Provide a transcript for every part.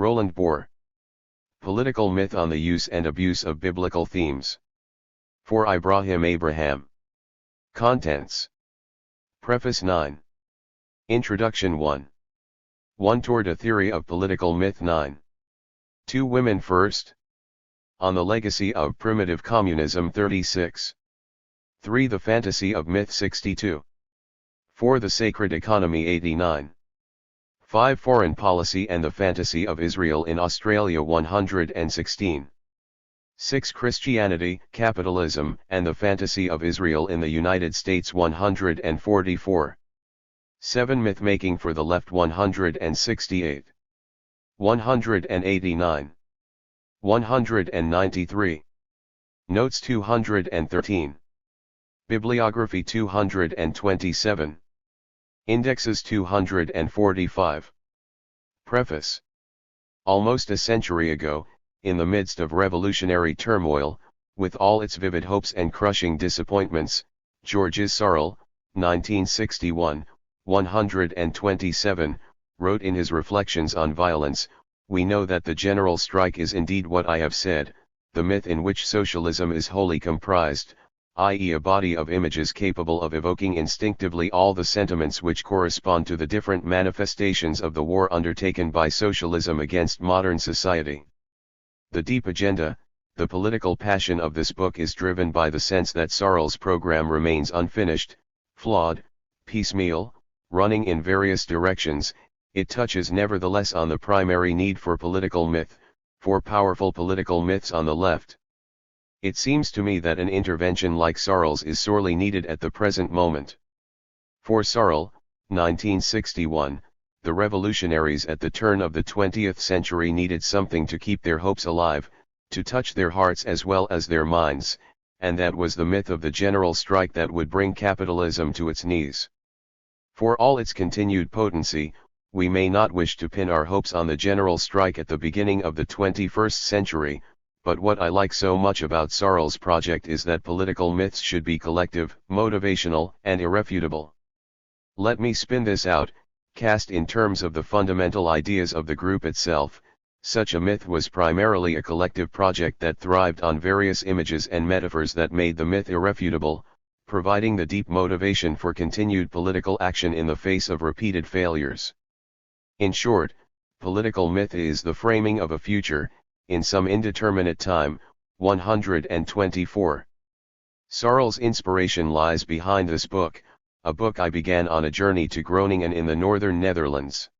Roland Boer. Political myth on the use and abuse of biblical themes. For Ibrahim Abraham. Contents. Preface 9. Introduction 1. 1 Toward a Theory of Political Myth 9. 2 Women First. On the Legacy of Primitive Communism 36. 3 The Fantasy of Myth 62. 4 The Sacred Economy 89. 5 Foreign Policy and the Fantasy of Israel in Australia 116. 6 Christianity, Capitalism, and the Fantasy of Israel in the United States 144. 7 Myth-Making for the Left 168. 189. 193. Notes 213. Bibliography 227. Indexes 245. Preface. Almost a century ago, in the midst of revolutionary turmoil, with all its vivid hopes and crushing disappointments, Georges Sorel, 1961, 127, wrote in his Reflections on Violence, "We know that the general strike is indeed what I have said, the myth in which socialism is wholly comprised, i.e. a body of images capable of evoking instinctively all the sentiments which correspond to the different manifestations of the war undertaken by socialism against modern society." The deep agenda, the political passion of this book is driven by the sense that Sorel's program remains unfinished, flawed, piecemeal, running in various directions. It touches nevertheless on the primary need for political myth, for powerful political myths on the left. It seems to me that an intervention like Sorel's is sorely needed at the present moment. For Sorel, 1961, the revolutionaries at the turn of the 20th century needed something to keep their hopes alive, to touch their hearts as well as their minds, and that was the myth of the general strike that would bring capitalism to its knees. For all its continued potency, we may not wish to pin our hopes on the general strike at the beginning of the 21st century, but what I like so much about Sorel's project is that political myths should be collective, motivational, and irrefutable. Let me spin this out, cast in terms of the fundamental ideas of the group itself. Such a myth was primarily a collective project that thrived on various images and metaphors that made the myth irrefutable, providing the deep motivation for continued political action in the face of repeated failures. In short, political myth is the framing of a future, in some indeterminate time. 124. Sorel's inspiration lies behind this book, a book I began on a journey to Groningen in the northern Netherlands.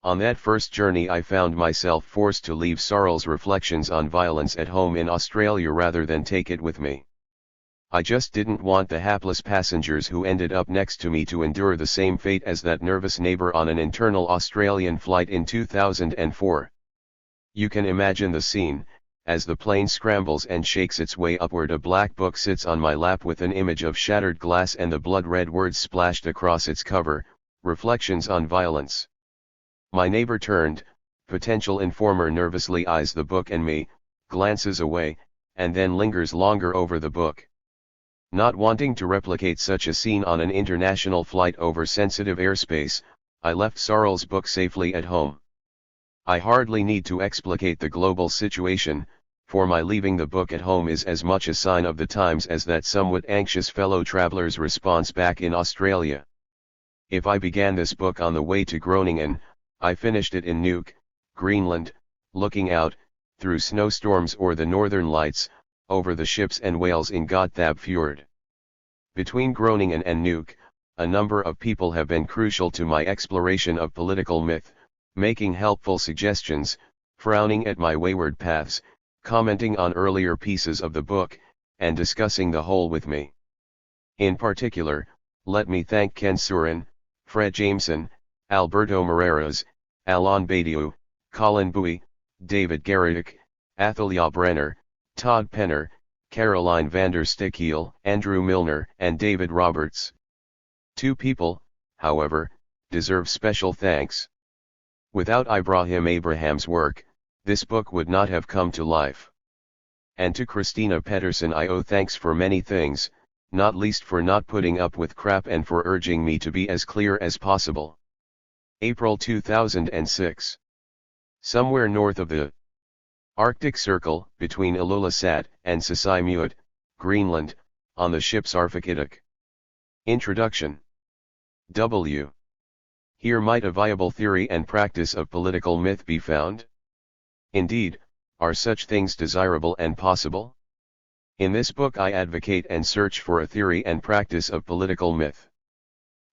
On that first journey I found myself forced to leave Sorel's Reflections on Violence at home in Australia rather than take it with me. I just didn't want the hapless passengers who ended up next to me to endure the same fate as that nervous neighbour on an internal Australian flight in 2004. You can imagine the scene. As the plane scrambles and shakes its way upward, a black book sits on my lap with an image of shattered glass and the blood-red words splashed across its cover, Reflections on Violence. My neighbor turned, potential informer nervously eyes the book and me, glances away, and then lingers longer over the book. Not wanting to replicate such a scene on an international flight over sensitive airspace, I left Sorel's book safely at home. I hardly need to explicate the global situation, for my leaving the book at home is as much a sign of the times as that somewhat anxious fellow traveler's response back in Australia. If I began this book on the way to Groningen, I finished it in Nuuk, Greenland, looking out, through snowstorms or the northern lights, over the ships and whales in Gotthab Fjord. Between Groningen and Nuuk, a number of people have been crucial to my exploration of political myth, making helpful suggestions, frowning at my wayward paths, commenting on earlier pieces of the book, and discussing the whole with me. In particular, let me thank Ken Surin, Fred Jameson, Alberto Moreiras, Alain Badiou, Colin Bowie, David Garrick, Athalia Brenner, Todd Penner, Caroline van der Stekeel, Andrew Milner, and David Roberts. 2 people, however, deserve special thanks. Without Ibrahim Abraham's work, this book would not have come to life. And to Christina Pedersen I owe thanks for many things, not least for not putting up with crap and for urging me to be as clear as possible. April 2006. Somewhere north of the Arctic Circle, between Ilulissat and Sisimiut, Greenland, on the ship's Arfakittuk. Introduction. W. Here might a viable theory and practice of political myth be found? Indeed, are such things desirable and possible? In this book I advocate and search for a theory and practice of political myth.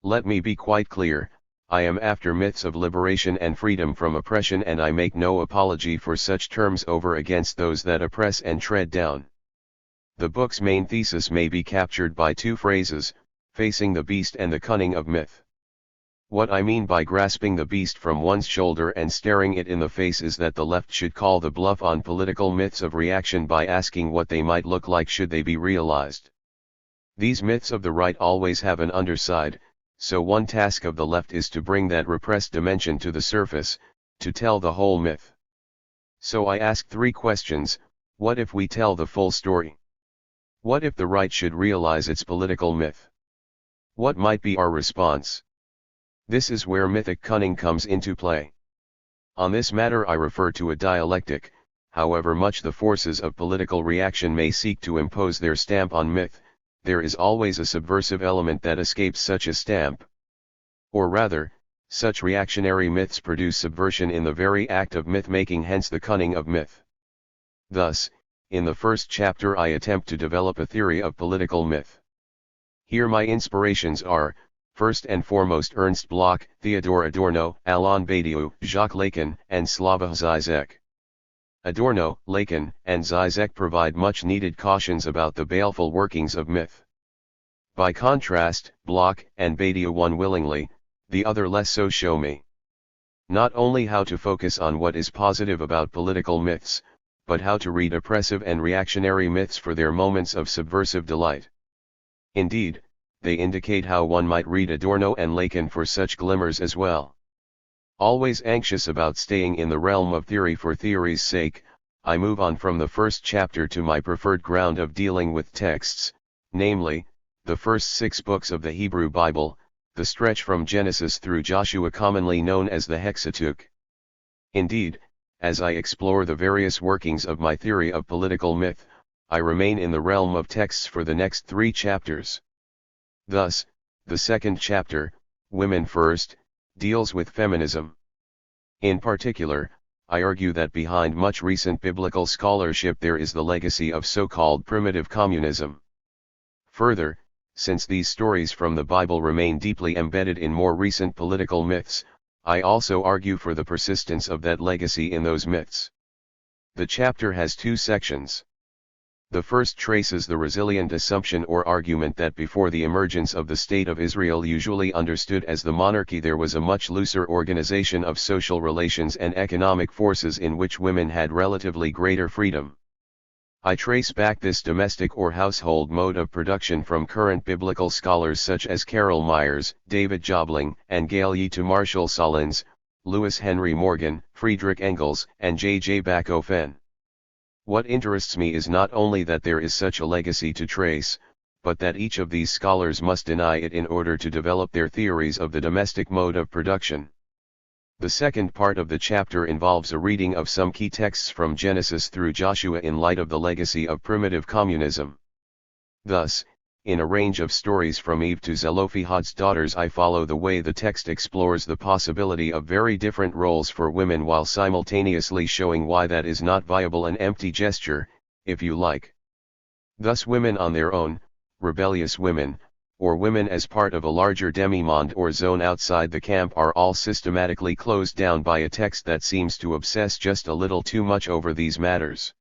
Let me be quite clear, I am after myths of liberation and freedom from oppression, and I make no apology for such terms over against those that oppress and tread down. The book's main thesis may be captured by two phrases: facing the beast and the cunning of myth. What I mean by grasping the beast from one's shoulder and staring it in the face is that the left should call the bluff on political myths of reaction by asking what they might look like should they be realized. These myths of the right always have an underside, so one task of the left is to bring that repressed dimension to the surface, to tell the whole myth. So I ask three questions: what if we tell the full story? What if the right should realize its political myth? What might be our response? This is where mythic cunning comes into play. On this matter I refer to a dialectic. However much the forces of political reaction may seek to impose their stamp on myth, there is always a subversive element that escapes such a stamp. Or rather, such reactionary myths produce subversion in the very act of myth-making, hence the cunning of myth. Thus, in the first chapter I attempt to develop a theory of political myth. Here my inspirations are: first and foremost Ernst Bloch, Theodor Adorno, Alain Badiou, Jacques Lacan, and Slavoj Žižek. Adorno, Lacan, and Žižek provide much needed cautions about the baleful workings of myth. By contrast, Bloch and Badiou, one willingly, the other less so, show me not only how to focus on what is positive about political myths, but how to read oppressive and reactionary myths for their moments of subversive delight. Indeed, they indicate how one might read Adorno and Lacan for such glimmers as well. Always anxious about staying in the realm of theory for theory's sake, I move on from the first chapter to my preferred ground of dealing with texts, namely, the first 6 books of the Hebrew Bible, the stretch from Genesis through Joshua, commonly known as the Hexateuch. Indeed, as I explore the various workings of my theory of political myth, I remain in the realm of texts for the next 3 chapters. Thus, the second chapter, Women First, deals with feminism. In particular, I argue that behind much recent biblical scholarship there is the legacy of so-called primitive communism. Further, since these stories from the Bible remain deeply embedded in more recent political myths, I also argue for the persistence of that legacy in those myths. The chapter has 2 sections. The first traces the resilient assumption or argument that before the emergence of the State of Israel, usually understood as the monarchy, there was a much looser organization of social relations and economic forces in which women had relatively greater freedom. I trace back this domestic or household mode of production from current biblical scholars such as Carol Myers, David Jobling, and Gail Yee to Marshall Solins, Lewis Henry Morgan, Friedrich Engels, and J.J. Bachofen. What interests me is not only that there is such a legacy to trace, but that each of these scholars must deny it in order to develop their theories of the domestic mode of production. The second part of the chapter involves a reading of some key texts from Genesis through Joshua in light of the legacy of primitive communism. Thus, in a range of stories from Eve to Zelophehad's daughters, I follow the way the text explores the possibility of very different roles for women while simultaneously showing why that is not viable, an empty gesture, if you like. Thus women on their own, rebellious women, or women as part of a larger demimonde or zone outside the camp are all systematically closed down by a text that seems to obsess just a little too much over these matters.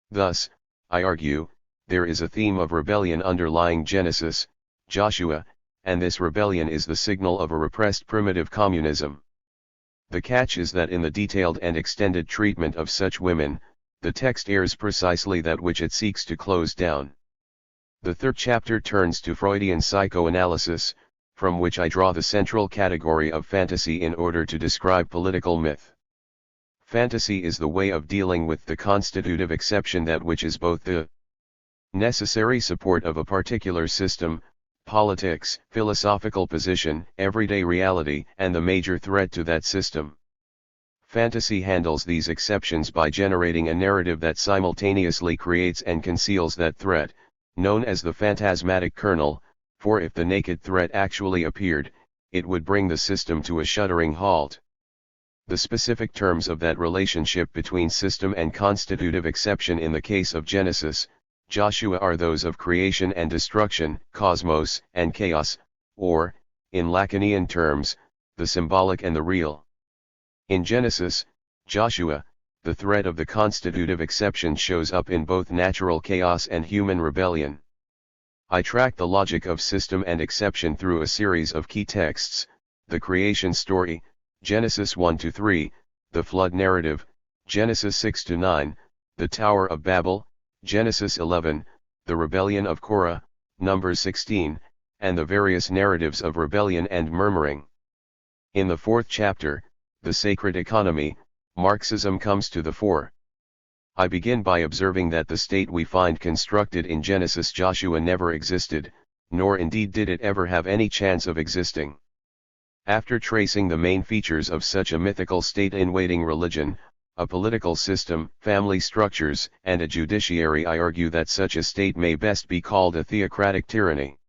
Thus, I argue, there is a theme of rebellion underlying Genesis, Joshua, and this rebellion is the signal of a repressed primitive communism. The catch is that in the detailed and extended treatment of such women, the text airs precisely that which it seeks to close down. The third chapter turns to Freudian psychoanalysis, from which I draw the central category of fantasy in order to describe political myth. Fantasy is the way of dealing with the constitutive exception, that which is both the necessary support of a particular system, politics, philosophical position, everyday reality, and the major threat to that system. fantasy handles these exceptions by generating a narrative that simultaneously creates and conceals that threat, known as the phantasmatic kernel, for if the naked threat actually appeared, it would bring the system to a shuddering halt. The specific terms of that relationship between system and constitutive exception in the case of Genesis, Joshua are those of creation and destruction, cosmos and chaos, or, in Lacanian terms, the symbolic and the real. In Genesis, Joshua, the threat of the constitutive exception shows up in both natural chaos and human rebellion. I track the logic of system and exception through a series of key texts: the creation story, Genesis 1-3, the flood narrative, Genesis 6-9, the Tower of Babel, Genesis 11, the rebellion of Korah, Numbers 16, and the various narratives of rebellion and murmuring. In the fourth chapter, the sacred economy, Marxism comes to the fore. I begin by observing that the state we find constructed in Genesis Joshua never existed, nor indeed did it ever have any chance of existing. After tracing the main features of such a mythical state in waiting religion, a political system, family structures, and a judiciary, I argue that such a state may best be called a theocratic tyranny.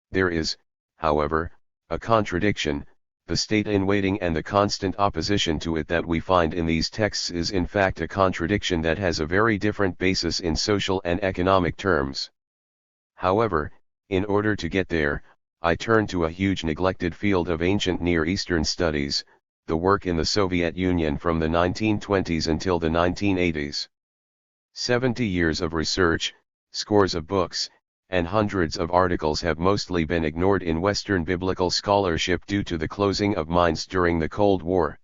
There is, however, a contradiction. The state in waiting and the constant opposition to it that we find in these texts is in fact a contradiction that has a very different basis in social and economic terms. However, in order to get there, I turn to a huge neglected field of ancient Near Eastern studies, the work in the Soviet Union from the 1920s until the 1980s. 70 years of research, scores of books, and hundreds of articles have mostly been ignored in Western biblical scholarship due to the closing of minds during the Cold War.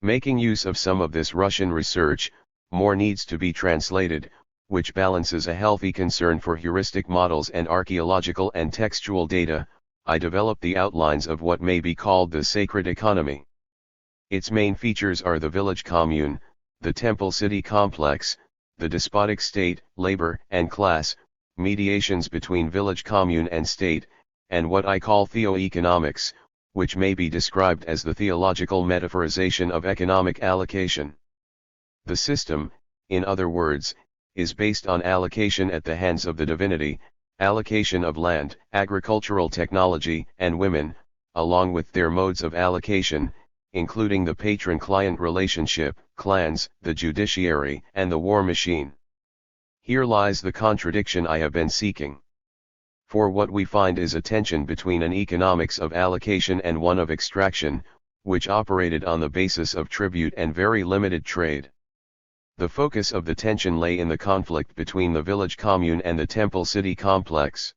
Making use of some of this Russian research, more needs to be translated, which balances a healthy concern for heuristic models and archaeological and textual data. I developed the outlines of what may be called the sacred economy. Its main features are the village commune, the temple city complex, the despotic state, labor and class, mediations between village commune and state, and what I call theoeconomics, which may be described as the theological metaphorization of economic allocation. The system, in other words, is based on allocation at the hands of the divinity, allocation of land, agricultural technology, and women, along with their modes of allocation, including the patron-client relationship, clans, the judiciary, and the war machine. Here lies the contradiction I have been seeking. For what we find is a tension between an economics of allocation and one of extraction, which operated on the basis of tribute and very limited trade. The focus of the tension lay in the conflict between the village commune and the temple city complex.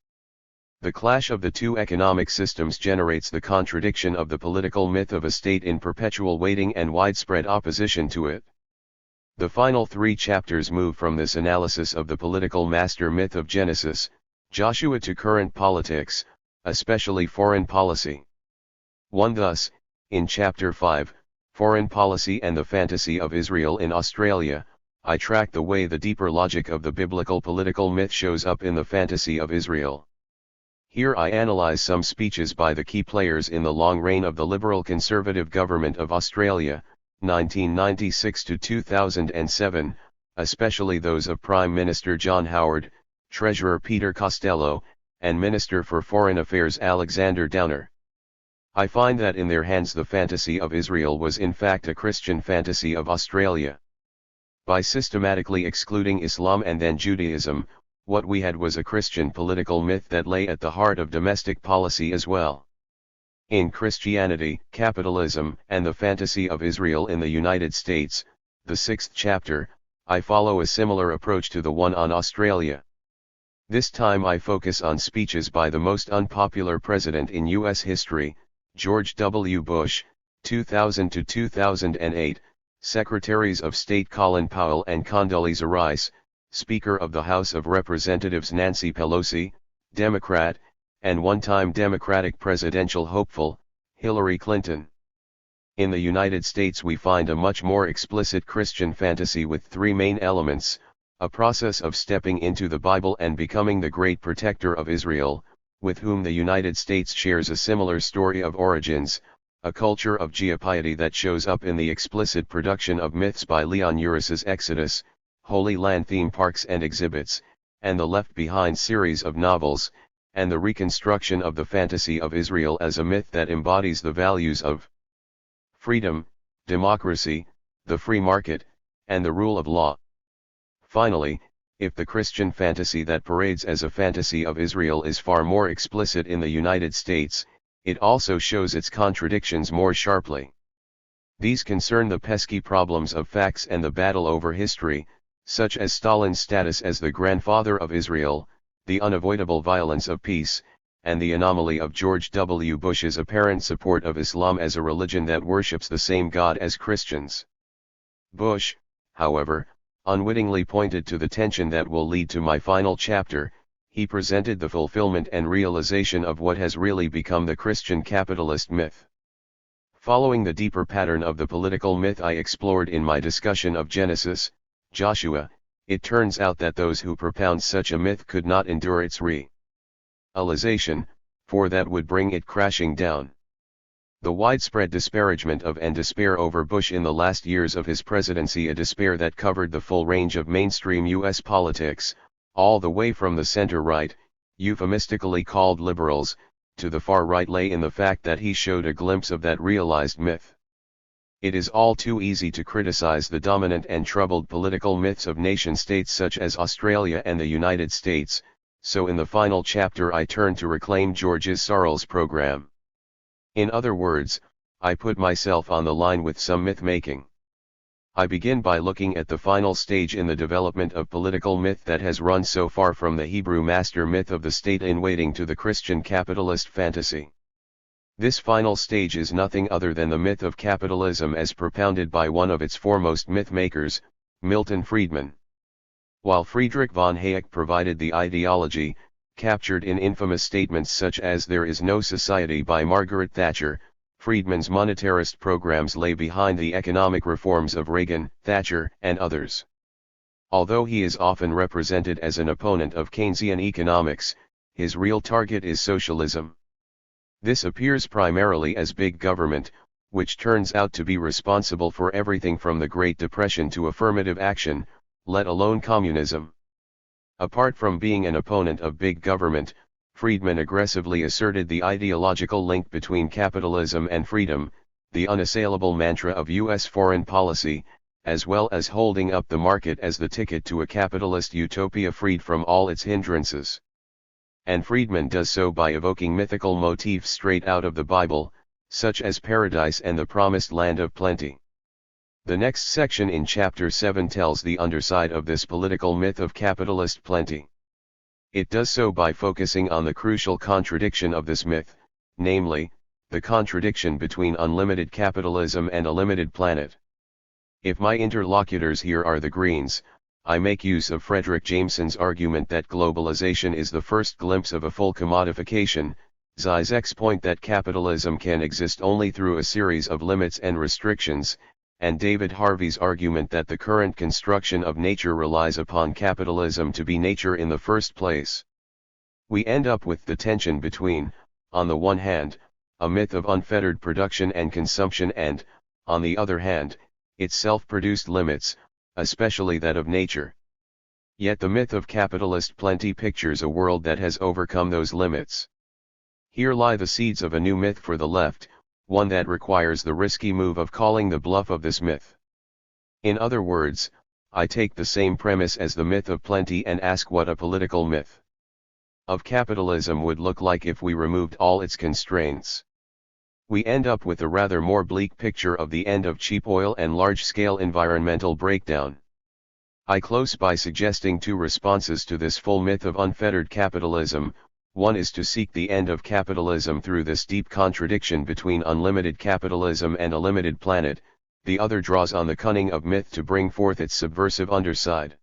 The clash of the two economic systems generates the contradiction of the political myth of a state in perpetual waiting and widespread opposition to it. The final 3 chapters move from this analysis of the political master myth of Genesis, Joshua, to current politics, especially foreign policy. 1. Thus, in Chapter 5, Foreign Policy and the Fantasy of Israel in Australia, I track the way the deeper logic of the biblical political myth shows up in the fantasy of Israel. Here I analyze some speeches by the key players in the long reign of the Liberal Conservative Government of Australia, 1996 to 2007, especially those of Prime Minister John Howard, Treasurer Peter Costello, and Minister for Foreign Affairs Alexander Downer. I find that in their hands the fantasy of Israel was in fact a Christian fantasy of Australia. By systematically excluding Islam and then Judaism, what we had was a Christian political myth that lay at the heart of domestic policy as well. In Christianity, Capitalism, and the Fantasy of Israel in the United States, the 6th chapter, I follow a similar approach to the one on Australia. This time I focus on speeches by the most unpopular president in U.S. history, George W. Bush, 2000 to 2008, Secretaries of State Colin Powell and Condoleezza Rice, Speaker of the House of Representatives Nancy Pelosi, Democrat, and one-time Democratic presidential hopeful, Hillary Clinton. In the United States we find a much more explicit Christian fantasy with 3 main elements: a process of stepping into the Bible and becoming the great protector of Israel, with whom the United States shares a similar story of origins, a culture of geopiety that shows up in the explicit production of myths by Leon Uris's Exodus, Holy Land theme parks and exhibits, and the Left Behind series of novels, and the reconstruction of the fantasy of Israel as a myth that embodies the values of freedom, democracy, the free market, and the rule of law. Finally, if the Christian fantasy that parades as a fantasy of Israel is far more explicit in the United States, it also shows its contradictions more sharply. These concern the pesky problems of facts and the battle over history, such as Stalin's status as the grandfather of Israel, the unavoidable violence of peace, and the anomaly of George W. Bush's apparent support of Islam as a religion that worships the same God as Christians. Bush, however, unwittingly pointed to the tension that will lead to my final chapter. He presented the fulfillment and realization of what has really become the Christian capitalist myth. Following the deeper pattern of the political myth I explored in my discussion of Genesis, Joshua, it turns out that those who propound such a myth could not endure its realization, for that would bring it crashing down. The widespread disparagement of and despair over Bush in the last years of his presidency, a despair that covered the full range of mainstream U.S. politics, all the way from the center-right, euphemistically called liberals, to the far-right, lay in the fact that he showed a glimpse of that realized myth. It is all too easy to criticize the dominant and troubled political myths of nation-states such as Australia and the United States, so in the final chapter I turn to reclaim George Sorrell's program. In other words, I put myself on the line with some myth-making. I begin by looking at the final stage in the development of political myth that has run so far from the Hebrew master myth of the state-in-waiting to the Christian capitalist fantasy. This final stage is nothing other than the myth of capitalism as propounded by one of its foremost myth-makers, Milton Friedman. While Friedrich von Hayek provided the ideology, captured in infamous statements such as "There is no society" by Margaret Thatcher, Friedman's monetarist programs lay behind the economic reforms of Reagan, Thatcher, and others. Although he is often represented as an opponent of Keynesian economics, his real target is socialism. This appears primarily as big government, which turns out to be responsible for everything from the Great Depression to affirmative action, let alone communism. Apart from being an opponent of big government, Friedman aggressively asserted the ideological link between capitalism and freedom, the unassailable mantra of U.S. foreign policy, as well as holding up the market as the ticket to a capitalist utopia freed from all its hindrances. And Friedman does so by evoking mythical motifs straight out of the Bible, such as paradise and the promised land of plenty. The next section in Chapter 7 tells the underside of this political myth of capitalist plenty. It does so by focusing on the crucial contradiction of this myth, namely, the contradiction between unlimited capitalism and a limited planet. If my interlocutors here are the Greens, I make use of Frederick Jameson's argument that globalization is the first glimpse of a full commodification, Zizek's point that capitalism can exist only through a series of limits and restrictions, and David Harvey's argument that the current construction of nature relies upon capitalism to be nature in the first place. We end up with the tension between, on the one hand, a myth of unfettered production and consumption and, on the other hand, its self-produced limits, especially that of nature. Yet the myth of capitalist plenty pictures a world that has overcome those limits. Here lie the seeds of a new myth for the left, one that requires the risky move of calling the bluff of this myth. In other words, I take the same premise as the myth of plenty and ask what a political myth of capitalism would look like if we removed all its constraints. We end up with a rather more bleak picture of the end of cheap oil and large-scale environmental breakdown. I close by suggesting two responses to this full myth of unfettered capitalism. One is to seek the end of capitalism through this deep contradiction between unlimited capitalism and a limited planet, the other draws on the cunning of myth to bring forth its subversive underside.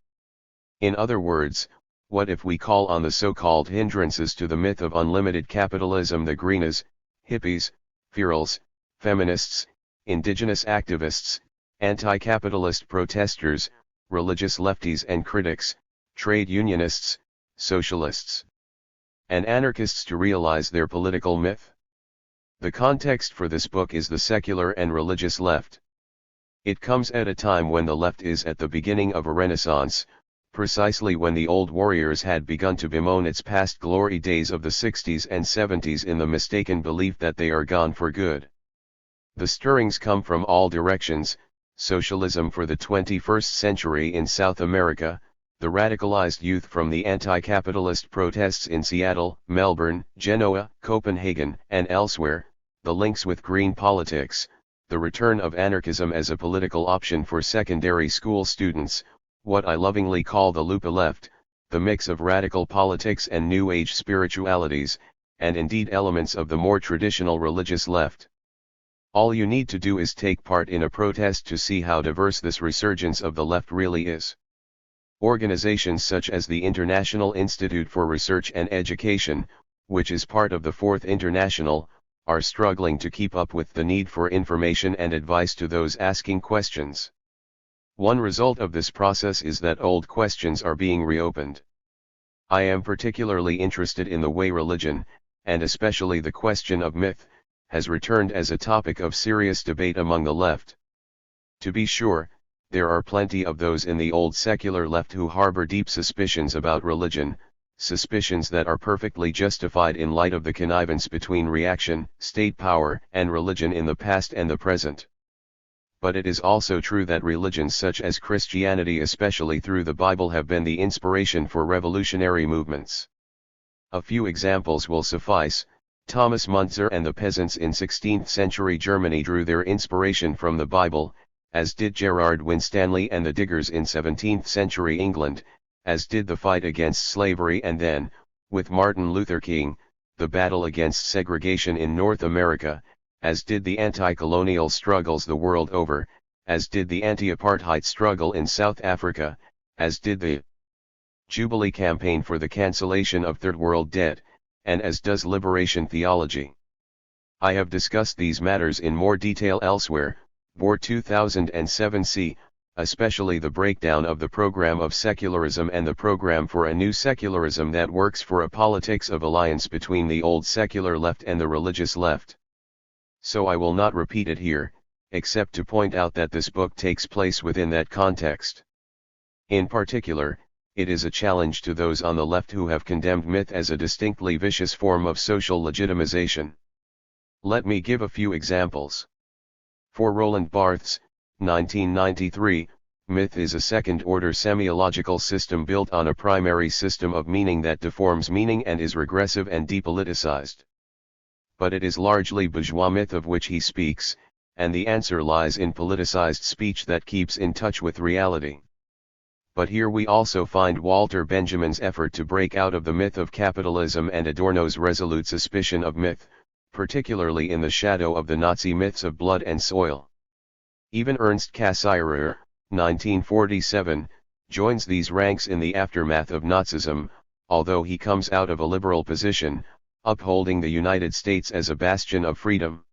In other words, what if we call on the so-called hindrances to the myth of unlimited capitalism the greenes, hippies, ferals, feminists, indigenous activists, anti-capitalist protesters, religious lefties and critics, trade unionists, socialists, and anarchists to realize their political myth? The context for this book is the secular and religious left. It comes at a time when the left is at the beginning of a renaissance, precisely when the old warriors had begun to bemoan its past glory days of the 60s and 70s in the mistaken belief that they are gone for good. The stirrings come from all directions: socialism for the 21st century in South America, the radicalized youth from the anti-capitalist protests in Seattle, Melbourne, Genoa, Copenhagen, and elsewhere, the links with green politics, the return of anarchism as a political option for secondary school students, what I lovingly call the Lupa left, the mix of radical politics and New Age spiritualities, and indeed elements of the more traditional religious left. All you need to do is take part in a protest to see how diverse this resurgence of the left really is. Organizations such as the International Institute for Research and Education, which is part of the Fourth International, are struggling to keep up with the need for information and advice to those asking questions. One result of this process is that old questions are being reopened. I am particularly interested in the way religion, and especially the question of myth, has returned as a topic of serious debate among the left. To be sure, there are plenty of those in the old secular left who harbor deep suspicions about religion, suspicions that are perfectly justified in light of the connivance between reaction, state power, and religion in the past and the present. But it is also true that religions such as Christianity, especially through the Bible, have been the inspiration for revolutionary movements. A few examples will suffice. Thomas Müntzer and the peasants in 16th century Germany drew their inspiration from the Bible, as did Gerard Winstanley and the Diggers in 17th century England, as did the fight against slavery, and then, with Martin Luther King, the battle against segregation in North America, as did the anti-colonial struggles the world over, as did the anti-apartheid struggle in South Africa, as did the Jubilee campaign for the cancellation of Third World debt, and as does liberation theology. I have discussed these matters in more detail elsewhere, Boer 2007c, especially the breakdown of the program of secularism and the program for a new secularism that works for a politics of alliance between the old secular left and the religious left. So I will not repeat it here, except to point out that this book takes place within that context. In particular, it is a challenge to those on the left who have condemned myth as a distinctly vicious form of social legitimization. Let me give a few examples. For Roland Barthes, 1993, myth is a second-order semiological system built on a primary system of meaning that deforms meaning and is regressive and depoliticized. But it is largely bourgeois myth of which he speaks, and the answer lies in politicized speech that keeps in touch with reality. But here we also find Walter Benjamin's effort to break out of the myth of capitalism and Adorno's resolute suspicion of myth, particularly in the shadow of the Nazi myths of blood and soil. Even Ernst Cassirer, 1947, joins these ranks in the aftermath of Nazism, although he comes out of a liberal position, upholding the United States as a bastion of freedom.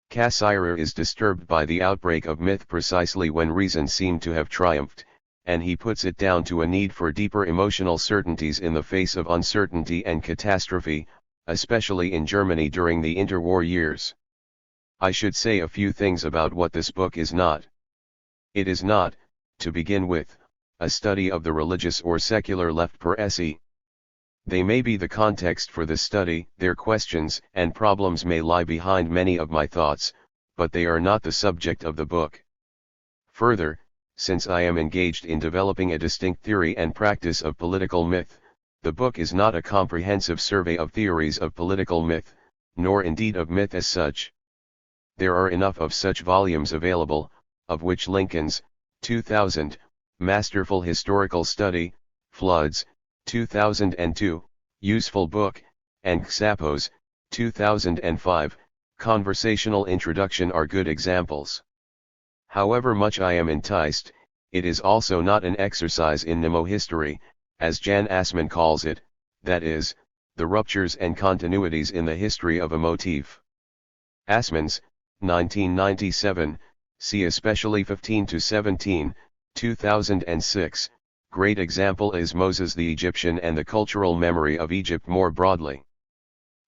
Cassirer is disturbed by the outbreak of myth precisely when reason seemed to have triumphed, and he puts it down to a need for deeper emotional certainties in the face of uncertainty and catastrophe, especially in Germany during the interwar years. I should say a few things about what this book is not. It is not, to begin with, a study of the religious or secular left per se. They may be the context for the study, their questions and problems may lie behind many of my thoughts, but they are not the subject of the book. Further, since I am engaged in developing a distinct theory and practice of political myth, the book is not a comprehensive survey of theories of political myth, nor indeed of myth as such. There are enough of such volumes available, of which Lincoln's, 2000, Masterful Historical Study, Floods, 2002, Useful Book, and Xapo's, 2005, Conversational Introduction are good examples. However much I am enticed, it is also not an exercise in mnemohistory, as Jan Assmann calls it, that is, the ruptures and continuities in the history of a motif. Assmann's, 1997, see especially 15-17, 2006, great example is Moses the Egyptian and the cultural memory of Egypt more broadly.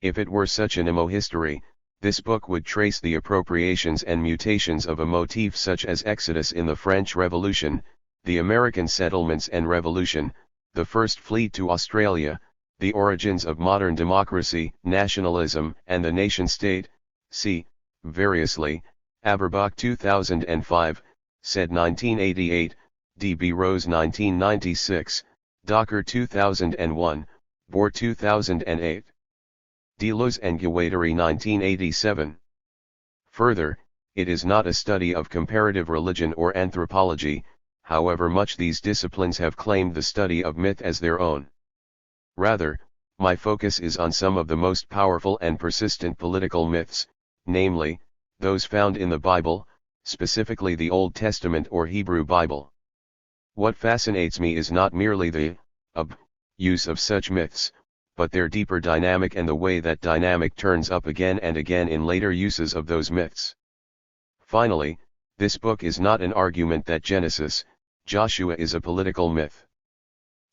If it were such a mnemohistory, This book would trace the appropriations and mutations of a motif such as Exodus in the French Revolution, the American settlements and Revolution, the first fleet to Australia, the origins of modern democracy, nationalism, and the nation-state. See, variously, Aberbach 2005, said 1988, D.B. Rose 1996, Docker 2001, Boer 2008. Delos and Guattari 1987. Further, it is not a study of comparative religion or anthropology, however much these disciplines have claimed the study of myth as their own. Rather, my focus is on some of the most powerful and persistent political myths, namely, those found in the Bible, specifically the Old Testament or Hebrew Bible. What fascinates me is not merely the use of such myths, but their deeper dynamic and the way that dynamic turns up again and again in later uses of those myths. Finally, this book is not an argument that Genesis, Joshua is a political myth.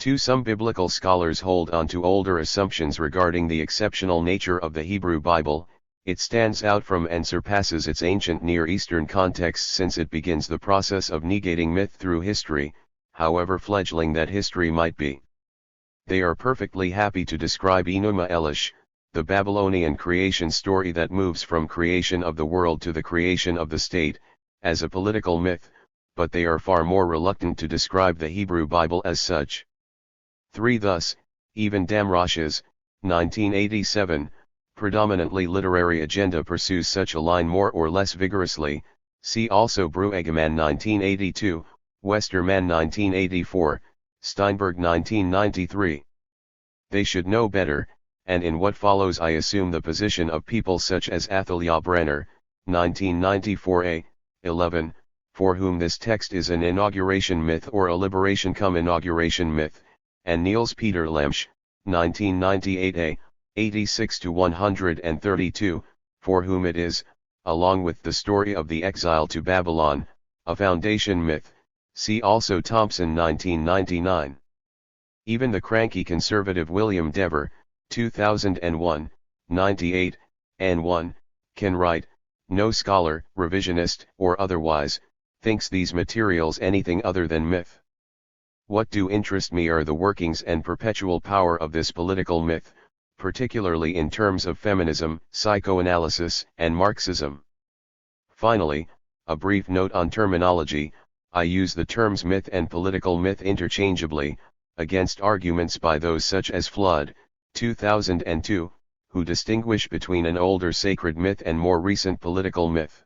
Some biblical scholars hold on to older assumptions regarding the exceptional nature of the Hebrew Bible. It stands out from and surpasses its ancient Near Eastern context since it begins the process of negating myth through history, however fledgling that history might be. They are perfectly happy to describe Enuma Elish, the Babylonian creation story that moves from creation of the world to the creation of the state, as a political myth, but they are far more reluctant to describe the Hebrew Bible as such. Thus, even Damrosch's, 1987, predominantly literary agenda pursues such a line more or less vigorously. See also Brueggemann 1982, Westermann 1984, Steinberg 1993. They should know better, and in what follows I assume the position of people such as Athalia Brenner, 1994a, 11, for whom this text is an inauguration myth or a liberation cum inauguration myth, and Niels Peter Lemsch, 1998a, 86-132, for whom it is, along with the story of the exile to Babylon, a foundation myth. See also Thompson 1999. Even the cranky conservative William Dever, 2001, 98, and 1, can write, no scholar, revisionist or otherwise, thinks these materials anything other than myth. What do interest me are the workings and perpetual power of this political myth, particularly in terms of feminism, psychoanalysis, and Marxism. Finally, a brief note on terminology. I use the terms myth and political myth interchangeably, against arguments by those such as Flood, 2002, who distinguish between an older sacred myth and more recent political myth.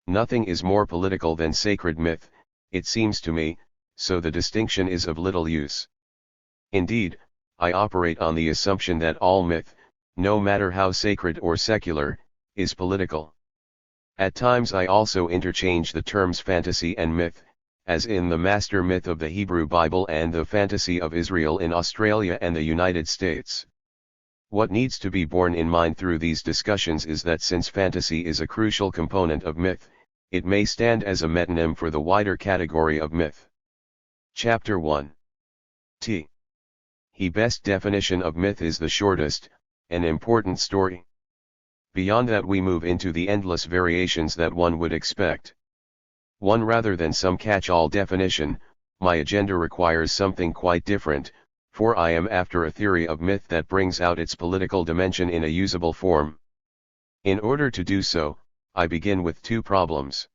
Nothing is more political than sacred myth, it seems to me, so the distinction is of little use. Indeed, I operate on the assumption that all myth, no matter how sacred or secular, is political. At times I also interchange the terms fantasy and myth, as in the master myth of the Hebrew Bible and the fantasy of Israel in Australia and the United States. What needs to be borne in mind through these discussions is that since fantasy is a crucial component of myth, it may stand as a metonym for the wider category of myth. Chapter 1. The best definition of myth is the shortest, an important story. Beyond that we move into the endless variations that one would expect. One rather than some catch-all definition, my agenda requires something quite different, for I am after a theory of myth that brings out its political dimension in a usable form. In order to do so, I begin with two problems.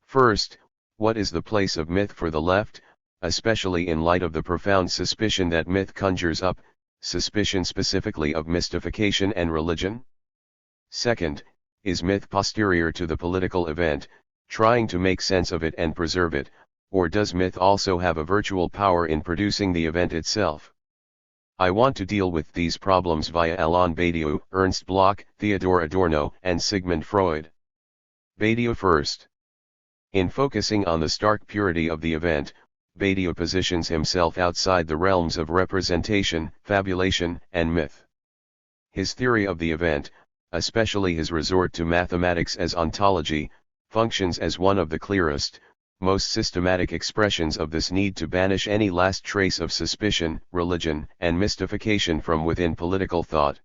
First, what is the place of myth for the left, especially in light of the profound suspicion that myth conjures up, suspicion specifically of mystification and religion? Second, is myth posterior to the political event, trying to make sense of it and preserve it, or does myth also have a virtual power in producing the event itself? I want to deal with these problems via Alain Badiou, Ernst Bloch, Theodor Adorno, and Sigmund Freud. Badiou first. In focusing on the stark purity of the event, Badiou positions himself outside the realms of representation, fabulation, and myth. His theory of the event, especially his resort to mathematics as ontology, functions as one of the clearest, most systematic expressions of this need to banish any last trace of suspicion, religion, and mystification from within political thought.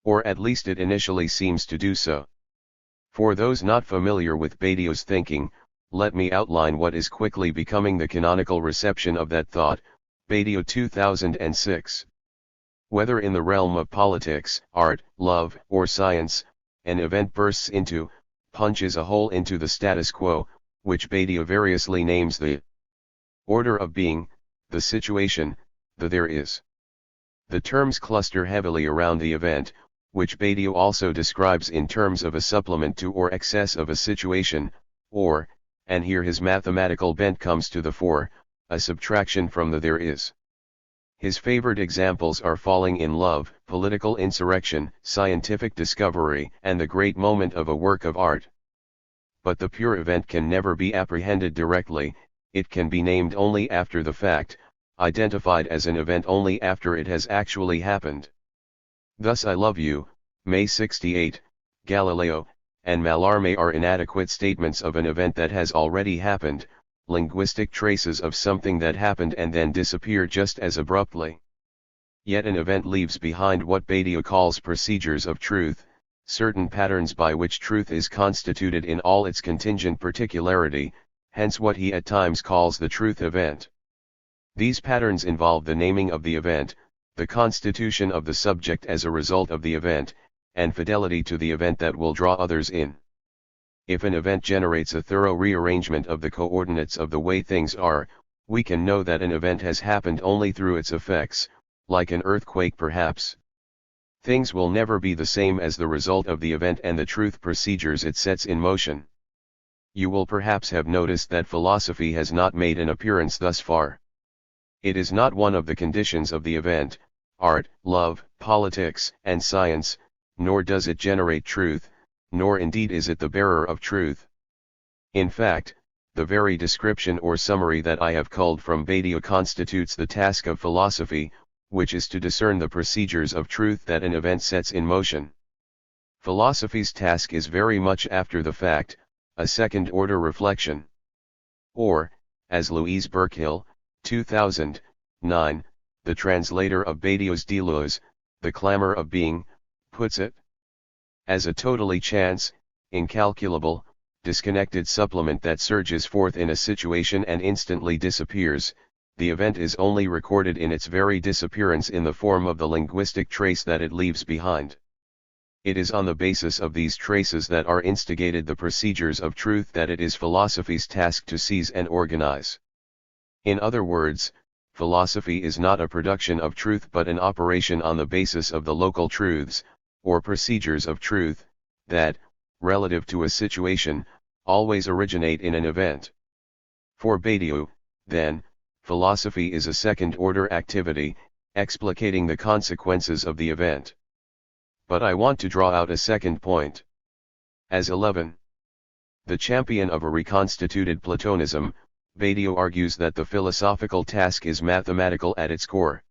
Or at least it initially seems to do so. For those not familiar with Badiou's thinking, let me outline what is quickly becoming the canonical reception of that thought, Badiou 2006. Whether in the realm of politics, art, love, or science, an event bursts into, punches a hole into the status quo, which Badiou variously names the order of being, the situation, the there is. The terms cluster heavily around the event, which Badiou also describes in terms of a supplement to or excess of a situation, or, and here his mathematical bent comes to the fore, a subtraction from the there is. His favored examples are falling in love, political insurrection, scientific discovery, and the great moment of a work of art. But the pure event can never be apprehended directly, it can be named only after the fact, identified as an event only after it has actually happened. Thus I love you, May 68, Galileo, and Mallarmé are inadequate statements of an event that has already happened, linguistic traces of something that happened and then disappear just as abruptly. Yet an event leaves behind what Badiou calls procedures of truth, certain patterns by which truth is constituted in all its contingent particularity, hence what he at times calls the truth event. These patterns involve the naming of the event, the constitution of the subject as a result of the event, and fidelity to the event that will draw others in. If an event generates a thorough rearrangement of the coordinates of the way things are, we can know that an event has happened only through its effects, like an earthquake perhaps. Things will never be the same as the result of the event and the truth procedures it sets in motion. You will perhaps have noticed that philosophy has not made an appearance thus far. It is not one of the conditions of the event, art, love, politics, and science, nor does it generate truth, nor indeed is it the bearer of truth. In fact, the very description or summary that I have culled from Badiou constitutes the task of philosophy, which is to discern the procedures of truth that an event sets in motion. Philosophy's task is very much after the fact, a second-order reflection. Or, as Louise Burkhill, 2009, the translator of Badiou's Deleuze, The Clamor of Being, puts it, as a totally chance, incalculable, disconnected supplement that surges forth in a situation and instantly disappears, the event is only recorded in its very disappearance in the form of the linguistic trace that it leaves behind. It is on the basis of these traces that are instigated the procedures of truth that it is philosophy's task to seize and organize. In other words, philosophy is not a production of truth but an operation on the basis of the local truths, or procedures of truth, that, relative to a situation, always originate in an event. For Badiou, then, philosophy is a second-order activity, explicating the consequences of the event. But I want to draw out a second point. As 11. The champion of a reconstituted Platonism, Badiou argues that the philosophical task is mathematical at its core.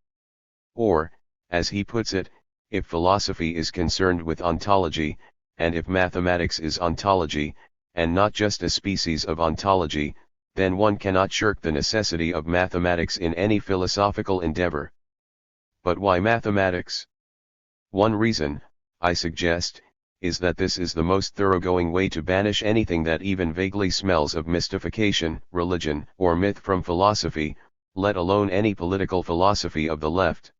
Or, as he puts it, if philosophy is concerned with ontology, and if mathematics is ontology, and not just a species of ontology, then one cannot shirk the necessity of mathematics in any philosophical endeavor. But why mathematics? One reason, I suggest, is that this is the most thoroughgoing way to banish anything that even vaguely smells of mystification, religion, or myth from philosophy, let alone any political philosophy of the left.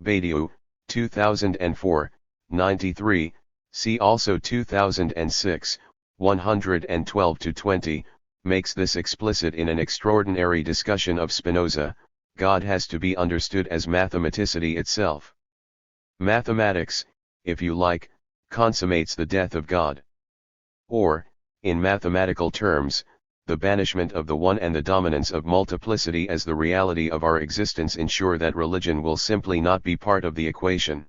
Badiou, 2004, 93, see also 2006, 112-20, makes this explicit in an extraordinary discussion of Spinoza. God has to be understood as mathematicity itself. Mathematics, if you like, consummates the death of God. Or, in mathematical terms, the banishment of the one and the dominance of multiplicity as the reality of our existence ensure that religion will simply not be part of the equation.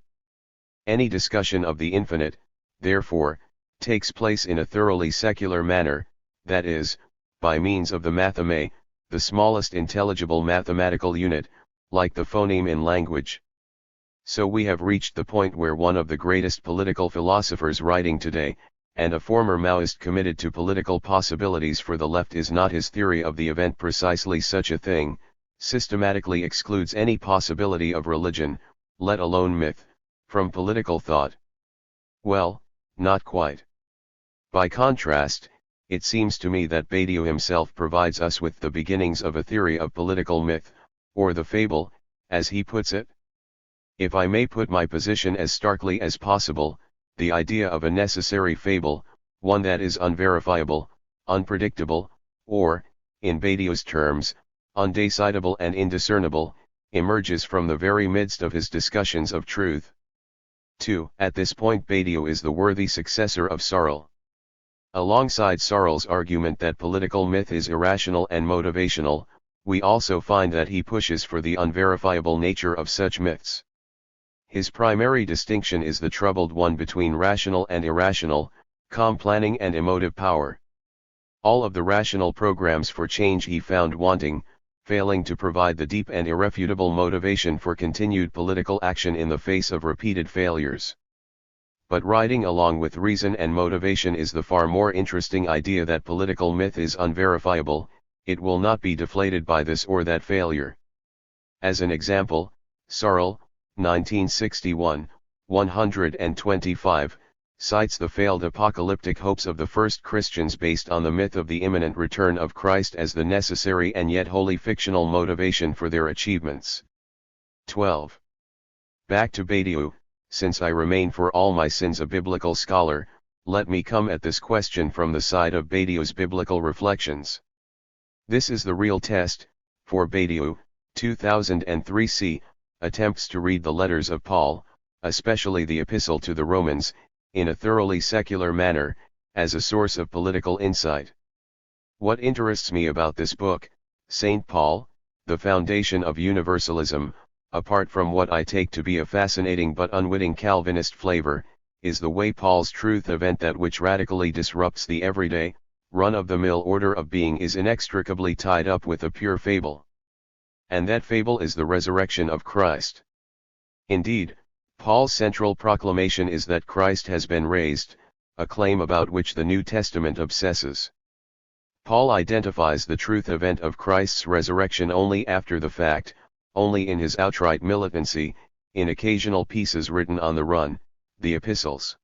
Any discussion of the infinite, therefore, takes place in a thoroughly secular manner, that is, by means of the matheme, the smallest intelligible mathematical unit, like the phoneme in language. So we have reached the point where one of the greatest political philosophers writing today, and a former Maoist committed to political possibilities for the left, is not his theory of the event precisely such a thing, systematically excludes any possibility of religion, let alone myth, from political thought. Well, not quite. By contrast, it seems to me that Badiou himself provides us with the beginnings of a theory of political myth, or the fable, as he puts it. If I may put my position as starkly as possible, the idea of a necessary fable, one that is unverifiable, unpredictable, or, in Badiou's terms, undecidable and indiscernible, emerges from the very midst of his discussions of truth. 2. At this point Badiou is the worthy successor of Searle. Alongside Searle's argument that political myth is irrational and motivational, we also find that he pushes for the unverifiable nature of such myths. His primary distinction is the troubled one between rational and irrational, calm planning and emotive power. All of the rational programs for change he found wanting, failing to provide the deep and irrefutable motivation for continued political action in the face of repeated failures. But riding along with reason and motivation is the far more interesting idea that political myth is unverifiable, it will not be deflated by this or that failure. As an example, Searle, 1961, 125, cites the failed apocalyptic hopes of the first Christians based on the myth of the imminent return of Christ as the necessary and yet wholly fictional motivation for their achievements. 12. Back to Badiou, since I remain for all my sins a biblical scholar, let me come at this question from the side of Badiou's biblical reflections. This is the real test, for Badiou, 2003 c. attempts to read the letters of Paul, especially the Epistle to the Romans, in a thoroughly secular manner, as a source of political insight. What interests me about this book, St. Paul, the foundation of universalism, apart from what I take to be a fascinating but unwitting Calvinist flavor, is the way Paul's truth event, that which radically disrupts the everyday, run-of-the-mill order of being, is inextricably tied up with a pure fable. And that fable is the resurrection of Christ. Indeed, Paul's central proclamation is that Christ has been raised, a claim about which the New Testament obsesses. Paul identifies the truth event of Christ's resurrection only after the fact, only in his outright militancy, in occasional pieces written on the run, the epistles.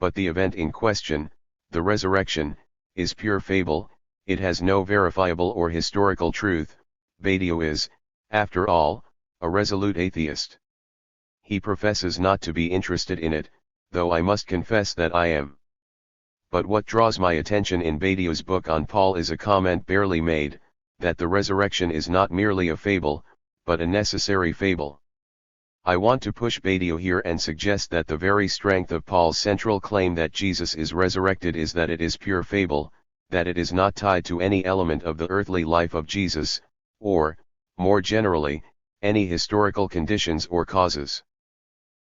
But the event in question, the resurrection, is pure fable, it has no verifiable or historical truth. Badiou is, after all, a resolute atheist. He professes not to be interested in it, though I must confess that I am. But what draws my attention in Badiou's book on Paul is a comment barely made, that the resurrection is not merely a fable, but a necessary fable. I want to push Badiou here and suggest that the very strength of Paul's central claim that Jesus is resurrected is that it is pure fable, that it is not tied to any element of the earthly life of Jesus, or, more generally, any historical conditions or causes.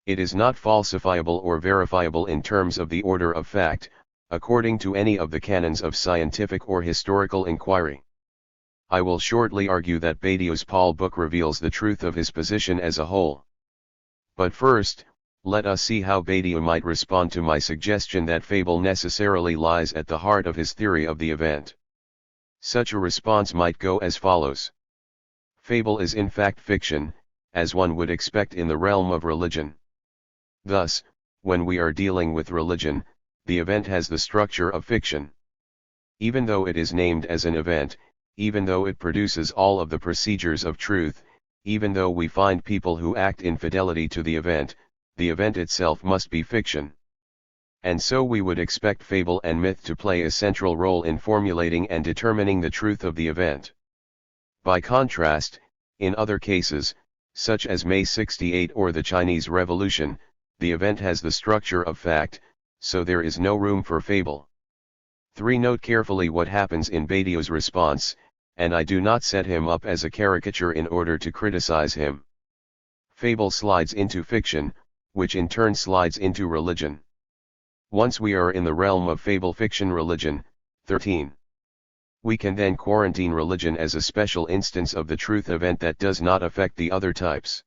It is not falsifiable or verifiable in terms of the order of fact, according to any of the canons of scientific or historical inquiry. I will shortly argue that Badiou's Paul book reveals the truth of his position as a whole. But first, let us see how Badiou might respond to my suggestion that fable necessarily lies at the heart of his theory of the event. Such a response might go as follows. Fable is in fact fiction, as one would expect in the realm of religion. Thus, when we are dealing with religion, the event has the structure of fiction. Even though it is named as an event, even though it produces all of the procedures of truth, even though we find people who act in fidelity to the event itself must be fiction. And so we would expect fable and myth to play a central role in formulating and determining the truth of the event. By contrast, in other cases, such as May 68 or the Chinese Revolution, the event has the structure of fact, so there is no room for fable. 3. Note carefully what happens in Badiou's response, and I do not set him up as a caricature in order to criticize him. Fable slides into fiction, which in turn slides into religion. Once we are in the realm of fable fiction religion, 13. We can then quarantine religion as a special instance of the truth event that does not affect the other types.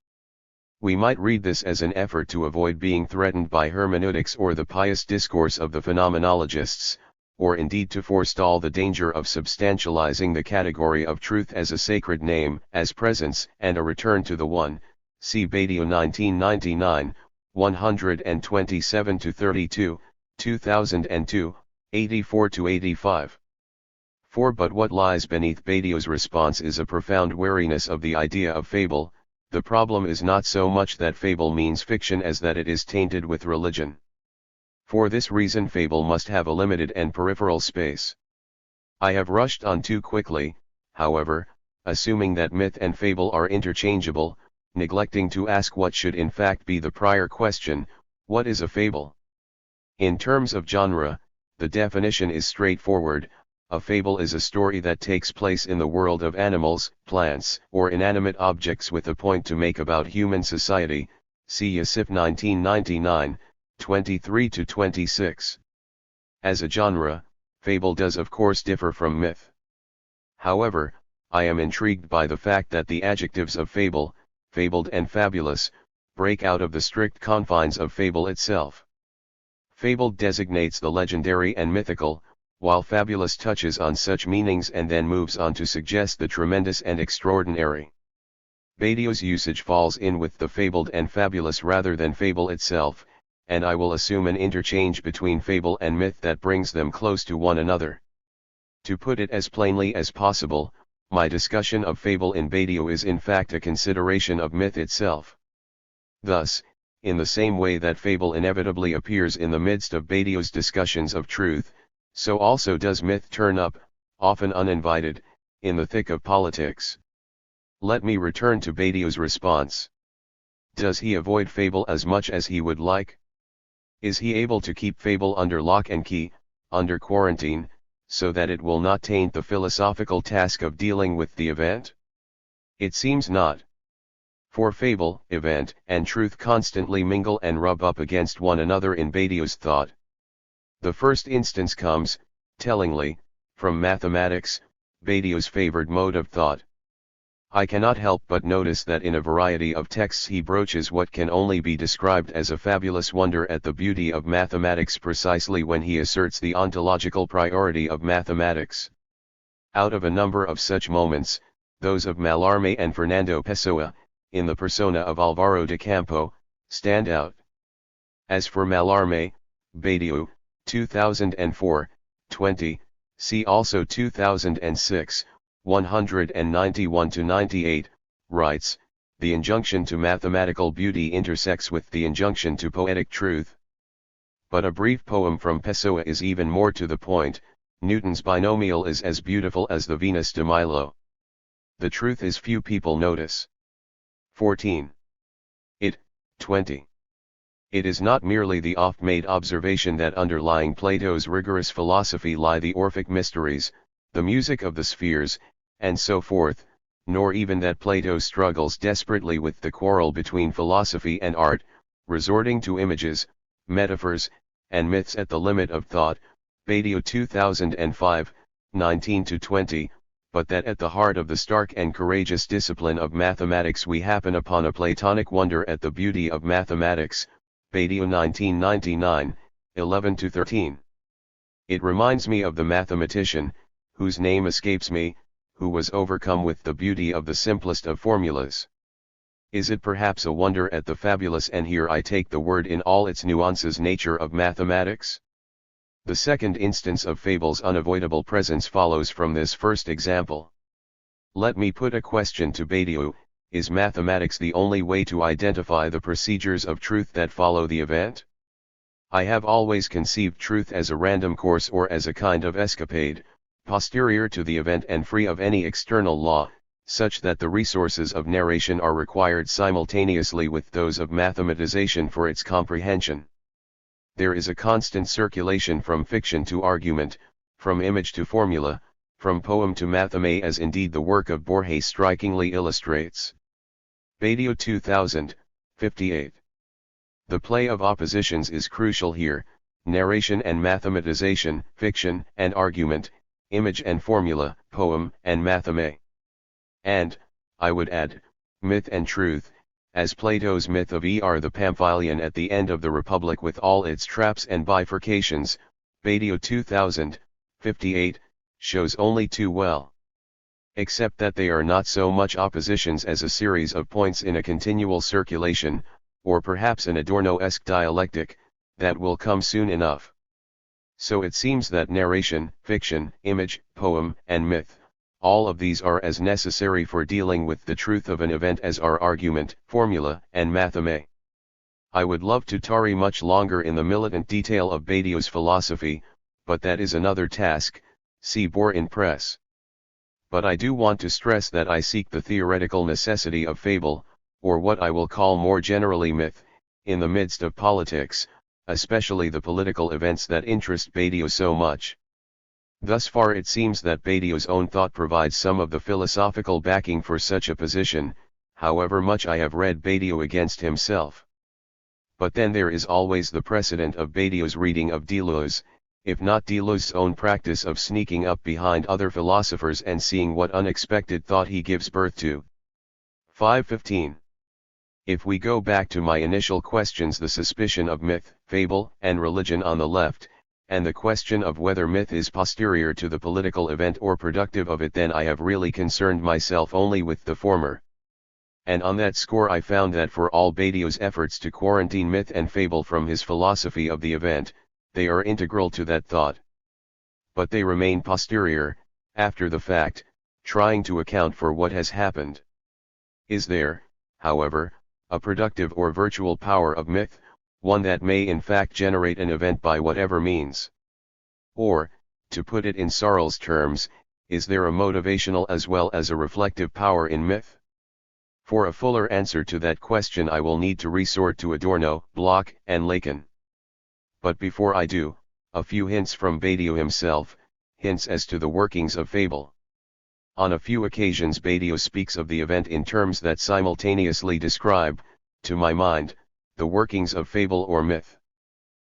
We might read this as an effort to avoid being threatened by hermeneutics or the pious discourse of the phenomenologists, or indeed to forestall the danger of substantializing the category of truth as a sacred name, as presence and a return to the one. See Badiou 1999, 127-32, 2002, 84-85. 4. But what lies beneath Badio's response is a profound wariness of the idea of fable. The problem is not so much that fable means fiction as that it is tainted with religion. For this reason fable must have a limited and peripheral space. I have rushed on too quickly, however, assuming that myth and fable are interchangeable, neglecting to ask what should in fact be the prior question: what is a fable? In terms of genre, the definition is straightforward. A fable is a story that takes place in the world of animals, plants, or inanimate objects with a point to make about human society. See Yusuf 1999, 23-26. As a genre, fable does of course differ from myth. However, I am intrigued by the fact that the adjectives of fable, fabled and fabulous, break out of the strict confines of fable itself. Fabled designates the legendary and mythical, while fabulous touches on such meanings and then moves on to suggest the tremendous and extraordinary. Badio's usage falls in with the fabled and fabulous rather than fable itself, and I will assume an interchange between fable and myth that brings them close to one another. To put it as plainly as possible, my discussion of fable in Badio is in fact a consideration of myth itself. Thus, in the same way that fable inevitably appears in the midst of Badio's discussions of truth, so also does myth turn up, often uninvited, in the thick of politics. Let me return to Badio's response. Does he avoid fable as much as he would like? Is he able to keep fable under lock and key, under quarantine, so that it will not taint the philosophical task of dealing with the event? It seems not. For fable, event, and truth constantly mingle and rub up against one another in Badio's thought. The first instance comes, tellingly, from mathematics, Badio's favored mode of thought. I cannot help but notice that in a variety of texts he broaches what can only be described as a fabulous wonder at the beauty of mathematics precisely when he asserts the ontological priority of mathematics. Out of a number of such moments, those of Mallarmé and Fernando Pessoa, in the persona of Álvaro de Campo, stand out. As for Mallarmé, Badio, 2004, 20, see also 2006, 191-98, writes, the injunction to mathematical beauty intersects with the injunction to poetic truth. But a brief poem from Pessoa is even more to the point: Newton's binomial is as beautiful as the Venus de Milo. The truth is few people notice. 14. 20. It is not merely the oft-made observation that underlying Plato's rigorous philosophy lie the Orphic mysteries, the music of the spheres, and so forth, nor even that Plato struggles desperately with the quarrel between philosophy and art, resorting to images, metaphors, and myths at the limit of thought, Badio 2005, 19-20, but that at the heart of the stark and courageous discipline of mathematics we happen upon a Platonic wonder at the beauty of mathematics, Badio 1999, 11-13. It reminds me of the mathematician, whose name escapes me, who was overcome with the beauty of the simplest of formulas. Is it perhaps a wonder at the fabulous, and here I take the word in all its nuances, nature of mathematics? The second instance of fable's unavoidable presence follows from this first example. Let me put a question to Badio: is mathematics the only way to identify the procedures of truth that follow the event? I have always conceived truth as a random course, or as a kind of escapade, posterior to the event and free of any external law, such that the resources of narration are required simultaneously with those of mathematization for its comprehension. There is a constant circulation from fiction to argument, from image to formula, from poem to matheme, as indeed the work of Borges strikingly illustrates. Badio 2000, 58. The play of oppositions is crucial here: narration and mathematization, fiction and argument, image and formula, poem and matheme. And, I would add, myth and truth, as Plato's myth of the Pamphylian at the end of the Republic with all its traps and bifurcations, Badio 2000, 58, shows only too well. Except that they are not so much oppositions as a series of points in a continual circulation, or perhaps an Adorno-esque dialectic, that will come soon enough. So it seems that narration, fiction, image, poem, and myth, all of these are as necessary for dealing with the truth of an event as are argument, formula, and matheme. I would love to tarry much longer in the militant detail of Badiou's philosophy, but that is another task, see Boer in Press. But I do want to stress that I seek the theoretical necessity of fable, or what I will call more generally myth, in the midst of politics, especially the political events that interest Badiou so much. Thus far it seems that Badiou's own thought provides some of the philosophical backing for such a position, however much I have read Badiou against himself. But then there is always the precedent of Badiou's reading of Deleuze, if not Deleuze's own practice of sneaking up behind other philosophers and seeing what unexpected thought he gives birth to. 515. If we go back to my initial questions, the suspicion of myth, fable, and religion on the left, and the question of whether myth is posterior to the political event or productive of it, then I have really concerned myself only with the former. And on that score I found that for all Badiou's efforts to quarantine myth and fable from his philosophy of the event, they are integral to that thought. But they remain posterior, after the fact, trying to account for what has happened. Is there, however, a productive or virtual power of myth, one that may in fact generate an event by whatever means? Or, to put it in Searle's terms, is there a motivational as well as a reflective power in myth? For a fuller answer to that question I will need to resort to Adorno, Bloch, and Lacan. But before I do, a few hints from Badiou himself, hints as to the workings of fable. On a few occasions Badiou speaks of the event in terms that simultaneously describe, to my mind, the workings of fable or myth.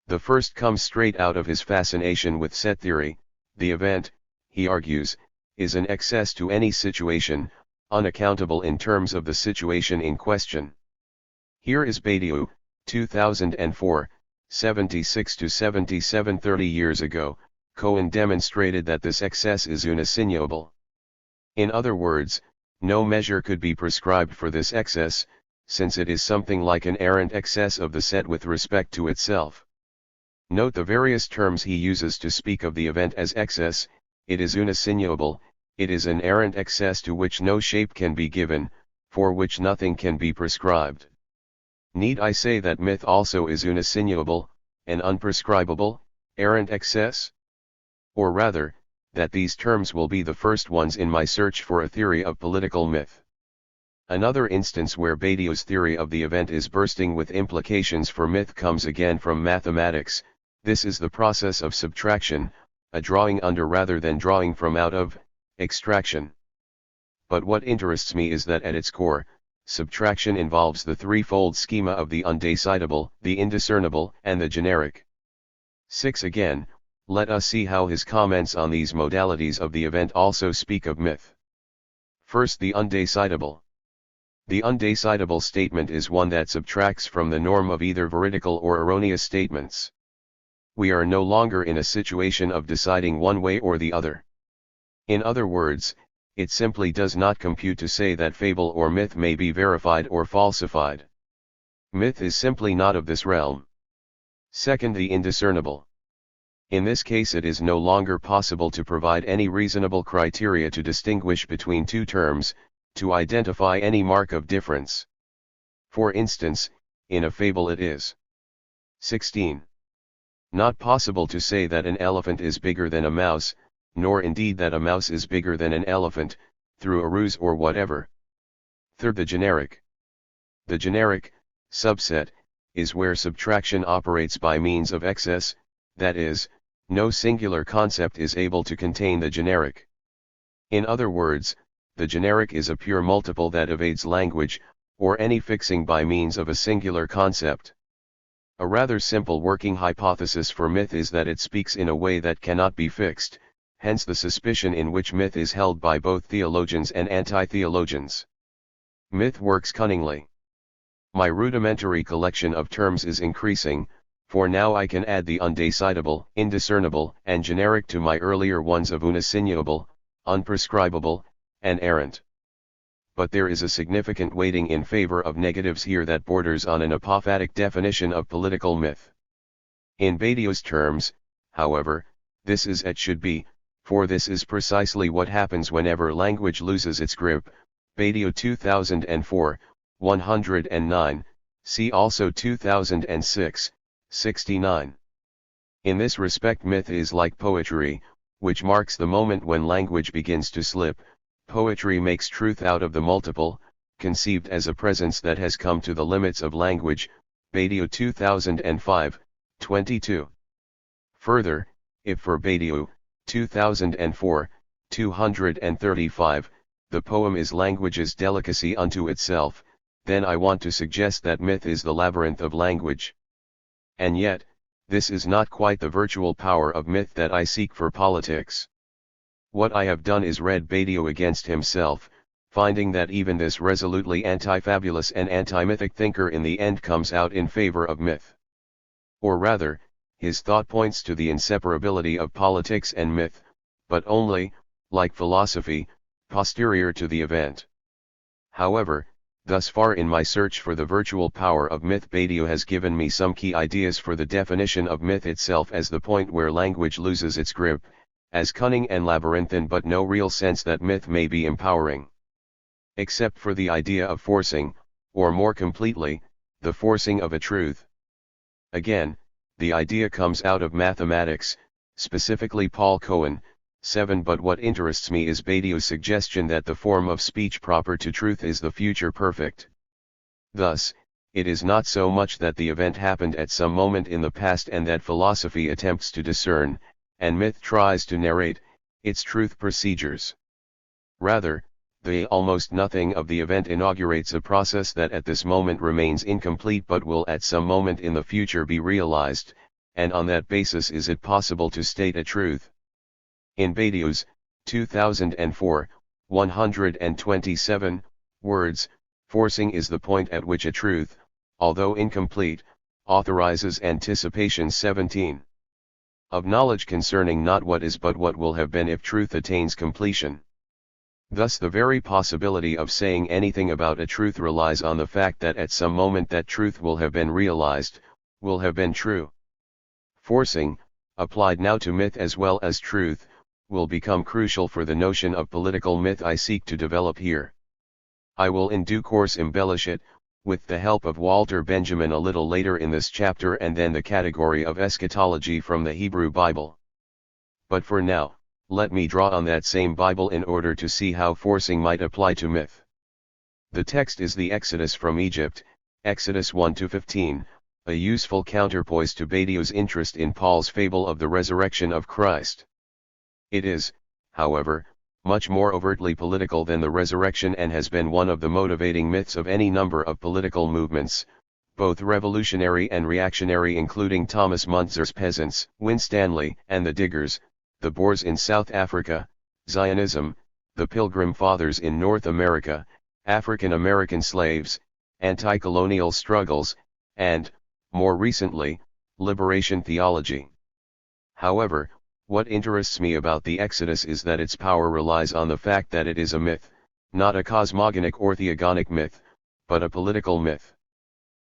The first comes straight out of his fascination with set theory. The event, he argues, is an excess to any situation, unaccountable in terms of the situation in question. Here is Badiou, 2004, 76 to 77. 30 years ago, Cohen demonstrated that this excess is unassignable. In other words, no measure could be prescribed for this excess, since it is something like an errant excess of the set with respect to itself. Note the various terms he uses to speak of the event as excess. It is unassignable, it is an errant excess to which no shape can be given, for which nothing can be prescribed. Need I say that myth also is unassignable, an unprescribable, errant excess? Or rather, that these terms will be the first ones in my search for a theory of political myth. Another instance where Badiou's theory of the event is bursting with implications for myth comes again from mathematics. This is the process of subtraction, a drawing under rather than drawing from out of, extraction. But what interests me is that at its core, subtraction involves the threefold schema of the undecidable, the indiscernible, and the generic. 6. Again, let us see how his comments on these modalities of the event also speak of myth. First, the undecidable. The undecidable statement is one that subtracts from the norm of either veridical or erroneous statements. We are no longer in a situation of deciding one way or the other. In other words, it simply does not compute to say that fable or myth may be verified or falsified. Myth is simply not of this realm. Second, the indiscernible. In this case it is no longer possible to provide any reasonable criteria to distinguish between two terms, to identify any mark of difference. For instance, in a fable it is 16. Not possible to say that an elephant is bigger than a mouse, nor indeed that a mouse is bigger than an elephant, through a ruse or whatever. Third, the generic. The generic, subset, is where subtraction operates by means of excess, that is, no singular concept is able to contain the generic. In other words, the generic is a pure multiple that evades language, or any fixing by means of a singular concept. A rather simple working hypothesis for myth is that it speaks in a way that cannot be fixed, hence the suspicion in which myth is held by both theologians and anti-theologians. Myth works cunningly. My rudimentary collection of terms is increasing, for now I can add the undecidable, indiscernible, and generic to my earlier ones of unassignable, unprescribable, and errant. but there is a significant weighting in favor of negatives here that borders on an apophatic definition of political myth. In Badio's terms, however, this is it should be, for this is precisely what happens whenever language loses its grip. Badio 2004, 109, see also 2006, 69. In this respect myth is like poetry, which marks the moment when language begins to slip. Poetry makes truth out of the multiple, conceived as a presence that has come to the limits of language. Badio 2005, 22. Further, if for Badio, 2004, 235, the poem is language's delicacy unto itself, then I want to suggest that myth is the labyrinth of language. And yet, this is not quite the virtual power of myth that I seek for politics. What I have done is read Badio against himself, finding that even this resolutely anti-fabulous and anti-mythic thinker in the end comes out in favor of myth. Or rather, his thought points to the inseparability of politics and myth, but only, like philosophy, posterior to the event. However, thus far in my search for the virtual power of myth, Badio has given me some key ideas for the definition of myth itself as the point where language loses its grip, as cunning and labyrinthine, but no real sense that myth may be empowering. Except for the idea of forcing, or more completely, the forcing of a truth. Again, the idea comes out of mathematics, specifically Paul Cohen, 7. But what interests me is Badio's suggestion that the form of speech proper to truth is the future perfect. Thus, it is not so much that the event happened at some moment in the past and that philosophy attempts to discern, and myth tries to narrate, its truth procedures. Rather, the almost nothing of the event inaugurates a process that at this moment remains incomplete but will at some moment in the future be realized, and on that basis is it possible to state a truth. In Badio's 2004, 127, words, forcing is the point at which a truth, although incomplete, authorizes anticipation. 17. Of knowledge concerning not what is but what will have been if truth attains completion. Thus the very possibility of saying anything about a truth relies on the fact that at some moment that truth will have been realized, will have been true. Forcing, applied now to myth as well as truth, will become crucial for the notion of political myth I seek to develop here. I will in due course embellish it, with the help of Walter Benjamin a little later in this chapter, and then the category of eschatology from the Hebrew Bible. But for now, let me draw on that same Bible in order to see how forcing might apply to myth. The text is the Exodus from Egypt, Exodus 1-15, a useful counterpoise to Badio's interest in Paul's fable of the resurrection of Christ. It is, however, much more overtly political than the resurrection and has been one of the motivating myths of any number of political movements, both revolutionary and reactionary, including Thomas Muntzer's Peasants, Winstanley and the Diggers, the Boers in South Africa, Zionism, the Pilgrim Fathers in North America, African American slaves, anti-colonial struggles, and, more recently, liberation theology. However, what interests me about the Exodus is that its power relies on the fact that it is a myth, not a cosmogonic or theogonic myth, but a political myth.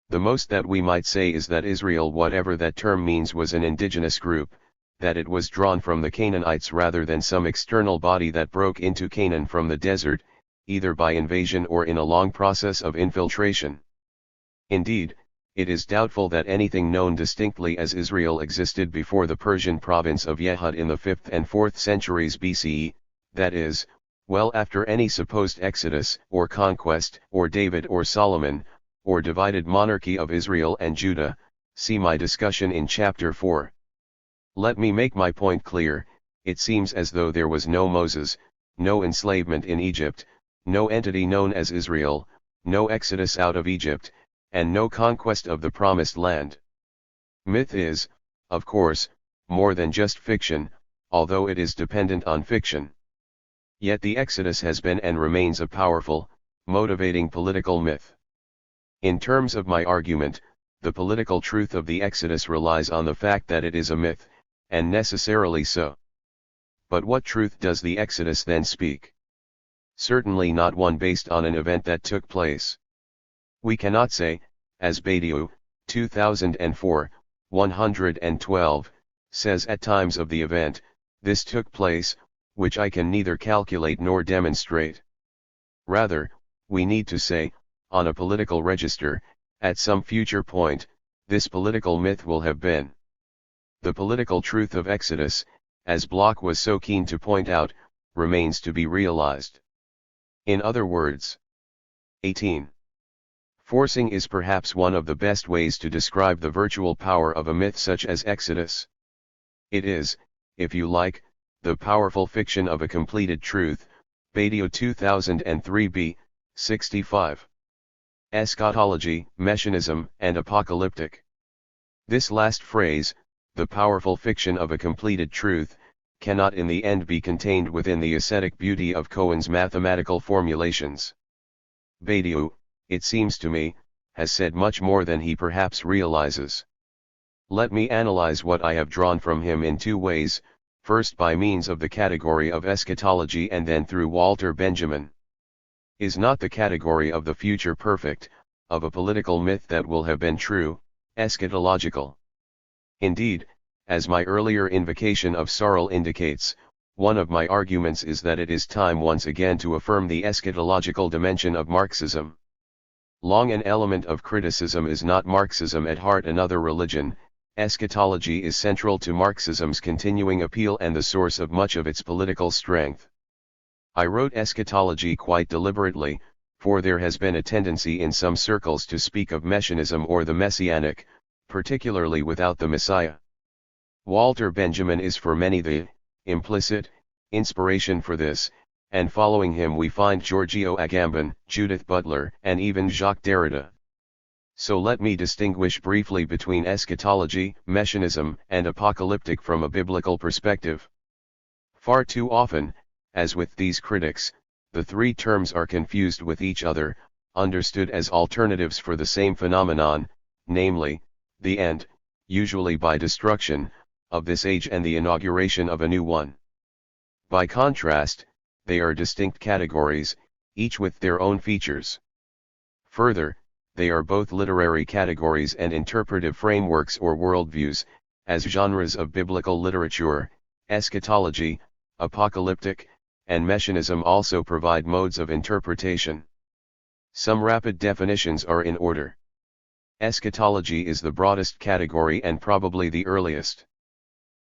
The most that we might say is that Israel, whatever that term means, was an indigenous group, that it was drawn from the Canaanites rather than some external body that broke into Canaan from the desert, either by invasion or in a long process of infiltration. Indeed, it is doubtful that anything known distinctly as Israel existed before the Persian province of Yehud in the 5th and 4th centuries BCE, that is, well after any supposed exodus or conquest or David or Solomon, or divided monarchy of Israel and Judah. See my discussion in chapter 4. Let me make my point clear. It seems as though there was no Moses, no enslavement in Egypt, no entity known as Israel, no exodus out of Egypt, and no conquest of the Promised Land. Myth is, of course, more than just fiction, although it is dependent on fiction. Yet the Exodus has been and remains a powerful, motivating political myth. In terms of my argument, the political truth of the Exodus relies on the fact that it is a myth, and necessarily so. But what truth does the Exodus then speak? certainly not one based on an event that took place. We cannot say, as Badiou, 2004, 112, says at times of the event, this took place, which I can neither calculate nor demonstrate. Rather, we need to say, on a political register, at some future point, this political myth will have been. The political truth of Exodus, as Bloch was so keen to point out, remains to be realized. In other words, 18. Forcing is perhaps one of the best ways to describe the virtual power of a myth such as Exodus. It is, if you like, the powerful fiction of a completed truth, Badiou 2003b, 65. Eschatology, Messianism, and Apocalyptic. This last phrase, the powerful fiction of a completed truth, cannot in the end be contained within the ascetic beauty of Cohen's mathematical formulations. Badiou, it seems to me, has said much more than he perhaps realizes. Let me analyze what I have drawn from him in two ways, first by means of the category of eschatology and then through Walter Benjamin. Is not the category of the future perfect, of a political myth that will have been true, eschatological? Indeed, as my earlier invocation of Sarl indicates, one of my arguments is that it is time once again to affirm the eschatological dimension of Marxism. Long an element of criticism is not Marxism at heart another religion, eschatology is central to Marxism's continuing appeal and the source of much of its political strength. I wrote eschatology quite deliberately, for there has been a tendency in some circles to speak of messianism or the messianic, particularly without the Messiah. Walter Benjamin is for many the implicit inspiration for this, and following him we find Giorgio Agamben, Judith Butler, and even Jacques Derrida. So let me distinguish briefly between eschatology, messianism, and apocalyptic from a biblical perspective. Far too often, as with these critics, the three terms are confused with each other, understood as alternatives for the same phenomenon, namely, the end, usually by destruction, of this age and the inauguration of a new one. By contrast, they are distinct categories, each with their own features. Further, they are both literary categories and interpretive frameworks or worldviews, as genres of biblical literature, eschatology, apocalyptic, and messianism also provide modes of interpretation. Some rapid definitions are in order. Eschatology is the broadest category and probably the earliest.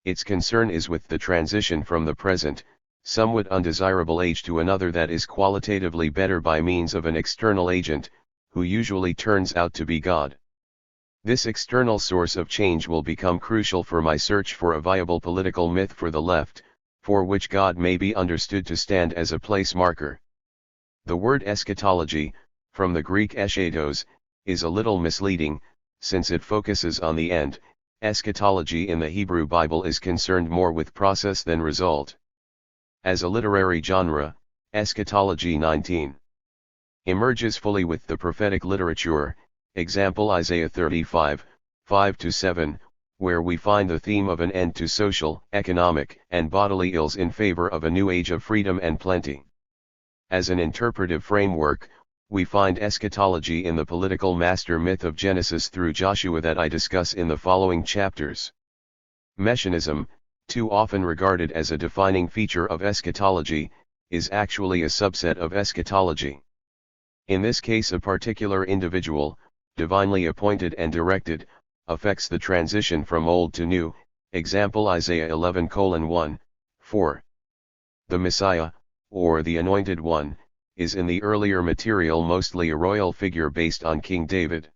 Its concern is with the transition from the present, somewhat undesirable age to another that is qualitatively better by means of an external agent, who usually turns out to be God. This external source of change will become crucial for my search for a viable political myth for the left, for which God may be understood to stand as a place marker. The word eschatology, from the Greek eschatos, is a little misleading, since it focuses on the end. Eschatology in the Hebrew Bible is concerned more with process than result. As a literary genre, eschatology 19 emerges fully with the prophetic literature, example Isaiah 35, 5-7, where we find the theme of an end to social, economic, and bodily ills in favor of a new age of freedom and plenty. As an interpretive framework, we find eschatology in the political master myth of Genesis through Joshua that I discuss in the following chapters. Messianism, too often regarded as a defining feature of eschatology, is actually a subset of eschatology. In this case, a particular individual, divinely appointed and directed, affects the transition from old to new, example Isaiah 11:1, 4. The Messiah, or the Anointed One, is in the earlier material mostly a royal figure based on King David.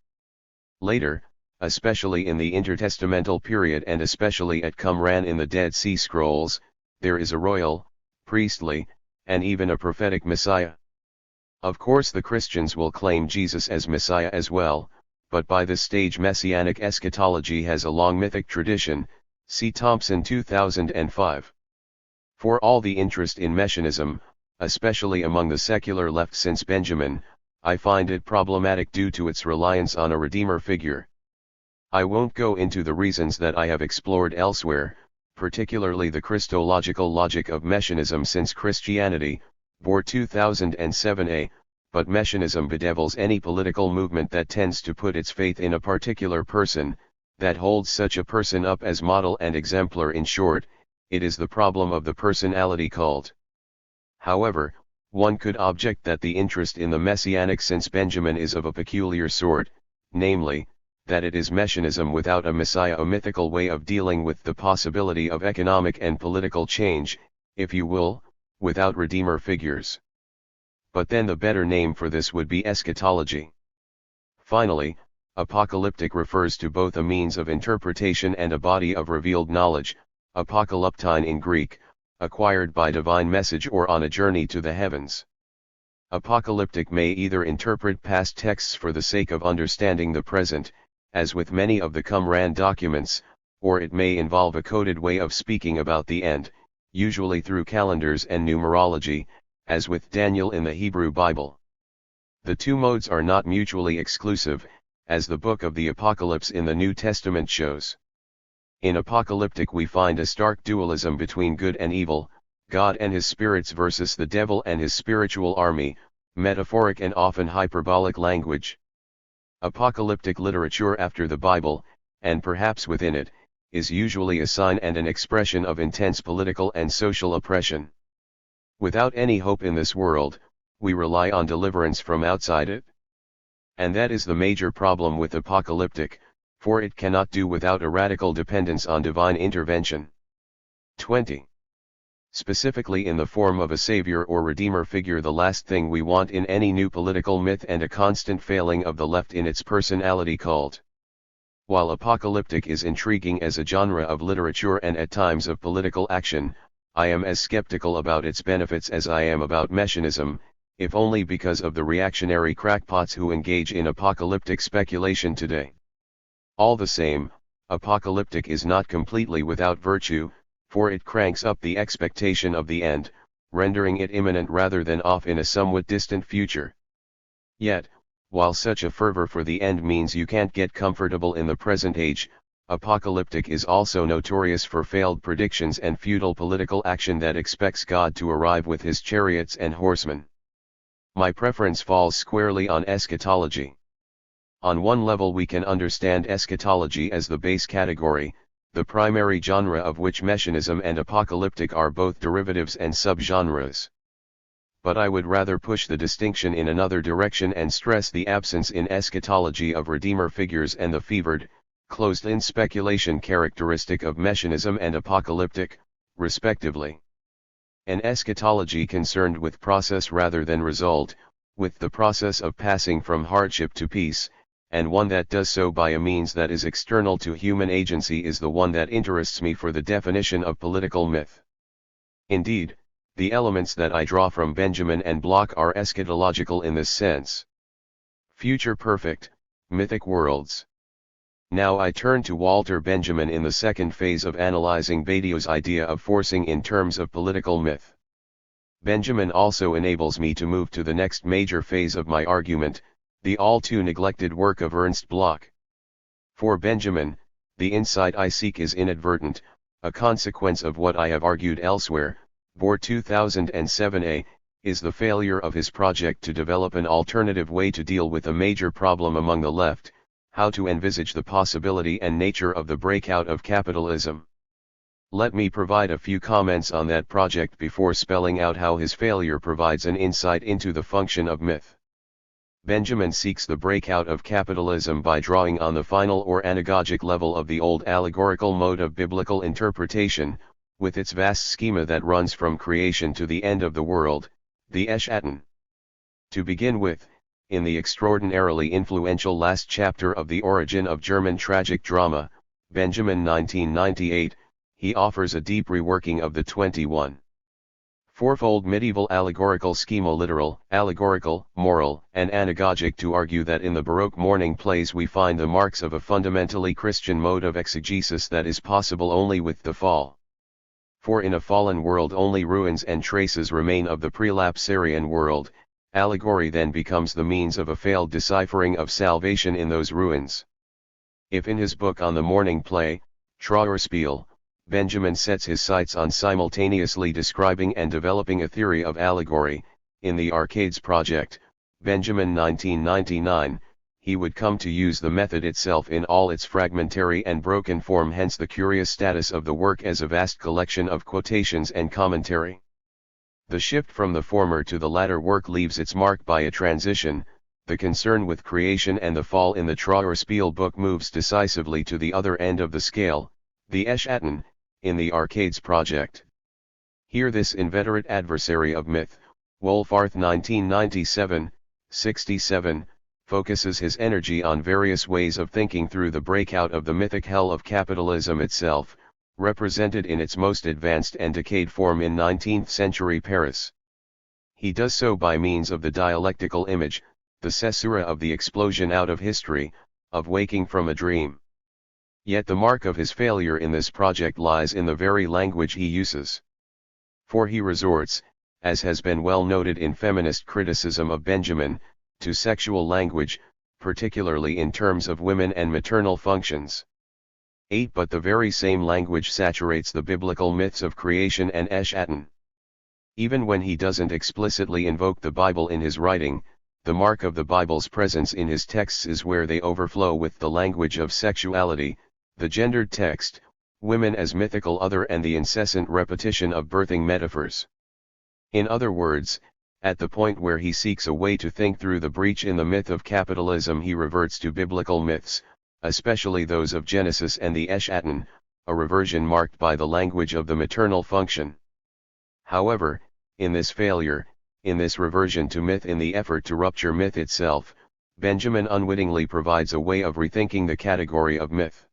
Later, especially in the intertestamental period and especially at Qumran in the Dead Sea Scrolls, there is a royal, priestly, and even a prophetic Messiah. Of course the Christians will claim Jesus as Messiah as well, but by this stage messianic eschatology has a long mythic tradition, see Thompson 2005. For all the interest in messianism, especially among the secular left since Benjamin, I find it problematic due to its reliance on a redeemer figure. I won't go into the reasons that I have explored elsewhere, particularly the Christological logic of messianism since Christianity, Boer 2007a, but Messianism bedevils any political movement that tends to put its faith in a particular person, that holds such a person up as model and exemplar. In short, it is the problem of the personality cult. However, one could object that the interest in the Messianic sense Benjamin is of a peculiar sort, namely, that it is Messianism without a Messiah, a mythical way of dealing with the possibility of economic and political change, if you will, without Redeemer figures. But then the better name for this would be eschatology. Finally, apocalyptic refers to both a means of interpretation and a body of revealed knowledge, apocalyptine in Greek, acquired by divine message or on a journey to the heavens. Apocalyptic may either interpret past texts for the sake of understanding the present, as with many of the Qumran documents, or it may involve a coded way of speaking about the end, usually through calendars and numerology, as with Daniel in the Hebrew Bible. The two modes are not mutually exclusive, as the book of the Apocalypse in the New Testament shows. In apocalyptic we find a stark dualism between good and evil, God and his spirits versus the devil and his spiritual army, metaphoric and often hyperbolic language. Apocalyptic literature after the Bible, and perhaps within it, is usually a sign and an expression of intense political and social oppression. Without any hope in this world, we rely on deliverance from outside it. And that is the major problem with apocalyptic, for it cannot do without a radical dependence on divine intervention. 20. Specifically in the form of a savior or redeemer figure, the last thing we want in any new political myth, and a constant failing of the left in its personality cult. While apocalyptic is intriguing as a genre of literature and at times of political action, I am as skeptical about its benefits as I am about Messianism, if only because of the reactionary crackpots who engage in apocalyptic speculation today. All the same, apocalyptic is not completely without virtue, for it cranks up the expectation of the end, rendering it imminent rather than off in a somewhat distant future. Yet, while such a fervor for the end means you can't get comfortable in the present age, apocalyptic is also notorious for failed predictions and futile political action that expects God to arrive with his chariots and horsemen. My preference falls squarely on eschatology. On one level we can understand eschatology as the base category, the primary genre of which Messianism and apocalyptic are both derivatives and subgenres. But I would rather push the distinction in another direction and stress the absence in eschatology of redeemer figures and the fevered, closed-in speculation characteristic of Messianism and apocalyptic, respectively. An eschatology concerned with process rather than result, with the process of passing from hardship to peace, and one that does so by a means that is external to human agency, is the one that interests me for the definition of political myth. Indeed, the elements that I draw from Benjamin and Bloch are eschatological in this sense. Future perfect, mythic worlds. Now I turn to Walter Benjamin in the second phase of analyzing Badiou's idea of forcing in terms of political myth. Benjamin also enables me to move to the next major phase of my argument, the all-too-neglected work of Ernst Bloch. For Benjamin, the insight I seek is inadvertent, a consequence of what I have argued elsewhere. Boer 2007a, is the failure of his project to develop an alternative way to deal with a major problem among the left, how to envisage the possibility and nature of the breakout of capitalism. Let me provide a few comments on that project before spelling out how his failure provides an insight into the function of myth. Benjamin seeks the breakout of capitalism by drawing on the final or anagogic level of the old allegorical mode of biblical interpretation, with its vast schema that runs from creation to the end of the world, the Eschaton. To begin with, in the extraordinarily influential last chapter of The Origin of German Tragic Drama, Benjamin 1998, he offers a deep reworking of the 21. Fourfold medieval allegorical schema: literal, allegorical, moral, and anagogic, to argue that in the Baroque mourning plays we find the marks of a fundamentally Christian mode of exegesis that is possible only with the fall. For in a fallen world only ruins and traces remain of the prelapsarian world. Allegory then becomes the means of a failed deciphering of salvation in those ruins. If in his book on the mourning play, Trauerspiel, Benjamin sets his sights on simultaneously describing and developing a theory of allegory. In the Arcades Project, Benjamin 1999, he would come to use the method itself in all its fragmentary and broken form, hence the curious status of the work as a vast collection of quotations and commentary. The shift from the former to the latter work leaves its mark by a transition. The concern with creation and the fall in the Trauerspiel book moves decisively to the other end of the scale, the Eschatten, in the Arcades Project. Here this inveterate adversary of myth, Wolfarth 1997-67, focuses his energy on various ways of thinking through the breakout of the mythic hell of capitalism itself, represented in its most advanced and decayed form in 19th century Paris. He does so by means of the dialectical image, the caesura of the explosion out of history, of waking from a dream. Yet the mark of his failure in this project lies in the very language he uses. For he resorts, as has been well noted in feminist criticism of Benjamin, to sexual language, particularly in terms of women and maternal functions. 8. But the very same language saturates the biblical myths of creation and Eschatten. Even when he doesn't explicitly invoke the Bible in his writing, the mark of the Bible's presence in his texts is where they overflow with the language of sexuality, the gendered text, women as mythical other, and the incessant repetition of birthing metaphors. In other words, at the point where he seeks a way to think through the breach in the myth of capitalism, he reverts to biblical myths, especially those of Genesis and the Eschatten, a reversion marked by the language of the maternal function. However, in this failure, in this reversion to myth, in the effort to rupture myth itself, Benjamin unwittingly provides a way of rethinking the category of myth.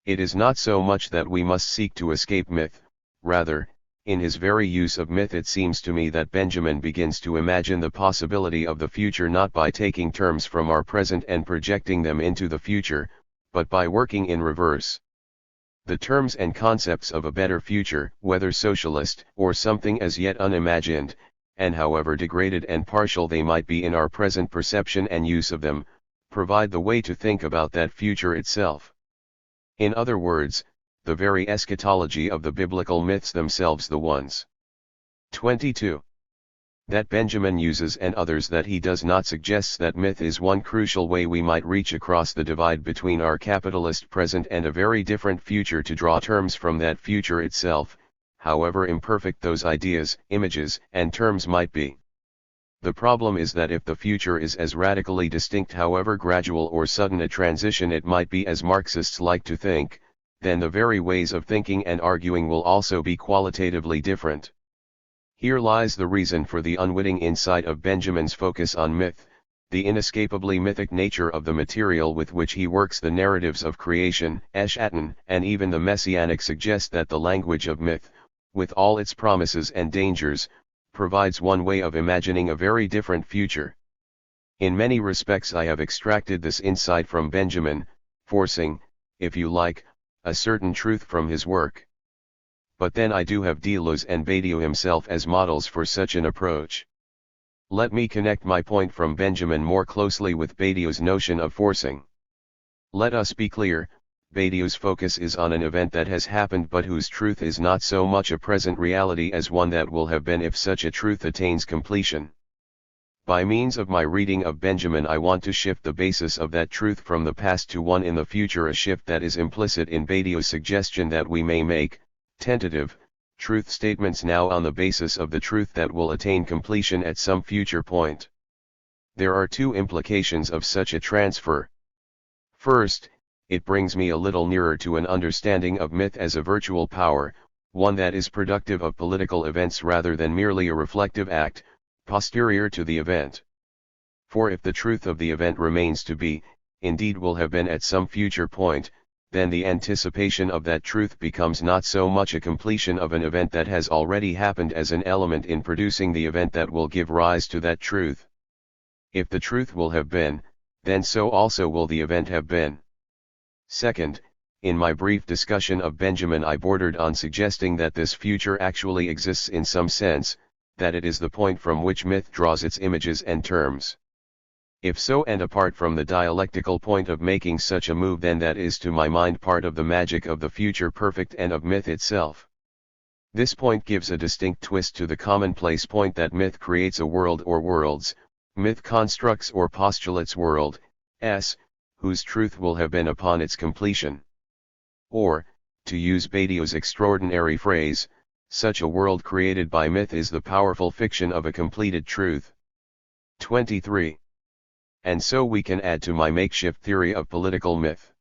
It is not so much that we must seek to escape myth, rather, in his very use of myth it seems to me that Benjamin begins to imagine the possibility of the future not by taking terms from our present and projecting them into the future, but by working in reverse. The terms and concepts of a better future, whether socialist or something as yet unimagined, and however degraded and partial they might be in our present perception and use of them, provide the way to think about that future itself. In other words, the very eschatology of the biblical myths themselves, the ones 22 that Benjamin uses and others that he does not, suggests that myth is one crucial way we might reach across the divide between our capitalist present and a very different future, to draw terms from that future itself, however imperfect those ideas, images, and terms might be. The problem is that if the future is as radically distinct, however gradual or sudden a transition it might be, as Marxists like to think, then the very ways of thinking and arguing will also be qualitatively different. Here lies the reason for the unwitting insight of Benjamin's focus on myth, the inescapably mythic nature of the material with which he works. The narratives of creation, Eschatten, and even the messianic suggest that the language of myth, with all its promises and dangers, provides one way of imagining a very different future. In many respects I have extracted this insight from Benjamin, forcing, if you like, a certain truth from his work. But then I do have Deleuze and Badiou himself as models for such an approach. Let me connect my point from Benjamin more closely with Badiou's notion of forcing. Let us be clear, Badiou's focus is on an event that has happened but whose truth is not so much a present reality as one that will have been if such a truth attains completion. By means of my reading of Benjamin I want to shift the basis of that truth from the past to one in the future, a shift that is implicit in Badiou's suggestion that we may make, tentative, truth statements now on the basis of the truth that will attain completion at some future point. There are two implications of such a transfer. First, it brings me a little nearer to an understanding of myth as a virtual power, one that is productive of political events rather than merely a reflective act, posterior to the event. For if the truth of the event remains to be, indeed will have been at some future point, then the anticipation of that truth becomes not so much a completion of an event that has already happened as an element in producing the event that will give rise to that truth. If the truth will have been, then so also will the event have been. Second, in my brief discussion of Benjamin I bordered on suggesting that this future actually exists in some sense, that it is the point from which myth draws its images and terms. If so, and apart from the dialectical point of making such a move, then that is to my mind part of the magic of the future perfect and of myth itself. This point gives a distinct twist to the commonplace point that myth creates a world or worlds, myth constructs or postulates world, whose truth will have been upon its completion. Or, to use Badiou's extraordinary phrase, such a world created by myth is the powerful fiction of a completed truth. 23. And so we can add to my makeshift theory of political myth.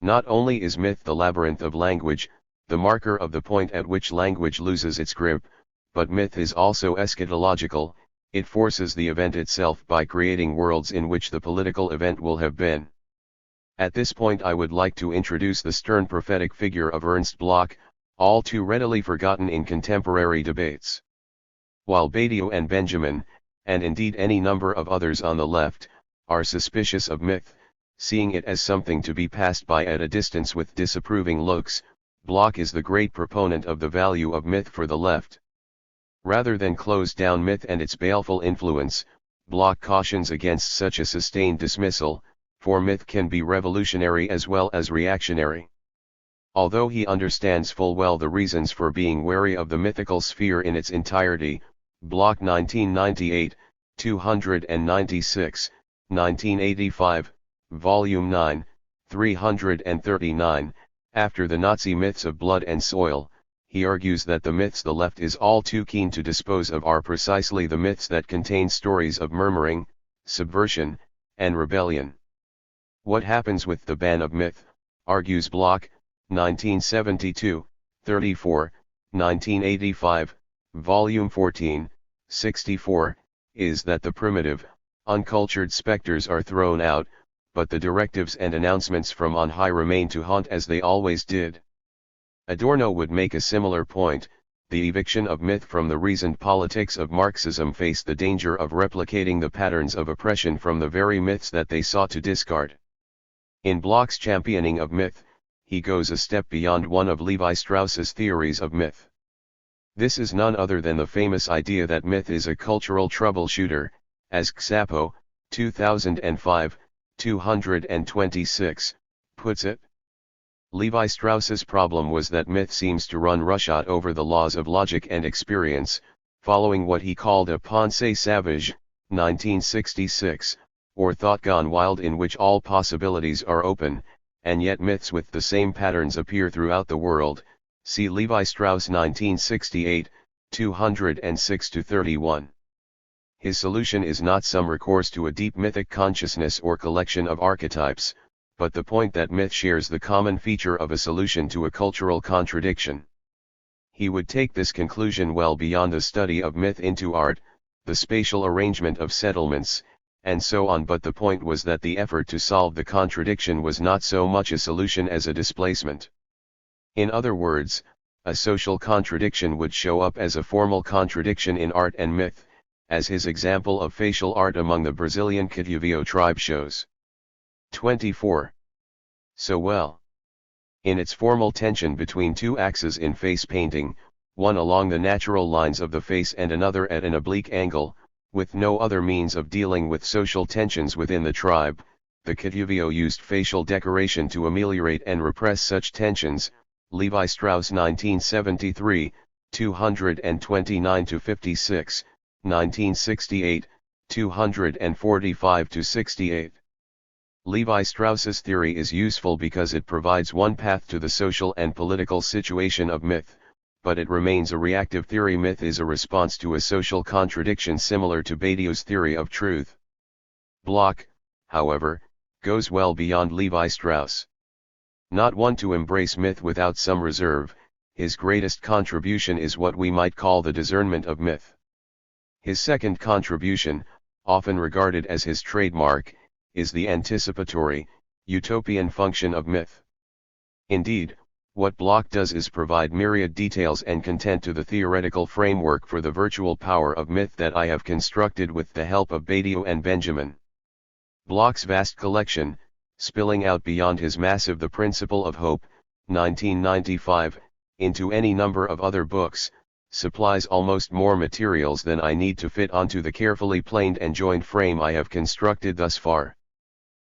Not only is myth the labyrinth of language, the marker of the point at which language loses its grip, but myth is also eschatological. It forces the event itself by creating worlds in which the political event will have been. At this point I would like to introduce the stern prophetic figure of Ernst Bloch, all too readily forgotten in contemporary debates. While Badiou and Benjamin, and indeed any number of others on the left, are suspicious of myth, seeing it as something to be passed by at a distance with disapproving looks, Bloch is the great proponent of the value of myth for the left. Rather than close down myth and its baleful influence, Bloch cautions against such a sustained dismissal, for myth can be revolutionary as well as reactionary. Although he understands full well the reasons for being wary of the mythical sphere in its entirety, Bloch 1998, 296, 1985, Volume 9, 339, after the Nazi myths of blood and soil, he argues that the myths the left is all too keen to dispose of are precisely the myths that contain stories of murmuring, subversion, and rebellion. What happens with the ban of myth, argues Bloch, 1972, 34, 1985, Volume 14, 64, is that the primitive, uncultured specters are thrown out, but the directives and announcements from on high remain to haunt as they always did. Adorno would make a similar point. The eviction of myth from the reasoned politics of Marxism faced the danger of replicating the patterns of oppression from the very myths that they sought to discard. In Bloch's championing of myth, he goes a step beyond one of Levi Strauss's theories of myth. This is none other than the famous idea that myth is a cultural troubleshooter, as Xapo, 2005, 226, puts it. Levi Strauss's problem was that myth seems to run roughshod over the laws of logic and experience, following what he called a pensée savage, 1966, or thought gone wild in which all possibilities are open, and yet myths with the same patterns appear throughout the world. See Levi Strauss 1968, 206-31. His solution is not some recourse to a deep mythic consciousness or collection of archetypes, but the point that myth shares the common feature of a solution to a cultural contradiction. He would take this conclusion well beyond the study of myth into art, the spatial arrangement of settlements, and so on, but the point was that the effort to solve the contradiction was not so much a solution as a displacement. In other words, a social contradiction would show up as a formal contradiction in art and myth, as his example of facial art among the Brazilian Kituvio tribe shows. 24. So well. In its formal tension between two axes in face painting, one along the natural lines of the face and another at an oblique angle, with no other means of dealing with social tensions within the tribe, the Kituvio used facial decoration to ameliorate and repress such tensions. Levi Strauss 1973, 229-56, 1968, 245-68. Levi Strauss's theory is useful because it provides one path to the social and political situation of myth, but it remains a reactive theory. Myth is a response to a social contradiction similar to Badiou's theory of truth. Bloch, however, goes well beyond Levi Strauss. Not one to embrace myth without some reserve, his greatest contribution is what we might call the discernment of myth. His second contribution, often regarded as his trademark, is the anticipatory, utopian function of myth. Indeed, what Bloch does is provide myriad details and content to the theoretical framework for the virtual power of myth that I have constructed with the help of Badiou and Benjamin. Bloch's vast collection, spilling out beyond his massive The Principle of Hope, 1995, into any number of other books, supplies almost more materials than I need to fit onto the carefully planed and joined frame I have constructed thus far.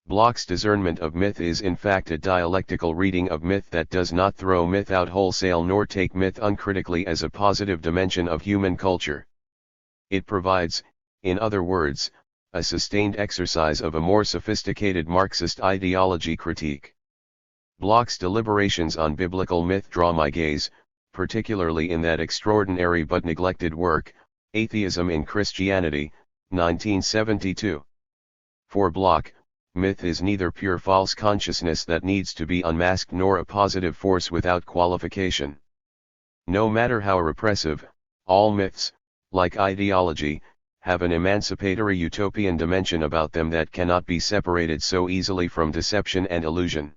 Bloch's discernment of myth is in fact a dialectical reading of myth that does not throw myth out wholesale nor take myth uncritically as a positive dimension of human culture. It provides, in other words, a sustained exercise of a more sophisticated Marxist ideology critique. Bloch's deliberations on biblical myth draw my gaze, particularly in that extraordinary but neglected work, Atheism in Christianity, 1972. For Bloch, myth is neither pure false consciousness that needs to be unmasked nor a positive force without qualification. No matter how repressive, all myths, like ideology, have an emancipatory utopian dimension about them that cannot be separated so easily from deception and illusion.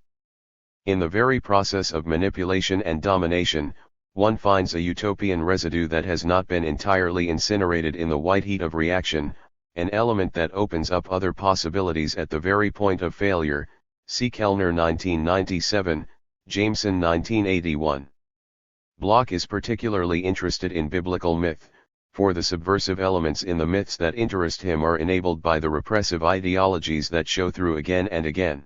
In the very process of manipulation and domination, one finds a utopian residue that has not been entirely incinerated in the white heat of reaction, an element that opens up other possibilities at the very point of failure. See Kellner 1997, Jameson 1981. Bloch is particularly interested in biblical myth, for the subversive elements in the myths that interest him are enabled by the repressive ideologies that show through again and again.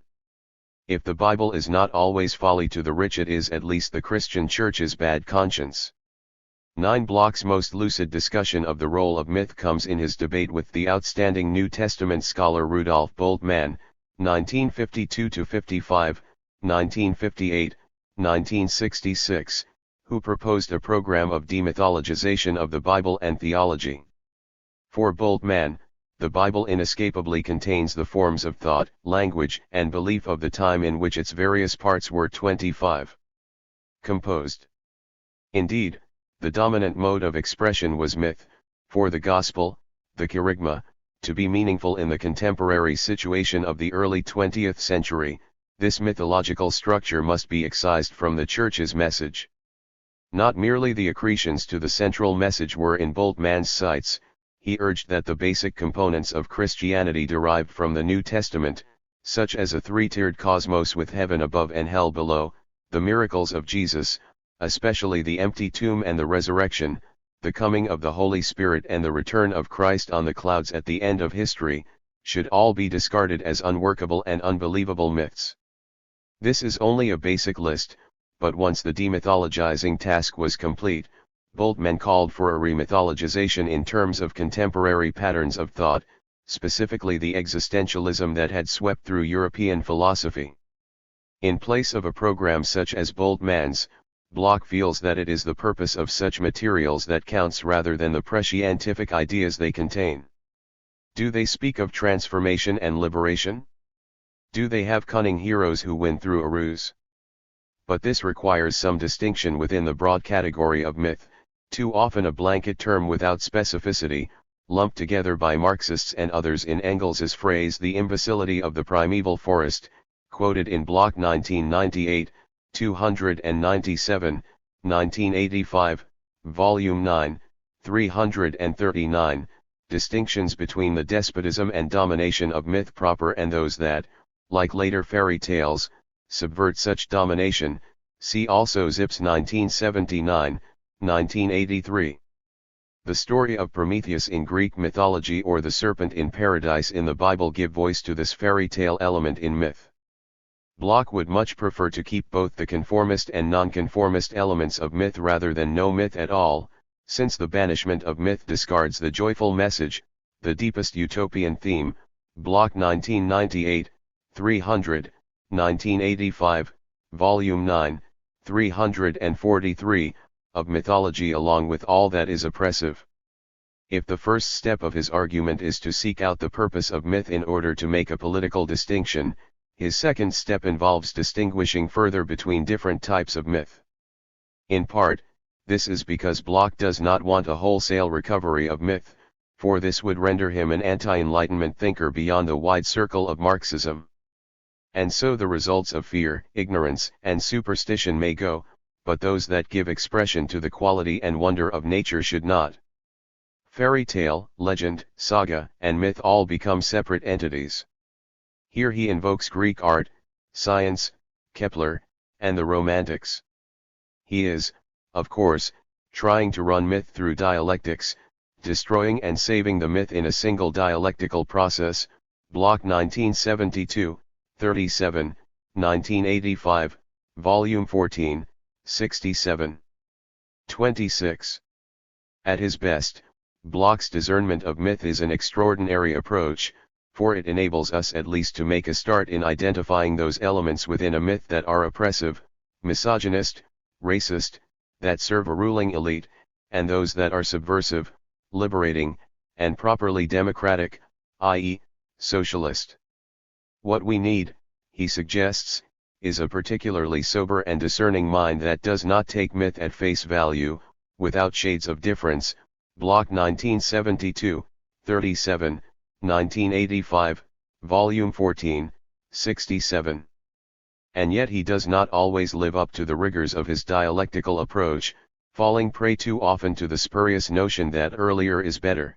If the Bible is not always folly to the rich, it is at least the Christian Church's bad conscience. 9. Bloch's most lucid discussion of the role of myth comes in his debate with the outstanding New Testament scholar Rudolf Bultmann, 1952-55, 1958, 1966, who proposed a program of demythologization of the Bible and theology. For Bultmann, the Bible inescapably contains the forms of thought, language, and belief of the time in which its various parts were 25 composed. Indeed, the dominant mode of expression was myth. For the gospel, the kerygma, to be meaningful in the contemporary situation of the early 20th century, this mythological structure must be excised from the Church's message. Not merely the accretions to the central message were in Bultmann's sights, he urged that the basic components of Christianity derived from the New Testament, such as a three-tiered cosmos with heaven above and hell below, the miracles of Jesus, especially the empty tomb and the resurrection, the coming of the Holy Spirit and the return of Christ on the clouds at the end of history, should all be discarded as unworkable and unbelievable myths. This is only a basic list, but once the demythologizing task was complete, Bultmann called for a remythologization in terms of contemporary patterns of thought, specifically the existentialism that had swept through European philosophy. In place of a program such as Bultmann's, Bloch feels that it is the purpose of such materials that counts rather than the prescientific ideas they contain. Do they speak of transformation and liberation? Do they have cunning heroes who win through a ruse? But this requires some distinction within the broad category of myth, too often a blanket term without specificity, lumped together by Marxists and others in Engels's phrase "the imbecility of the primeval forest," quoted in Bloch 1998, 297, 1985, Volume 9, 339, distinctions between the despotism and domination of myth proper and those that, like later fairy tales, subvert such domination. See also Zips 1979, 1983. The story of Prometheus in Greek mythology or the serpent in paradise in the Bible give voice to this fairy tale element in myth. Bloch would much prefer to keep both the conformist and nonconformist elements of myth rather than no myth at all, since the banishment of myth discards the joyful message, the deepest utopian theme. Bloch 1998, 300, 1985, Volume 9, 343, of mythology along with all that is oppressive. If the first step of his argument is to seek out the purpose of myth in order to make a political distinction, his second step involves distinguishing further between different types of myth. In part, this is because Bloch does not want a wholesale recovery of myth, for this would render him an anti-Enlightenment thinker beyond the wide circle of Marxism. And so the results of fear, ignorance, and superstition may go, but those that give expression to the quality and wonder of nature should not. Fairy tale, legend, saga, and myth all become separate entities. Here he invokes Greek art, science, Kepler, and the Romantics. He is, of course, trying to run myth through dialectics, destroying and saving the myth in a single dialectical process, Block 1972, 37, 1985, Volume 14, 67. 26. At his best, Bloch's discernment of myth is an extraordinary approach, for it enables us at least to make a start in identifying those elements within a myth that are oppressive, misogynist, racist, that serve a ruling elite, and those that are subversive, liberating, and properly democratic, i.e., socialist. What we need, he suggests, is a particularly sober and discerning mind that does not take myth at face value, without shades of difference, Block 1972, 37, 1985, Volume 14, 67. And yet he does not always live up to the rigors of his dialectical approach, falling prey too often to the spurious notion that earlier is better.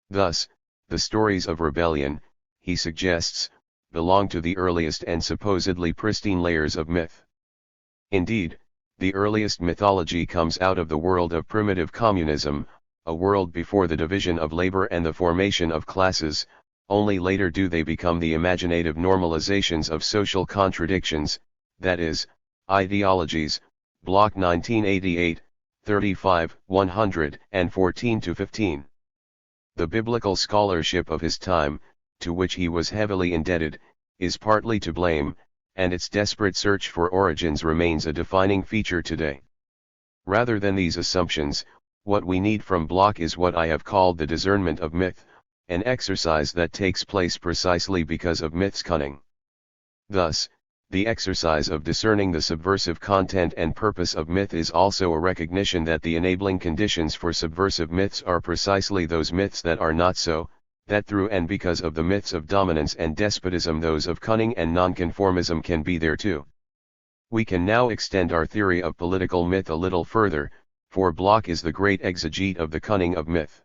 Thus, the stories of rebellion, he suggests, belong to the earliest and supposedly pristine layers of myth. Indeed, the earliest mythology comes out of the world of primitive communism, a world before the division of labor and the formation of classes. Only later do they become the imaginative normalizations of social contradictions, that is, ideologies, Block 1988, 35, 114-15. The biblical scholarship of his time, to which he was heavily indebted, is partly to blame, and its desperate search for origins remains a defining feature today. Rather than these assumptions, what we need from Bloch is what I have called the discernment of myth, an exercise that takes place precisely because of myth's cunning. Thus, the exercise of discerning the subversive content and purpose of myth is also a recognition that the enabling conditions for subversive myths are precisely those myths that are not so, that through and because of the myths of dominance and despotism those of cunning and nonconformism can be there too. We can now extend our theory of political myth a little further, for Bloch is the great exegete of the cunning of myth.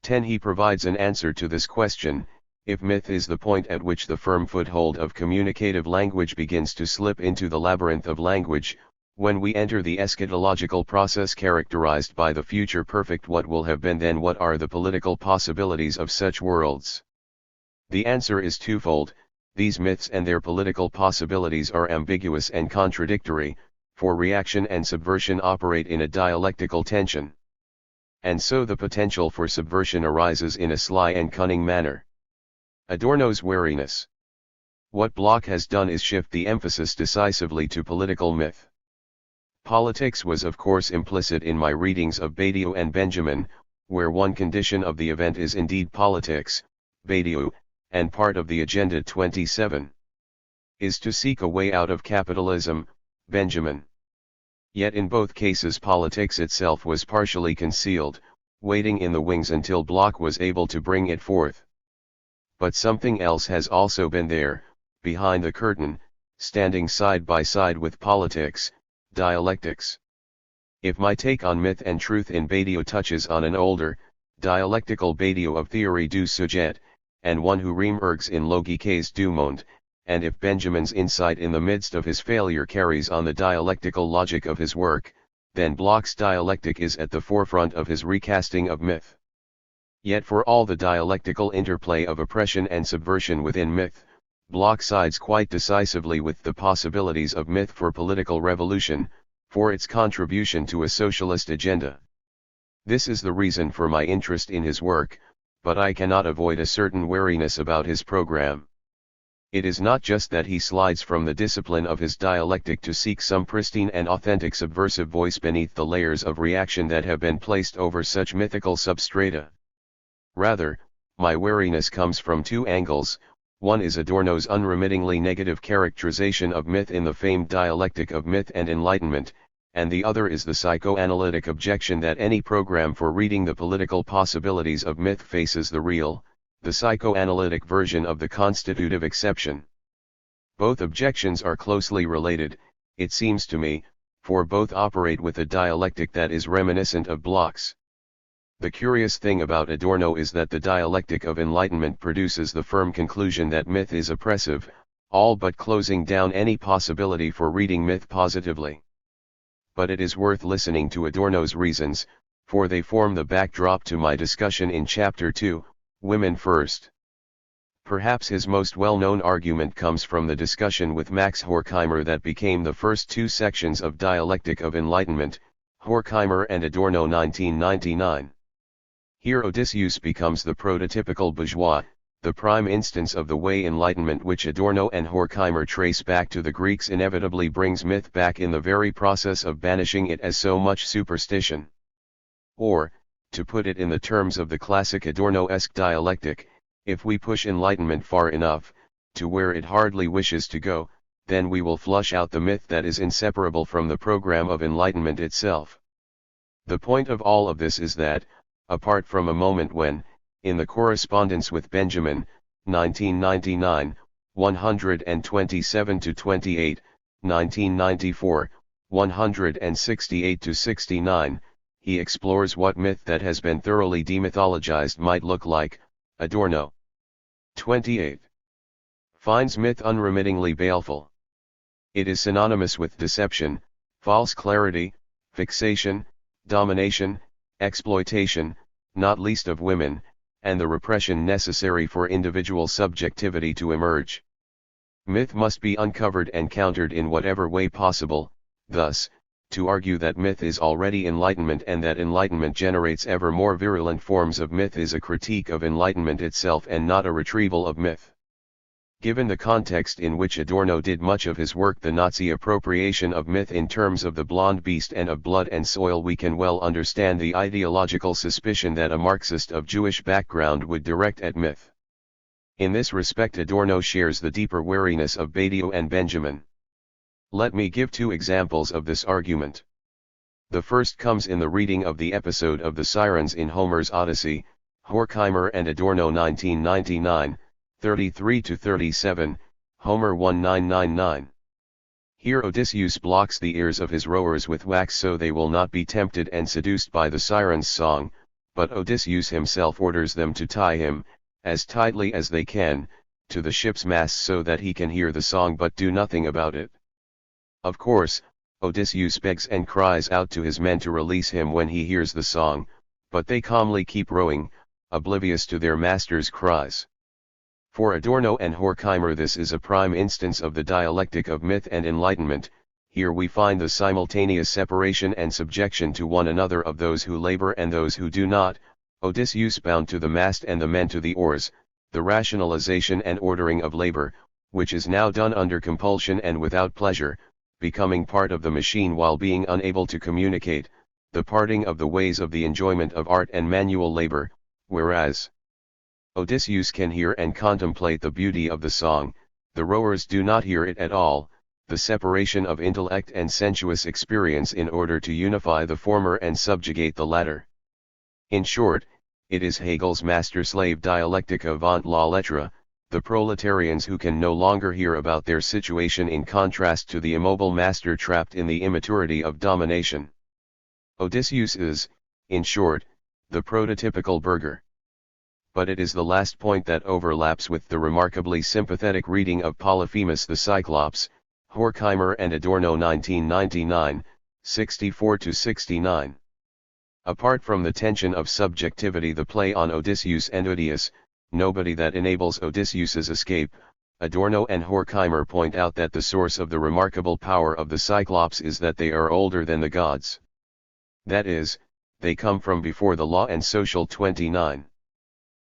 10. He provides an answer to this question: if myth is the point at which the firm foothold of communicative language begins to slip into the labyrinth of language, when we enter the eschatological process characterized by the future perfect what will have been, then what are the political possibilities of such worlds? The answer is twofold. These myths and their political possibilities are ambiguous and contradictory, for reaction and subversion operate in a dialectical tension. And so the potential for subversion arises in a sly and cunning manner. Adorno's wariness. What Bloch has done is shift the emphasis decisively to political myth. Politics was of course implicit in my readings of Badiou and Benjamin, where one condition of the event is indeed politics, Badiou, and part of the Agenda 27 is to seek a way out of capitalism, Benjamin. Yet in both cases politics itself was partially concealed, waiting in the wings until Bloch was able to bring it forth. But something else has also been there, behind the curtain, standing side by side with politics, dialectics. If my take on myth and truth in Badiou touches on an older, dialectical Badiou of theory du sujet, and one who reemerges in logiques du monde, and if Benjamin's insight in the midst of his failure carries on the dialectical logic of his work, then Bloch's dialectic is at the forefront of his recasting of myth. Yet for all the dialectical interplay of oppression and subversion within myth, Bloch sides quite decisively with the possibilities of myth for political revolution, for its contribution to a socialist agenda. This is the reason for my interest in his work, but I cannot avoid a certain wariness about his program. It is not just that he slides from the discipline of his dialectic to seek some pristine and authentic subversive voice beneath the layers of reaction that have been placed over such mythical substrata. Rather, my wariness comes from two angles. One is Adorno's unremittingly negative characterization of myth in the famed dialectic of myth and enlightenment, and the other is the psychoanalytic objection that any program for reading the political possibilities of myth faces the real, the psychoanalytic version of the constitutive exception. Both objections are closely related, it seems to me, for both operate with a dialectic that is reminiscent of Bloch's. The curious thing about Adorno is that the dialectic of enlightenment produces the firm conclusion that myth is oppressive, all but closing down any possibility for reading myth positively. but it is worth listening to Adorno's reasons, for they form the backdrop to my discussion in Chapter 2, Women First. Perhaps his most well-known argument comes from the discussion with Max Horkheimer that became the first two sections of Dialectic of Enlightenment, Horkheimer and Adorno 1999. Here Odysseus becomes the prototypical bourgeois, the prime instance of the way Enlightenment which Adorno and Horkheimer trace back to the Greeks inevitably brings myth back in the very process of banishing it as so much superstition. Or, to put it in the terms of the classic Adorno-esque dialectic, if we push Enlightenment far enough, to where it hardly wishes to go, then we will flush out the myth that is inseparable from the program of Enlightenment itself. The point of all of this is that, apart from a moment when, in the correspondence with Benjamin, 1999, 127-28, 1994, 168-69, he explores what myth that has been thoroughly demythologized might look like, Adorno 28 finds myth unremittingly baleful. It is synonymous with deception, false clarity, fixation, domination, exploitation, not least of women, and the repression necessary for individual subjectivity to emerge. Myth must be uncovered and countered in whatever way possible. Thus, to argue that myth is already Enlightenment and that Enlightenment generates ever more virulent forms of myth is a critique of Enlightenment itself and not a retrieval of myth. Given the context in which Adorno did much of his work, the Nazi appropriation of myth in terms of the blonde beast and of blood and soil, we can well understand the ideological suspicion that a Marxist of Jewish background would direct at myth. In this respect Adorno shares the deeper wariness of Badiou and Benjamin. Let me give two examples of this argument. The first comes in the reading of the episode of the Sirens in Homer's Odyssey, Horkheimer and Adorno 1999, 33-37, Homer 1999. Here Odysseus blocks the ears of his rowers with wax so they will not be tempted and seduced by the Sirens' song, but Odysseus himself orders them to tie him, as tightly as they can, to the ship's mast so that he can hear the song but do nothing about it. Of course, Odysseus begs and cries out to his men to release him when he hears the song, but they calmly keep rowing, oblivious to their master's cries. For Adorno and Horkheimer this is a prime instance of the dialectic of myth and Enlightenment. Here we find the simultaneous separation and subjection to one another of those who labor and those who do not, Odysseus bound to the mast and the men to the oars, the rationalization and ordering of labor, which is now done under compulsion and without pleasure, becoming part of the machine while being unable to communicate, the parting of the ways of the enjoyment of art and manual labor, whereas Odysseus can hear and contemplate the beauty of the song, the rowers do not hear it at all, the separation of intellect and sensuous experience in order to unify the former and subjugate the latter. In short, it is Hegel's master-slave dialectic avant la lettre, the proletarians who can no longer hear about their situation in contrast to the immobile master trapped in the immaturity of domination. Odysseus is, in short, the prototypical burgher. But it is the last point that overlaps with the remarkably sympathetic reading of Polyphemus the Cyclops, Horkheimer and Adorno 1999, 64-69. Apart from the tension of subjectivity, the play on Odysseus and Oedius, nobody that enables Odysseus's escape, Adorno and Horkheimer point out that the source of the remarkable power of the Cyclops is that they are older than the gods. That is, they come from before the law and social 29.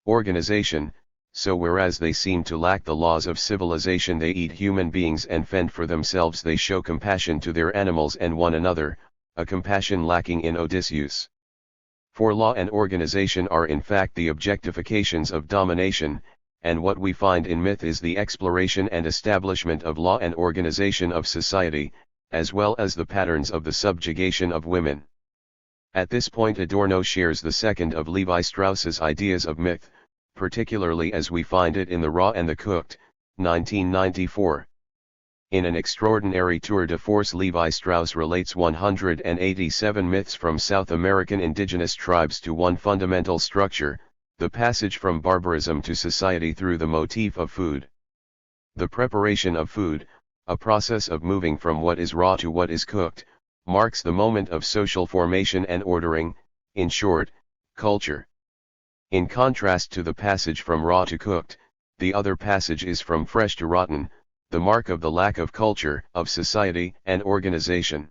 Organization, so whereas they seem to lack the laws of civilization, they eat human beings and fend for themselves, they show compassion to their animals and one another, a compassion lacking in Odysseus. For law and organization are in fact the objectifications of domination, and what we find in myth is the exploration and establishment of law and organization of society, as well as the patterns of the subjugation of women. At this point Adorno shares the second of Levi Strauss's ideas of myth, particularly as we find it in The Raw and the Cooked, 1994. In an extraordinary tour de force, Levi Strauss relates 187 myths from South American indigenous tribes to one fundamental structure, the passage from barbarism to society through the motif of food. The preparation of food, a process of moving from what is raw to what is cooked, marks the moment of social formation and ordering, in short, culture. In contrast to the passage from raw to cooked, the other passage is from fresh to rotten, the mark of the lack of culture, of society and organization.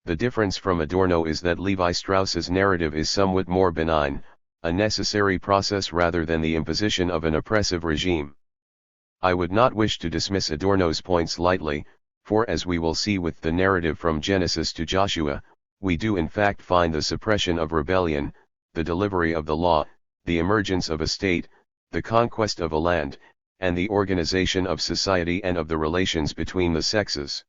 The difference from Adorno is that Levi Strauss's narrative is somewhat more benign, a necessary process rather than the imposition of an oppressive regime. I would not wish to dismiss Adorno's points lightly, for as we will see with the narrative from Genesis to Joshua, we do in fact find the suppression of rebellion, the delivery of the law, the emergence of a state, the conquest of a land, and the organization of society and of the relations between the sexes.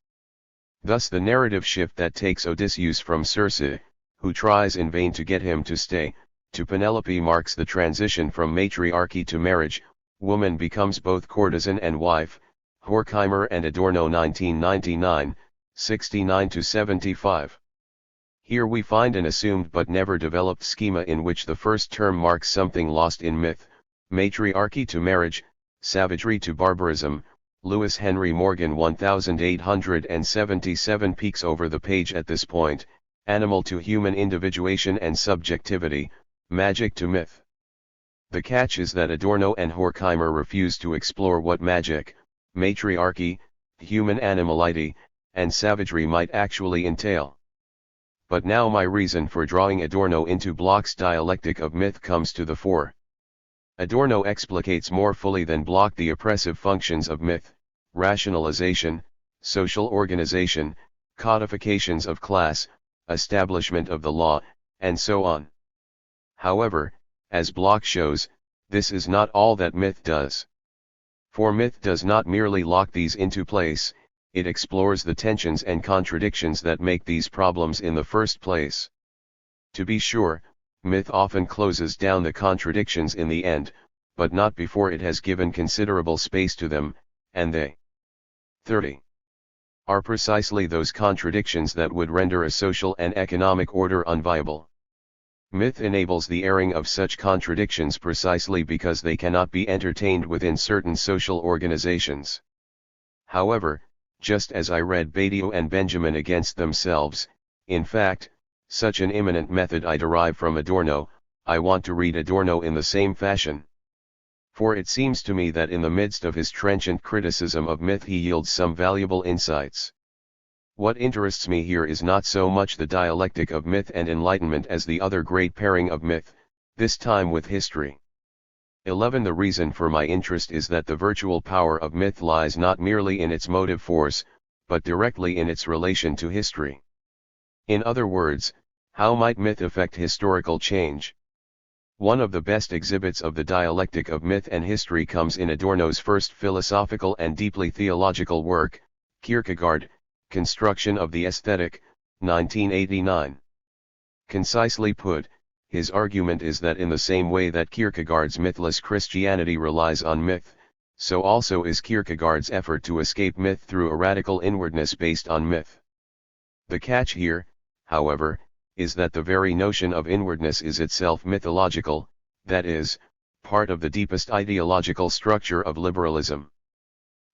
Thus the narrative shift that takes Odysseus from Circe, who tries in vain to get him to stay, to Penelope marks the transition from matriarchy to marriage. Woman becomes both courtesan and wife. Horkheimer and Adorno 1999, 69-75. Here we find an assumed but never developed schema in which the first term marks something lost in myth, matriarchy to marriage, savagery to barbarism. Lewis Henry Morgan 1877 peeks over the page at this point, animal to human individuation and subjectivity, magic to myth. The catch is that Adorno and Horkheimer refuse to explore what magic, matriarchy, human animality, and savagery might actually entail. But now my reason for drawing Adorno into Bloch's dialectic of myth comes to the fore. Adorno explicates more fully than Bloch the oppressive functions of myth, rationalization, social organization, codifications of class, establishment of the law, and so on. However, as Bloch shows, this is not all that myth does. For myth does not merely lock these into place, it explores the tensions and contradictions that make these problems in the first place. To be sure, myth often closes down the contradictions in the end, but not before it has given considerable space to them, and they 30 are precisely those contradictions that would render a social and economic order unviable. Myth enables the airing of such contradictions precisely because they cannot be entertained within certain social organizations. However, just as I read Badiou and Benjamin against themselves, in fact, such an imminent method I derive from Adorno, I want to read Adorno in the same fashion. For it seems to me that in the midst of his trenchant criticism of myth he yields some valuable insights. What interests me here is not so much the dialectic of myth and enlightenment as the other great pairing of myth, this time with history. 11. The reason for my interest is that the virtual power of myth lies not merely in its motive force, but directly in its relation to history. In other words, how might myth affect historical change? One of the best exhibits of the dialectic of myth and history comes in Adorno's first philosophical and deeply theological work, Kierkegaard, Construction of the Aesthetic, 1989. Concisely put, his argument is that in the same way that Kierkegaard's mythless Christianity relies on myth, so also is Kierkegaard's effort to escape myth through a radical inwardness based on myth. The catch here, however, is that the very notion of inwardness is itself mythological, that is, part of the deepest ideological structure of liberalism.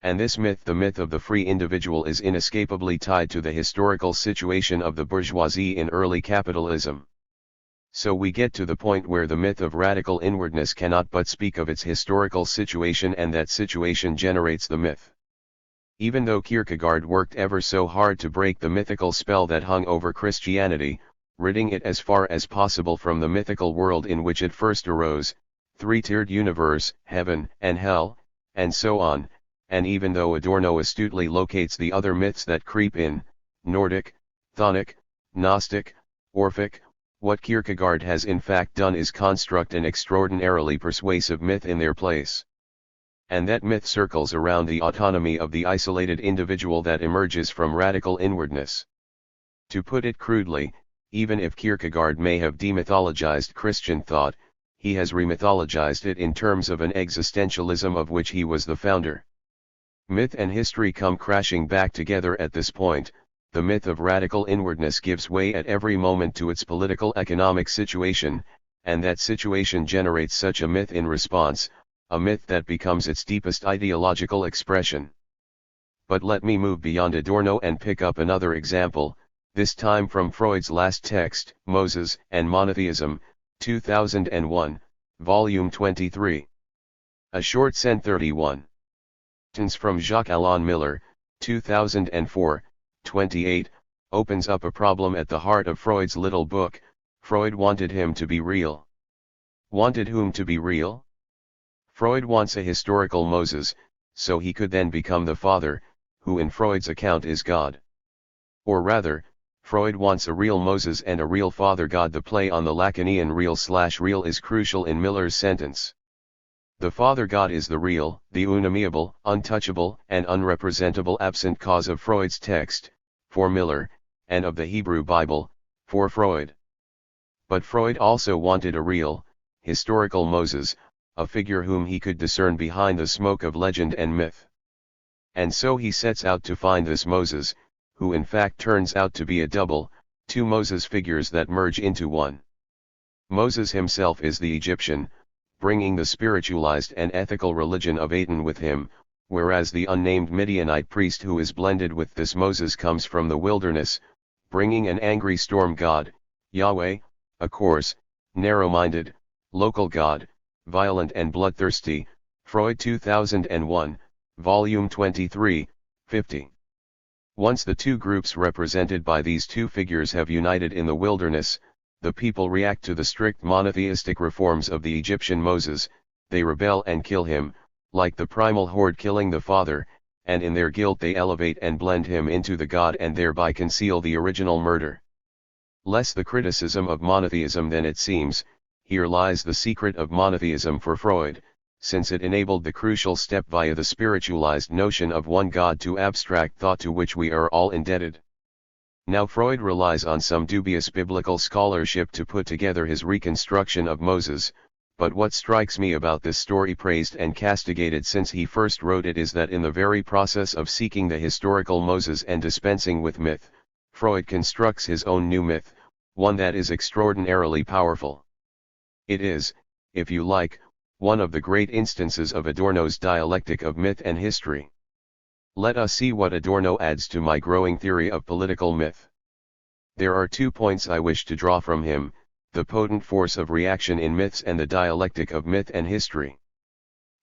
And this myth, the myth of the free individual, is inescapably tied to the historical situation of the bourgeoisie in early capitalism. So we get to the point where the myth of radical inwardness cannot but speak of its historical situation, and that situation generates the myth. Even though Kierkegaard worked ever so hard to break the mythical spell that hung over Christianity, ridding it as far as possible from the mythical world in which it first arose, three-tiered universe, heaven and hell, and so on, and even though Adorno astutely locates the other myths that creep in, Nordic, Chthonic, Gnostic, Orphic, what Kierkegaard has in fact done is construct an extraordinarily persuasive myth in their place. And that myth circles around the autonomy of the isolated individual that emerges from radical inwardness. To put it crudely, even if Kierkegaard may have demythologized Christian thought, he has remythologized it in terms of an existentialism of which he was the founder. Myth and history come crashing back together at this point. The myth of radical inwardness gives way at every moment to its political economic situation, and that situation generates such a myth in response, a myth that becomes its deepest ideological expression. But let me move beyond Adorno and pick up another example, this time from Freud's last text, Moses and Monotheism, 2001, Volume 23. A short sent 31. Tins from Jacques-Alain Miller, 2004, 28, opens up a problem at the heart of Freud's little book. Freud wanted him to be real. Wanted whom to be real? Freud wants a historical Moses, so he could then become the Father, who in Freud's account is God. Or rather, Freud wants a real Moses and a real Father God. The play on the Lacanian real/real is crucial in Miller's sentence. The Father God is the real, the unamiable, untouchable, and unrepresentable absent cause of Freud's text, for Miller, and of the Hebrew Bible, for Freud. But Freud also wanted a real, historical Moses, a figure whom he could discern behind the smoke of legend and myth. And so he sets out to find this Moses, who in fact turns out to be a double, two Moses figures that merge into one. Moses himself is the Egyptian, bringing the spiritualized and ethical religion of Aten with him, whereas the unnamed Midianite priest who is blended with this Moses comes from the wilderness, bringing an angry storm god, Yahweh, a coarse, narrow-minded, local god, violent and bloodthirsty. Freud 2001, Volume 23, 50. Once the two groups represented by these two figures have united in the wilderness, the people react to the strict monotheistic reforms of the Egyptian Moses, they rebel and kill him, like the primal horde killing the father, and in their guilt they elevate and blend him into the god and thereby conceal the original murder. Less the criticism of monotheism than it seems, here lies the secret of monotheism for Freud, since it enabled the crucial step via the spiritualized notion of one God to abstract thought to which we are all indebted. Now Freud relies on some dubious biblical scholarship to put together his reconstruction of Moses, but what strikes me about this story, praised and castigated since he first wrote it, is that in the very process of seeking the historical Moses and dispensing with myth, Freud constructs his own new myth, one that is extraordinarily powerful. It is, if you like, one of the great instances of Adorno's dialectic of myth and history. Let us see what Adorno adds to my growing theory of political myth. There are 2 points I wish to draw from him: the potent force of reaction in myths and the dialectic of myth and history.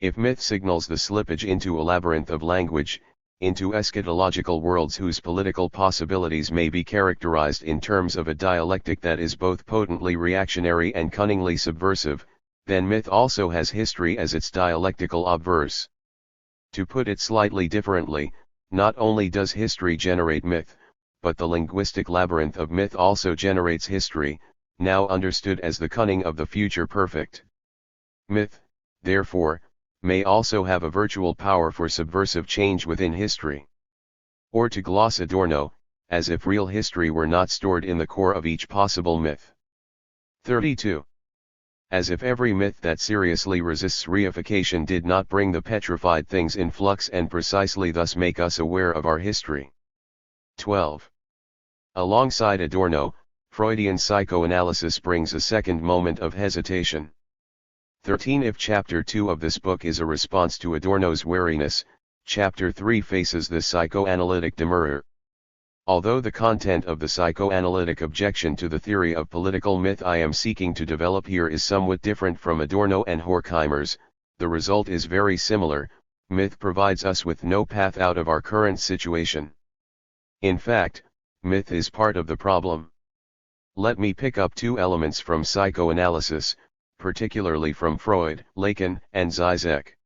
If myth signals the slippage into a labyrinth of language, into eschatological worlds whose political possibilities may be characterized in terms of a dialectic that is both potently reactionary and cunningly subversive, then myth also has history as its dialectical obverse. To put it slightly differently, not only does history generate myth, but the linguistic labyrinth of myth also generates history, now understood as the cunning of the future perfect. Myth, therefore, may also have a virtual power for subversive change within history. Or to gloss Adorno, as if real history were not stored in the core of each possible myth. 32. As if every myth that seriously resists reification did not bring the petrified things in flux and precisely thus make us aware of our history. 12. Alongside Adorno, Freudian psychoanalysis brings a second moment of hesitation. 13. If Chapter 2 of this book is a response to Adorno's wariness, Chapter 3 faces the psychoanalytic demurrer. Although the content of the psychoanalytic objection to the theory of political myth I am seeking to develop here is somewhat different from Adorno and Horkheimer's, the result is very similar: myth provides us with no path out of our current situation. In fact, myth is part of the problem. Let me pick up 2 elements from psychoanalysis, particularly from Freud, Lacan, and Zizek.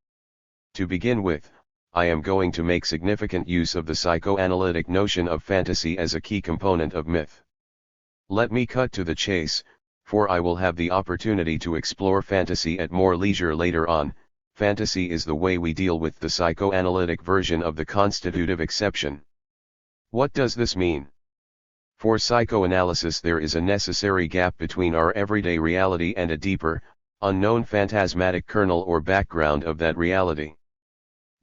To begin with, I am going to make significant use of the psychoanalytic notion of fantasy as a key component of myth. Let me cut to the chase, for I will have the opportunity to explore fantasy at more leisure later on. Fantasy is the way we deal with the psychoanalytic version of the constitutive exception. What does this mean? For psychoanalysis, there is a necessary gap between our everyday reality and a deeper, unknown phantasmatic kernel or background of that reality.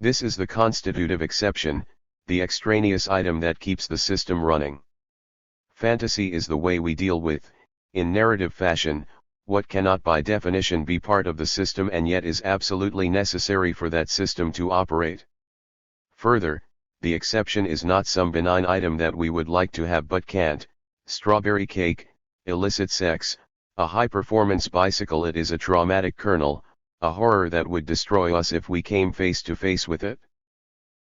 This is the constitutive exception, the extraneous item that keeps the system running. Fantasy is the way we deal with, in narrative fashion, what cannot by definition be part of the system and yet is absolutely necessary for that system to operate. Further, the exception is not some benign item that we would like to have but can't, strawberry cake, illicit sex, a high-performance bicycle. It is a traumatic kernel, a horror that would destroy us if we came face to face with it.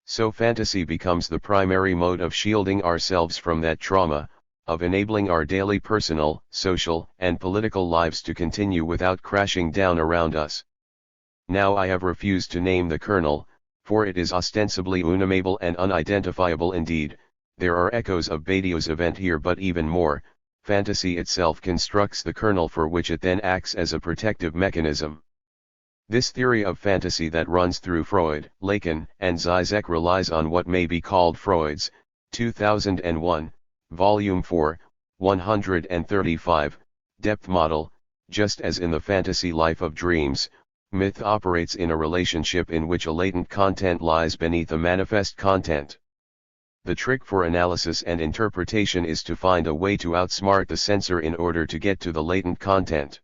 So fantasy becomes the primary mode of shielding ourselves from that trauma, of enabling our daily personal, social, and political lives to continue without crashing down around us. Now I have refused to name the kernel, for it is ostensibly unnameable and unidentifiable indeed. There are echoes of Badiou's event here, but even more, fantasy itself constructs the kernel for which it then acts as a protective mechanism. This theory of fantasy that runs through Freud, Lacan, and Zizek relies on what may be called Freud's 2001, Volume 4, 135, depth model. Just as in the fantasy life of dreams, myth operates in a relationship in which a latent content lies beneath a manifest content. The trick for analysis and interpretation is to find a way to outsmart the censor in order to get to the latent content.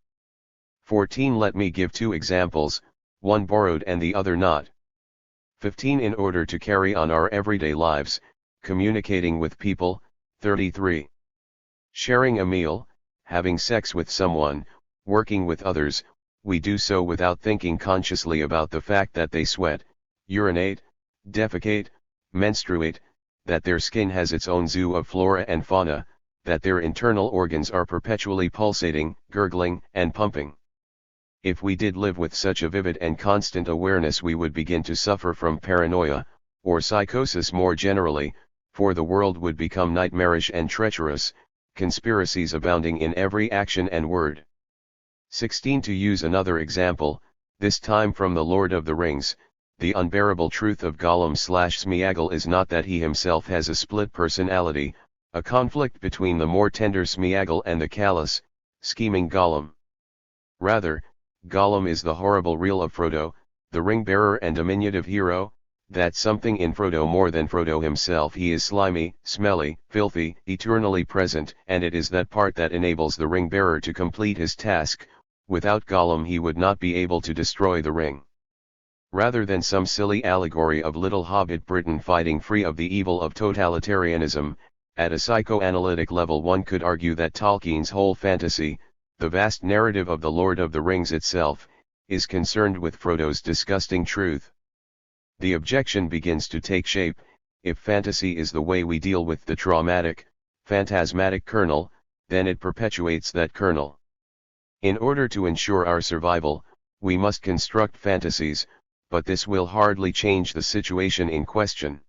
14. Let me give two examples, one borrowed and the other not. 15. In order to carry on our everyday lives, communicating with people. 33. Sharing a meal, having sex with someone, working with others, we do so without thinking consciously about the fact that they sweat, urinate, defecate, menstruate, that their skin has its own zoo of flora and fauna, that their internal organs are perpetually pulsating, gurgling, and pumping. If we did live with such a vivid and constant awareness, we would begin to suffer from paranoia, or psychosis more generally, for the world would become nightmarish and treacherous, conspiracies abounding in every action and word. 16. To use another example, this time from The Lord of the Rings, the unbearable truth of Gollum/Smeagol is not that he himself has a split personality, a conflict between the more tender Smeagol and the callous, scheming Gollum. Rather, Gollum is the horrible real of Frodo, the ring-bearer and diminutive hero, that something in Frodo more than Frodo himself. He is slimy, smelly, filthy, eternally present, and it is that part that enables the ring-bearer to complete his task. Without Gollum he would not be able to destroy the ring. Rather than some silly allegory of little hobbit Britain fighting free of the evil of totalitarianism, at a psychoanalytic level one could argue that Tolkien's whole fantasy, the vast narrative of The Lord of the Rings itself, is concerned with Frodo's disgusting truth. The objection begins to take shape: if fantasy is the way we deal with the traumatic, phantasmatic kernel, then it perpetuates that kernel. In order to ensure our survival, we must construct fantasies, but this will hardly change the situation in question.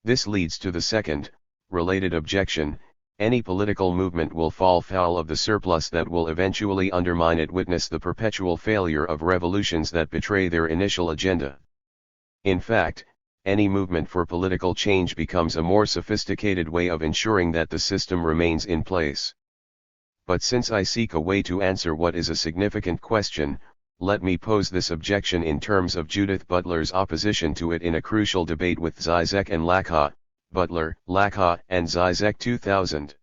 This leads to the second, related objection: any political movement will fall foul of the surplus that will eventually undermine it. Witness the perpetual failure of revolutions that betray their initial agenda. In fact, any movement for political change becomes a more sophisticated way of ensuring that the system remains in place. But since I seek a way to answer what is a significant question, let me pose this objection in terms of Judith Butler's opposition to it in a crucial debate with Zizek and Lacan. Butler, Lacan, and Zizek 2000.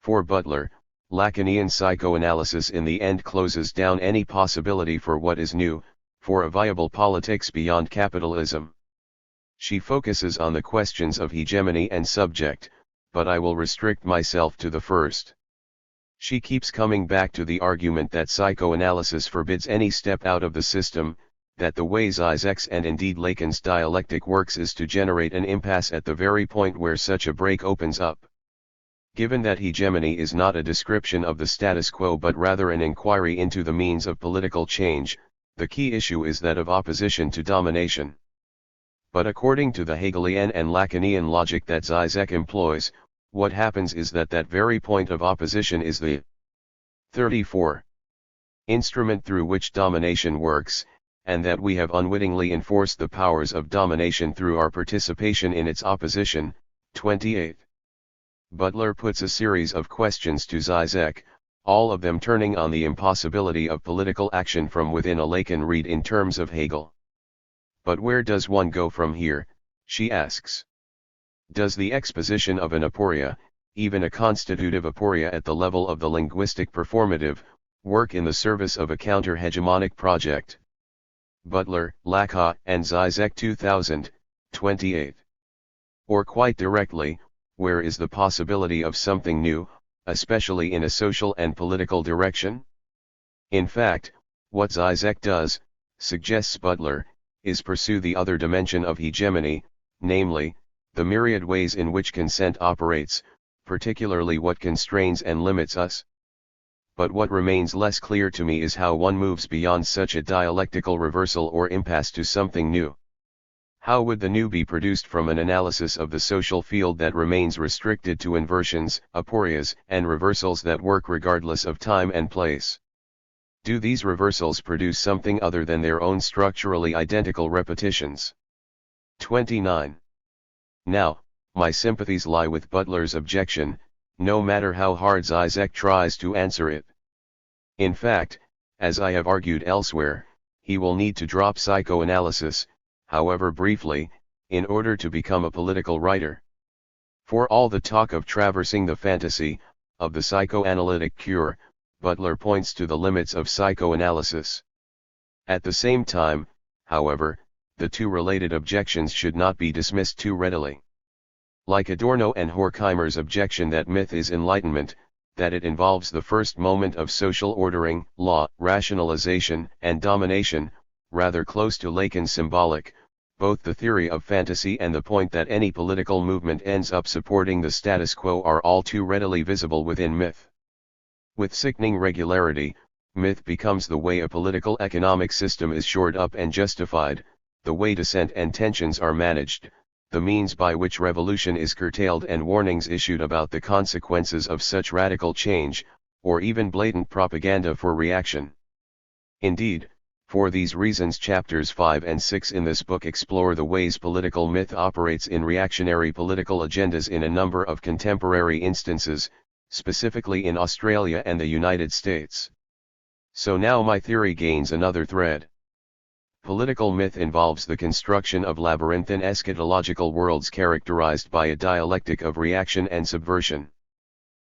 For Butler, Lacanian psychoanalysis in the end closes down any possibility for what is new, for a viable politics beyond capitalism. She focuses on the questions of hegemony and subject, but I will restrict myself to the first. She keeps coming back to the argument that psychoanalysis forbids any step out of the system, that the way Zizek's and indeed Lacan's dialectic works is to generate an impasse at the very point where such a break opens up. Given that hegemony is not a description of the status quo but rather an inquiry into the means of political change, the key issue is that of opposition to domination. But according to the Hegelian and Lacanian logic that Zizek employs, what happens is that that very point of opposition is the 34 instrument through which domination works, and that we have unwittingly enforced the powers of domination through our participation in its opposition. 28. Butler puts a series of questions to Zizek, all of them turning on the impossibility of political action from within a Lacan read in terms of Hegel. But where does one go from here, she asks. Does the exposition of an aporia, even a constitutive aporia at the level of the linguistic performative, work in the service of a counter-hegemonic project? Butler, Lacan, and Zizek 2000, 28. Or quite directly, where is the possibility of something new, especially in a social and political direction? In fact, what Zizek does, suggests Butler, is pursue the other dimension of hegemony, namely, the myriad ways in which consent operates, particularly what constrains and limits us. But what remains less clear to me is how one moves beyond such a dialectical reversal or impasse to something new. How would the new be produced from an analysis of the social field that remains restricted to inversions, aporias, and reversals that work regardless of time and place? Do these reversals produce something other than their own structurally identical repetitions? 29. Now, my sympathies lie with Butler's objection, no matter how hard Zizek tries to answer it. In fact, as I have argued elsewhere, he will need to drop psychoanalysis, however briefly, in order to become a political writer. For all the talk of traversing the fantasy, of the psychoanalytic cure, Butler points to the limits of psychoanalysis. At the same time, however, the two related objections should not be dismissed too readily. Like Adorno and Horkheimer's objection that myth is enlightenment, that it involves the first moment of social ordering, law, rationalization, and domination, rather close to Lacan's symbolic, both the theory of fantasy and the point that any political movement ends up supporting the status quo are all too readily visible within myth. With sickening regularity, myth becomes the way a political economic system is shored up and justified, the way dissent and tensions are managed, the means by which revolution is curtailed and warnings issued about the consequences of such radical change, or even blatant propaganda for reaction. Indeed, for these reasons chapters 5 and 6 in this book explore the ways political myth operates in reactionary political agendas in a number of contemporary instances, specifically in Australia and the United States. So now my theory gains another thread. Political myth involves the construction of labyrinthine eschatological worlds characterized by a dialectic of reaction and subversion.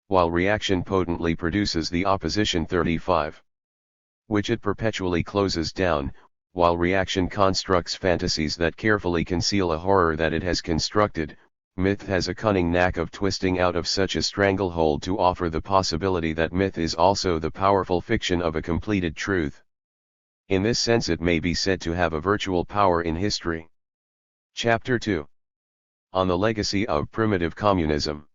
While reaction potently produces the opposition 35, which it perpetually closes down, while reaction constructs fantasies that carefully conceal a horror that it has constructed, myth has a cunning knack of twisting out of such a stranglehold to offer the possibility that myth is also the powerful fiction of a completed truth. In this sense it may be said to have a virtual power in history. Chapter 2. On the Legacy of Primitive Communism.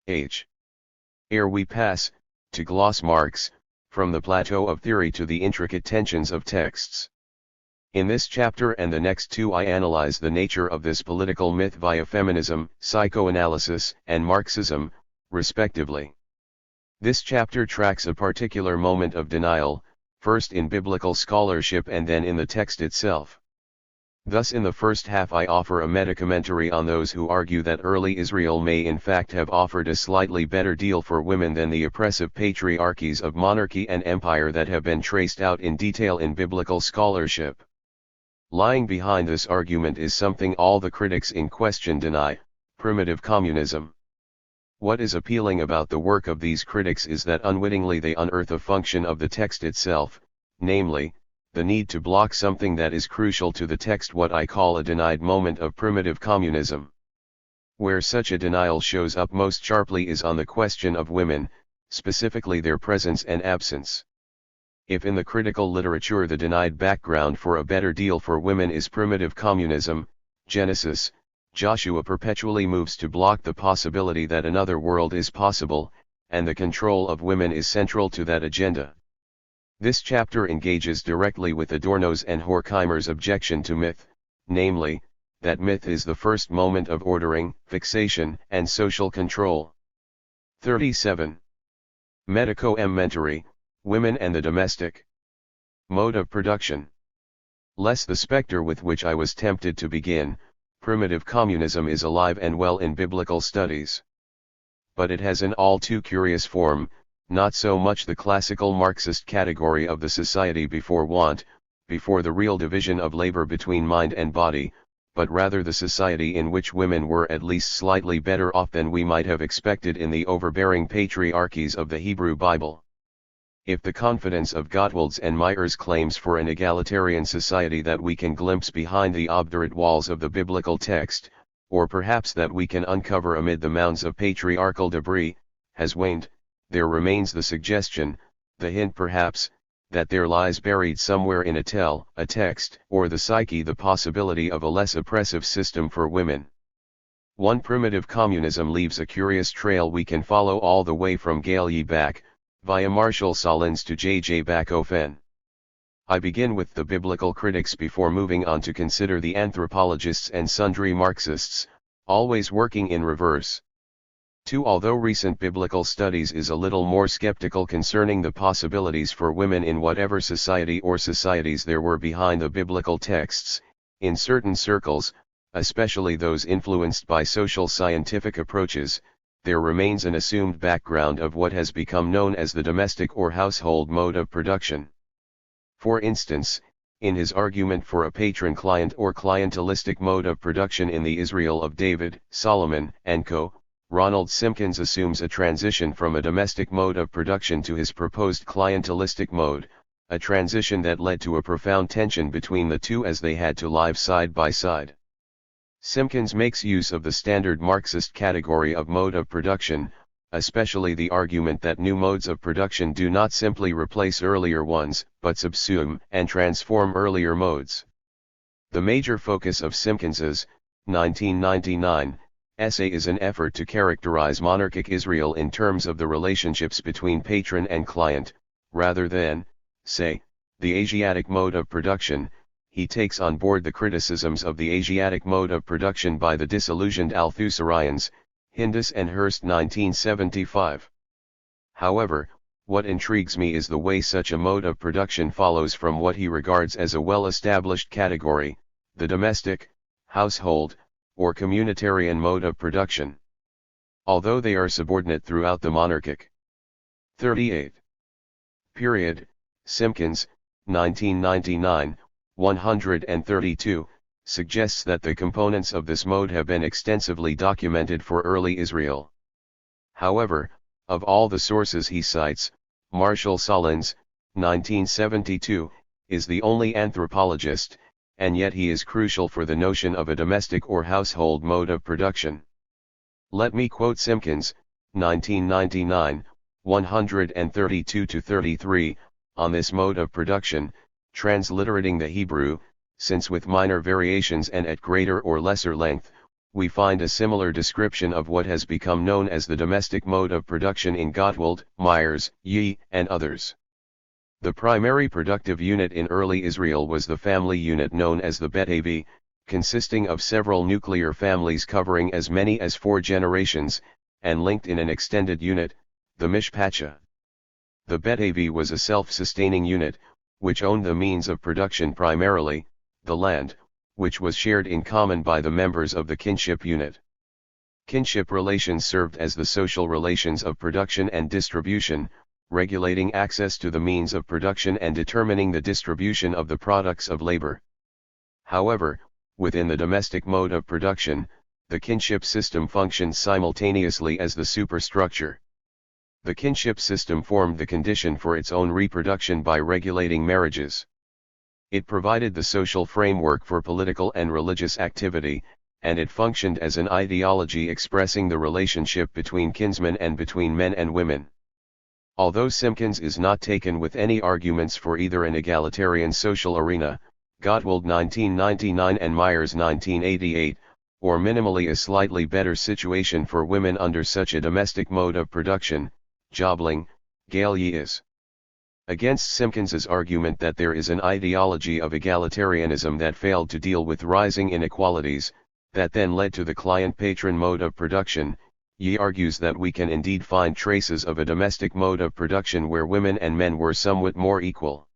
Ere we pass, to gloss Marx, from the plateau of theory to the intricate tensions of texts. In this chapter and the next two I analyze the nature of this political myth via feminism, psychoanalysis, and Marxism, respectively. This chapter tracks a particular moment of denial, first in biblical scholarship and then in the text itself. Thus in the first half I offer a meta-commentary on those who argue that early Israel may in fact have offered a slightly better deal for women than the oppressive patriarchies of monarchy and empire that have been traced out in detail in biblical scholarship. Lying behind this argument is something all the critics in question deny: primitive communism. What is appealing about the work of these critics is that unwittingly they unearth a function of the text itself, namely, the need to block something that is crucial to the text, what I call a denied moment of primitive communism. Where such a denial shows up most sharply is on the question of women, specifically their presence and absence. If in the critical literature the denied background for a better deal for women is primitive communism, Genesis, Joshua perpetually moves to block the possibility that another world is possible, and the control of women is central to that agenda. This chapter engages directly with Adorno's and Horkheimer's objection to myth, namely, that myth is the first moment of ordering, fixation, and social control. 37. Medico-elementary, women and the domestic mode of production. Lest the specter with which I was tempted to begin, primitive communism is alive and well in biblical studies. But it has an all too curious form, not so much the classical Marxist category of the society before want, before the real division of labor between mind and body, but rather the society in which women were at least slightly better off than we might have expected in the overbearing patriarchies of the Hebrew Bible. If the confidence of Gottwald's and Meyer's claims for an egalitarian society that we can glimpse behind the obdurate walls of the biblical text, or perhaps that we can uncover amid the mounds of patriarchal debris, has waned. There remains the suggestion, the hint perhaps, that there lies buried somewhere in a text, or the psyche the possibility of a less oppressive system for women. One primitive communism leaves a curious trail we can follow all the way from Galilei back, via Marshall Solins to J.J. Bachofen. I begin with the biblical critics before moving on to consider the anthropologists and sundry Marxists, always working in reverse. 2. Although recent biblical studies is a little more skeptical concerning the possibilities for women in whatever society or societies there were behind the biblical texts, in certain circles, especially those influenced by social scientific approaches, there remains an assumed background of what has become known as the domestic or household mode of production. For instance, in his argument for a patron-client or clientelistic mode of production in the Israel of David, Solomon, and Co., Ronald Simpkins assumes a transition from a domestic mode of production to his proposed clientelistic mode, a transition that led to a profound tension between the two as they had to live side by side. Simpkins makes use of the standard Marxist category of mode of production, especially the argument that new modes of production do not simply replace earlier ones, but subsume and transform earlier modes. The major focus of Simpkins's 1999 essay is an effort to characterize monarchic Israel in terms of the relationships between patron and client, rather than, say, the Asiatic mode of production. He takes on board the criticisms of the Asiatic mode of production by the disillusioned Althusserians, Hindus and Hurst 1975. However, what intrigues me is the way such a mode of production follows from what he regards as a well-established category, the domestic, household, or communitarian mode of production. Although they are subordinate throughout the monarchic 38 period, Simpkins, 1999, 132, suggests that the components of this mode have been extensively documented for early Israel. However, of all the sources he cites, Marshall Solins, 1972, is the only anthropologist, and yet he is crucial for the notion of a domestic or household mode of production. Let me quote Simpkins, 1999, 132-33, on this mode of production, transliterating the Hebrew, since with minor variations and at greater or lesser length, we find a similar description of what has become known as the domestic mode of production in Gottwald, Myers, Yee, and others. The primary productive unit in early Israel was the family unit known as the Bet Avi, consisting of several nuclear families covering as many as 4 generations, and linked in an extended unit, the Mishpacha. The Bet Avi was a self-sustaining unit, which owned the means of production primarily, the land, which was shared in common by the members of the kinship unit. Kinship relations served as the social relations of production and distribution, regulating access to the means of production and determining the distribution of the products of labor. However, within the domestic mode of production, the kinship system functioned simultaneously as the superstructure. The kinship system formed the condition for its own reproduction by regulating marriages. It provided the social framework for political and religious activity, and it functioned as an ideology expressing the relationship between kinsmen and between men and women. Although Simpkins is not taken with any arguments for either an egalitarian social arena, Gottwald 1999 and Myers 1988, or minimally a slightly better situation for women under such a domestic mode of production, Jobling, Galilei is against Simpkins's argument that there is an ideology of egalitarianism that failed to deal with rising inequalities, that then led to the client-patron mode of production. Yee argues that we can indeed find traces of a domestic mode of production where women and men were somewhat more equal.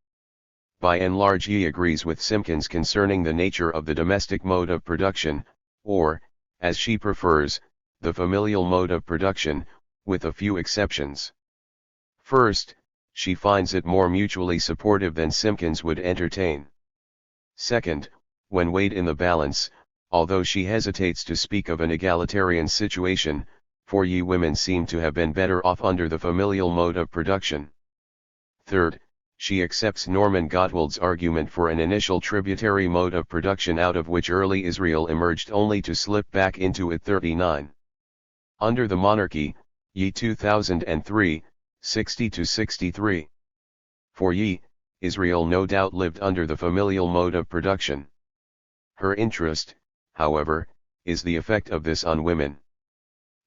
By and large, Yee agrees with Simpkins concerning the nature of the domestic mode of production, or, as she prefers, the familial mode of production, with a few exceptions. First, she finds it more mutually supportive than Simpkins would entertain. Second, when weighed in the balance, although she hesitates to speak of an egalitarian situation, for Yee women seem to have been better off under the familial mode of production. Third, She accepts Norman Gottwald's argument for an initial tributary mode of production out of which early Israel emerged only to slip back into it 39. Under the monarchy, Ye 2003, 60-63. For Ye, Israel no doubt lived under the familial mode of production. Her interest, however, is the effect of this on women.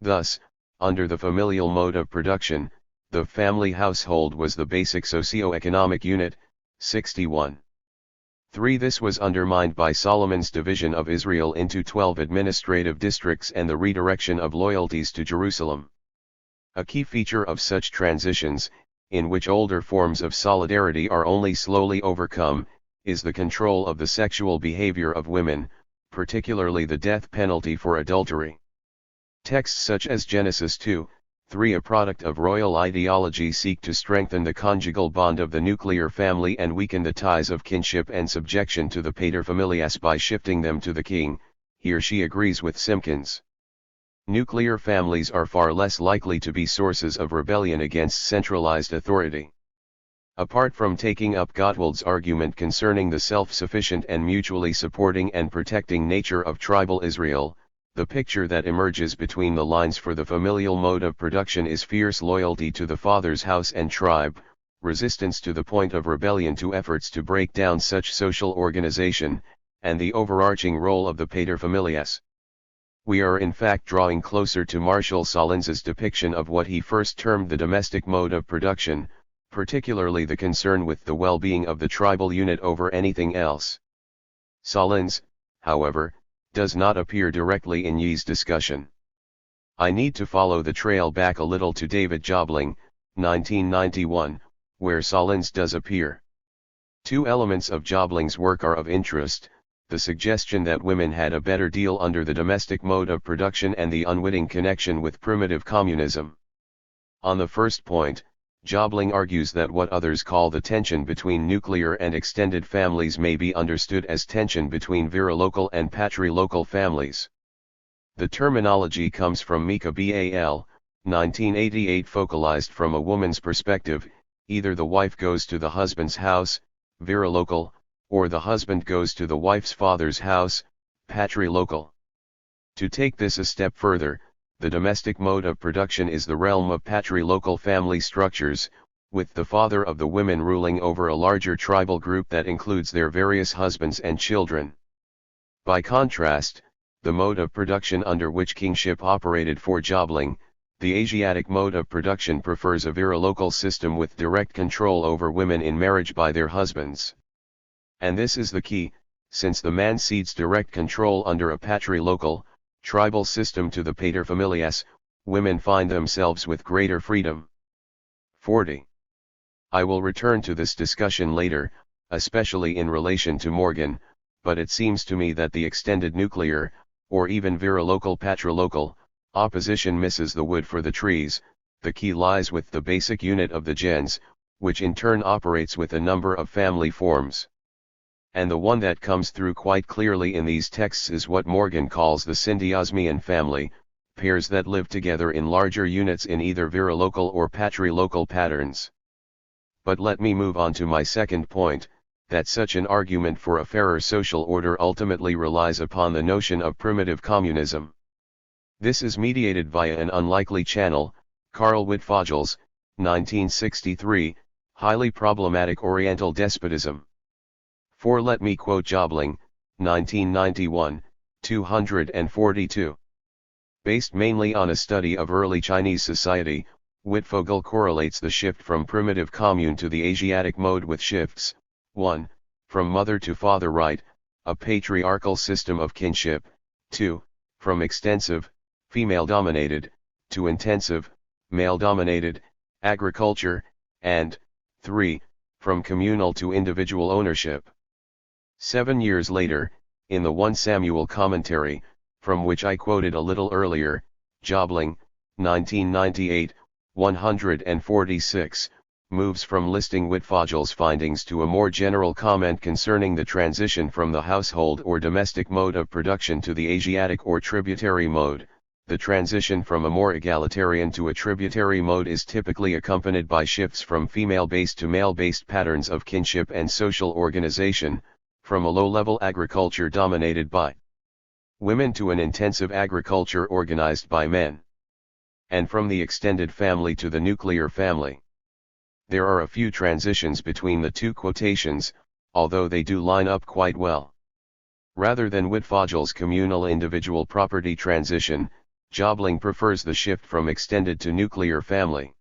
Thus, under the familial mode of production, the family household was the basic socio-economic unit, 61. 3. This was undermined by Solomon's division of Israel into 12 administrative districts and the redirection of loyalties to Jerusalem. A key feature of such transitions, in which older forms of solidarity are only slowly overcome, is the control of the sexual behavior of women, particularly the death penalty for adultery. Texts such as Genesis 2:3, a product of royal ideology, seek to strengthen the conjugal bond of the nuclear family and weaken the ties of kinship and subjection to the paterfamilias by shifting them to the king. Here she agrees with Simpkins. Nuclear families are far less likely to be sources of rebellion against centralized authority. Apart from taking up Gottwald's argument concerning the self-sufficient and mutually supporting and protecting nature of tribal Israel, the picture that emerges between the lines for the familial mode of production is fierce loyalty to the father's house and tribe, resistance to the point of rebellion to efforts to break down such social organization, and the overarching role of the paterfamilias. We are in fact drawing closer to Marshall Solons's depiction of what he first termed the domestic mode of production, particularly the concern with the well-being of the tribal unit over anything else. Solons, however, does not appear directly in Ye's discussion. I need to follow the trail back a little to David Jobling, 1991, where Solons does appear. Two elements of Jobling's work are of interest: the suggestion that women had a better deal under the domestic mode of production and the unwitting connection with primitive communism. On the first point, Jobling argues that what others call the tension between nuclear and extended families may be understood as tension between virilocal and patrilocal families. The terminology comes from Mika Bal, 1988, focalized from a woman's perspective: either the wife goes to the husband's house, virilocal, or the husband goes to the wife's father's house, patrilocal. To take this a step further, the domestic mode of production is the realm of patrilocal family structures, with the father of the women ruling over a larger tribal group that includes their various husbands and children. By contrast, the mode of production under which kingship operated for Jobling, the Asiatic mode of production, prefers a virilocal system with direct control over women in marriage by their husbands. And this is the key, since the man cedes direct control under a patrilocal, tribal system to the paterfamilias, women find themselves with greater freedom. 40. I will return to this discussion later, especially in relation to Morgan, but it seems to me that the extended nuclear, or even virilocal patrilocal, opposition misses the wood for the trees. The key lies with the basic unit of the gens, which in turn operates with a number of family forms. And the one that comes through quite clearly in these texts is what Morgan calls the syndiosmian family, pairs that live together in larger units in either virilocal or patrilocal patterns. But let me move on to my second point, that such an argument for a fairer social order ultimately relies upon the notion of primitive communism. This is mediated via an unlikely channel, Karl Wittfogels, 1963, highly problematic Oriental despotism. For let me quote Jobling, 1991, 242. Based mainly on a study of early Chinese society, Wittfogel correlates the shift from primitive commune to the Asiatic mode with shifts: 1. From mother to father right, a patriarchal system of kinship; 2. From extensive, female-dominated, to intensive, male-dominated, agriculture; and 3. From communal to individual ownership. 7 years later, in the 1 Samuel commentary, from which I quoted a little earlier, Jobling, 1998, 146, moves from listing Wittfogel's findings to a more general comment concerning the transition from the household or domestic mode of production to the Asiatic or tributary mode, the transition from a more egalitarian to a tributary mode is typically accompanied by shifts from female-based to male-based patterns of kinship and social organization, from a low-level agriculture dominated by women to an intensive agriculture organized by men, and from the extended family to the nuclear family. There are a few transitions between the two quotations, although they do line up quite well. Rather than Wittfogel's communal individual property transition, Jobling prefers the shift from extended to nuclear family.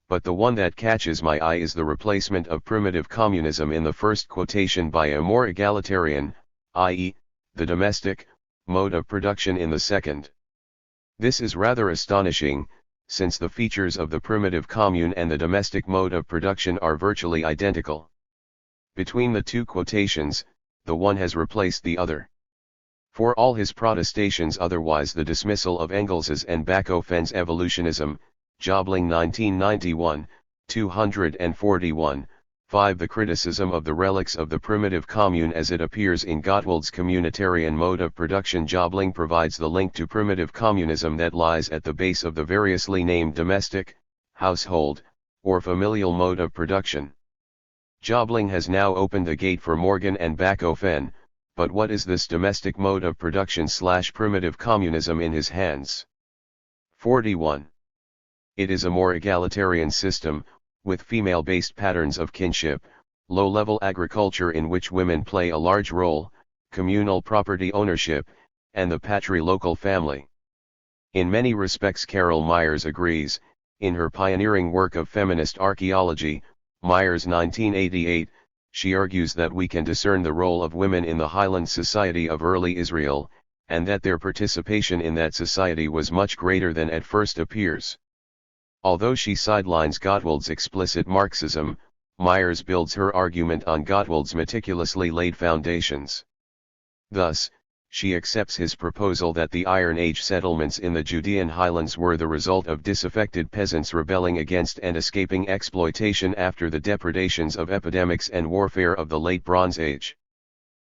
But the one that catches my eye is the replacement of primitive communism in the first quotation by a more egalitarian, i.e., the domestic, mode of production in the second. This is rather astonishing, since the features of the primitive commune and the domestic mode of production are virtually identical. Between the two quotations, the one has replaced the other. For all his protestations otherwise, the dismissal of Engels's and Bacofen's evolutionism, Jobling 1991, 241, 5. The criticism of the relics of the primitive commune as it appears in Gottwald's communitarian mode of production. Jobling provides the link to primitive communism that lies at the base of the variously named domestic, household, or familial mode of production. Jobling has now opened the gate for Morgan and Bacofen, but what is this domestic mode of production / primitive communism in his hands? 41. It is a more egalitarian system, with female-based patterns of kinship, low-level agriculture in which women play a large role, communal property ownership, and the patrilocal family. In many respects Carol Myers agrees. In her pioneering work of feminist archaeology, Myers 1988, she argues that we can discern the role of women in the Highland society of early Israel, and that their participation in that society was much greater than at first appears. Although she sidelines Gottwald's explicit Marxism, Myers builds her argument on Gottwald's meticulously laid foundations. Thus, she accepts his proposal that the Iron Age settlements in the Judean highlands were the result of disaffected peasants rebelling against and escaping exploitation after the depredations of epidemics and warfare of the Late Bronze Age.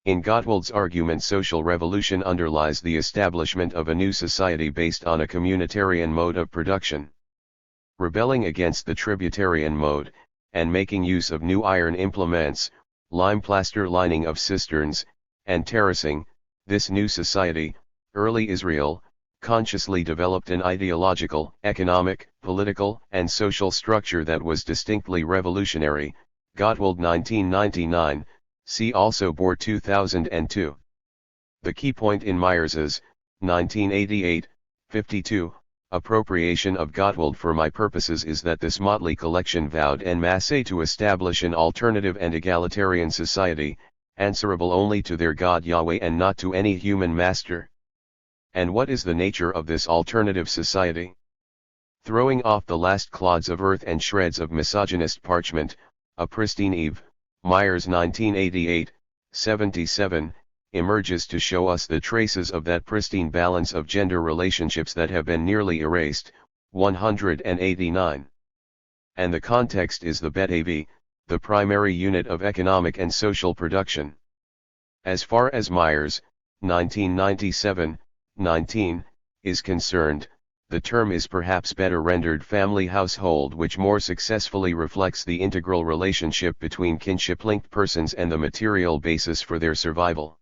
In Gottwald's argument, social revolution underlies the establishment of a new society based on a communitarian mode of production. Rebelling against the tributarian mode, and making use of new iron implements, lime plaster lining of cisterns, and terracing, this new society, early Israel, consciously developed an ideological, economic, political, and social structure that was distinctly revolutionary. Gottwald 1999, see also Boer 2002. The key point in Myers's, 1988, 52, appropriation of Gottwald for my purposes is that this motley collection vowed en masse to establish an alternative and egalitarian society, answerable only to their God Yahweh and not to any human master. And what is the nature of this alternative society? Throwing off the last clods of earth and shreds of misogynist parchment, a pristine Eve, Myers 1988, 77, emerges to show us the traces of that pristine balance of gender relationships that have been nearly erased, 189. And the context is the Betavi, the primary unit of economic and social production. As far as Myers, 1997, 19, is concerned, the term is perhaps better rendered family household, which more successfully reflects the integral relationship between kinship-linked persons and the material basis for their survival.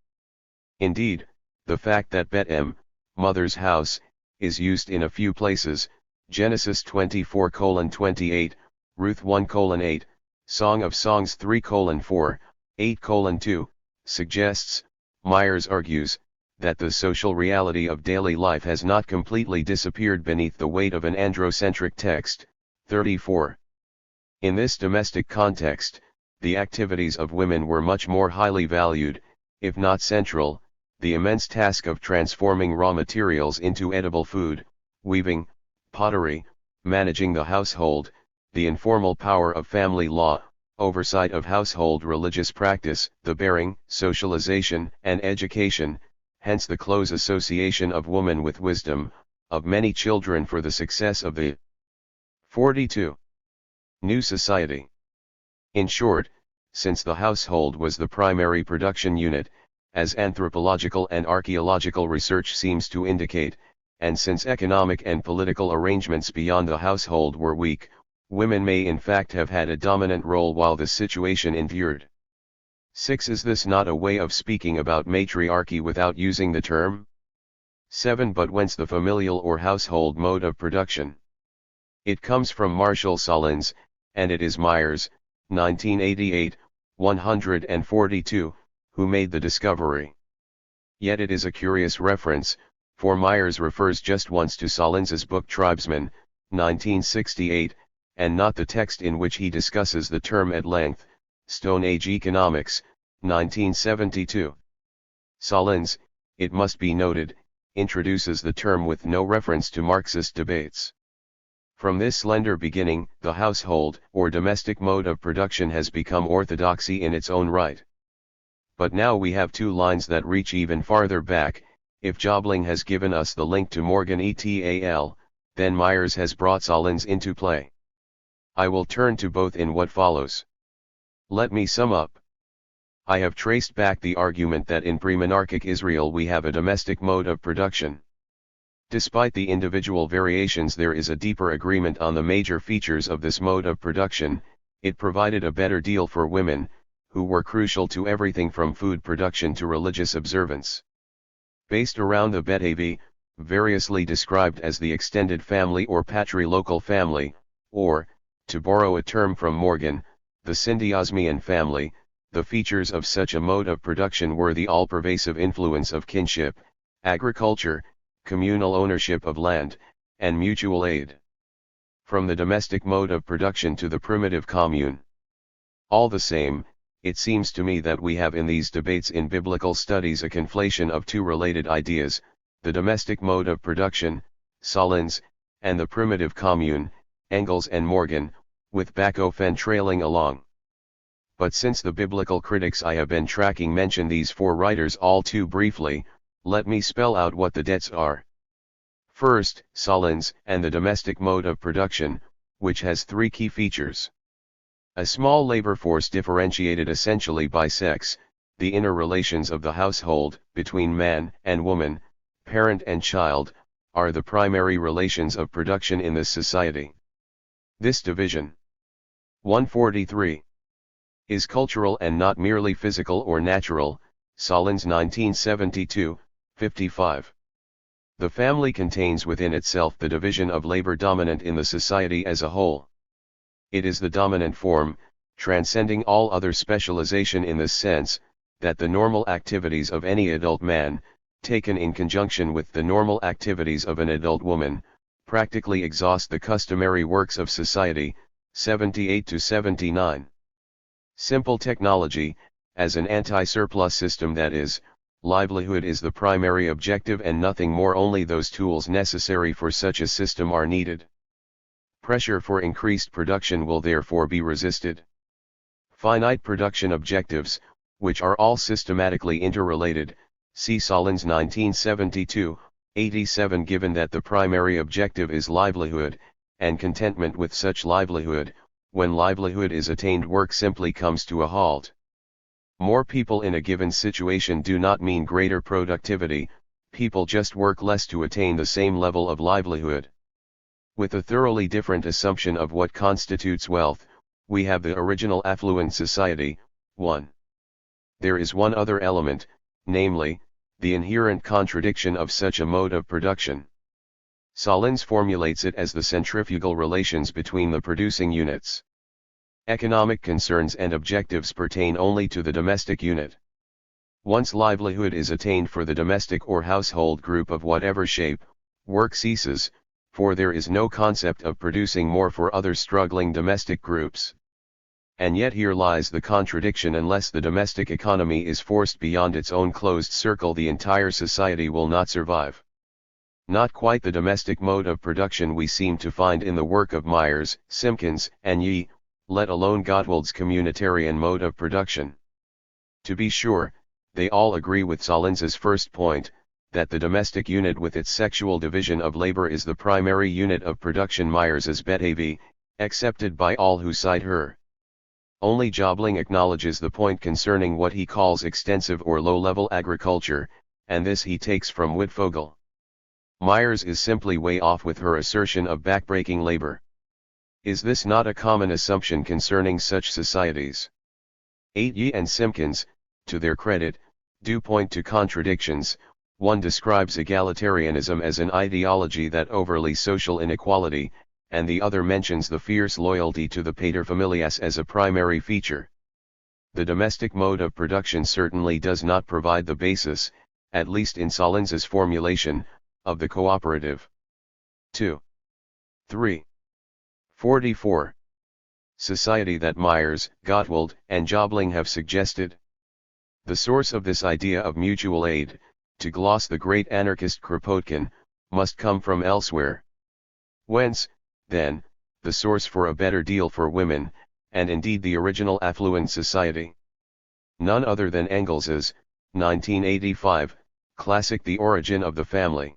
Indeed, the fact that Bet-em, mother's house, is used in a few places, Genesis 24:28, Ruth 1:8, Song of Songs 3:4, 8:2, suggests, Myers argues, that the social reality of daily life has not completely disappeared beneath the weight of an androcentric text. 34. In this domestic context, the activities of women were much more highly valued, if not central. The immense task of transforming raw materials into edible food, weaving, pottery, managing the household, the informal power of family law, oversight of household religious practice, the bearing, socialization, and education, hence the close association of woman with wisdom, of many children for the success of the 42. New society. In short, since the household was the primary production unit, as anthropological and archaeological research seems to indicate, and since economic and political arrangements beyond the household were weak, women may in fact have had a dominant role while the situation endured. 6. Is this not a way of speaking about matriarchy without using the term? 7. But whence the familial or household mode of production? It comes from Marshall Sahlins, and it is Myers, 1988, 142, who made the discovery. Yet it is a curious reference, for Myers refers just once to Sahlins's book Tribesmen, 1968, and not the text in which he discusses the term at length, Stone Age Economics, 1972. Sahlins, it must be noted, introduces the term with no reference to Marxist debates. From this slender beginning, the household or domestic mode of production has become orthodoxy in its own right. But now we have two lines that reach even farther back. If Jobling has given us the link to Morgan et al., then Myers has brought Sahlins into play. I will turn to both in what follows. Let me sum up. I have traced back the argument that in pre-monarchic Israel we have a domestic mode of production. Despite the individual variations, there is a deeper agreement on the major features of this mode of production. It provided a better deal for women, who were crucial to everything from food production to religious observance. Based around the Bet Avi, variously described as the extended family or patrilocal family, or, to borrow a term from Morgan, the Syndiosmian family, the features of such a mode of production were the all-pervasive influence of kinship, agriculture, communal ownership of land, and mutual aid. From the domestic mode of production to the primitive commune. All the same, it seems to me that we have in these debates in biblical studies a conflation of two related ideas, the domestic mode of production, Sahlins, and the primitive commune, Engels and Morgan, with Bachofen trailing along. But since the biblical critics I have been tracking mention these four writers all too briefly, let me spell out what the debts are. First, Sahlins and the domestic mode of production, which has three key features. A small labor force differentiated essentially by sex, the inner relations of the household, between man and woman, parent and child, are the primary relations of production in this society. This division, 143, is cultural and not merely physical or natural, Sahlins 1972, 55. The family contains within itself the division of labor dominant in the society as a whole. It is the dominant form, transcending all other specialization in this sense, that the normal activities of any adult man, taken in conjunction with the normal activities of an adult woman, practically exhaust the customary works of society, 78-79. Simple technology, as an anti-surplus system, that is, livelihood is the primary objective and nothing more, only those tools necessary for such a system are needed. Pressure for increased production will therefore be resisted. Finite production objectives, which are all systematically interrelated, see Sahlins 1972, 87. Given that the primary objective is livelihood, and contentment with such livelihood, when livelihood is attained, work simply comes to a halt. More people in a given situation do not mean greater productivity, people just work less to attain the same level of livelihood. With a thoroughly different assumption of what constitutes wealth, we have the original affluent society. 1. There is one other element, namely, the inherent contradiction of such a mode of production. Sahlins formulates it as the centrifugal relations between the producing units. Economic concerns and objectives pertain only to the domestic unit. Once livelihood is attained for the domestic or household group of whatever shape, work ceases, for there is no concept of producing more for other struggling domestic groups. And yet here lies the contradiction: unless the domestic economy is forced beyond its own closed circle, the entire society will not survive. Not quite the domestic mode of production we seem to find in the work of Myers, Simpkins, and Yee, let alone Gottwald's communitarian mode of production. To be sure, they all agree with Sahlins's first point, that the domestic unit with its sexual division of labor is the primary unit of production. Myers's Bet Avi, accepted by all who cite her. Only Jobling acknowledges the point concerning what he calls extensive or low-level agriculture, and this he takes from Wittfogel. Myers is simply way off with her assertion of backbreaking labor. Is this not a common assumption concerning such societies? Aitye and Simpkins, to their credit, do point to contradictions. One describes egalitarianism as an ideology that overly social inequality, and the other mentions the fierce loyalty to the paterfamilias as a primary feature. The domestic mode of production certainly does not provide the basis, at least in Solons's formulation, of the cooperative. 2. 3. 44. Society that Myers, Gottwald, and Jobling have suggested. The source of this idea of mutual aid, to gloss the great anarchist Kropotkin, must come from elsewhere. Whence, then, the source for a better deal for women, and indeed the original affluent society? None other than Engels's, 1985, classic The Origin of the Family.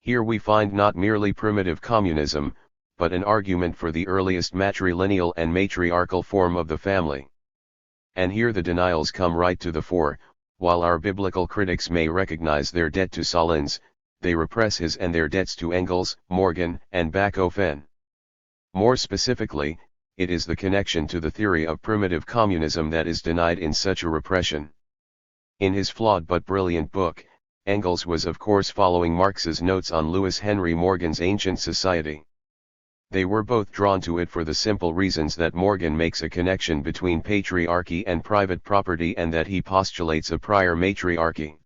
Here we find not merely primitive communism, but an argument for the earliest matrilineal and matriarchal form of the family. And here the denials come right to the fore. While our biblical critics may recognize their debt to Solons, they repress his and their debts to Engels, Morgan, and Bachofen. More specifically, it is the connection to the theory of primitive communism that is denied in such a repression. In his flawed but brilliant book, Engels was of course following Marx's notes on Lewis Henry Morgan's Ancient Society. They were both drawn to it for the simple reasons that Morgan makes a connection between patriarchy and private property and that he postulates a prior matriarchy.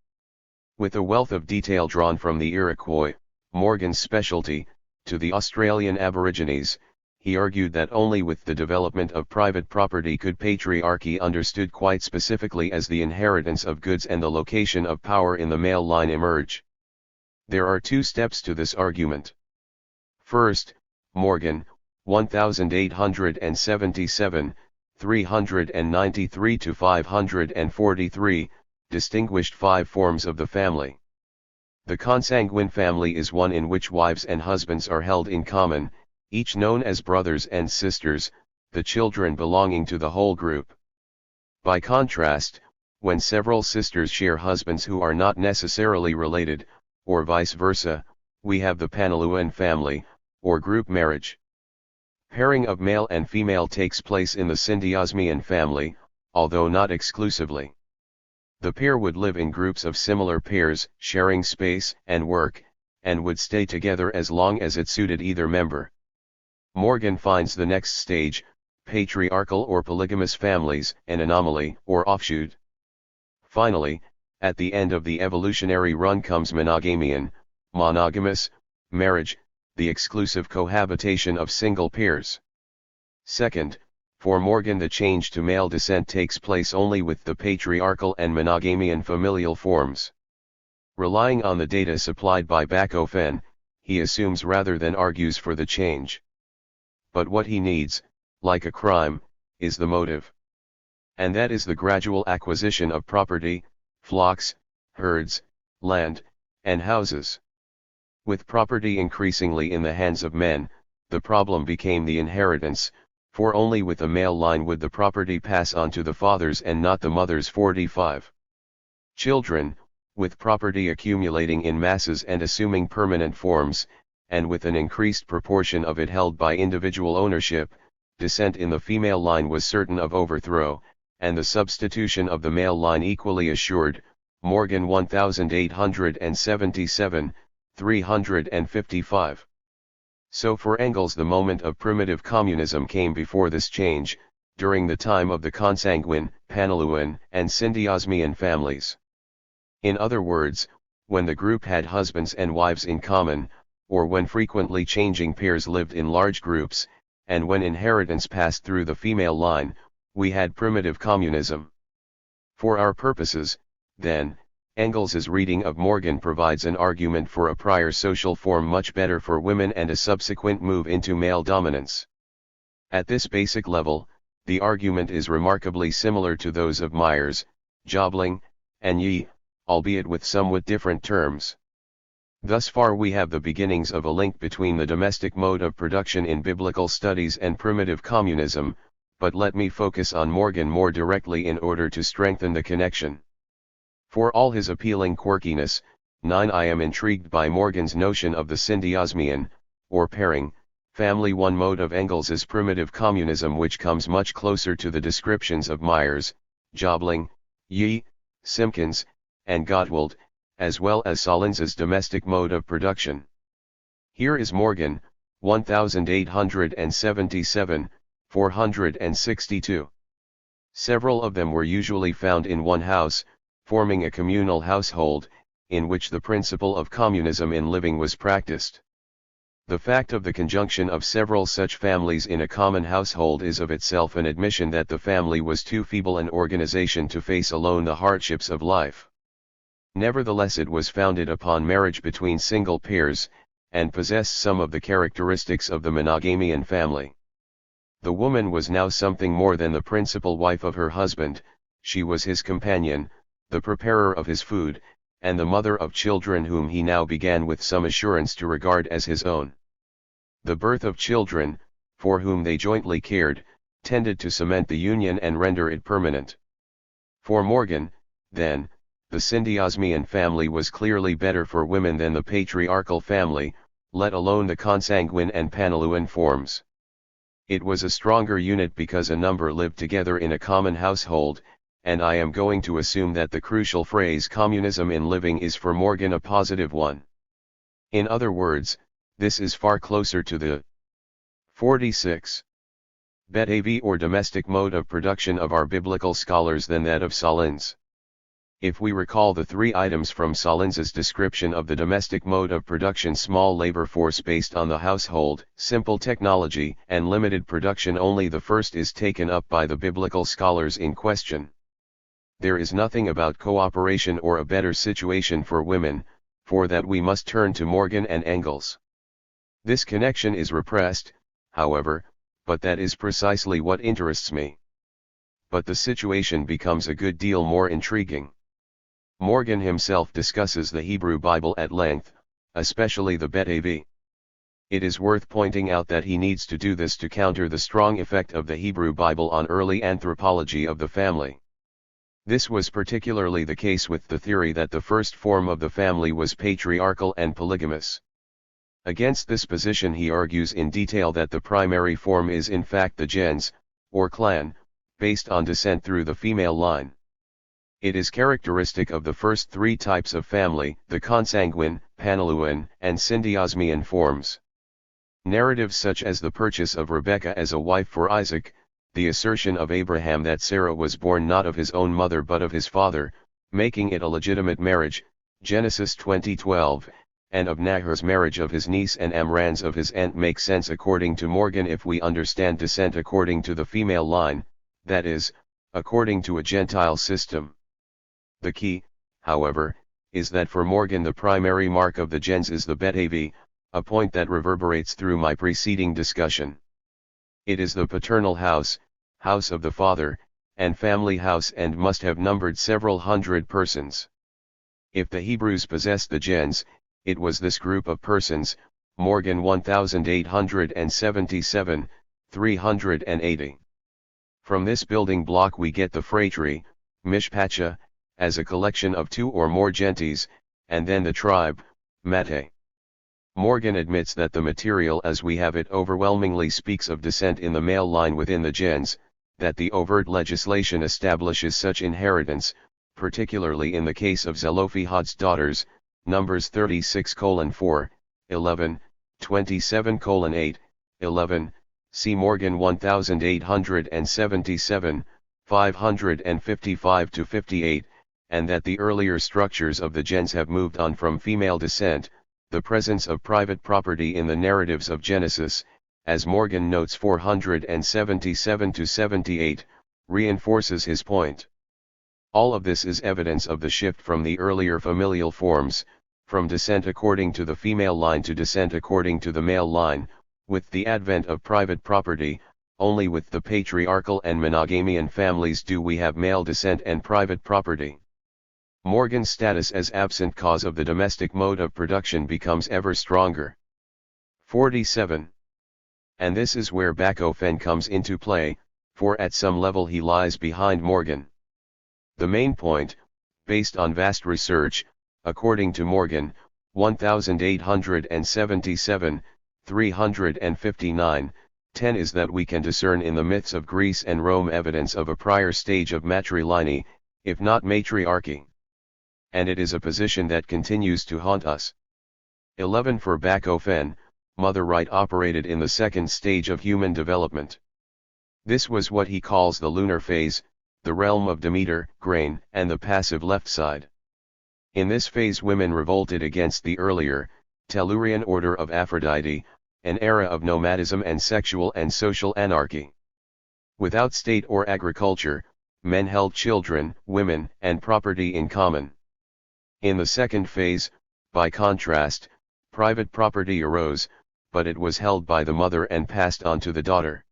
With a wealth of detail drawn from the Iroquois, Morgan's specialty, to the Australian Aborigines, he argued that only with the development of private property could patriarchy, understood quite specifically as the inheritance of goods and the location of power in the male line, emerge. There are two steps to this argument. First, Morgan, 1877, 393 to 543, distinguished 5 forms of the family. The consanguine family is one in which wives and husbands are held in common, each known as brothers and sisters, the children belonging to the whole group. By contrast, when several sisters share husbands who are not necessarily related, or vice versa, we have the Panaluan family, or group marriage. Pairing of male and female takes place in the Syndiosmian family, although not exclusively. The pair would live in groups of similar pairs, sharing space and work, and would stay together as long as it suited either member. Morgan finds the next stage, patriarchal or polygamous families, an anomaly or offshoot. Finally, at the end of the evolutionary run comes monogamous marriage, the exclusive cohabitation of single pairs. Second, for Morgan the change to male descent takes place only with the patriarchal and monogamian familial forms. Relying on the data supplied by Bachofen, he assumes rather than argues for the change. But what he needs, like a crime, is the motive. And that is the gradual acquisition of property, flocks, herds, land, and houses. With property increasingly in the hands of men, the problem became the inheritance, for only with a male line would the property pass on to the fathers and not the mothers. 45. Children, with property accumulating in masses and assuming permanent forms, and with an increased proportion of it held by individual ownership, descent in the female line was certain of overthrow, and the substitution of the male line equally assured. Morgan 1877, 355. So for Engels the moment of primitive communism came before this change, during the time of the consanguine, Panaluan, and Syndiosmian families. In other words, when the group had husbands and wives in common, or when frequently changing pairs lived in large groups, and when inheritance passed through the female line, we had primitive communism. For our purposes, then, Engels's reading of Morgan provides an argument for a prior social form much better for women and a subsequent move into male dominance. At this basic level, the argument is remarkably similar to those of Myers, Jobling, and Ye, albeit with somewhat different terms. Thus far we have the beginnings of a link between the domestic mode of production in biblical studies and primitive communism, but let me focus on Morgan more directly in order to strengthen the connection. For all his appealing quirkiness, 9. I am intrigued by Morgan's notion of the syndiosmian, or pairing, family. One mode of Engels's primitive communism which comes much closer to the descriptions of Myers, Jobling, Yee, Simpkins, and Gottwald, as well as Solons's domestic mode of production. Here is Morgan, 1877, 462. Several of them were usually found in one house, forming a communal household, in which the principle of communism in living was practiced. The fact of the conjunction of several such families in a common household is of itself an admission that the family was too feeble an organization to face alone the hardships of life. Nevertheless, it was founded upon marriage between single pairs, and possessed some of the characteristics of the monogamian family. The woman was now something more than the principal wife of her husband, she was his companion, the preparer of his food, and the mother of children whom he now began with some assurance to regard as his own. The birth of children, for whom they jointly cared, tended to cement the union and render it permanent. For Morgan, then, the syndiosmian family was clearly better for women than the patriarchal family, let alone the consanguine and Panaluan forms. It was a stronger unit because a number lived together in a common household, and I am going to assume that the crucial phrase communism in living is for Morgan a positive one. In other words, this is far closer to the 46. Betav or domestic mode of production of our biblical scholars than that of Solons. If we recall the three items from Solons's description of the domestic mode of production: small labor force based on the household, simple technology, and limited production, only the first is taken up by the biblical scholars in question. There is nothing about cooperation or a better situation for women, for that we must turn to Morgan and Engels. This connection is repressed, however, but that is precisely what interests me. But the situation becomes a good deal more intriguing. Morgan himself discusses the Hebrew Bible at length, especially the Betav. It is worth pointing out that he needs to do this to counter the strong effect of the Hebrew Bible on early anthropology of the family. This was particularly the case with the theory that the first form of the family was patriarchal and polygamous. Against this position he argues in detail that the primary form is in fact the gens, or clan, based on descent through the female line. It is characteristic of the first three types of family, the consanguine, Panaluan, and syndiosmian forms. Narratives such as the purchase of Rebekah as a wife for Isaac, the assertion of Abraham that Sarah was born not of his own mother but of his father, making it a legitimate marriage, Genesis 20:12, and of Nahor's marriage of his niece and Amran's of his aunt make sense according to Morgan if we understand descent according to the female line, that is, according to a Gentile system. The key, however, is that for Morgan the primary mark of the gens is the Betav, a point that reverberates through my preceding discussion. It is the paternal house, house of the father, and family house, and must have numbered several hundred persons. If the Hebrews possessed the gens, it was this group of persons, Morgan 1877, 380. From this building block we get the phratry, mishpacha, as a collection of two or more gentes, and then the tribe, mate. Morgan admits that the material as we have it overwhelmingly speaks of descent in the male line within the gens, that the overt legislation establishes such inheritance, particularly in the case of Zelophehad's daughters, Numbers 36:4, 11, 27:8, 11, see Morgan 1877, 555-58, and that the earlier structures of the gens have moved on from female descent. The presence of private property in the narratives of Genesis, as Morgan notes 477-78, reinforces his point. All of this is evidence of the shift from the earlier familial forms, from descent according to the female line to descent according to the male line, with the advent of private property. Only with the patriarchal and monogamian families do we have male descent and private property. Morgan's status as absent cause of the domestic mode of production becomes ever stronger. 47. And this is where Bachofen comes into play, for at some level he lies behind Morgan. The main point, based on vast research, according to Morgan, 1877, 359, 10 is that we can discern in the myths of Greece and Rome evidence of a prior stage of matriline, if not matriarchy. And it is a position that continues to haunt us. 11 For Bachofen, mother right operated in the second stage of human development. This was what he calls the lunar phase, the realm of Demeter, grain, and the passive left side. In this phase women revolted against the earlier, Tellurian order of Aphrodite, an era of nomadism and sexual and social anarchy. Without state or agriculture, men held children, women, and property in common. In the second phase, by contrast, private property arose, but it was held by the mother and passed on to the daughter.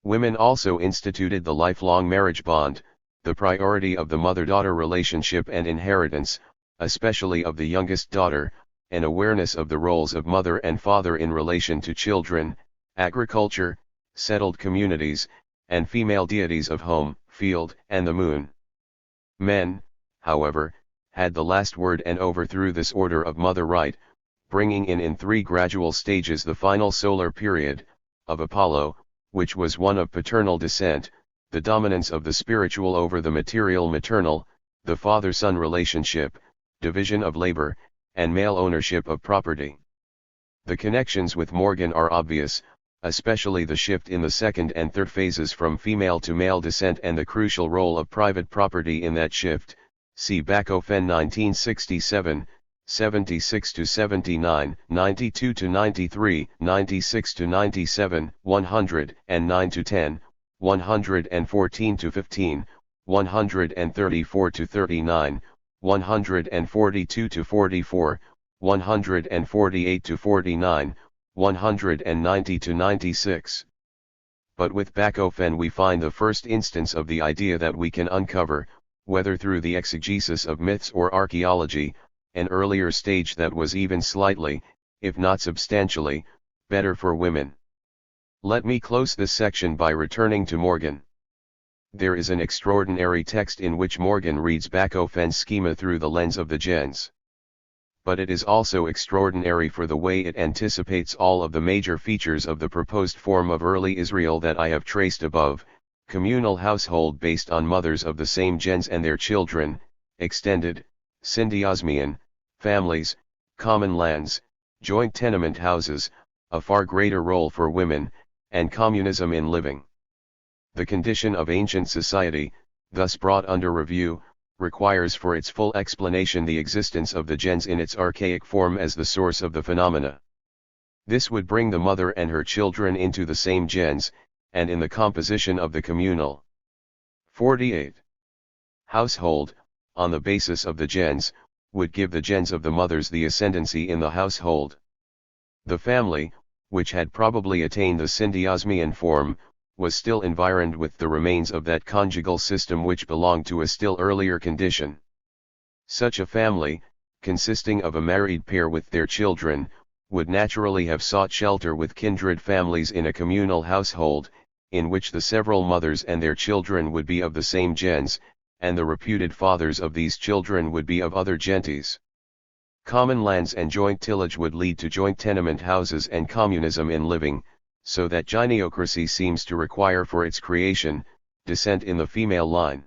Women also instituted the lifelong marriage bond, the priority of the mother-daughter relationship and inheritance, especially of the youngest daughter, an awareness of the roles of mother and father in relation to children, agriculture, settled communities, and female deities of home, field, and the moon. Men, however, had the last word and overthrew this order of mother right, bringing in 3 gradual stages the final solar period, of Apollo, which was one of paternal descent, the dominance of the spiritual over the material maternal, the father-son relationship, division of labor, and male ownership of property. The connections with Morgan are obvious, especially the shift in the second and third phases from female to male descent and the crucial role of private property in that shift. See Bachofen 1967, 76-79, 92-93, 96-97, 109-10, 114-15, 134-39, 142-44, 148-49, 190-96. But with Bachofen we find the first instance of the idea that we can uncover, whether through the exegesis of myths or archaeology, an earlier stage that was even slightly, if not substantially, better for women. Let me close this section by returning to Morgan. There is an extraordinary text in which Morgan reads Bachofen's schema through the lens of the gens. But it is also extraordinary for the way it anticipates all of the major features of the proposed form of early Israel that I have traced above: communal household based on mothers of the same gens and their children, extended, syndiosmian, families, common lands, joint tenement houses, a far greater role for women, and communism in living. The condition of ancient society, thus brought under review, requires for its full explanation the existence of the gens in its archaic form as the source of the phenomena. This would bring the mother and her children into the same gens, and in the composition of the communal 48. Household, on the basis of the gens, would give the gens of the mothers the ascendancy in the household. The family, which had probably attained the syndiosmian form, was still environed with the remains of that conjugal system which belonged to a still earlier condition. Such a family, consisting of a married pair with their children, would naturally have sought shelter with kindred families in a communal household, in which the several mothers and their children would be of the same gens, and the reputed fathers of these children would be of other gentes. Common lands and joint tillage would lead to joint tenement houses and communism in living, so that gyneocracy seems to require for its creation, descent in the female line.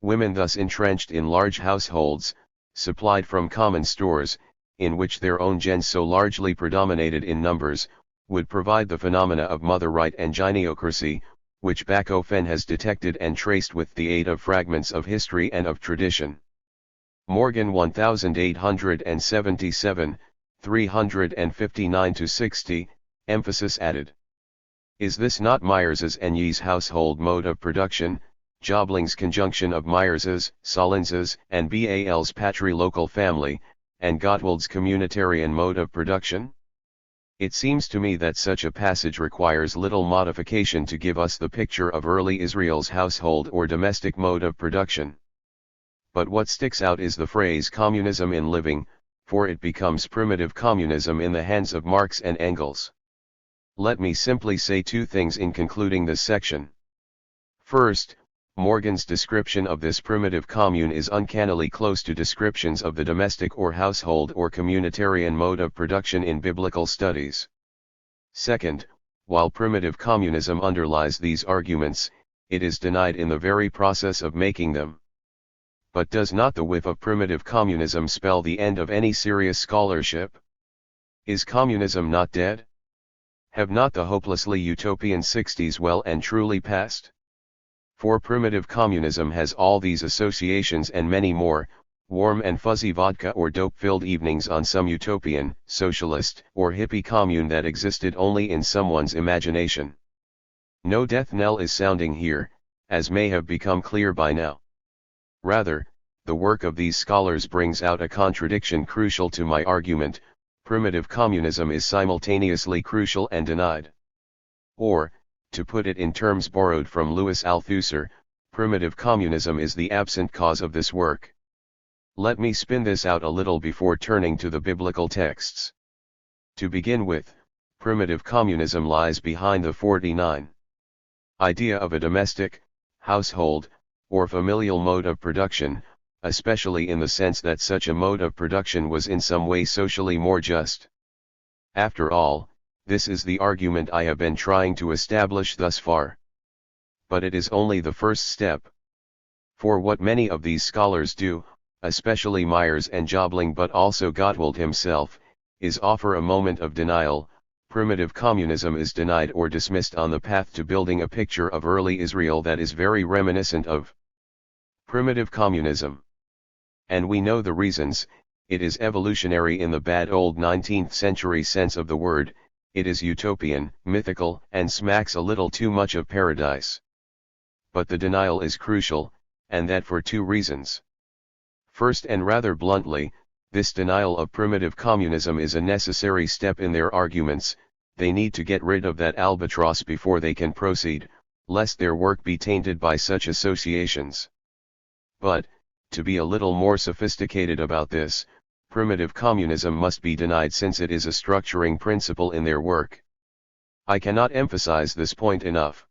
Women thus entrenched in large households, supplied from common stores, in which their own gens so largely predominated in numbers, would provide the phenomena of mother right and gyneocracy, which Bachofen has detected and traced with the aid of fragments of history and of tradition. Morgan 1877, 359-60, emphasis added. Is this not Myers's and Ye's household mode of production, Jobling's conjunction of Myers's, Solins's, and Bal's patrilocal family, and Gottwald's communitarian mode of production? It seems to me that such a passage requires little modification to give us the picture of early Israel's household or domestic mode of production. But what sticks out is the phrase communism in living, for it becomes primitive communism in the hands of Marx and Engels. Let me simply say 2 things in concluding this section. First, Morgan's description of this primitive commune is uncannily close to descriptions of the domestic or household or communitarian mode of production in biblical studies. Second, while primitive communism underlies these arguments, it is denied in the very process of making them. But does not the whiff of primitive communism spell the end of any serious scholarship? Is communism not dead? Have not the hopelessly utopian 60s well and truly passed? For primitive communism has all these associations and many more, warm and fuzzy vodka or dope-filled evenings on some utopian, socialist, or hippie commune that existed only in someone's imagination. No death knell is sounding here, as may have become clear by now. Rather, the work of these scholars brings out a contradiction crucial to my argument: primitive communism is simultaneously crucial and denied. Or, to put it in terms borrowed from Louis Althusser, primitive communism is the absent cause of this work. Let me spin this out a little before turning to the biblical texts. To begin with, primitive communism lies behind the 49 idea of a domestic, household, or familial mode of production, especially in the sense that such a mode of production was in some way socially more just. After all, this is the argument I have been trying to establish thus far. But it is only the first step. For what many of these scholars do, especially Myers and Jobling but also Gottwald himself, is offer a moment of denial. Primitive communism is denied or dismissed on the path to building a picture of early Israel that is very reminiscent of primitive communism. And we know the reasons: it is evolutionary in the bad old 19th century sense of the word, it is utopian, mythical, and smacks a little too much of paradise. But the denial is crucial, and that for two reasons. First, and rather bluntly, this denial of primitive communism is a necessary step in their arguments. They need to get rid of that albatross before they can proceed, lest their work be tainted by such associations. But, to be a little more sophisticated about this, primitive communism must be denied since it is a structuring principle in their work. I cannot emphasize this point enough.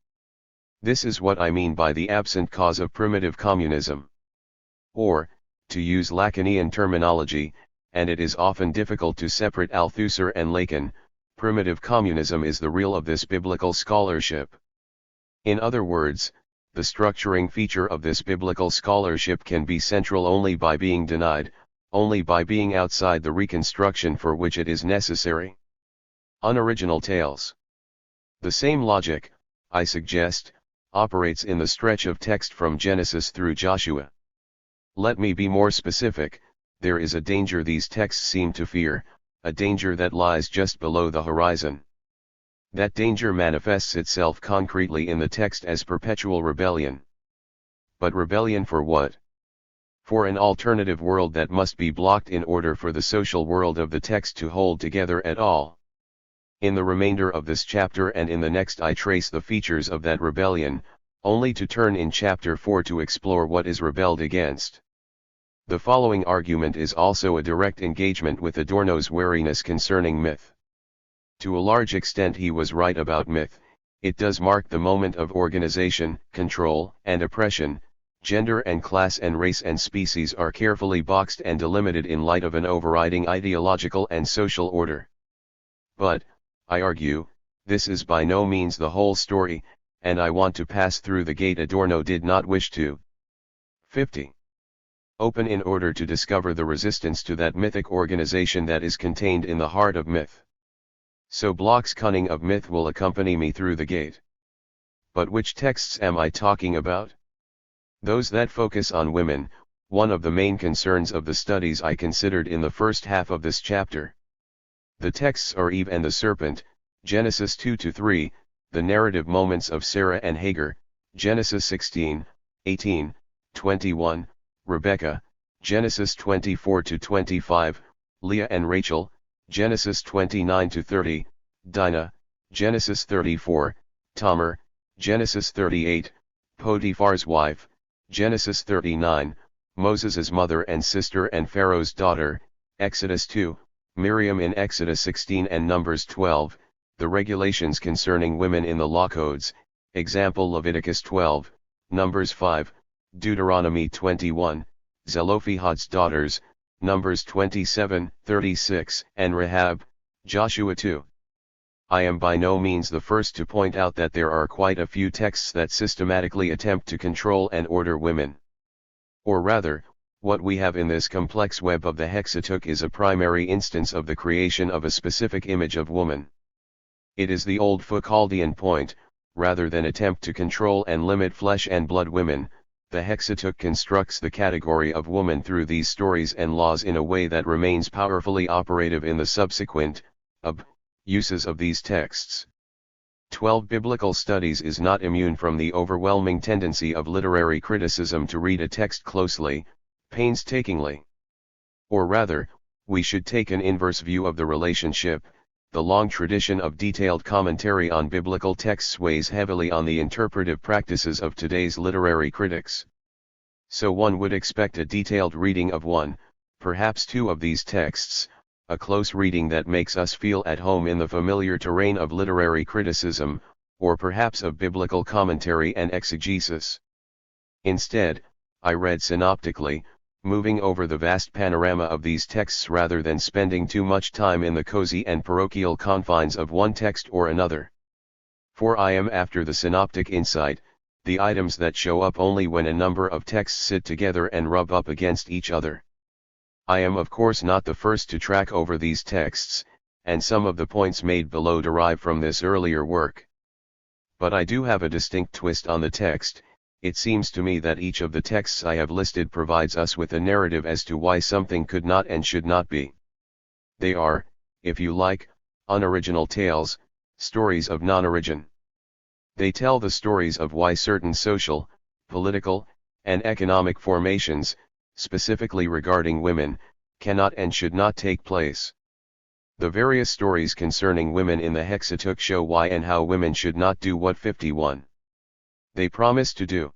This is what I mean by the absent cause of primitive communism. Or, to use Lacanian terminology, and it is often difficult to separate Althusser and Lacan, primitive communism is the real of this biblical scholarship. In other words, the structuring feature of this biblical scholarship can be central only by being denied, only by being outside the reconstruction for which it is necessary. Unoriginal tales. The same logic, I suggest, operates in the stretch of text from Genesis through Joshua. Let me be more specific: there is a danger these texts seem to fear, a danger that lies just below the horizon. That danger manifests itself concretely in the text as perpetual rebellion. But rebellion for what? For an alternative world that must be blocked in order for the social world of the text to hold together at all. In the remainder of this chapter and in the next I trace the features of that rebellion, only to turn in chapter 4 to explore what is rebelled against. The following argument is also a direct engagement with Adorno's wariness concerning myth. To a large extent he was right about myth. It does mark the moment of organization, control, and oppression. Gender and class and race and species are carefully boxed and delimited in light of an overriding ideological and social order. But, I argue, this is by no means the whole story, and I want to pass through the gate Adorno did not wish to. 50. Open in order to discover the resistance to that mythic organization that is contained in the heart of myth. So Bloch's cunning of myth will accompany me through the gate. But which texts am I talking about? Those that focus on women, one of the main concerns of the studies I considered in the first half of this chapter. The texts are Eve and the serpent, Genesis 2-3, the narrative moments of Sarah and Hagar, Genesis 16, 18, 21, Rebecca, Genesis 24-25, Leah and Rachel, Genesis 29-30, Dinah, Genesis 34, Tamar, Genesis 38, Potiphar's wife, Genesis 39, Moses' mother and sister and Pharaoh's daughter, Exodus 2, Miriam in Exodus 16 and Numbers 12, the regulations concerning women in the law codes, example Leviticus 12, Numbers 5, Deuteronomy 21, Zelophehad's daughters, Numbers 27, 36, and Rahab, Joshua 2. I am by no means the first to point out that there are quite a few texts that systematically attempt to control and order women. Or rather, what we have in this complex web of the Hexateuch is a primary instance of the creation of a specific image of woman. It is the old Foucauldian point: rather than attempt to control and limit flesh and blood women, the Hexateuch constructs the category of woman through these stories and laws in a way that remains powerfully operative in the subsequent uses of these texts. 12 Biblical Studies is not immune from the overwhelming tendency of literary criticism to read a text closely, painstakingly. Or rather, we should take an inverse view of the relationship. The long tradition of detailed commentary on biblical texts weighs heavily on the interpretive practices of today's literary critics. So one would expect a detailed reading of one, perhaps two of these texts, a close reading that makes us feel at home in the familiar terrain of literary criticism, or perhaps of biblical commentary and exegesis. Instead, I read synoptically, moving over the vast panorama of these texts rather than spending too much time in the cozy and parochial confines of one text or another. For I am after the synoptic insight, the items that show up only when a number of texts sit together and rub up against each other. I am of course not the first to track over these texts, and some of the points made below derive from this earlier work. But I do have a distinct twist on the text. It seems to me that each of the texts I have listed provides us with a narrative as to why something could not and should not be. They are, if you like, unoriginal tales, stories of non-origin. They tell the stories of why certain social, political, and economic formations, specifically regarding women, cannot and should not take place. The various stories concerning women in the Hexateuch show why and how women should not do what 51. They promise to do.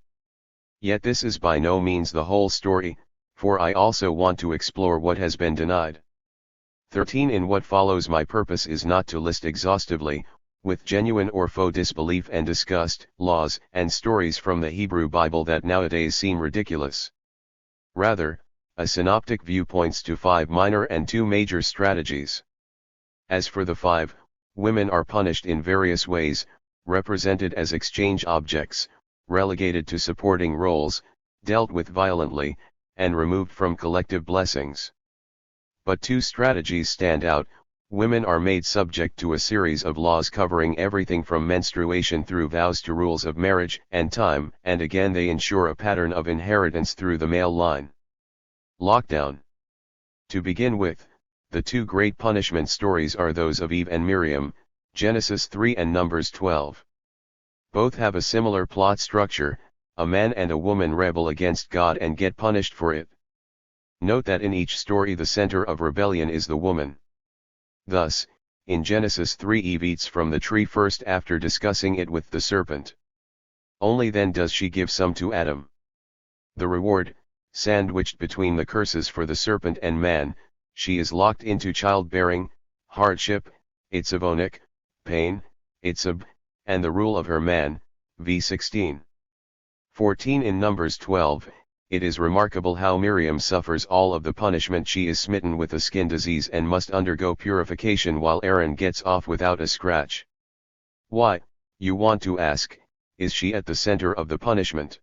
Yet this is by no means the whole story, for I also want to explore what has been denied. 13 In what follows, my purpose is not to list exhaustively, with genuine or faux disbelief and disgust, laws and stories from the Hebrew Bible that nowadays seem ridiculous. Rather, a synoptic view points to 5 minor and 2 major strategies. As for the 5, women are punished in various ways, represented as exchange objects, relegated to supporting roles, dealt with violently, and removed from collective blessings. But 2 strategies stand out. Women are made subject to a series of laws covering everything from menstruation through vows to rules of marriage and time, and again they ensure a pattern of inheritance through the male line. Lockdown. To begin with, the 2 great punishment stories are those of Eve and Miriam, Genesis 3 and Numbers 12. Both have a similar plot structure: a man and a woman rebel against God and get punished for it. Note that in each story the center of rebellion is the woman. Thus, in Genesis 3 Eve eats from the tree first after discussing it with the serpent. Only then does she give some to Adam. The reward, sandwiched between the curses for the serpent and man: she is locked into childbearing, hardship, itzavonic, pain, itzab, and the rule of her man, v16. 14 In Numbers 12, it is remarkable how Miriam suffers all of the punishment. She is smitten with a skin disease and must undergo purification while Aaron gets off without a scratch. Why, you want to ask, is she at the center of the punishment?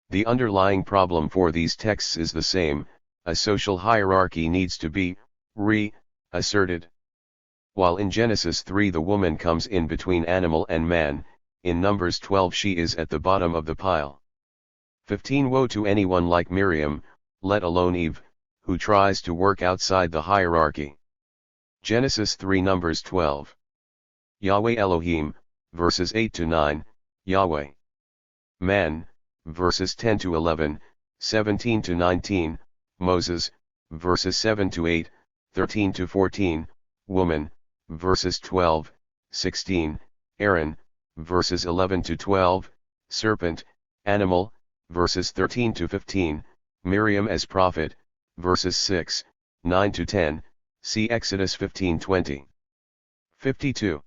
The underlying problem for these texts is the same: a social hierarchy needs to be asserted. While in Genesis 3 the woman comes in between animal and man, in Numbers 12 she is at the bottom of the pile. 15 Woe to anyone like Miriam, let alone Eve, who tries to work outside the hierarchy. Genesis 3 Numbers 12. Yahweh Elohim, verses 8-9, Yahweh. Man, verses 10-11, 17-19, Moses, verses 7-8, 13-14, Woman, verses 12, 16, Aaron, verses 11-12, Serpent, Animal, verses 13-15, Miriam as prophet, verses 6, 9-10, see Exodus 15:20. 52.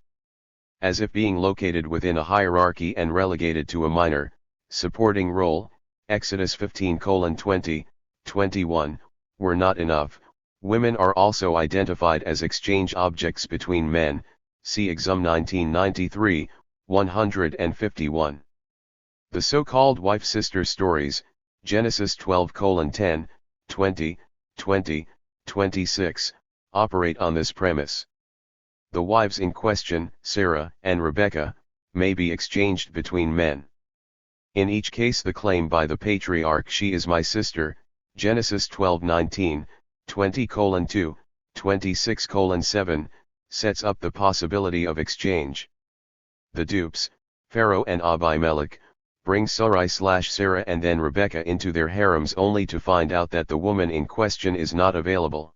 As if being located within a hierarchy and relegated to a minor, supporting role, Exodus 15:20, 21, were not enough. Women are also identified as exchange objects between men, see Exum 1993, 151. The so-called wife-sister stories, Genesis 12:10, 20, 20, 26, operate on this premise. The wives in question, Sarah and Rebekah, may be exchanged between men. In each case the claim by the patriarch, "She is my sister," Genesis 12:19, 20:2, 26:7, sets up the possibility of exchange. The dupes, Pharaoh and Abimelech, bring Sarai/Sarah and then Rebekah into their harems only to find out that the woman in question is not available.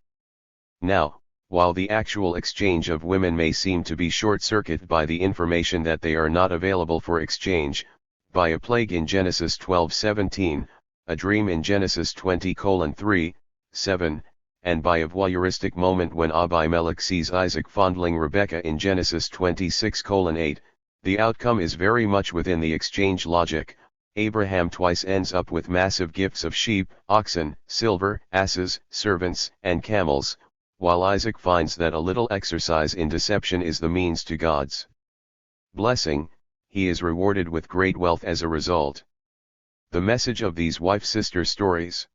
Now, while the actual exchange of women may seem to be short-circuited by the information that they are not available for exchange, by a plague in Genesis 12:17, a dream in Genesis 20:3, 7, and by a voyeuristic moment when Abimelech sees Isaac fondling Rebekah in Genesis 26:8, the outcome is very much within the exchange logic. Abraham twice ends up with massive gifts of sheep, oxen, silver, asses, servants, and camels, while Isaac finds that a little exercise in deception is the means to God's blessing. He is rewarded with great wealth as a result. The message of these wife-sister stories: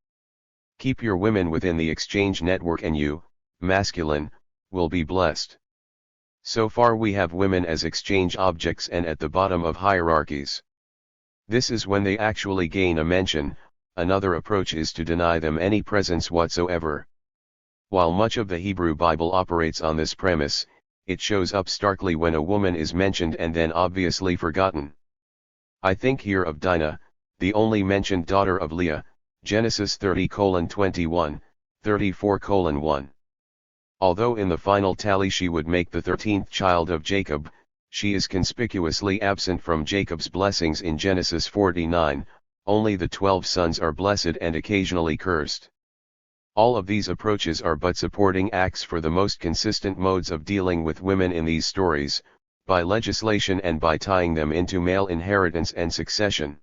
keep your women within the exchange network and you, masculine, will be blessed. So far we have women as exchange objects and at the bottom of hierarchies. This is when they actually gain a mention. Another approach is to deny them any presence whatsoever. While much of the Hebrew Bible operates on this premise, it shows up starkly when a woman is mentioned and then obviously forgotten. I think here of Dinah, the only mentioned daughter of Leah, Genesis 30:21, 34:1. Although in the final tally she would make the 13th child of Jacob, she is conspicuously absent from Jacob's blessings in Genesis 49, only the 12 sons are blessed and occasionally cursed. All of these approaches are but supporting acts for the most consistent modes of dealing with women in these stories, by legislation and by tying them into male inheritance and succession.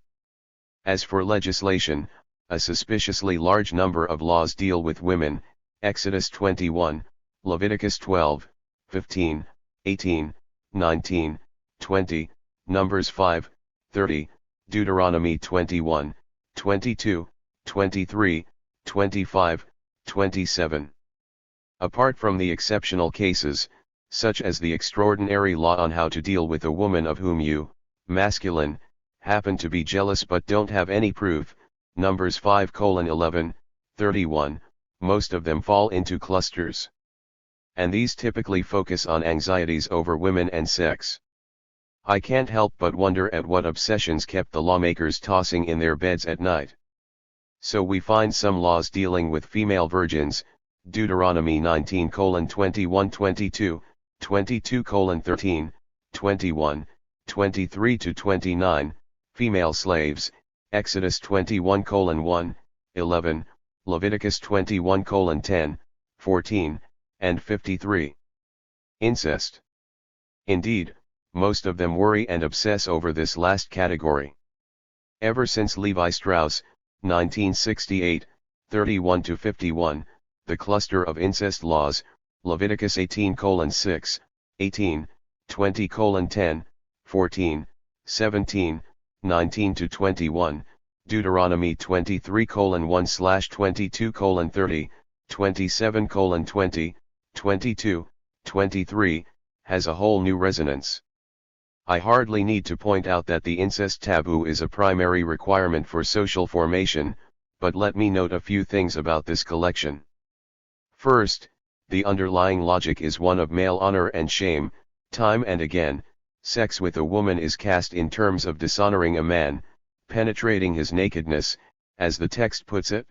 As for legislation, a suspiciously large number of laws deal with women, Exodus 21, Leviticus 12, 15, 18, 19, 20, Numbers 5, 30, Deuteronomy 21, 22, 23, 25, 27. Apart from the exceptional cases, such as the extraordinary law on how to deal with a woman of whom you, masculine, happen to be jealous but don't have any proof, Numbers 5:11, 31, most of them fall into clusters. And these typically focus on anxieties over women and sex. I can't help but wonder at what obsessions kept the lawmakers tossing in their beds at night. So we find some laws dealing with female virgins, Deuteronomy 19:21, 22, 22:13, 21, 23-29, female slaves, Exodus 21:1, 11, Leviticus 21:10, 14, and 53. Incest. Indeed, most of them worry and obsess over this last category. Ever since Levi Strauss, 1968, 31-51, the cluster of incest laws, Leviticus 18:6, 18, 20:10, 14, 17, 19-21, Deuteronomy 23:1/22:30, 27:20, 22, 23, has a whole new resonance. I hardly need to point out that the incest taboo is a primary requirement for social formation, but let me note a few things about this collection. First, the underlying logic is one of male honor and shame. Time and again, sex with a woman is cast in terms of dishonoring a man, penetrating his nakedness, as the text puts it.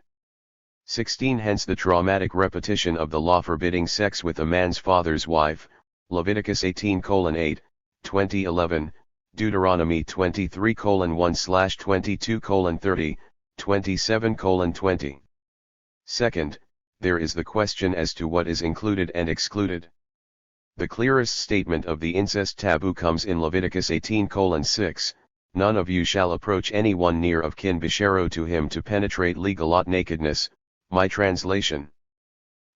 16. Hence the traumatic repetition of the law forbidding sex with a man's father's wife, Leviticus 18:8, 2011, Deuteronomy 23:1/22:30, 27:20. Second, there is the question as to what is included and excluded. The clearest statement of the incest taboo comes in Leviticus 18:6, None of you shall approach anyone near of kin bishero to him to penetrate legalot nakedness, my translation.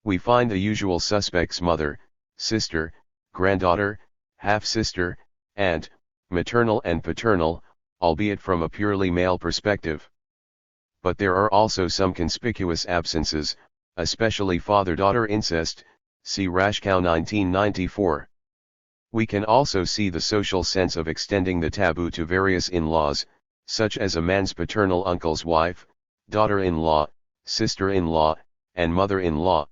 We find the usual suspects: mother, sister, granddaughter, half-sister, aunt, maternal and paternal, albeit from a purely male perspective. But there are also some conspicuous absences, especially father-daughter incest, see Rashkow 1994. We can also see the social sense of extending the taboo to various in-laws, such as a man's paternal uncle's wife, daughter-in-law, sister-in-law, and mother-in-law.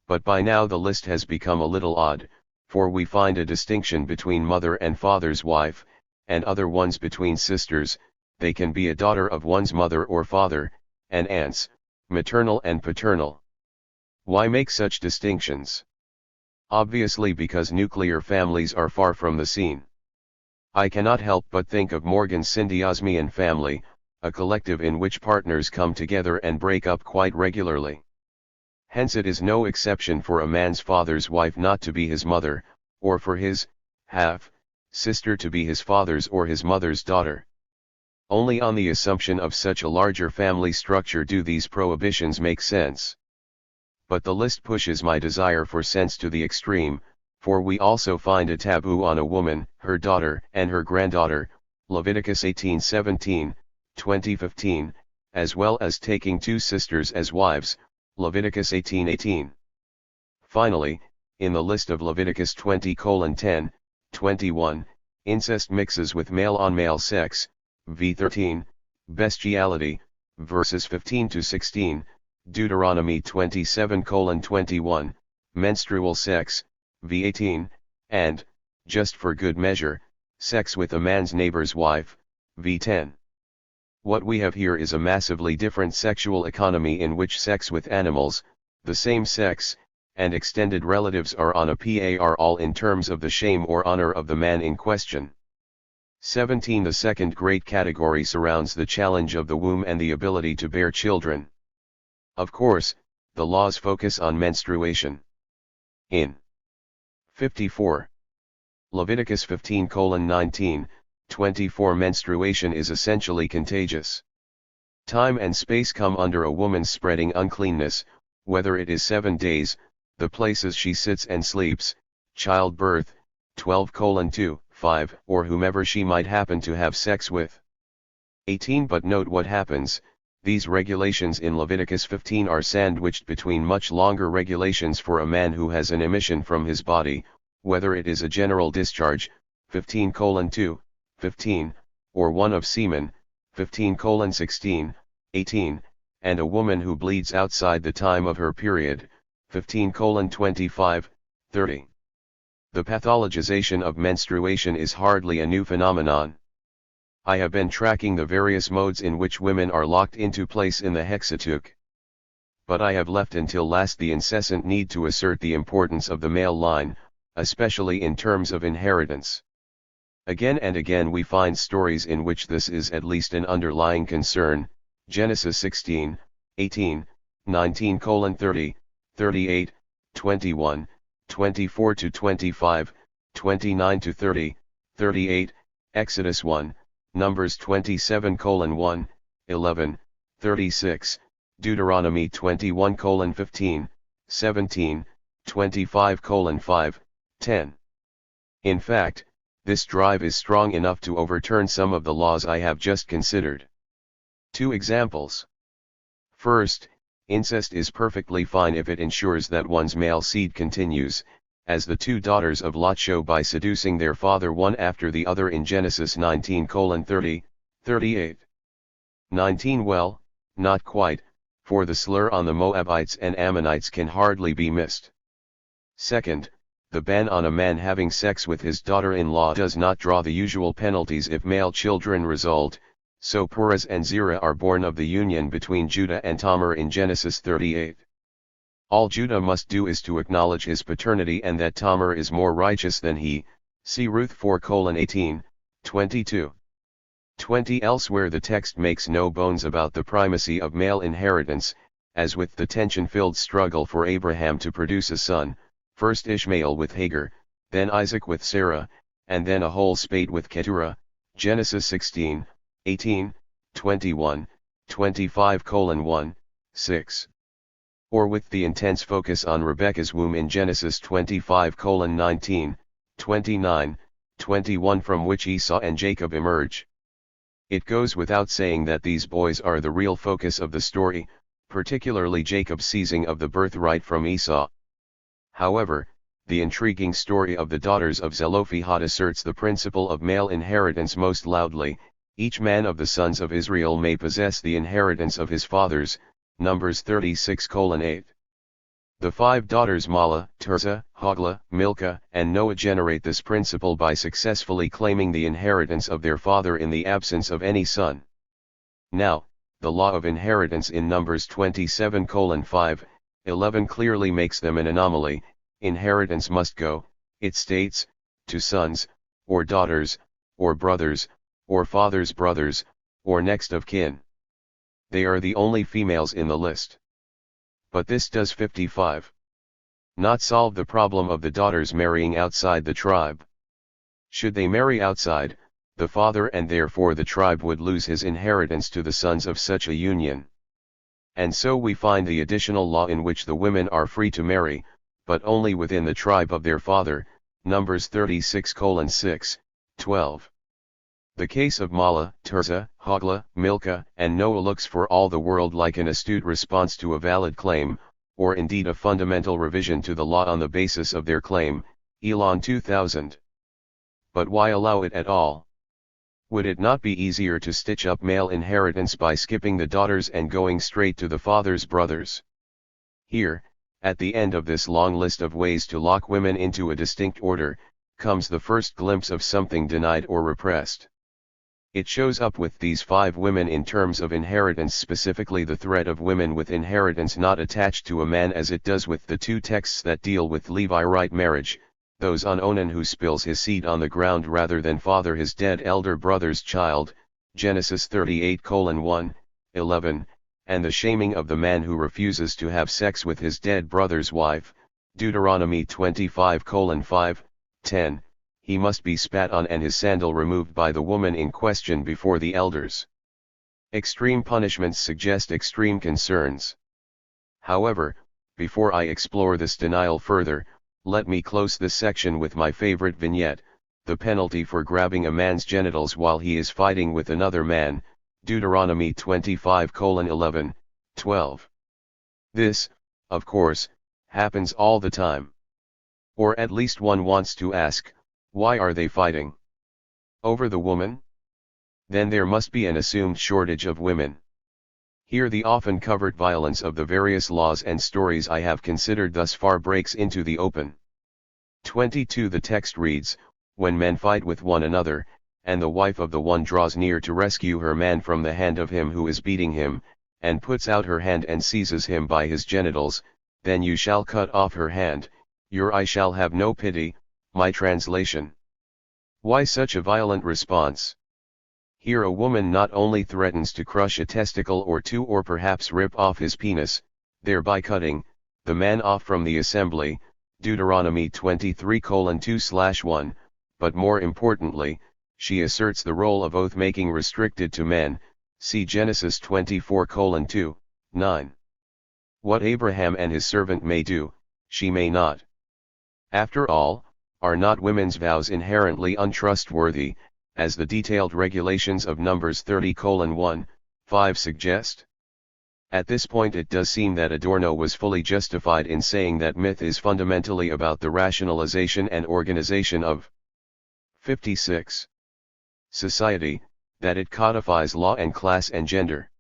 But by now the list has become a little odd, for we find a distinction between mother and father's wife, and other ones between sisters. They can be a daughter of one's mother or father, and aunts, maternal and paternal. Why make such distinctions? Obviously because nuclear families are far from the scene. I cannot help but think of Morgan's Syndiosmian family, a collective in which partners come together and break up quite regularly. Hence it is no exception for a man's father's wife not to be his mother, or for his half-sister to be his father's or his mother's daughter. Only on the assumption of such a larger family structure do these prohibitions make sense. But the list pushes my desire for sense to the extreme, for we also find a taboo on a woman, her daughter, and her granddaughter, Leviticus 18:17, 20:15, as well as taking two sisters as wives, Leviticus 18:18. Finally, in the list of Leviticus 20:10, 21, incest mixes with male-on-male sex, v. 13, bestiality, verses 15-16, Deuteronomy 27:21, menstrual sex, v. 18, and, just for good measure, sex with a man's neighbor's wife, v. 10. What we have here is a massively different sexual economy in which sex with animals, the same sex, and extended relatives are on a par all in terms of the shame or honor of the man in question. 17. The second great category surrounds the challenge of the womb and the ability to bear children. Of course, the laws focus on menstruation. In 54. Leviticus 15:19, 24 menstruation is essentially contagious. Time and space come under a woman's spreading uncleanness, whether it is 7 days, the places she sits and sleeps, childbirth, 12:2, 5, or whomever she might happen to have sex with. 18. But note what happens, these regulations in Leviticus 15 are sandwiched between much longer regulations for a man who has an emission from his body, whether it is a general discharge, 15:2, 15, or one of semen, 15:16, 18, and a woman who bleeds outside the time of her period, 15:25, 30. The pathologization of menstruation is hardly a new phenomenon. I have been tracking the various modes in which women are locked into place in the Hexateuch. But I have left until last the incessant need to assert the importance of the male line, especially in terms of inheritance. Again and again we find stories in which this is at least an underlying concern, Genesis 16, 18, 19:30, 38, 21, 24-25, 29-30, 38, Exodus 1, Numbers 27:1, 11, 36, Deuteronomy 21:15, 17, 25:5, 10. In fact, this drive is strong enough to overturn some of the laws I have just considered. 2 examples. First, incest is perfectly fine if it ensures that one's male seed continues, as the 2 daughters of Lot show by seducing their father one after the other in Genesis 19:30, 38. 19. Well, not quite, for the slur on the Moabites and Ammonites can hardly be missed. Second, the ban on a man having sex with his daughter-in-law does not draw the usual penalties if male children result, so Perez and Zerah are born of the union between Judah and Tamar in Genesis 38. All Judah must do is to acknowledge his paternity and that Tamar is more righteous than he, see Ruth 4:18, 22. 20. Elsewhere the text makes no bones about the primacy of male inheritance, as with the tension-filled struggle for Abraham to produce a son, first Ishmael with Hagar, then Isaac with Sarah, and then a whole spate with Keturah, Genesis 16, 18, 21, 25:1, 6. Or with the intense focus on Rebekah's womb in Genesis 25:19, 29, 21, from which Esau and Jacob emerge. It goes without saying that these boys are the real focus of the story, particularly Jacob's seizing of the birthright from Esau. However, the intriguing story of the daughters of Zelophehad asserts the principle of male inheritance most loudly. Each man of the sons of Israel may possess the inheritance of his fathers, Numbers 36:8. The 5 daughters Mahlah, Tirzah, Hoglah, Milcah, and Noah generate this principle by successfully claiming the inheritance of their father in the absence of any son. Now, the law of inheritance in Numbers 27:5, 11 clearly makes them an anomaly. Inheritance must go, it states, to sons, or daughters, or brothers, or father's brothers, or next of kin. They are the only females in the list. But this does 55. Not solve the problem of the daughters marrying outside the tribe. Should they marry outside, the father and therefore the tribe would lose his inheritance to the sons of such a union. And so we find the additional law in which the women are free to marry, but only within the tribe of their father, Numbers 36:6, 12. The case of Mahlah, Tirzah, Hoglah, Milcah, and Noah looks for all the world like an astute response to a valid claim, or indeed a fundamental revision to the law on the basis of their claim, Elon 2000. But why allow it at all? Would it not be easier to stitch up male inheritance by skipping the daughters and going straight to the father's brothers? Here, at the end of this long list of ways to lock women into a distinct order, comes the first glimpse of something denied or repressed. It shows up with these 5 women in terms of inheritance, specifically the threat of women with inheritance not attached to a man, as it does with the 2 texts that deal with Levite marriage, those on Onan who spills his seed on the ground rather than father his dead elder brother's child, Genesis 38:1, 11, and the shaming of the man who refuses to have sex with his dead brother's wife, Deuteronomy 25:5, 10. He must be spat on and his sandal removed by the woman in question before the elders. Extreme punishments suggest extreme concerns. However, before I explore this denial further, let me close this section with my favorite vignette, the penalty for grabbing a man's genitals while he is fighting with another man, Deuteronomy 25:11, 12. This, of course, happens all the time. Or at least one wants to ask, why are they fighting? Over the woman? Then there must be an assumed shortage of women. Here the often covered violence of the various laws and stories I have considered thus far breaks into the open. 22 The text reads, when men fight with one another, and the wife of the one draws near to rescue her man from the hand of him who is beating him, and puts out her hand and seizes him by his genitals, then you shall cut off her hand, your eye shall have no pity. My translation. Why such a violent response? Here a woman not only threatens to crush a testicle or 2 or perhaps rip off his penis, thereby cutting the man off from the assembly, Deuteronomy 23:2/1, but more importantly, she asserts the role of oath-making restricted to men, see Genesis 24:2, 9. What Abraham and his servant may do, she may not. After all, are not women's vows inherently untrustworthy, as the detailed regulations of Numbers 30:1, 5 suggest? At this point it does seem that Adorno was fully justified in saying that myth is fundamentally about the rationalization and organization of 56. Society, that it codifies law and class and gender.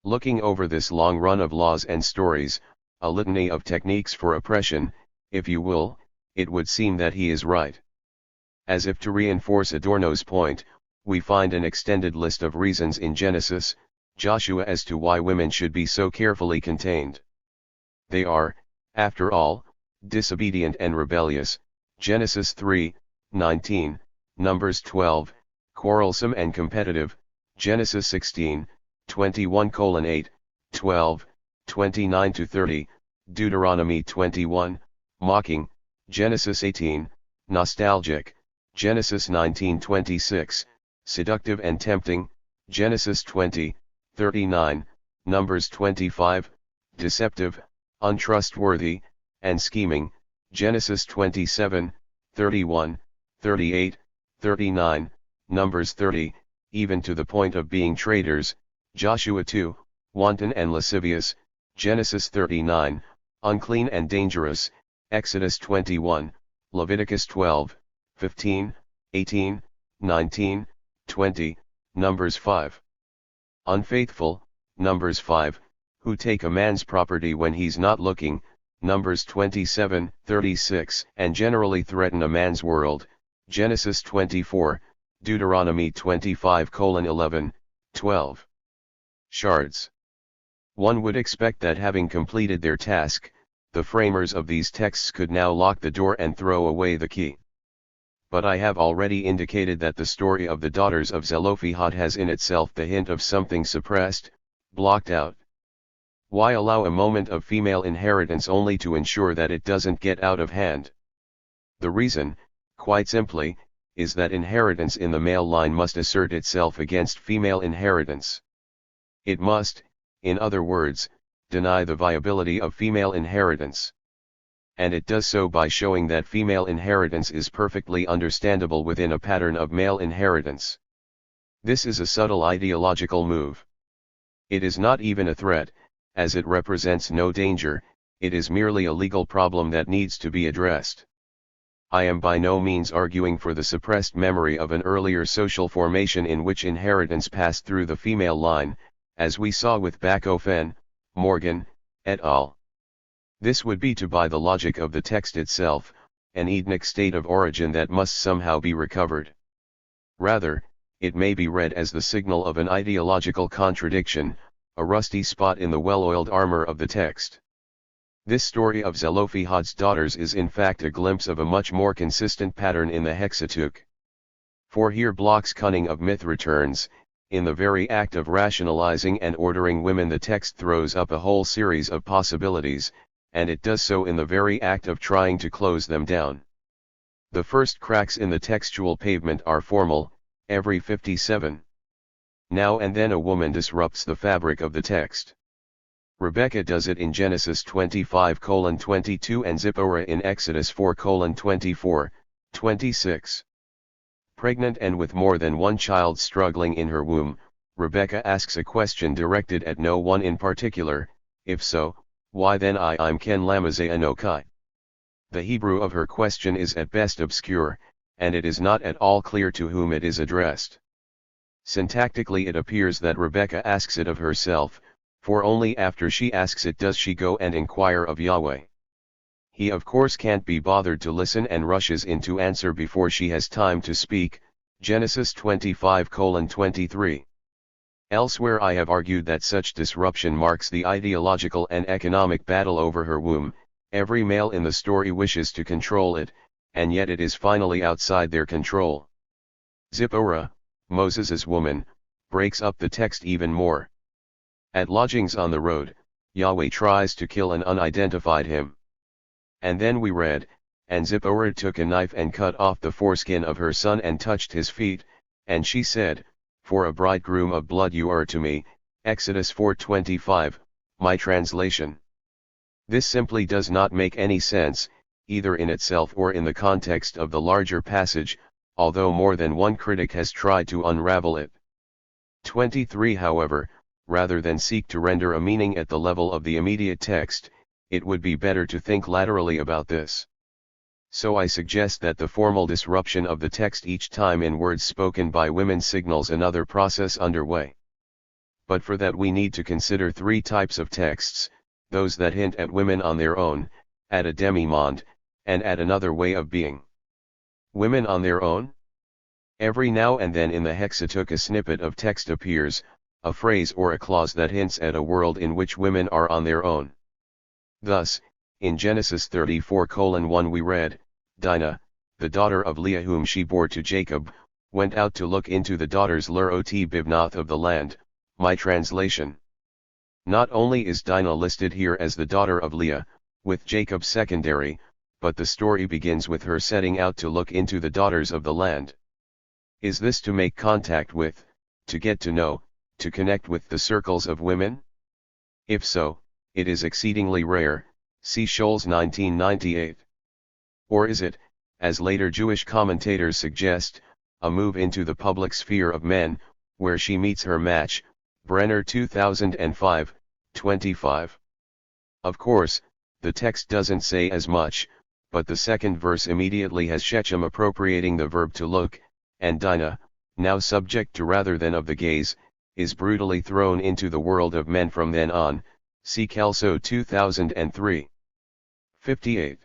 Looking over this long run of laws and stories, a litany of techniques for oppression, if you will, it would seem that he is right. As if to reinforce Adorno's point, we find an extended list of reasons in Genesis, Joshua as to why women should be so carefully contained. They are, after all, disobedient and rebellious, Genesis 3:19, Numbers 12, quarrelsome and competitive, Genesis 16:21:8, 12, 29-30, Deuteronomy 21, mocking, Genesis 18, nostalgic, Genesis 19:26, seductive and tempting, Genesis 20:39, Numbers 25, deceptive, untrustworthy, and scheming, Genesis 27:31, 38, 39, Numbers 30, even to the point of being traitors, Joshua 2, wanton and lascivious, Genesis 39, unclean and dangerous, Exodus 21, Leviticus 12, 15, 18, 19, 20, Numbers 5. Unfaithful, Numbers 5, who take a man's property when he's not looking, Numbers 27:36, and generally threaten a man's world, Genesis 24, Deuteronomy 25:11, 12. Shards. One would expect that having completed their task, the framers of these texts could now lock the door and throw away the key. But I have already indicated that the story of the daughters of Zelophehad has in itself the hint of something suppressed, blocked out. Why allow a moment of female inheritance only to ensure that it doesn't get out of hand? The reason, quite simply, is that inheritance in the male line must assert itself against female inheritance. It must, in other words, deny the viability of female inheritance. And it does so by showing that female inheritance is perfectly understandable within a pattern of male inheritance. This is a subtle ideological move. It is not even a threat, as it represents no danger, it is merely a legal problem that needs to be addressed. I am by no means arguing for the suppressed memory of an earlier social formation in which inheritance passed through the female line, as we saw with Bachofen, Morgan, et al. This would be to by the logic of the text itself, an Edenic state of origin that must somehow be recovered. Rather, it may be read as the signal of an ideological contradiction, a rusty spot in the well-oiled armor of the text. This story of Zelophehad's daughters is in fact a glimpse of a much more consistent pattern in the Hexateuch. For here Bloch's cunning of myth returns. In the very act of rationalizing and ordering women, the text throws up a whole series of possibilities, and it does so in the very act of trying to close them down. The first cracks in the textual pavement are formal, every 57. Now and then a woman disrupts the fabric of the text. Rebecca does it in Genesis 25:22 and Zipporah in Exodus 4:24, 26. Pregnant and with more than one child struggling in her womb, Rebecca asks a question directed at no one in particular. If so, why then I'm Ken Lamazay Anokai? The Hebrew of her question is at best obscure, and it is not at all clear to whom it is addressed. Syntactically it appears that Rebecca asks it of herself, for only after she asks it does she go and inquire of Yahweh. He of course can't be bothered to listen and rushes in to answer before she has time to speak, Genesis 25:23. Elsewhere I have argued that such disruption marks the ideological and economic battle over her womb. Every male in the story wishes to control it, and yet it is finally outside their control. Zipporah, Moses's woman, breaks up the text even more. At lodgings on the road, Yahweh tries to kill an unidentified him. And then we read, and Zipporah took a knife and cut off the foreskin of her son and touched his feet, and she said, for a bridegroom of blood you are to me, Exodus 4:25, my translation. This simply does not make any sense, either in itself or in the context of the larger passage, although more than one critic has tried to unravel it. 23. However, rather than seek to render a meaning at the level of the immediate text, it would be better to think laterally about this. So I suggest that the formal disruption of the text each time in words spoken by women signals another process underway. But for that we need to consider three types of texts, those that hint at women on their own, at a demi-monde, and at another way of being. Women on their own? Every now and then in the Hexateuch a snippet of text appears, a phrase or a clause that hints at a world in which women are on their own. Thus, in Genesis 34:1 we read, Dinah, the daughter of Leah whom she bore to Jacob, went out to look into the daughters Lerot Bibnath of the land, my translation. Not only is Dinah listed here as the daughter of Leah, with Jacob secondary, but the story begins with her setting out to look into the daughters of the land. Is this to make contact with, to get to know, to connect with the circles of women? If so, it is exceedingly rare, see Scholes 1998. Or is it, as later Jewish commentators suggest, a move into the public sphere of men, where she meets her match, Brenner 2005, 25. Of course, the text doesn't say as much, but the second verse immediately has Shechem appropriating the verb to look, and Dinah, now subject to rather than of the gaze, is brutally thrown into the world of men from then on, see Kelso 2003. 58.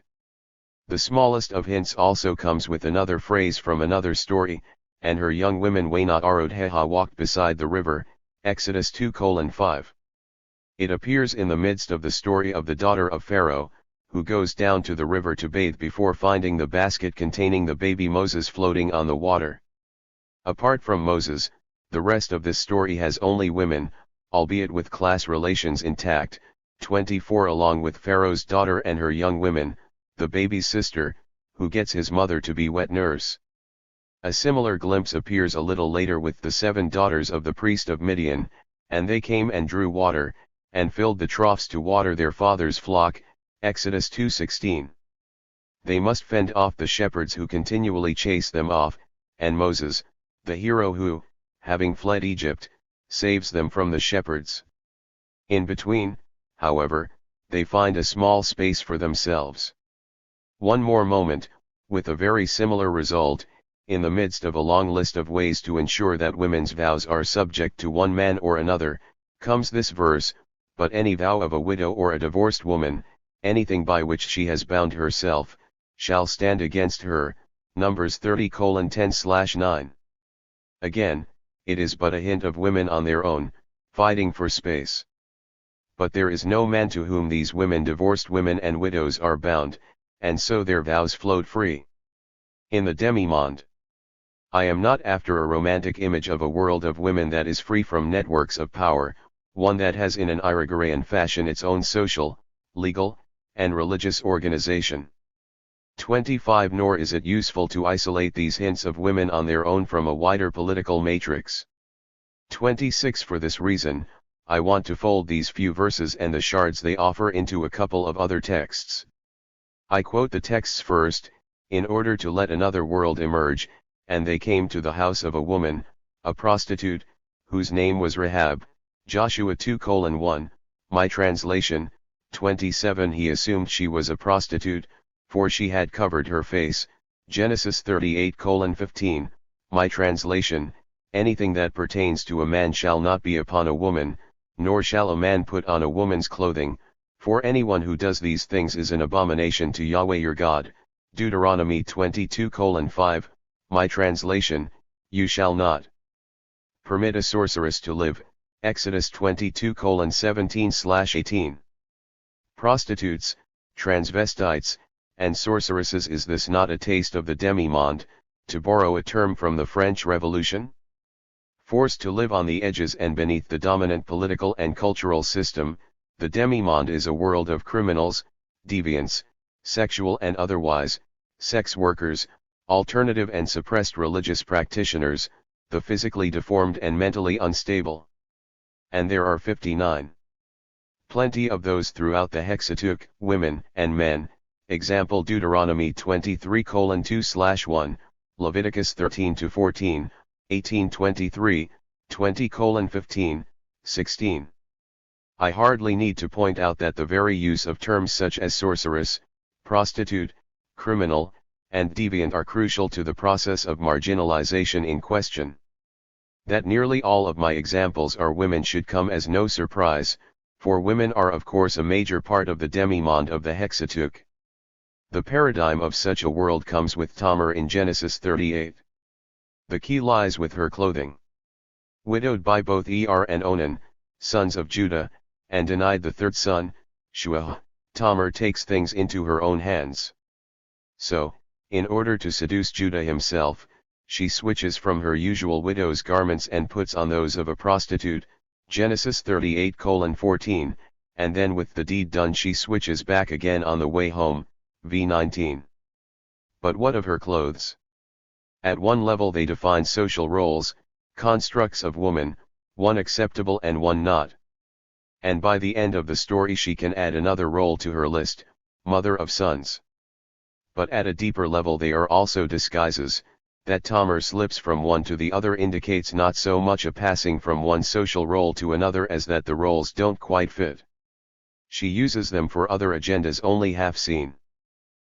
The smallest of hints also comes with another phrase from another story, and her young women Waynot Arodheha walked beside the river, Exodus 2:5. It appears in the midst of the story of the daughter of Pharaoh, who goes down to the river to bathe before finding the basket containing the baby Moses floating on the water. Apart from Moses, the rest of this story has only women, albeit with class relations intact, 24 along with Pharaoh's daughter and her young women, the baby's sister, who gets his mother to be wet nurse. A similar glimpse appears a little later with the 7 daughters of the priest of Midian, and they came and drew water, and filled the troughs to water their father's flock, Exodus 2:16. They must fend off the shepherds who continually chase them off, and Moses, the hero who, having fled Egypt, saves them from the shepherds. In between, however, they find a small space for themselves. One more moment, with a very similar result, in the midst of a long list of ways to ensure that women's vows are subject to one man or another, comes this verse, but any vow of a widow or a divorced woman, anything by which she has bound herself, shall stand against her, Numbers 30:10/9. Again, it is but a hint of women on their own, fighting for space. But there is no man to whom these women, divorced women and widows, are bound, and so their vows float free. In the demi-monde. I am not after a romantic image of a world of women that is free from networks of power, one that has in an Irigarean fashion its own social, legal, and religious organization. 25. Nor is it useful to isolate these hints of women on their own from a wider political matrix. 26. For this reason, I want to fold these few verses and the shards they offer into a couple of other texts. I quote the texts first, in order to let another world emerge, and they came to the house of a woman, a prostitute, whose name was Rahab, Joshua 2:1, my translation, 27. He assumed she was a prostitute, for she had covered her face, Genesis 38:15, my translation, anything that pertains to a man shall not be upon a woman, nor shall a man put on a woman's clothing, for anyone who does these things is an abomination to Yahweh your God, Deuteronomy 22:5, my translation, you shall not permit a sorceress to live, Exodus 22:17/18. Prostitutes, transvestites, and sorceresses. Is this not a taste of the demi-monde, to borrow a term from the French Revolution? Forced to live on the edges and beneath the dominant political and cultural system, the demi-monde is a world of criminals, deviants, sexual and otherwise, sex workers, alternative and suppressed religious practitioners, the physically deformed and mentally unstable. And there are 59. Plenty of those throughout the Hexateuch, women and men, example Deuteronomy 23:2/1, Leviticus 13-14, 18:23, 20:15, 16. I hardly need to point out that the very use of terms such as sorceress, prostitute, criminal, and deviant are crucial to the process of marginalization in question. That nearly all of my examples are women should come as no surprise, for women are of course a major part of the demi-monde of the Hexateuch. The paradigm of such a world comes with Tamar in Genesis 38. The key lies with her clothing. Widowed by both Er and Onan, sons of Judah, and denied the third son, Shua, Tamar takes things into her own hands. So, in order to seduce Judah himself, she switches from her usual widow's garments and puts on those of a prostitute, Genesis 38:14, and then with the deed done she switches back again on the way home, v. 19. But what of her clothes? At one level they define social roles, constructs of woman, one acceptable and one not. And by the end of the story she can add another role to her list, mother of sons. But at a deeper level they are also disguises. That Tomer slips from one to the other indicates not so much a passing from one social role to another as that the roles don't quite fit. She uses them for other agendas only half seen.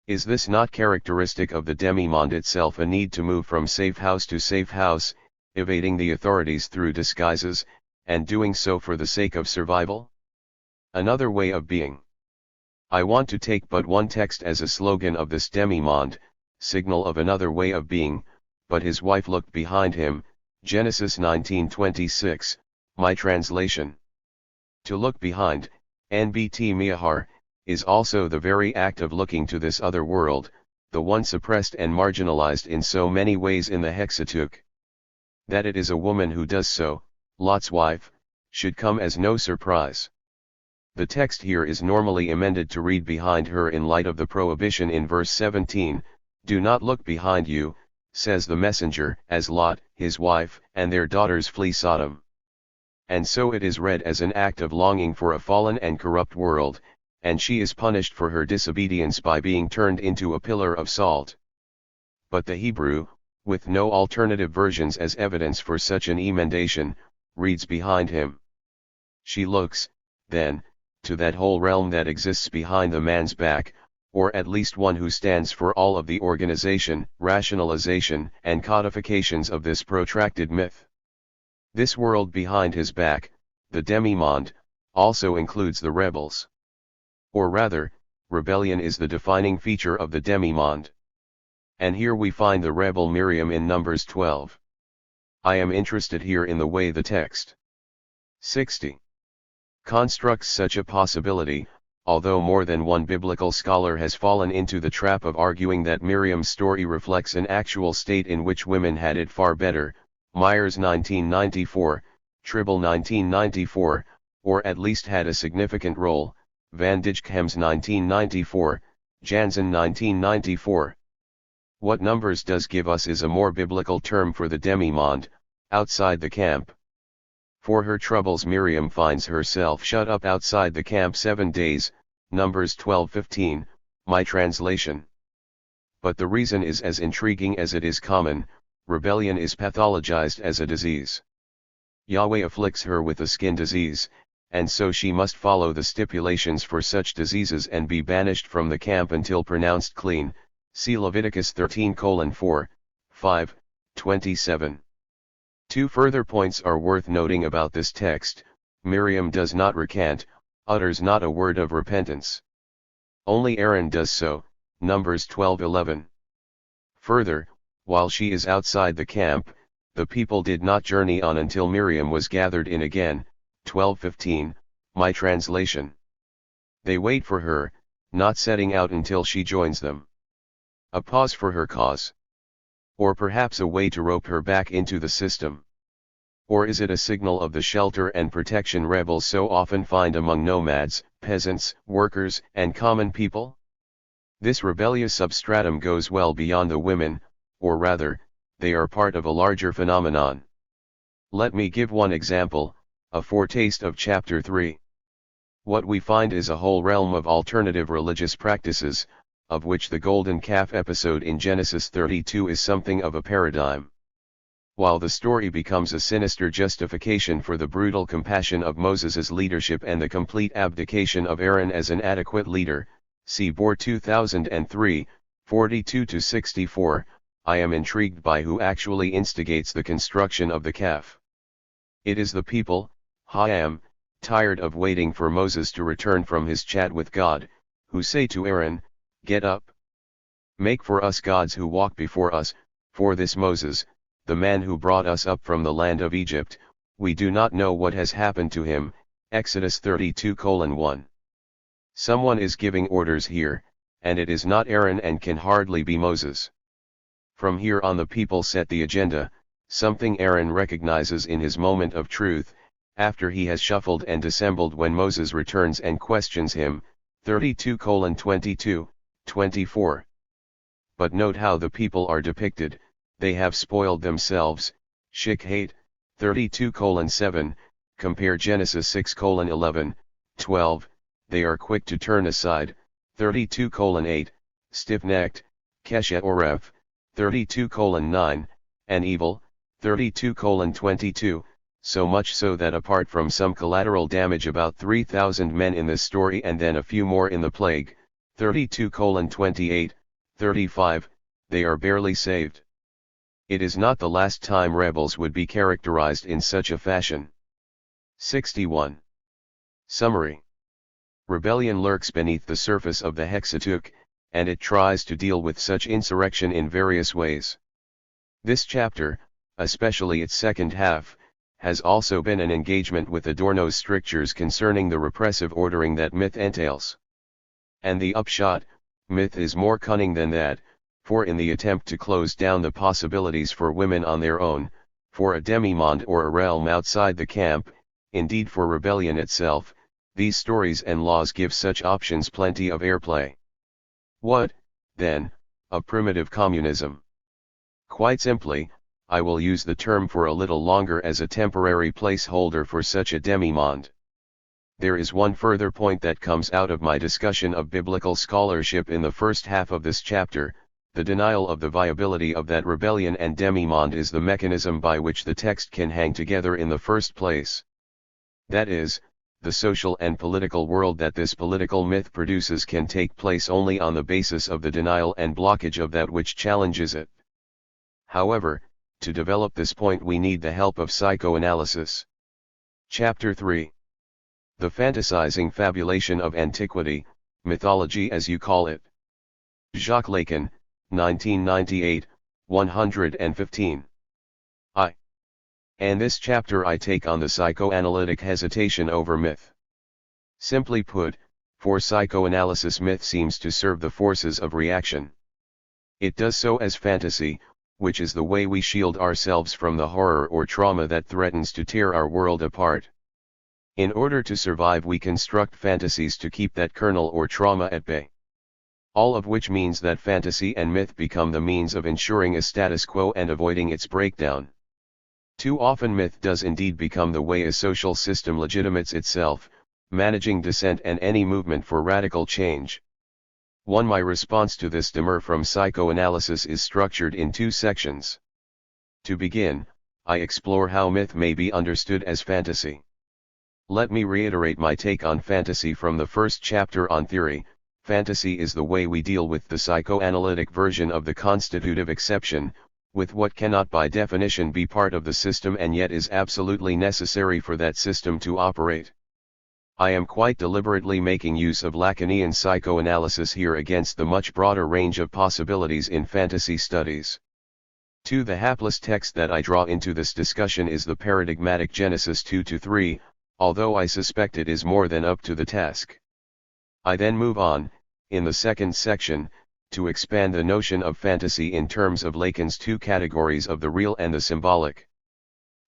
Is this not characteristic of the demi-monde itself, a need to move from safe house to safe house, evading the authorities through disguises, and doing so for the sake of survival? Another way of being. I want to take but one text as a slogan of this demi-monde, signal of another way of being, but his wife looked behind him, Genesis 19:26, my translation. To look behind, NBT Miyahar, is also the very act of looking to this other world, the one suppressed and marginalized in so many ways in the Hexateuch. That it is a woman who does so, Lot's wife, should come as no surprise. The text here is normally amended to read behind her in light of the prohibition in verse 17, do not look behind you, says the messenger, as Lot, his wife, and their daughters flee Sodom. And so it is read as an act of longing for a fallen and corrupt world, and she is punished for her disobedience by being turned into a pillar of salt. But the Hebrew, with no alternative versions as evidence for such an emendation, reads behind him. She looks, then, to that whole realm that exists behind the man's back, or at least one who stands for all of the organization, rationalization, and codifications of this protracted myth. This world behind his back, the demi-monde, also includes the rebels. Or rather, rebellion is the defining feature of the demi-monde. And here we find the rebel Miriam in Numbers 12. I am interested here in the way the text 60 constructs such a possibility, although more than one biblical scholar has fallen into the trap of arguing that Miriam's story reflects an actual state in which women had it far better, Myers 1994, Tribble 1994, or at least had a significant role, Van Dijkhems 1994, Jansen 1994. What Numbers does give us is a more biblical term for the demi-monde, outside the camp. For her troubles Miriam finds herself shut up outside the camp 7 days, Numbers 12:15, my translation. But the reason is as intriguing as it is common, rebellion is pathologized as a disease. Yahweh afflicts her with a skin disease, and so she must follow the stipulations for such diseases and be banished from the camp until pronounced clean, see Leviticus 13:4, 5, 27. Two further points are worth noting about this text. Miriam does not recant, utters not a word of repentance. Only Aaron does so, Numbers 12:11. Further, while she is outside the camp, the people did not journey on until Miriam was gathered in again, 12:15, my translation. They wait for her, not setting out until she joins them. A pause for her cause. Or perhaps a way to rope her back into the system. Or is it a signal of the shelter and protection rebels so often find among nomads, peasants, workers, and common people? This rebellious substratum goes well beyond the women, or rather, they are part of a larger phenomenon. Let me give one example, a foretaste of chapter 3. What we find is a whole realm of alternative religious practices, of which the golden calf episode in Genesis 32 is something of a paradigm. While the story becomes a sinister justification for the brutal compassion of Moses' leadership and the complete abdication of Aaron as an adequate leader, see Boer 2003, 42-64, I am intrigued by who actually instigates the construction of the calf. It is the people, Hayam, tired of waiting for Moses to return from his chat with God, who say to Aaron, get up. Make for us gods who walk before us, for this Moses, the man who brought us up from the land of Egypt, we do not know what has happened to him, Exodus 32:1. Someone is giving orders here, and it is not Aaron and can hardly be Moses. From here on the people set the agenda, something Aaron recognizes in his moment of truth, after he has shuffled and dissembled when Moses returns and questions him, 32:22, 24. But note how the people are depicted, they have spoiled themselves, Shik 32:7, compare Genesis 6:11, 12, they are quick to turn aside, 32:8, stiff-necked, Kesha Oref, 32:9, and evil, 32:22, so much so that apart from some collateral damage about 3,000 men in this story and then a few more in the plague, 32:28, 35, they are barely saved. It is not the last time rebels would be characterized in such a fashion. 61. Summary. Rebellion lurks beneath the surface of the Hexateuch, and it tries to deal with such insurrection in various ways. This chapter, especially its second half, has also been an engagement with Adorno's strictures concerning the repressive ordering that myth entails. And the upshot, myth is more cunning than that, for in the attempt to close down the possibilities for women on their own, for a demimonde or a realm outside the camp, indeed for rebellion itself, these stories and laws give such options plenty of airplay. What, then, of primitive communism? Quite simply, I will use the term for a little longer as a temporary placeholder for such a demimonde. There is one further point that comes out of my discussion of biblical scholarship in the first half of this chapter. The denial of the viability of that rebellion and demimonde is the mechanism by which the text can hang together in the first place. That is, the social and political world that this political myth produces can take place only on the basis of the denial and blockage of that which challenges it. However, to develop this point we need the help of psychoanalysis. Chapter 3. The fantasizing fabulation of antiquity, mythology as you call it. Jacques Lacan, 1998, 115. And this chapter I take on the psychoanalytic hesitation over myth. Simply put, for psychoanalysis myth seems to serve the forces of reaction. It does so as fantasy, which is the way we shield ourselves from the horror or trauma that threatens to tear our world apart. In order to survive we construct fantasies to keep that kernel or trauma at bay. All of which means that fantasy and myth become the means of ensuring a status quo and avoiding its breakdown. Too often myth does indeed become the way a social system legitimates itself, managing dissent and any movement for radical change. My response to this demur from psychoanalysis is structured in two sections. To begin, I explore how myth may be understood as fantasy. Let me reiterate my take on fantasy from the first chapter on theory. Fantasy is the way we deal with the psychoanalytic version of the constitutive exception, with what cannot by definition be part of the system and yet is absolutely necessary for that system to operate. I am quite deliberately making use of Lacanian psychoanalysis here against the much broader range of possibilities in fantasy studies. The hapless text that I draw into this discussion is the paradigmatic Genesis 2-3, although I suspect it is more than up to the task. I then move on, in the second section, to expand the notion of fantasy in terms of Lacan's two categories of the real and the symbolic.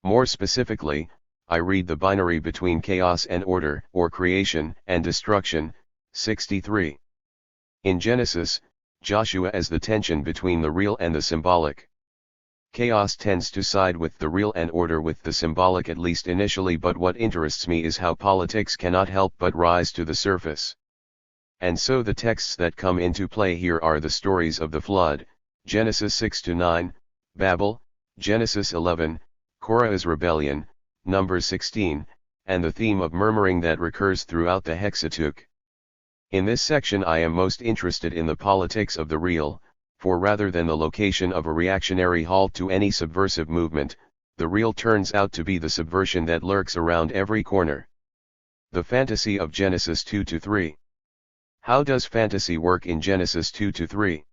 More specifically, I read the binary between chaos and order, or creation and destruction, 63. In Genesis, Joshua as the tension between the real and the symbolic. Chaos tends to side with the real and order with the symbolic at least initially, but what interests me is how politics cannot help but rise to the surface. And so the texts that come into play here are the stories of the flood, Genesis 6-9, Babel, Genesis 11, Korah's rebellion, Numbers 16, and the theme of murmuring that recurs throughout the Hexateuch. In this section I am most interested in the politics of the real, for rather than the location of a reactionary halt to any subversive movement, the real turns out to be the subversion that lurks around every corner. The fantasy of Genesis 2-3. How does fantasy work in Genesis 2-3?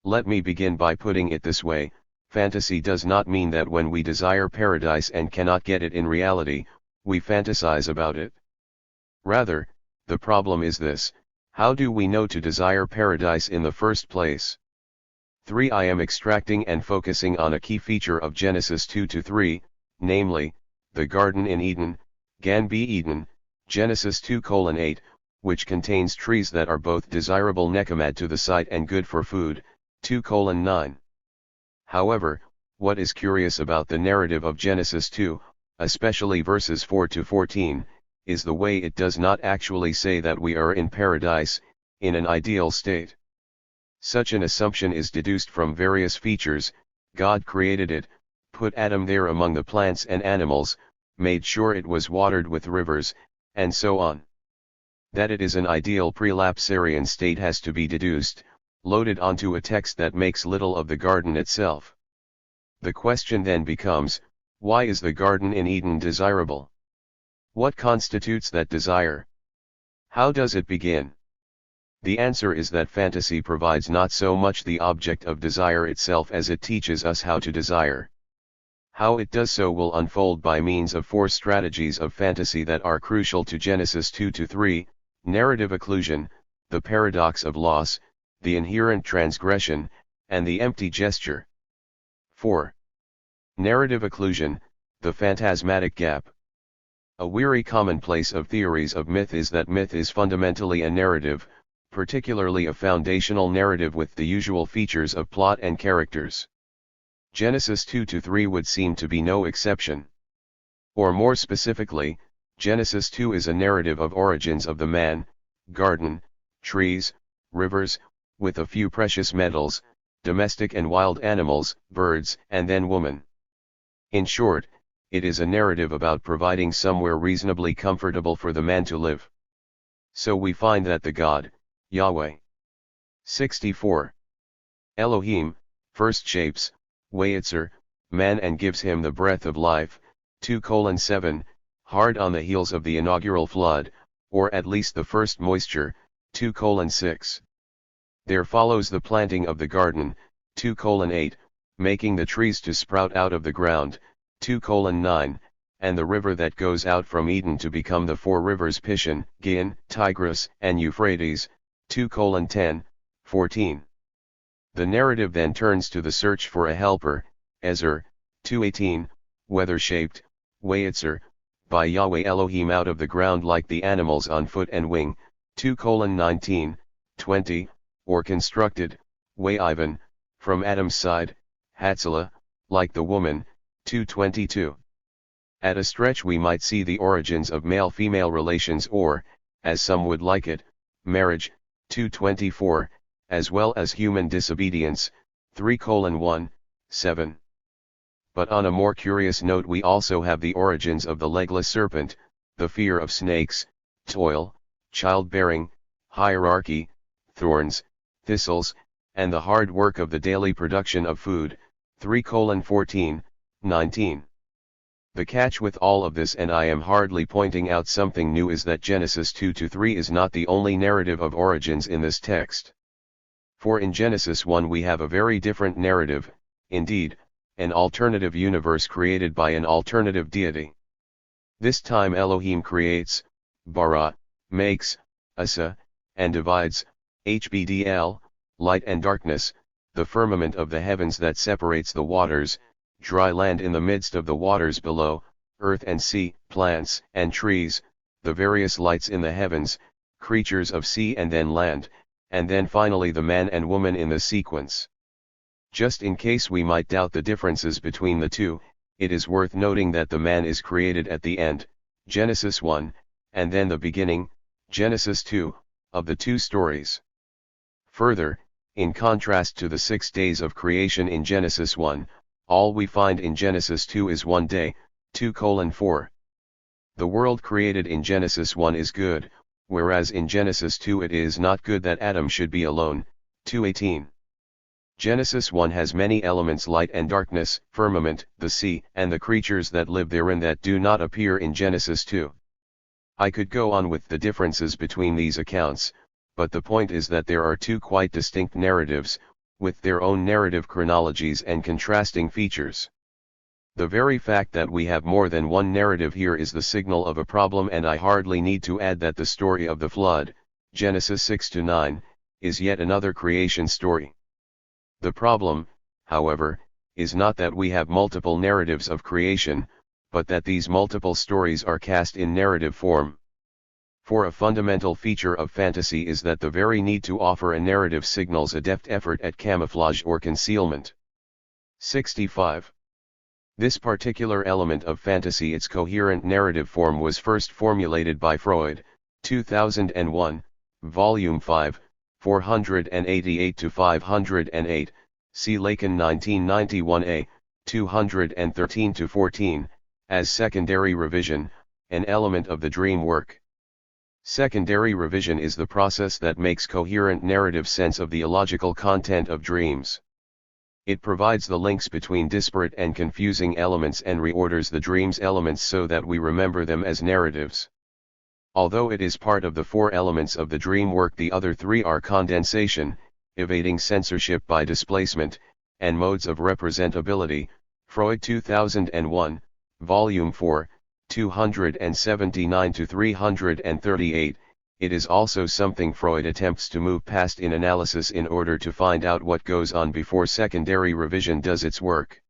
Let me begin by putting it this way: fantasy does not mean that when we desire paradise and cannot get it in reality, we fantasize about it. Rather, the problem is this: how do we know to desire paradise in the first place? I am extracting and focusing on a key feature of Genesis 2-3, namely, the Garden in Eden, Gan be Eden, Genesis 2:8, which contains trees that are both desirable nechamad to the sight and good for food, 2:9. However, what is curious about the narrative of Genesis 2, especially verses 4 to 14, is the way it does not actually say that we are in paradise, in an ideal state. Such an assumption is deduced from various features. God created it, put Adam there among the plants and animals, made sure it was watered with rivers, and so on. That it is an ideal prelapsarian state has to be deduced, loaded onto a text that makes little of the garden itself. The question then becomes, why is the garden in Eden desirable? What constitutes that desire? How does it begin? The answer is that fantasy provides not so much the object of desire itself as it teaches us how to desire. How it does so will unfold by means of 4 strategies of fantasy that are crucial to Genesis 2-3, narrative occlusion, the paradox of loss, the inherent transgression, and the empty gesture. 4. Narrative occlusion, the phantasmatic gap. A weary commonplace of theories of myth is that myth is fundamentally a narrative, particularly a foundational narrative with the usual features of plot and characters. Genesis 2-3 would seem to be no exception. Or more specifically, Genesis 2 is a narrative of origins of the man, garden, trees, rivers, with a few precious metals, domestic and wild animals, birds, and then woman. In short, it is a narrative about providing somewhere reasonably comfortable for the man to live. So we find that the God, Yahweh. 64. Elohim, first shapes, Wayitzer, man and gives him the breath of life, 2:7, hard on the heels of the inaugural flood, or at least the first moisture, 2:6. There follows the planting of the garden, 2:8, making the trees to sprout out of the ground, 2:9, and the river that goes out from Eden to become the 4 rivers Pishon, Gihon, Tigris, and Euphrates, 2:10, 14. The narrative then turns to the search for a helper, Ezer, 2:18, weather-shaped, Wayitzer, by Yahweh Elohim out of the ground like the animals on foot and wing, 2:19, 20, or constructed, Way-Ivan, from Adam's side, Hatzilah, like the woman, 2:22. At a stretch we might see the origins of male-female relations or, as some would like it, marriage, 2:24, as well as human disobedience, 3:1, 7. But on a more curious note we also have the origins of the legless serpent, the fear of snakes, toil, childbearing, hierarchy, thorns, thistles, and the hard work of the daily production of food, 3:14, 19. The catch with all of this, and I am hardly pointing out something new, is that Genesis 2-3 is not the only narrative of origins in this text. For in Genesis 1 we have a very different narrative, indeed, an alternative universe created by an alternative deity. This time Elohim creates, bara, makes, asa, and divides, hbdl, light and darkness, the firmament of the heavens that separates the waters, dry land in the midst of the waters below, earth and sea, plants and trees, the various lights in the heavens, creatures of sea and then land, and then finally the man and woman in the sequence. Just in case we might doubt the differences between the two, it is worth noting that the man is created at the end, Genesis 1, and then the beginning, Genesis 2, of the 2 stories. Further, in contrast to the 6 days of creation in Genesis 1, all we find in Genesis 2 is 1 day, 2:4. The world created in Genesis 1 is good, whereas in Genesis 2 it is not good that Adam should be alone, 2:18. Genesis 1 has many elements: light and darkness, firmament, the sea, and the creatures that live therein that do not appear in Genesis 2. I could go on with the differences between these accounts, but the point is that there are 2 quite distinct narratives, with their own narrative chronologies and contrasting features. The very fact that we have more than one narrative here is the signal of a problem, and I hardly need to add that the story of the flood, Genesis 6-9, is yet another creation story. The problem, however, is not that we have multiple narratives of creation, but that these multiple stories are cast in narrative form. For a fundamental feature of fantasy is that the very need to offer a narrative signals a deft effort at camouflage or concealment. 65. This particular element of fantasy, its coherent narrative form, was first formulated by Freud, 2001, Volume 5, 488 to 508, see Lacan 1991a, 213 to 14, as secondary revision, an element of the dream work. Secondary revision is the process that makes coherent narrative sense of the illogical content of dreams. It provides the links between disparate and confusing elements and reorders the dream's elements so that we remember them as narratives. Although it is part of the four elements of the dream work, the other three are condensation, evading censorship by displacement, and modes of representability. Freud 2001, Volume 4, 279 to 338. It is also something Freud attempts to move past in analysis in order to find out what goes on before secondary revision does its work.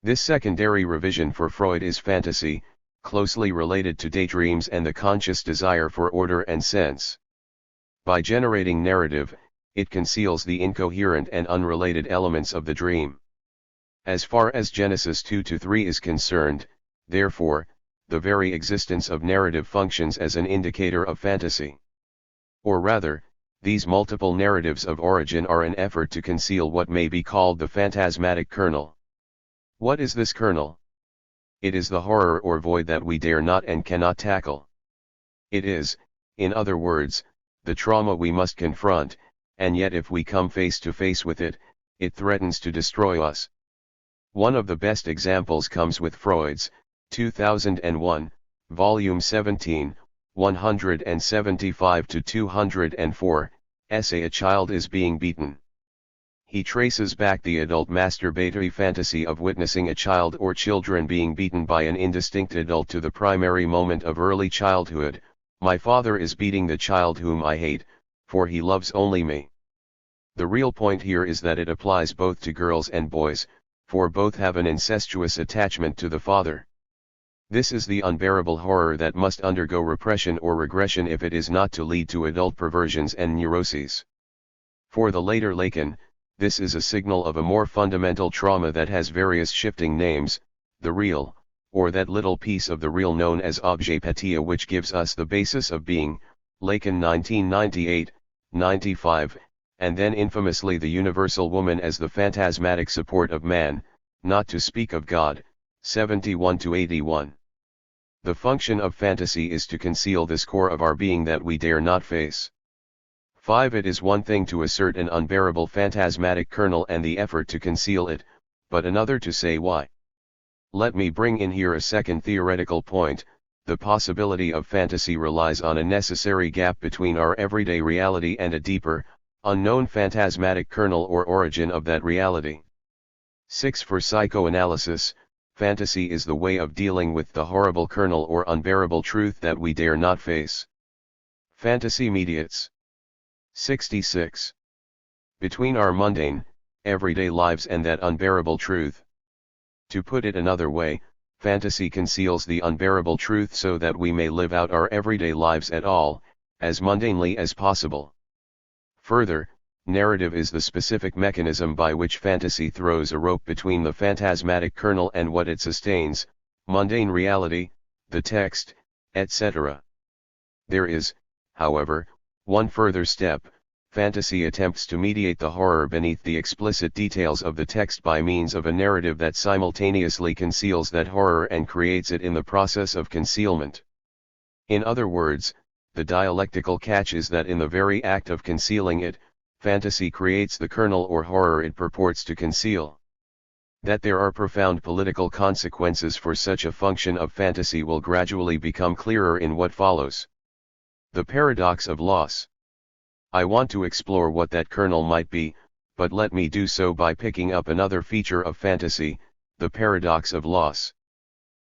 This secondary revision for Freud is fantasy, closely related to daydreams and the conscious desire for order and sense. By generating narrative, it conceals the incoherent and unrelated elements of the dream. As far as Genesis 2-3 is concerned, therefore, the very existence of narrative functions as an indicator of fantasy. Or rather, these multiple narratives of origin are an effort to conceal what may be called the phantasmatic kernel. What is this kernel? It is the horror or void that we dare not and cannot tackle. It is, in other words, the trauma we must confront, and yet if we come face to face with it, it threatens to destroy us. One of the best examples comes with Freud's 2001, Volume 17, 175 to 204, essay A Child is Being Beaten. He traces back the adult masturbatory fantasy of witnessing a child or children being beaten by an indistinct adult to the primary moment of early childhood. My father is beating the child whom I hate, for he loves only me. The real point here is that it applies both to girls and boys, for both have an incestuous attachment to the father. This is the unbearable horror that must undergo repression or regression if it is not to lead to adult perversions and neuroses. For the later Lacan, this is a signal of a more fundamental trauma that has various shifting names, the real, or that little piece of the real known as objet patia, which gives us the basis of being, Lacan 1998, 95, and then infamously the universal woman as the phantasmatic support of man, not to speak of God, 71 to 81. The function of fantasy is to conceal this core of our being that we dare not face. 5. It is one thing to assert an unbearable phantasmatic kernel and the effort to conceal it, but another to say why. Let me bring in here a second theoretical point. The possibility of fantasy relies on a necessary gap between our everyday reality and a deeper, unknown phantasmatic kernel or origin of that reality. 6. For psychoanalysis, fantasy is the way of dealing with the horrible kernel or unbearable truth that we dare not face. Fantasy mediates. 66. Between our mundane, everyday lives and that unbearable truth. To put it another way, fantasy conceals the unbearable truth so that we may live out our everyday lives at all, as mundanely as possible. Further, narrative is the specific mechanism by which fantasy throws a rope between the phantasmatic kernel and what it sustains, mundane reality, the text, etc. There is, however, one further step. Fantasy attempts to mediate the horror beneath the explicit details of the text by means of a narrative that simultaneously conceals that horror and creates it in the process of concealment. In other words, the dialectical catch is that in the very act of concealing it, fantasy creates the kernel or horror it purports to conceal. That there are profound political consequences for such a function of fantasy will gradually become clearer in what follows. The paradox of loss. I want to explore what that kernel might be, but let me do so by picking up another feature of fantasy, the paradox of loss.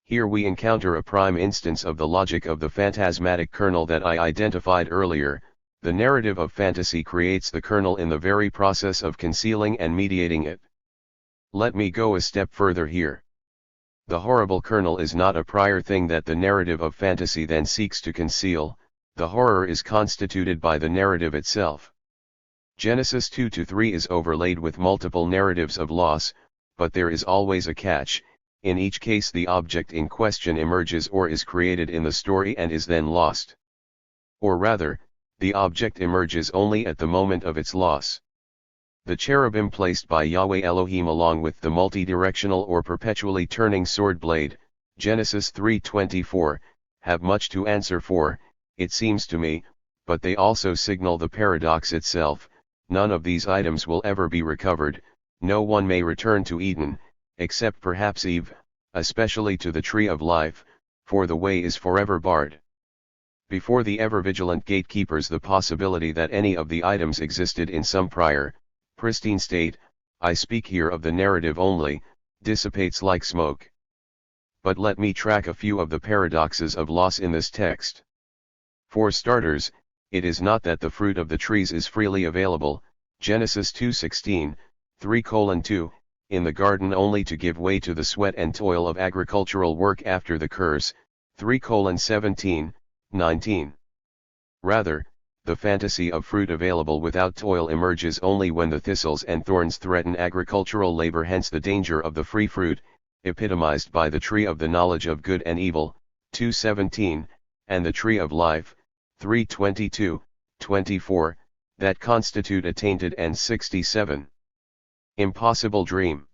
Here we encounter a prime instance of the logic of the phantasmatic kernel that I identified earlier. The narrative of fantasy creates the kernel in the very process of concealing and mediating it. Let me go a step further here. The horrible kernel is not a prior thing that the narrative of fantasy then seeks to conceal. The horror is constituted by the narrative itself. Genesis 2-3 is overlaid with multiple narratives of loss, but there is always a catch. In each case the object in question emerges or is created in the story and is then lost. Or rather, the object emerges only at the moment of its loss. The cherubim placed by Yahweh Elohim along with the multi-directional or perpetually turning sword blade, Genesis 3:24, have much to answer for, it seems to me, but they also signal the paradox itself. None of these items will ever be recovered, no one may return to Eden, except perhaps Eve, especially to the tree of life, for the way is forever barred. Before the ever-vigilant gatekeepers the possibility that any of the items existed in some prior, pristine state, I speak here of the narrative only, dissipates like smoke. But let me track a few of the paradoxes of loss in this text. For starters, it is not that the fruit of the trees is freely available, Genesis 2:16, 3:2, in the garden only to give way to the sweat and toil of agricultural work after the curse, 3:17, 19. Rather, the fantasy of fruit available without toil emerges only when the thistles and thorns threaten agricultural labor, hence the danger of the free fruit, epitomized by the tree of the knowledge of good and evil, 2:17, and the tree of life, 3:22, 24, that constitute a tainted and 67. Impossible dream.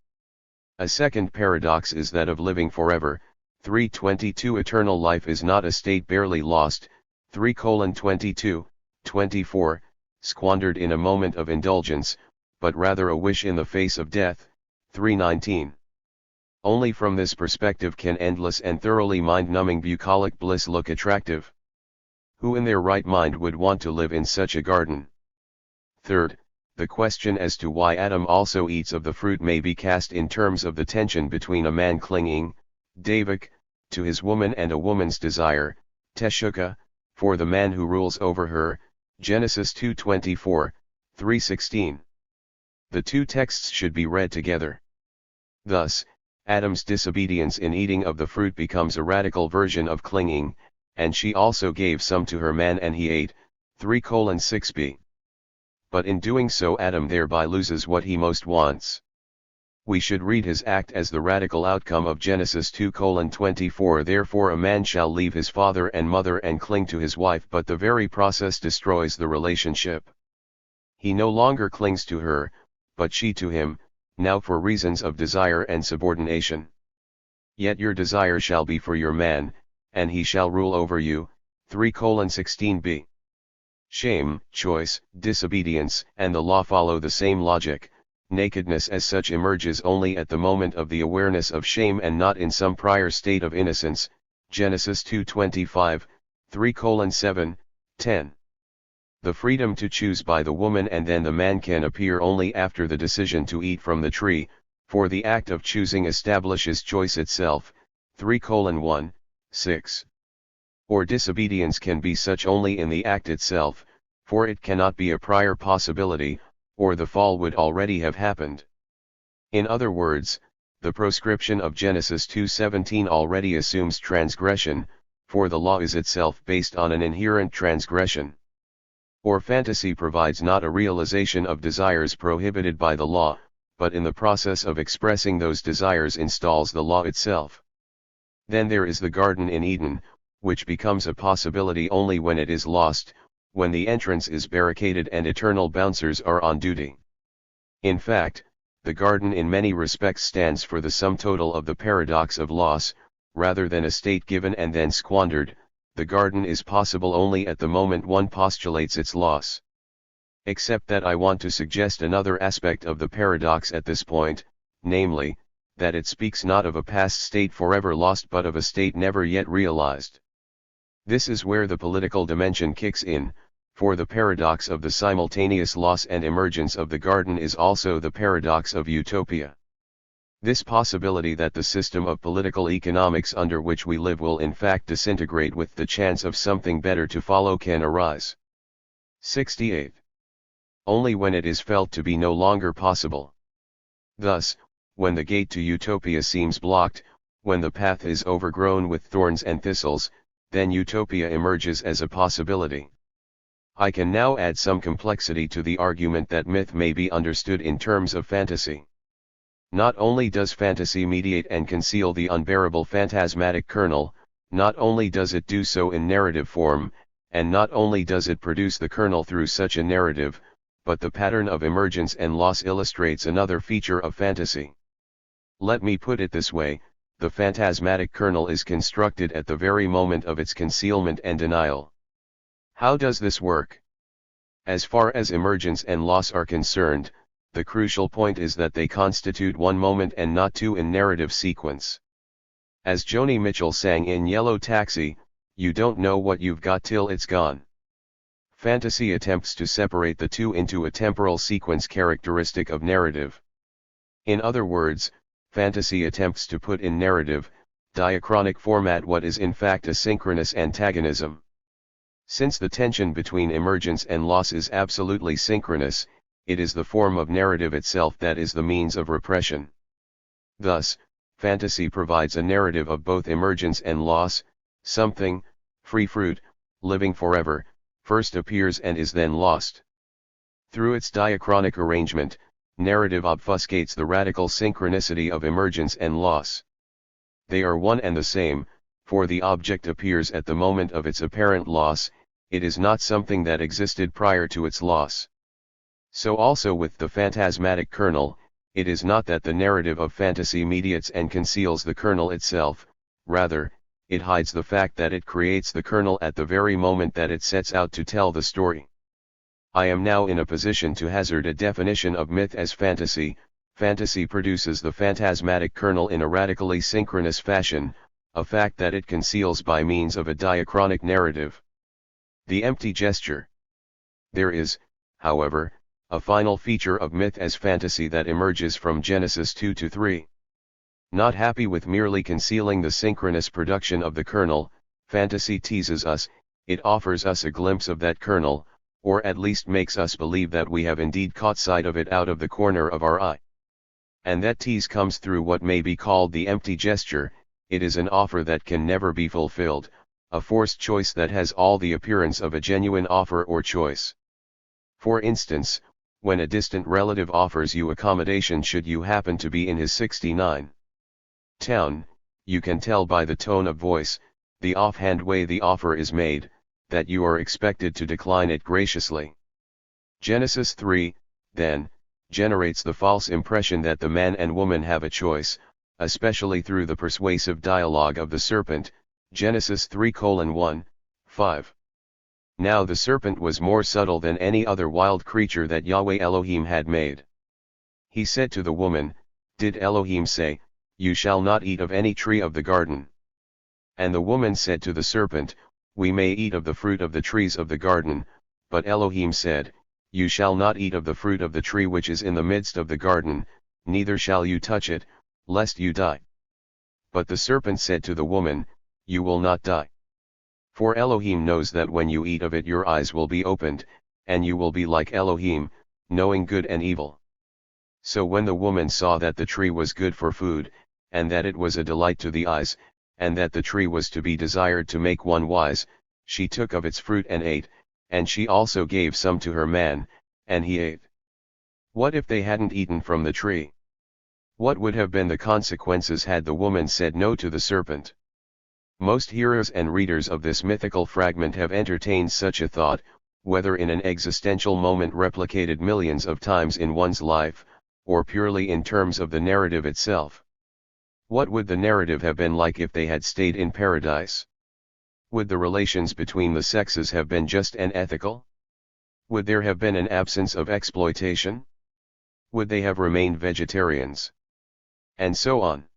A second paradox is that of living forever, 3:22. Eternal life is not a state barely lost, 3:22, 24, squandered in a moment of indulgence, but rather a wish in the face of death, 3:19. Only from this perspective can endless and thoroughly mind-numbing bucolic bliss look attractive. Who in their right mind would want to live in such a garden? Third, the question as to why Adam also eats of the fruit may be cast in terms of the tension between a man clinging, davik, to his woman and a woman's desire, teshuka, for the man who rules over her, Genesis 2:24, 3:16. The two texts should be read together. Thus, Adam's disobedience in eating of the fruit becomes a radical version of clinging, and she also gave some to her man and he ate, 3:6b. But in doing so Adam thereby loses what he most wants. We should read his act as the radical outcome of Genesis 2:24. Therefore a man shall leave his father and mother and cling to his wife, but the very process destroys the relationship. He no longer clings to her, but she to him, now for reasons of desire and subordination. Yet your desire shall be for your man, and he shall rule over you, 3:16b. Shame, choice, disobedience, and the law follow the same logic. Nakedness as such emerges only at the moment of the awareness of shame and not in some prior state of innocence, Genesis 2:25, 3:7, 10. The freedom to choose by the woman and then the man can appear only after the decision to eat from the tree, for the act of choosing establishes choice itself, 3:1, 6. Or disobedience can be such only in the act itself, for it cannot be a prior possibility, or the fall would already have happened. In other words, the proscription of Genesis 2:17 already assumes transgression, for the law is itself based on an inherent transgression. Or fantasy provides not a realization of desires prohibited by the law, but in the process of expressing those desires installs the law itself. Then there is the garden in Eden, which becomes a possibility only when it is lost, when the entrance is barricaded and eternal bouncers are on duty. In fact, the garden in many respects stands for the sum total of the paradox of loss, rather than a state given and then squandered. The garden is possible only at the moment one postulates its loss. Except that I want to suggest another aspect of the paradox at this point, namely, that it speaks not of a past state forever lost but of a state never yet realized. This is where the political dimension kicks in, for the paradox of the simultaneous loss and emergence of the garden is also the paradox of utopia. This possibility that the system of political economics under which we live will in fact disintegrate with the chance of something better to follow can arise. 68. Only when it is felt to be no longer possible. Thus, when the gate to utopia seems blocked, when the path is overgrown with thorns and thistles, then utopia emerges as a possibility. I can now add some complexity to the argument that myth may be understood in terms of fantasy. Not only does fantasy mediate and conceal the unbearable phantasmatic kernel, not only does it do so in narrative form, and not only does it produce the kernel through such a narrative, but the pattern of emergence and loss illustrates another feature of fantasy. Let me put it this way, the phantasmatic kernel is constructed at the very moment of its concealment and denial. How does this work? As far as emergence and loss are concerned, the crucial point is that they constitute one moment and not two in narrative sequence. As Joni Mitchell sang in Yellow Taxi, you don't know what you've got till it's gone. Fantasy attempts to separate the two into a temporal sequence characteristic of narrative. In other words, fantasy attempts to put in narrative, diachronic format what is in fact a synchronous antagonism. Since the tension between emergence and loss is absolutely synchronous, it is the form of narrative itself that is the means of repression. Thus, fantasy provides a narrative of both emergence and loss. Something, free fruit, living forever, first appears and is then lost. Through its diachronic arrangement, narrative obfuscates the radical synchronicity of emergence and loss. They are one and the same, for the object appears at the moment of its apparent loss, it is not something that existed prior to its loss. So also with the phantasmatic kernel, it is not that the narrative of fantasy mediates and conceals the kernel itself, rather, it hides the fact that it creates the kernel at the very moment that it sets out to tell the story. I am now in a position to hazard a definition of myth as fantasy. Fantasy produces the phantasmatic kernel in a radically synchronous fashion, a fact that it conceals by means of a diachronic narrative. The empty gesture. There is, however, a final feature of myth as fantasy that emerges from Genesis 2-3. Not happy with merely concealing the synchronous production of the kernel, fantasy teases us, it offers us a glimpse of that kernel, or at least makes us believe that we have indeed caught sight of it out of the corner of our eye. And that tease comes through what may be called the empty gesture. It is an offer that can never be fulfilled, a forced choice that has all the appearance of a genuine offer or choice. For instance, when a distant relative offers you accommodation should you happen to be in his 69 town, you can tell by the tone of voice, the offhand way the offer is made, that you are expected to decline it graciously. Genesis 3, then, generates the false impression that the man and woman have a choice, especially through the persuasive dialogue of the serpent, Genesis 3:1, 5. Now the serpent was more subtle than any other wild creature that Yahweh Elohim had made. He said to the woman, Did Elohim say, You shall not eat of any tree of the garden? And the woman said to the serpent, We may eat of the fruit of the trees of the garden, but Elohim said, You shall not eat of the fruit of the tree which is in the midst of the garden, neither shall you touch it, lest you die. But the serpent said to the woman, You will not die. For Elohim knows that when you eat of it your eyes will be opened, and you will be like Elohim, knowing good and evil. So when the woman saw that the tree was good for food, and that it was a delight to the eyes, and that the tree was to be desired to make one wise, she took of its fruit and ate, and she also gave some to her man, and he ate. What if they hadn't eaten from the tree? What would have been the consequences had the woman said no to the serpent? Most hearers and readers of this mythical fragment have entertained such a thought, whether in an existential moment replicated millions of times in one's life, or purely in terms of the narrative itself. What would the narrative have been like if they had stayed in paradise? Would the relations between the sexes have been just and ethical? Would there have been an absence of exploitation? Would they have remained vegetarians? And so on.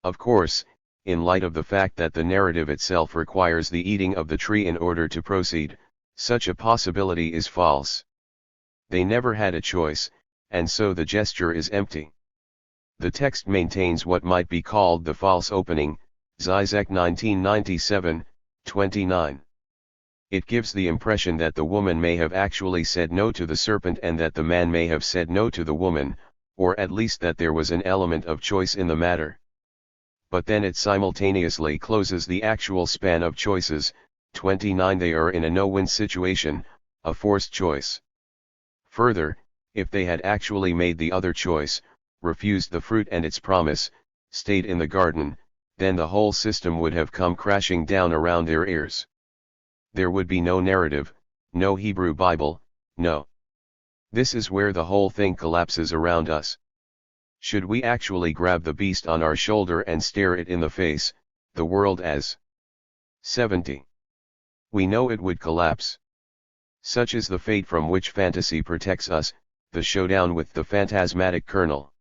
Of course, in light of the fact that the narrative itself requires the eating of the tree in order to proceed, such a possibility is false. They never had a choice, and so the gesture is empty. The text maintains what might be called the false opening, Zizek 1997, 29. It gives the impression that the woman may have actually said no to the serpent and that the man may have said no to the woman, or at least that there was an element of choice in the matter. But then it simultaneously closes the actual span of choices, 29. They are in a no-win situation, a forced choice. Further, if they had actually made the other choice, refused the fruit and its promise, stayed in the garden, then the whole system would have come crashing down around their ears. There would be no narrative, no Hebrew Bible, no. This is where the whole thing collapses around us. Should we actually grab the beast on our shoulder and stare it in the face, the world as 70? We know it would collapse. Such is the fate from which fantasy protects us, the showdown with the phantasmatic kernel.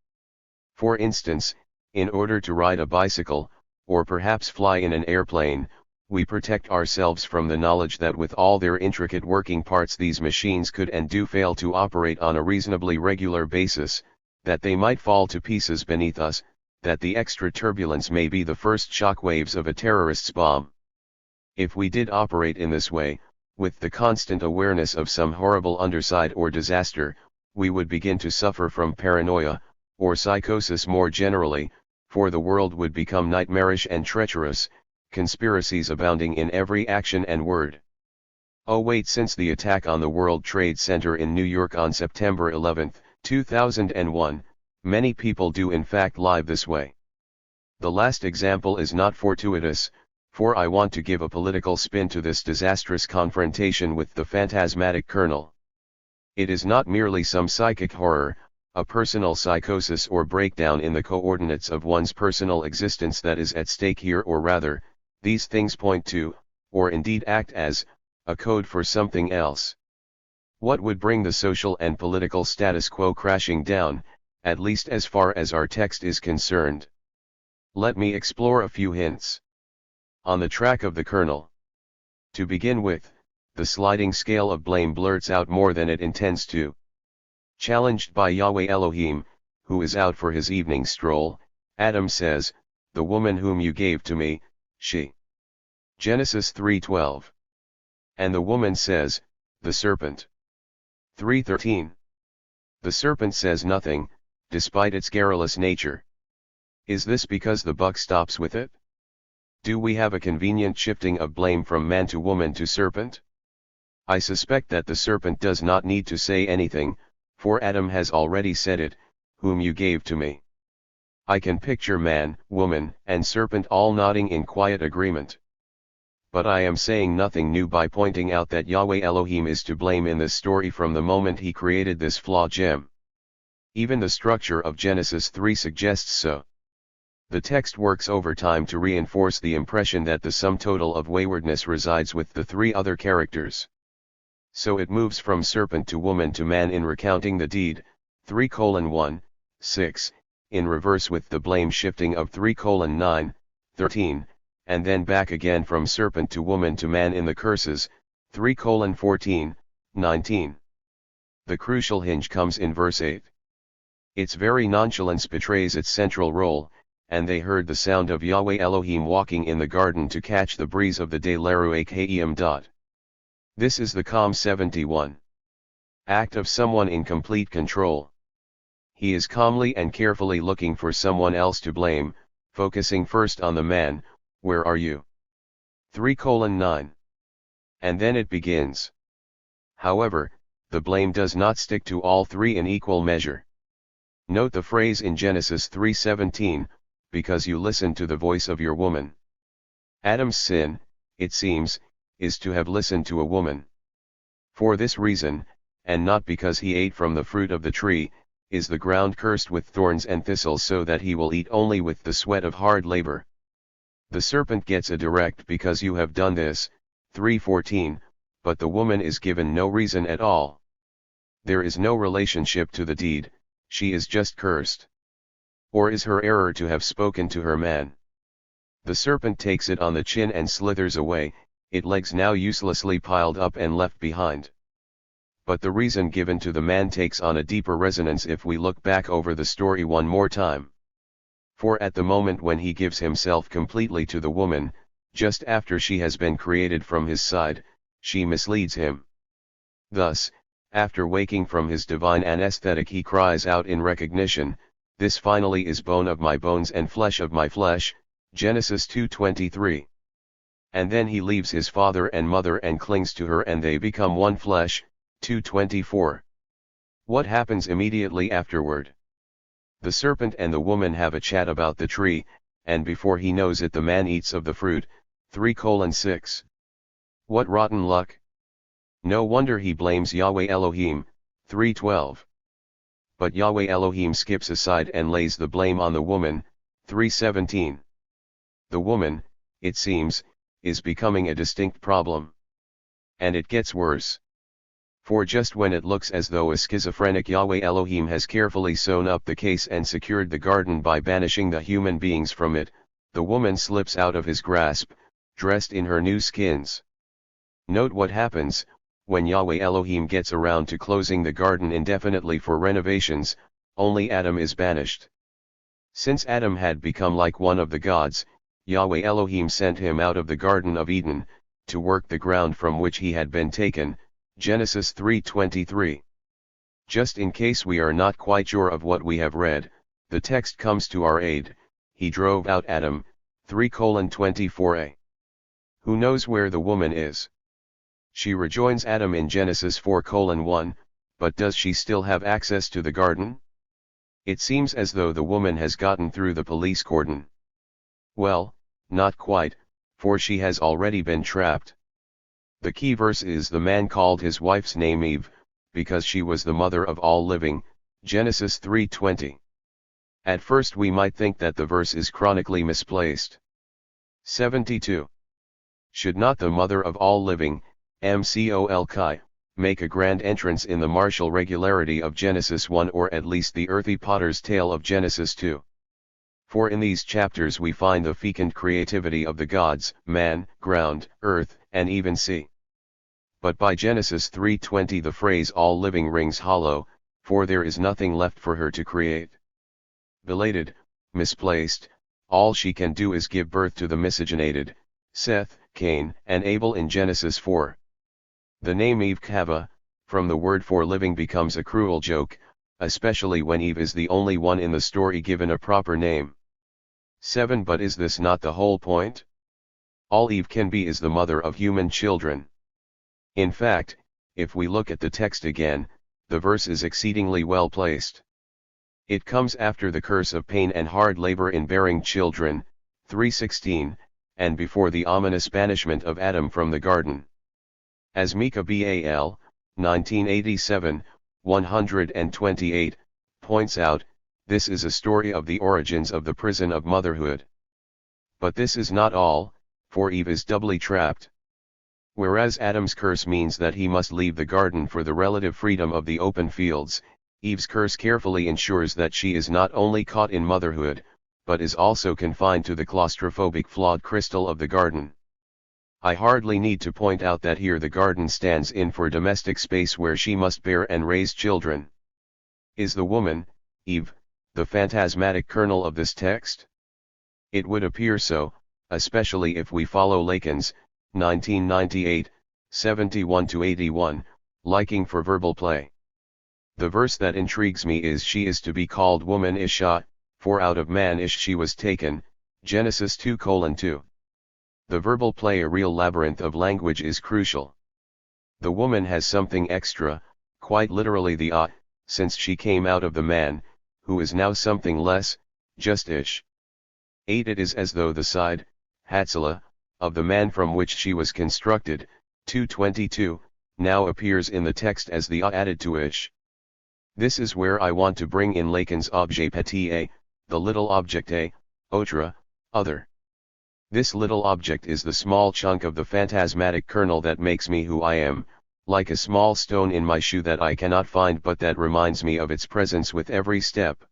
For instance, in order to ride a bicycle, or perhaps fly in an airplane, we protect ourselves from the knowledge that with all their intricate working parts these machines could and do fail to operate on a reasonably regular basis, that they might fall to pieces beneath us, that the extra turbulence may be the first shock waves of a terrorist's bomb. If we did operate in this way, with the constant awareness of some horrible underside or disaster, we would begin to suffer from paranoia, or psychosis more generally, for the world would become nightmarish and treacherous, conspiracies abounding in every action and word. Oh wait, since the attack on the World Trade Center in New York on September 11, 2001, many people do in fact live this way. The last example is not fortuitous, for I want to give a political spin to this disastrous confrontation with the phantasmatic kernel. It is not merely some psychic horror, a personal psychosis or breakdown in the coordinates of one's personal existence that is at stake here, or rather, these things point to, or indeed act as, a code for something else. What would bring the social and political status quo crashing down, at least as far as our text is concerned? Let me explore a few hints. On the track of the kernel. To begin with, the sliding scale of blame blurts out more than it intends to. Challenged by Yahweh Elohim, who is out for his evening stroll, Adam says, "The woman whom you gave to me, she." Genesis 3:12. And the woman says, "The serpent." 3:13. The serpent says nothing, despite its garrulous nature. Is this because the buck stops with it? Do we have a convenient shifting of blame from man to woman to serpent? I suspect that the serpent does not need to say anything, for Adam has already said it, "Whom you gave to me." I can picture man, woman, and serpent all nodding in quiet agreement. But I am saying nothing new by pointing out that Yahweh Elohim is to blame in this story from the moment he created this flawed gem. Even the structure of Genesis 3 suggests so. The text works overtime to reinforce the impression that the sum total of waywardness resides with the three other characters. So it moves from serpent to woman to man in recounting the deed, 3:1, 6, in reverse with the blame shifting of 3:9, 13, and then back again from serpent to woman to man in the curses, 3:14, 19. The crucial hinge comes in verse 8. Its very nonchalance betrays its central role, and they heard the sound of Yahweh Elohim walking in the garden to catch the breeze of the day Leruach. This is the calm 71. Act of someone in complete control. He is calmly and carefully looking for someone else to blame, focusing first on the man, "Where are you?" 3:9. And then it begins. However, the blame does not stick to all three in equal measure. Note the phrase in Genesis 3:17, "because you listened to the voice of your woman." Adam's sin, it seems, is to have listened to a woman. For this reason, and not because he ate from the fruit of the tree, is the ground cursed with thorns and thistles, so that he will eat only with the sweat of hard labor. The serpent gets a direct "because you have done this," 3:14, but the woman is given no reason at all. There is no relationship to the deed, she is just cursed. Or is her error to have spoken to her man? The serpent takes it on the chin and slithers away, its legs now uselessly piled up and left behind. But the reason given to the man takes on a deeper resonance if we look back over the story one more time. For at the moment when he gives himself completely to the woman, just after she has been created from his side, she misleads him. Thus, after waking from his divine anesthetic, he cries out in recognition, "This finally is bone of my bones and flesh of my flesh," Genesis 2:23. And then he leaves his father and mother and clings to her, and they become one flesh, 2:24. What happens immediately afterward? The serpent and the woman have a chat about the tree, and before he knows it the man eats of the fruit. 3:6. What rotten luck! No wonder he blames Yahweh Elohim. 3:12. But Yahweh Elohim skips aside and lays the blame on the woman. 3:17. The woman, it seems, is becoming a distinct problem. And it gets worse. For just when it looks as though a schizophrenic Yahweh Elohim has carefully sewn up the case and secured the garden by banishing the human beings from it, the woman slips out of his grasp, dressed in her new skins. Note what happens, when Yahweh Elohim gets around to closing the garden indefinitely for renovations, only Adam is banished. Since Adam had become like one of the gods, Yahweh Elohim sent him out of the Garden of Eden, to work the ground from which he had been taken. Genesis 3:23. Just in case we are not quite sure of what we have read, the text comes to our aid. He drove out Adam. 3:24a. Who knows where the woman is? She rejoins Adam in Genesis 4:1, but does she still have access to the garden? It seems as though the woman has gotten through the police cordon. Well, not quite, for she has already been trapped. The key verse is the man called his wife's name Eve, because she was the mother of all living. Genesis 3:20. At first we might think that the verse is chronically misplaced. 72. Should not the mother of all living, Mcol, make a grand entrance in the martial regularity of Genesis 1, or at least the earthy potter's tale of Genesis 2? For in these chapters we find the fecund creativity of the gods, man, ground, earth, and even sea. But by Genesis 3:20 the phrase all living rings hollow, for there is nothing left for her to create. Belated, misplaced, all she can do is give birth to the miscegenated, Seth, Cain, and Abel in Genesis 4. The name Eve Kava, from the word for living, becomes a cruel joke, especially when Eve is the only one in the story given a proper name. 7. But is this not the whole point? All Eve can be is the mother of human children. In fact, if we look at the text again, the verse is exceedingly well placed. It comes after the curse of pain and hard labor in bearing children, 3:16, and before the ominous banishment of Adam from the garden. As Mika Bal, 1987, 128, points out, this is a story of the origins of the prison of motherhood. But this is not all, for Eve is doubly trapped. Whereas Adam's curse means that he must leave the garden for the relative freedom of the open fields, Eve's curse carefully ensures that she is not only caught in motherhood, but is also confined to the claustrophobic flawed crystal of the garden. I hardly need to point out that here the garden stands in for domestic space where she must bear and raise children. Is the woman, Eve, the phantasmatic kernel of this text? It would appear so, especially if we follow Lacan's, 1998, 71-81, liking for verbal play. The verse that intrigues me is she is to be called woman Isha, for out of man Ish she was taken, Genesis 2:2. The verbal play, a real labyrinth of language, is crucial. The woman has something extra, quite literally the since she came out of the man, who is now something less, just Ish. 8. It is as though the side, Hatzalah, of the man from which she was constructed, 2:22, now appears in the text as the added to Ish. This is where I want to bring in Lacan's objet petit, the little object autre, other. This little object is the small chunk of the phantasmatic kernel that makes me who I am, like a small stone in my shoe that I cannot find but that reminds me of its presence with every step.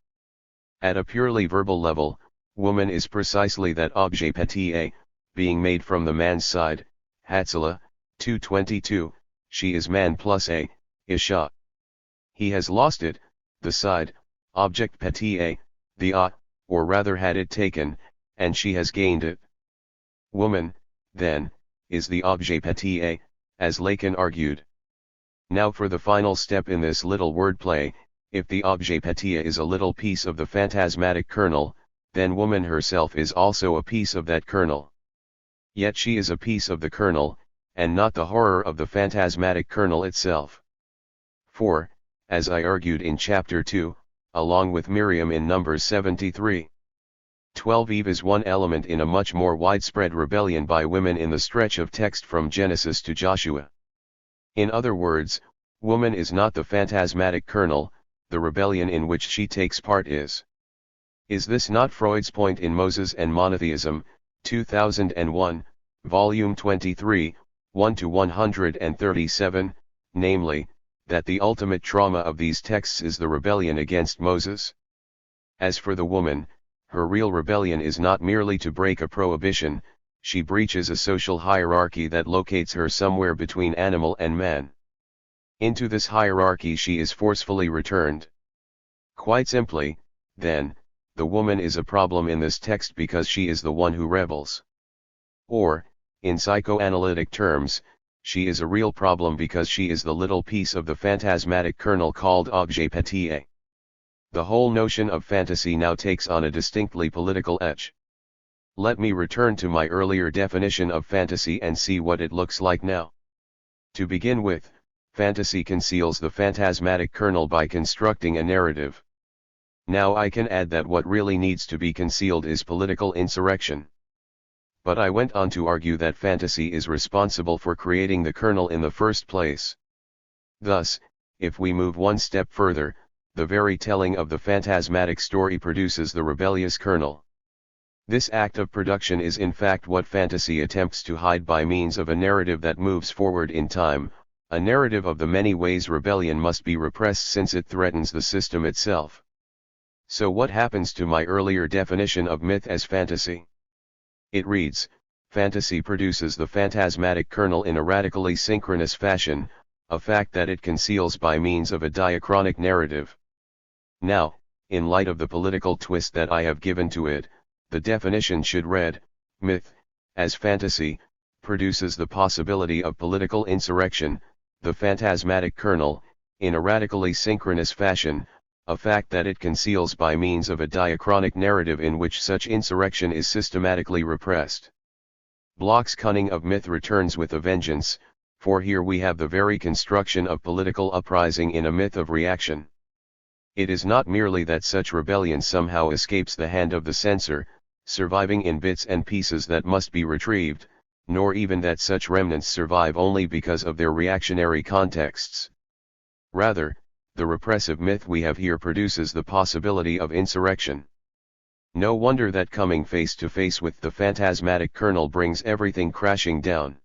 At a purely verbal level, woman is precisely that objet petit, being made from the man's side, Hatzalah, 2:22, she is man plus Isha. He has lost it, the side, object petit, the or rather had it taken, and she has gained it. Woman, then, is the objet petit, as Lacan argued. Now for the final step in this little wordplay, if the objet petit is a little piece of the phantasmatic kernel, then woman herself is also a piece of that kernel. Yet she is a piece of the kernel, and not the horror of the phantasmatic kernel itself. For, as I argued in Chapter 2, along with Miriam in Numbers 73. 12. Eve is one element in a much more widespread rebellion by women in the stretch of text from Genesis to Joshua. In other words, woman is not the phantasmatic kernel, the rebellion in which she takes part is. Is this not Freud's point in Moses and Monotheism, 2001, Volume 23, 1-137, namely, that the ultimate trauma of these texts is the rebellion against Moses? As for the woman, her real rebellion is not merely to break a prohibition, she breaches a social hierarchy that locates her somewhere between animal and man. Into this hierarchy she is forcefully returned. Quite simply, then, the woman is a problem in this text because she is the one who rebels. Or, in psychoanalytic terms, she is a real problem because she is the little piece of the phantasmatic kernel called objet petit. The whole notion of fantasy now takes on a distinctly political edge. Let me return to my earlier definition of fantasy and see what it looks like now. To begin with, fantasy conceals the phantasmatic kernel by constructing a narrative. Now I can add that what really needs to be concealed is political insurrection. But I went on to argue that fantasy is responsible for creating the kernel in the first place. Thus, if we move one step further, the very telling of the phantasmatic story produces the rebellious kernel. This act of production is in fact what fantasy attempts to hide by means of a narrative that moves forward in time, a narrative of the many ways rebellion must be repressed since it threatens the system itself. So what happens to my earlier definition of myth as fantasy? It reads, fantasy produces the phantasmatic kernel in a radically synchronous fashion, a fact that it conceals by means of a diachronic narrative. Now, in light of the political twist that I have given to it, the definition should read, myth, as fantasy, produces the possibility of political insurrection, the phantasmatic kernel, in a radically synchronous fashion, a fact that it conceals by means of a diachronic narrative in which such insurrection is systematically repressed. Bloch's cunning of myth returns with a vengeance, for here we have the very construction of political uprising in a myth of reaction. It is not merely that such rebellion somehow escapes the hand of the censor, surviving in bits and pieces that must be retrieved, nor even that such remnants survive only because of their reactionary contexts. Rather, the repressive myth we have here produces the possibility of insurrection. No wonder that coming face to face with the phantasmatic kernel brings everything crashing down.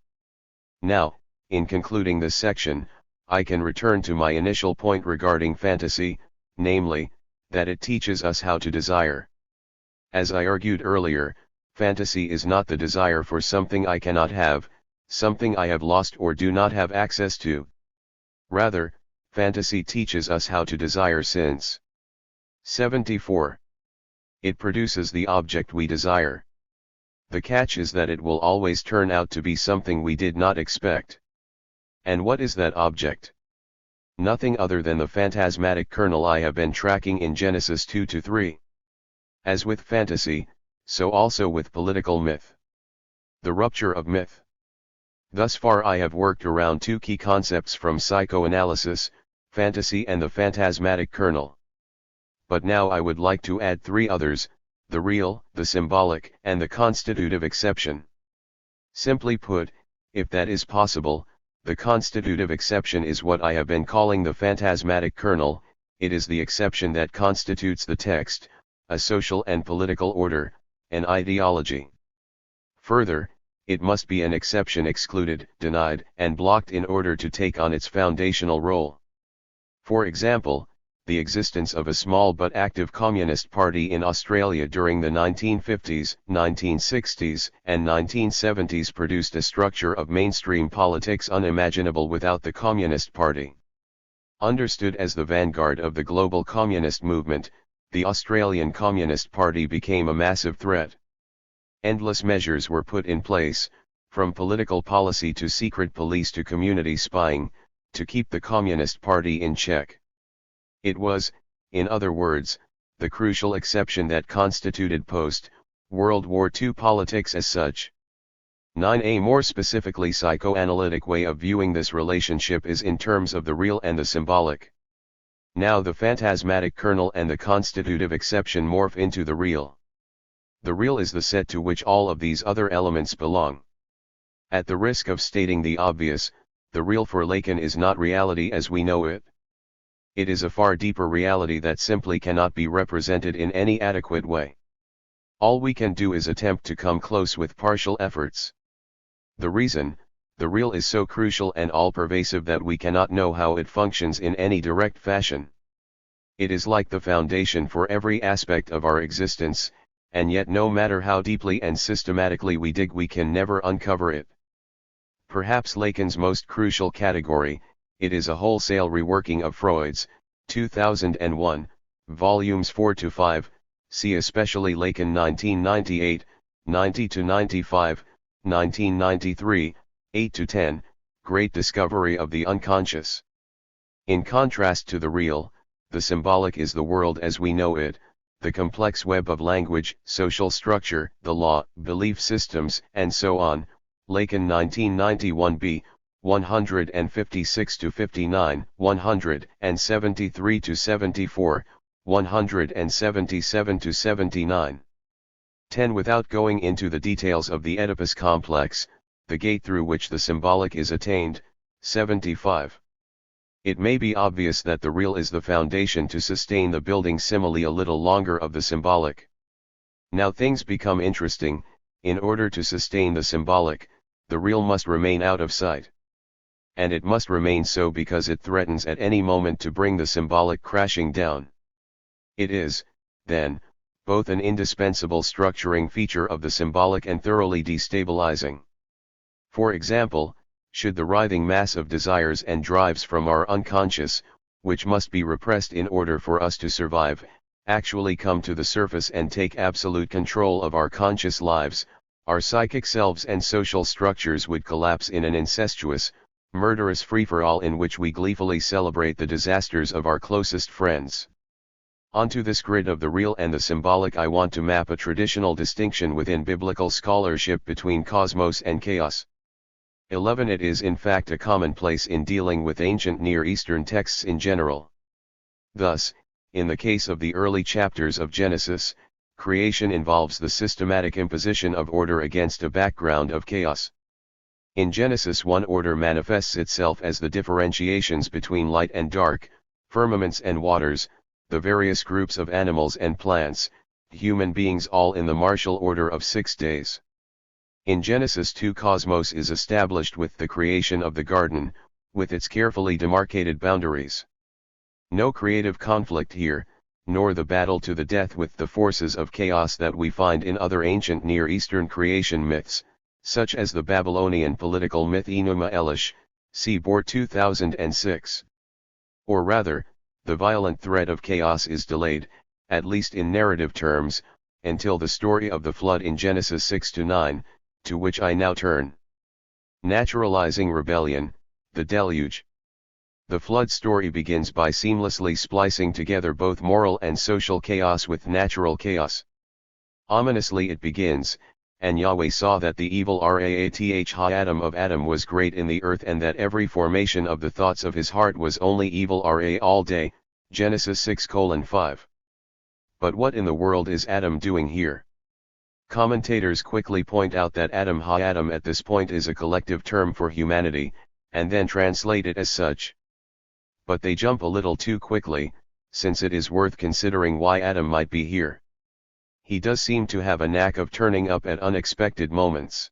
Now, in concluding this section, I can return to my initial point regarding fantasy, namely, that it teaches us how to desire. As I argued earlier, fantasy is not the desire for something I cannot have, something I have lost or do not have access to. Rather, fantasy teaches us how to desire since. 74. It produces the object we desire. The catch is that it will always turn out to be something we did not expect. And what is that object? Nothing other than the phantasmatic kernel I have been tracking in Genesis 2-3. As with fantasy, so also with political myth. The rupture of myth. Thus far I have worked around two key concepts from psychoanalysis, fantasy and the phantasmatic kernel. But now I would like to add three others, the real, the symbolic, and the constitutive exception. Simply put, if that is possible, the constitutive exception is what I have been calling the phantasmatic kernel, it is the exception that constitutes the text, a social and political order, an ideology. Further, it must be an exception excluded, denied, and blocked in order to take on its foundational role. For example, the existence of a small but active communist party in Australia during the 1950s, 1960s, and 1970s produced a structure of mainstream politics unimaginable without the Communist Party. Understood as the vanguard of the global communist movement, the Australian Communist Party became a massive threat. Endless measures were put in place, from political policy to secret police to community spying, to keep the Communist Party in check. It was, in other words, the crucial exception that constituted post-World War II politics as such. 9. A more specifically psychoanalytic way of viewing this relationship is in terms of the real and the symbolic. Now the phantasmatic kernel and the constitutive exception morph into the real. The real is the set to which all of these other elements belong. At the risk of stating the obvious, the real for Lacan is not reality as we know it. It is a far deeper reality that simply cannot be represented in any adequate way. All we can do is attempt to come close with partial efforts. The reason, the real is so crucial and all-pervasive that we cannot know how it functions in any direct fashion. It is like the foundation for every aspect of our existence, and yet no matter how deeply and systematically we dig we can never uncover it. Perhaps Lacan's most crucial category, it is a wholesale reworking of Freud's, 2001, volumes 4-5, see especially Lacan 1998, 90-95, 1993, 8-10, Great Discovery of the Unconscious. In contrast to the real, the symbolic is the world as we know it, the complex web of language, social structure, the law, belief systems, and so on. Lacan 1991b, 156-59, 173-74, 177-79. 10. Without going into the details of the Oedipus complex, the gate through which the symbolic is attained, 75. It may be obvious that the real is the foundation to sustain the building simile a little longer of the symbolic. Now things become interesting. In order to sustain the symbolic, the real must remain out of sight. And it must remain so because it threatens at any moment to bring the symbolic crashing down. It is, then, both an indispensable structuring feature of the symbolic and thoroughly destabilizing. For example, should the writhing mass of desires and drives from our unconscious, which must be repressed in order for us to survive, actually come to the surface and take absolute control of our conscious lives, our psychic selves and social structures would collapse in an incestuous, murderous free-for-all in which we gleefully celebrate the disasters of our closest friends. Onto this grid of the real and the symbolic I want to map a traditional distinction within biblical scholarship between cosmos and chaos. 11. It is in fact a commonplace in dealing with ancient Near Eastern texts in general. Thus, in the case of the early chapters of Genesis, creation involves the systematic imposition of order against a background of chaos. In Genesis 1, order manifests itself as the differentiations between light and dark, firmaments and waters, the various groups of animals and plants, human beings all in the martial order of 6 days. In Genesis 2, cosmos is established with the creation of the garden, with its carefully demarcated boundaries. No creative conflict here, nor the battle to the death with the forces of chaos that we find in other ancient Near Eastern creation myths, such as the Babylonian political myth Enuma Elish, see Boer 2006. Or rather, the violent threat of chaos is delayed, at least in narrative terms, until the story of the flood in Genesis 6-9, to which I now turn. Naturalizing rebellion, the deluge. The flood story begins by seamlessly splicing together both moral and social chaos with natural chaos. Ominously it begins, and Yahweh saw that the evil Raath Adam of Adam was great in the earth and that every formation of the thoughts of his heart was only evil Ra all day, Genesis 6:5. But what in the world is Adam doing here? Commentators quickly point out that Adam Ha-Adam at this point is a collective term for humanity, and then translate it as such. But they jump a little too quickly, since it is worth considering why Adam might be here. He does seem to have a knack of turning up at unexpected moments.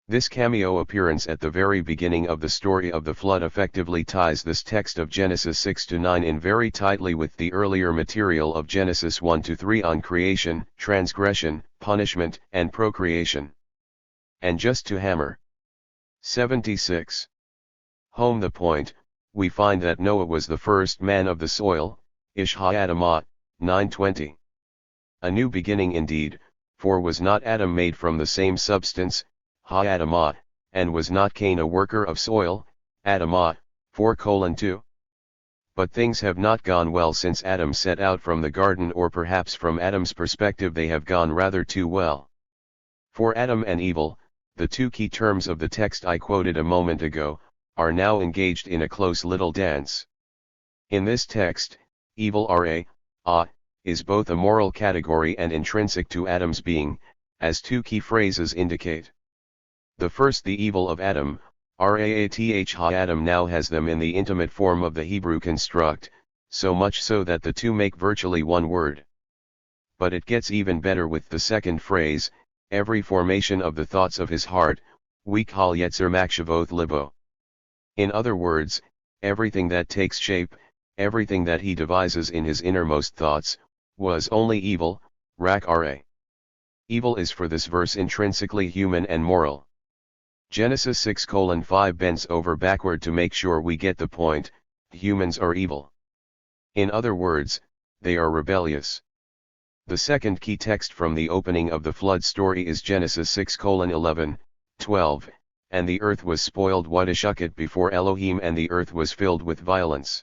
This cameo appearance at the very beginning of the story of the flood effectively ties this text of Genesis 6-9 in very tightly with the earlier material of Genesis 1-3 on creation, transgression, punishment, and procreation. And just to hammer 76 home the point, we find that Noah was the first man of the soil, Ish Ha-Adamah, 9:20. A new beginning indeed, for was not Adam made from the same substance, Ha-Adamah, and was not Cain a worker of soil, Adamah, 4:2. But things have not gone well since Adam set out from the garden, or perhaps from Adam's perspective they have gone rather too well. For Adam and evil, the two key terms of the text I quoted a moment ago, are now engaged in a close little dance. In this text, evil is both a moral category and intrinsic to Adam's being, as two key phrases indicate. The first, the evil of Adam, Adam now has them in the intimate form of the Hebrew construct, so much so that the two make virtually one word. But it gets even better with the second phrase, every formation of the thoughts of his heart, we call Yetzer Machshavoth Libo. In other words, everything that takes shape, everything that he devises in his innermost thoughts, was only evil, rak ra. Evil is for this verse intrinsically human and moral. Genesis 6:5 bends over backward to make sure we get the point, humans are evil. In other words, they are rebellious. The second key text from the opening of the flood story is Genesis 6:11, 12, and the earth was spoiled Wadashukit before Elohim, and the earth was filled with violence.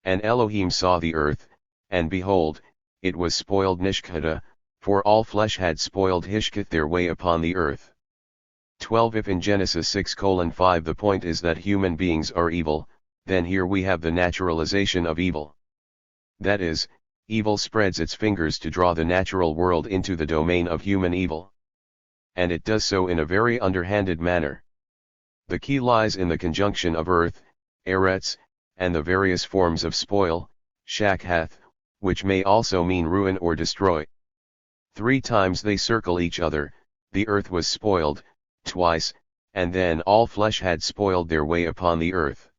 And Elohim saw the earth, and behold, it was spoiled Nishkata, for all flesh had spoiled Hishkith their way upon the earth. 12. If in Genesis 6:5 the point is that human beings are evil, then here we have the naturalization of evil. That is, evil spreads its fingers to draw the natural world into the domain of human evil. And it does so in a very underhanded manner. The key lies in the conjunction of earth, eretz, and the various forms of spoil, shakhath, which may also mean ruin or destroy. 3 times they circle each other, the earth was spoiled, twice, and then all flesh had spoiled their way upon the earth.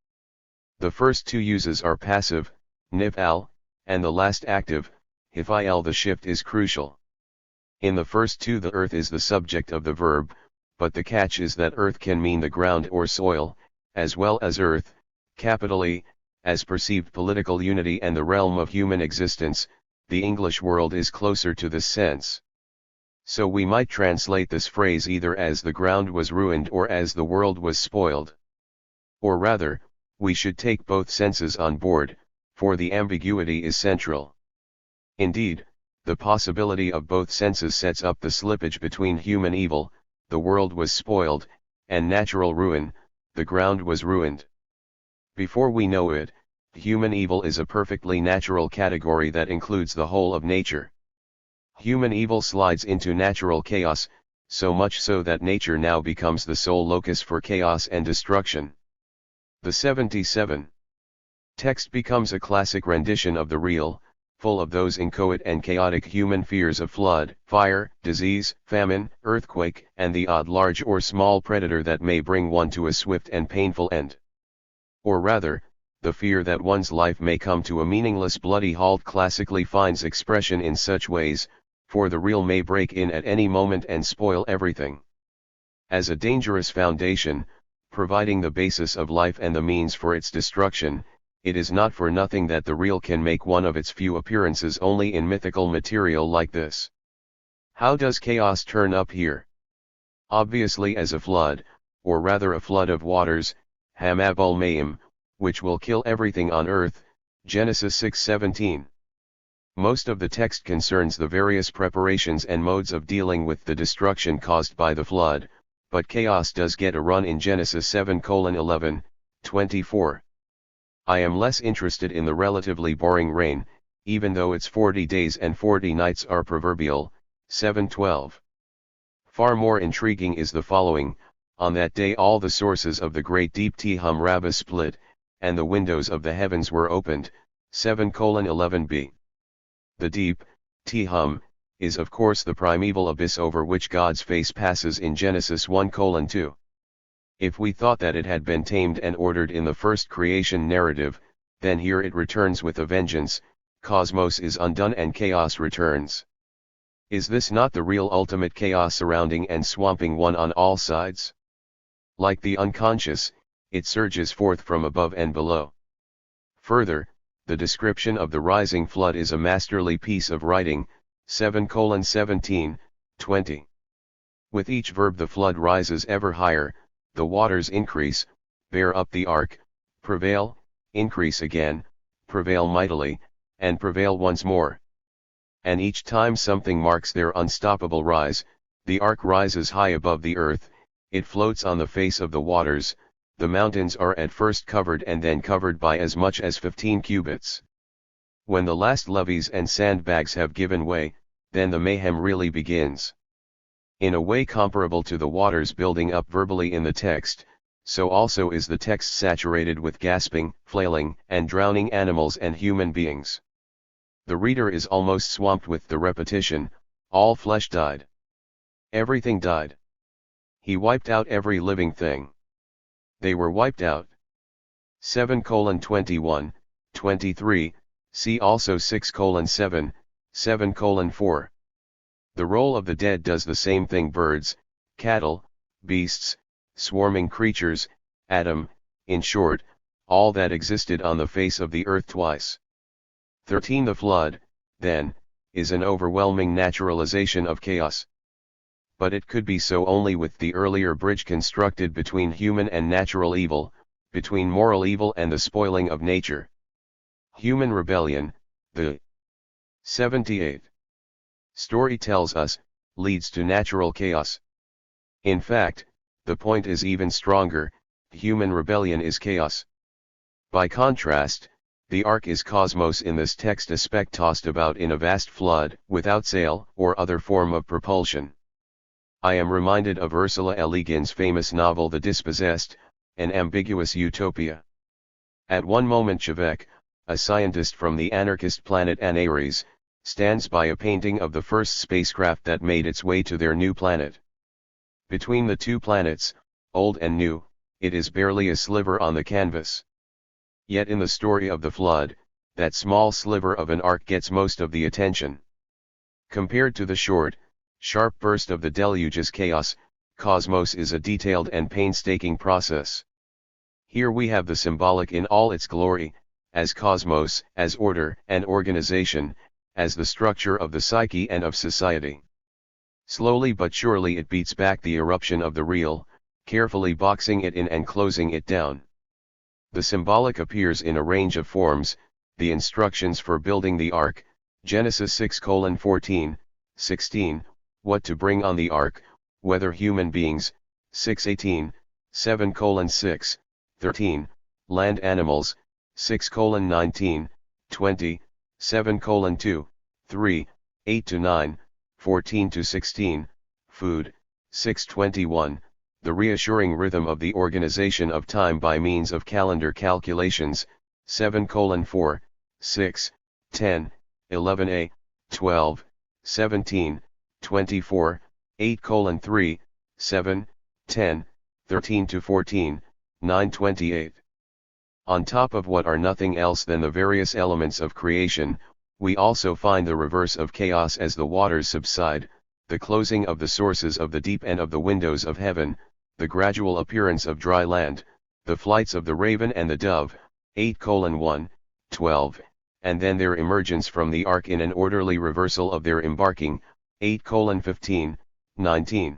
The first 2 uses are passive, nifal, and the last active, hifil. The shift is crucial. In the first 2 the earth is the subject of the verb, but the catch is that earth can mean the ground or soil, as well as earth, capital E, as perceived political unity and the realm of human existence. The English world is closer to this sense. So we might translate this phrase either as the ground was ruined or as the world was spoiled. Or rather, we should take both senses on board, for the ambiguity is central. Indeed, the possibility of both senses sets up the slippage between human evil, the world was spoiled, and natural ruin, the ground was ruined. Before we know it, human evil is a perfectly natural category that includes the whole of nature. Human evil slides into natural chaos, so much so that nature now becomes the sole locus for chaos and destruction. The 77 text becomes a classic rendition of the real, full of those inchoate and chaotic human fears of flood, fire, disease, famine, earthquake, and the odd large or small predator that may bring one to a swift and painful end. Or rather, the fear that one's life may come to a meaningless bloody halt classically finds expression in such ways, for the real may break in at any moment and spoil everything. As a dangerous foundation, providing the basis of life and the means for its destruction, it is not for nothing that the real can make one of its few appearances only in mythical material like this. How does chaos turn up here? Obviously as a flood, or rather a flood of waters, Hamabul Mayim, which will kill everything on earth, Genesis 6:17. Most of the text concerns the various preparations and modes of dealing with the destruction caused by the flood, but chaos does get a run in Genesis 7:11, 24. I am less interested in the relatively boring rain, even though its 40 days and 40 nights are proverbial, 7:12. Far more intriguing is the following: on that day all the sources of the great deep Tehum Rabbah split, and the windows of the heavens were opened, 7:11b. The deep, Tehum, is of course the primeval abyss over which God's face passes in Genesis 1:2. If we thought that it had been tamed and ordered in the first creation narrative, then here it returns with a vengeance, cosmos is undone and chaos returns. Is this not the real ultimate chaos surrounding and swamping one on all sides? Like the unconscious, it surges forth from above and below. Further, the description of the rising flood is a masterly piece of writing, 7:17, 20. With each verb the flood rises ever higher, the waters increase, bear up the ark, prevail, increase again, prevail mightily, and prevail once more. And each time something marks their unstoppable rise, the ark rises high above the earth, it floats on the face of the waters, the mountains are at first covered and then covered by as much as 15 cubits. When the last levees and sandbags have given way, then the mayhem really begins. In a way comparable to the waters building up verbally in the text, so also is the text saturated with gasping, flailing, and drowning animals and human beings. The reader is almost swamped with the repetition, all flesh died. Everything died. He wiped out every living thing. They were wiped out. 7:21, 23, see also 6:7, 7:4. The roll of the dead does the same thing: birds, cattle, beasts, swarming creatures, Adam, in short, all that existed on the face of the earth twice. 13. The flood, then, is an overwhelming naturalization of chaos. But it could be so only with the earlier bridge constructed between human and natural evil, between moral evil and the spoiling of nature. Human rebellion, the 78th story tells us, leads to natural chaos. In fact, the point is even stronger: human rebellion is chaos. By contrast, the ark is cosmos in this text, a speck tossed about in a vast flood, without sail or other form of propulsion. I am reminded of Ursula Le Guin's famous novel The Dispossessed, an ambiguous utopia. At one moment Chevek, a scientist from the anarchist planet Anares, stands by a painting of the first spacecraft that made its way to their new planet. Between the two planets, old and new, it is barely a sliver on the canvas. Yet in the story of the flood, that small sliver of an ark gets most of the attention. Compared to the short, sharp burst of the deluge's chaos, cosmos is a detailed and painstaking process. Here we have the symbolic in all its glory, as cosmos, as order and organization, as the structure of the psyche and of society. Slowly but surely it beats back the eruption of the real, carefully boxing it in and closing it down. The symbolic appears in a range of forms: the instructions for building the ark, Genesis 6:14, 16, what to bring on the ark, whether human beings, 6:18, 7:6, 13, land animals, 6:19, 20, 7:2, 3, 8-9, 14-16, food, 6:21, the reassuring rhythm of the organization of time by means of calendar calculations, 7:4, 6, 10, 11a, 12, 17, 24, 8:3, 7, 10, 13-14, 9:28. On top of what are nothing else than the various elements of creation, we also find the reverse of chaos as the waters subside, the closing of the sources of the deep and of the windows of heaven, the gradual appearance of dry land, the flights of the raven and the dove, 8:1, 12, and then their emergence from the ark in an orderly reversal of their embarking, 8:15, 19.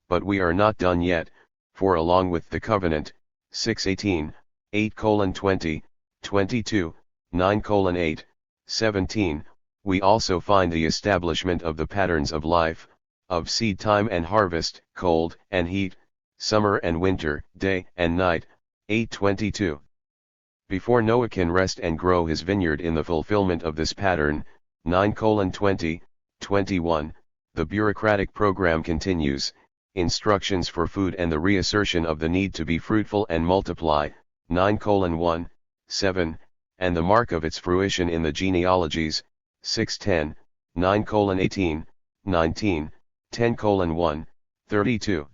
But we are not done yet, for along with the covenant, 6:18, 8:20, 22, 9:8, 17, we also find the establishment of the patterns of life, of seed time and harvest, cold and heat, summer and winter, day and night, 8:22. Before Noah can rest and grow his vineyard in the fulfillment of this pattern, 9:20, 21, the bureaucratic program continues: instructions for food and the reassertion of the need to be fruitful and multiply, 9:1, 7, and the mark of its fruition in the genealogies, 6:10, 9:18, 19, 10:1, 32.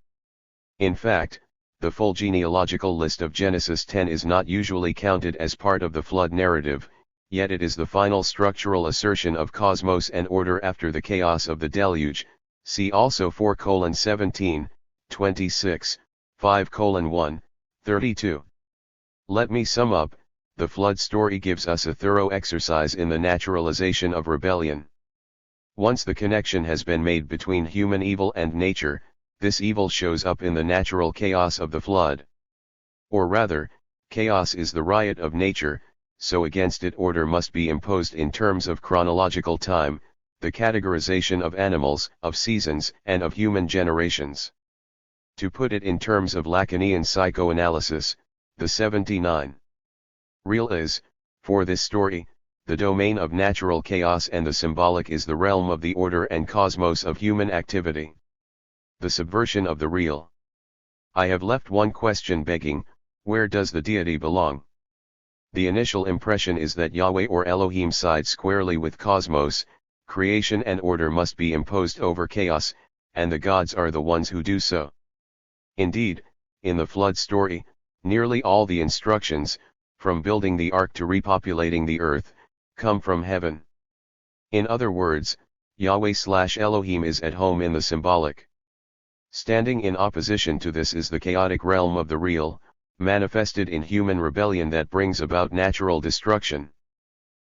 In fact, the full genealogical list of Genesis 10 is not usually counted as part of the flood narrative, yet it is the final structural assertion of cosmos and order after the chaos of the deluge. See also 4:17, 26, 5:1, 32. Let me sum up. The flood story gives us a thorough exercise in the naturalization of rebellion. Once the connection has been made between human evil and nature, this evil shows up in the natural chaos of the flood. Or rather, chaos is the riot of nature, so against it order must be imposed in terms of chronological time, the categorization of animals, of seasons, and of human generations. To put it in terms of Lacanian psychoanalysis, the 79 real is, for this story, the domain of natural chaos, and the symbolic is the realm of the order and cosmos of human activity. The subversion of the real. I have left one question begging, where does the deity belong? The initial impression is that Yahweh or Elohim sides squarely with cosmos, creation and order must be imposed over chaos, and the gods are the ones who do so. Indeed, in the flood story, nearly all the instructions, from building the ark to repopulating the earth, come from heaven. In other words, Yahweh/Elohim is at home in the symbolic. Standing in opposition to this is the chaotic realm of the real, manifested in human rebellion that brings about natural destruction.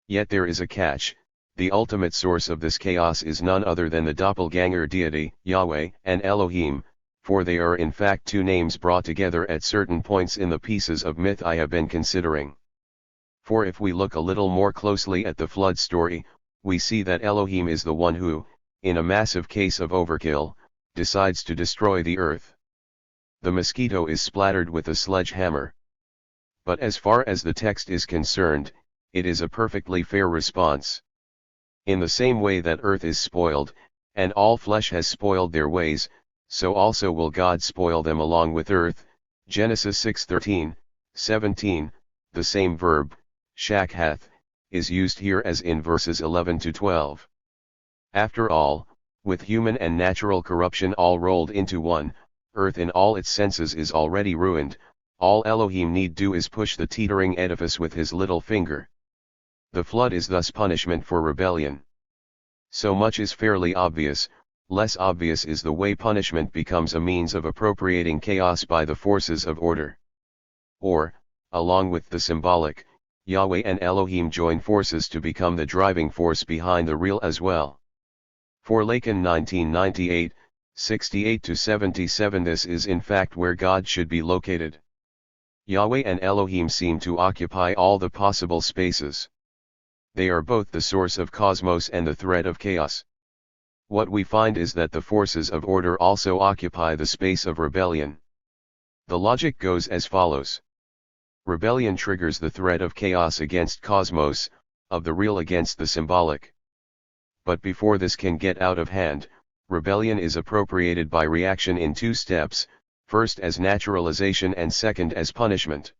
Yet there is a catch: the ultimate source of this chaos is none other than the doppelganger deity, Yahweh and Elohim, for they are in fact two names brought together at certain points in the pieces of myth I have been considering. For if we look a little more closely at the flood story, we see that Elohim is the one who, in a massive case of overkill, decides to destroy the earth. The mosquito is splattered with a sledgehammer. But as far as the text is concerned, it is a perfectly fair response. In the same way that earth is spoiled, and all flesh has spoiled their ways, so also will God spoil them along with earth. Genesis 6:13, 17, the same verb, shakhath, is used here as in verses 11 to 12. After all, with human and natural corruption all rolled into one, earth in all its senses is already ruined. All Elohim need do is push the teetering edifice with his little finger. The flood is thus punishment for rebellion. So much is fairly obvious. Less obvious is the way punishment becomes a means of appropriating chaos by the forces of order. Or, along with the symbolic, Yahweh and Elohim join forces to become the driving force behind the real as well. For Lacan 1998, 68-77, this is in fact where God should be located. Yahweh and Elohim seem to occupy all the possible spaces. They are both the source of cosmos and the thread of chaos. What we find is that the forces of order also occupy the space of rebellion. The logic goes as follows. Rebellion triggers the thread of chaos against cosmos, of the real against the symbolic. But before this can get out of hand, rebellion is appropriated by reaction in two steps, first as naturalization and second as punishment.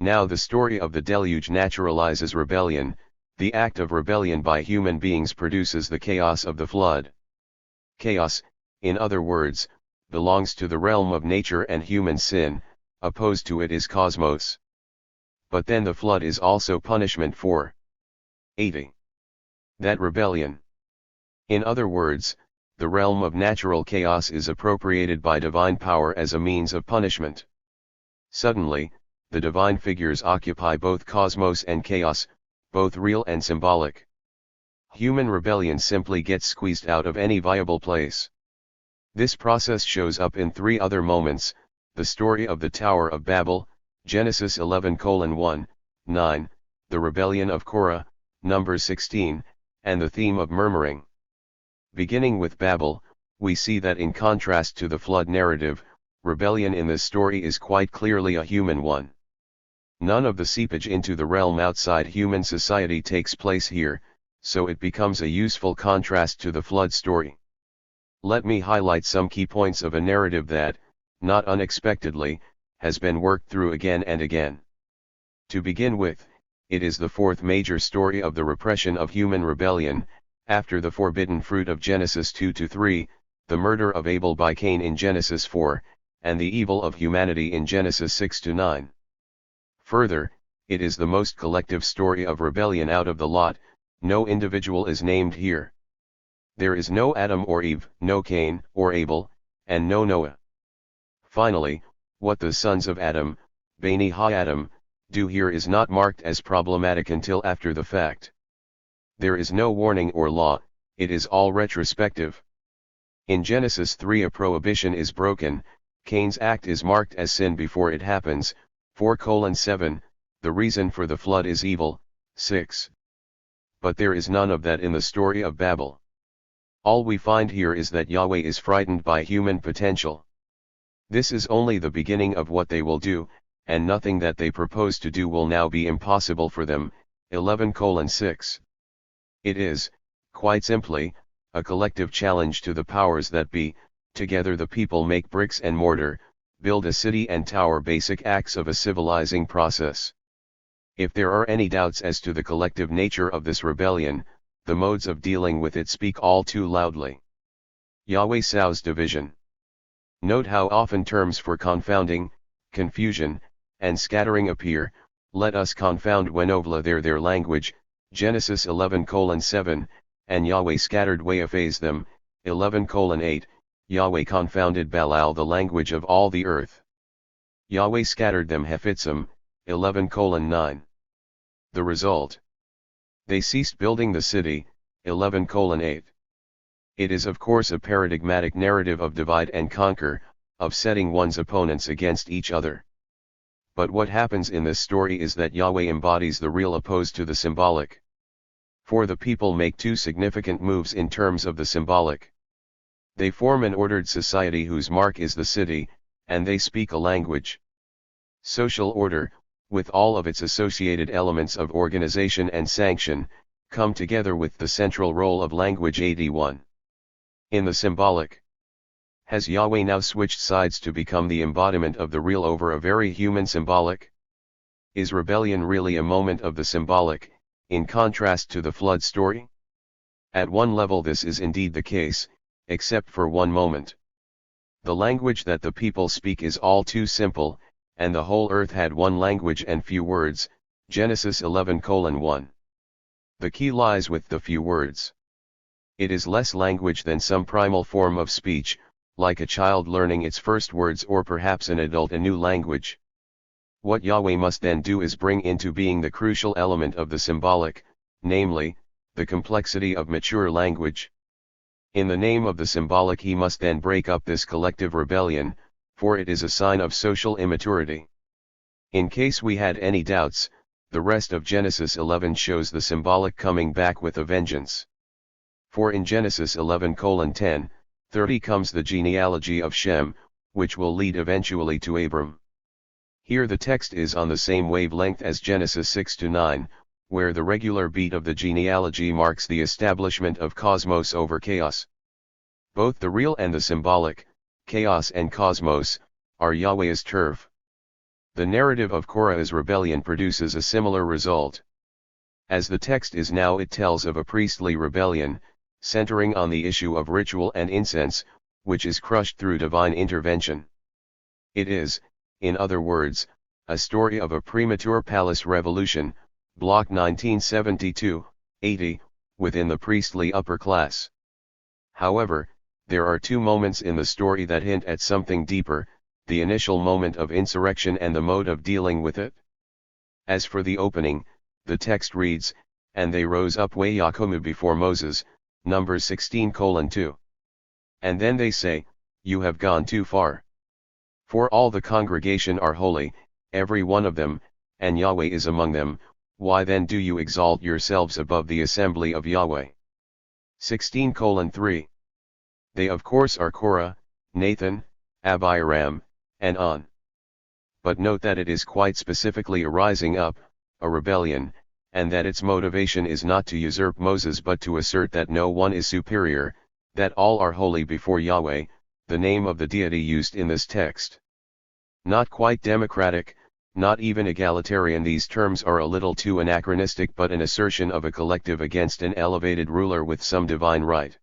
Now the story of the deluge naturalizes rebellion. The act of rebellion by human beings produces the chaos of the flood. Chaos, in other words, belongs to the realm of nature and human sin, opposed to it is cosmos. But then the flood is also punishment for 80. That rebellion. In other words, the realm of natural chaos is appropriated by divine power as a means of punishment. Suddenly, the divine figures occupy both cosmos and chaos, both real and symbolic. Human rebellion simply gets squeezed out of any viable place. This process shows up in three other moments: the story of the Tower of Babel, Genesis 11:1, 9, the rebellion of Korah, Numbers 16, and the theme of murmuring. Beginning with Babel, we see that in contrast to the flood narrative, rebellion in this story is quite clearly a human one. None of the seepage into the realm outside human society takes place here, so it becomes a useful contrast to the flood story. Let me highlight some key points of a narrative that, not unexpectedly, has been worked through again and again. To begin with, it is the fourth major story of the repression of human rebellion, after the forbidden fruit of Genesis 2-3, the murder of Abel by Cain in Genesis 4, and the evil of humanity in Genesis 6-9. Further, it is the most collective story of rebellion out of the lot. No individual is named here. There is no Adam or Eve, no Cain or Abel, and no Noah. Finally, what the sons of Adam, Bani Ha-Adam, do here is not marked as problematic until after the fact. There is no warning or law, it is all retrospective. In Genesis 3 a prohibition is broken, Cain's act is marked as sin before it happens. 4:7, the reason for the flood is evil. 6. But there is none of that in the story of Babel. All we find here is that Yahweh is frightened by human potential. This is only the beginning of what they will do, and nothing that they propose to do will now be impossible for them. 11:6. It is, quite simply, a collective challenge to the powers that be. Together the people make bricks and mortar, build a city and tower, basic acts of a civilizing process. If there are any doubts as to the collective nature of this rebellion, the modes of dealing with it speak all too loudly. Yahweh sows division. Note how often terms for confounding, confusion, and scattering appear. Let us confound Wenovla their language, Genesis 11:7, and Yahweh scattered Weaphase them, 11:8, Yahweh confounded Balal the language of all the earth. Yahweh scattered them Hephitzim, 11:9. The result. They ceased building the city, 11:8. It is of course a paradigmatic narrative of divide and conquer, of setting one's opponents against each other. But what happens in this story is that Yahweh embodies the real opposed to the symbolic. For the people make two significant moves in terms of the symbolic. They form an ordered society whose mark is the city, and they speak a language. Social order, with all of its associated elements of organization and sanction, come together with the central role of language. 81. In the symbolic. Has Yahweh now switched sides to become the embodiment of the real over a very human symbolic? Is rebellion really a moment of the symbolic, in contrast to the flood story? At one level this is indeed the case, except for one moment. The language that the people speak is all too simple, and the whole earth had one language and few words, Genesis 11:1. The key lies with the few words. It is less language than some primal form of speech, like a child learning its first words or perhaps an adult a new language. What Yahweh must then do is bring into being the crucial element of the symbolic, namely, the complexity of mature language. In the name of the symbolic he must then break up this collective rebellion, for it is a sign of social immaturity. In case we had any doubts, the rest of Genesis 11 shows the symbolic coming back with a vengeance. For in Genesis 11:10, 30 comes the genealogy of Shem, which will lead eventually to Abram. Here the text is on the same wavelength as Genesis 6-9, where the regular beat of the genealogy marks the establishment of cosmos over chaos. Both the real and the symbolic, chaos and cosmos, are Yahweh's turf. The narrative of Korah's rebellion produces a similar result. As the text is now, it tells of a priestly rebellion, centering on the issue of ritual and incense, which is crushed through divine intervention. It is, in other words, a story of a premature palace revolution, Block 1972-80, within the priestly upper class. However, there are two moments in the story that hint at something deeper, the initial moment of insurrection and the mode of dealing with it. As for the opening, the text reads, "And they rose up way Yakomu before Moses," Numbers 16:2. And then they say, "You have gone too far. For all the congregation are holy, every one of them, and Yahweh is among them, why then do you exalt yourselves above the assembly of Yahweh?" 16:3. They of course are Korah, Nathan, Abiram, and On. But note that it is quite specifically a rising up, a rebellion, and that its motivation is not to usurp Moses but to assert that no one is superior, that all are holy before Yahweh, the name of the deity used in this text. Not quite democratic, not even egalitarian, these terms are a little too anachronistic, but an assertion of a collective against an elevated ruler with some divine right.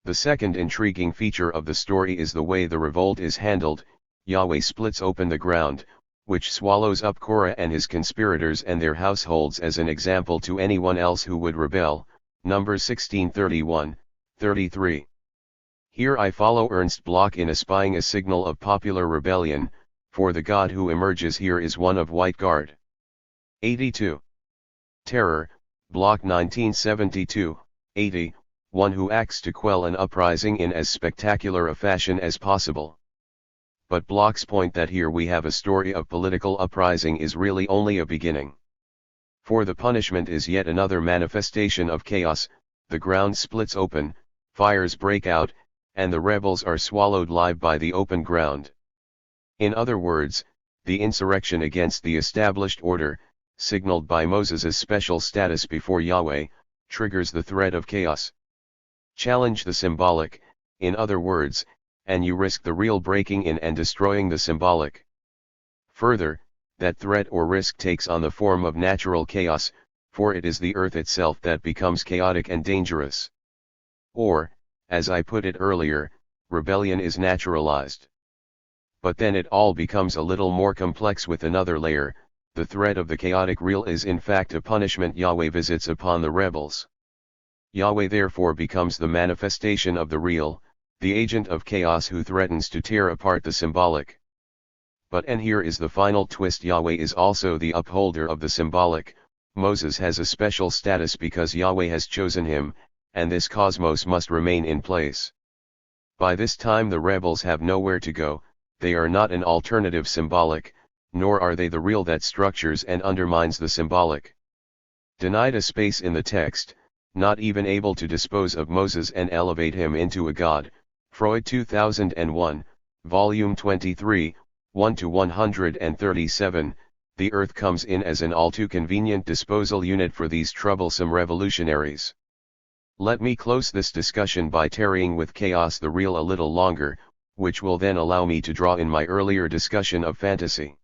The second intriguing feature of the story is the way the revolt is handled. Yahweh splits open the ground, which swallows up Korah and his conspirators and their households as an example to anyone else who would rebel, Numbers 16:31-33. Here I follow Ernst Bloch in espying a signal of popular rebellion, for the God who emerges here is one of white guard. 82. Terror, Bloch 1972-80, one who acts to quell an uprising in as spectacular a fashion as possible. But Bloch's point that here we have a story of political uprising is really only a beginning. For the punishment is yet another manifestation of chaos, the ground splits open, fires break out, and the rebels are swallowed live by the open ground. In other words, the insurrection against the established order, signaled by Moses' special status before Yahweh, triggers the threat of chaos. Challenge the symbolic, in other words, and you risk the real breaking in and destroying the symbolic. Further, that threat or risk takes on the form of natural chaos, for it is the earth itself that becomes chaotic and dangerous. Or, as I put it earlier, rebellion is naturalized. But then it all becomes a little more complex with another layer. The threat of the chaotic real is in fact a punishment Yahweh visits upon the rebels. Yahweh therefore becomes the manifestation of the real, the agent of chaos who threatens to tear apart the symbolic. And here is the final twist: Yahweh is also the upholder of the symbolic. Moses has a special status because Yahweh has chosen him, and this cosmos must remain in place. By this time the rebels have nowhere to go, they are not an alternative symbolic, nor are they the real that structures and undermines the symbolic. Denied a space in the text, not even able to dispose of Moses and elevate him into a god. Freud 2001, Volume 23, 1-137, the earth comes in as an all too convenient disposal unit for these troublesome revolutionaries. Let me close this discussion by tarrying with chaos the real a little longer, which will then allow me to draw in my earlier discussion of fantasy.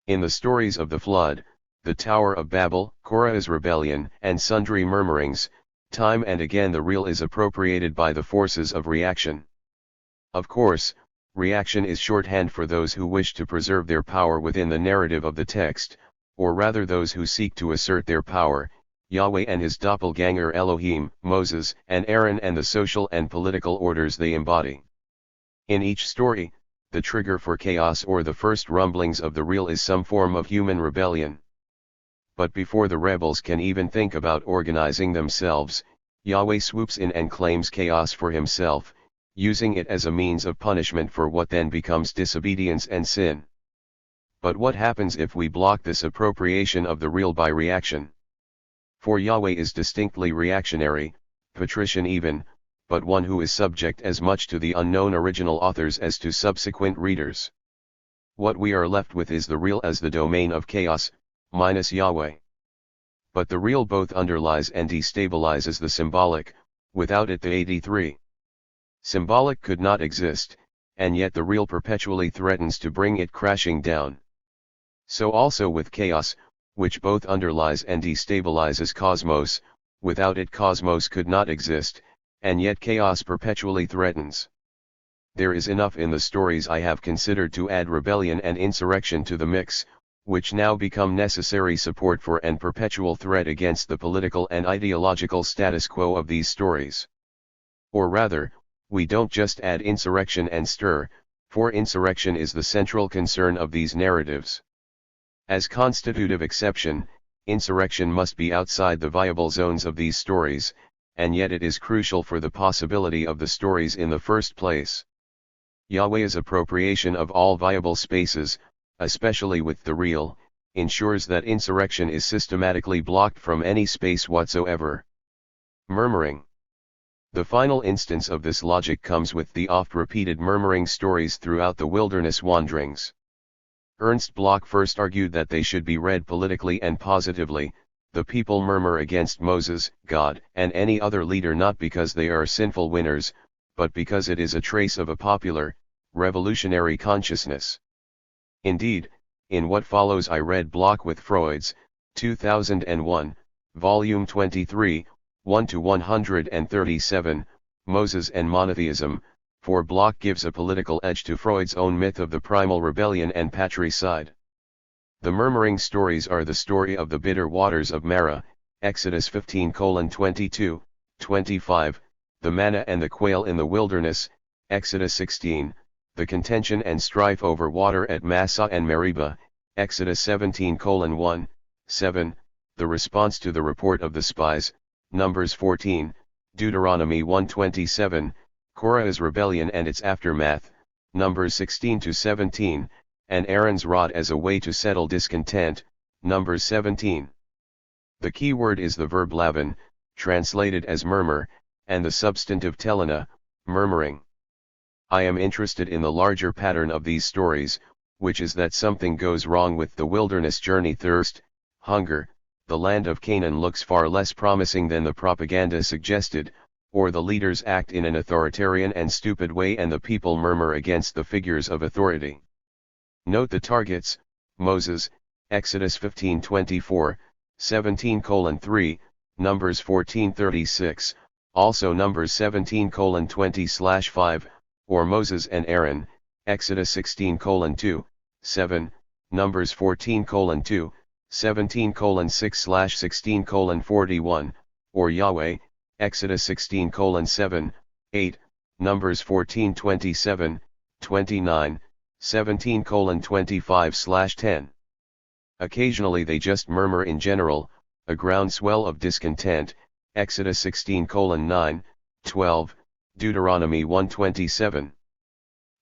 In the stories of the flood, the Tower of Babel, Korah's rebellion, and sundry murmurings, time and again the real is appropriated by the forces of reaction. Of course, reaction is shorthand for those who wish to preserve their power within the narrative of the text, or rather those who seek to assert their power, Yahweh and his doppelganger Elohim, Moses and Aaron, and the social and political orders they embody. In each story, the trigger for chaos or the first rumblings of the real is some form of human rebellion. But before the rebels can even think about organizing themselves, Yahweh swoops in and claims chaos for himself, using it as a means of punishment for what then becomes disobedience and sin. But what happens if we block this appropriation of the real by reaction? For Yahweh is distinctly reactionary, patrician even, but one who is subject as much to the unknown original authors as to subsequent readers. What we are left with is the real as the domain of chaos, minus Yahweh. But the real both underlies and destabilizes the symbolic. Without it the 83 symbolic could not exist, and yet the real perpetually threatens to bring it crashing down. So also with chaos, which both underlies and destabilizes cosmos. Without it cosmos could not exist, and yet chaos perpetually threatens. There is enough in the stories I have considered to add rebellion and insurrection to the mix, which now become necessary support for and perpetual threat against the political and ideological status quo of these stories. Or rather, we don't just add insurrection and stir, for insurrection is the central concern of these narratives. As constitutive exception, insurrection must be outside the viable zones of these stories, and yet it is crucial for the possibility of the stories in the first place. Yahweh's appropriation of all viable spaces, especially with the real, ensures that insurrection is systematically blocked from any space whatsoever. Murmuring. The final instance of this logic comes with the oft-repeated murmuring stories throughout the wilderness wanderings. Ernst Bloch first argued that they should be read politically and positively. The people murmur against Moses, God, and any other leader not because they are sinful winners, but because it is a trace of a popular, revolutionary consciousness. Indeed, in what follows I read Bloch with Freud's 2001, Volume 23, 1-137, Moses and Monotheism, for Bloch gives a political edge to Freud's own myth of the primal rebellion and patricide. The murmuring stories are the story of the bitter waters of Marah, Exodus 15:22, 25, the manna and the quail in the wilderness, Exodus 16, the contention and strife over water at Massah and Meribah, Exodus 17:1, 7, the response to the report of the spies, Numbers 14, Deuteronomy 1:27, Korah's rebellion and its aftermath, Numbers 16-17, and Aaron's rod as a way to settle discontent, Numbers 17. The key word is the verb lavin, translated as murmur, and the substantive telena, murmuring. I am interested in the larger pattern of these stories, which is that something goes wrong with the wilderness journey thirst, hunger, the land of Canaan looks far less promising than the propaganda suggested, or the leaders act in an authoritarian and stupid way and the people murmur against the figures of authority. Note the targets: Moses, Exodus 15:24, 17:3, Numbers 14:36, also Numbers 17:20/5, or Moses and Aaron, Exodus 16:2, 7, Numbers 14:2, 17:6/16:41, or Yahweh, Exodus 16:7, 8, Numbers 14:27, 29, 17:25/10. Occasionally they just murmur in general, a groundswell of discontent, Exodus 16:9, 12, Deuteronomy 1:27.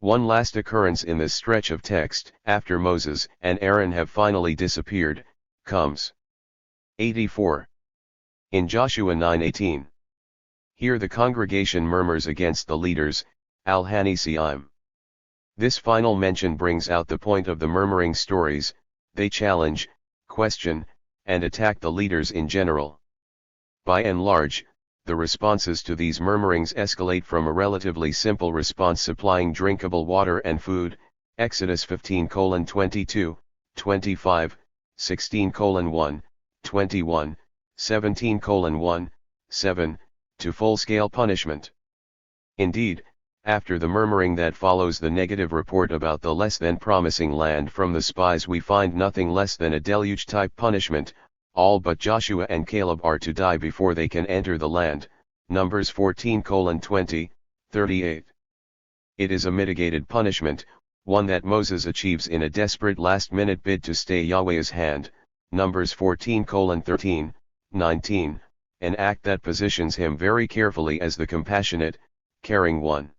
One last occurrence in this stretch of text, after Moses and Aaron have finally disappeared, comes 84. In Joshua 9:18. Here the congregation murmurs against the leaders, al-Hanisiim. This final mention brings out the point of the murmuring stories: they challenge, question, and attack the leaders in general. By and large, the responses to these murmurings escalate from a relatively simple response supplying drinkable water and food, Exodus 15:22, 25, 16:1, 21, 17:1, 7, to full-scale punishment. Indeed, after the murmuring that follows the negative report about the less than promising land from the spies, we find nothing less than a deluge-type punishment. All but Joshua and Caleb are to die before they can enter the land, Numbers 14:20, 38. It is a mitigated punishment, one that Moses achieves in a desperate last-minute bid to stay Yahweh's hand, Numbers 14:13, 19, an act that positions him very carefully as the compassionate, caring one.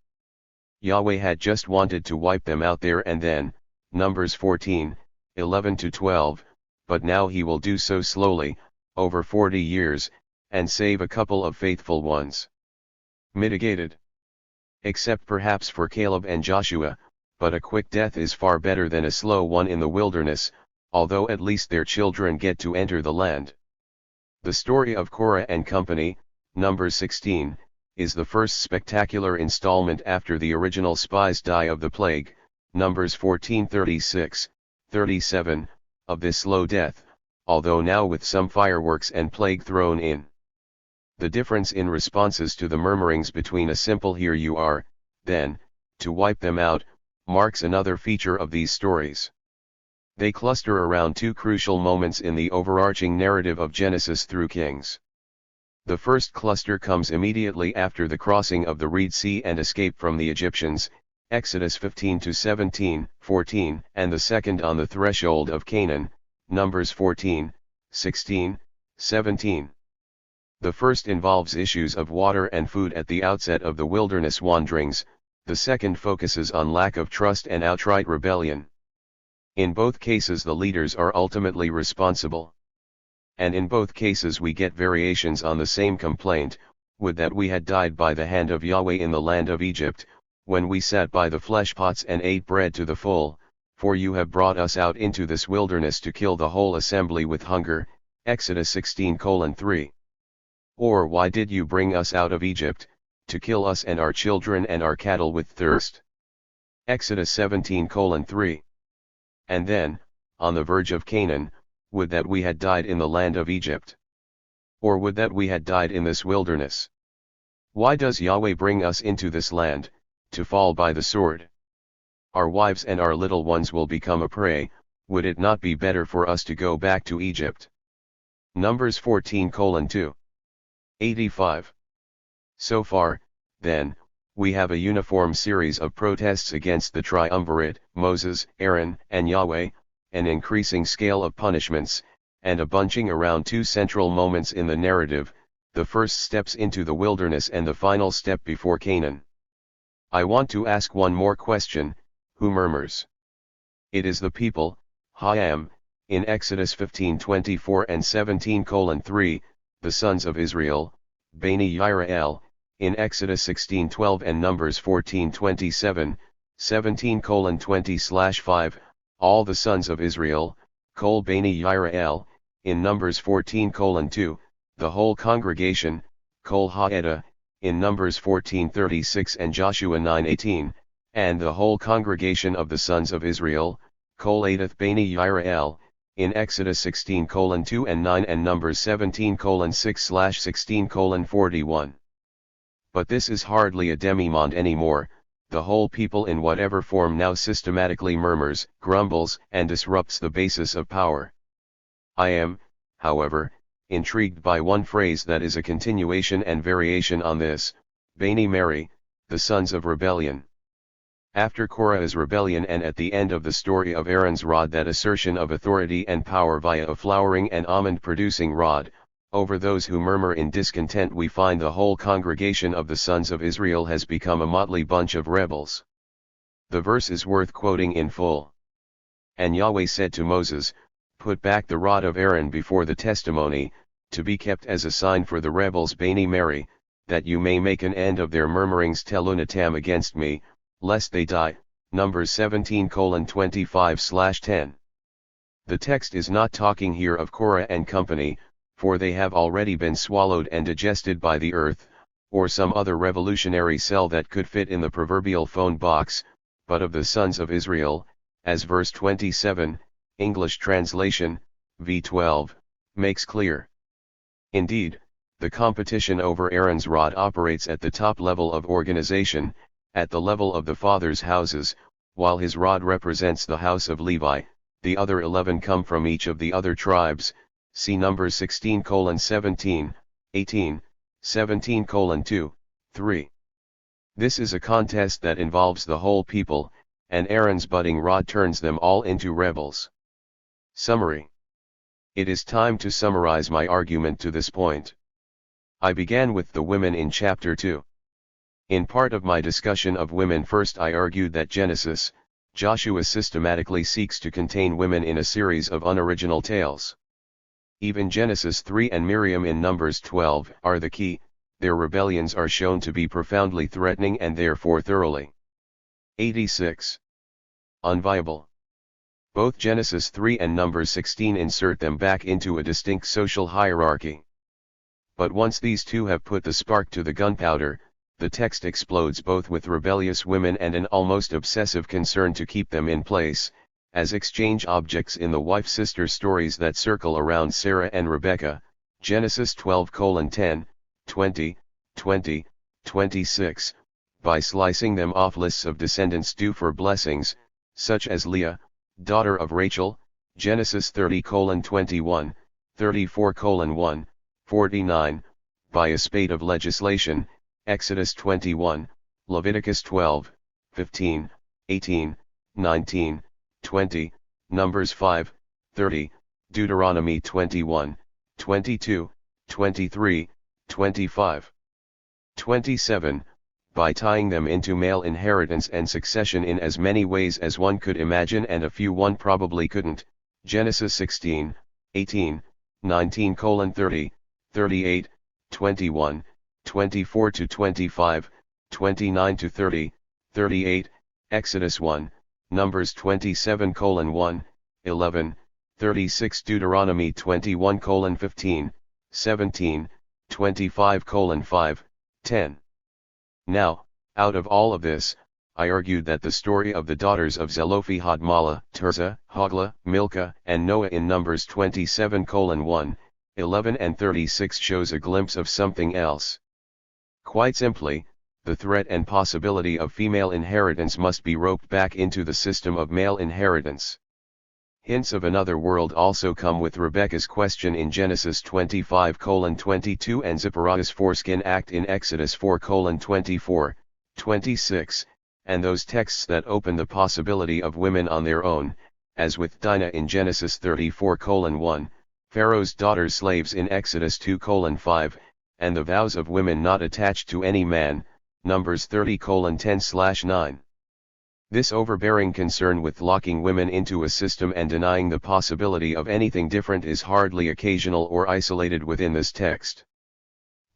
Yahweh had just wanted to wipe them out there and then, Numbers 14:11-12, but now he will do so slowly, over 40 years, and save a couple of faithful ones. Mitigated. Except perhaps for Caleb and Joshua, but a quick death is far better than a slow one in the wilderness, although at least their children get to enter the land. The story of Korah and company, Numbers 16, is the first spectacular installment after the original spies die of the plague, Numbers 14:36, 37, of this slow death, although now with some fireworks and plague thrown in. The difference in responses to the murmurings between a simple "here you are," then, to wipe them out, marks another feature of these stories. They cluster around two crucial moments in the overarching narrative of Genesis through Kings. The first cluster comes immediately after the crossing of the Reed Sea and escape from the Egyptians, Exodus 15-17, 14, and the second on the threshold of Canaan, Numbers 14, 16, 17. The first involves issues of water and food at the outset of the wilderness wanderings, the second focuses on lack of trust and outright rebellion. In both cases the leaders are ultimately responsible. And in both cases we get variations on the same complaint: would that we had died by the hand of Yahweh in the land of Egypt, when we sat by the flesh pots and ate bread to the full, for you have brought us out into this wilderness to kill the whole assembly with hunger, Exodus 16:3. Or why did you bring us out of Egypt, to kill us and our children and our cattle with thirst? Exodus 17:3. And then, on the verge of Canaan, would that we had died in the land of Egypt. Or would that we had died in this wilderness. Why does Yahweh bring us into this land, to fall by the sword? Our wives and our little ones will become a prey, would it not be better for us to go back to Egypt? Numbers 14:2. 85. So far, then, we have a uniform series of protests against the triumvirate, Moses, Aaron, and Yahweh, an increasing scale of punishments, and a bunching around two central moments in the narrative, the first steps into the wilderness and the final step before Canaan. I want to ask one more question: who murmurs? It is the people, Hayam, in Exodus 15:24 and 17:3, the sons of Israel, Bani Yirael, in Exodus 16:12 and Numbers 14:27, 17:20/5, all the sons of Israel, Kol Bani Yirael, in Numbers 14:2, the whole congregation, Kol Ha'edah, in Numbers 14:36 and Joshua 9:18, and the whole congregation of the sons of Israel, Kol Adath Bani Yisrael, in Exodus 16:2 and 9 and Numbers 17:6/16:41. But this is hardly a demimonde anymore. The whole people in whatever form now systematically murmurs, grumbles, and disrupts the basis of power. I am, however, intrigued by one phrase that is a continuation and variation on this, Bani Meri, the sons of rebellion. After Korah's rebellion and at the end of the story of Aaron's rod, that assertion of authority and power via a flowering and almond-producing rod, over those who murmur in discontent, we find the whole congregation of the sons of Israel has become a motley bunch of rebels. The verse is worth quoting in full. And Yahweh said to Moses, "Put back the rod of Aaron before the testimony, to be kept as a sign for the rebels Bani Meri, that you may make an end of their murmurings telunatam against me, lest they die." Numbers 17:25/10. The text is not talking here of Korah and company, for they have already been swallowed and digested by the earth, or some other revolutionary cell that could fit in the proverbial phone box, but of the sons of Israel, as verse 27, English translation, v12, makes clear. Indeed, the competition over Aaron's rod operates at the top level of organization, at the level of the fathers' houses, while his rod represents the house of Levi. The other 11 come from each of the other tribes. See Numbers 16:17, 18, 17:2, 3. This is a contest that involves the whole people, and Aaron's budding rod turns them all into rebels. Summary. It is time to summarize my argument to this point. I began with the women in chapter 2. In part of my discussion of women, first I argued that Genesis, Joshua systematically seeks to contain women in a series of unoriginal tales. Even Genesis 3 and Miriam in Numbers 12 are the key. Their rebellions are shown to be profoundly threatening and therefore thoroughly 86. Unviable. Both Genesis 3 and Numbers 16 insert them back into a distinct social hierarchy. But once these two have put the spark to the gunpowder, the text explodes, both with rebellious women and an almost obsessive concern to keep them in place, as exchange objects in the wife-sister stories that circle around Sarah and Rebekah, Genesis 12:10, 20, 20, 26, by slicing them off lists of descendants due for blessings, such as Leah, daughter of Rachel, Genesis 30:21, 34:1, 49, by a spate of legislation, Exodus 21, Leviticus 12, 15, 18, 19, 20, Numbers 5, 30, Deuteronomy 21, 22, 23, 25, 27, by tying them into male inheritance and succession in as many ways as one could imagine and a few one probably couldn't, Genesis 16, 18, 19:30, 38, 21, 24-25, 29-30, 38, Exodus 1, Numbers 27:1, 11, 36, Deuteronomy 21:15, 17, 25:5, 10. Now, out of all of this, I argued that the story of the daughters of Zelophehad, Mahlah, Tirzah, Hoglah, Milcah, and Noah in Numbers 27:1, 11 and 36 shows a glimpse of something else. Quite simply, the threat and possibility of female inheritance must be roped back into the system of male inheritance. Hints of another world also come with Rebekah's question in Genesis 25:22 and Zipporah's foreskin act in Exodus 4:24, 26, and those texts that open the possibility of women on their own, as with Dinah in Genesis 34:1, Pharaoh's daughters slaves in Exodus 2:5, and the vows of women not attached to any man, Numbers 30:10/9. This overbearing concern with locking women into a system and denying the possibility of anything different is hardly occasional or isolated within this text.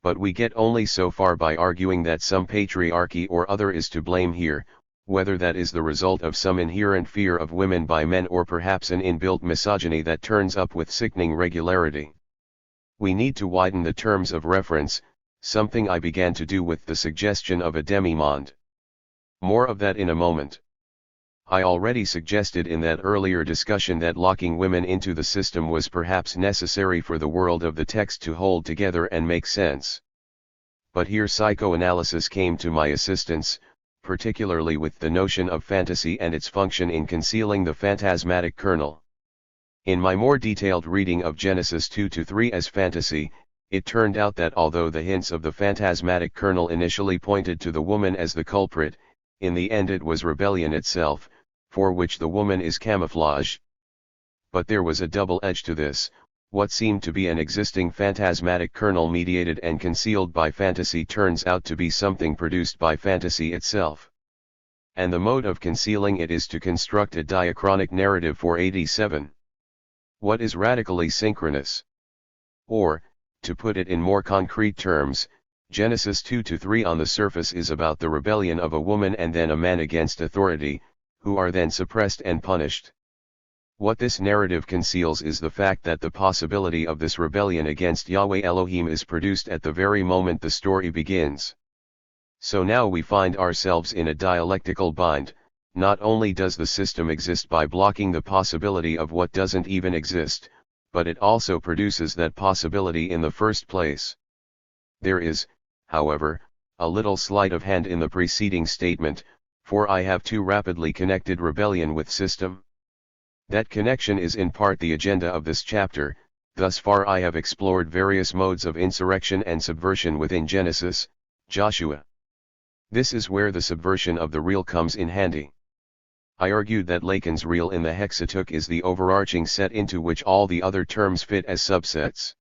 But we get only so far by arguing that some patriarchy or other is to blame here, whether that is the result of some inherent fear of women by men or perhaps an inbuilt misogyny that turns up with sickening regularity. We need to widen the terms of reference, something I began to do with the suggestion of a demi-monde. More of that in a moment. I already suggested in that earlier discussion that locking women into the system was perhaps necessary for the world of the text to hold together and make sense. But here psychoanalysis came to my assistance, particularly with the notion of fantasy and its function in concealing the phantasmatic kernel. In my more detailed reading of Genesis 2-3 as fantasy, it turned out that although the hints of the phantasmatic kernel initially pointed to the woman as the culprit, in the end it was rebellion itself, for which the woman is camouflage. But there was a double edge to this. What seemed to be an existing phantasmatic kernel mediated and concealed by fantasy turns out to be something produced by fantasy itself. And the mode of concealing it is to construct a diachronic narrative for 87. What is radically synchronous? Or, to put it in more concrete terms, Genesis 2-3 on the surface is about the rebellion of a woman and then a man against authority, who are then suppressed and punished. What this narrative conceals is the fact that the possibility of this rebellion against Yahweh Elohim is produced at the very moment the story begins. So now we find ourselves in a dialectical bind. Not only does the system exist by blocking the possibility of what doesn't even exist, but it also produces that possibility in the first place. There is, however, a little sleight of hand in the preceding statement, for I have too rapidly connected rebellion with system. That connection is in part the agenda of this chapter. Thus far I have explored various modes of insurrection and subversion within Genesis, Joshua. This is where the subversion of the real comes in handy. I argued that Lacan's real in the Hexateuch is the overarching set into which all the other terms fit as subsets.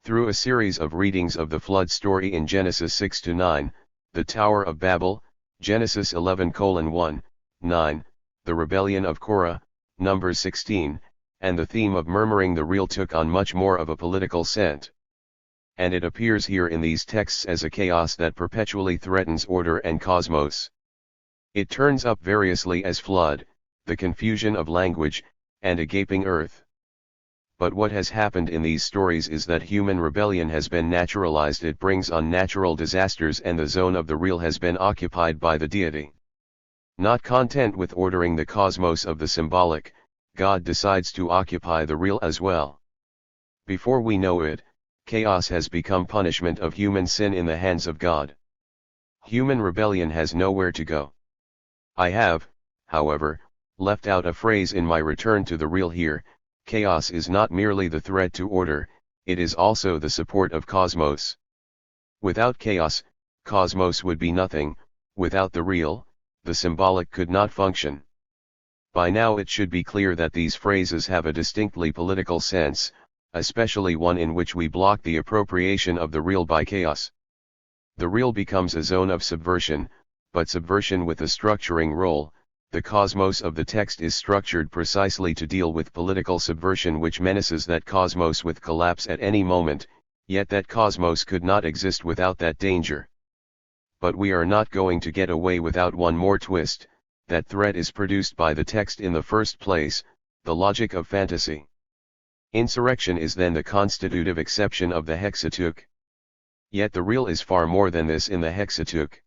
Through a series of readings of the flood story in Genesis 6-9, the Tower of Babel, Genesis 11:1, 9, the rebellion of Korah, Numbers 16, and the theme of murmuring the real took on much more of a political scent. And it appears here in these texts as a chaos that perpetually threatens order and cosmos. It turns up variously as flood, the confusion of language, and a gaping earth. But what has happened in these stories is that human rebellion has been naturalized. It brings on natural disasters and the zone of the real has been occupied by the deity. Not content with ordering the cosmos of the symbolic, God decides to occupy the real as well. Before we know it, chaos has become punishment of human sin in the hands of God. Human rebellion has nowhere to go. I have, however, left out a phrase in my return to the real here. Chaos is not merely the threat to order, it is also the support of cosmos. Without chaos, cosmos would be nothing. Without the real, the symbolic could not function. By now it should be clear that these phrases have a distinctly political sense, especially one in which we block the appropriation of the real by chaos. The real becomes a zone of subversion, but subversion with a structuring role. The cosmos of the text is structured precisely to deal with political subversion which menaces that cosmos with collapse at any moment, yet that cosmos could not exist without that danger. But we are not going to get away without one more twist. That threat is produced by the text in the first place, the logic of fantasy. Insurrection is then the constitutive exception of the Hexateuch. Yet the real is far more than this in the Hexateuch.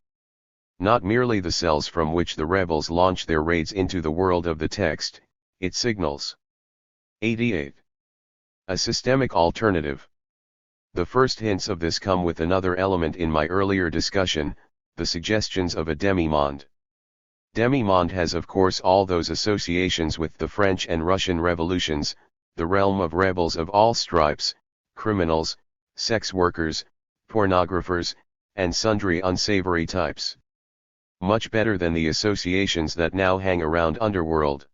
Not merely the cells from which the rebels launch their raids into the world of the text, it signals 88. A systemic alternative. The first hints of this come with another element in my earlier discussion, the suggestions of a demi-monde. Demi-monde has of course all those associations with the French and Russian revolutions, the realm of rebels of all stripes, criminals, sex workers, pornographers, and sundry unsavory types. Much better than the associations that now hang around underworld.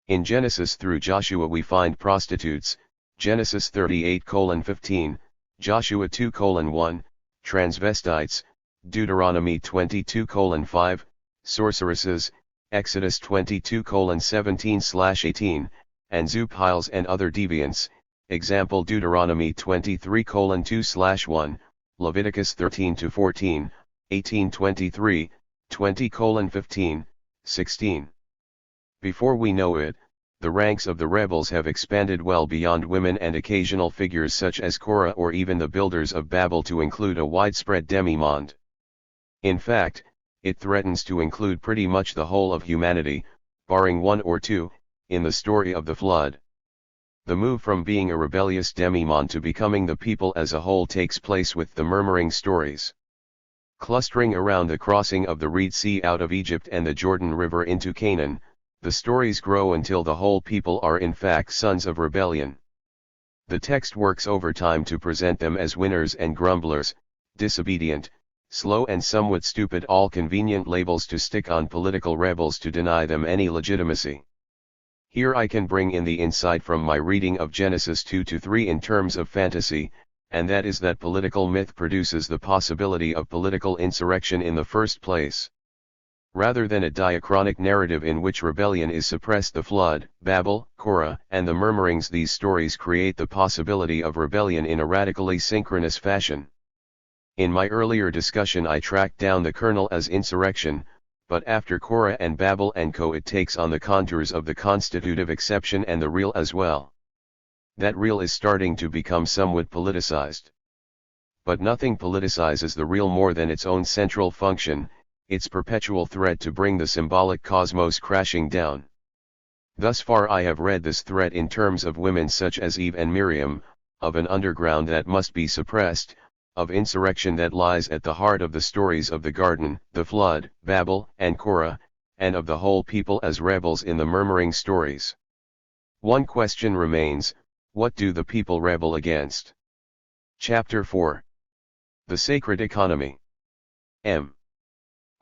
In Genesis through Joshua we find prostitutes, Genesis 38:15, Joshua 2:1, transvestites, Deuteronomy 22:5, sorceresses, Exodus 22:17-18, and Zoopiles and other deviants, example Deuteronomy 23:2-1, Leviticus 13-14, 18:23, 20:15, 16. Before we know it, the ranks of the rebels have expanded well beyond women and occasional figures such as Korah or even the builders of Babel to include a widespread demimonde. In fact, it threatens to include pretty much the whole of humanity, barring one or two, in the story of the flood. The move from being a rebellious demimonde to becoming the people as a whole takes place with the murmuring stories. Clustering around the crossing of the Reed Sea out of Egypt and the Jordan River into Canaan, the stories grow until the whole people are in fact sons of rebellion. The text works overtime to present them as winners and grumblers, disobedient, slow and somewhat stupid, all convenient labels to stick on political rebels to deny them any legitimacy. Here I can bring in the insight from my reading of Genesis 2-3 in terms of fantasy, and that is that political myth produces the possibility of political insurrection in the first place. Rather than a diachronic narrative in which rebellion is suppressed, the flood, Babel, Korah, and the murmurings, these stories create the possibility of rebellion in a radically synchronous fashion. In my earlier discussion I tracked down the kernel as insurrection, but after Korah and Babel and co it takes on the contours of the constitutive exception and the real as well. That real is starting to become somewhat politicized. But nothing politicizes the real more than its own central function, its perpetual threat to bring the symbolic cosmos crashing down. Thus far I have read this threat in terms of women such as Eve and Miriam, of an underground that must be suppressed, of insurrection that lies at the heart of the stories of the garden, the flood, Babel, and Korah, and of the whole people as rebels in the murmuring stories. One question remains: what do the people rebel against? Chapter 4. The Sacred Economy.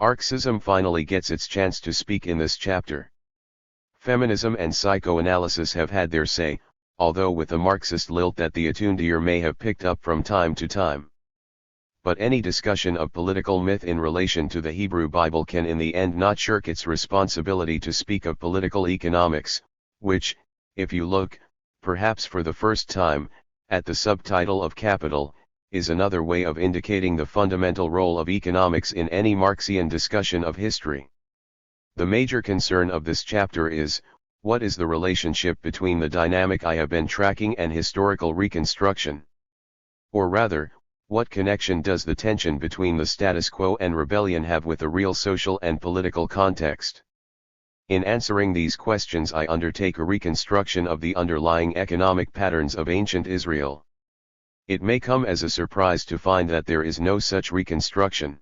Marxism finally gets its chance to speak in this chapter. Feminism and psychoanalysis have had their say, although with a Marxist lilt that the attuned ear may have picked up from time to time. But any discussion of political myth in relation to the Hebrew Bible can in the end not shirk its responsibility to speak of political economics, which, if you look, perhaps for the first time, at the subtitle of Capital, is another way of indicating the fundamental role of economics in any Marxian discussion of history. The major concern of this chapter is, what is the relationship between the dynamic I have been tracking and historical reconstruction? Or rather, what connection does the tension between the status quo and rebellion have with the real social and political context? In answering these questions I undertake a reconstruction of the underlying economic patterns of ancient Israel. It may come as a surprise to find that there is no such reconstruction.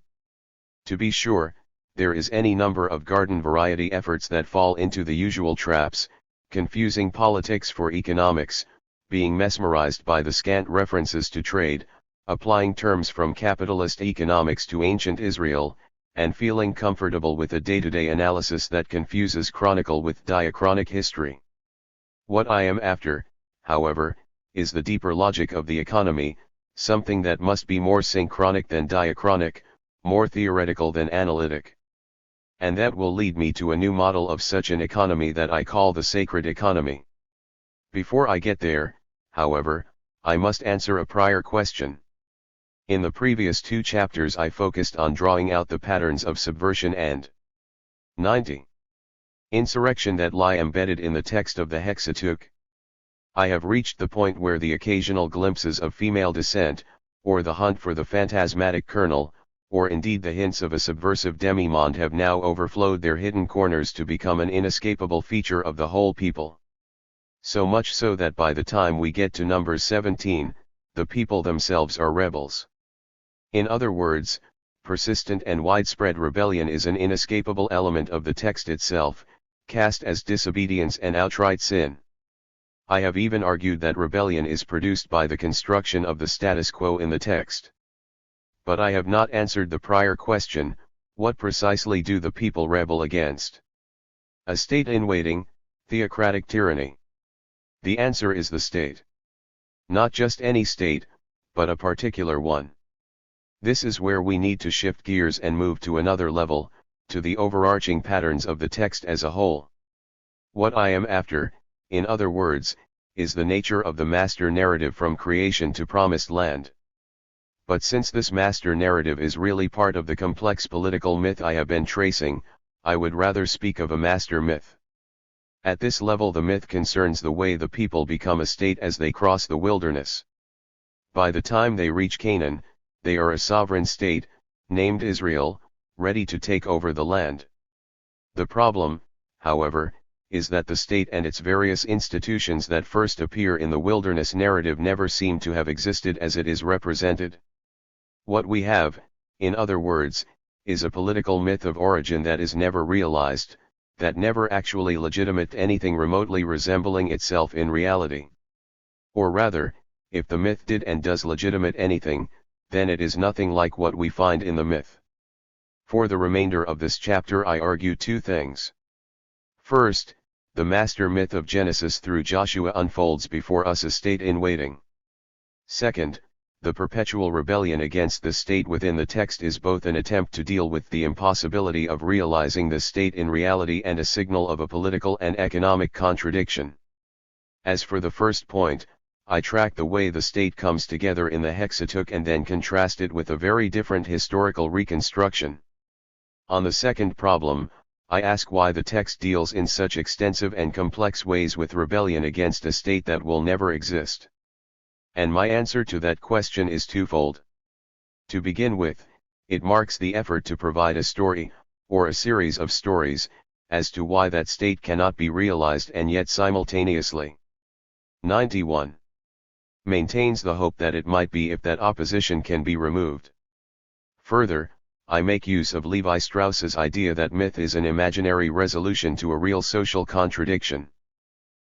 To be sure, there is any number of garden variety efforts that fall into the usual traps, confusing politics for economics, being mesmerized by the scant references to trade, applying terms from capitalist economics to ancient Israel, and feeling comfortable with a day-to-day analysis that confuses chronicle with diachronic history. What I am after, however, is the deeper logic of the economy, something that must be more synchronic than diachronic, more theoretical than analytic. And that will lead me to a new model of such an economy that I call the sacred economy. Before I get there, however, I must answer a prior question. In the previous two chapters I focused on drawing out the patterns of subversion and 90. Insurrection that lie embedded in the text of the Hexateuch. I have reached the point where the occasional glimpses of female descent, or the hunt for the phantasmatic kernel, or indeed the hints of a subversive demimonde have now overflowed their hidden corners to become an inescapable feature of the whole people. So much so that by the time we get to Numbers 17, the people themselves are rebels. In other words, persistent and widespread rebellion is an inescapable element of the text itself, cast as disobedience and outright sin. I have even argued that rebellion is produced by the construction of the status quo in the text. But I have not answered the prior question: what precisely do the people rebel against? A state in waiting, theocratic tyranny. The answer is the state. Not just any state, but a particular one. This is where we need to shift gears and move to another level, to the overarching patterns of the text as a whole. What I am after, in other words, is the nature of the master narrative from creation to promised land. But since this master narrative is really part of the complex political myth I have been tracing, I would rather speak of a master myth. At this level the myth concerns the way the people become a state as they cross the wilderness. By the time they reach Canaan, they are a sovereign state, named Israel, ready to take over the land. The problem, however, is that the state and its various institutions that first appear in the wilderness narrative never seem to have existed as it is represented. What we have, in other words, is a political myth of origin that is never realized, that never actually legitimate anything remotely resembling itself in reality. Or rather, if the myth did and does legitimate anything, then it is nothing like what we find in the myth. For the remainder of this chapter I argue two things. First, the master myth of Genesis through Joshua unfolds before us a state in waiting. Second, the perpetual rebellion against the state within the text is both an attempt to deal with the impossibility of realizing the state in reality and a signal of a political and economic contradiction. As for the first point, I track the way the state comes together in the Hexateuch and then contrast it with a very different historical reconstruction. On the second problem, I ask why the text deals in such extensive and complex ways with rebellion against a state that will never exist. And my answer to that question is twofold. To begin with, it marks the effort to provide a story, or a series of stories, as to why that state cannot be realized and yet simultaneously 91. Maintains the hope that it might be if that opposition can be removed. Further, I make use of Levi Strauss's idea that myth is an imaginary resolution to a real social contradiction.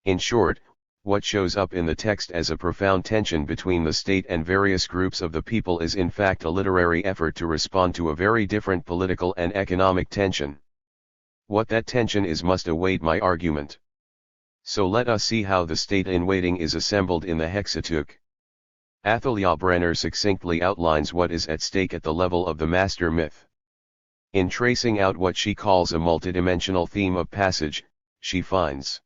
In short, what shows up in the text as a profound tension between the state and various groups of the people is in fact a literary effort to respond to a very different political and economic tension. What that tension is must await my argument. So let us see how the state in waiting is assembled in the Hexateuch. Athalia Brenner succinctly outlines what is at stake at the level of the master myth. In tracing out what she calls a multidimensional theme of passage, she finds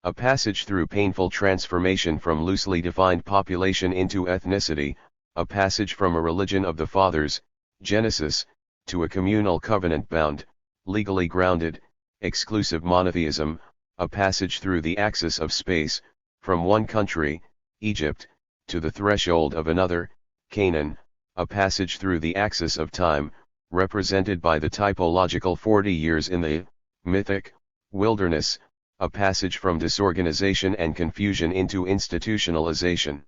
a passage through painful transformation from loosely defined population into ethnicity, a passage from a religion of the fathers, Genesis, to a communal covenant-bound, legally grounded, exclusive monotheism, a passage through the axis of space, from one country, Egypt, to the threshold of another, Canaan, a passage through the axis of time, represented by the typological 40 years in the mythic wilderness, a passage from disorganization and confusion into institutionalization.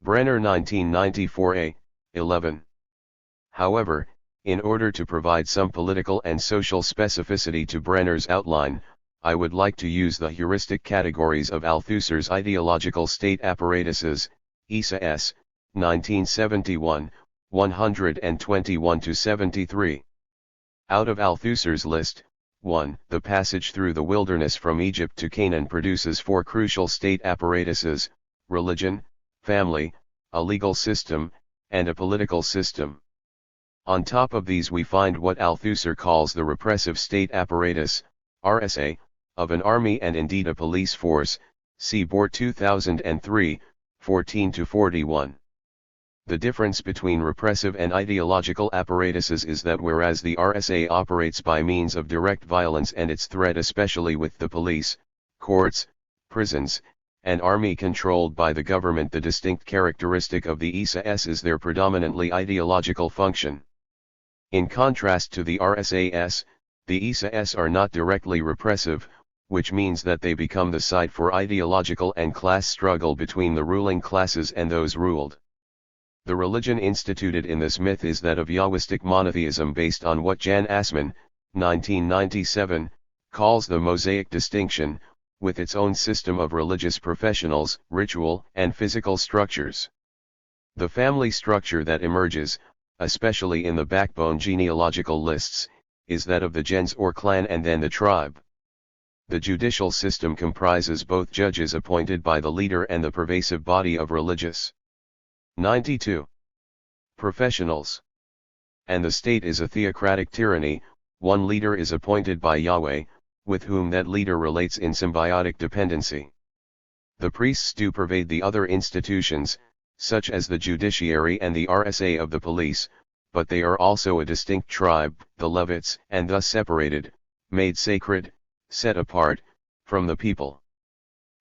Brenner 1994a, 11. However, in order to provide some political and social specificity to Brenner's outline, I would like to use the heuristic categories of Althusser's ideological state apparatuses, Isa S., 1971, 121-73. Out of Althusser's list, 1. The passage through the wilderness from Egypt to Canaan produces 4 crucial state apparatuses: religion, family, a legal system, and a political system. On top of these we find what Althusser calls the repressive state apparatus, RSA, of an army and indeed a police force, see Boer 2003, 14-41. The difference between repressive and ideological apparatuses is that whereas the RSA operates by means of direct violence and its threat especially with the police, courts, prisons, and army controlled by the government, the distinct characteristic of the ISAS is their predominantly ideological function. In contrast to the RSAS, the ISAS are not directly repressive, which means that they become the site for ideological and class struggle between the ruling classes and those ruled. The religion instituted in this myth is that of Yahwistic monotheism based on what Jan Assmann, 1997, calls the Mosaic distinction, with its own system of religious professionals, ritual, and physical structures. The family structure that emerges, especially in the backbone genealogical lists, is that of the gens or clan and then the tribe. The judicial system comprises both judges appointed by the leader and the pervasive body of religious 92 professionals. And the state is a theocratic tyranny, one leader is appointed by Yahweh, with whom that leader relates in symbiotic dependency. The priests do pervade the other institutions, such as the judiciary and the RSA of the police, but they are also a distinct tribe, the Levites, and thus separated, made sacred, set apart, from the people.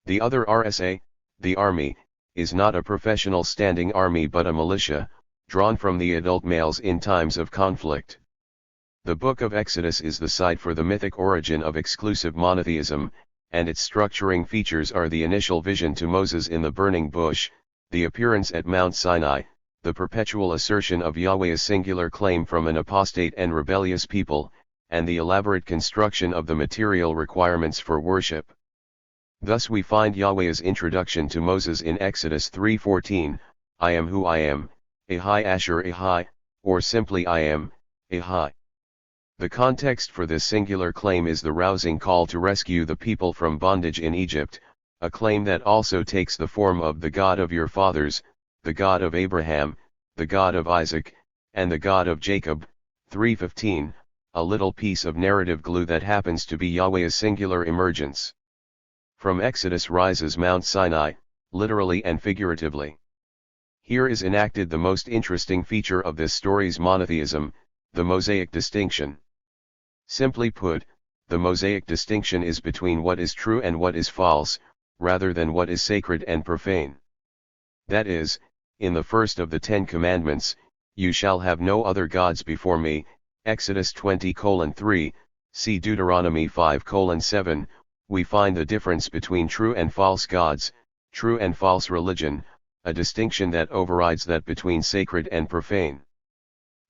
The other RSA, the army, is not a professional standing army but a militia, drawn from the adult males in times of conflict. The Book of Exodus is the site for the mythic origin of exclusive monotheism, and its structuring features are the initial vision to Moses in the burning bush, the appearance at Mount Sinai, the perpetual assertion of Yahweh's singular claim from an apostate and rebellious people, and the elaborate construction of the material requirements for worship. Thus we find Yahweh's introduction to Moses in Exodus 3:14, I am who I am, Ahai Asher Ahai, or simply I am, Ahai. The context for this singular claim is the rousing call to rescue the people from bondage in Egypt, a claim that also takes the form of the God of your fathers, the God of Abraham, the God of Isaac, and the God of Jacob. 3:15, a little piece of narrative glue that happens to be Yahweh's singular emergence. From Exodus rises Mount Sinai, literally and figuratively. Here is enacted the most interesting feature of this story's monotheism, the Mosaic distinction. Simply put, the Mosaic distinction is between what is true and what is false, rather than what is sacred and profane. That is, in the first of the 10 Commandments, you shall have no other gods before me, Exodus 20:3, see Deuteronomy 5:7, we find the difference between true and false gods, true and false religion, a distinction that overrides that between sacred and profane.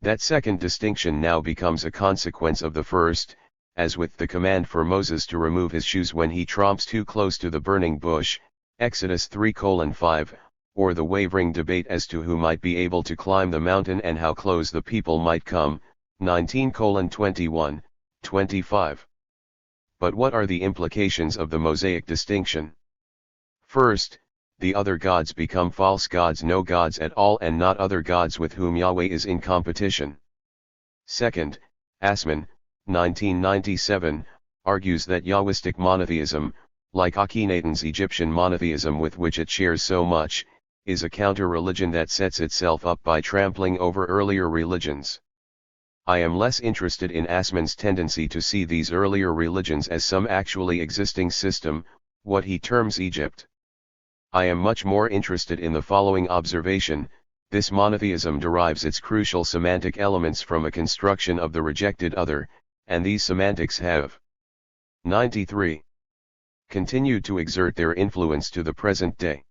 That second distinction now becomes a consequence of the first, as with the command for Moses to remove his shoes when he tromps too close to the burning bush, Exodus 3:5, or the wavering debate as to who might be able to climb the mountain and how close the people might come, 19:21, 25. But what are the implications of the Mosaic distinction? First, the other gods become false gods, no gods at all, and not other gods with whom Yahweh is in competition. Second, Asman, 1997, argues that Yahwistic monotheism, like Akhenaten's Egyptian monotheism with which it shares so much, is a counter-religion that sets itself up by trampling over earlier religions. I am less interested in Asman's tendency to see these earlier religions as some actually existing system, what he terms Egypt. I am much more interested in the following observation: this monotheism derives its crucial semantic elements from a construction of the rejected other, and these semantics have 93. Continued to exert their influence to the present day.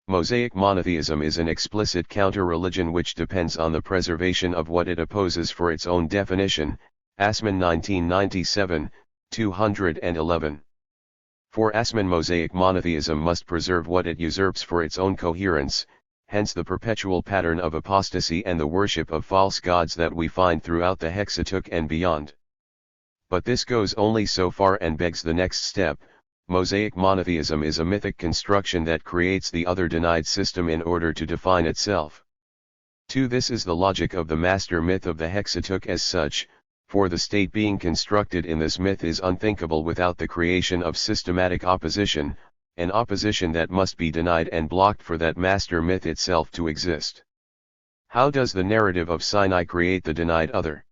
Mosaic monotheism is an explicit counter-religion which depends on the preservation of what it opposes for its own definition, Asman 1997, 211. For Asman, Mosaic monotheism must preserve what it usurps for its own coherence, hence the perpetual pattern of apostasy and the worship of false gods that we find throughout the Hexateuch and beyond. But this goes only so far and begs the next step. Mosaic monotheism is a mythic construction that creates the other denied system in order to define itself. 2. This is the logic of the master myth of the Hexateuch as such, for the state being constructed in this myth is unthinkable without the creation of systematic opposition, an opposition that must be denied and blocked for that master myth itself to exist. How does the narrative of Sinai create the denied other?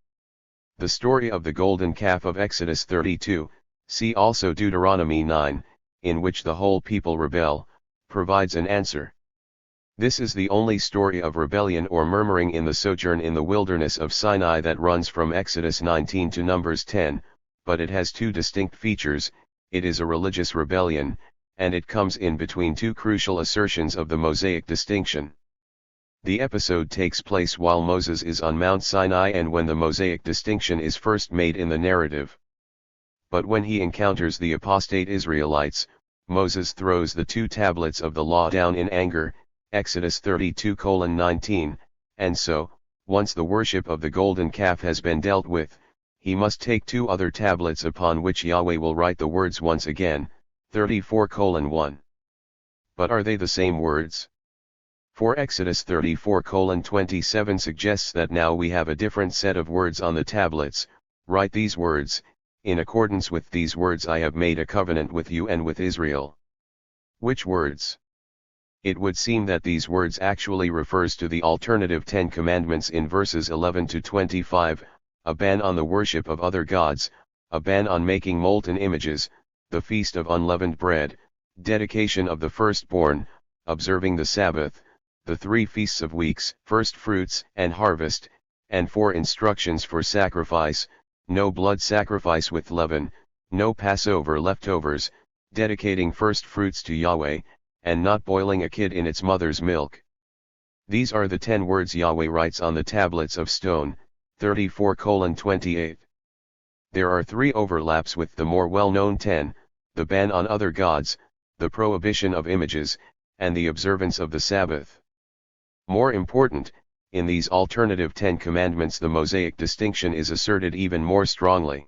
The story of the golden calf of Exodus 32, see also Deuteronomy 9, in which the whole people rebel, provides an answer. This is the only story of rebellion or murmuring in the sojourn in the wilderness of Sinai that runs from Exodus 19 to Numbers 10, but it has two distinct features: it is a religious rebellion, and it comes in between two crucial assertions of the Mosaic distinction. The episode takes place while Moses is on Mount Sinai and when the Mosaic distinction is first made in the narrative. But when he encounters the apostate Israelites, Moses throws the 2 tablets of the law down in anger, Exodus 32:19, and so, once the worship of the golden calf has been dealt with, he must take 2 other tablets upon which Yahweh will write the words once again, 34:1. But are they the same words? For Exodus 34:27 suggests that now we have a different set of words on the tablets. Write these words: in accordance with these words I have made a covenant with you and with Israel. Which words? It would seem that these words actually refers to the alternative 10 commandments in verses 11 to 25, a ban on the worship of other gods, a ban on making molten images, the feast of unleavened bread, dedication of the firstborn, observing the Sabbath, the 3 feasts of weeks, first fruits and harvest, and 4 instructions for sacrifice, no blood sacrifice with leaven, no Passover leftovers, dedicating first fruits to Yahweh, and not boiling a kid in its mother's milk. These are the 10 words Yahweh writes on the tablets of stone, 34:28. There are 3 overlaps with the more well-known 10, the ban on other gods, the prohibition of images, and the observance of the Sabbath. More important, in these alternative 10 commandments the Mosaic distinction is asserted even more strongly.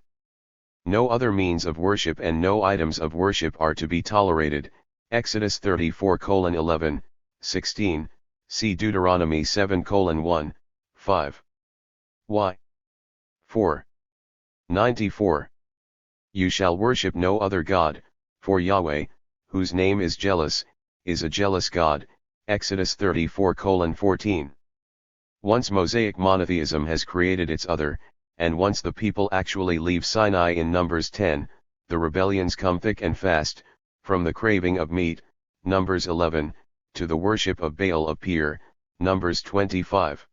No other means of worship and no items of worship are to be tolerated, Exodus 34:11, 16, see Deuteronomy 7:1, 5. Why? 4. 94. You shall worship no other God, for Yahweh, whose name is jealous, is a jealous God, Exodus 34:14. Once Mosaic monotheism has created its other, and once the people actually leave Sinai in Numbers 10, the rebellions come thick and fast, from the craving of meat, Numbers 11, to the worship of Baal of Peor, Numbers 25.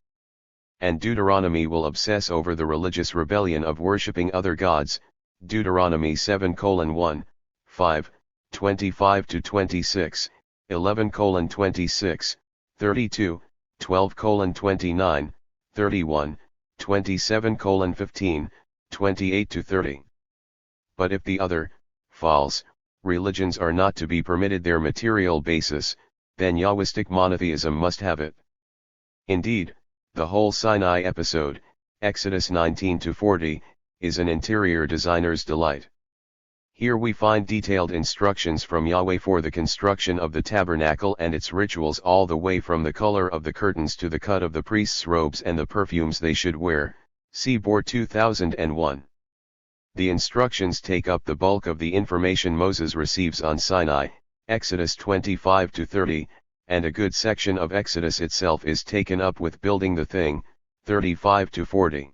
And Deuteronomy will obsess over the religious rebellion of worshipping other gods, Deuteronomy 7:1, 5, 25-26, 11:26, 32, 12:29, 31, 27:15, 28-30. But if the other, false, religions are not to be permitted their material basis, then Yahwistic monotheism must have it. Indeed, the whole Sinai episode, Exodus 19-40, is an interior designer's delight. Here we find detailed instructions from Yahweh for the construction of the tabernacle and its rituals, all the way from the color of the curtains to the cut of the priests' robes and the perfumes they should wear, see Boer 2001. The instructions take up the bulk of the information Moses receives on Sinai, Exodus 25-30, and a good section of Exodus itself is taken up with building the thing, 35-40.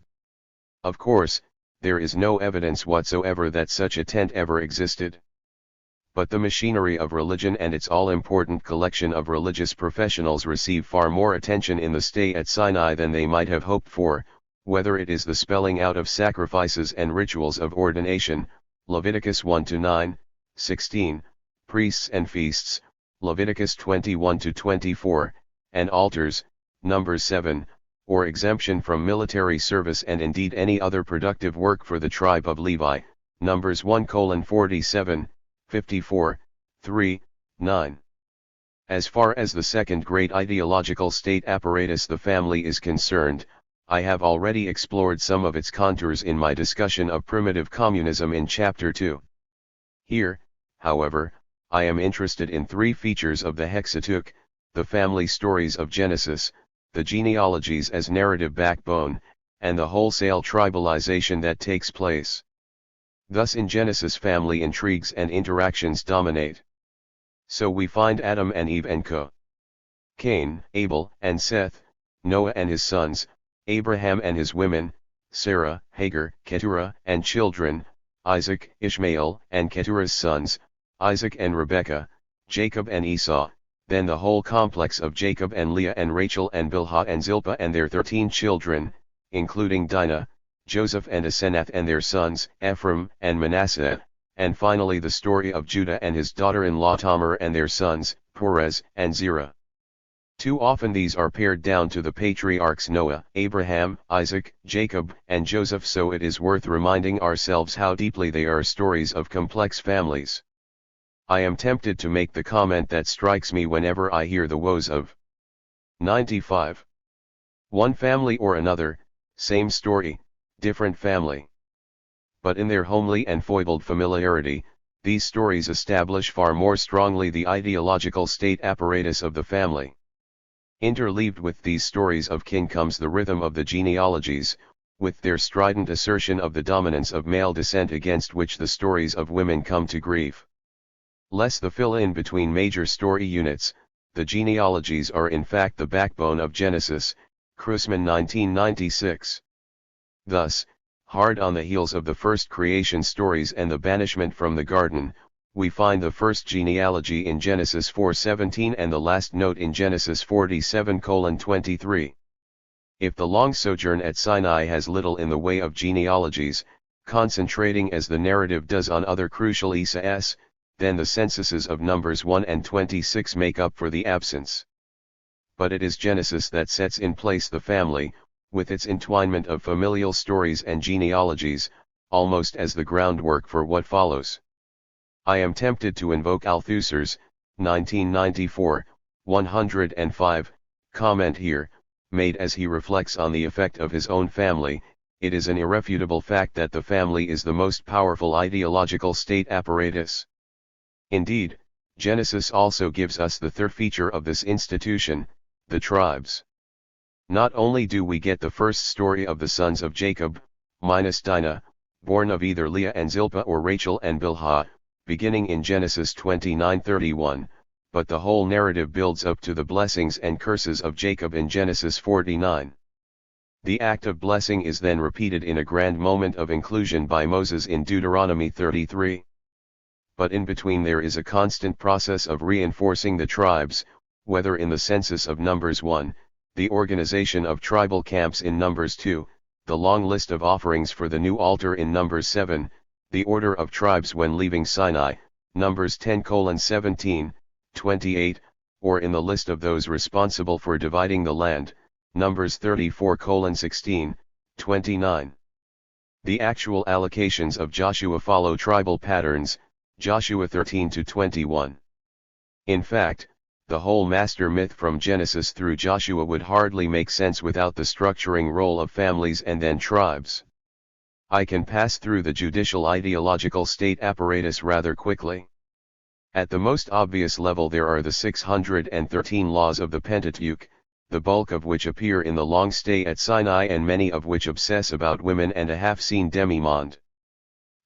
Of course, there is no evidence whatsoever that such a tent ever existed. But the machinery of religion and its all-important collection of religious professionals receive far more attention in the stay at Sinai than they might have hoped for, whether it is the spelling out of sacrifices and rituals of ordination, Leviticus 1-9, 16, priests and feasts, Leviticus 21-24, and altars, Numbers 7, or exemption from military service and indeed any other productive work for the tribe of Levi, Numbers 1:47, 54, 3, 9. As far as the second great ideological state apparatus, the family, is concerned, I have already explored some of its contours in my discussion of primitive communism in Chapter 2. Here, however, I am interested in 3 features of the Hexateuch: the family stories of Genesis, the genealogies as narrative backbone, and the wholesale tribalization that takes place. Thus in Genesis family intrigues and interactions dominate. So we find Adam and Eve and Cain, Abel and Seth, Noah and his sons, Abraham and his women, Sarah, Hagar, Keturah and children, Isaac, Ishmael and Keturah's sons, Isaac and Rebekah, Jacob and Esau, then the whole complex of Jacob and Leah and Rachel and Bilhah and Zilpah and their 13 children, including Dinah, Joseph and Asenath and their sons, Ephraim and Manasseh, and finally the story of Judah and his daughter-in-law Tamar and their sons, Perez and Zerah. Too often these are pared down to the patriarchs Noah, Abraham, Isaac, Jacob, and Joseph, so it is worth reminding ourselves how deeply they are stories of complex families. I am tempted to make the comment that strikes me whenever I hear the woes of 95. One family or another, same story, different family. But in their homely and foibled familiarity, these stories establish far more strongly the ideological state apparatus of the family. Interleaved with these stories of kin comes the rhythm of the genealogies, with their strident assertion of the dominance of male descent against which the stories of women come to grief. Less the fill-in between major story units, the genealogies are in fact the backbone of Genesis, Krusman 1996. Thus, hard on the heels of the first creation stories and the banishment from the garden, we find the first genealogy in Genesis 4:17 and the last note in Genesis 47:23. If the long sojourn at Sinai has little in the way of genealogies, concentrating as the narrative does on other crucial issues, then the censuses of Numbers 1 and 26 make up for the absence. But it is Genesis that sets in place the family, with its entwinement of familial stories and genealogies, almost as the groundwork for what follows. I am tempted to invoke Althusser's, 1994, 105, comment here, made as he reflects on the effect of his own family. It is an irrefutable fact that the family is the most powerful ideological state apparatus. Indeed, Genesis also gives us the third feature of this institution, the tribes. Not only do we get the first story of the sons of Jacob, minus Dinah, born of either Leah and Zilpah or Rachel and Bilhah, beginning in Genesis 29:31, but the whole narrative builds up to the blessings and curses of Jacob in Genesis 49. The act of blessing is then repeated in a grand moment of inclusion by Moses in Deuteronomy 33. But in between there is a constant process of reinforcing the tribes, whether in the census of Numbers 1, the organization of tribal camps in Numbers 2, the long list of offerings for the new altar in Numbers 7, the order of tribes when leaving Sinai, Numbers 10:17, 28, or in the list of those responsible for dividing the land, Numbers 34:16, 29. The actual allocations of Joshua follow tribal patterns, Joshua 13-21. In fact, the whole master myth from Genesis through Joshua would hardly make sense without the structuring role of families and then tribes. I can pass through the judicial ideological state apparatus rather quickly. At the most obvious level there are the 613 laws of the Pentateuch, the bulk of which appear in the long stay at Sinai and many of which obsess about women and a half-seen demi-monde.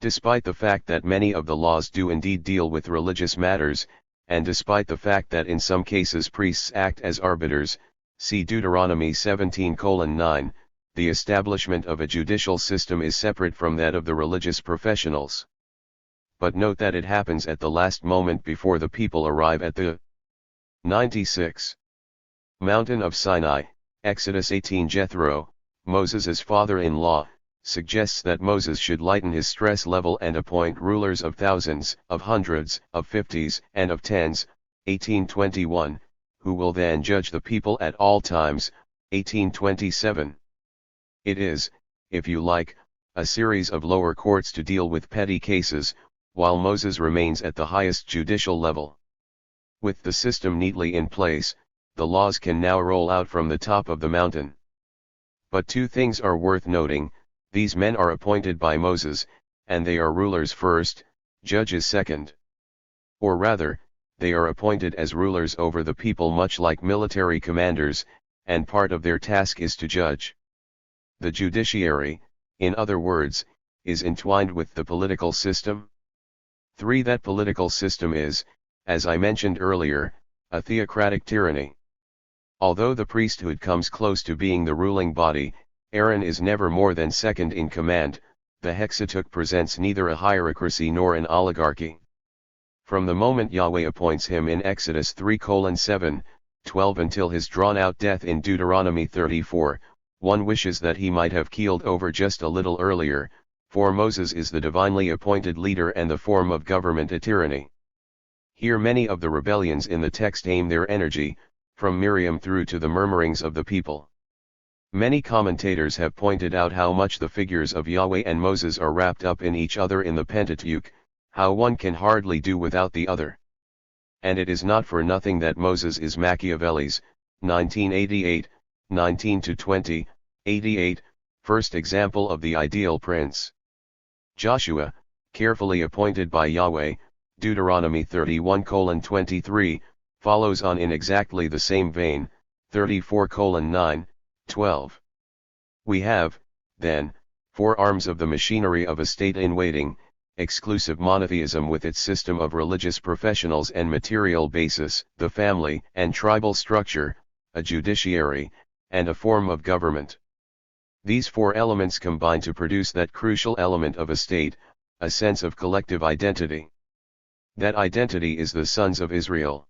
Despite the fact that many of the laws do indeed deal with religious matters, and despite the fact that in some cases priests act as arbiters, see Deuteronomy 17:9, the establishment of a judicial system is separate from that of the religious professionals. But note that it happens at the last moment before the people arrive at the 96. Mountain of Sinai. Exodus 18. Jethro, Moses' father-in-law, suggests that Moses should lighten his stress level and appoint rulers of thousands, of hundreds, of fifties, and of tens, 18:21, who will then judge the people at all times, 18:27. It is, if you like, a series of lower courts to deal with petty cases, while Moses remains at the highest judicial level. With the system neatly in place, the laws can now roll out from the top of the mountain. But two things are worth noting: these men are appointed by Moses, and they are rulers first, judges second. Or rather, they are appointed as rulers over the people much like military commanders, and part of their task is to judge. The judiciary, in other words, is entwined with the political system. 3. That political system is, as I mentioned earlier, a theocratic tyranny. Although the priesthood comes close to being the ruling body, Aaron is never more than second in command. The Hexateuch presents neither a hierarchy nor an oligarchy. From the moment Yahweh appoints him in Exodus 3:7, 12 until his drawn-out death in Deuteronomy 34, one wishes that he might have keeled over just a little earlier, for Moses is the divinely appointed leader and the form of government a tyranny. Here many of the rebellions in the text aim their energy, from Miriam through to the murmurings of the people. Many commentators have pointed out how much the figures of Yahweh and Moses are wrapped up in each other in the Pentateuch, how one can hardly do without the other. And it is not for nothing that Moses is Machiavelli's, 1988, 19-20, 88, first example of the ideal prince. Joshua, carefully appointed by Yahweh, Deuteronomy 31:23, follows on in exactly the same vein, 34:9, 12. We have, then, four arms of the machinery of a state in waiting, exclusive monotheism with its system of religious professionals and material basis, the family and tribal structure, a judiciary, and a form of government. These four elements combine to produce that crucial element of a state, a sense of collective identity. That identity is the sons of Israel.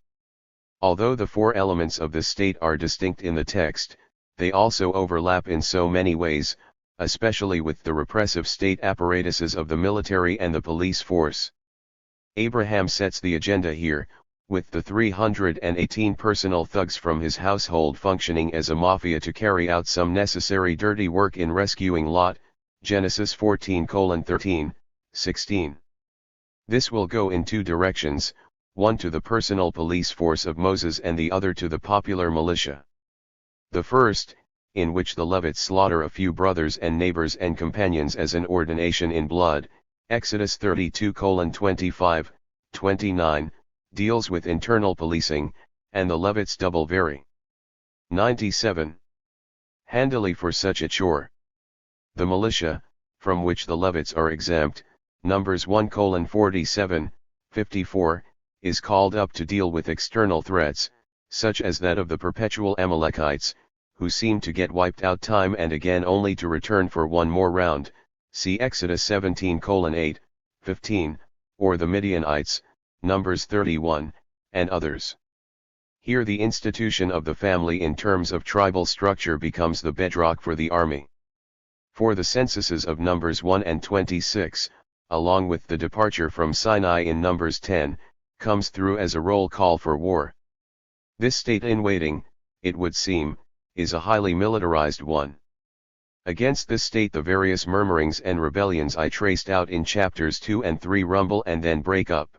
Although the four elements of the state are distinct in the text, they also overlap in so many ways, especially with the repressive state apparatuses of the military and the police force. Abraham sets the agenda here, with the 318 personal thugs from his household functioning as a mafia to carry out some necessary dirty work in rescuing Lot, Genesis 14:13, 16. This will go in two directions, one to the personal police force of Moses and the other to the popular militia. The first, in which the Levites slaughter a few brothers and neighbors and companions as an ordination in blood, Exodus 32:25, 29, deals with internal policing, and the Levites double very 97. Handily for such a chore. The militia, from which the Levites are exempt, Numbers 1:47, 54, is called up to deal with external threats, such as that of the perpetual Amalekites, who seem to get wiped out time and again only to return for one more round, see Exodus 17:8, 15, or the Midianites, Numbers 31, and others. Here the institution of the family in terms of tribal structure becomes the bedrock for the army. For the censuses of Numbers 1 and 26, along with the departure from Sinai in Numbers 10, comes through as a roll call for war. This state in waiting, it would seem, is a highly militarized one. Against this state the various murmurings and rebellions I traced out in chapters 2 and 3 rumble and then break up.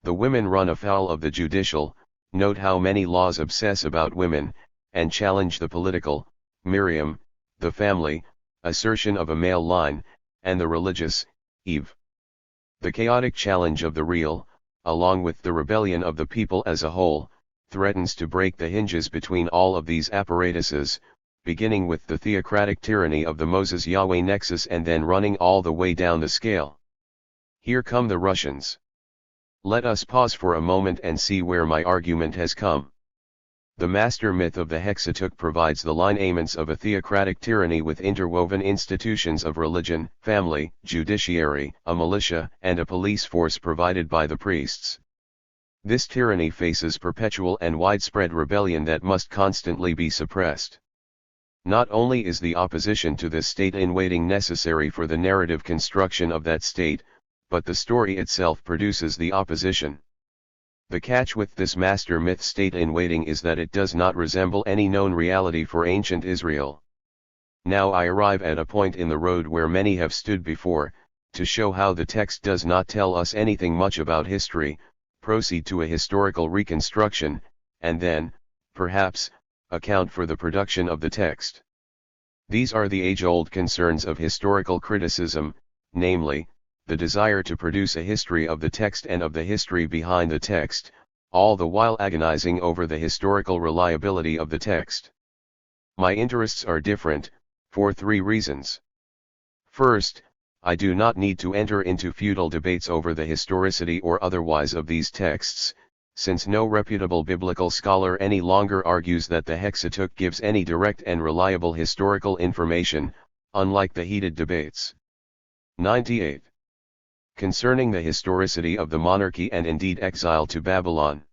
The women run afoul of the judicial, note how many laws obsess about women, and challenge the political, Miriam, the family, assertion of a male line, and the religious, Eve. The chaotic challenge of the real, along with the rebellion of the people as a whole, threatens to break the hinges between all of these apparatuses, beginning with the theocratic tyranny of the Moses-Yahweh nexus and then running all the way down the scale. Here come the Russians. Let us pause for a moment and see where my argument has come. The master myth of the Hexateuch provides the lineaments of a theocratic tyranny with interwoven institutions of religion, family, judiciary, a militia, and a police force provided by the priests. This tyranny faces perpetual and widespread rebellion that must constantly be suppressed. Not only is the opposition to this state in waiting necessary for the narrative construction of that state, but the story itself produces the opposition. The catch with this master myth state in waiting is that it does not resemble any known reality for ancient Israel. Now I arrive at a point in the road where many have stood before, to show how the text does not tell us anything much about history, proceed to a historical reconstruction, and then, perhaps, account for the production of the text. These are the age-old concerns of historical criticism, namely, the desire to produce a history of the text and of the history behind the text, all the while agonizing over the historical reliability of the text. My interests are different, for three reasons. First, I do not need to enter into futile debates over the historicity or otherwise of these texts, since no reputable biblical scholar any longer argues that the Hexateuch gives any direct and reliable historical information, unlike the heated debates. 98. Concerning the historicity of the monarchy and indeed exile to Babylon.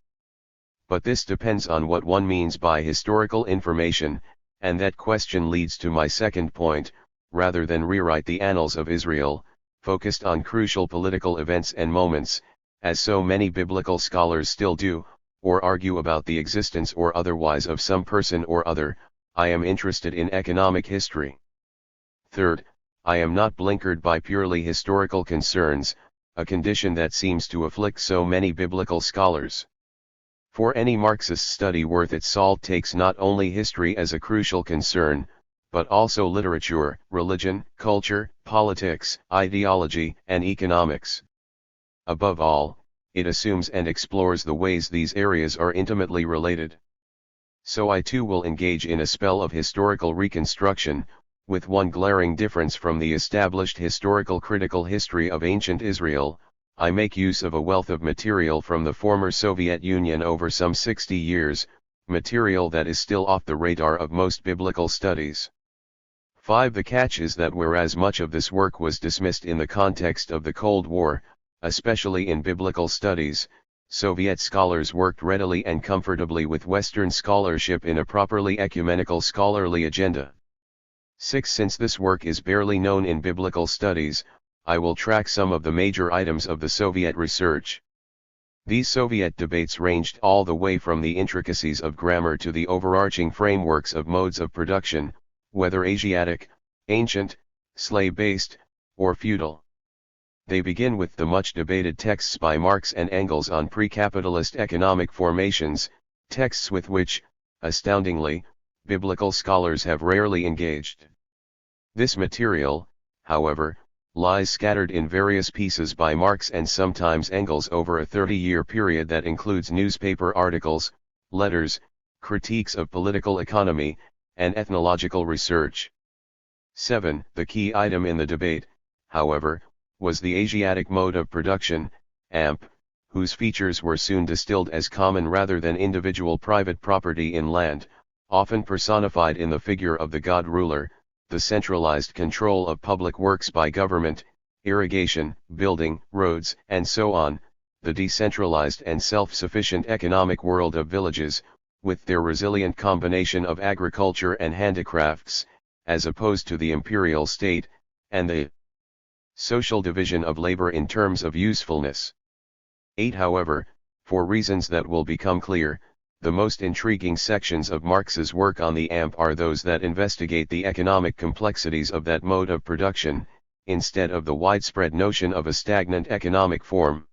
But this depends on what one means by historical information, and that question leads to my second point. Rather than rewrite the annals of Israel, focused on crucial political events and moments, as so many biblical scholars still do, or argue about the existence or otherwise of some person or other, I am interested in economic history. Third, I am not blinkered by purely historical concerns, a condition that seems to afflict so many biblical scholars. For any Marxist study worth its salt takes not only history as a crucial concern, but also literature, religion, culture, politics, ideology, and economics. Above all, it assumes and explores the ways these areas are intimately related. So I too will engage in a spell of historical reconstruction, with one glaring difference from the established historical critical history of ancient Israel. I make use of a wealth of material from the former Soviet Union over some 60 years, material that is still off the radar of most biblical studies. 5. The catch is that whereas much of this work was dismissed in the context of the Cold War, especially in biblical studies, Soviet scholars worked readily and comfortably with Western scholarship in a properly ecumenical scholarly agenda. 6. Since this work is barely known in biblical studies, I will track some of the major items of the Soviet research. These Soviet debates ranged all the way from the intricacies of grammar to the overarching frameworks of modes of production, whether Asiatic, ancient, slave-based, or feudal. They begin with the much debated texts by Marx and Engels on pre-capitalist economic formations, texts with which, astoundingly, biblical scholars have rarely engaged. This material, however, lies scattered in various pieces by Marx and sometimes Engels over a 30-year period that includes newspaper articles, letters, critiques of political economy, and ethnological research. 7. The key item in the debate, however, was the Asiatic mode of production, AMP, whose features were soon distilled as common rather than individual private property in land, often personified in the figure of the god-ruler, the centralized control of public works by government, irrigation, building, roads, and so on, the decentralized and self-sufficient economic world of villages, with their resilient combination of agriculture and handicrafts, as opposed to the imperial state, and the social division of labor in terms of usefulness. 8. However, for reasons that will become clear, the most intriguing sections of Marx's work on the AMP are those that investigate the economic complexities of that mode of production, instead of the widespread notion of a stagnant economic form.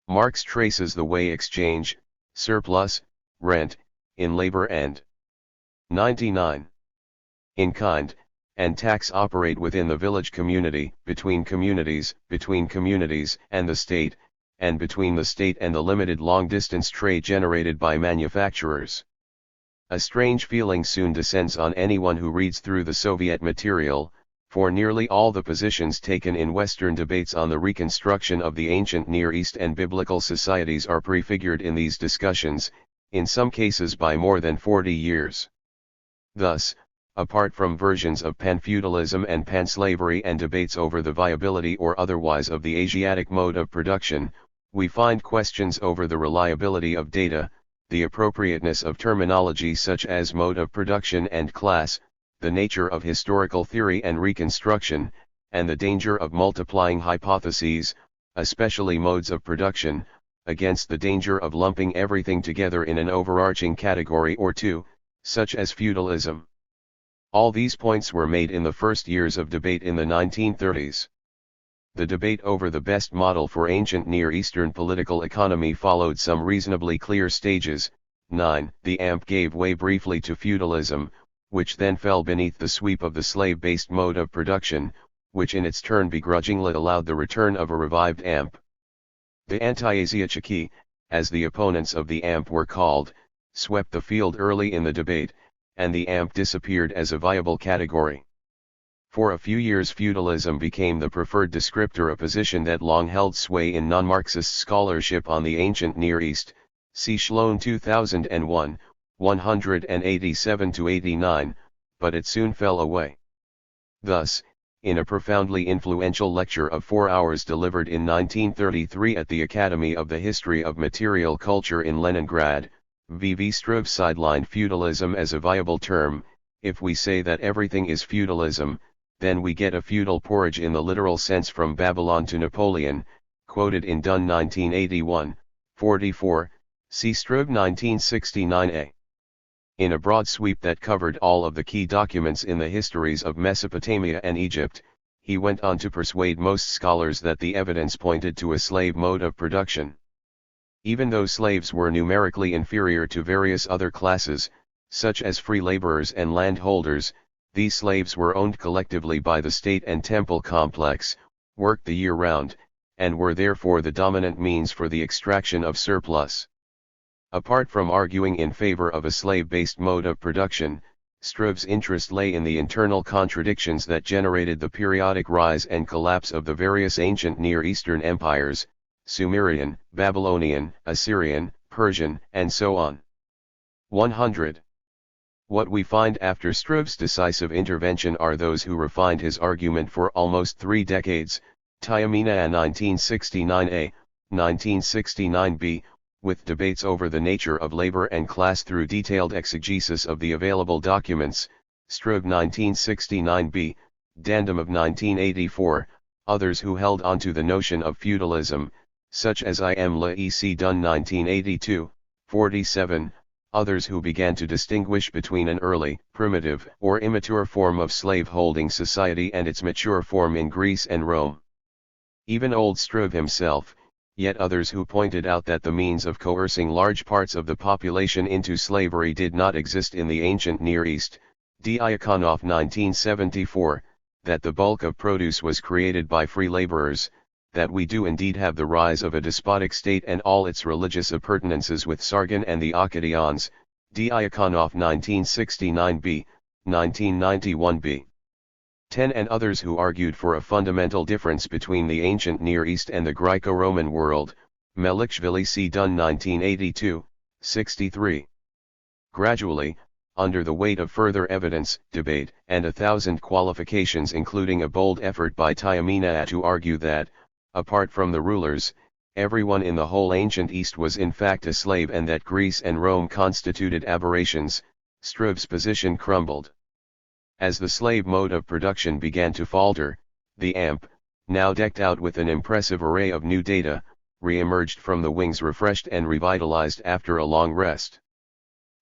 Marx traces the way exchange, surplus, rent, in labor and 99. In kind, and tax operate within the village community, between communities, and the state, and between the state and the limited long-distance trade generated by manufacturers. A strange feeling soon descends on anyone who reads through the Soviet material, for nearly all the positions taken in Western debates on the reconstruction of the ancient Near East and biblical societies are prefigured in these discussions, in some cases by more than 40 years. Thus, apart from versions of pan-feudalism and pan-slavery and debates over the viability or otherwise of the Asiatic mode of production, we find questions over the reliability of data, the appropriateness of terminology such as mode of production and class, the nature of historical theory and reconstruction, and the danger of multiplying hypotheses, especially modes of production, against the danger of lumping everything together in an overarching category or two, such as feudalism. All these points were made in the first years of debate in the 1930s. The debate over the best model for ancient Near Eastern political economy followed some reasonably clear stages. 9. The AMP gave way briefly to feudalism, which then fell beneath the sweep of the slave-based mode of production, which in its turn begrudgingly allowed the return of a revived AMP. The anti-Asiachiki, as the opponents of the AMP were called, swept the field early in the debate, and the AMP disappeared as a viable category. For a few years feudalism became the preferred descriptor, a position that long held sway in non-Marxist scholarship on the ancient Near East, see Schlone 2001, 187-89, but it soon fell away. Thus, in a profoundly influential lecture of 4 hours delivered in 1933 at the Academy of the History of Material Culture in Leningrad, V.V. Struve sidelined feudalism as a viable term. If we say that everything is feudalism, then we get a feudal porridge in the literal sense from Babylon to Napoleon, quoted in Dunn 1981, 44, see Struve 1969a. In a broad sweep that covered all of the key documents in the histories of Mesopotamia and Egypt, he went on to persuade most scholars that the evidence pointed to a slave mode of production. Even though slaves were numerically inferior to various other classes, such as free laborers and landholders, these slaves were owned collectively by the state and temple complex, worked the year round, and were therefore the dominant means for the extraction of surplus. Apart from arguing in favor of a slave-based mode of production, Struve's interest lay in the internal contradictions that generated the periodic rise and collapse of the various ancient Near Eastern empires, Sumerian, Babylonian, Assyrian, Persian, and so on. 100. What we find after Struve's decisive intervention are those who refined his argument for almost 3 decades, Tyamina 1969a, 1969b, with debates over the nature of labor and class through detailed exegesis of the available documents, Struve 1969b, Dandom of 1984, others who held onto the notion of feudalism, such as I. M. Le E.C. Dunn 1982, 47, others who began to distinguish between an early, primitive, or immature form of slave-holding society and its mature form in Greece and Rome. Even old Struve himself, yet others who pointed out that the means of coercing large parts of the population into slavery did not exist in the ancient Near East, Diakonoff 1974, that the bulk of produce was created by free laborers, that we do indeed have the rise of a despotic state and all its religious appurtenances with Sargon and the Akkadians, Diakonoff 1969b, 1991b. 10 and others who argued for a fundamental difference between the ancient Near East and the Greco-Roman world, Melikshvili C. Dunn 1982, 63. Gradually, under the weight of further evidence, debate, and 1,000 qualifications including a bold effort by Tyamina to argue that, apart from the rulers, everyone in the whole ancient East was in fact a slave and that Greece and Rome constituted aberrations, Struve's position crumbled. As the slave mode of production began to falter, the AMP, now decked out with an impressive array of new data, re-emerged from the wings refreshed and revitalized after a long rest.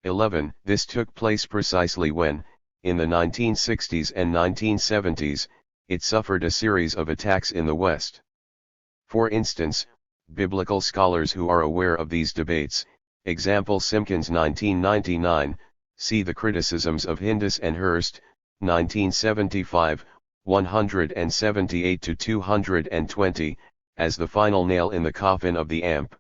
11. This took place precisely when, in the 1960s and 1970s, it suffered a series of attacks in the West. For instance, biblical scholars who are aware of these debates, example Simpkins 1999, see the criticisms of Hindus and Hurst, 1975, 178-220, as the final nail in the coffin of the AMP.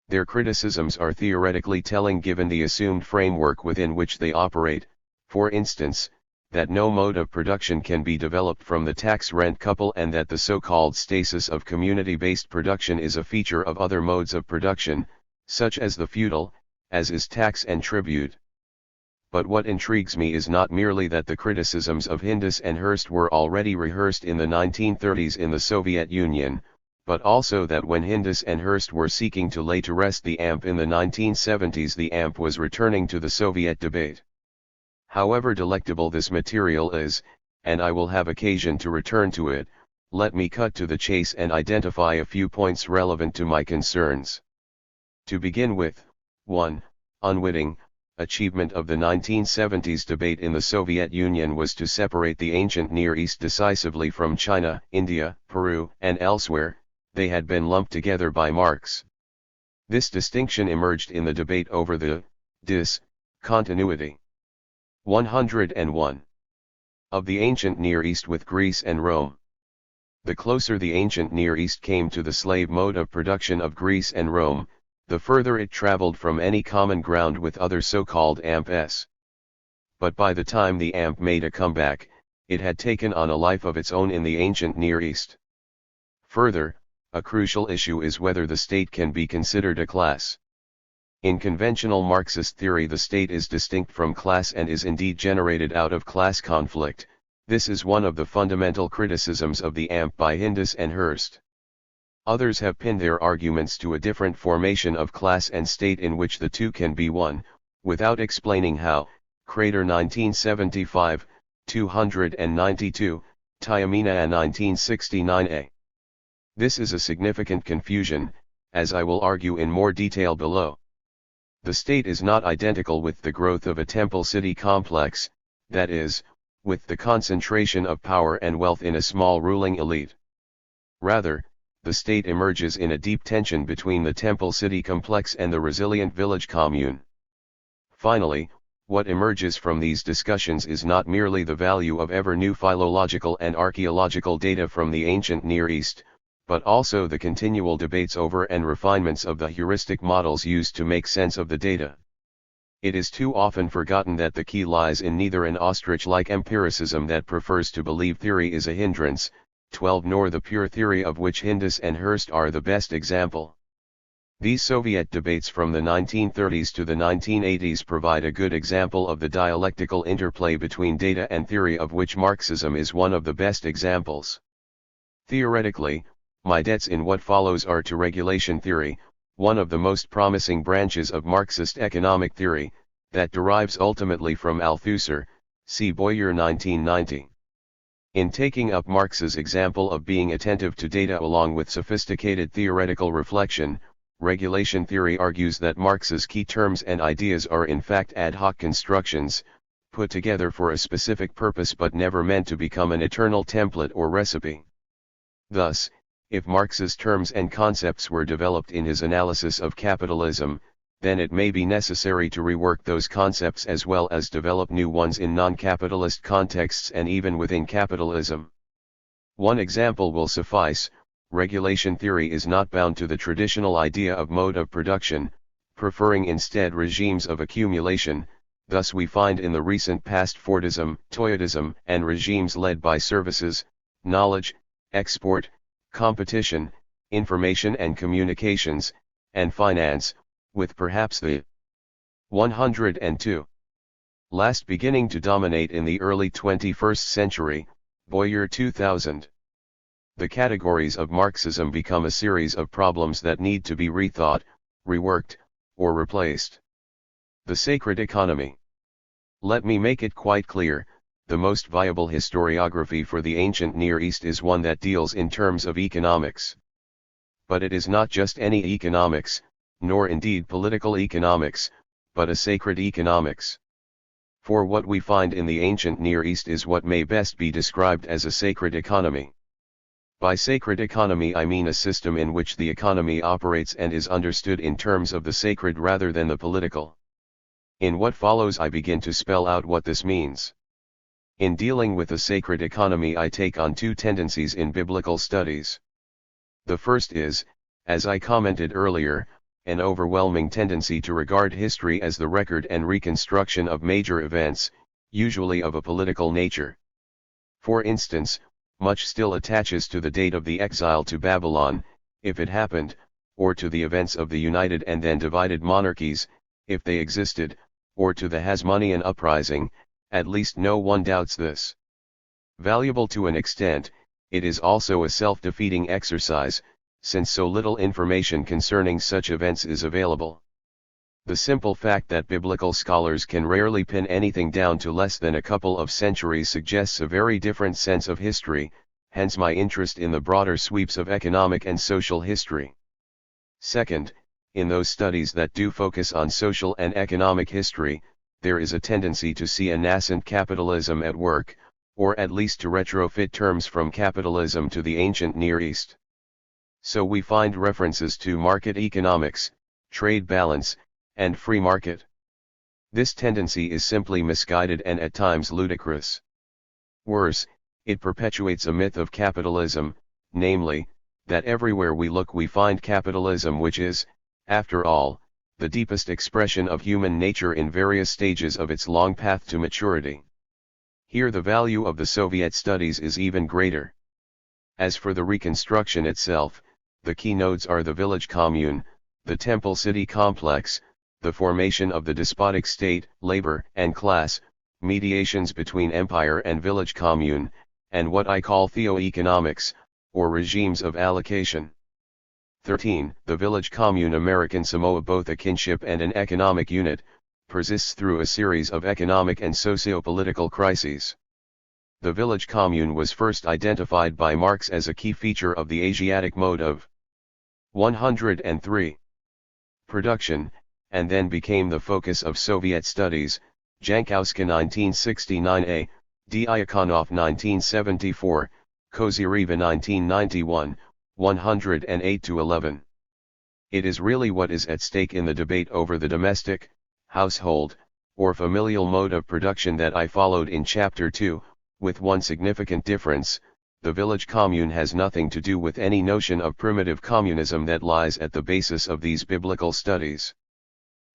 Their criticisms are theoretically telling given the assumed framework within which they operate, for instance, that no mode of production can be developed from the tax-rent couple and that the so-called stasis of community-based production is a feature of other modes of production, such as the feudal, as is tax and tribute. But what intrigues me is not merely that the criticisms of Hindus and Hurst were already rehearsed in the 1930s in the Soviet Union, but also that when Hindus and Hurst were seeking to lay to rest the AMP in the 1970s, the AMP was returning to the Soviet debate. However delectable this material is, and I will have occasion to return to it, let me cut to the chase and identify a few points relevant to my concerns. To begin with, 1. Unwitting achievement of the 1970s debate in the Soviet Union was to separate the ancient Near East decisively from China, India, Peru, and elsewhere. They had been lumped together by Marx. This distinction emerged in the debate over the continuity. 101. Of the ancient Near East with Greece and Rome. The closer the ancient Near East came to the slave mode of production of Greece and Rome, the further it traveled from any common ground with other so-called AMPs. But by the time the AMP made a comeback, it had taken on a life of its own in the ancient Near East. Further, a crucial issue is whether the state can be considered a class. In conventional Marxist theory, the state is distinct from class and is indeed generated out of class conflict. This is one of the fundamental criticisms of the AMP by Hindus and Hurst. Others have pinned their arguments to a different formation of class and state in which the two can be one, without explaining how. Crater 1975, 292, Tyamina 1969a. This is a significant confusion, as I will argue in more detail below. The state is not identical with the growth of a temple city complex, that is, with the concentration of power and wealth in a small ruling elite. Rather, the state emerges in a deep tension between the temple city complex and the resilient village commune. Finally, what emerges from these discussions is not merely the value of ever new philological and archaeological data from the ancient Near East, but also the continual debates over and refinements of the heuristic models used to make sense of the data. It is too often forgotten that the key lies in neither an ostrich-like empiricism that prefers to believe theory is a hindrance, 12, nor the pure theory of which Hindus and Hurst are the best example. These Soviet debates from the 1930s to the 1980s provide a good example of the dialectical interplay between data and theory, of which Marxism is one of the best examples. Theoretically, my debts in what follows are to regulation theory, one of the most promising branches of Marxist economic theory, that derives ultimately from Althusser, see Boyer 1990. In taking up Marx's example of being attentive to data along with sophisticated theoretical reflection, regulation theory argues that Marx's key terms and ideas are in fact ad hoc constructions, put together for a specific purpose but never meant to become an eternal template or recipe. Thus, if Marx's terms and concepts were developed in his analysis of capitalism, then it may be necessary to rework those concepts as well as develop new ones in non-capitalist contexts and even within capitalism. One example will suffice. Regulation theory is not bound to the traditional idea of mode of production, preferring instead regimes of accumulation. Thus we find in the recent past Fordism, Toyotism, and regimes led by services, knowledge, export, competition, information and communications, and finance, with perhaps the 102 last beginning to dominate in the early 21st century, Boyer 2000. The categories of Marxism become a series of problems that need to be rethought, reworked, or replaced. The sacred economy. Let me make it quite clear, the most viable historiography for the ancient Near East is one that deals in terms of economics. But it is not just any economics, nor indeed political economics, but a sacred economics. For what we find in the ancient Near East is what may best be described as a sacred economy. By sacred economy I mean a system in which the economy operates and is understood in terms of the sacred rather than the political. In what follows I begin to spell out what this means. In dealing with a sacred economy I take on two tendencies in biblical studies. The first is, as I commented earlier, an overwhelming tendency to regard history as the record and reconstruction of major events, usually of a political nature. For instance, much still attaches to the date of the exile to Babylon, if it happened, or to the events of the united and then divided monarchies, if they existed, or to the Hasmonean uprising. At least no one doubts this. Valuable to an extent, it is also a self-defeating exercise, since so little information concerning such events is available. The simple fact that biblical scholars can rarely pin anything down to less than a couple of centuries suggests a very different sense of history, hence my interest in the broader sweeps of economic and social history. Second, in those studies that do focus on social and economic history, there is a tendency to see a nascent capitalism at work, or at least to retrofit terms from capitalism to the ancient Near East. So we find references to market economics, trade balance, and free market. This tendency is simply misguided and at times ludicrous. Worse, it perpetuates a myth of capitalism, namely, that everywhere we look we find capitalism, which is, after all, the deepest expression of human nature in various stages of its long path to maturity. Here the value of the Soviet studies is even greater. As for the reconstruction itself, the keynotes are the village commune, the temple city complex, the formation of the despotic state, labor and class, mediations between empire and village commune, and what I call theoeconomics, or regimes of allocation. 13. The village commune, American Samoa, both a kinship and an economic unit, persists through a series of economic and socio-political crises. The village commune was first identified by Marx as a key feature of the Asiatic mode of 103 production, and then became the focus of Soviet studies, Jankowska 1969a, Diakonov 1974, Kozyreva 1991, 108-11. It is really what is at stake in the debate over the domestic, household, or familial mode of production that I followed in Chapter 2, with one significant difference: the village commune has nothing to do with any notion of primitive communism that lies at the basis of these biblical studies.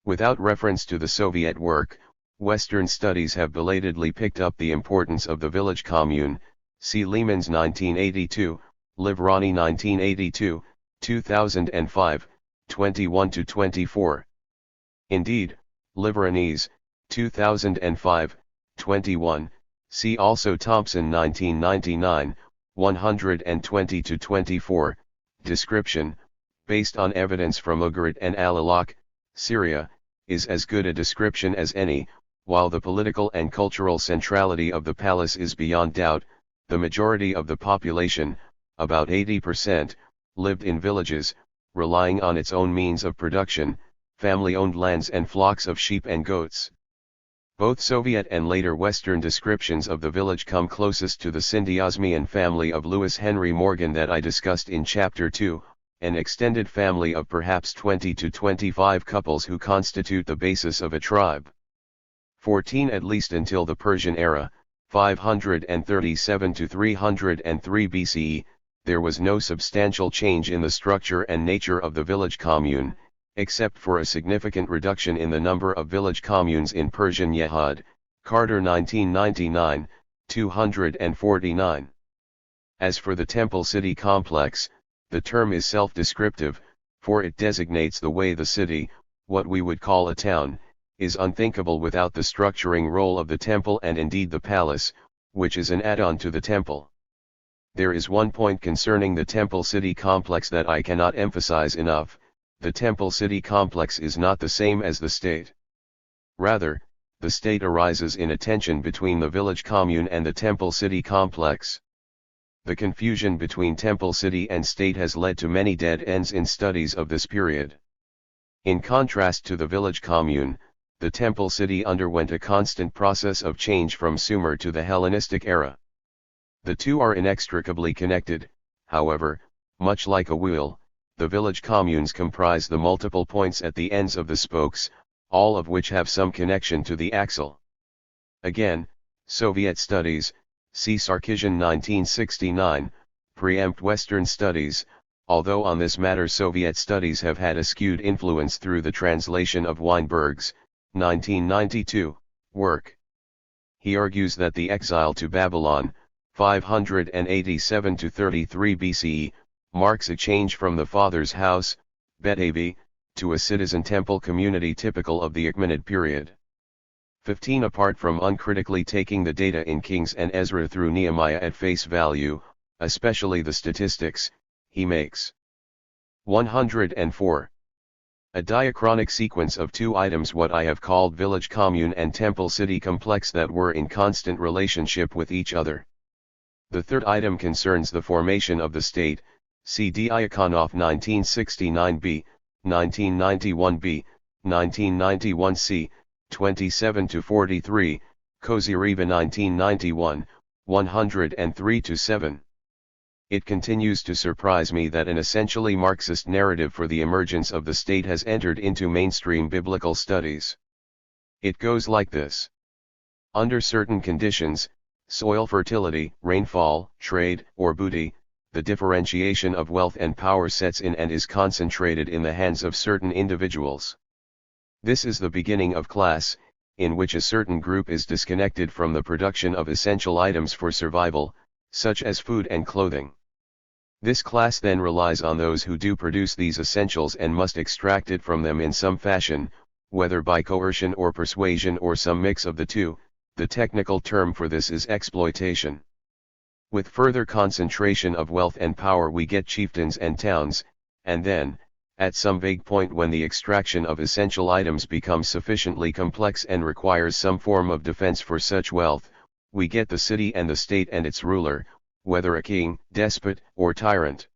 Without reference to the Soviet work, Western studies have belatedly picked up the importance of the village commune, see Lehman's 1982, Livrani 1982, 2005, 21-24. Indeed, Livrani's, 2005, 21, see also Thompson 1999, 120-24, description, based on evidence from Ugarit and Al-Alaq, Syria, is as good a description as any. While the political and cultural centrality of the palace is beyond doubt, the majority of the population, about 80%, lived in villages, relying on its own means of production, family-owned lands and flocks of sheep and goats. Both Soviet and later Western descriptions of the village come closest to the Syndiosmian family of Lewis Henry Morgan that I discussed in Chapter 2, an extended family of perhaps 20 to 25 couples who constitute the basis of a tribe. 14 At least until the Persian era, 537 to 303 BCE, there was no substantial change in the structure and nature of the village commune, except for a significant reduction in the number of village communes in Persian Yehud, Carter 1999, 249. As for the temple city complex, the term is self-descriptive, for it designates the way the city, what we would call a town, is unthinkable without the structuring role of the temple and indeed the palace, which is an add-on to the temple. There is one point concerning the temple city complex that I cannot emphasize enough: the temple city complex is not the same as the state. Rather, the state arises in a tension between the village commune and the temple city complex. The confusion between temple city and state has led to many dead ends in studies of this period. In contrast to the village commune, the temple city underwent a constant process of change from Sumer to the Hellenistic era. The two are inextricably connected, however, much like a wheel. The village communes comprise the multiple points at the ends of the spokes, all of which have some connection to the axle. Again, Soviet studies, see Sarkisian 1969, preempt Western studies, although on this matter Soviet studies have had a skewed influence through the translation of Weinberg's 1992 work. He argues that the exile to Babylon, 587 to 33 BCE, marks a change from the father's house, Bet Avi, to a citizen temple community typical of the Achaemenid period. 15 Apart from uncritically taking the data in Kings and Ezra through Nehemiah at face value, especially the statistics, he makes 104. A diachronic sequence of two items, what I have called village commune and temple city complex, that were in constant relationship with each other. The third item concerns the formation of the state, see Diakonoff 1969b, 1991b, 1991c, 27-43, Kozyreva 1991, 103-7. It continues to surprise me that an essentially Marxist narrative for the emergence of the state has entered into mainstream biblical studies. It goes like this. Under certain conditions, soil fertility, rainfall, trade, or booty, the differentiation of wealth and power sets in and is concentrated in the hands of certain individuals. This is the beginning of class, in which a certain group is disconnected from the production of essential items for survival, such as food and clothing. This class then relies on those who do produce these essentials and must extract it from them in some fashion, whether by coercion or persuasion or some mix of the two. The technical term for this is exploitation. With further concentration of wealth and power we get chieftains and towns, and then, at some vague point when the extraction of essential items becomes sufficiently complex and requires some form of defense for such wealth, we get the city and the state and its ruler, whether a king, despot, or tyrant.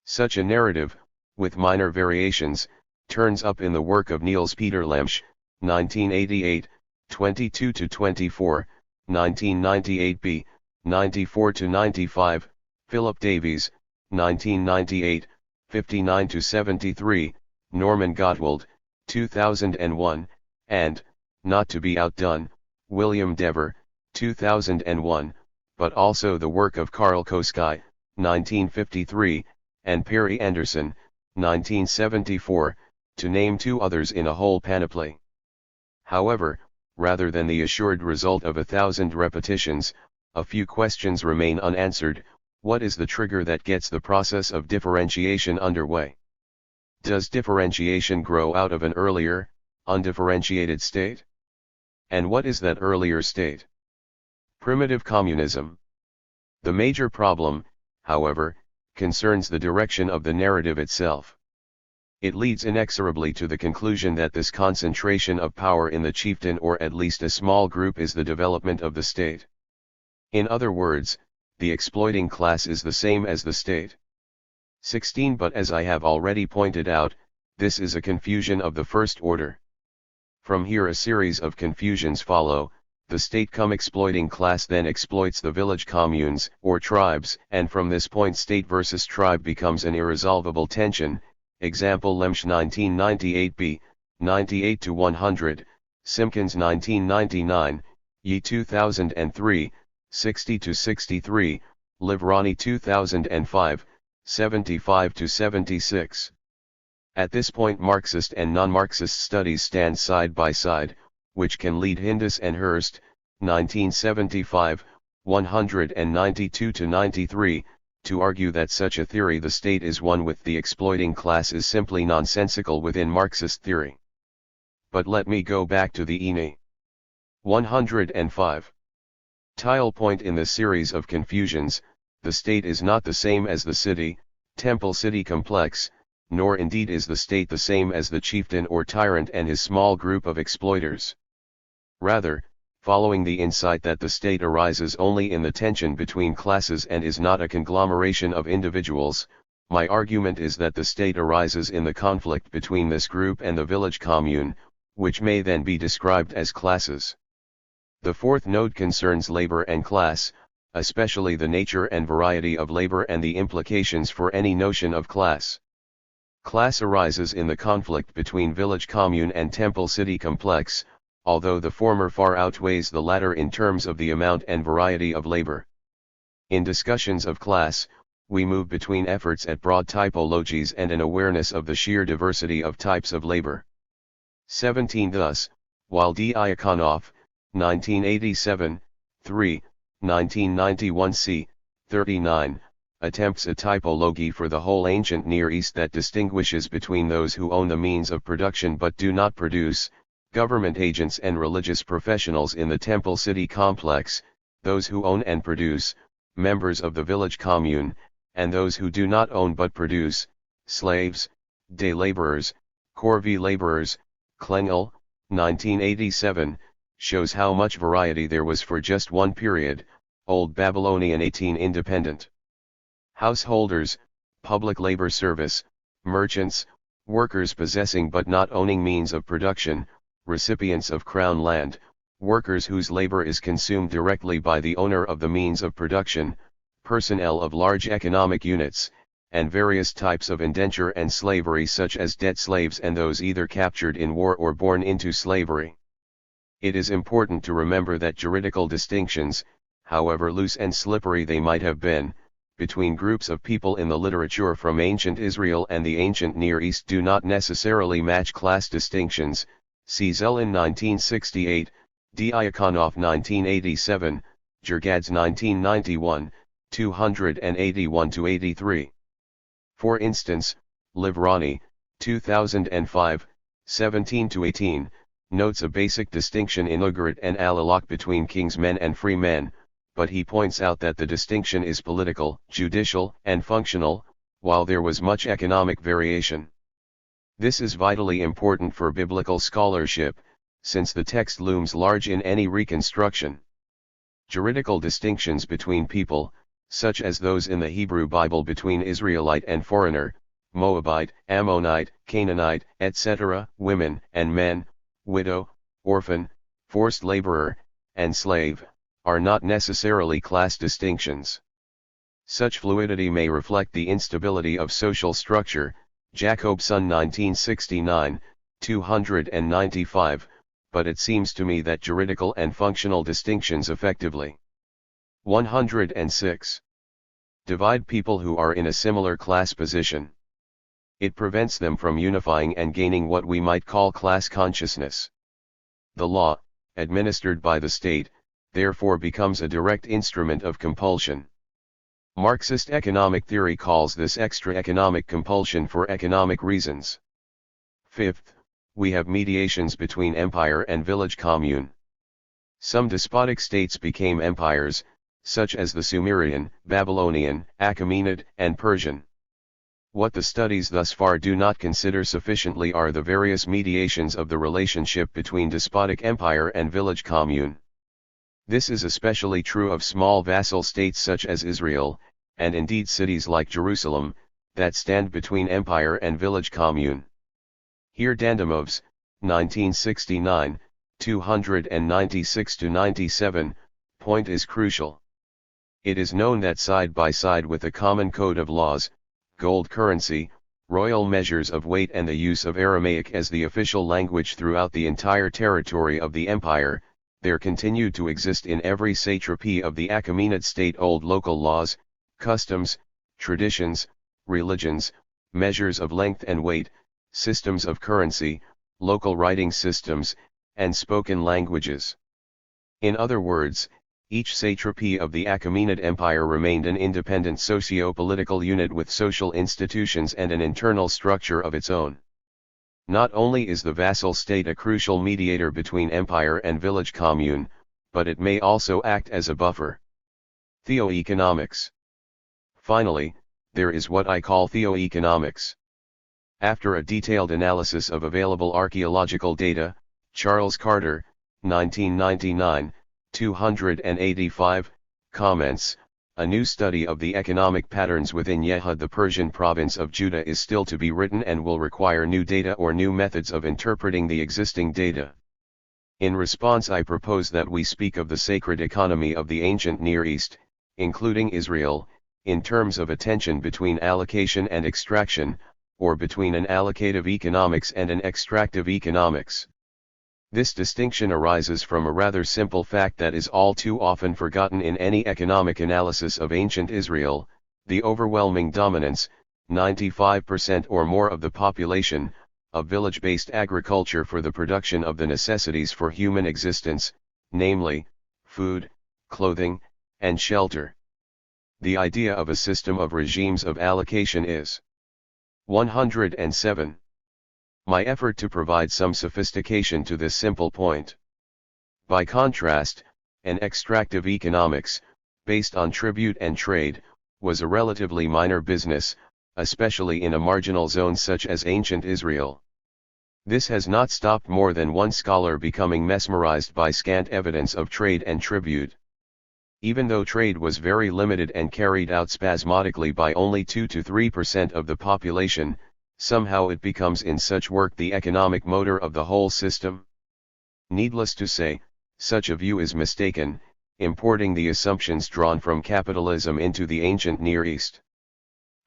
Such a narrative, with minor variations, turns up in the work of Niels Peter Lemsch, 1988, 22-24, 1998b, 94-95, Philip Davies, 1998, 59-73, Norman Gottwald, 2001, and, not to be outdone, William Dever, 2001, but also the work of Karl Koski, 1953, and Perry Anderson, 1974, to name two others in a whole panoply. However, rather than the assured result of 1,000 repetitions, a few questions remain unanswered. What is the trigger that gets the process of differentiation underway? Does differentiation grow out of an earlier, undifferentiated state? And what is that earlier state? Primitive communism. The major problem, however, concerns the direction of the narrative itself. It leads inexorably to the conclusion that this concentration of power in the chieftain or at least a small group is the development of the state. In other words, the exploiting class is the same as the state. 16. But as I have already pointed out, this is a confusion of the first order. From here a series of confusions follow. The state-exploiting class then exploits the village communes, or tribes, and from this point state versus tribe becomes an irresolvable tension. Example Lemsch 1998b, 98-100, Simpkins 1999, Yi 2003, 60-63, Livrani 2005, 75-76. At this point Marxist and non-Marxist studies stand side by side, which can lead Hindus and Hurst, 1975, 192-93, to argue that such a theory, the state is one with the exploiting class, is simply nonsensical within Marxist theory. But let me go back to the INI. 105. Tile point in the series of confusions. The state is not the same as the city, temple-city complex, nor indeed is the state the same as the chieftain or tyrant and his small group of exploiters. Rather, following the insight that the state arises only in the tension between classes and is not a conglomeration of individuals, my argument is that the state arises in the conflict between this group and the village commune, which may then be described as classes. The fourth node concerns labor and class, especially the nature and variety of labor and the implications for any notion of class. Class arises in the conflict between village commune and temple-city complex, although the former far outweighs the latter in terms of the amount and variety of labor. In discussions of class, we move between efforts at broad typologies and an awareness of the sheer diversity of types of labor. 17. Thus, while Diakonoff, 1987, 3, 1991 c. 39, attempts a typology for the whole ancient Near East that distinguishes between those who own the means of production but do not produce, government agents and religious professionals in the temple-city complex, those who own and produce, members of the village commune, and those who do not own but produce, slaves, day laborers, corvée laborers. Klengel, 1987, shows how much variety there was for just one period, Old Babylonian 18 independent. Householders, public labor service, merchants, workers possessing but not owning means of production, recipients of crown land, workers whose labor is consumed directly by the owner of the means of production, personnel of large economic units, and various types of indenture and slavery such as debt slaves and those either captured in war or born into slavery. It is important to remember that juridical distinctions, however loose and slippery they might have been, between groups of people in the literature from ancient Israel and the ancient Near East do not necessarily match class distinctions. See Zelin 1968, Diakonoff 1987, Jurgads 1991, 281-83. For instance, Livrani, 2005, 17-18, notes a basic distinction in Ugarit and Alalak between king's men and free men, but he points out that the distinction is political, judicial, and functional, while there was much economic variation. This is vitally important for biblical scholarship, since the text looms large in any reconstruction. Juridical distinctions between people, such as those in the Hebrew Bible between Israelite and foreigner, Moabite, Ammonite, Canaanite, etc., women and men, widow, orphan, forced laborer, and slave, are not necessarily class distinctions. Such fluidity may reflect the instability of social structure, Jacobson 1969, 295, but it seems to me that juridical and functional distinctions effectively 106. Divide people who are in a similar class position. It prevents them from unifying and gaining what we might call class consciousness. The law, administered by the state, therefore becomes a direct instrument of compulsion. Marxist economic theory calls this extra economic compulsion for economic reasons. Fifth, we have mediations between empire and village commune. Some despotic states became empires, such as the Sumerian, Babylonian, Achaemenid, and Persian. What the studies thus far do not consider sufficiently are the various mediations of the relationship between despotic empire and village commune. This is especially true of small vassal states such as Israel, and indeed cities like Jerusalem, that stand between empire and village commune. Here Dandamov's, 1969, 296-97, point is crucial. It is known that side by side with a common code of laws, gold currency, royal measures of weight and the use of Aramaic as the official language throughout the entire territory of the empire, there continued to exist in every satrapy of the Achaemenid state old local laws, customs, traditions, religions, measures of length and weight, systems of currency, local writing systems, and spoken languages. In other words, each satrapy of the Achaemenid Empire remained an independent socio-political unit with social institutions and an internal structure of its own. Not only is the vassal state a crucial mediator between empire and village commune, but it may also act as a buffer. Theoeconomics. Finally, there is what I call theoeconomics. After a detailed analysis of available archaeological data, Charles Carter, 1999, 285, comments, a new study of the economic patterns within Yehud, the Persian province of Judah, is still to be written and will require new data or new methods of interpreting the existing data. In response, I propose that we speak of the sacred economy of the ancient Near East, including Israel, in terms of a tension between allocation and extraction, or between an allocative economics and an extractive economics. This distinction arises from a rather simple fact that is all too often forgotten in any economic analysis of ancient Israel: the overwhelming dominance, 95% or more of the population, of village-based agriculture for the production of the necessities for human existence, namely, food, clothing, and shelter. The idea of a system of regimes of allocation is 107. My effort to provide some sophistication to this simple point. By contrast, an extractive economics, based on tribute and trade, was a relatively minor business, especially in a marginal zone such as ancient Israel. This has not stopped more than one scholar becoming mesmerized by scant evidence of trade and tribute. Even though trade was very limited and carried out spasmodically by only 2 to 3% of the population, somehow it becomes in such work the economic motor of the whole system. Needless to say, such a view is mistaken, importing the assumptions drawn from capitalism into the ancient Near East.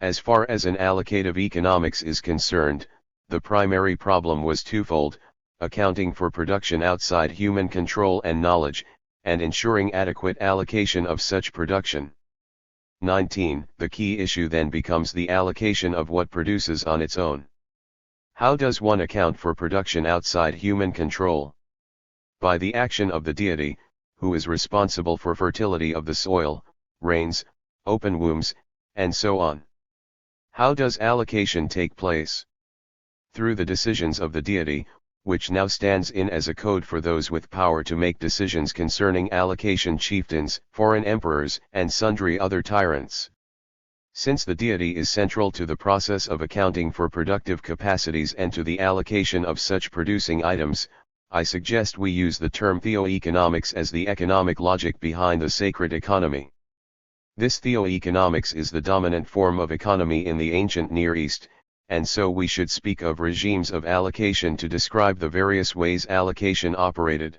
As far as an allocative economics is concerned, the primary problem was twofold: accounting for production outside human control and knowledge, and ensuring adequate allocation of such production. 19. The key issue then becomes the allocation of what produces on its own. How does one account for production outside human control? By the action of the deity, who is responsible for fertility of the soil, rains, open wombs, and so on. How does allocation take place? Through the decisions of the deity, which now stands in as a code for those with power to make decisions concerning allocation: chieftains, foreign emperors, and sundry other tyrants. Since the deity is central to the process of accounting for productive capacities and to the allocation of such producing items, I suggest we use the term theoeconomics as the economic logic behind the sacred economy. This theoeconomics is the dominant form of economy in the ancient Near East, and so we should speak of regimes of allocation to describe the various ways allocation operated.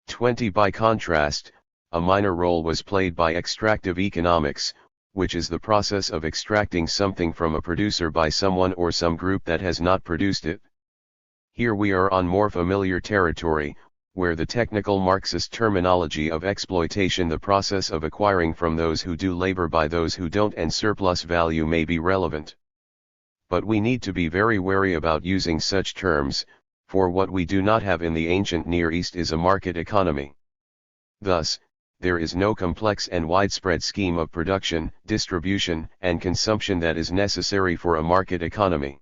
20. By contrast, a minor role was played by extractive economics, which is the process of extracting something from a producer by someone or some group that has not produced it. Here we are on more familiar territory, where the technical Marxist terminology of exploitation, the process of acquiring from those who do labor by those who don't, and surplus value may be relevant. But we need to be very wary about using such terms, for what we do not have in the ancient Near East is a market economy. Thus, there is no complex and widespread scheme of production, distribution, and consumption that is necessary for a market economy.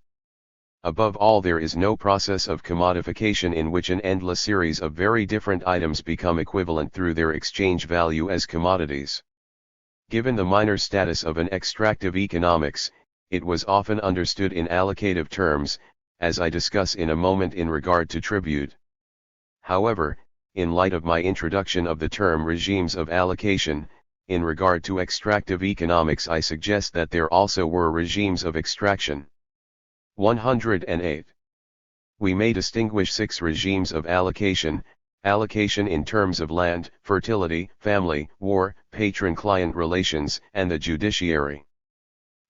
Above all, there is no process of commodification in which an endless series of very different items become equivalent through their exchange value as commodities. Given the minor status of an extractive economics, it was often understood in allocative terms, as I discuss in a moment in regard to tribute. However, in light of my introduction of the term regimes of allocation, in regard to extractive economics I suggest that there also were regimes of extraction. 108. We may distinguish 6 regimes of allocation: allocation in terms of land, fertility, family, war, patron-client relations, and the judiciary.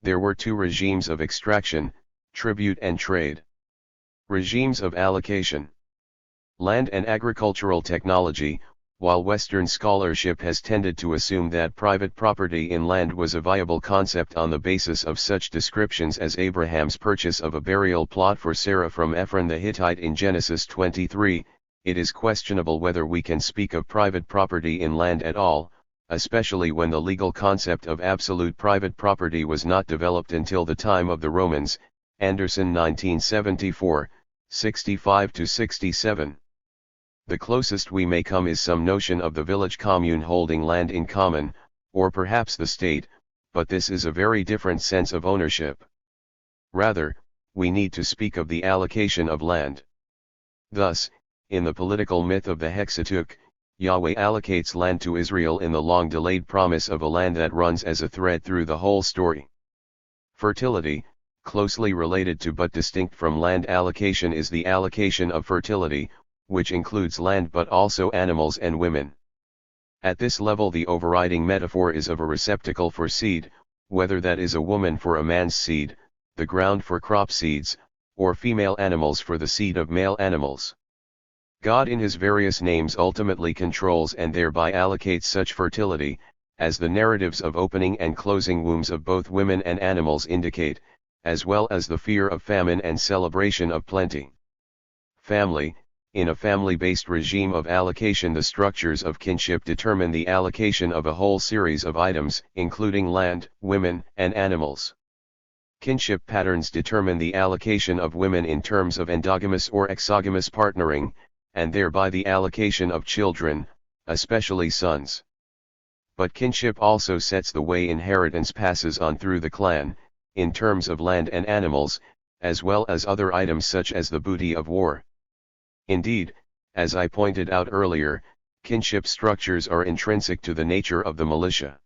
There were 2 regimes of extraction: tribute and trade. Regimes of allocation. Land and agricultural technology. While Western scholarship has tended to assume that private property in land was a viable concept on the basis of such descriptions as Abraham's purchase of a burial plot for Sarah from Ephron the Hittite in Genesis 23, it is questionable whether we can speak of private property in land at all, especially when the legal concept of absolute private property was not developed until the time of the Romans. Anderson 1974, 65-67. The closest we may come is some notion of the village commune holding land in common, or perhaps the state, but this is a very different sense of ownership. Rather, we need to speak of the allocation of land. Thus, in the political myth of the Hexateuch, Yahweh allocates land to Israel in the long-delayed promise of a land that runs as a thread through the whole story. Fertility, closely related to but distinct from land allocation, is the allocation of fertility, which includes land but also animals and women. At this level the overriding metaphor is of a receptacle for seed, whether that is a woman for a man's seed, the ground for crop seeds, or female animals for the seed of male animals. God in his various names ultimately controls and thereby allocates such fertility, as the narratives of opening and closing wombs of both women and animals indicate, as well as the fear of famine and celebration of plenty. Family. In a family-based regime of allocation, the structures of kinship determine the allocation of a whole series of items, including land, women, and animals. Kinship patterns determine the allocation of women in terms of endogamous or exogamous partnering, and thereby the allocation of children, especially sons. But kinship also sets the way inheritance passes on through the clan, in terms of land and animals, as well as other items such as the booty of war. Indeed, as I pointed out earlier, kinship structures are intrinsic to the nature of the militia.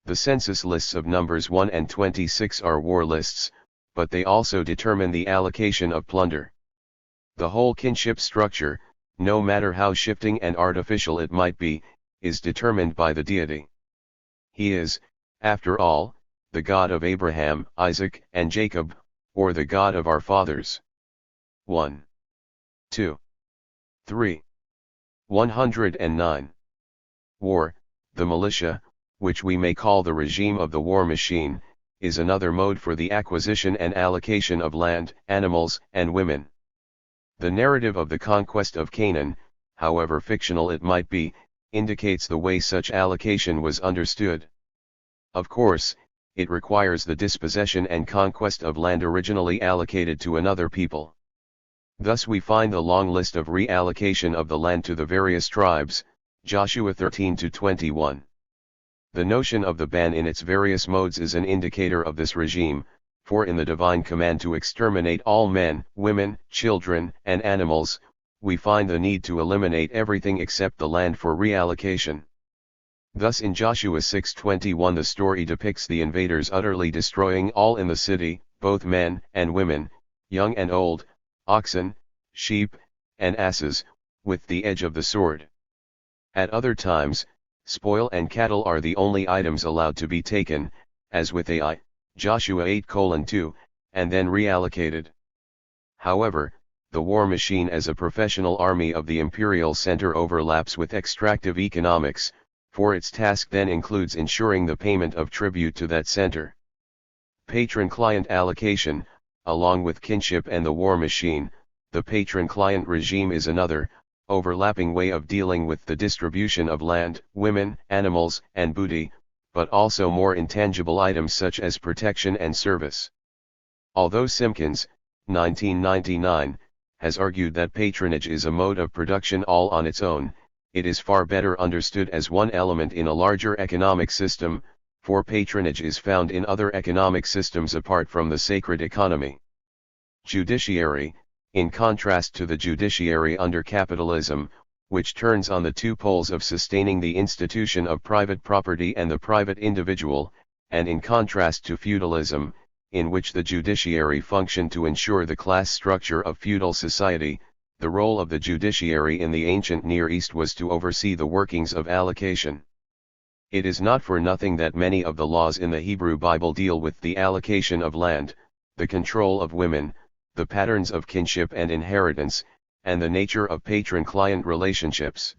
The census lists of numbers 1 and 26 are war lists, but they also determine the allocation of plunder. The whole kinship structure, no matter how shifting and artificial it might be, is determined by the deity. He is, after all, the God of Abraham, Isaac, and Jacob, or the God of our fathers. 1. 2. 3. 109. War, the militia, which we may call the regime of the war machine, is another mode for the acquisition and allocation of land, animals, and women. The narrative of the conquest of Canaan, however fictional it might be, indicates the way such allocation was understood. Of course, it requires the dispossession and conquest of land originally allocated to another people. Thus we find the long list of reallocation of the land to the various tribes, Joshua 13-21. The notion of the ban in its various modes is an indicator of this regime, for in the divine command to exterminate all men, women, children, and animals, we find the need to eliminate everything except the land for reallocation. Thus in Joshua 6:21 the story depicts the invaders utterly destroying all in the city, both men and women, young and old, oxen, sheep, and asses, with the edge of the sword. At other times, spoil and cattle are the only items allowed to be taken, as with Ai, Joshua 8:2, and then reallocated. However, the war machine as a professional army of the imperial center overlaps with extractive economics, for its task then includes ensuring the payment of tribute to that center. Patron-client allocation, along with kinship and the war machine. The patron-client regime is another, overlapping way of dealing with the distribution of land, women, animals, and booty, but also more intangible items such as protection and service. Although Simpkins, 1999, has argued that patronage is a mode of production all on its own, it is far better understood as one element in a larger economic system, for patronage is found in other economic systems apart from the sacred economy. Judiciary, in contrast to the judiciary under capitalism, which turns on the two poles of sustaining the institution of private property and the private individual, and in contrast to feudalism, in which the judiciary functioned to ensure the class structure of feudal society, the role of the judiciary in the ancient Near East was to oversee the workings of allocation. It is not for nothing that many of the laws in the Hebrew Bible deal with the allocation of land, the control of women, the patterns of kinship and inheritance, and the nature of patron-client relationships.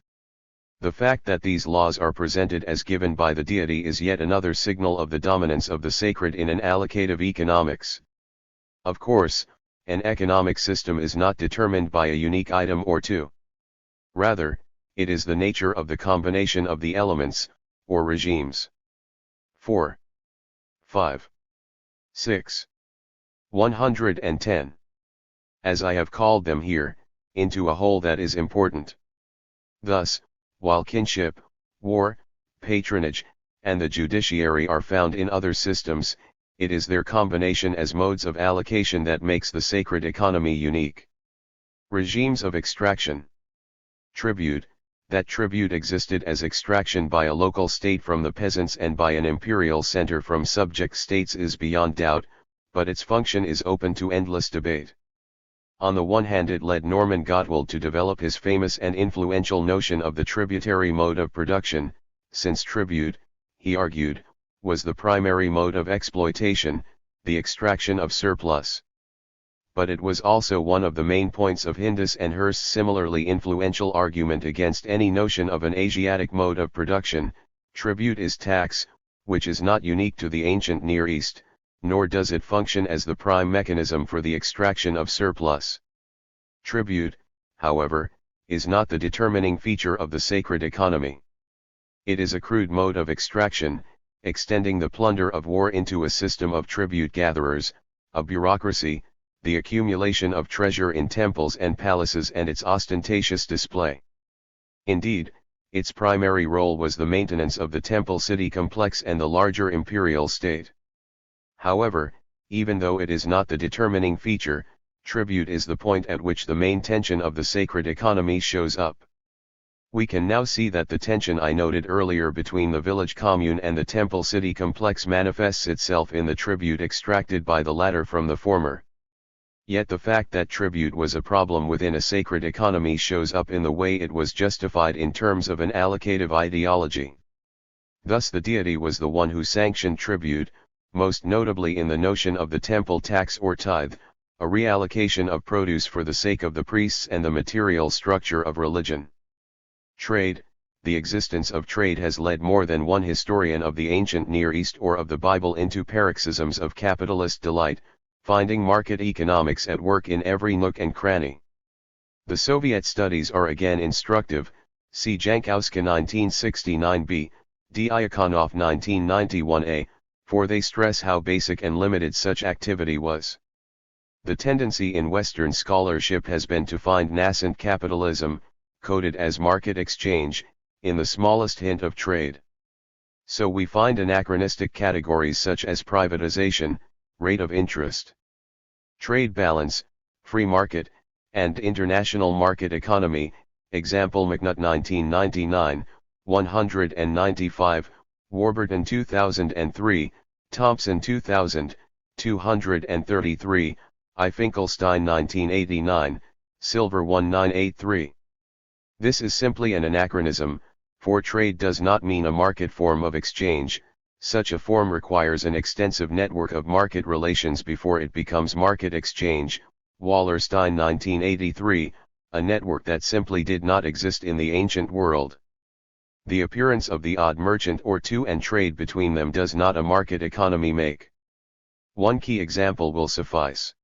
The fact that these laws are presented as given by the deity is yet another signal of the dominance of the sacred in an allocative economics. Of course, an economic system is not determined by a unique item or two. Rather, it is the nature of the combination of the elements, or regimes. 4. 5. 6. 110. As I have called them here, into a whole that is important. Thus, while kinship, war, patronage, and the judiciary are found in other systems, it is their combination as modes of allocation that makes the sacred economy unique. Regimes of extraction. Tribute. That tribute existed as extraction by a local state from the peasants and by an imperial center from subject states is beyond doubt, but its function is open to endless debate. On the one hand, it led Norman Gottwald to develop his famous and influential notion of the tributary mode of production, since tribute, he argued, was the primary mode of exploitation, the extraction of surplus. But it was also one of the main points of Hindus and Hearst's similarly influential argument against any notion of an Asiatic mode of production. Tribute is tax, which is not unique to the ancient Near East, nor does it function as the prime mechanism for the extraction of surplus. Tribute, however, is not the determining feature of the sacred economy. It is a crude mode of extraction, extending the plunder of war into a system of tribute gatherers, a bureaucracy, the accumulation of treasure in temples and palaces and its ostentatious display. Indeed, its primary role was the maintenance of the temple city complex and the larger imperial state. However, even though it is not the determining feature, tribute is the point at which the main tension of the sacred economy shows up. We can now see that the tension I noted earlier between the village commune and the temple city complex manifests itself in the tribute extracted by the latter from the former. Yet the fact that tribute was a problem within a sacred economy shows up in the way it was justified in terms of an allocative ideology. Thus the deity was the one who sanctioned tribute, most notably in the notion of the temple tax or tithe, a reallocation of produce for the sake of the priests and the material structure of religion. Trade. The existence of trade has led more than one historian of the ancient Near East or of the Bible into paroxysms of capitalist delight, finding market economics at work in every nook and cranny. The Soviet studies are again instructive, see Jankowska 1969b, Diakonov 1991a, for they stress how basic and limited such activity was. The tendency in Western scholarship has been to find nascent capitalism, coded as market exchange, in the smallest hint of trade. So we find anachronistic categories such as privatization, rate of interest, trade balance, free market, and international market economy, example McNutt 1999, 195, Warburton 2003, Thompson 2000, 233, I. Finkelstein 1989, Silver 1983. This is simply an anachronism, for trade does not mean a market form of exchange. Such a form requires an extensive network of market relations before it becomes market exchange, Wallerstein 1983, a network that simply did not exist in the ancient world. The appearance of the odd merchant or two and trade between them does not a market economy make. One key example will suffice.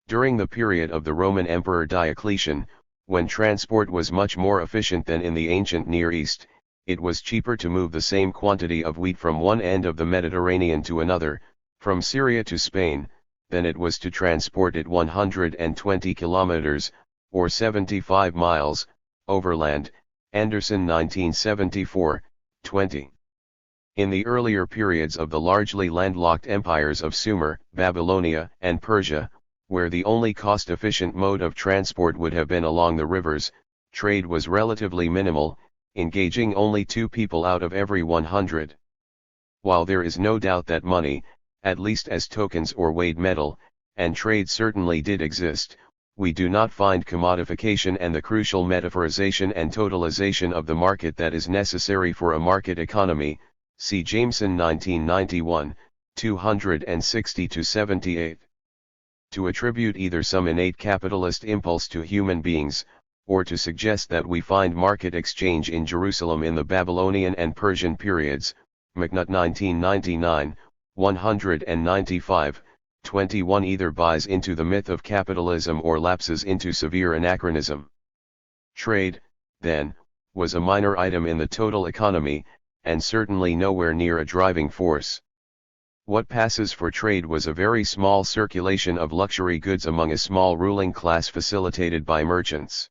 During the period of the Roman Emperor Diocletian, when transport was much more efficient than in the ancient Near East, it was cheaper to move the same quantity of wheat from one end of the Mediterranean to another, from Syria to Spain, than it was to transport it 120 kilometers, or 75 miles, overland. Anderson 1974, 20. In the earlier periods of the largely landlocked empires of Sumer, Babylonia, and Persia, where the only cost-efficient mode of transport would have been along the rivers, trade was relatively minimal, engaging only 2 people out of every 100. While there is no doubt that money, at least as tokens or weighed metal, and trade certainly did exist, we do not find commodification and the crucial metaphorization and totalization of the market that is necessary for a market economy. See Jameson 1991, 260-78. To attribute either some innate capitalist impulse to human beings, or to suggest that we find market exchange in Jerusalem in the Babylonian and Persian periods, McNutt 1999, 195, 21 either buys into the myth of capitalism or lapses into severe anachronism. Trade, then, was a minor item in the total economy, and certainly nowhere near a driving force. What passes for trade was a very small circulation of luxury goods among a small ruling class facilitated by merchants.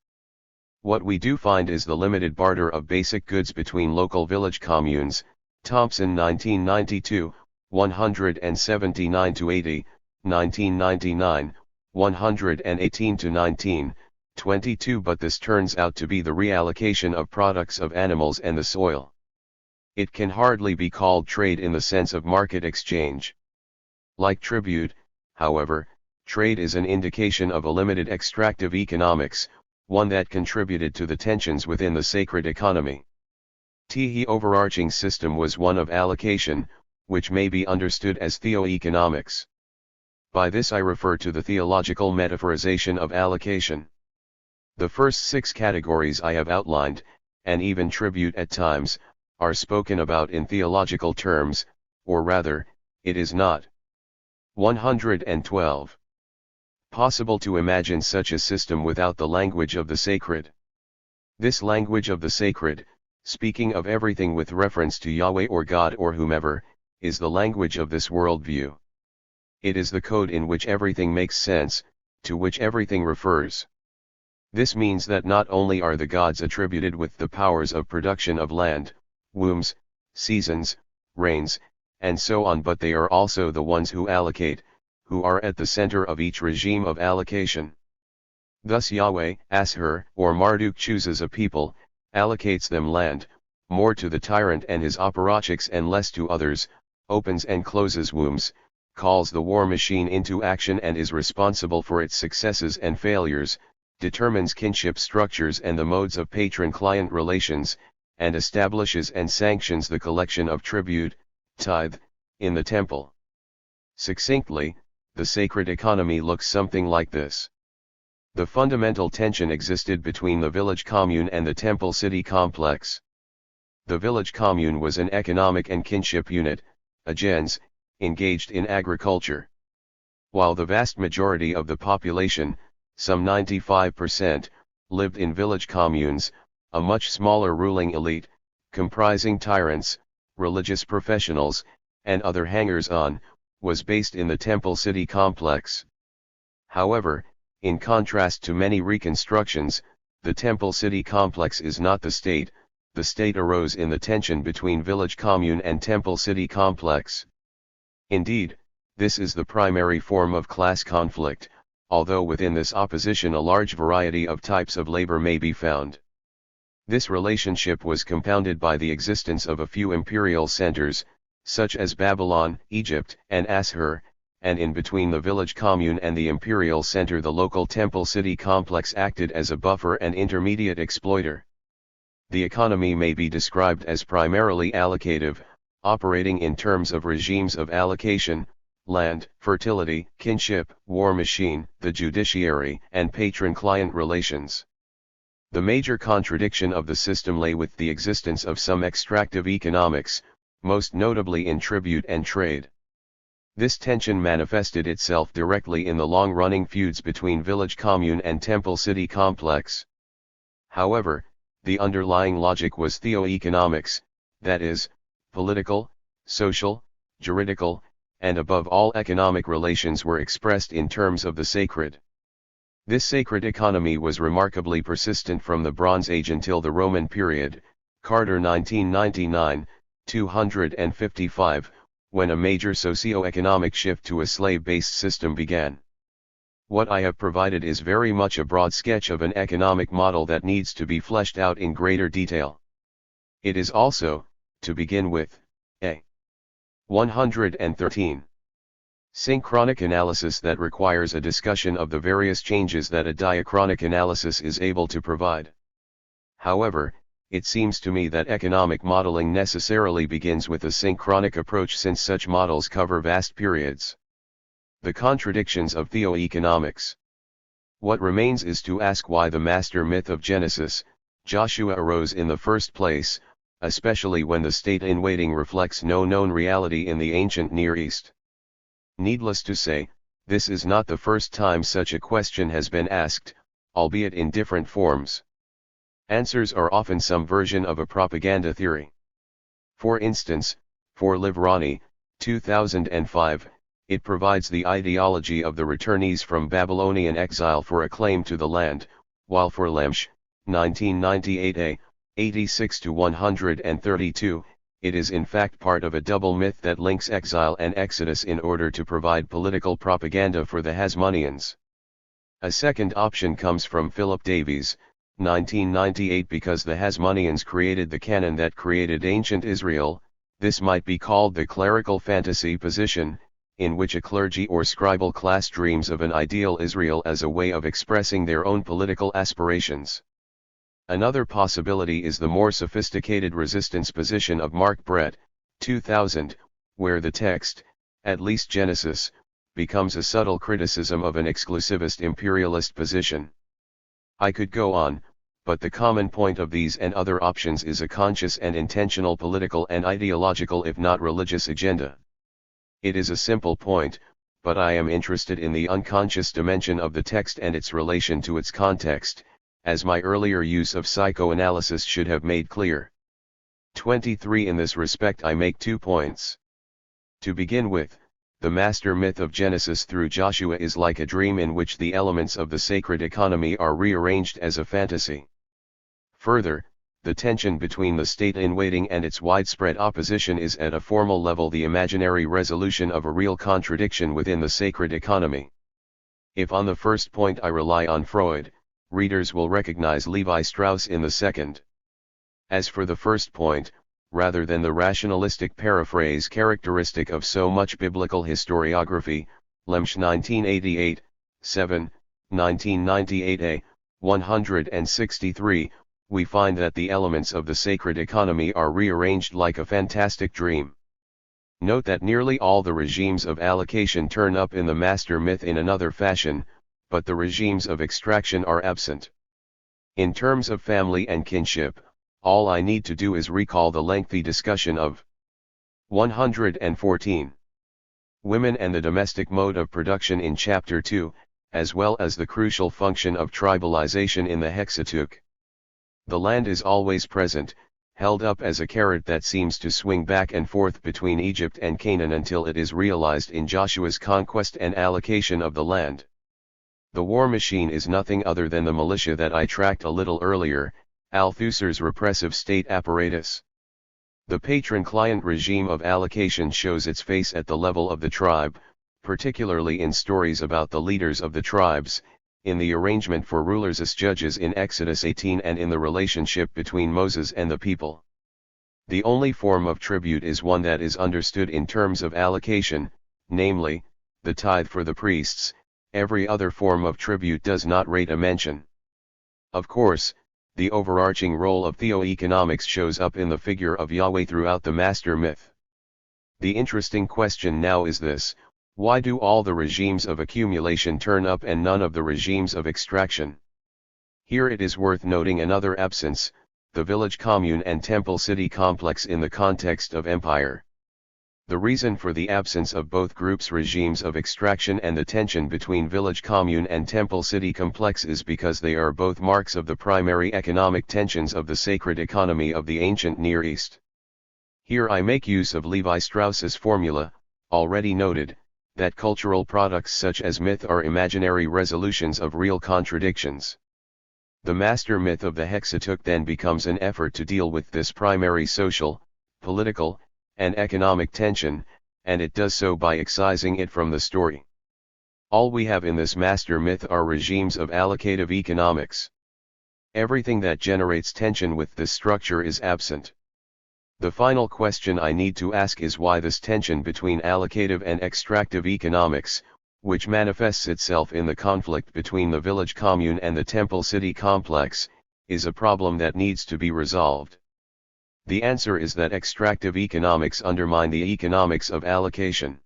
What we do find is the limited barter of basic goods between local village communes. Thompson 1992, 179-80, 1999, 118-19, 22. But this turns out to be the reallocation of products of animals and the soil. It can hardly be called trade in the sense of market exchange. Like tribute, however, trade is an indication of a limited extractive economics, one that contributed to the tensions within the sacred economy. The overarching system was one of allocation, which may be understood as theoeconomics. By this I refer to the theological metaphorization of allocation. The first 6 categories I have outlined, and even tribute at times, are spoken about in theological terms, or rather, it is not 112 possible to imagine such a system without the language of the sacred. This language of the sacred, speaking of everything with reference to Yahweh or God or whomever, is the language of this worldview. It is the code in which everything makes sense, to which everything refers. This means that not only are the gods attributed with the powers of production of land, wombs, seasons, rains, and so on, but they are also the ones who allocate, who are at the center of each regime of allocation. Thus Yahweh, Ashur, or Marduk chooses a people, allocates them land, more to the tyrant and his apparatchiks and less to others, opens and closes wombs, calls the war machine into action and is responsible for its successes and failures, determines kinship structures and the modes of patron-client relations, and establishes and sanctions the collection of tribute, tithe, in the temple. Succinctly, the sacred economy looks something like this. The fundamental tension existed between the village commune and the temple city complex. The village commune was an economic and kinship unit, a gens, engaged in agriculture. While the vast majority of the population, some 95%, lived in village communes, a much smaller ruling elite, comprising tyrants, religious professionals, and other hangers-on, was based in the temple city complex. However, in contrast to many reconstructions, the temple city complex is not the state arose in the tension between village commune and temple city complex. Indeed, this is the primary form of class conflict, although within this opposition a large variety of types of labor may be found. This relationship was compounded by the existence of a few imperial centers, such as Babylon, Egypt, and Ashur, and in between the village commune and the imperial center the local temple city complex acted as a buffer and intermediate exploiter. The economy may be described as primarily allocative, operating in terms of regimes of allocation, land, fertility, kinship, war machine, the judiciary, and patron-client relations. The major contradiction of the system lay with the existence of some extractive economics, most notably in tribute and trade. This tension manifested itself directly in the long-running feuds between village commune and temple city complex. However, the underlying logic was theoeconomics, that is, political, social, juridical, and above all economic relations were expressed in terms of the sacred. This sacred economy was remarkably persistent from the Bronze Age until the Roman period, Carter 1999, 255, when a major socio-economic shift to a slave-based system began. What I have provided is very much a broad sketch of an economic model that needs to be fleshed out in greater detail. It is also, to begin with, a 113. Synchronic analysis that requires a discussion of the various changes that a diachronic analysis is able to provide. However, it seems to me that economic modeling necessarily begins with a synchronic approach since such models cover vast periods. The contradictions of theoeconomics. What remains is to ask why the master myth of Genesis, Joshua, arose in the first place, especially when the state-in-waiting reflects no known reality in the ancient Near East. Needless to say, this is not the first time such a question has been asked, albeit in different forms. Answers are often some version of a propaganda theory. For instance, for Livrani, 2005, it provides the ideology of the returnees from Babylonian exile for a claim to the land, while for Lemsch, 1998a, 86-132, it is in fact part of a double myth that links exile and exodus in order to provide political propaganda for the Hasmoneans. A second option comes from Philip Davies, 1998. Because the Hasmoneans created the canon that created ancient Israel, this might be called the clerical fantasy position, in which a clergy or scribal class dreams of an ideal Israel as a way of expressing their own political aspirations. Another possibility is the more sophisticated resistance position of Mark Brett, 2000, where the text, at least Genesis, becomes a subtle criticism of an exclusivist imperialist position. I could go on, but the common point of these and other options is a conscious and intentional political and ideological, if not religious, agenda. It is a simple point, but I am interested in the unconscious dimension of the text and its relation to its context, as my earlier use of psychoanalysis should have made clear. 23. In this respect I make 2 points. To begin with, the master myth of Genesis through Joshua is like a dream in which the elements of the sacred economy are rearranged as a fantasy. Further, the tension between the state-in-waiting and its widespread opposition is at a formal level the imaginary resolution of a real contradiction within the sacred economy. If on the first point I rely on Freud, readers will recognize Levi Strauss in the second. As for the first point, rather than the rationalistic paraphrase characteristic of so much biblical historiography, Lemsch 1988, 7, 1998a, 163, we find that the elements of the sacred economy are rearranged like a fantastic dream. Note that nearly all the regimes of allocation turn up in the master myth in another fashion, but the regimes of extraction are absent. In terms of family and kinship, all I need to do is recall the lengthy discussion of 114. Women and the domestic mode of production in Chapter 2, as well as the crucial function of tribalization in the Hexateuch. The land is always present, held up as a carrot that seems to swing back and forth between Egypt and Canaan until it is realized in Joshua's conquest and allocation of the land. The war machine is nothing other than the militia that I tracked a little earlier, Althusser's repressive state apparatus. The patron-client regime of allocation shows its face at the level of the tribe, particularly in stories about the leaders of the tribes, in the arrangement for rulers as judges in Exodus 18 and in the relationship between Moses and the people. The only form of tribute is one that is understood in terms of allocation, namely, the tithe for the priests. Every other form of tribute does not rate a mention. Of course, the overarching role of theoeconomics shows up in the figure of Yahweh throughout the master myth. The interesting question now is this: why do all the regimes of accumulation turn up and none of the regimes of extraction? Here it is worth noting another absence, the village commune and temple city complex in the context of empire. The reason for the absence of both groups' regimes of extraction and the tension between village commune and temple city complex is because they are both marks of the primary economic tensions of the sacred economy of the ancient Near East. Here I make use of Levi Strauss's formula, already noted, that cultural products such as myth are imaginary resolutions of real contradictions. The master myth of the Hexateuch then becomes an effort to deal with this primary social, political, and economic tension, and it does so by excising it from the story. All we have in this master myth are regimes of allocative economics. Everything that generates tension with this structure is absent. The final question I need to ask is why this tension between allocative and extractive economics, which manifests itself in the conflict between the village commune and the temple city complex, is a problem that needs to be resolved. The answer is that extractive economics undermine the economics of allocation.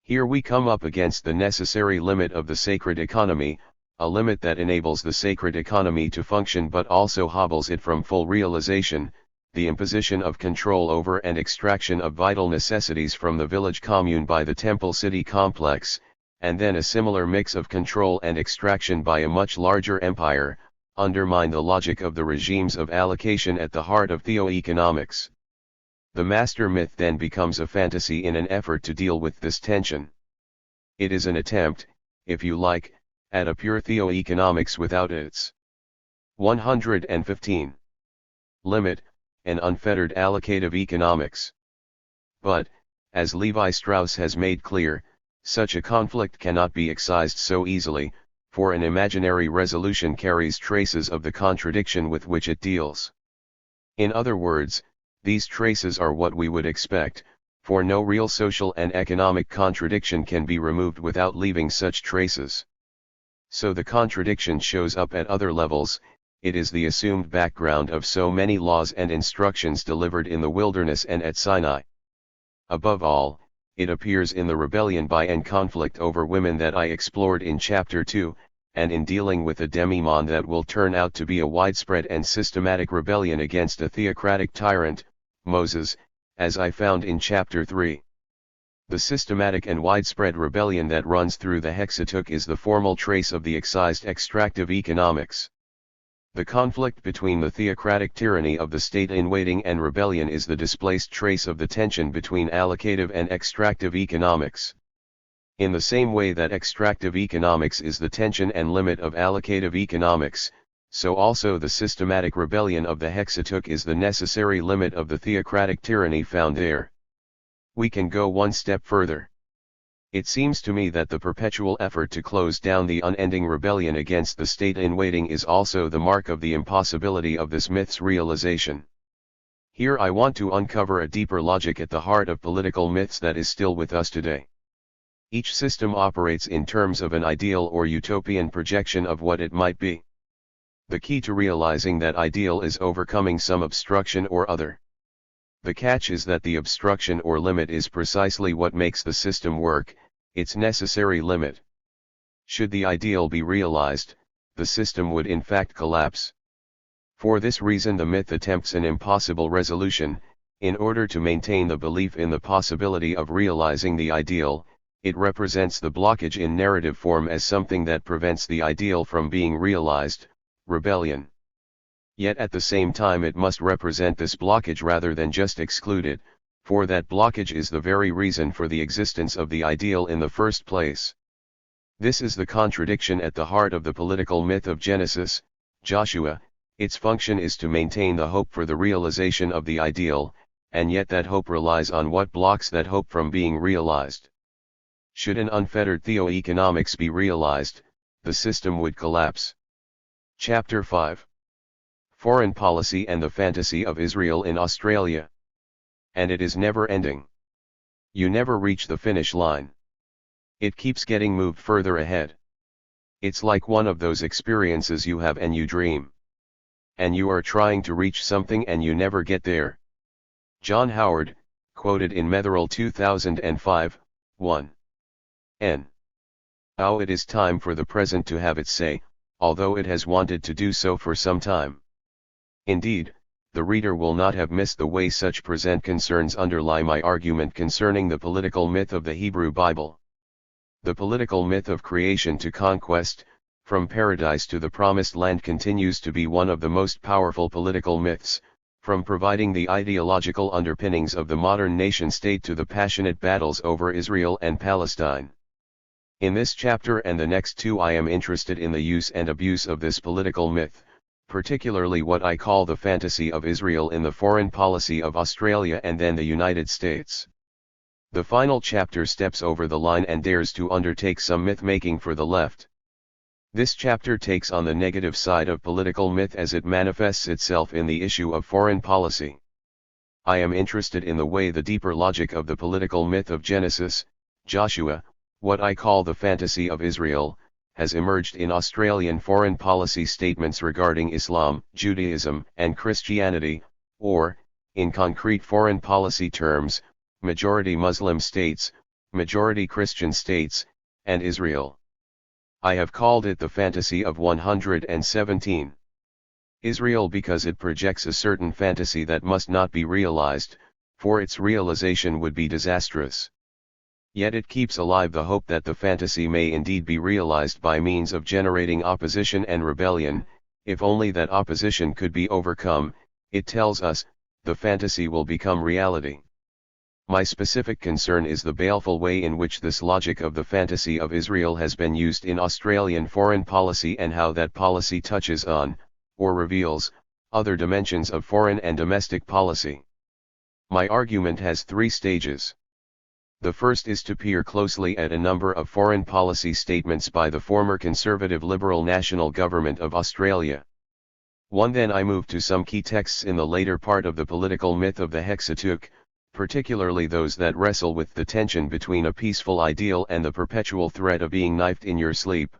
Here we come up against the necessary limit of the sacred economy, a limit that enables the sacred economy to function but also hobbles it from full realization, the imposition of control over and extraction of vital necessities from the village commune by the temple city complex, and then a similar mix of control and extraction by a much larger empire, undermine the logic of the regimes of allocation at the heart of theoeconomics. The master myth then becomes a fantasy in an effort to deal with this tension. It is an attempt, if you like, at a pure theoeconomics without its 115 limit, and unfettered allocative economics. But, as Levi Strauss has made clear, such a conflict cannot be excised so easily, for an imaginary resolution carries traces of the contradiction with which it deals. In other words, these traces are what we would expect, for no real social and economic contradiction can be removed without leaving such traces. So the contradiction shows up at other levels. It is the assumed background of so many laws and instructions delivered in the wilderness and at Sinai. Above all, it appears in the rebellion by and conflict over women that I explored in Chapter 2, and in dealing with a demimon that will turn out to be a widespread and systematic rebellion against a theocratic tyrant, Moses, as I found in Chapter 3. The systematic and widespread rebellion that runs through the Hexateuch is the formal trace of the excised extractive economics. The conflict between the theocratic tyranny of the state-in-waiting and rebellion is the displaced trace of the tension between allocative and extractive economics. In the same way that extractive economics is the tension and limit of allocative economics, so also the systematic rebellion of the Hexateuch is the necessary limit of the theocratic tyranny found there. We can go one step further. It seems to me that the perpetual effort to close down the unending rebellion against the state-in-waiting is also the mark of the impossibility of this myth's realization. Here I want to uncover a deeper logic at the heart of political myths that is still with us today. Each system operates in terms of an ideal or utopian projection of what it might be. The key to realizing that ideal is overcoming some obstruction or other. The catch is that the obstruction or limit is precisely what makes the system work, its necessary limit. Should the ideal be realized, the system would in fact collapse. For this reason the myth attempts an impossible resolution. In order to maintain the belief in the possibility of realizing the ideal, it represents the blockage in narrative form as something that prevents the ideal from being realized, rebellion. Yet at the same time it must represent this blockage rather than just exclude it, for that blockage is the very reason for the existence of the ideal in the first place. This is the contradiction at the heart of the political myth of Genesis, Joshua. Its function is to maintain the hope for the realization of the ideal, and yet that hope relies on what blocks that hope from being realized. Should an unfettered theoeconomics be realized, the system would collapse. Chapter 5. Foreign Policy and the Fantasy of Israel in Australia. And it is never ending. You never reach the finish line. It keeps getting moved further ahead. It's like one of those experiences you have and you dream. And you are trying to reach something and you never get there. John Howard, quoted in Metherell 2005, 1. N. Now it is time for the present to have its say, although it has wanted to do so for some time. Indeed, the reader will not have missed the way such present concerns underlie my argument concerning the political myth of the Hebrew Bible. The political myth of creation to conquest, from paradise to the promised land, continues to be one of the most powerful political myths, from providing the ideological underpinnings of the modern nation-state to the passionate battles over Israel and Palestine. In this chapter and the next two I am interested in the use and abuse of this political myth, particularly what I call the fantasy of Israel in the foreign policy of Australia and then the United States. The final chapter steps over the line and dares to undertake some myth-making for the left. This chapter takes on the negative side of political myth as it manifests itself in the issue of foreign policy. I am interested in the way the deeper logic of the political myth of Genesis, Joshua, what I call the fantasy of Israel, has emerged in Australian foreign policy statements regarding Islam, Judaism, and Christianity, or, in concrete foreign policy terms, majority Muslim states, majority Christian states, and Israel. I have called it the fantasy of 117. Israel because it projects a certain fantasy that must not be realized, for its realization would be disastrous. Yet it keeps alive the hope that the fantasy may indeed be realized by means of generating opposition and rebellion. If only that opposition could be overcome, it tells us, the fantasy will become reality. My specific concern is the baleful way in which this logic of the fantasy of Israel has been used in Australian foreign policy and how that policy touches on, or reveals, other dimensions of foreign and domestic policy. My argument has three stages. The first is to peer closely at a number of foreign policy statements by the former Conservative Liberal National Government of Australia. Then I move to some key texts in the later part of the political myth of the Hexateuch, particularly those that wrestle with the tension between a peaceful ideal and the perpetual threat of being knifed in your sleep.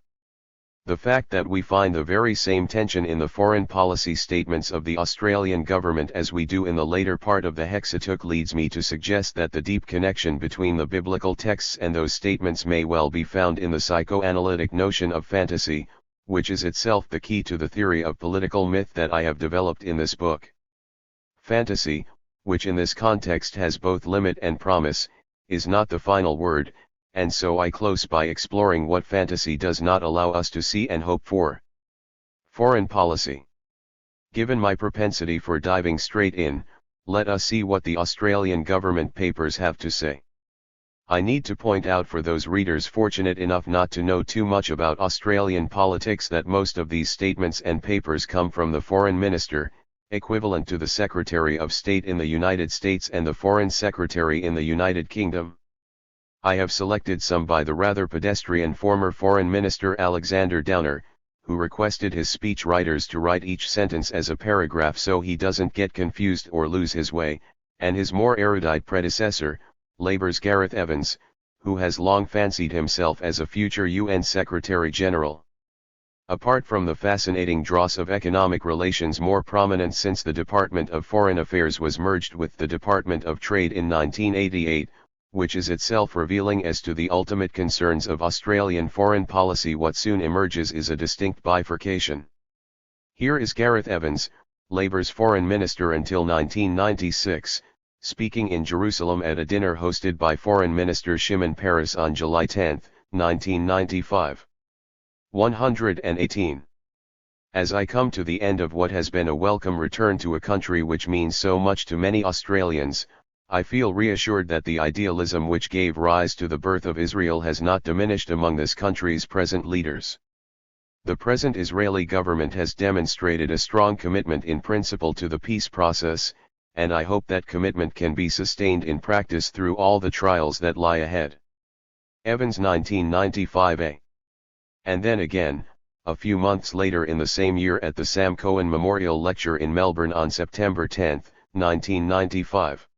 The fact that we find the very same tension in the foreign policy statements of the Australian government as we do in the later part of the Hexateuch leads me to suggest that the deep connection between the biblical texts and those statements may well be found in the psychoanalytic notion of fantasy, which is itself the key to the theory of political myth that I have developed in this book. Fantasy, which in this context has both limit and promise, is not the final word, and so I close by exploring what fantasy does not allow us to see and hope for. Foreign policy. Given my propensity for diving straight in, let us see what the Australian government papers have to say. I need to point out for those readers fortunate enough not to know too much about Australian politics that most of these statements and papers come from the Foreign Minister, equivalent to the Secretary of State in the United States and the Foreign Secretary in the United Kingdom. I have selected some by the rather pedestrian former Foreign Minister Alexander Downer, who requested his speech writers to write each sentence as a paragraph so he doesn't get confused or lose his way, and his more erudite predecessor, Labour's Gareth Evans, who has long fancied himself as a future UN Secretary General. Apart from the fascinating dross of economic relations more prominent since the Department of Foreign Affairs was merged with the Department of Trade in 1988, which is itself revealing as to the ultimate concerns of Australian foreign policy, what soon emerges is a distinct bifurcation. Here is Gareth Evans, Labour's foreign minister until 1996, speaking in Jerusalem at a dinner hosted by Foreign Minister Shimon Peres on July 10, 1995. 118. As I come to the end of what has been a welcome return to a country which means so much to many Australians, I feel reassured that the idealism which gave rise to the birth of Israel has not diminished among this country's present leaders. The present Israeli government has demonstrated a strong commitment in principle to the peace process, and I hope that commitment can be sustained in practice through all the trials that lie ahead. Evans 1995a. And then again, a few months later in the same year at the Sam Cohen Memorial Lecture in Melbourne on September 10, 1995.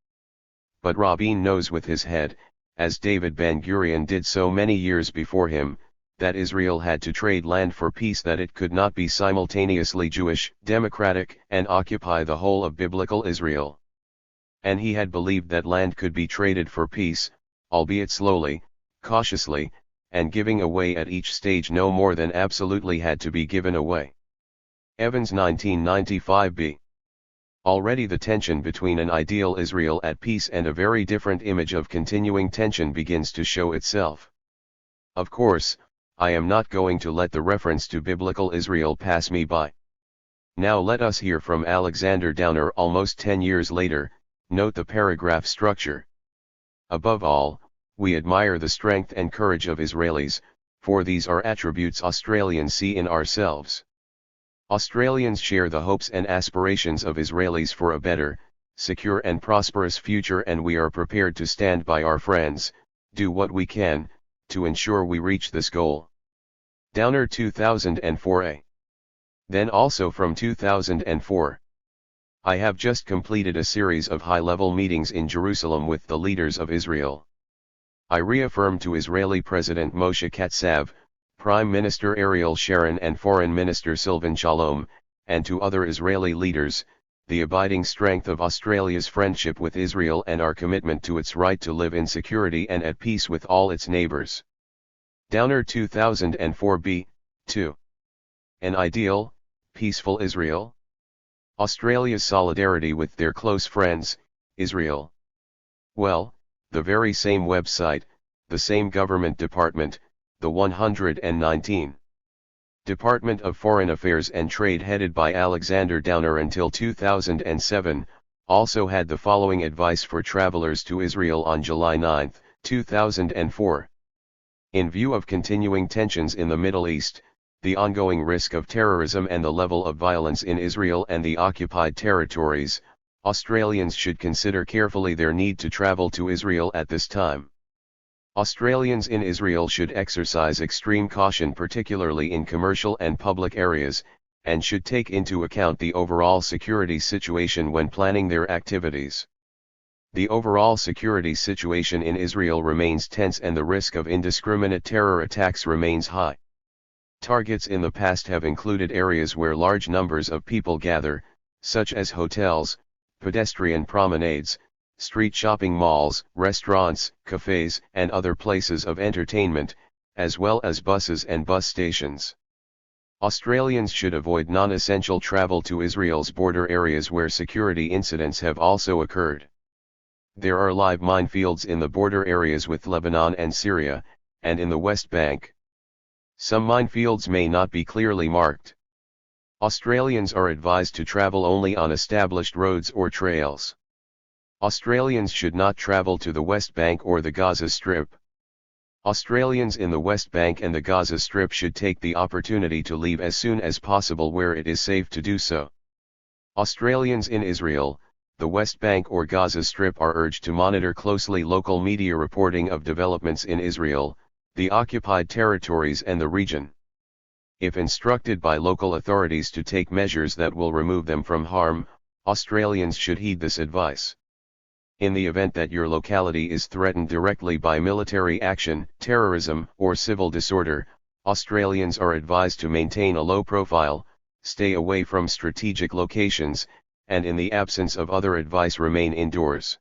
But Rabin knows with his head, as David Ben-Gurion did so many years before him, that Israel had to trade land for peace, that it could not be simultaneously Jewish, democratic, and occupy the whole of biblical Israel. And he had believed that land could be traded for peace, albeit slowly, cautiously, and giving away at each stage no more than absolutely had to be given away. Evans 1995b. Already the tension between an ideal Israel at peace and a very different image of continuing tension begins to show itself. Of course, I am not going to let the reference to biblical Israel pass me by. Now let us hear from Alexander Downer almost 10 years later. Note the paragraph structure. Above all, we admire the strength and courage of Israelis, for these are attributes Australians see in ourselves. Australians share the hopes and aspirations of Israelis for a better, secure and prosperous future, and we are prepared to stand by our friends, do what we can, to ensure we reach this goal. Downer 2004a. Then also from 2004. I have just completed a series of high-level meetings in Jerusalem with the leaders of Israel. I reaffirmed to Israeli President Moshe Katsav, Prime Minister Ariel Sharon and Foreign Minister Silvan Shalom, and to other Israeli leaders, the abiding strength of Australia's friendship with Israel and our commitment to its right to live in security and at peace with all its neighbors. Downer 2004b, 2. An ideal, peaceful Israel? Australia's solidarity with their close friends, Israel. Well, the very same website, the same government department, the 119. Department of Foreign Affairs and Trade headed by Alexander Downer until 2007, also had the following advice for travelers to Israel on July 9, 2004. In view of continuing tensions in the Middle East, the ongoing risk of terrorism and the level of violence in Israel and the occupied territories, Australians should consider carefully their need to travel to Israel at this time. Australians in Israel should exercise extreme caution, particularly in commercial and public areas, and should take into account the overall security situation when planning their activities. The overall security situation in Israel remains tense and the risk of indiscriminate terror attacks remains high. Targets in the past have included areas where large numbers of people gather, such as hotels, pedestrian promenades, street shopping malls, restaurants, cafes, and other places of entertainment, as well as buses and bus stations. Australians should avoid non-essential travel to Israel's border areas where security incidents have also occurred. There are live minefields in the border areas with Lebanon and Syria, and in the West Bank. Some minefields may not be clearly marked. Australians are advised to travel only on established roads or trails. Australians should not travel to the West Bank or the Gaza Strip. Australians in the West Bank and the Gaza Strip should take the opportunity to leave as soon as possible where it is safe to do so. Australians in Israel, the West Bank or Gaza Strip are urged to monitor closely local media reporting of developments in Israel, the occupied territories and the region. If instructed by local authorities to take measures that will remove them from harm, Australians should heed this advice. In the event that your locality is threatened directly by military action, terrorism, or civil disorder, Australians are advised to maintain a low profile, stay away from strategic locations, and in the absence of other advice remain indoors.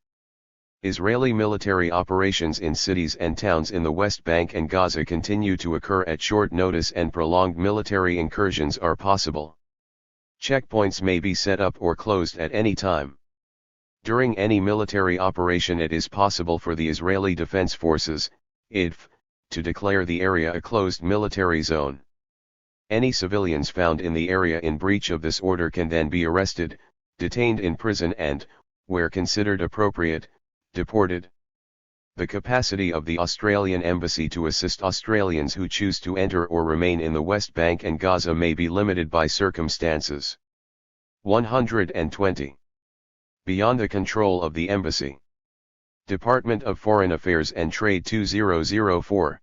Israeli military operations in cities and towns in the West Bank and Gaza continue to occur at short notice and prolonged military incursions are possible. Checkpoints may be set up or closed at any time. During any military operation it is possible for the Israeli Defense Forces, IDF, to declare the area a closed military zone. Any civilians found in the area in breach of this order can then be arrested, detained in prison and, where considered appropriate, deported. The capacity of the Australian Embassy to assist Australians who choose to enter or remain in the West Bank and Gaza may be limited by circumstances. 120. Beyond the control of the Embassy. Department of Foreign Affairs and Trade 2004.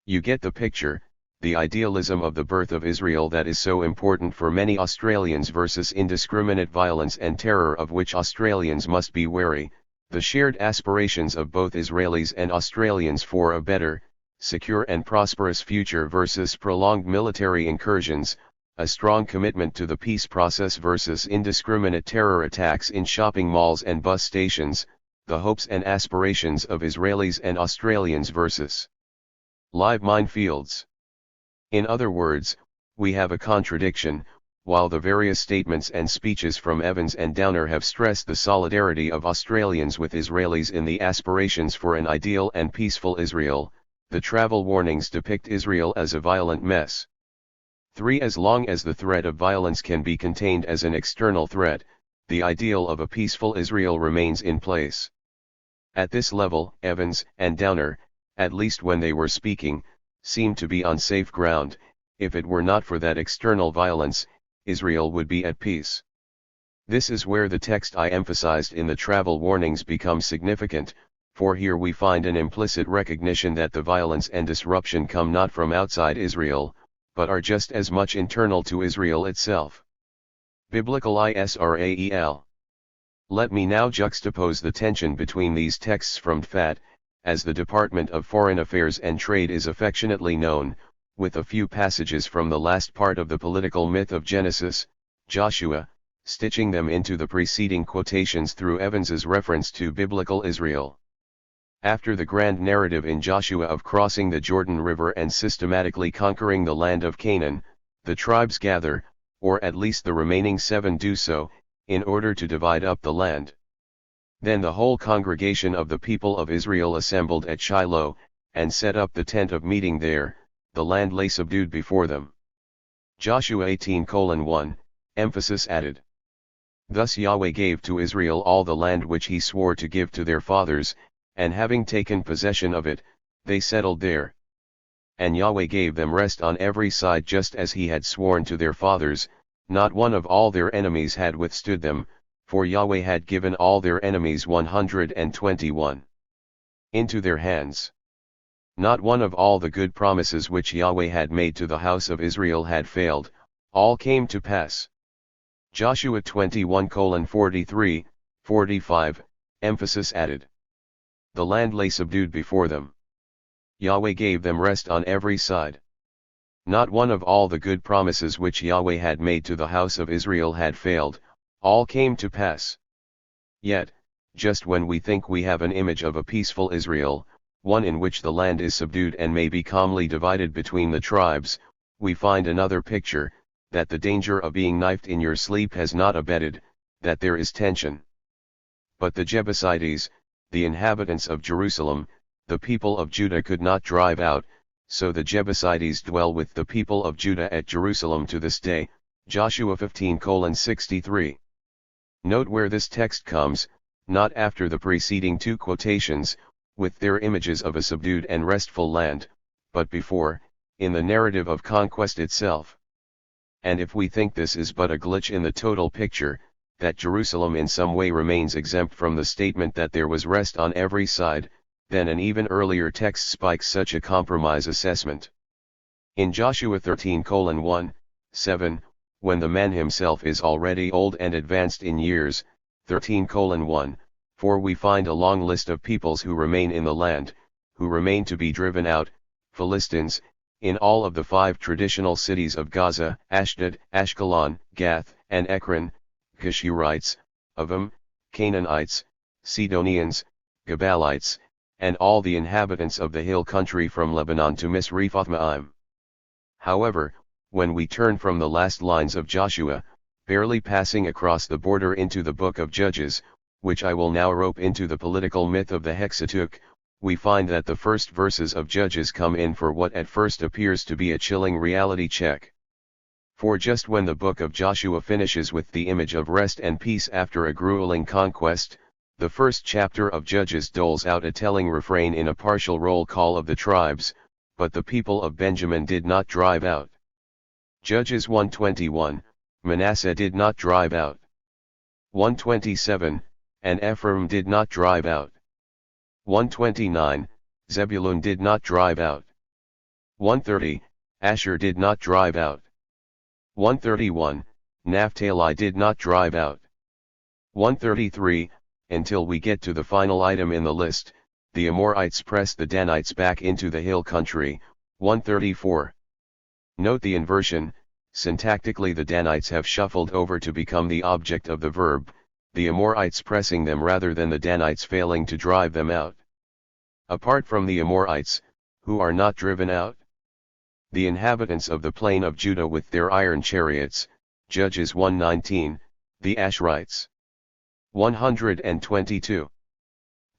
You get the picture, the idealism of the birth of Israel that is so important for many Australians versus indiscriminate violence and terror of which Australians must be wary, the shared aspirations of both Israelis and Australians for a better, secure and prosperous future versus prolonged military incursions, a strong commitment to the peace process versus indiscriminate terror attacks in shopping malls and bus stations, the hopes and aspirations of Israelis and Australians versus live minefields. In other words, we have a contradiction, while the various statements and speeches from Evans and Downer have stressed the solidarity of Australians with Israelis in the aspirations for an ideal and peaceful Israel, the travel warnings depict Israel as a violent mess. 3. As long as the threat of violence can be contained as an external threat, the ideal of a peaceful Israel remains in place. At this level, Evans and Downer, at least when they were speaking, seemed to be on safe ground. If it were not for that external violence, Israel would be at peace. This is where the text I emphasized in the travel warnings becomes significant, for here we find an implicit recognition that the violence and disruption come not from outside Israel, but are just as much internal to Israel itself. Biblical Israel. Let me now juxtapose the tension between these texts from THAT, as the Department of Foreign Affairs and Trade is affectionately known, with a few passages from the last part of the political myth of Genesis, Joshua, stitching them into the preceding quotations through Evans's reference to biblical Israel. After the grand narrative in Joshua of crossing the Jordan River and systematically conquering the land of Canaan, the tribes gather, or at least the remaining 7 do so, in order to divide up the land. Then the whole congregation of the people of Israel assembled at Shiloh, and set up the tent of meeting there. The land lay subdued before them. Joshua 18:1, emphasis added. Thus Yahweh gave to Israel all the land which he swore to give to their fathers, and having taken possession of it, they settled there. And Yahweh gave them rest on every side just as he had sworn to their fathers, not one of all their enemies had withstood them, for Yahweh had given all their enemies 121 into their hands. Not one of all the good promises which Yahweh had made to the house of Israel had failed, all came to pass. Joshua 21:43, 45, emphasis added. The land lay subdued before them. Yahweh gave them rest on every side. Not one of all the good promises which Yahweh had made to the house of Israel had failed, all came to pass. Yet, just when we think we have an image of a peaceful Israel, one in which the land is subdued and may be calmly divided between the tribes, we find another picture, that the danger of being knifed in your sleep has not abated, that there is tension. But the Jebusites, the inhabitants of Jerusalem, the people of Judah could not drive out, so the Jebusites dwell with the people of Judah at Jerusalem to this day. Joshua 15:63. Note where this text comes, not after the preceding 2 quotations, with their images of a subdued and restful land, but before, in the narrative of conquest itself. And if we think this is but a glitch in the total picture, that Jerusalem in some way remains exempt from the statement that there was rest on every side, then an even earlier text spikes such a compromise assessment. In Joshua 13:1, 7, when the man himself is already old and advanced in years, 13:1, for we find a long list of peoples who remain in the land, who remain to be driven out, Philistines, in all of the 5 traditional cities of Gaza, Ashdod, Ashkelon, Gath, and Ekron, Geshurites, Avim, Canaanites, Sidonians, Gabalites, and all the inhabitants of the hill country from Lebanon to Misrephoth-Maim. However, when we turn from the last lines of Joshua, barely passing across the border into the book of Judges, which I will now rope into the political myth of the Hexateuch, we find that the first verses of Judges come in for what at first appears to be a chilling reality check. For just when the book of Joshua finishes with the image of rest and peace after a grueling conquest, the first chapter of Judges doles out a telling refrain in a partial roll call of the tribes, but the people of Benjamin did not drive out. Judges 1:21, Manasseh did not drive out. 1:27, and Ephraim did not drive out. 1:29, Zebulun did not drive out. 1:30, Asher did not drive out. 1:31, Naphtali did not drive out. 1:33, until we get to the final item in the list, the Amorites press the Danites back into the hill country. 1:34. Note the inversion, syntactically the Danites have shuffled over to become the object of the verb, the Amorites pressing them rather than the Danites failing to drive them out. Apart from the Amorites, who are not driven out? The inhabitants of the plain of Judah with their iron chariots, Judges 1:19, the Asherites. 122.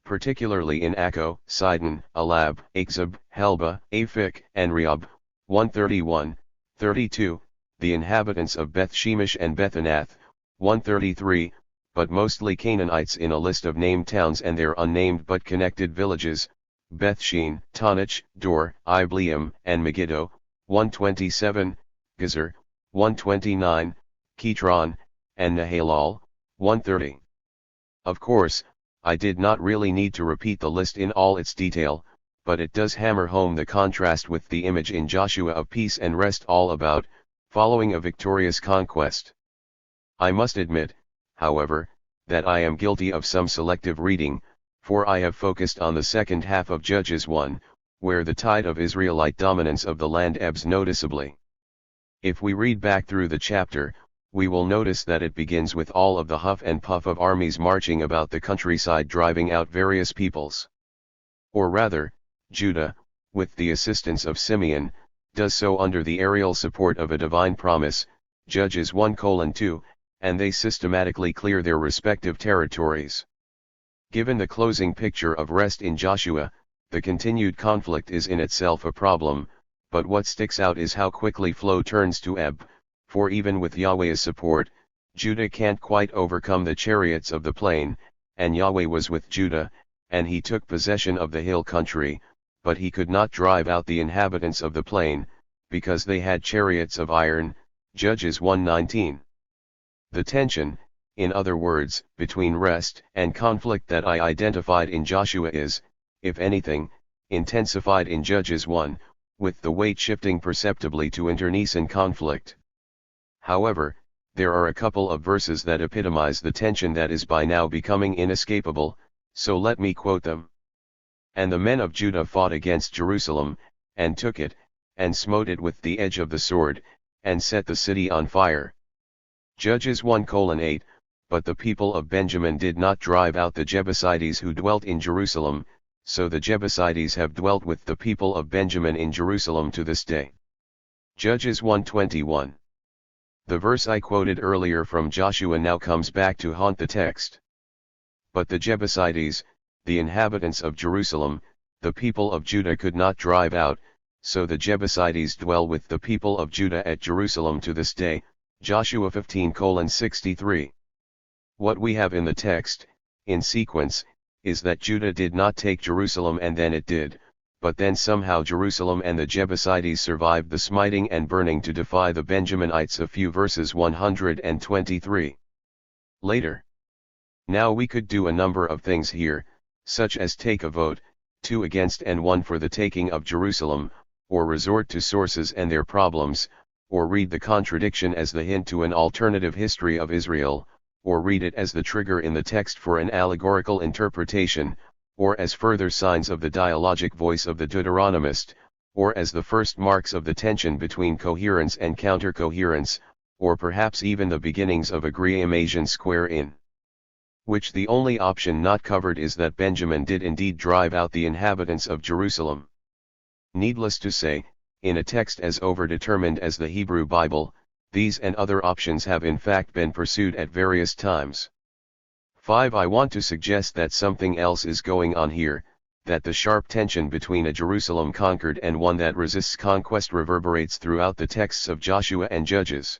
Particularly in Akko, Sidon, Alab, Achzib, Helba, Aphik, and Rehob, 131, 32, the inhabitants of Beth Shemesh and Bethanath, 133, but mostly Canaanites in a list of named towns and their unnamed but connected villages, Bethshean, Tanach, Dor, Ibleam, and Megiddo, 127, Gezer, 129, Kitron, and Nahalal, 130. Of course, I did not really need to repeat the list in all its detail, but it does hammer home the contrast with the image in Joshua of peace and rest all about, following a victorious conquest. I must admit, however, that I am guilty of some selective reading, for I have focused on the second half of Judges 1, where the tide of Israelite dominance of the land ebbs noticeably. If we read back through the chapter, we will notice that it begins with all of the huff and puff of armies marching about the countryside driving out various peoples. Or rather, Judah, with the assistance of Simeon, does so under the aerial support of a divine promise, Judges 1:2, and they systematically clear their respective territories. Given the closing picture of rest in Joshua, the continued conflict is in itself a problem, but what sticks out is how quickly flow turns to ebb, for even with Yahweh's support, Judah can't quite overcome the chariots of the plain, and Yahweh was with Judah, and he took possession of the hill country, but he could not drive out the inhabitants of the plain, because they had chariots of iron, Judges 1:19. The tension, in other words, between rest and conflict that I identified in Joshua is, if anything, intensified in Judges 1, with the weight shifting perceptibly to internecine conflict. However, there are a couple of verses that epitomize the tension that is by now becoming inescapable, so let me quote them. And the men of Judah fought against Jerusalem, and took it, and smote it with the edge of the sword, and set the city on fire. Judges 1:8, but the people of Benjamin did not drive out the Jebusites who dwelt in Jerusalem, so the Jebusites have dwelt with the people of Benjamin in Jerusalem to this day. Judges 1:21. The verse I quoted earlier from Joshua now comes back to haunt the text. But the Jebusites, the inhabitants of Jerusalem, the people of Judah could not drive out, so the Jebusites dwell with the people of Judah at Jerusalem to this day, Joshua 15:63. What we have in the text, in sequence, is that Judah did not take Jerusalem and then it did, but then somehow Jerusalem and the Jebusites survived the smiting and burning to defy the Benjaminites a few verses 123 later. Now we could do a number of things here, such as take a vote, 2 against and 1 for the taking of Jerusalem, or resort to sources and their problems, or read the contradiction as the hint to an alternative history of Israel, or read it as the trigger in the text for an allegorical interpretation, or as further signs of the dialogic voice of the Deuteronomist, or as the first marks of the tension between coherence and counter-coherence, or perhaps even the beginnings of a Griamasian square in which the only option not covered is that Benjamin did indeed drive out the inhabitants of Jerusalem. Needless to say, in a text as overdetermined as the Hebrew Bible, these and other options have in fact been pursued at various times. 5. I want to suggest that something else is going on here, that the sharp tension between a Jerusalem conquered and one that resists conquest reverberates throughout the texts of Joshua and Judges.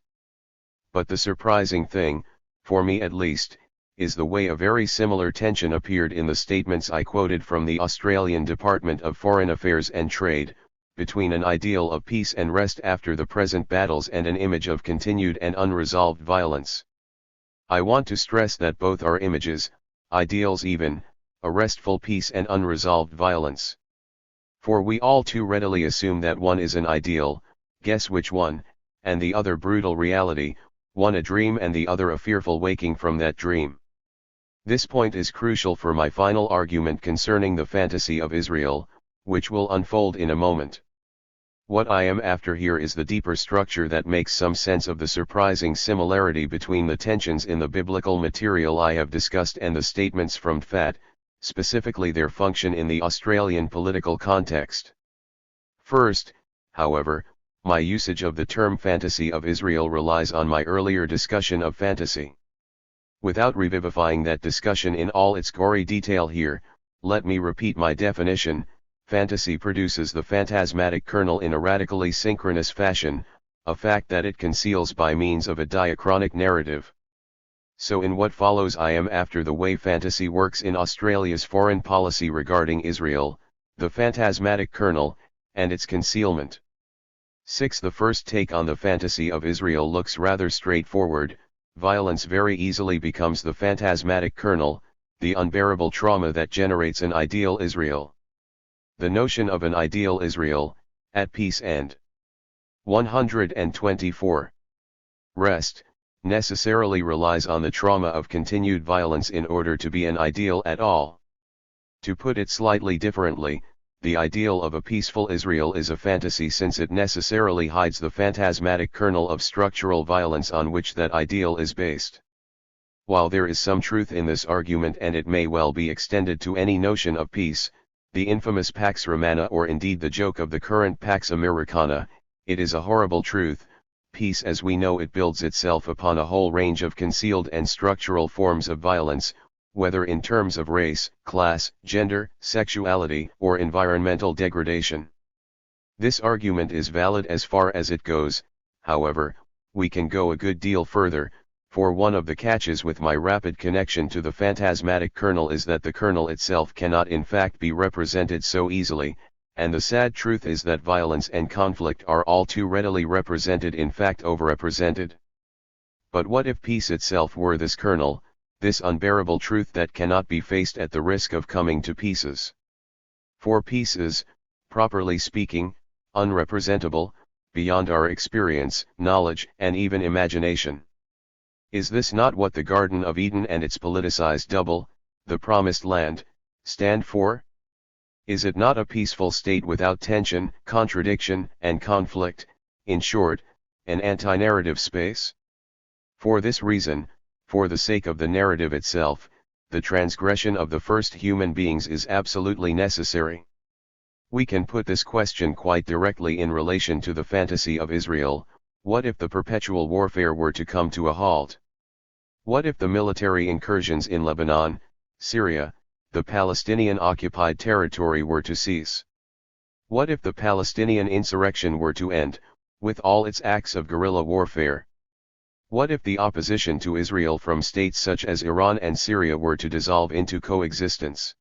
But the surprising thing, for me at least, is the way a very similar tension appeared in the statements I quoted from the Australian Department of Foreign Affairs and Trade, between an ideal of peace and rest after the present battles and an image of continued and unresolved violence. I want to stress that both are images, ideals even, a restful peace and unresolved violence. For we all too readily assume that one is an ideal, guess which one, and the other brutal reality, one a dream and the other a fearful waking from that dream. This point is crucial for my final argument concerning the fantasy of Israel, which will unfold in a moment. What I am after here is the deeper structure that makes some sense of the surprising similarity between the tensions in the biblical material I have discussed and the statements from THAT, specifically their function in the Australian political context. First, however, My usage of the term fantasy of Israel relies on my earlier discussion of fantasy. Without revivifying that discussion in all its gory detail here, let me repeat my definition. Fantasy produces the phantasmatic kernel in a radically synchronous fashion, a fact that it conceals by means of a diachronic narrative. So in what follows I am after the way fantasy works in Australia's foreign policy regarding Israel, the phantasmatic kernel, and its concealment. 6. The first take on the fantasy of Israel looks rather straightforward. Violence very easily becomes the phantasmatic kernel, the unbearable trauma that generates an ideal Israel. The notion of an ideal Israel, at peace and 124. Rest, necessarily relies on the trauma of continued violence in order to be an ideal at all. To put it slightly differently, the ideal of a peaceful Israel is a fantasy since it necessarily hides the phantasmatic kernel of structural violence on which that ideal is based. While there is some truth in this argument and it may well be extended to any notion of peace, the infamous Pax Romana or indeed the joke of the current Pax Americana, it is a horrible truth. Peace as we know it builds itself upon a whole range of concealed and structural forms of violence, whether in terms of race, class, gender, sexuality, or environmental degradation. This argument is valid as far as it goes. However, we can go a good deal further, for one of the catches with my rapid connection to the phantasmatic kernel is that the kernel itself cannot in fact be represented so easily, and the sad truth is that violence and conflict are all too readily represented, in fact overrepresented. But what if peace itself were this kernel, this unbearable truth that cannot be faced at the risk of coming to pieces? For peace is, properly speaking, unrepresentable, beyond our experience, knowledge, and even imagination. Is this not what the Garden of Eden and its politicized double, the Promised Land, stand for? Is it not a peaceful state without tension, contradiction, and conflict, in short, an anti-narrative space? For this reason, for the sake of the narrative itself, the transgression of the first human beings is absolutely necessary. We can put this question quite directly in relation to the fantasy of Israel. What if the perpetual warfare were to come to a halt? What if the military incursions in Lebanon, Syria, the Palestinian-occupied territory were to cease? What if the Palestinian insurrection were to end, with all its acts of guerrilla warfare? What if the opposition to Israel from states such as Iran and Syria were to dissolve into coexistence?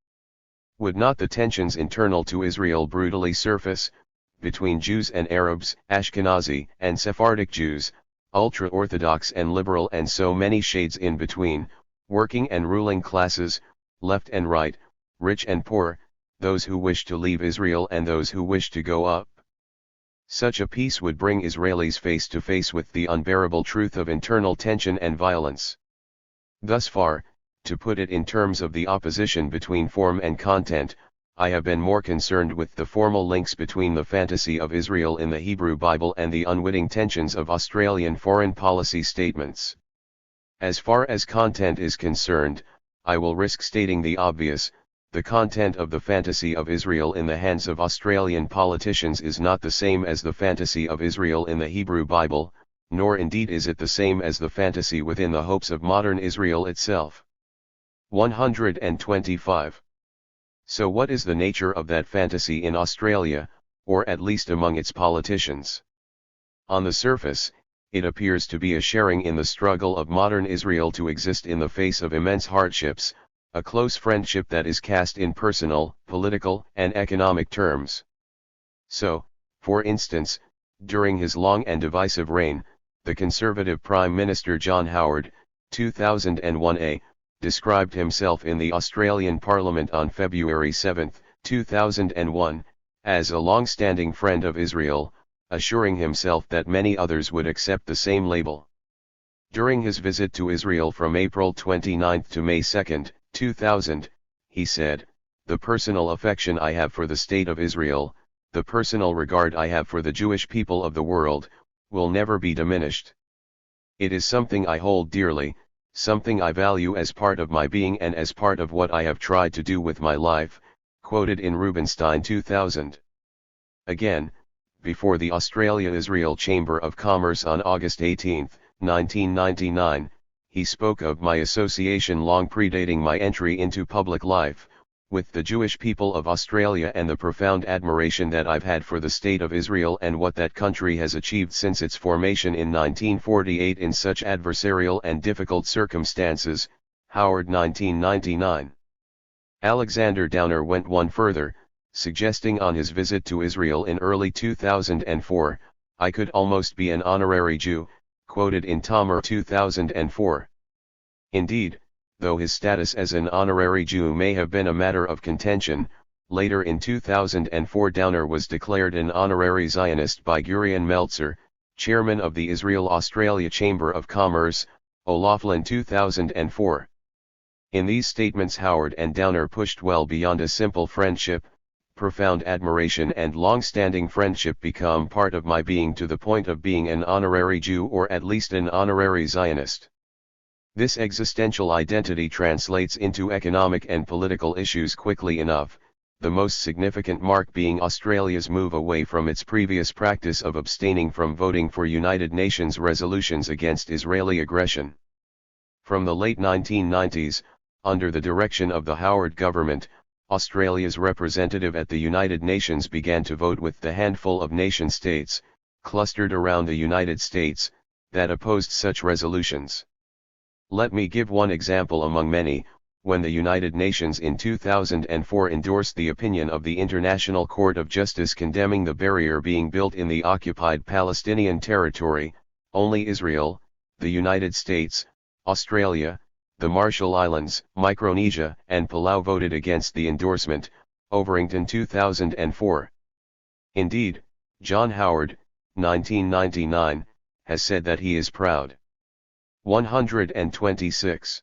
Would not the tensions internal to Israel brutally surface, between Jews and Arabs, Ashkenazi and Sephardic Jews, ultra-Orthodox and liberal and so many shades in between, working and ruling classes, left and right, rich and poor, those who wish to leave Israel and those who wish to go up? Such a peace would bring Israelis face to face with the unbearable truth of internal tension and violence. Thus far, to put it in terms of the opposition between form and content, I have been more concerned with the formal links between the fantasy of Israel in the Hebrew Bible and the unwitting tensions of Australian foreign policy statements. As far as content is concerned, I will risk stating the obvious. The content of the fantasy of Israel in the hands of Australian politicians is not the same as the fantasy of Israel in the Hebrew Bible, nor indeed is it the same as the fantasy within the hopes of modern Israel itself. 125. So what is the nature of that fantasy in Australia, or at least among its politicians? On the surface, it appears to be a sharing in the struggle of modern Israel to exist in the face of immense hardships, a close friendship that is cast in personal, political, and economic terms. So, for instance, during his long and divisive reign, the Conservative Prime Minister John Howard, 2001a, described himself in the Australian Parliament on February 7, 2001, as a long-standing friend of Israel, assuring himself that many others would accept the same label. During his visit to Israel from April 29 to May 2, 2000, he said, "The personal affection I have for the state of Israel, the personal regard I have for the Jewish people of the world, will never be diminished. It is something I hold dearly, something I value as part of my being and as part of what I have tried to do with my life," quoted in Rubinstein 2000. Again, before the Australia-Israel Chamber of Commerce on August 18, 1999, he spoke of my association long predating my entry into public life, with the Jewish people of Australia and the profound admiration that I've had for the State of Israel and what that country has achieved since its formation in 1948 in such adversarial and difficult circumstances. Howard, 1999. Alexander Downer went one further, suggesting on his visit to Israel in early 2004, "I could almost be an honorary Jew," quoted in Tomer 2004. Indeed, though his status as an honorary Jew may have been a matter of contention, later in 2004 Downer was declared an honorary Zionist by Gurion Meltzer, chairman of the Israel-Australia Chamber of Commerce, O'Loughlin, 2004. In these statements Howard and Downer pushed well beyond a simple friendship. Profound admiration and long-standing friendship become part of my being to the point of being an honorary Jew or at least an honorary Zionist. This existential identity translates into economic and political issues quickly enough, the most significant mark being Australia's move away from its previous practice of abstaining from voting for United Nations resolutions against Israeli aggression. From the late 1990s, under the direction of the Howard government, Australia's representative at the United Nations began to vote with the handful of nation-states, clustered around the United States, that opposed such resolutions. Let me give one example among many. When the United Nations in 2004 endorsed the opinion of the International Court of Justice condemning the barrier being built in the occupied Palestinian territory, only Israel, the United States, Australia, the Marshall Islands, Micronesia, and Palau voted against the endorsement. Overington, 2004. Indeed, John Howard, 1999, has said that he is proud. 126.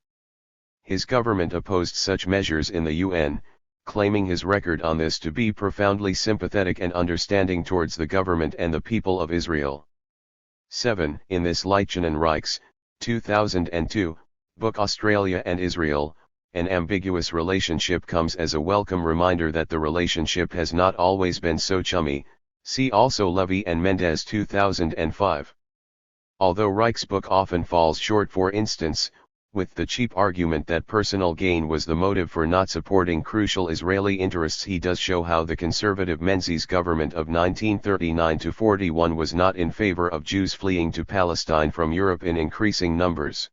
His government opposed such measures in the UN, claiming his record on this to be profoundly sympathetic and understanding towards the government and the people of Israel. 7. In this Leitchen Reichs, 2002, book Australia and Israel, an ambiguous relationship comes as a welcome reminder that the relationship has not always been so chummy. See also Levy and Mendez, 2005. Although Reich's book often falls short, for instance, with the cheap argument that personal gain was the motive for not supporting crucial Israeli interests, he does show how the conservative Menzies government of 1939-41 was not in favor of Jews fleeing to Palestine from Europe in increasing numbers.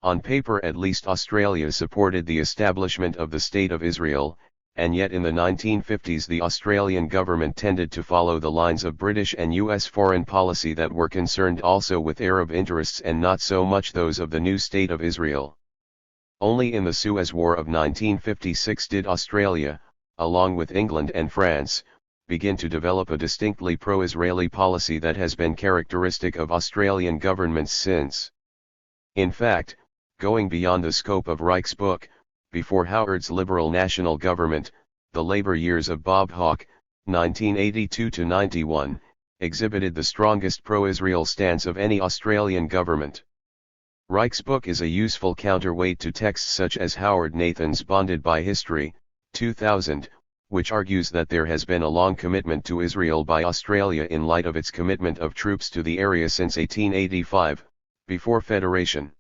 On paper at least, Australia supported the establishment of the State of Israel, and yet in the 1950s the Australian government tended to follow the lines of British and US foreign policy that were concerned also with Arab interests and not so much those of the new State of Israel. Only in the Suez War of 1956 did Australia, along with England and France, begin to develop a distinctly pro-Israeli policy that has been characteristic of Australian governments since. In fact, going beyond the scope of Reich's book, before Howard's Liberal national government, the Labour years of Bob Hawke, 1982-91, exhibited the strongest pro-Israel stance of any Australian government. Reich's book is a useful counterweight to texts such as Howard Nathan's Bonded by History, 2000, which argues that there has been a long commitment to Israel by Australia in light of its commitment of troops to the area since 1885, before Federation.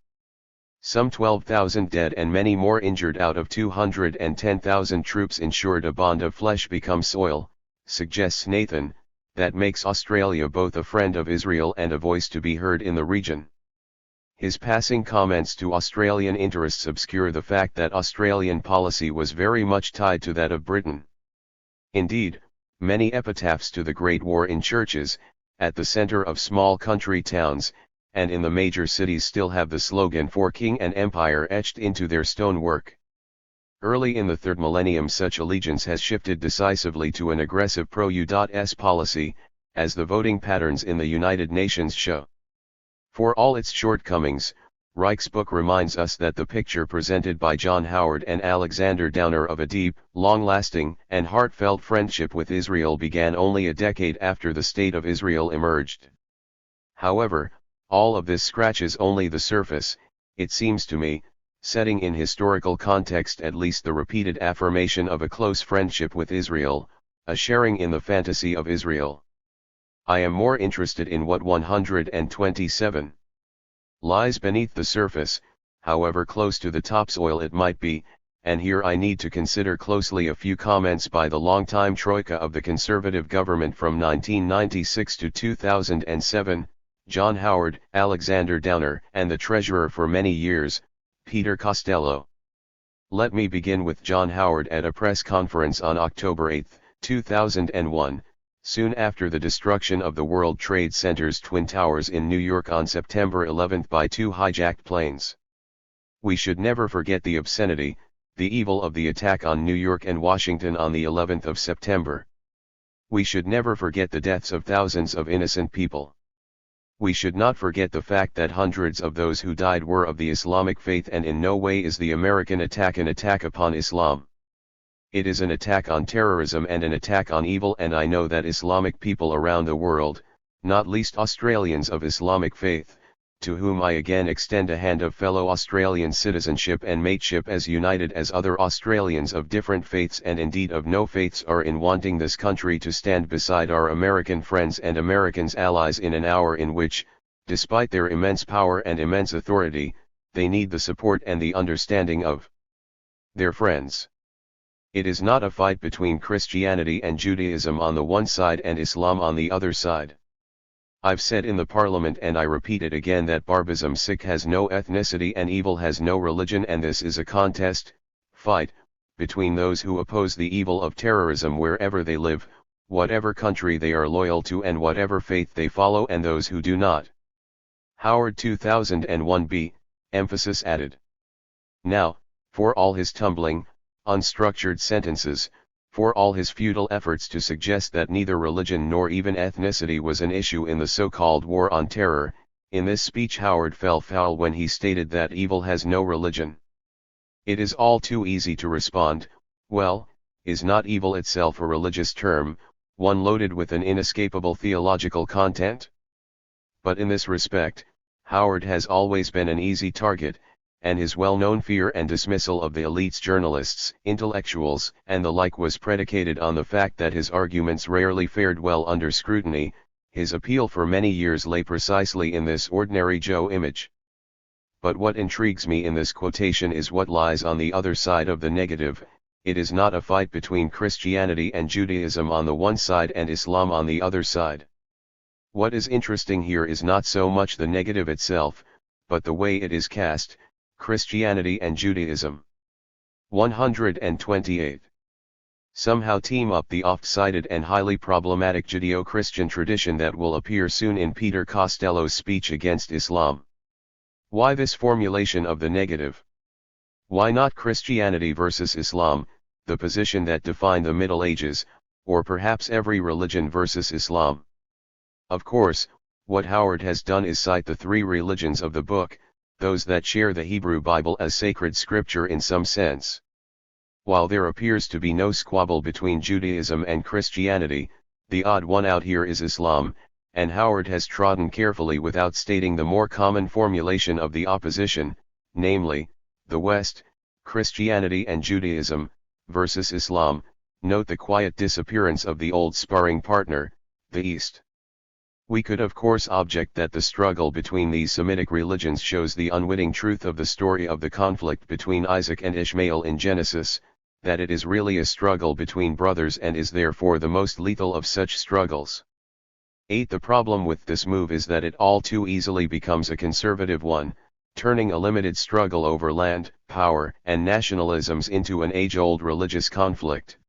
Some 12,000 dead and many more injured out of 210,000 troops ensured a bond of flesh becomes soil, suggests Nathan, that makes Australia both a friend of Israel and a voice to be heard in the region. His passing comments to Australian interests obscure the fact that Australian policy was very much tied to that of Britain. Indeed, many epitaphs to the Great War in churches, at the centre of small country towns, and in the major cities still have the slogan "For King and Empire" etched into their stonework. Early in the third millennium such allegiance has shifted decisively to an aggressive pro-US policy, as the voting patterns in the United Nations show. For all its shortcomings, Reich's book reminds us that the picture presented by John Howard and Alexander Downer of a deep, long-lasting, and heartfelt friendship with Israel began only a decade after the State of Israel emerged. However, all of this scratches only the surface, it seems to me, setting in historical context at least the repeated affirmation of a close friendship with Israel, a sharing in the fantasy of Israel. I am more interested in what 127 lies beneath the surface, however close to the topsoil it might be, and here I need to consider closely a few comments by the longtime troika of the conservative government from 1996 to 2007, John Howard, Alexander Downer, and the treasurer for many years, Peter Costello. Let me begin with John Howard at a press conference on October 8, 2001, soon after the destruction of the World Trade Center's Twin Towers in New York on September 11 by two hijacked planes. We should never forget the obscenity, the evil of the attack on New York and Washington on the 11th of September. We should never forget the deaths of thousands of innocent people. We should not forget the fact that hundreds of those who died were of the Islamic faith, and in no way is the American attack an attack upon Islam. It is an attack on terrorism and an attack on evil, and I know that Islamic people around the world, not least Australians of Islamic faith, to whom I again extend a hand of fellow Australian citizenship and mateship as united as other Australians of different faiths and indeed of no faiths are in wanting this country to stand beside our American friends and Americans allies in an hour in which, despite their immense power and immense authority, they need the support and the understanding of their friends. It is not a fight between Christianity and Judaism on the one side and Islam on the other side. I've said in the Parliament and I repeat it again that Barbism sick has no ethnicity and evil has no religion, and this is a contest, fight, between those who oppose the evil of terrorism wherever they live, whatever country they are loyal to and whatever faith they follow, and those who do not. Howard 2001b, emphasis added. Now, for all his tumbling, unstructured sentences, for all his futile efforts to suggest that neither religion nor even ethnicity was an issue in the so-called war on terror, in this speech Howard fell foul when he stated that evil has no religion. It is all too easy to respond, well, is not evil itself a religious term, one loaded with an inescapable theological content? But in this respect, Howard has always been an easy target, and his well-known fear and dismissal of the elites, journalists, intellectuals, and the like was predicated on the fact that his arguments rarely fared well under scrutiny. His appeal for many years lay precisely in this ordinary Joe image. But what intrigues me in this quotation is what lies on the other side of the negative. It is not a fight between Christianity and Judaism on the one side and Islam on the other side. What is interesting here is not so much the negative itself, but the way it is cast, Christianity and Judaism. 128. Somehow team up the oft-cited and highly problematic Judeo-Christian tradition that will appear soon in Peter Costello's speech against Islam. Why this formulation of the negative? Why not Christianity versus Islam, the position that defined the Middle Ages, or perhaps every religion versus Islam? Of course, what Howard has done is cite the three religions of the book, those that share the Hebrew Bible as sacred scripture in some sense. While there appears to be no squabble between Judaism and Christianity, the odd one out here is Islam, and Howard has trodden carefully without stating the more common formulation of the opposition, namely, the West, Christianity and Judaism, versus Islam. Note the quiet disappearance of the old sparring partner, the East. We could of course object that the struggle between these Semitic religions shows the unwitting truth of the story of the conflict between Isaac and Ishmael in Genesis, that it is really a struggle between brothers and is therefore the most lethal of such struggles. 8. The problem with this move is that it all too easily becomes a conservative one, turning a limited struggle over land, power, and nationalisms into an age-old religious conflict.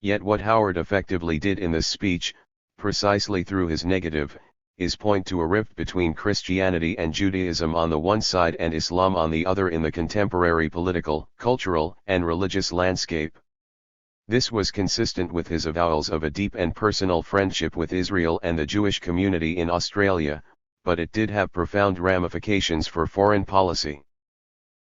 Yet what Howard effectively did in this speech, precisely through his negative, is point to a rift between Christianity and Judaism on the one side and Islam on the other in the contemporary political, cultural, and religious landscape. This was consistent with his avowals of a deep and personal friendship with Israel and the Jewish community in Australia, but it did have profound ramifications for foreign policy.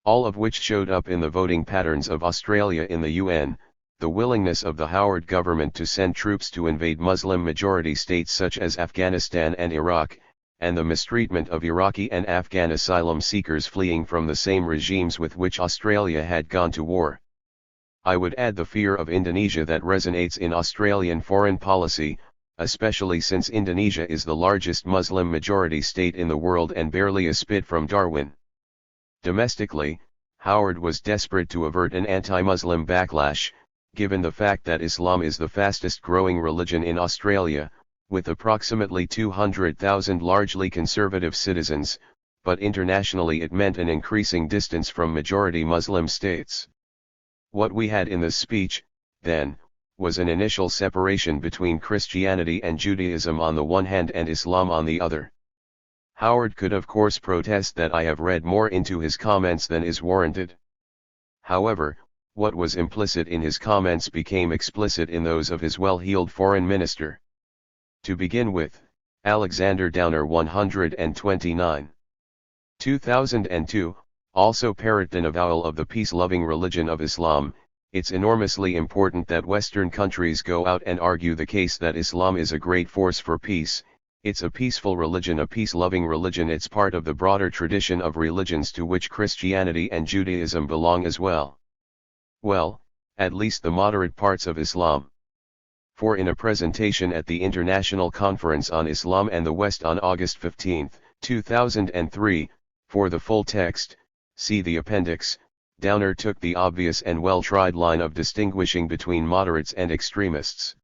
All of which showed up in the voting patterns of Australia in the UN, the willingness of the Howard government to send troops to invade Muslim-majority states such as Afghanistan and Iraq, and the mistreatment of Iraqi and Afghan asylum seekers fleeing from the same regimes with which Australia had gone to war. I would add the fear of Indonesia that resonates in Australian foreign policy, especially since Indonesia is the largest Muslim majority state in the world and barely a spit from Darwin. Domestically, Howard was desperate to avert an anti-Muslim backlash, given the fact that Islam is the fastest growing religion in Australia, with approximately 200,000 largely conservative citizens, but internationally it meant an increasing distance from majority Muslim states. What we had in this speech, then, was an initial separation between Christianity and Judaism on the one hand and Islam on the other. Howard could of course protest that I have read more into his comments than is warranted. However, what was implicit in his comments became explicit in those of his well-heeled foreign minister. To begin with, Alexander Downer 129. 2002, also parrot an avowal of the peace-loving religion of Islam. It's enormously important that Western countries go out and argue the case that Islam is a great force for peace. It's a peaceful religion, a peace-loving religion. It's part of the broader tradition of religions to which Christianity and Judaism belong as well. Well, at least the moderate parts of Islam. For in a presentation at the International Conference on Islam and the West on August 15, 2003, for the full text, see the appendix, Downer took the obvious and well-tried line of distinguishing between moderates and extremists.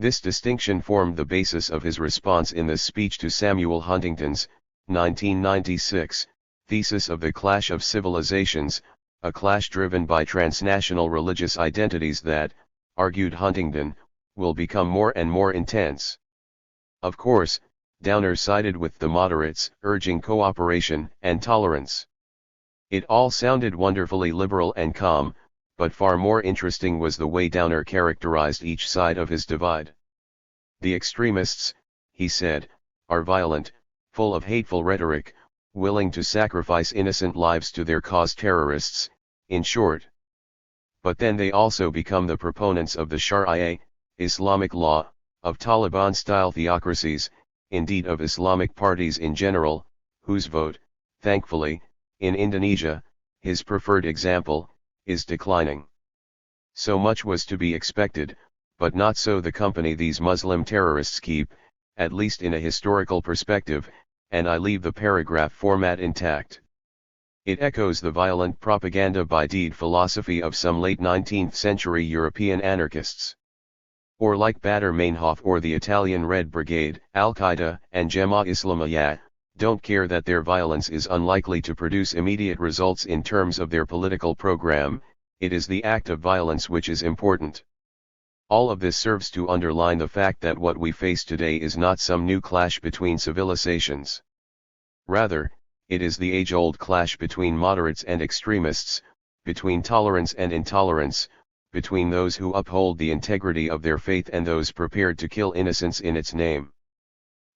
This distinction formed the basis of his response in the speech to Samuel Huntington's, 1996, thesis of the clash of civilizations, a clash driven by transnational religious identities that, argued Huntington, will become more and more intense. Of course, Downer sided with the moderates, urging cooperation and tolerance. It all sounded wonderfully liberal and calm, but far more interesting was the way Downer characterized each side of his divide. The extremists, he said, are violent, full of hateful rhetoric, willing to sacrifice innocent lives to their cause, terrorists, in short. But then they also become the proponents of the Sharia, Islamic law, of Taliban-style theocracies, indeed of Islamic parties in general, whose vote, thankfully, in Indonesia, his preferred example, is declining. So much was to be expected, but not so the company these Muslim terrorists keep, at least in a historical perspective, and I leave the paragraph format intact. It echoes the violent propaganda by deed philosophy of some late 19th century European anarchists. Or like Badr Meinhof or the Italian Red Brigade, Al-Qaeda and Jemaah Islamiyah, don't care that their violence is unlikely to produce immediate results in terms of their political program. It is the act of violence which is important. All of this serves to underline the fact that what we face today is not some new clash between civilizations. Rather, it is the age-old clash between moderates and extremists, between tolerance and intolerance, between those who uphold the integrity of their faith and those prepared to kill innocents in its name.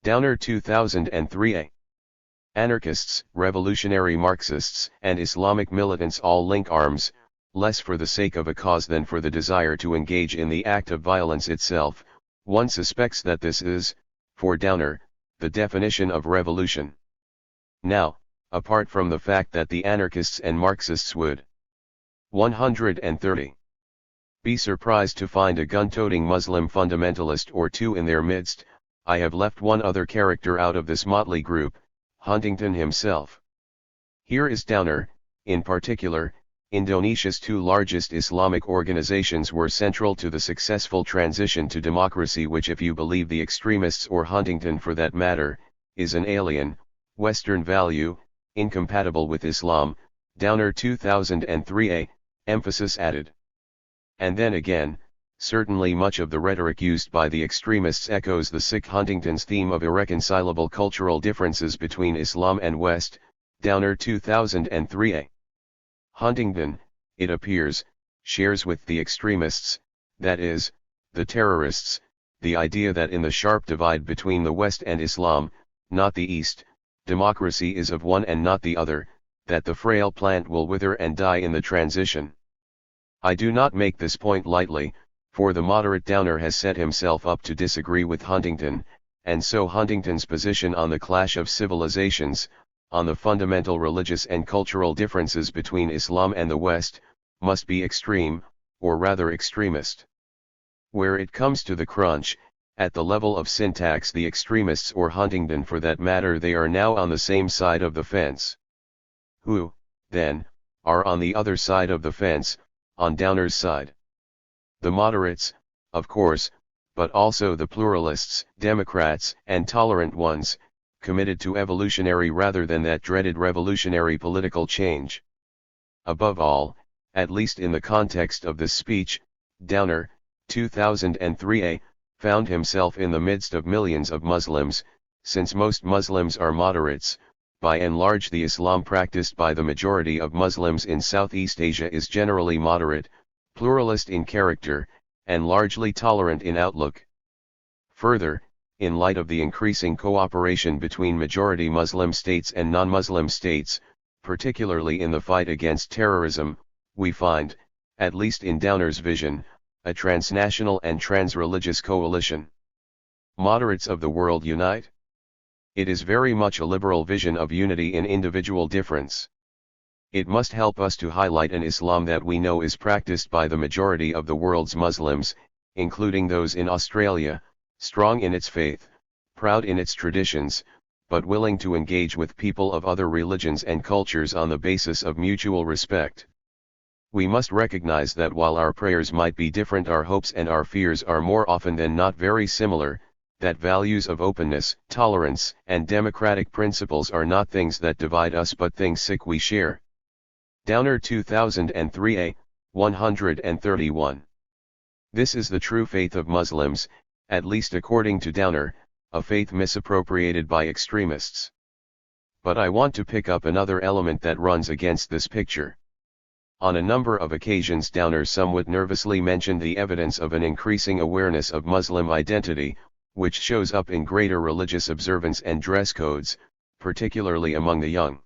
Downer 2003a. Anarchists, revolutionary Marxists, and Islamic militants all link arms, less for the sake of a cause than for the desire to engage in the act of violence itself. One suspects that this is, for Downer, the definition of revolution. Now, apart from the fact that the anarchists and Marxists would 130. Be surprised to find a gun-toting Muslim fundamentalist or two in their midst, I have left one other character out of this motley group, Huntington himself. Here is Downer. In particular, Indonesia's two largest Islamic organizations were central to the successful transition to democracy, which, if you believe the extremists or Huntington for that matter, is an alien, Western value, incompatible with Islam. Downer 2003a, emphasis added. And then again, certainly much of the rhetoric used by the extremists echoes the sick Huntington's theme of irreconcilable cultural differences between Islam and West. Downer 2003a. Huntington, it appears, shares with the extremists, that is, the terrorists, the idea that in the sharp divide between the West and Islam, not the East, democracy is of one and not the other, that the frail plant will wither and die in the transition. I do not make this point lightly, for the moderate Downer has set himself up to disagree with Huntington, and so Huntington's position on the clash of civilizations, on the fundamental religious and cultural differences between Islam and the West, must be extreme, or rather extremist. Where it comes to the crunch, At the level of syntax, the extremists, or Huntington for that matter, they are now on the same side of the fence. Who, then, are on the other side of the fence, on Downer's side? The moderates, of course, but also the pluralists, Democrats, and tolerant ones, committed to evolutionary rather than that dreaded revolutionary political change. Above all, at least in the context of this speech, Downer, 2003a, found himself in the midst of millions of Muslims, since most Muslims are moderates. By and large, the Islam practiced by the majority of Muslims in Southeast Asia is generally moderate, pluralist in character, and largely tolerant in outlook. Further, in light of the increasing cooperation between majority Muslim states and non-Muslim states, particularly in the fight against terrorism, we find, at least in Downer's vision, a transnational and trans-religious coalition. Moderates of the world unite? It is very much a liberal vision of unity in individual difference. It must help us to highlight an Islam that we know is practiced by the majority of the world's Muslims, including those in Australia, strong in its faith, proud in its traditions, but willing to engage with people of other religions and cultures on the basis of mutual respect. We must recognize that while our prayers might be different, our hopes and our fears are more often than not very similar, that values of openness, tolerance, and democratic principles are not things that divide us but things we share. Downer 2003a, 131. This is the true faith of Muslims, at least according to Downer, a faith misappropriated by extremists. But I want to pick up another element that runs against this picture. On a number of occasions, Downer somewhat nervously mentioned the evidence of an increasing awareness of Muslim identity, which shows up in greater religious observance and dress codes, particularly among the young.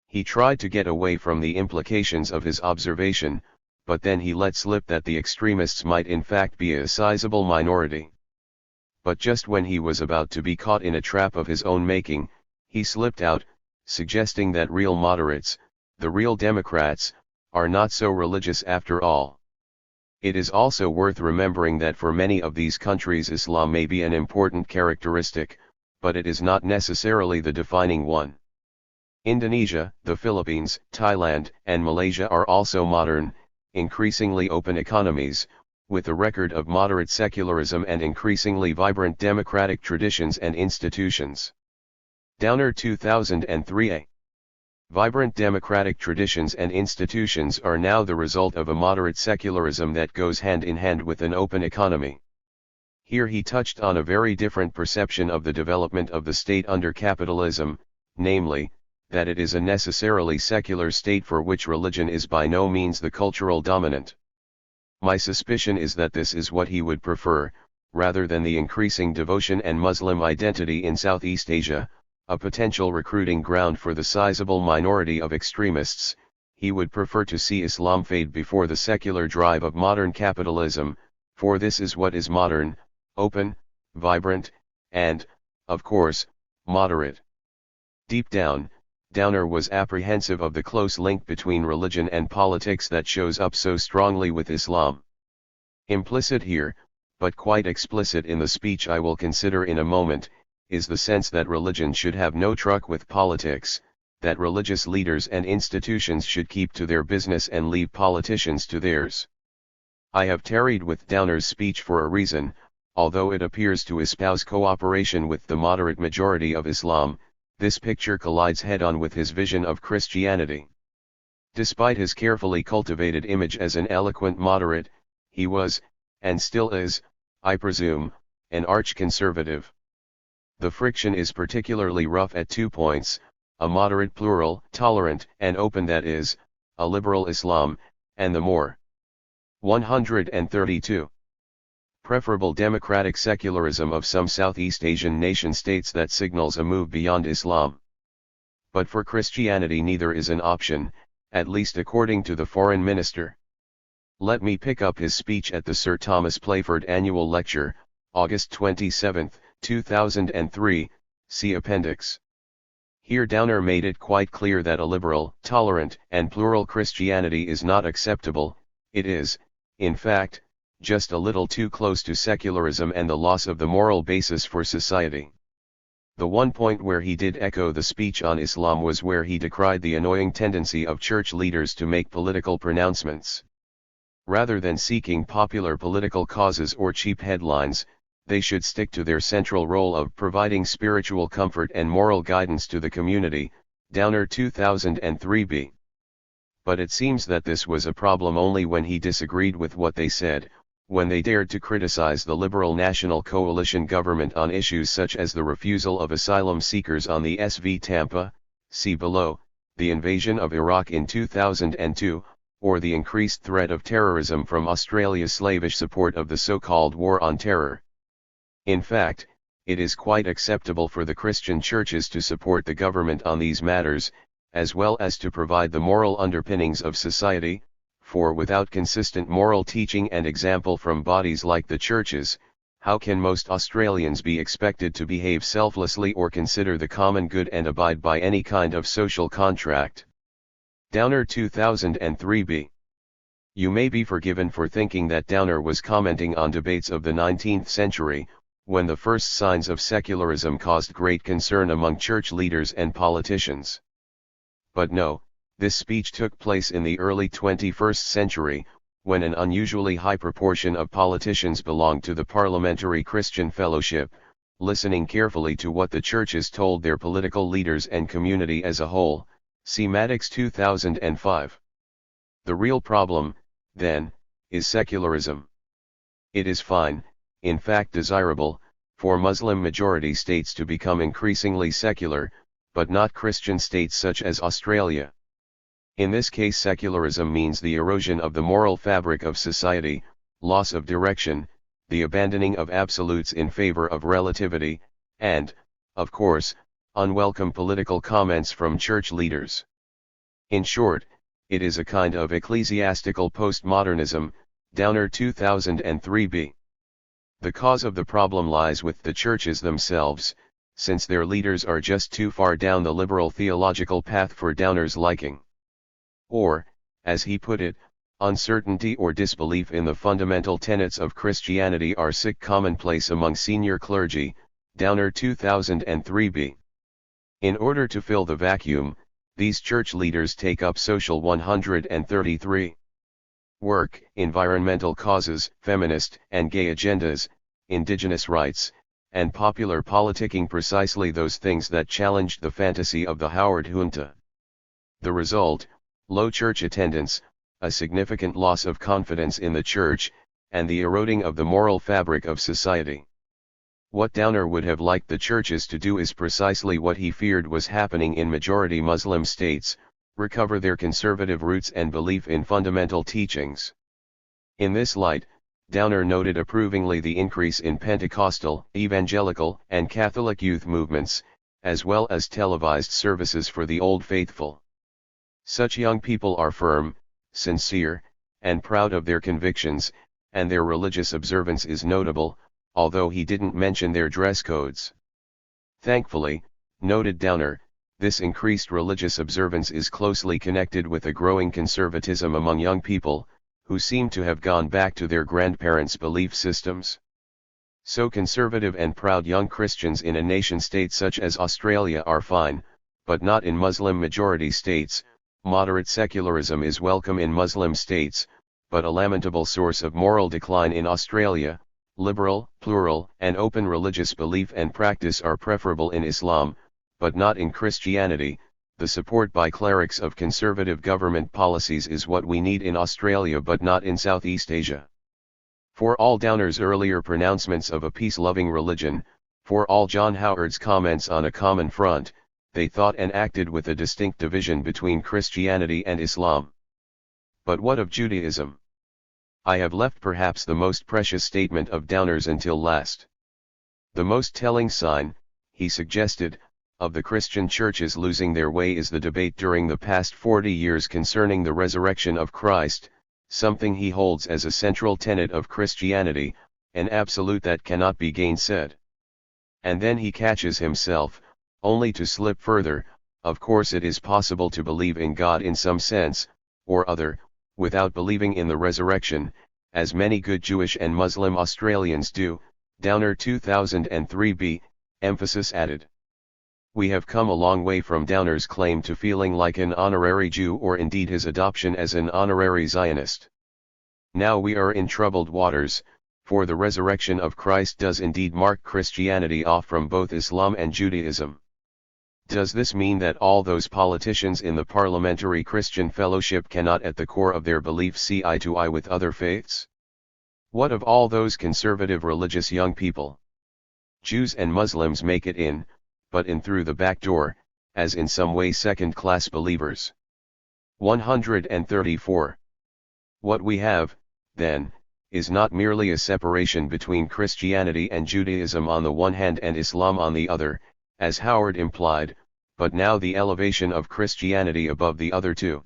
He tried to get away from the implications of his observation, but then he let slip that the extremists might in fact be a sizable minority. But just when he was about to be caught in a trap of his own making, he slipped out, suggesting that real moderates, the real Democrats, are not so religious after all. It is also worth remembering that for many of these countries Islam may be an important characteristic, but it is not necessarily the defining one. Indonesia, the Philippines, Thailand, and Malaysia are also modern, increasingly open economies, with a record of moderate secularism and increasingly vibrant democratic traditions and institutions. Downer 2003a. Vibrant democratic traditions and institutions are now the result of a moderate secularism that goes hand in hand with an open economy. Here he touched on a very different perception of the development of the state under capitalism, namely, that it is a necessarily secular state for which religion is by no means the cultural dominant. My suspicion is that this is what he would prefer, rather than the increasing devotion and Muslim identity in Southeast Asia, a potential recruiting ground for the sizable minority of extremists. He would prefer to see Islam fade before the secular drive of modern capitalism, for this is what is modern, open, vibrant, and, of course, moderate. Deep down, Downer was apprehensive of the close link between religion and politics that shows up so strongly with Islam. Implicit here, but quite explicit in the speech I will consider in a moment, is the sense that religion should have no truck with politics, that religious leaders and institutions should keep to their business and leave politicians to theirs. I have tarried with Downer's speech for a reason, although it appears to espouse cooperation with the moderate majority of Islam. This picture collides head-on with his vision of Christianity. Despite his carefully cultivated image as an eloquent moderate, he was, and still is, I presume, an arch-conservative. The friction is particularly rough at 2 points, a moderate plural, tolerant and open, that is, a liberal Islam, and the more 132. Preferable democratic secularism of some Southeast Asian nation-states that signals a move beyond Islam. But for Christianity neither is an option, at least according to the foreign minister. Let me pick up his speech at the Sir Thomas Playford Annual Lecture, August 27, 2003, see Appendix. Here Downer made it quite clear that a liberal, tolerant, and plural Christianity is not acceptable. It is, in fact, just a little too close to secularism and the loss of the moral basis for society. The one point where he did echo the speech on Islam was where he decried the annoying tendency of church leaders to make political pronouncements. Rather than seeking popular political causes or cheap headlines, they should stick to their central role of providing spiritual comfort and moral guidance to the community. Downer 2003b. But it seems that this was a problem only when he disagreed with what they said, when they dared to criticize the Liberal National Coalition government on issues such as the refusal of asylum seekers on the SV Tampa, see below, the invasion of Iraq in 2002, or the increased threat of terrorism from Australia's slavish support of the so-called War on Terror. In fact, it is quite acceptable for the Christian churches to support the government on these matters, as well as to provide the moral underpinnings of society, for without consistent moral teaching and example from bodies like the churches, how can most Australians be expected to behave selflessly or consider the common good and abide by any kind of social contract? Downer 2003b. You may be forgiven for thinking that Downer was commenting on debates of the 19th century, when the first signs of secularism caused great concern among church leaders and politicians. But no, this speech took place in the early 21st century, when an unusually high proportion of politicians belonged to the Parliamentary Christian Fellowship, listening carefully to what the churches told their political leaders and community as a whole. See Maddox 2005. The real problem, then, is secularism. It is fine, in fact desirable, for Muslim-majority states to become increasingly secular, but not Christian states such as Australia. In this case secularism means the erosion of the moral fabric of society, loss of direction, the abandoning of absolutes in favor of relativity, and, of course, unwelcome political comments from church leaders. In short, it is a kind of ecclesiastical postmodernism. Downer 2003b. The cause of the problem lies with the churches themselves, since their leaders are just too far down the liberal theological path for Downer's liking. Or, as he put it, uncertainty or disbelief in the fundamental tenets of Christianity are sick commonplace among senior clergy. Downer 2003b. In order to fill the vacuum, these church leaders take up social 133 work, environmental causes, feminist and gay agendas, indigenous rights, and popular politicking, precisely those things that challenged the fantasy of the Howard junta. The result, low church attendance, a significant loss of confidence in the church, and the eroding of the moral fabric of society. What Downer would have liked the churches to do is precisely what he feared was happening in majority Muslim states: recover their conservative roots and belief in fundamental teachings. In this light, Downer noted approvingly the increase in Pentecostal, evangelical, and Catholic youth movements, as well as televised services for the Old Faithful. Such young people are firm, sincere, and proud of their convictions, and their religious observance is notable, although he didn't mention their dress codes. Thankfully, noted Downer, this increased religious observance is closely connected with a growing conservatism among young people, who seem to have gone back to their grandparents' belief systems. So conservative and proud young Christians in a nation-state such as Australia are fine, but not in Muslim-majority states. Moderate secularism is welcome in Muslim states, but a lamentable source of moral decline in Australia. Liberal, plural, and open religious belief and practice are preferable in Islam, but not in Christianity. The support by clerics of conservative government policies is what we need in Australia but not in Southeast Asia. For all Downer's earlier pronouncements of a peace-loving religion, for all John Howard's comments on a common front, they thought and acted with a distinct division between Christianity and Islam. But what of Judaism? I have left perhaps the most precious statement of Downer's until last. The most telling sign, he suggested, of the Christian churches losing their way is the debate during the past 40 years concerning the resurrection of Christ, something he holds as a central tenet of Christianity, an absolute that cannot be gainsaid. And then he catches himself, only to slip further. Of course it is possible to believe in God in some sense, or other, without believing in the resurrection, as many good Jewish and Muslim Australians do, Downer 2003b, emphasis added. We have come a long way from Downer's claim to feeling like an honorary Jew or indeed his adoption as an honorary Zionist. Now we are in troubled waters, for the resurrection of Christ does indeed mark Christianity off from both Islam and Judaism. Does this mean that all those politicians in the Parliamentary Christian Fellowship cannot at the core of their belief see eye to eye with other faiths? What of all those conservative religious young people? Jews and Muslims make it in, but in through the back door, as in some way second-class believers. 134. What we have, then, is not merely a separation between Christianity and Judaism on the one hand and Islam on the other, as Howard implied, but now the elevation of Christianity above the other two.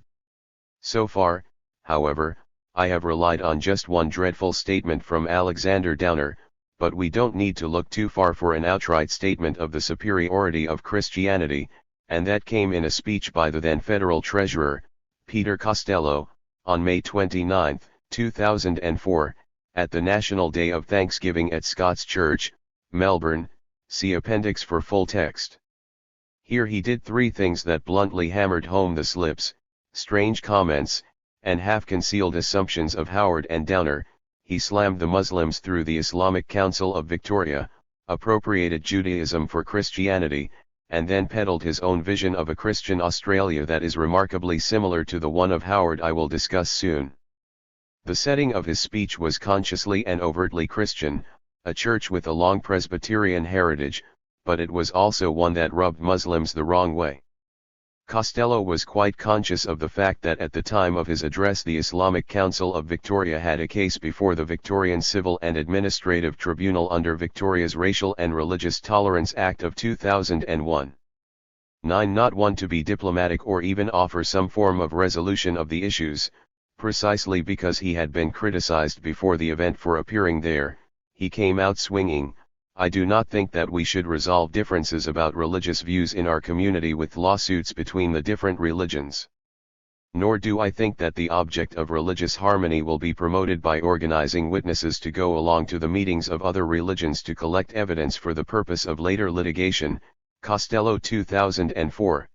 So far, however, I have relied on just one dreadful statement from Alexander Downer, but we don't need to look too far for an outright statement of the superiority of Christianity, and that came in a speech by the then federal treasurer, Peter Costello, on May 29, 2004, at the National Day of Thanksgiving at Scott's Church, Melbourne. See appendix for full text. Here he did three things that bluntly hammered home the slips, strange comments, and half-concealed assumptions of Howard and Downer. He slammed the Muslims through the Islamic Council of Victoria, appropriated Judaism for Christianity, and then peddled his own vision of a Christian Australia that is remarkably similar to the one of Howard I will discuss soon. The setting of his speech was consciously and overtly Christian, a church with a long Presbyterian heritage, but it was also one that rubbed Muslims the wrong way. Costello was quite conscious of the fact that at the time of his address the Islamic Council of Victoria had a case before the Victorian Civil and Administrative Tribunal under Victoria's Racial and Religious Tolerance Act of 2001. 9. Not one to be diplomatic or even offer some form of resolution of the issues, precisely because he had been criticized before the event for appearing there. He came out swinging. I do not think that we should resolve differences about religious views in our community with lawsuits between the different religions. Nor do I think that the object of religious harmony will be promoted by organizing witnesses to go along to the meetings of other religions to collect evidence for the purpose of later litigation. Costello 2004.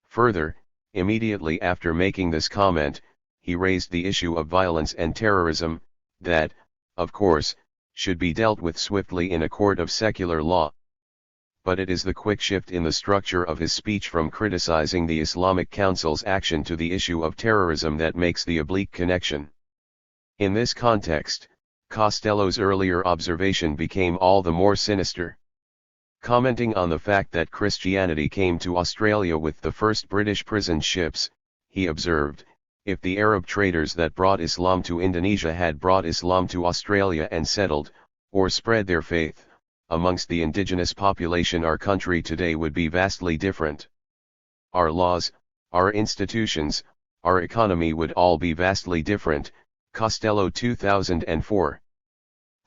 Further, immediately after making this comment, he raised the issue of violence and terrorism, that, of course, should be dealt with swiftly in a court of secular law. But it is the quick shift in the structure of his speech from criticizing the Islamic Council's action to the issue of terrorism that makes the oblique connection. In this context, Costello's earlier observation became all the more sinister. Commenting on the fact that Christianity came to Australia with the first British prison ships, he observed, if the Arab traders that brought Islam to Indonesia had brought Islam to Australia and settled, or spread their faith, amongst the indigenous population, our country today would be vastly different. Our laws, our institutions, our economy would all be vastly different. Costello 2004.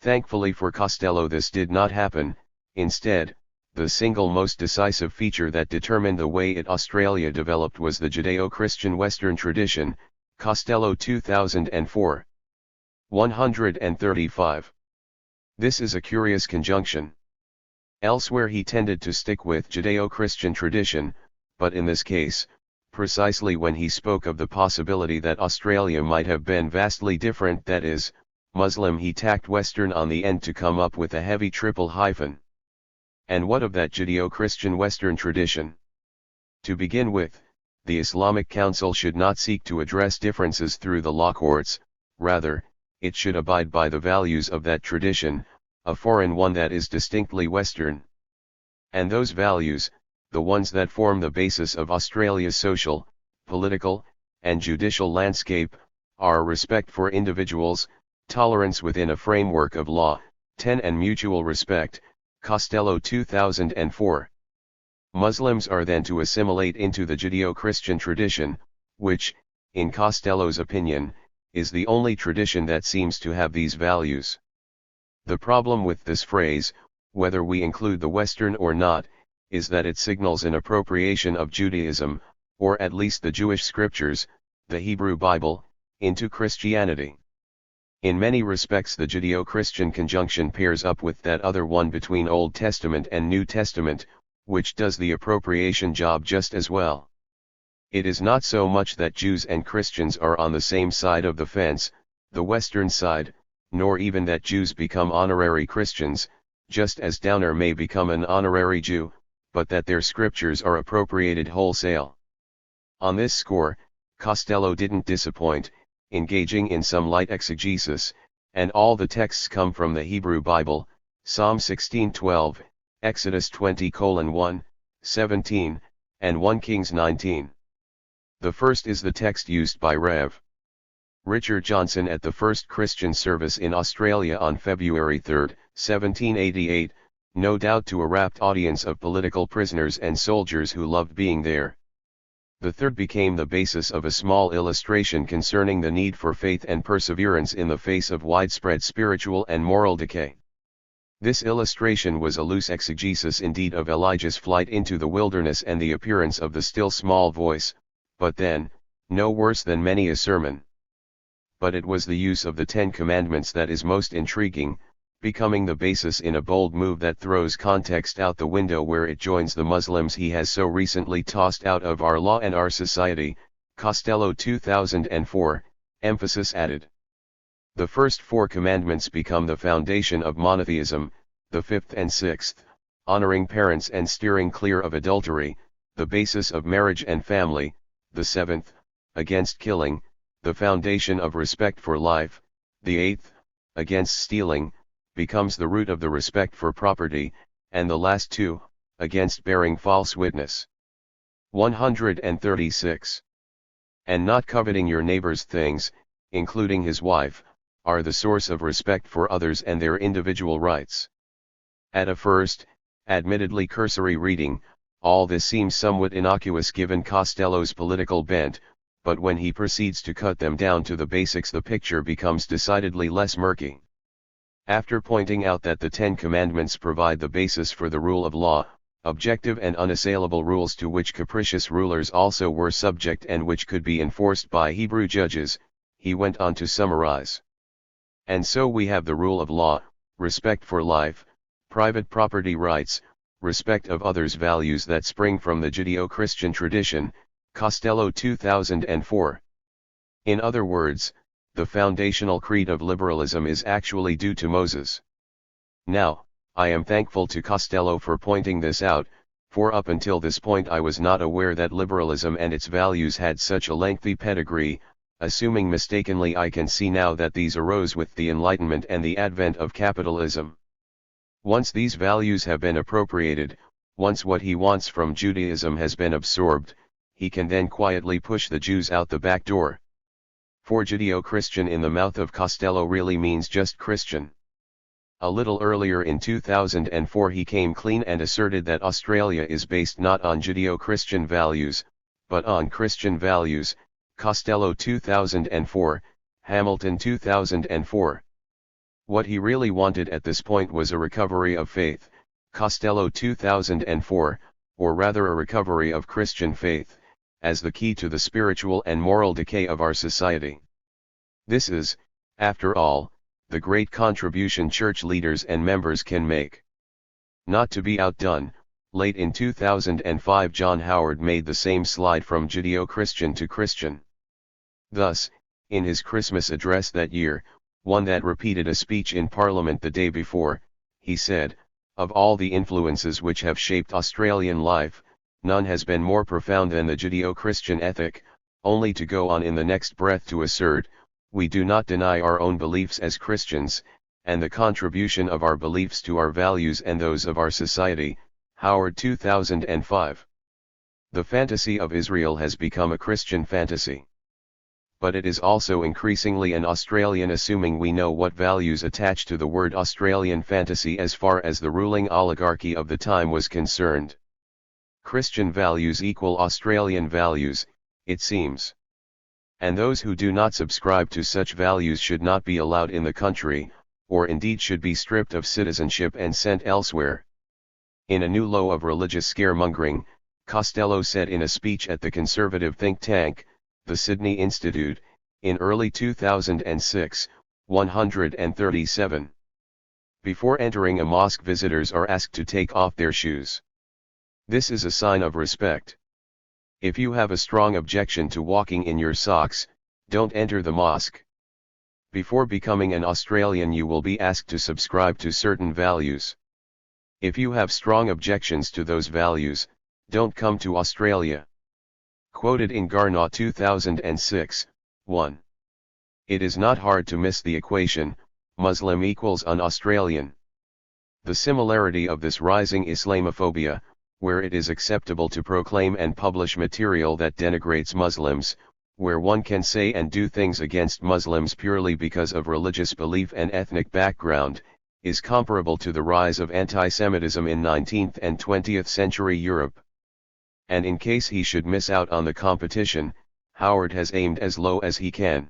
Thankfully for Costello this did not happen. Instead, the single most decisive feature that determined the way Australia developed was the Judeo-Christian Western tradition. Costello 2004. 135. This is a curious conjunction. Elsewhere he tended to stick with Judeo-Christian tradition, but in this case, precisely when he spoke of the possibility that Australia might have been vastly different, that is, Muslim, he tacked Western on the end to come up with a heavy triple hyphen. And what of that Judeo-Christian Western tradition? To begin with, the Islamic Council should not seek to address differences through the law courts, rather, it should abide by the values of that tradition, a foreign one that is distinctly Western. And those values, the ones that form the basis of Australia's social, political, and judicial landscape, are respect for individuals, tolerance within a framework of law, 10 and mutual respect. Costello 2004. Muslims are then to assimilate into the Judeo-Christian tradition, which, in Costello's opinion, is the only tradition that seems to have these values. The problem with this phrase, whether we include the Western or not, is that it signals an appropriation of Judaism, or at least the Jewish scriptures, the Hebrew Bible, into Christianity. In many respects the Judeo-Christian conjunction pairs up with that other one between Old Testament and New Testament, which does the appropriation job just as well. It is not so much that Jews and Christians are on the same side of the fence, the Western side, nor even that Jews become honorary Christians, just as Downer may become an honorary Jew, but that their scriptures are appropriated wholesale. On this score, Costello didn't disappoint, engaging in some light exegesis, and all the texts come from the Hebrew Bible, Psalm 16:12, Exodus 20:1, 17, and 1 Kings 19. The first is the text used by Rev. Richard Johnson at the first Christian service in Australia on February 3, 1788, no doubt to a rapt audience of political prisoners and soldiers who loved being there. The third became the basis of a small illustration concerning the need for faith and perseverance in the face of widespread spiritual and moral decay. This illustration was a loose exegesis indeed of Elijah's flight into the wilderness and the appearance of the still small voice, but then, no worse than many a sermon. But it was the use of the Ten Commandments that is most intriguing, becoming the basis in a bold move that throws context out the window where it joins the Muslims he has so recently tossed out of our law and our society, Costello 2004, emphasis added. The first four commandments become the foundation of monotheism, the fifth and sixth, honoring parents and steering clear of adultery, the basis of marriage and family, the seventh, against killing, the foundation of respect for life, the eighth, against stealing, becomes the root of the respect for property, and the last two, against bearing false witness. 136. And not coveting your neighbor's things, including his wife, are the source of respect for others and their individual rights. At a first, admittedly cursory reading, all this seems somewhat innocuous given Costello's political bent, but when he proceeds to cut them down to the basics the picture becomes decidedly less murky. After pointing out that the Ten Commandments provide the basis for the rule of law, objective and unassailable rules to which capricious rulers also were subject and which could be enforced by Hebrew judges, he went on to summarize. And so we have the rule of law, respect for life, private property rights, respect of others' values that spring from the Judeo-Christian tradition, Costello 2004. In other words, the foundational creed of liberalism is actually due to Moses. Now, I am thankful to Costello for pointing this out, for up until this point I was not aware that liberalism and its values had such a lengthy pedigree, assuming mistakenly I can see now that these arose with the Enlightenment and the advent of capitalism. Once these values have been appropriated, once what he wants from Judaism has been absorbed, he can then quietly push the Jews out the back door. For Judeo-Christian in the mouth of Costello really means just Christian. A little earlier in 2004 he came clean and asserted that Australia is based not on Judeo-Christian values, but on Christian values, Costello 2004, Hamilton 2004. What he really wanted at this point was a recovery of faith, Costello 2004, or rather a recovery of Christian faith, as the key to the spiritual and moral decay of our society. This is, after all, the great contribution church leaders and members can make. Not to be outdone, late in 2005 John Howard made the same slide from Judeo-Christian to Christian. Thus, in his Christmas address that year, one that repeated a speech in Parliament the day before, he said, "Of all the influences which have shaped Australian life, none has been more profound than the Judeo-Christian ethic," only to go on in the next breath to assert, "We do not deny our own beliefs as Christians, and the contribution of our beliefs to our values and those of our society." Howard 2005. The fantasy of Israel has become a Christian fantasy. But it is also increasingly an Australian, assuming we know what values attach to the word Australian fantasy as far as the ruling oligarchy of the time was concerned. Christian values equal Australian values, it seems. And those who do not subscribe to such values should not be allowed in the country, or indeed should be stripped of citizenship and sent elsewhere. In a new low of religious scaremongering, Costello said in a speech at the conservative think tank, the Sydney Institute, in early 2006, 137. Before entering a mosque, visitors are asked to take off their shoes. This is a sign of respect. If you have a strong objection to walking in your socks, don't enter the mosque. Before becoming an Australian, you will be asked to subscribe to certain values. If you have strong objections to those values, don't come to Australia. Quoted in Garnaut 2006, 1. It is not hard to miss the equation, Muslim equals un-Australian. The similarity of this rising Islamophobia, where it is acceptable to proclaim and publish material that denigrates Muslims, where one can say and do things against Muslims purely because of religious belief and ethnic background, is comparable to the rise of anti-Semitism in 19th and 20th century Europe. And in case he should miss out on the competition, Howard has aimed as low as he can.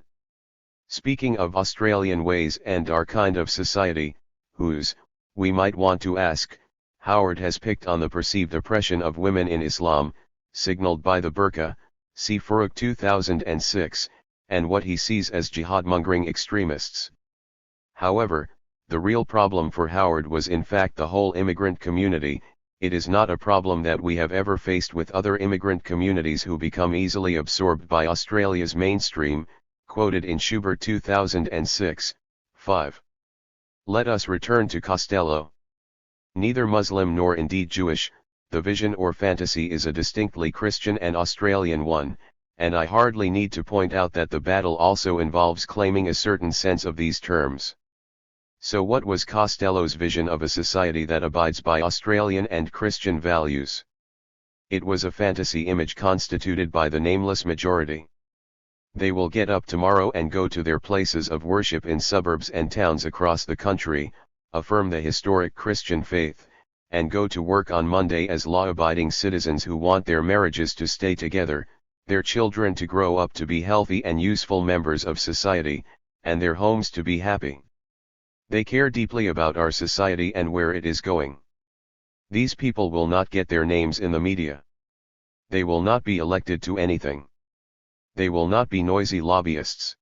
Speaking of Australian ways and our kind of society, whose, we might want to ask, Howard has picked on the perceived oppression of women in Islam, signaled by the burqa, see Farooq 2006, and what he sees as jihad-mongering extremists. However, the real problem for Howard was in fact the whole immigrant community. It is not a problem that we have ever faced with other immigrant communities who become easily absorbed by Australia's mainstream, quoted in Schubert 2006, 5. Let us return to Costello. Neither Muslim nor indeed Jewish, the vision or fantasy is a distinctly Christian and Australian one, and I hardly need to point out that the battle also involves claiming a certain sense of these terms. So what was Costello's vision of a society that abides by Australian and Christian values? It was a fantasy image constituted by the nameless majority. They will get up tomorrow and go to their places of worship in suburbs and towns across the country, affirm the historic Christian faith, and go to work on Monday as law-abiding citizens who want their marriages to stay together, their children to grow up to be healthy and useful members of society, and their homes to be happy. They care deeply about our society and where it is going. These people will not get their names in the media. They will not be elected to anything. They will not be noisy lobbyists.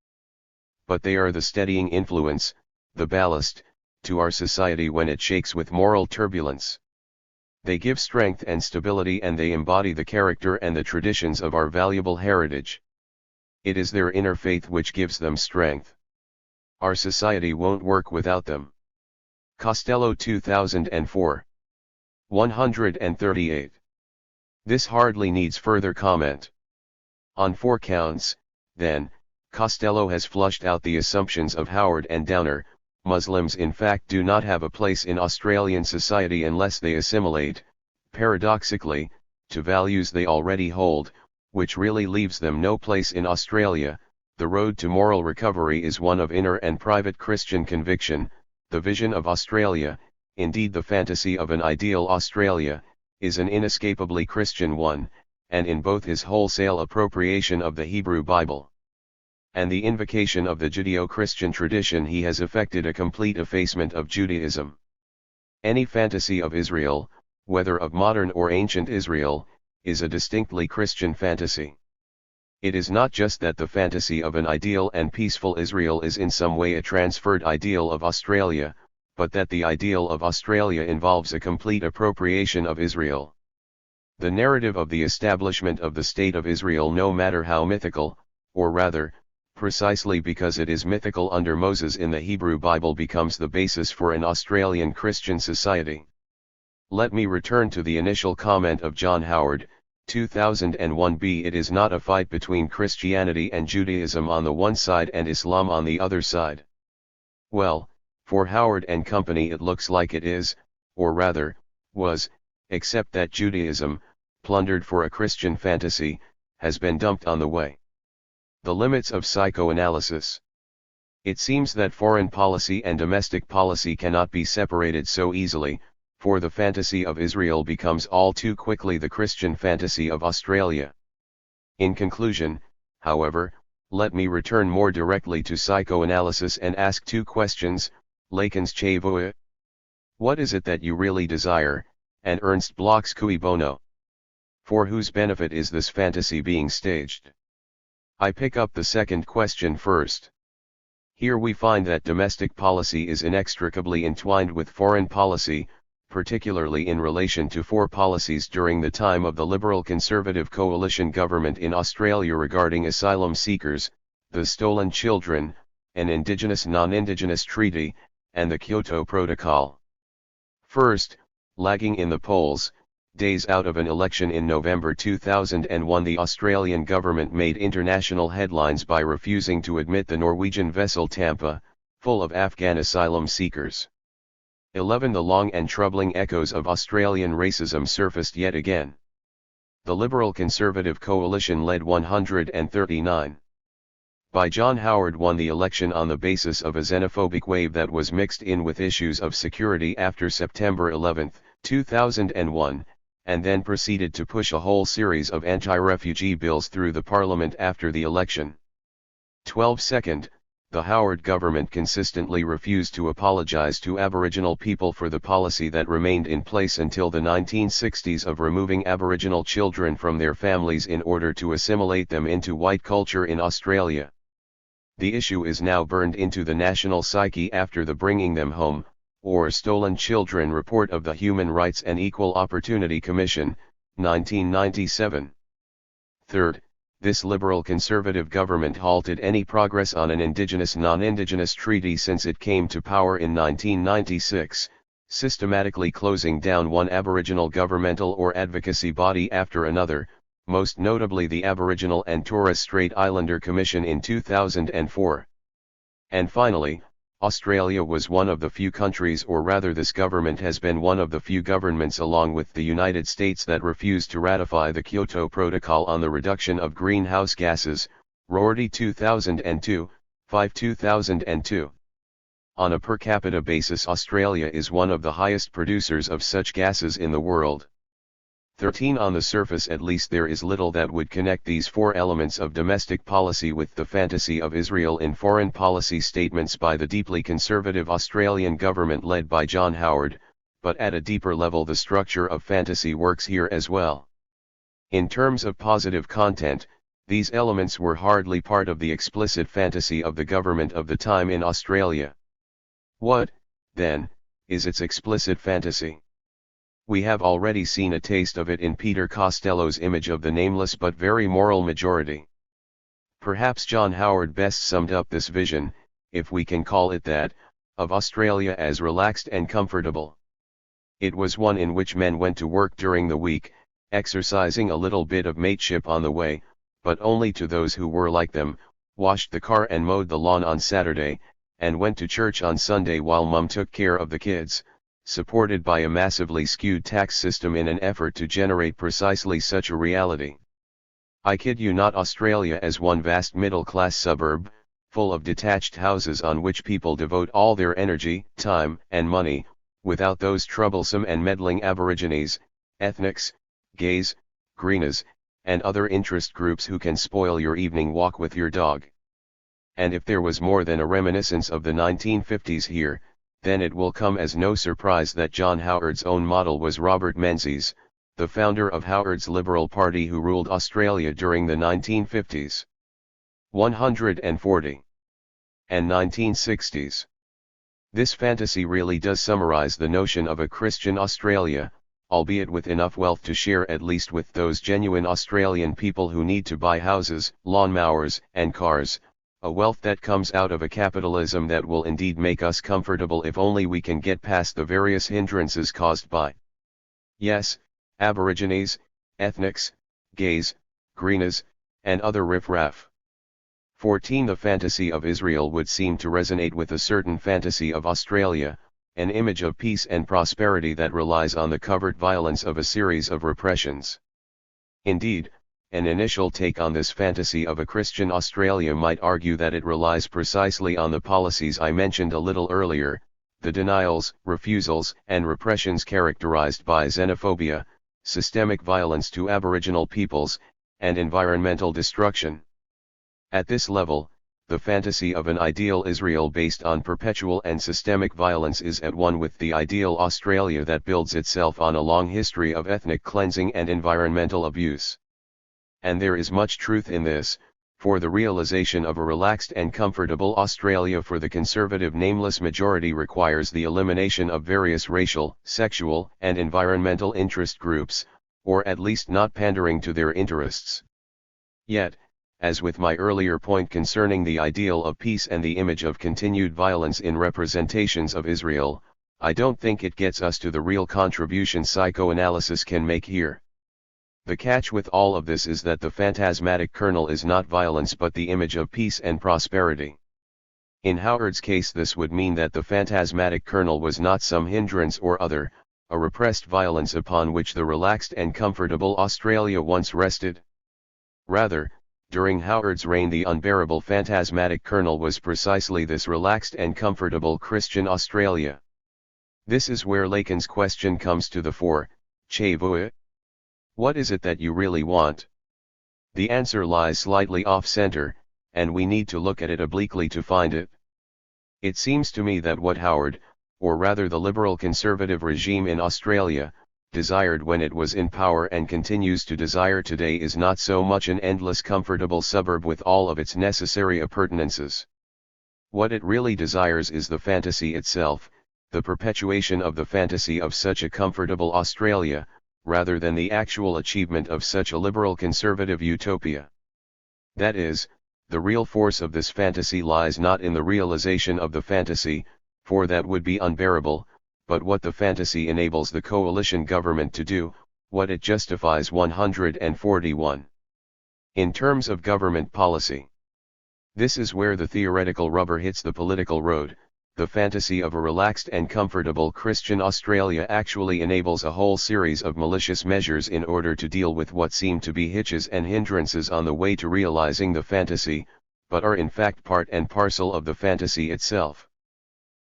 But they are the steadying influence, the ballast, to our society when it shakes with moral turbulence. They give strength and stability, and they embody the character and the traditions of our valuable heritage. It is their inner faith which gives them strength. Our society won't work without them. Costello 2004. 138. This hardly needs further comment. On 4 counts, then, Costello has flushed out the assumptions of Howard and Downer. Muslims in fact do not have a place in Australian society unless they assimilate, paradoxically, to values they already hold, which really leaves them no place in Australia. The road to moral recovery is one of inner and private Christian conviction. The vision of Australia, indeed the fantasy of an ideal Australia, is an inescapably Christian one, and in both his wholesale appropriation of the Hebrew Bible and the invocation of the Judeo-Christian tradition, he has effected a complete effacement of Judaism. Any fantasy of Israel, whether of modern or ancient Israel, is a distinctly Christian fantasy. It is not just that the fantasy of an ideal and peaceful Israel is in some way a transferred ideal of Australia, but that the ideal of Australia involves a complete appropriation of Israel. The narrative of the establishment of the State of Israel, no matter how mythical, or rather, precisely because it is mythical under Moses in the Hebrew Bible, becomes the basis for an Australian Christian society. Let me return to the initial comment of John Howard, 2001b. It is not a fight between Christianity and Judaism on the one side and Islam on the other side. Well, for Howard and company it looks like it is, or rather, was, except that Judaism, plundered for a Christian fantasy, has been dumped on the way. The limits of psychoanalysis. It seems that foreign policy and domestic policy cannot be separated so easily, for the fantasy of Israel becomes all too quickly the Christian fantasy of Australia. In conclusion, however, let me return more directly to psychoanalysis and ask 2 questions. Lacan's Che vuoi? What is it that you really desire, and Ernst Bloch's Cui bono? For whose benefit is this fantasy being staged? I pick up the second question first. Here we find that domestic policy is inextricably entwined with foreign policy, particularly in relation to four policies during the time of the Liberal Conservative coalition government in Australia regarding asylum seekers, the stolen children, an Indigenous-non-Indigenous treaty, and the Kyoto Protocol. First, lagging in the polls, days out of an election in November 2001, the Australian government made international headlines by refusing to admit the Norwegian vessel Tampa, full of Afghan asylum seekers. 11. The long and troubling echoes of Australian racism surfaced yet again. The Liberal Conservative coalition led 139 by John Howard won the election on the basis of a xenophobic wave that was mixed in with issues of security after September 11, 2001, and then proceeded to push a whole series of anti-refugee bills through the parliament after the election. 12. Second, the Howard government consistently refused to apologise to Aboriginal people for the policy that remained in place until the 1960s of removing Aboriginal children from their families in order to assimilate them into white culture in Australia. The issue is now burned into the national psyche after the Bringing Them Home, or Stolen Children report of the Human Rights and Equal Opportunity Commission, 1997. Third, this Liberal Conservative government halted any progress on an Indigenous-non-Indigenous treaty since it came to power in 1996, systematically closing down one Aboriginal governmental or advocacy body after another, most notably the Aboriginal and Torres Strait Islander Commission in 2004. And finally, Australia was one of the few countries, or rather this government has been one of the few governments along with the United States, that refused to ratify the Kyoto Protocol on the reduction of greenhouse gases, Rorty 2002, 5/2002. On a per capita basis, Australia is one of the highest producers of such gases in the world. 13. On the surface at least, there is little that would connect these four elements of domestic policy with the fantasy of Israel in foreign policy statements by the deeply conservative Australian government led by John Howard, but at a deeper level the structure of fantasy works here as well. In terms of positive content, these elements were hardly part of the explicit fantasy of the government of the time in Australia. What, then, is its explicit fantasy? We have already seen a taste of it in Peter Costello's image of the nameless but very moral majority. Perhaps John Howard best summed up this vision, if we can call it that, of Australia as relaxed and comfortable. It was one in which men went to work during the week, exercising a little bit of mateship on the way, but only to those who were like them, washed the car and mowed the lawn on Saturday, and went to church on Sunday while mum took care of the kids, supported by a massively skewed tax system in an effort to generate precisely such a reality. I kid you not, Australia as one vast middle-class suburb, full of detached houses on which people devote all their energy, time, and money, without those troublesome and meddling Aborigines, ethnics, gays, greeners, and other interest groups who can spoil your evening walk with your dog. And if there was more than a reminiscence of the 1950s here, then it will come as no surprise that John Howard's own model was Robert Menzies, the founder of Howard's Liberal Party, who ruled Australia during the 1950s, 140, and 1960s. This fantasy really does summarize the notion of a Christian Australia, albeit with enough wealth to share at least with those genuine Australian people who need to buy houses, lawnmowers, and cars, a wealth that comes out of a capitalism that will indeed make us comfortable if only we can get past the various hindrances caused by, yes, Aborigines, ethnics, gays, greeners, and other riff-raff. 14. The fantasy of Israel would seem to resonate with a certain fantasy of Australia, an image of peace and prosperity that relies on the covert violence of a series of repressions. Indeed, an initial take on this fantasy of a Christian Australia might argue that it relies precisely on the policies I mentioned a little earlier, the denials, refusals, and repressions characterized by xenophobia, systemic violence to Aboriginal peoples, and environmental destruction. At this level, the fantasy of an ideal Israel based on perpetual and systemic violence is at one with the ideal Australia that builds itself on a long history of ethnic cleansing and environmental abuse. And there is much truth in this, for the realization of a relaxed and comfortable Australia for the conservative nameless majority requires the elimination of various racial, sexual, and environmental interest groups, or at least not pandering to their interests. Yet, as with my earlier point concerning the ideal of peace and the image of continued violence in representations of Israel, I don't think it gets us to the real contribution psychoanalysis can make here. The catch with all of this is that the phantasmatic kernel is not violence but the image of peace and prosperity. In Howard's case this would mean that the phantasmatic kernel was not some hindrance or other, a repressed violence upon which the relaxed and comfortable Australia once rested. Rather, during Howard's reign the unbearable phantasmatic kernel was precisely this relaxed and comfortable Christian Australia. This is where Lacan's question comes to the fore, "Que veux? What is it that you really want?" The answer lies slightly off-center, and we need to look at it obliquely to find it. It seems to me that what Howard, or rather the liberal conservative regime in Australia, desired when it was in power and continues to desire today is not so much an endless comfortable suburb with all of its necessary appurtenances. What it really desires is the fantasy itself, the perpetuation of the fantasy of such a comfortable Australia, rather than the actual achievement of such a liberal conservative utopia. That is, the real force of this fantasy lies not in the realization of the fantasy, for that would be unbearable, but what the fantasy enables the coalition government to do, what it justifies. 141. In terms of government policy. This is where the theoretical rubber hits the political road. The fantasy of a relaxed and comfortable Christian Australia actually enables a whole series of malicious measures in order to deal with what seem to be hitches and hindrances on the way to realizing the fantasy, but are in fact part and parcel of the fantasy itself.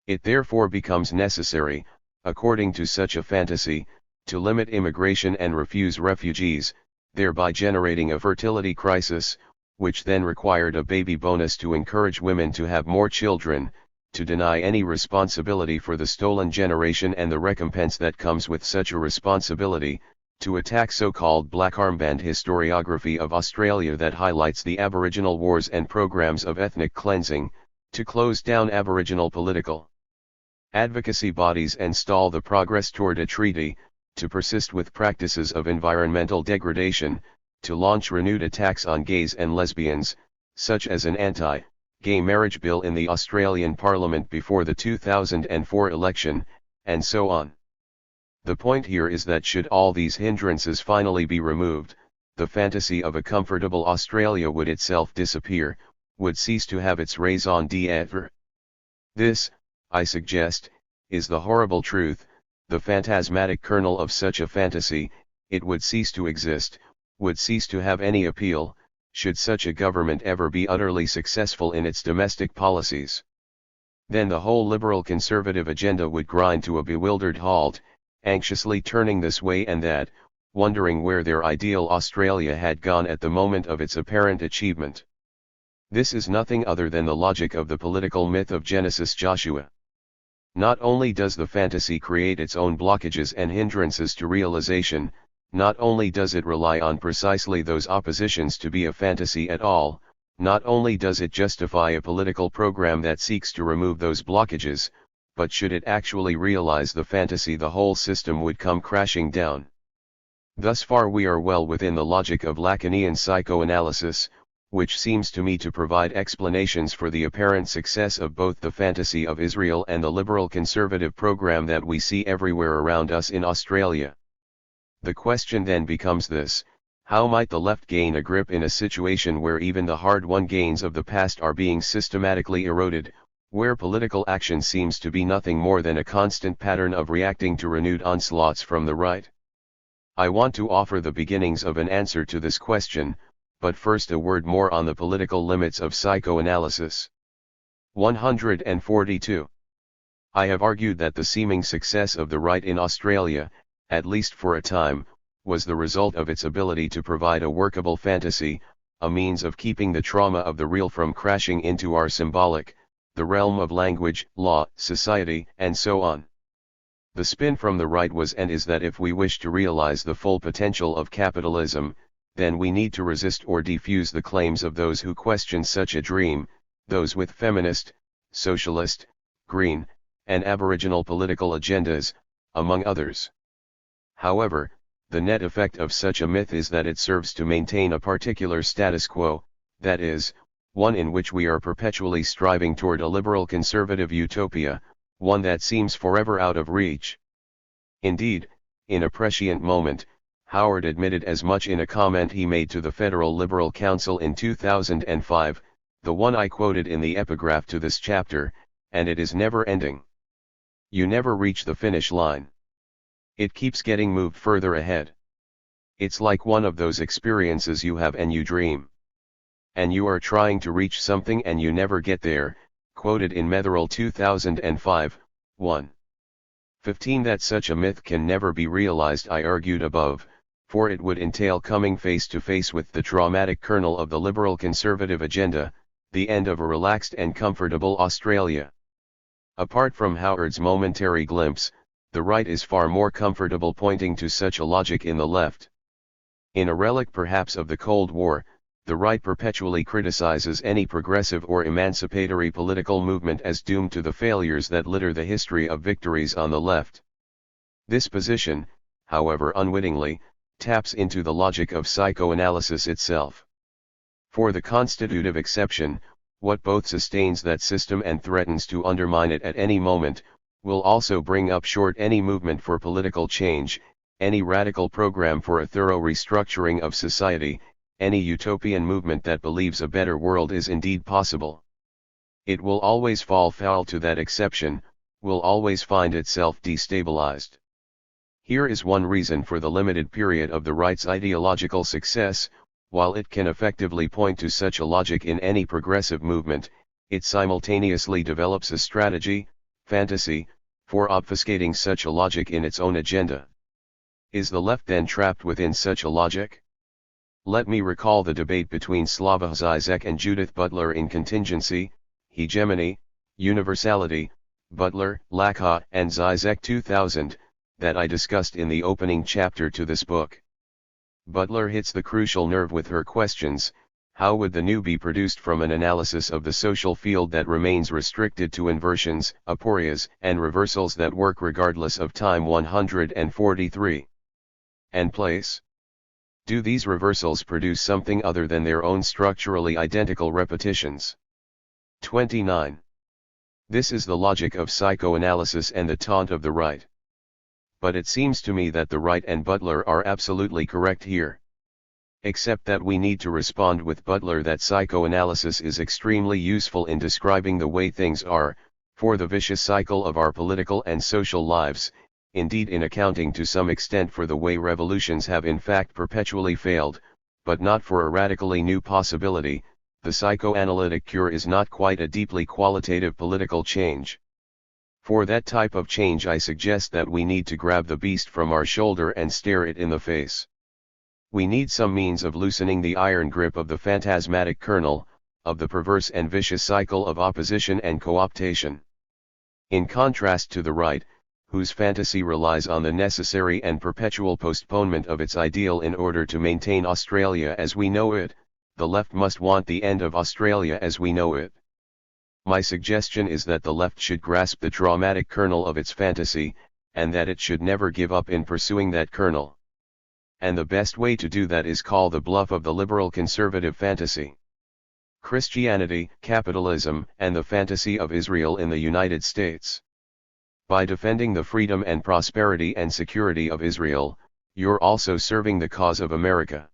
It therefore becomes necessary, according to such a fantasy, to limit immigration and refuse refugees, thereby generating a fertility crisis, which then required a baby bonus to encourage women to have more children, to deny any responsibility for the stolen generation and the recompense that comes with such a responsibility, to attack so-called black armband historiography of Australia that highlights the Aboriginal wars and programs of ethnic cleansing, to close down Aboriginal political advocacy bodies and stall the progress toward a treaty, to persist with practices of environmental degradation, to launch renewed attacks on gays and lesbians, such as an anti-gay marriage bill in the Australian Parliament before the 2004 election, and so on. The point here is that should all these hindrances finally be removed, the fantasy of a comfortable Australia would itself disappear, would cease to have its raison d'être. This, I suggest, is the horrible truth. The phantasmatic kernel of such a fantasy, it would cease to exist, would cease to have any appeal, should such a government ever be utterly successful in its domestic policies. Then the whole liberal conservative agenda would grind to a bewildered halt, anxiously turning this way and that, wondering where their ideal Australia had gone at the moment of its apparent achievement. This is nothing other than the logic of the political myth of Genesis Joshua. Not only does the fantasy create its own blockages and hindrances to realization, not only does it rely on precisely those oppositions to be a fantasy at all, not only does it justify a political program that seeks to remove those blockages, but should it actually realize the fantasy, the whole system would come crashing down. Thus far we are well within the logic of Lacanian psychoanalysis, which seems to me to provide explanations for the apparent success of both the fantasy of Israel and the liberal conservative program that we see everywhere around us in Australia. The question then becomes this: how might the left gain a grip in a situation where even the hard-won gains of the past are being systematically eroded, where political action seems to be nothing more than a constant pattern of reacting to renewed onslaughts from the right? I want to offer the beginnings of an answer to this question, but first a word more on the political limits of psychoanalysis. 142. I have argued that the seeming success of the right in Australia, at least for a time, was the result of its ability to provide a workable fantasy, a means of keeping the trauma of the real from crashing into our symbolic, the realm of language, law, society, and so on. The spin from the right was and is that if we wish to realize the full potential of capitalism, then we need to resist or defuse the claims of those who question such a dream, those with feminist, socialist, green, and aboriginal political agendas, among others. However, the net effect of such a myth is that it serves to maintain a particular status quo, that is, one in which we are perpetually striving toward a liberal conservative utopia, one that seems forever out of reach. Indeed, in a prescient moment, Howard admitted as much in a comment he made to the Federal Liberal Council in 2005, the one I quoted in the epigraph to this chapter, and it is never ending. You never reach the finish line. It keeps getting moved further ahead. It's like one of those experiences you have and you dream. And you are trying to reach something and you never get there, quoted in Metherell 2005, 1:15. That such a myth can never be realized I argued above, for it would entail coming face to face with the traumatic kernel of the liberal conservative agenda, the end of a relaxed and comfortable Australia. Apart from Howard's momentary glimpse, the right is far more comfortable pointing to such a logic in the left. In a relic perhaps of the Cold War, the right perpetually criticizes any progressive or emancipatory political movement as doomed to the failures that litter the history of victories on the left. This position, however unwittingly, taps into the logic of psychoanalysis itself. For the constitutive exception, what both sustains that system and threatens to undermine it at any moment, will also bring up short any movement for political change, any radical program for a thorough restructuring of society, any utopian movement that believes a better world is indeed possible. It will always fall foul to that exception, will always find itself destabilized. Here is one reason for the limited period of the right's ideological success: while it can effectively point to such a logic in any progressive movement, it simultaneously develops a strategy, fantasy, for obfuscating such a logic in its own agenda. Is the left then trapped within such a logic? Let me recall the debate between Slavoj Žižek and Judith Butler in Contingency, Hegemony, Universality, Butler, Lacan and Žižek 2000, that I discussed in the opening chapter to this book. Butler hits the crucial nerve with her questions: how would the new be produced from an analysis of the social field that remains restricted to inversions, aporias, and reversals that work regardless of time? 143. And place? Do these reversals produce something other than their own structurally identical repetitions? 29. This is the logic of psychoanalysis and the taunt of the right. But it seems to me that the right and Butler are absolutely correct here. Except that we need to respond with Butler that psychoanalysis is extremely useful in describing the way things are, for the vicious cycle of our political and social lives, indeed in accounting to some extent for the way revolutions have in fact perpetually failed, but not for a radically new possibility. The psychoanalytic cure is not quite a deeply qualitative political change. For that type of change I suggest that we need to grab the beast from our shoulder and stare it in the face. We need some means of loosening the iron grip of the phantasmatic kernel, of the perverse and vicious cycle of opposition and co-optation. In contrast to the right, whose fantasy relies on the necessary and perpetual postponement of its ideal in order to maintain Australia as we know it, the left must want the end of Australia as we know it. My suggestion is that the left should grasp the traumatic kernel of its fantasy, and that it should never give up in pursuing that kernel. And the best way to do that is call the bluff of the liberal conservative fantasy. Christianity, capitalism, and the fantasy of Israel in the United States. By defending the freedom and prosperity and security of Israel, you're also serving the cause of America.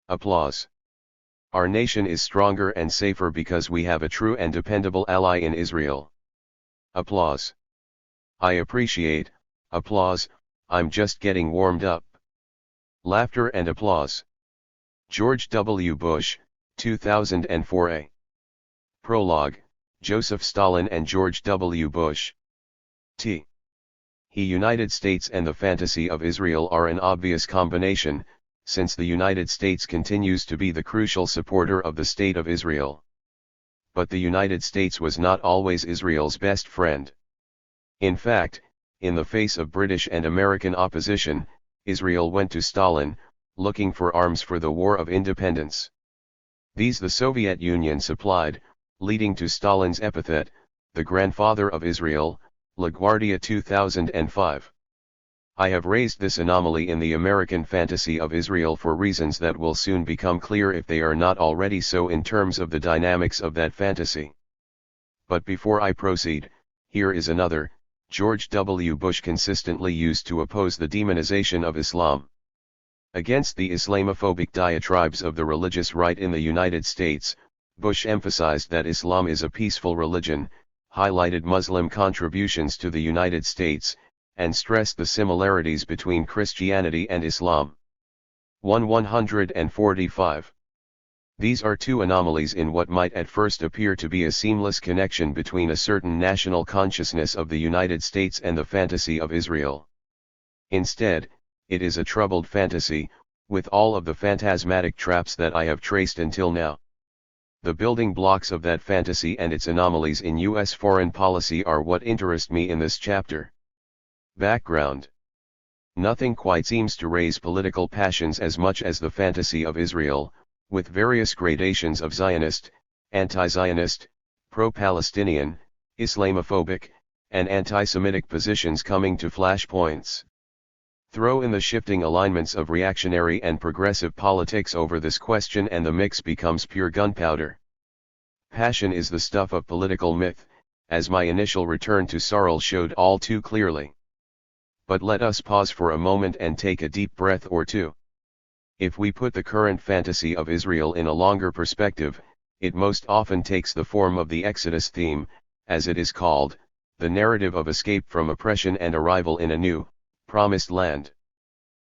Applause. Our nation is stronger and safer because we have a true and dependable ally in Israel. Applause. I appreciate, applause, I'm just getting warmed up. Laughter and applause. George W. Bush, 2004a. Prologue, Joseph Stalin and George W. Bush. T. He United States and the fantasy of Israel are an obvious combination, since the United States continues to be the crucial supporter of the State of Israel. But the United States was not always Israel's best friend. In fact, in the face of British and American opposition, Israel went to Stalin, looking for arms for the War of Independence. These the Soviet Union supplied, leading to Stalin's epithet, the grandfather of Israel, LaGuardia 2005. I have raised this anomaly in the American fantasy of Israel for reasons that will soon become clear if they are not already so in terms of the dynamics of that fantasy. But before I proceed, here is another, George W. Bush consistently used to oppose the demonization of Islam. Against the Islamophobic diatribes of the religious right in the United States, Bush emphasized that Islam is a peaceful religion, highlighted Muslim contributions to the United States, and stressed the similarities between Christianity and Islam. 145. These are two anomalies in what might at first appear to be a seamless connection between a certain national consciousness of the United States and the fantasy of Israel. Instead, it is a troubled fantasy, with all of the phantasmatic traps that I have traced until now. The building blocks of that fantasy and its anomalies in U.S. foreign policy are what interest me in this chapter. Background. Nothing quite seems to raise political passions as much as the fantasy of Israel, with various gradations of Zionist, anti-Zionist, pro-Palestinian, Islamophobic, and anti-Semitic positions coming to flashpoints. Throw in the shifting alignments of reactionary and progressive politics over this question and the mix becomes pure gunpowder. Passion is the stuff of political myth, as my initial return to Sarl showed all too clearly. But let us pause for a moment and take a deep breath or two. If we put the current fantasy of Israel in a longer perspective, it most often takes the form of the Exodus theme, as it is called, the narrative of escape from oppression and arrival in a new, promised land.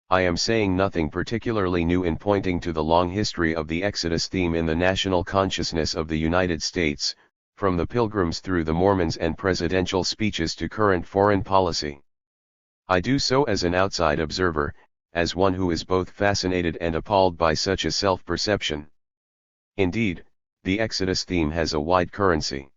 I am saying nothing particularly new in pointing to the long history of the Exodus theme in the national consciousness of the United States, from the Pilgrims through the Mormons and presidential speeches to current foreign policy. I do so as an outside observer, as one who is both fascinated and appalled by such a self-perception. Indeed, the Exodus theme has a wide currency.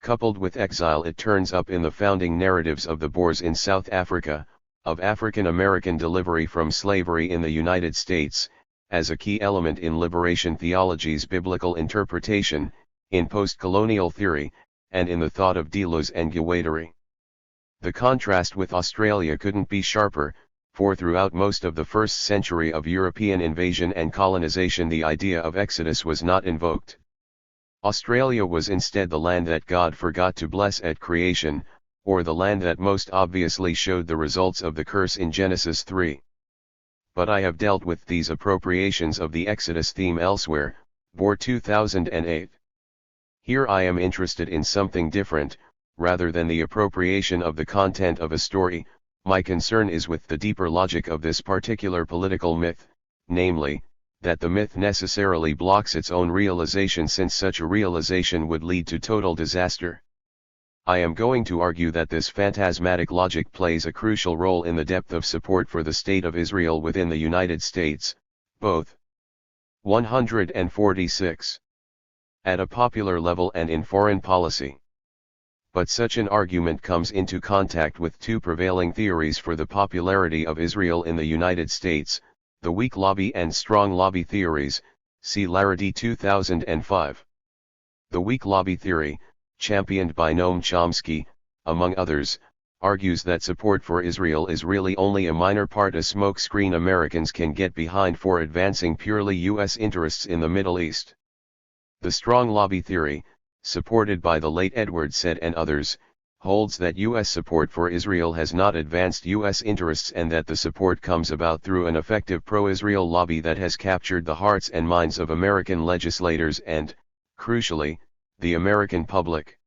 Coupled with exile, it turns up in the founding narratives of the Boers in South Africa, of African American delivery from slavery in the United States, as a key element in liberation theology's biblical interpretation, in post-colonial theory, and in the thought of Deleuze and Guattari. The contrast with Australia couldn't be sharper, for throughout most of the first century of European invasion and colonization the idea of exodus was not invoked. Australia was instead the land that God forgot to bless at creation, or the land that most obviously showed the results of the curse in Genesis 3. But I have dealt with these appropriations of the Exodus theme elsewhere, Boer 2008. Here I am interested in something different. Rather than the appropriation of the content of a story, my concern is with the deeper logic of this particular political myth, namely, that the myth necessarily blocks its own realization since such a realization would lead to total disaster. I am going to argue that this phantasmatic logic plays a crucial role in the depth of support for the State of Israel within the United States, both. 146. At a popular level and in foreign policy. But such an argument comes into contact with two prevailing theories for the popularity of Israel in the United States, the weak lobby and strong lobby theories, see Larrady 2005. The weak lobby theory, championed by Noam Chomsky, among others, argues that support for Israel is really only a minor part, a smokescreen Americans can get behind for advancing purely U.S. interests in the Middle East. The strong lobby theory, supported by the late Edward Said and others, holds that U.S. support for Israel has not advanced U.S. interests and that the support comes about through an effective pro-Israel lobby that has captured the hearts and minds of American legislators and, crucially, the American public.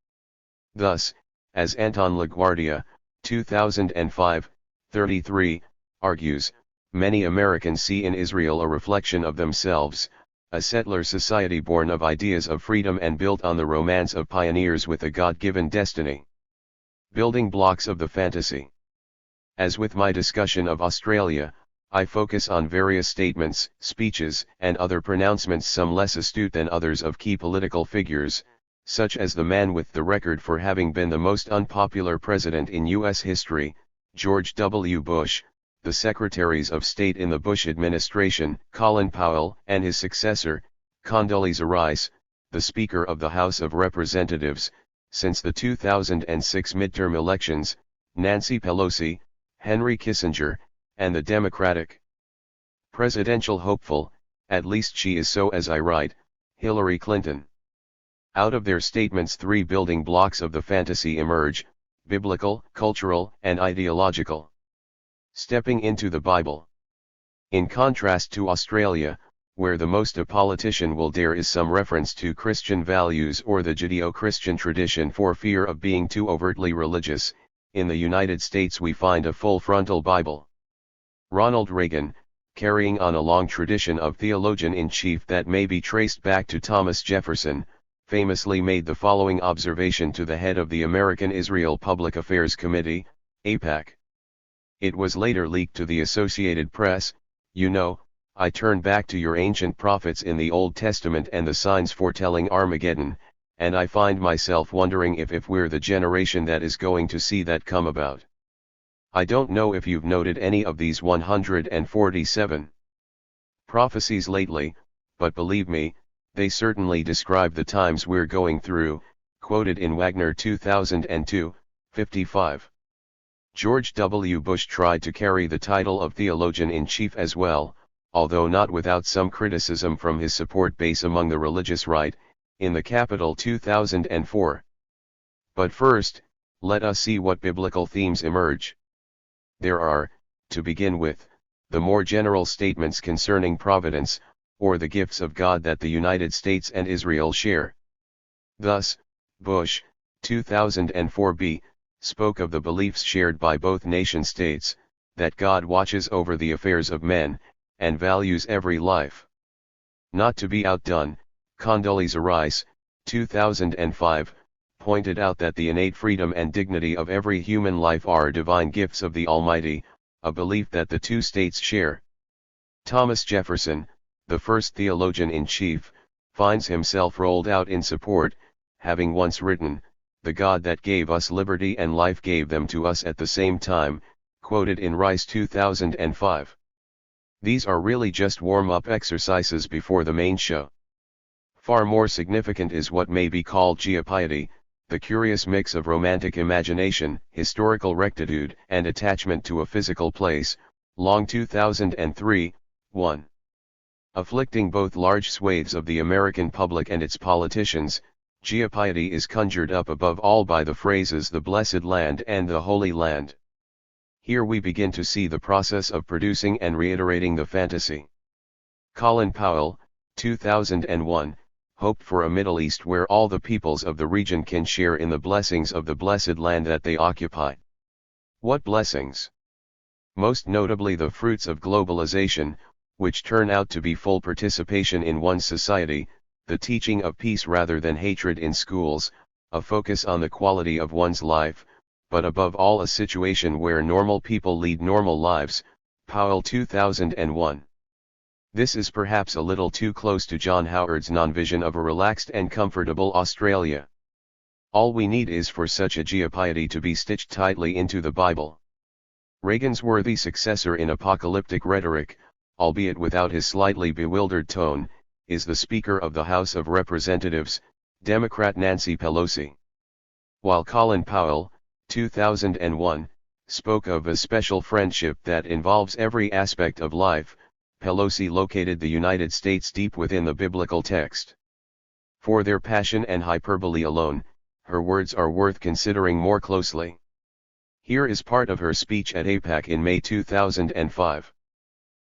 Thus, as Anton LaGuardia, 2005, 33, argues, many Americans see in Israel a reflection of themselves, a settler society born of ideas of freedom and built on the romance of pioneers with a God-given destiny. Building blocks of the fantasy. As with my discussion of Australia, I focus on various statements, speeches, and other pronouncements, some less astute than others, of key political figures, such as the man with the record for having been the most unpopular president in U.S. history, George W. Bush, the Secretaries of State in the Bush administration, Colin Powell, and his successor, Condoleezza Rice, the Speaker of the House of Representatives, since the 2006 midterm elections, Nancy Pelosi, Henry Kissinger, and the Democratic presidential hopeful, at least she is so as I write, Hillary Clinton. Out of their statements, three building blocks of the fantasy emerge: biblical, cultural, and ideological. Stepping into the Bible. In contrast to Australia, where the most a politician will dare is some reference to Christian values or the Judeo-Christian tradition for fear of being too overtly religious, in the United States we find a full frontal Bible. Ronald Reagan, carrying on a long tradition of theologian-in-chief that may be traced back to Thomas Jefferson, famously made the following observation to the head of the American Israel Public Affairs Committee, AIPAC. It was later leaked to the Associated Press: "You know, I turn back to your ancient prophets in the Old Testament and the signs foretelling Armageddon, and I find myself wondering if we're the generation that is going to see that come about." I don't know if you've noted any of these 147 prophecies lately, but believe me, they certainly describe the times we're going through, quoted in Wagner 2002, 55. George W. Bush tried to carry the title of theologian-in-chief as well, although not without some criticism from his support base among the religious right, in the Capitol 2004. But first, let us see what biblical themes emerge. There are, to begin with, the more general statements concerning providence, or the gifts of God that the United States and Israel share. Thus, Bush, 2004b, spoke of the beliefs shared by both nation-states, that God watches over the affairs of men, and values every life. Not to be outdone, Condoleezza Rice, 2005, pointed out that the innate freedom and dignity of every human life are divine gifts of the Almighty, a belief that the two states share. Thomas Jefferson, the first theologian-in-chief, finds himself rolled out in support, having once written, "The God that gave us liberty and life gave them to us at the same time," quoted in Rice 2005. These are really just warm-up exercises before the main show. Far more significant is what may be called geopiety, the curious mix of romantic imagination, historical rectitude, and attachment to a physical place, Long 2003, 1. Afflicting both large swathes of the American public and its politicians, geopiety is conjured up above all by the phrases "the blessed land" and "the holy land." Here we begin to see the process of producing and reiterating the fantasy. Colin Powell, 2001, hoped for a Middle East where all the peoples of the region can share in the blessings of the blessed land that they occupy. What blessings? Most notably the fruits of globalization, which turn out to be full participation in one's society, the teaching of peace rather than hatred in schools, a focus on the quality of one's life, but above all a situation where normal people lead normal lives, Powell 2001. This is perhaps a little too close to John Howard's non-vision of a relaxed and comfortable Australia. All we need is for such a geopiety to be stitched tightly into the Bible. Reagan's worthy successor in apocalyptic rhetoric, albeit without his slightly bewildered tone, is the Speaker of the House of Representatives, Democrat Nancy Pelosi. While Colin Powell, 2001, spoke of a special friendship that involves every aspect of life, Pelosi located the United States deep within the biblical text. For their passion and hyperbole alone, her words are worth considering more closely. Here is part of her speech at AIPAC in May 2005.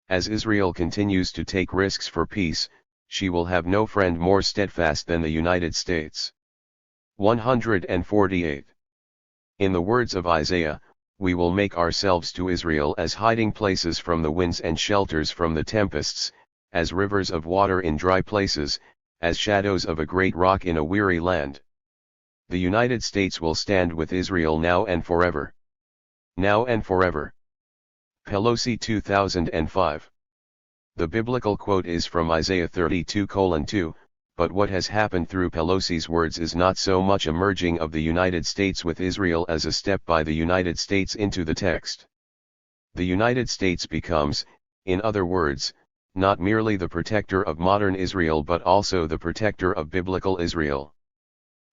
As Israel continues to take risks for peace, she will have no friend more steadfast than the United States. 148. In the words of Isaiah, "We will make ourselves to Israel as hiding places from the winds and shelters from the tempests, as rivers of water in dry places, as shadows of a great rock in a weary land." The United States will stand with Israel now and forever. Now and forever. Pelosi 2005. The biblical quote is from Isaiah 32:2, but what has happened through Pelosi's words is not so much a merging of the United States with Israel as a step by the United States into the text. The United States becomes, in other words, not merely the protector of modern Israel but also the protector of biblical Israel.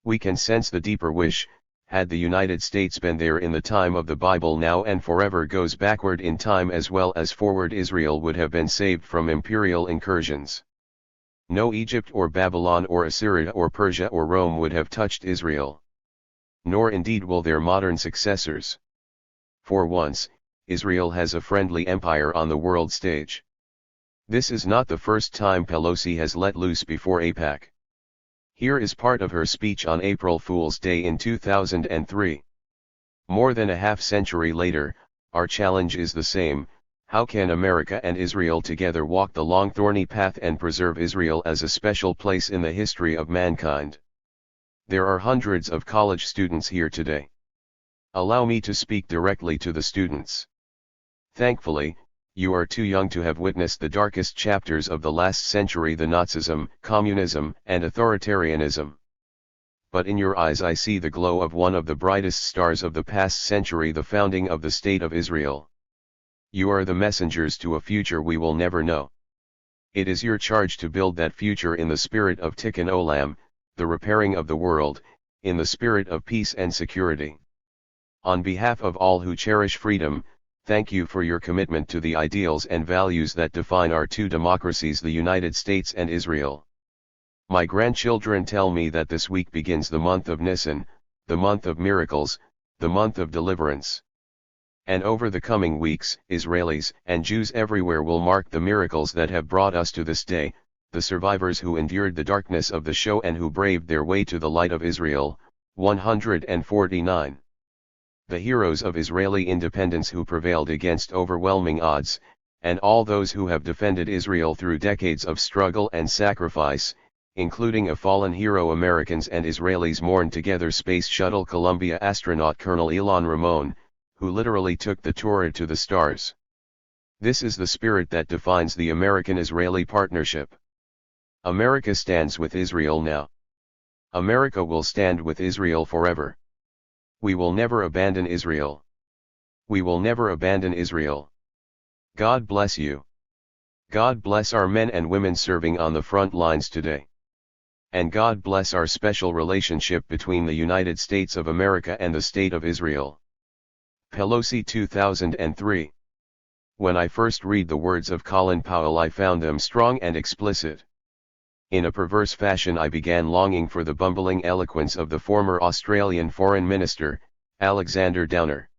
We can sense the deeper wish, had the United States been there in the time of the Bible now and forever goes backward in time as well as forward, Israel would have been saved from imperial incursions. No Egypt or Babylon or Assyria or Persia or Rome would have touched Israel. Nor indeed will their modern successors. For once, Israel has a friendly empire on the world stage. This is not the first time Pelosi has let loose before AIPAC. Here is part of her speech on April Fool's Day in 2003. More than a half-century later, our challenge is the same: how can America and Israel together walk the long thorny path and preserve Israel as a special place in the history of mankind? There are hundreds of college students here today. Allow me to speak directly to the students. Thankfully, you are too young to have witnessed the darkest chapters of the last century, the Nazism, communism, and authoritarianism. But in your eyes I see the glow of one of the brightest stars of the past century, the founding of the State of Israel. You are the messengers to a future we will never know. It is your charge to build that future in the spirit of Tikkun Olam, the repairing of the world, in the spirit of peace and security. On behalf of all who cherish freedom, thank you for your commitment to the ideals and values that define our two democracies, the United States and Israel. My grandchildren tell me that this week begins the month of Nisan, the month of miracles, the month of deliverance. And over the coming weeks, Israelis and Jews everywhere will mark the miracles that have brought us to this day, the survivors who endured the darkness of the show and who braved their way to the light of Israel. 149. The heroes of Israeli independence who prevailed against overwhelming odds, and all those who have defended Israel through decades of struggle and sacrifice, including a fallen hero. Americans and Israelis mourn together Space Shuttle Columbia astronaut Colonel Ilan Ramon, who literally took the Torah to the stars. This is the spirit that defines the American-Israeli partnership. America stands with Israel now. America will stand with Israel forever. We will never abandon Israel. We will never abandon Israel. God bless you. God bless our men and women serving on the front lines today. And God bless our special relationship between the United States of America and the State of Israel. Pelosi 2003. When I first read the words of Colin Powell, I found them strong and explicit. In a perverse fashion I began longing for the bumbling eloquence of the former Australian Foreign Minister, Alexander Downer.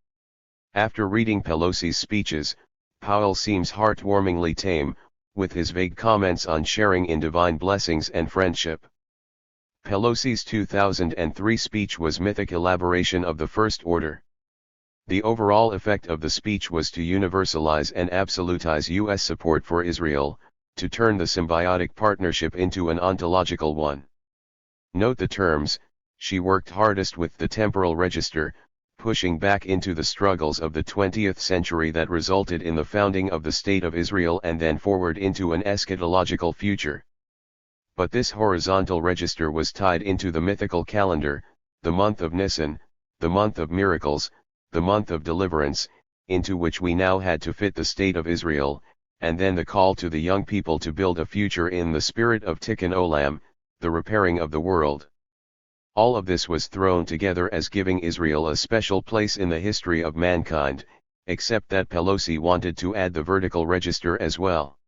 After reading Pelosi's speeches, Powell seems heartwarmingly tame, with his vague comments on sharing in divine blessings and friendship. Pelosi's 2003 speech was mythic elaboration of the First Order. The overall effect of the speech was to universalize and absolutize U.S. support for Israel, to turn the symbiotic partnership into an ontological one. Note the terms: she worked hardest with the temporal register, pushing back into the struggles of the 20th century that resulted in the founding of the State of Israel and then forward into an eschatological future. But this horizontal register was tied into the mythical calendar, the month of Nisan, the month of miracles, the month of deliverance, into which we now had to fit the State of Israel, and then the call to the young people to build a future in the spirit of Tikkun Olam, the repairing of the world. All of this was thrown together as giving Israel a special place in the history of mankind, except that Pelosi wanted to add the vertical register as well.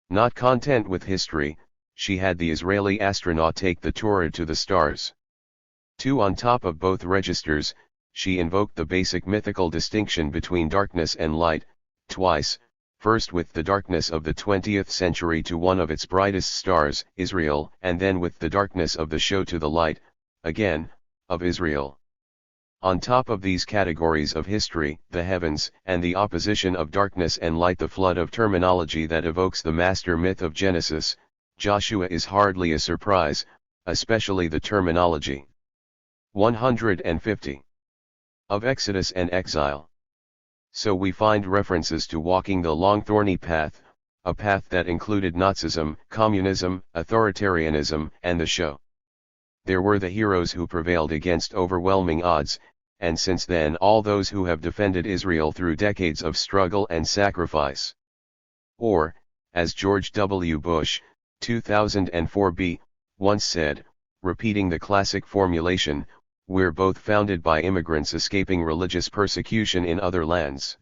Not content with history, she had the Israeli astronaut take the Torah to the stars. On top of both registers, she invoked the basic mythical distinction between darkness and light, twice. First with the darkness of the 20th century to one of its brightest stars, Israel, and then with the darkness of the show to the light, again, of Israel. On top of these categories of history, the heavens, and the opposition of darkness and light, the flood of terminology that evokes the master myth of Genesis, Joshua is hardly a surprise, especially the terminology. 150. Of Exodus and exile. So we find references to walking the long thorny path, a path that included Nazism, communism, authoritarianism, and the show. There were the heroes who prevailed against overwhelming odds, and since then all those who have defended Israel through decades of struggle and sacrifice. Or, as George W. Bush, 2004b, once said, repeating the classic formulation, "We're both founded by immigrants escaping religious persecution in other lands."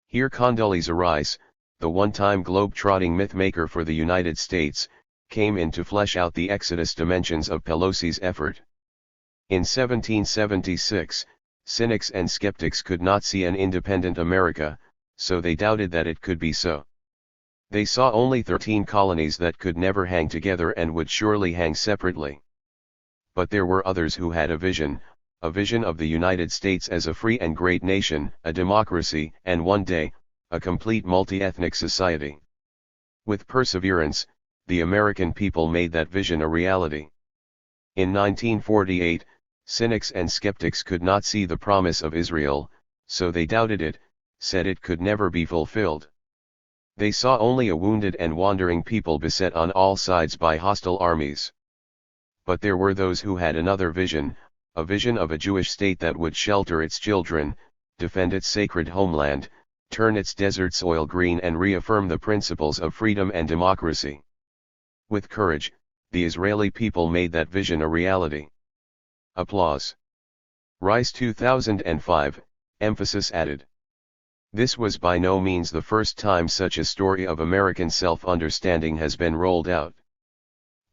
Here Condoleezza Rice, the one-time globe-trotting myth-maker for the United States, came in to flesh out the Exodus dimensions of Pelosi's effort. In 1776, cynics and skeptics could not see an independent America, so they doubted that it could be so. They saw only 13 colonies that could never hang together and would surely hang separately. But there were others who had a vision of the United States as a free and great nation, a democracy, and one day, a complete multi-ethnic society. With perseverance, the American people made that vision a reality. In 1948, cynics and skeptics could not see the promise of Israel, so they doubted it, said it could never be fulfilled. They saw only a wounded and wandering people beset on all sides by hostile armies. But there were those who had another vision, a vision of a Jewish state that would shelter its children, defend its sacred homeland, turn its desert soil green and reaffirm the principles of freedom and democracy. With courage, the Israeli people made that vision a reality. Applause. Rice 2005, emphasis added. This was by no means the first time such a story of American self-understanding has been rolled out.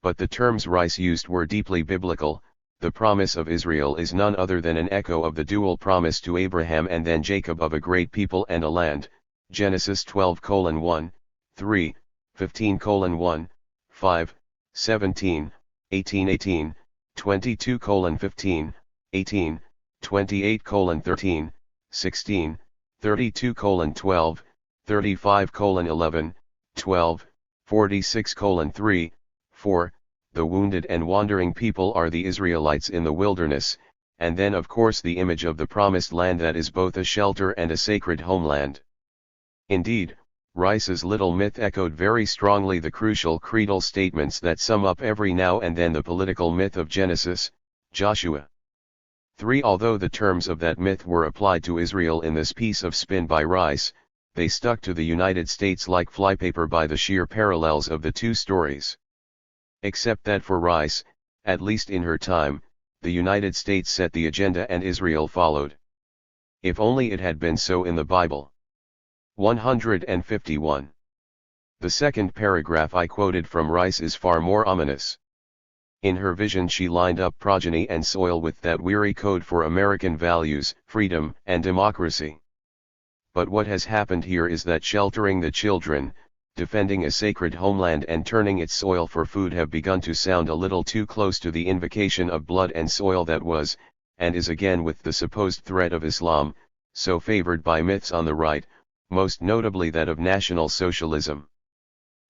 But the terms Rice used were deeply biblical. The promise of Israel is none other than an echo of the dual promise to Abraham and then Jacob of a great people and a land, Genesis 12:1, 3, 15:1, 5, 17, 18:18, 22:15, 18, 28:13, 16, 32:12, 35:11, 12, 46:3, 4, the wounded and wandering people are the Israelites in the wilderness, and then of course the image of the promised land that is both a shelter and a sacred homeland. Indeed, Rice's little myth echoed very strongly the crucial creedal statements that sum up every now and then the political myth of Genesis, Joshua 3. Although the terms of that myth were applied to Israel in this piece of spin by Rice, they stuck to the United States like flypaper by the sheer parallels of the two stories. Except that for Rice, at least in her time, the United States set the agenda and Israel followed. If only it had been so in the Bible. 151. The second paragraph I quoted from Rice is far more ominous. In her vision she lined up progeny and soil with that weary code for American values, freedom, and democracy. But what has happened here is that sheltering the children, defending a sacred homeland and turning its soil for food have begun to sound a little too close to the invocation of blood and soil that was, and is again with the supposed threat of Islam, so favored by myths on the right, most notably that of National Socialism.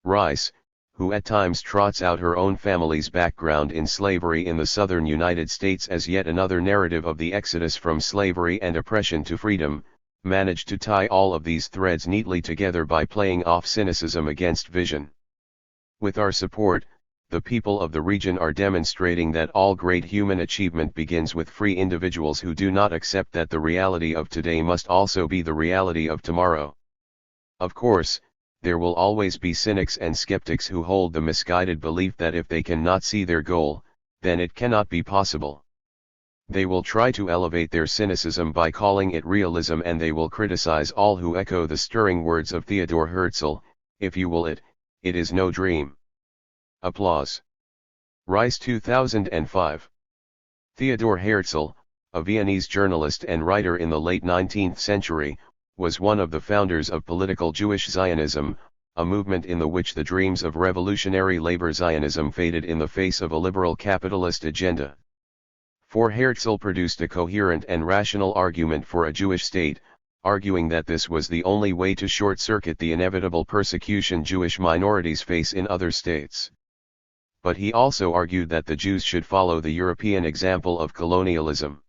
Rice, who at times trots out her own family's background in slavery in the southern United States as yet another narrative of the exodus from slavery and oppression to freedom, managed to tie all of these threads neatly together by playing off cynicism against vision. With our support, the people of the region are demonstrating that all great human achievement begins with free individuals who do not accept that the reality of today must also be the reality of tomorrow. Of course, there will always be cynics and skeptics who hold the misguided belief that if they cannot see their goal, then it cannot be possible. They will try to elevate their cynicism by calling it realism, and they will criticize all who echo the stirring words of Theodor Herzl, "If you will it is no dream." Applause. Rice 2005. Theodor Herzl, a Viennese journalist and writer in the late 19th century, was one of the founders of political Jewish Zionism, a movement in which the dreams of revolutionary labor Zionism faded in the face of a liberal capitalist agenda. For Herzl produced a coherent and rational argument for a Jewish state, arguing that this was the only way to short-circuit the inevitable persecution Jewish minorities face in other states. But he also argued that the Jews should follow the European example of colonialism.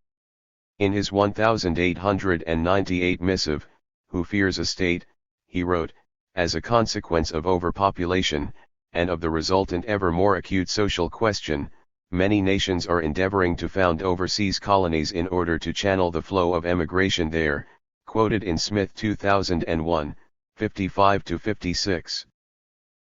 In his 1898 missive, Who Fears a State, he wrote, as a consequence of overpopulation, and of the resultant ever more acute social question, many nations are endeavoring to found overseas colonies in order to channel the flow of emigration there, quoted in Smith 2001, 55-56.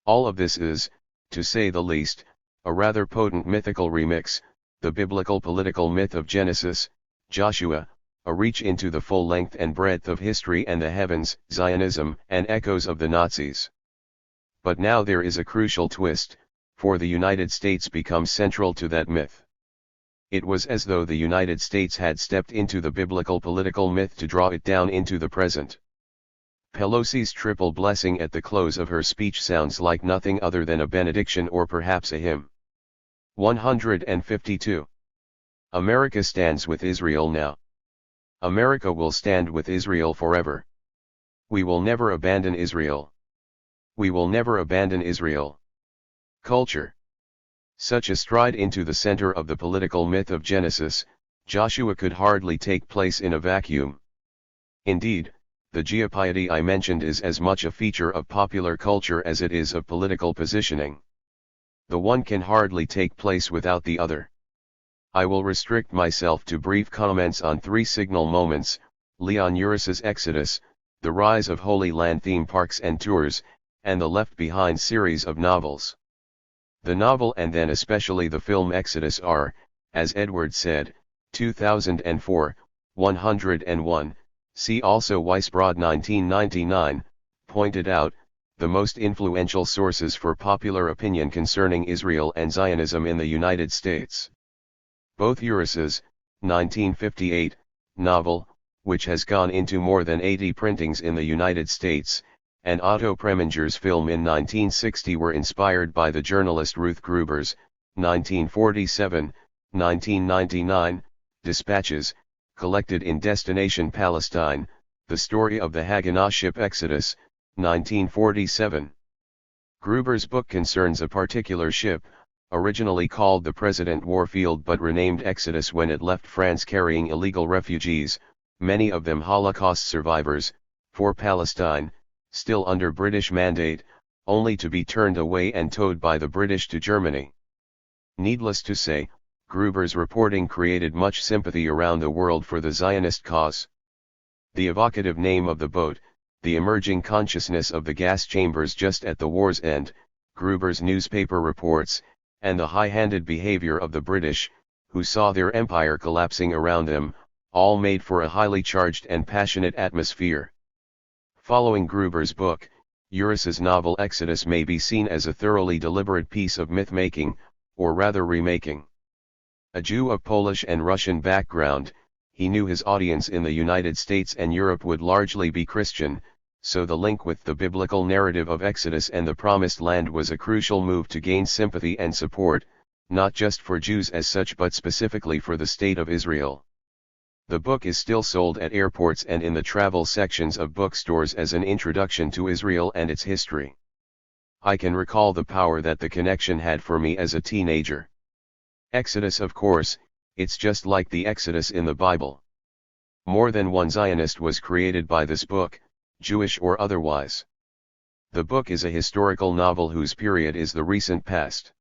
All of this is, to say the least, a rather potent mythical remix, the biblical political myth of Genesis, Joshua, a reach into the full length and breadth of history and the heavens, Zionism, and echoes of the Nazis. But now there is a crucial twist, for the United States becomes central to that myth. It was as though the United States had stepped into the biblical political myth to draw it down into the present. Pelosi's triple blessing at the close of her speech sounds like nothing other than a benediction or perhaps a hymn. 152. America stands with Israel now. America will stand with Israel forever. We will never abandon Israel. We will never abandon Israel. Culture. Such a stride into the center of the political myth of Genesis, Joshua could hardly take place in a vacuum. Indeed, the geopiety I mentioned is as much a feature of popular culture as it is of political positioning. The one can hardly take place without the other. I will restrict myself to brief comments on three signal moments: Leon Uris's Exodus, the rise of Holy Land theme parks and tours, and the Left Behind series of novels. The novel and then especially the film Exodus are, as Edward said, 2004, 101, see also Weisbrod 1999, pointed out, the most influential sources for popular opinion concerning Israel and Zionism in the United States. Both Uris's, 1958, novel, which has gone into more than 80 printings in the United States, and Otto Preminger's film in 1960 were inspired by the journalist Ruth Gruber's, 1947, 1999, dispatches, collected in Destination Palestine, the story of the Haganah ship Exodus, 1947. Gruber's book concerns a particular ship, originally called the President Warfield but renamed Exodus when it left France carrying illegal refugees, many of them Holocaust survivors, for Palestine, still under British mandate, only to be turned away and towed by the British to Germany. Needless to say, Gruber's reporting created much sympathy around the world for the Zionist cause. The evocative name of the boat, the emerging consciousness of the gas chambers just at the war's end, Gruber's newspaper reports, and the high-handed behavior of the British, who saw their empire collapsing around them, all made for a highly charged and passionate atmosphere. Following Gruber's book, Uris's novel Exodus may be seen as a thoroughly deliberate piece of myth-making, or rather remaking. A Jew of Polish and Russian background, he knew his audience in the United States and Europe would largely be Christian, so the link with the biblical narrative of Exodus and the Promised Land was a crucial move to gain sympathy and support, not just for Jews as such but specifically for the State of Israel. The book is still sold at airports and in the travel sections of bookstores as an introduction to Israel and its history. I can recall the power that the connection had for me as a teenager. Exodus, of course, it's just like the Exodus in the Bible. More than one Zionist was created by this book, Jewish or otherwise. The book is a historical novel whose period is the recent past.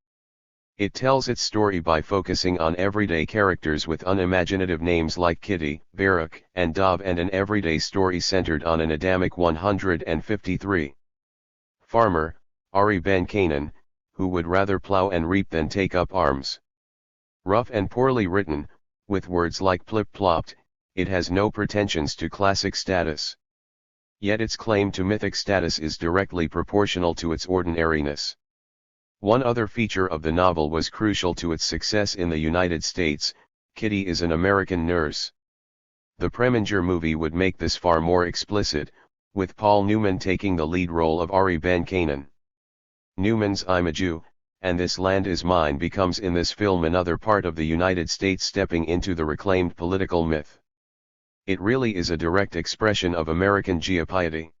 It tells its story by focusing on everyday characters with unimaginative names like Kitty, Barak, and Dov, and an everyday story centered on an Adamic 153 farmer, Ari ben Canaan, who would rather plow and reap than take up arms. Rough and poorly written, with words like plip-plopped, it has no pretensions to classic status. Yet its claim to mythic status is directly proportional to its ordinariness. One other feature of the novel was crucial to its success in the United States: Kitty is an American nurse. The Preminger movie would make this far more explicit, with Paul Newman taking the lead role of Ari ben Canaan. Newman's "I'm a Jew, and this land is mine" becomes in this film another part of the United States stepping into the reclaimed political myth. It really is a direct expression of American geopiety.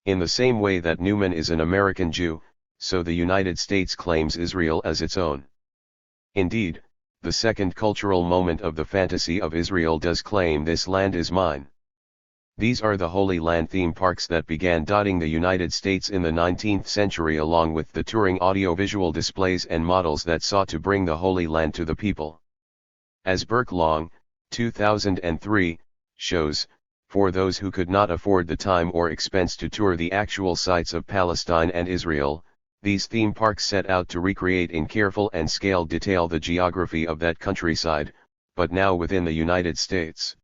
In the same way that Newman is an American Jew, so the United States claims Israel as its own. Indeed, the second cultural moment of the fantasy of Israel does claim "this land is mine." These are the Holy Land theme parks that began dotting the United States in the 19th century, along with the touring audiovisual displays and models that sought to bring the Holy Land to the people. As Burke Long, 2003, shows, for those who could not afford the time or expense to tour the actual sites of Palestine and Israel, these theme parks set out to recreate in careful and scaled detail the geography of that countryside, but now within the United States.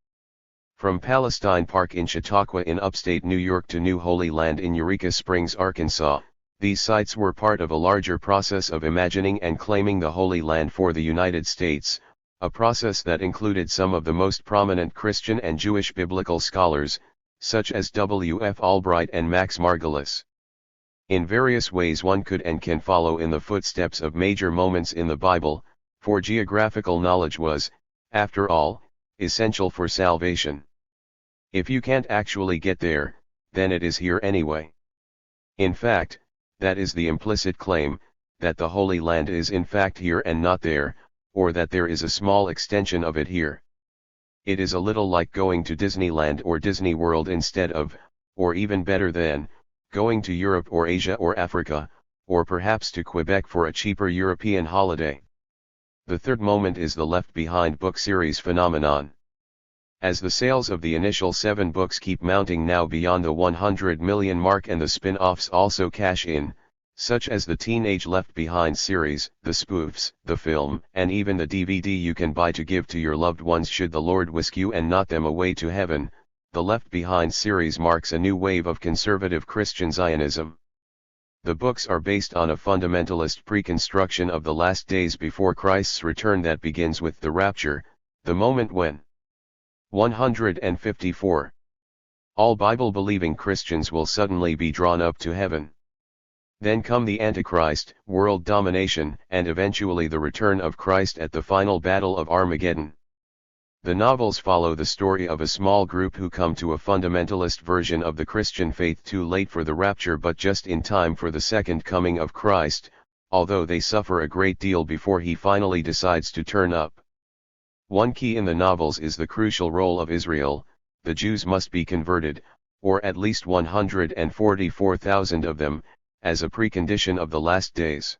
From Palestine Park in Chautauqua in upstate New York to New Holy Land in Eureka Springs, Arkansas, these sites were part of a larger process of imagining and claiming the Holy Land for the United States, a process that included some of the most prominent Christian and Jewish biblical scholars, such as W. F. Albright and Max Margolis. In various ways one could and can follow in the footsteps of major moments in the Bible, for geographical knowledge was, after all, essential for salvation. If you can't actually get there, then it is here anyway. In fact, that is the implicit claim, that the Holy Land is in fact here and not there, or that there is a small extension of it here. It is a little like going to Disneyland or Disney World instead of, or even better than, going to Europe or Asia or Africa, or perhaps to Quebec for a cheaper European holiday. The third moment is the Left Behind book series phenomenon. As the sales of the initial 7 books keep mounting now beyond the 100 million mark and the spin-offs also cash in, such as the Teenage Left Behind series, the spoofs, the film, and even the DVD you can buy to give to your loved ones should the Lord whisk you and not them away to heaven, the Left Behind series marks a new wave of conservative Christian Zionism. The books are based on a fundamentalist preconstruction of the last days before Christ's return that begins with the rapture, the moment when 154. All Bible-believing Christians will suddenly be drawn up to heaven. Then come the Antichrist, world domination, and eventually the return of Christ at the final battle of Armageddon. The novels follow the story of a small group who come to a fundamentalist version of the Christian faith too late for the rapture but just in time for the second coming of Christ, although they suffer a great deal before he finally decides to turn up. One key in the novels is the crucial role of Israel. The Jews must be converted, or at least 144,000 of them, as a precondition of the last days.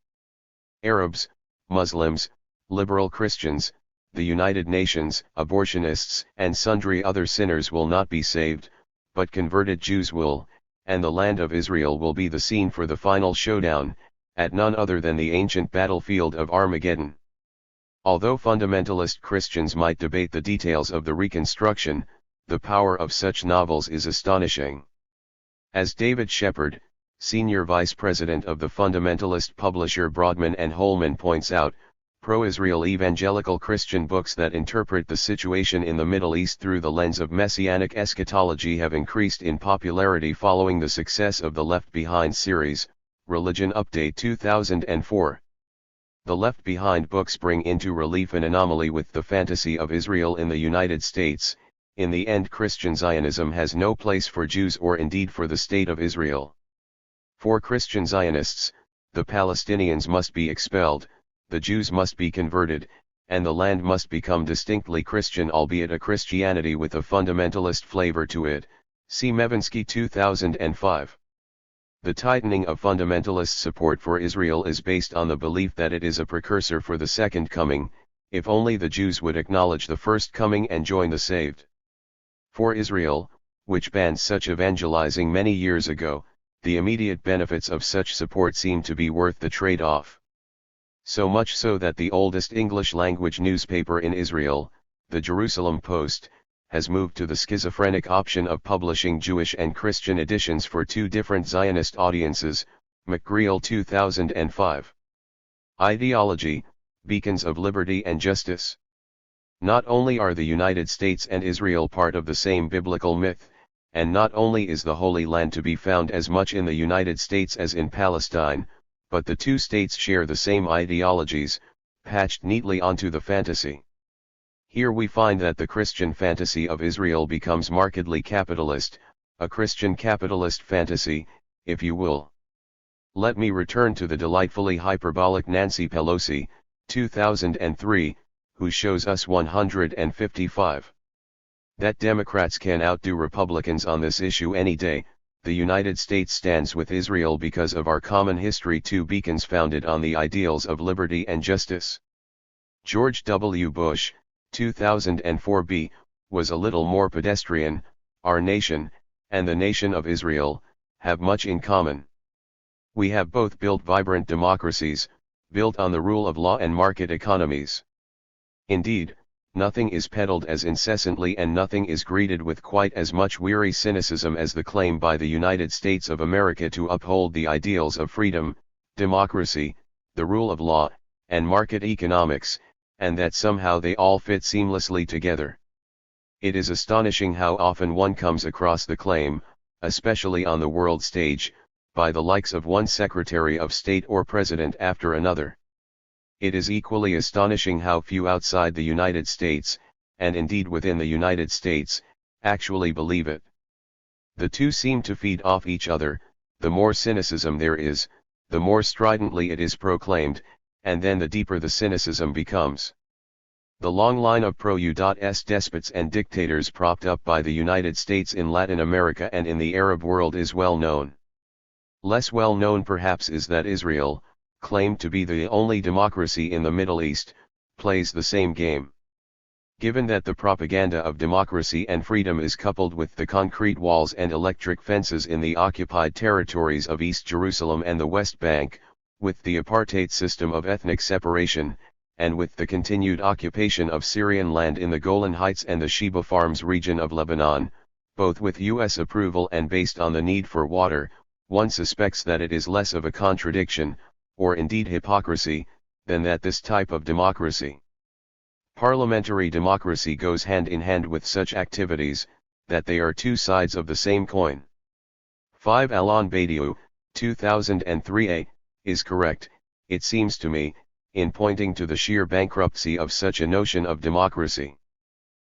Arabs, Muslims, liberal Christians, the United Nations, abortionists, and sundry other sinners will not be saved, but converted Jews will, and the land of Israel will be the scene for the final showdown, at none other than the ancient battlefield of Armageddon. Although fundamentalist Christians might debate the details of the reconstruction, the power of such novels is astonishing. As David Shepard, senior vice president of the fundamentalist publisher Broadman and Holman points out, pro-Israel evangelical Christian books that interpret the situation in the Middle East through the lens of messianic eschatology have increased in popularity following the success of the Left Behind series, Religion Update 2004. The Left Behind books bring into relief an anomaly with the fantasy of Israel in the United States. In the end, Christian Zionism has no place for Jews or indeed for the State of Israel. For Christian Zionists, the Palestinians must be expelled, the Jews must be converted, and the land must become distinctly Christian, albeit a Christianity with a fundamentalist flavor to it. See Mevinsky 2005. The tightening of fundamentalist support for Israel is based on the belief that it is a precursor for the second coming, if only the Jews would acknowledge the first coming and join the saved. For Israel, which banned such evangelizing many years ago, the immediate benefits of such support seem to be worth the trade-off. So much so that the oldest English-language newspaper in Israel, the Jerusalem Post, has moved to the schizophrenic option of publishing Jewish and Christian editions for 2 different Zionist audiences. McGreal 2005. Ideology, Beacons of Liberty and Justice. Not only are the United States and Israel part of the same biblical myth, and not only is the Holy Land to be found as much in the United States as in Palestine, but the 2 states share the same ideologies, patched neatly onto the fantasy. Here we find that the Christian fantasy of Israel becomes markedly capitalist, a Christian capitalist fantasy, if you will. Let me return to the delightfully hyperbolic Nancy Pelosi, 2003, who shows us 155. That Democrats can outdo Republicans on this issue any day. The United States stands with Israel because of our common history, two beacons founded on the ideals of liberty and justice. George W. Bush, 2004b, was a little more pedestrian. Our nation, and the nation of Israel, have much in common. We have both built vibrant democracies, built on the rule of law and market economies. Indeed, nothing is peddled as incessantly and nothing is greeted with quite as much weary cynicism as the claim by the United States of America to uphold the ideals of freedom, democracy, the rule of law, and market economics, and that somehow they all fit seamlessly together. It is astonishing how often one comes across the claim, especially on the world stage, by the likes of one Secretary of State or President after another. It is equally astonishing how few outside the United States, and indeed within the United States, actually believe it. The two seem to feed off each other. The more cynicism there is, the more stridently it is proclaimed, and then the deeper the cynicism becomes. The long line of pro-US despots and dictators propped up by the United States in Latin America and in the Arab world is well known. Less well known perhaps is that Israel, claimed to be the only democracy in the Middle East, plays the same game. Given that the propaganda of democracy and freedom is coupled with the concrete walls and electric fences in the occupied territories of East Jerusalem and the West Bank, with the apartheid system of ethnic separation, and with the continued occupation of Syrian land in the Golan Heights and the Sheba Farms region of Lebanon, both with U.S. approval and based on the need for water, one suspects that it is less of a contradiction, or indeed hypocrisy, than that this type of democracy, parliamentary democracy, goes hand in hand with such activities, that they are two sides of the same coin. 5 Alon Badiou, 2003a, is correct, it seems to me, in pointing to the sheer bankruptcy of such a notion of democracy.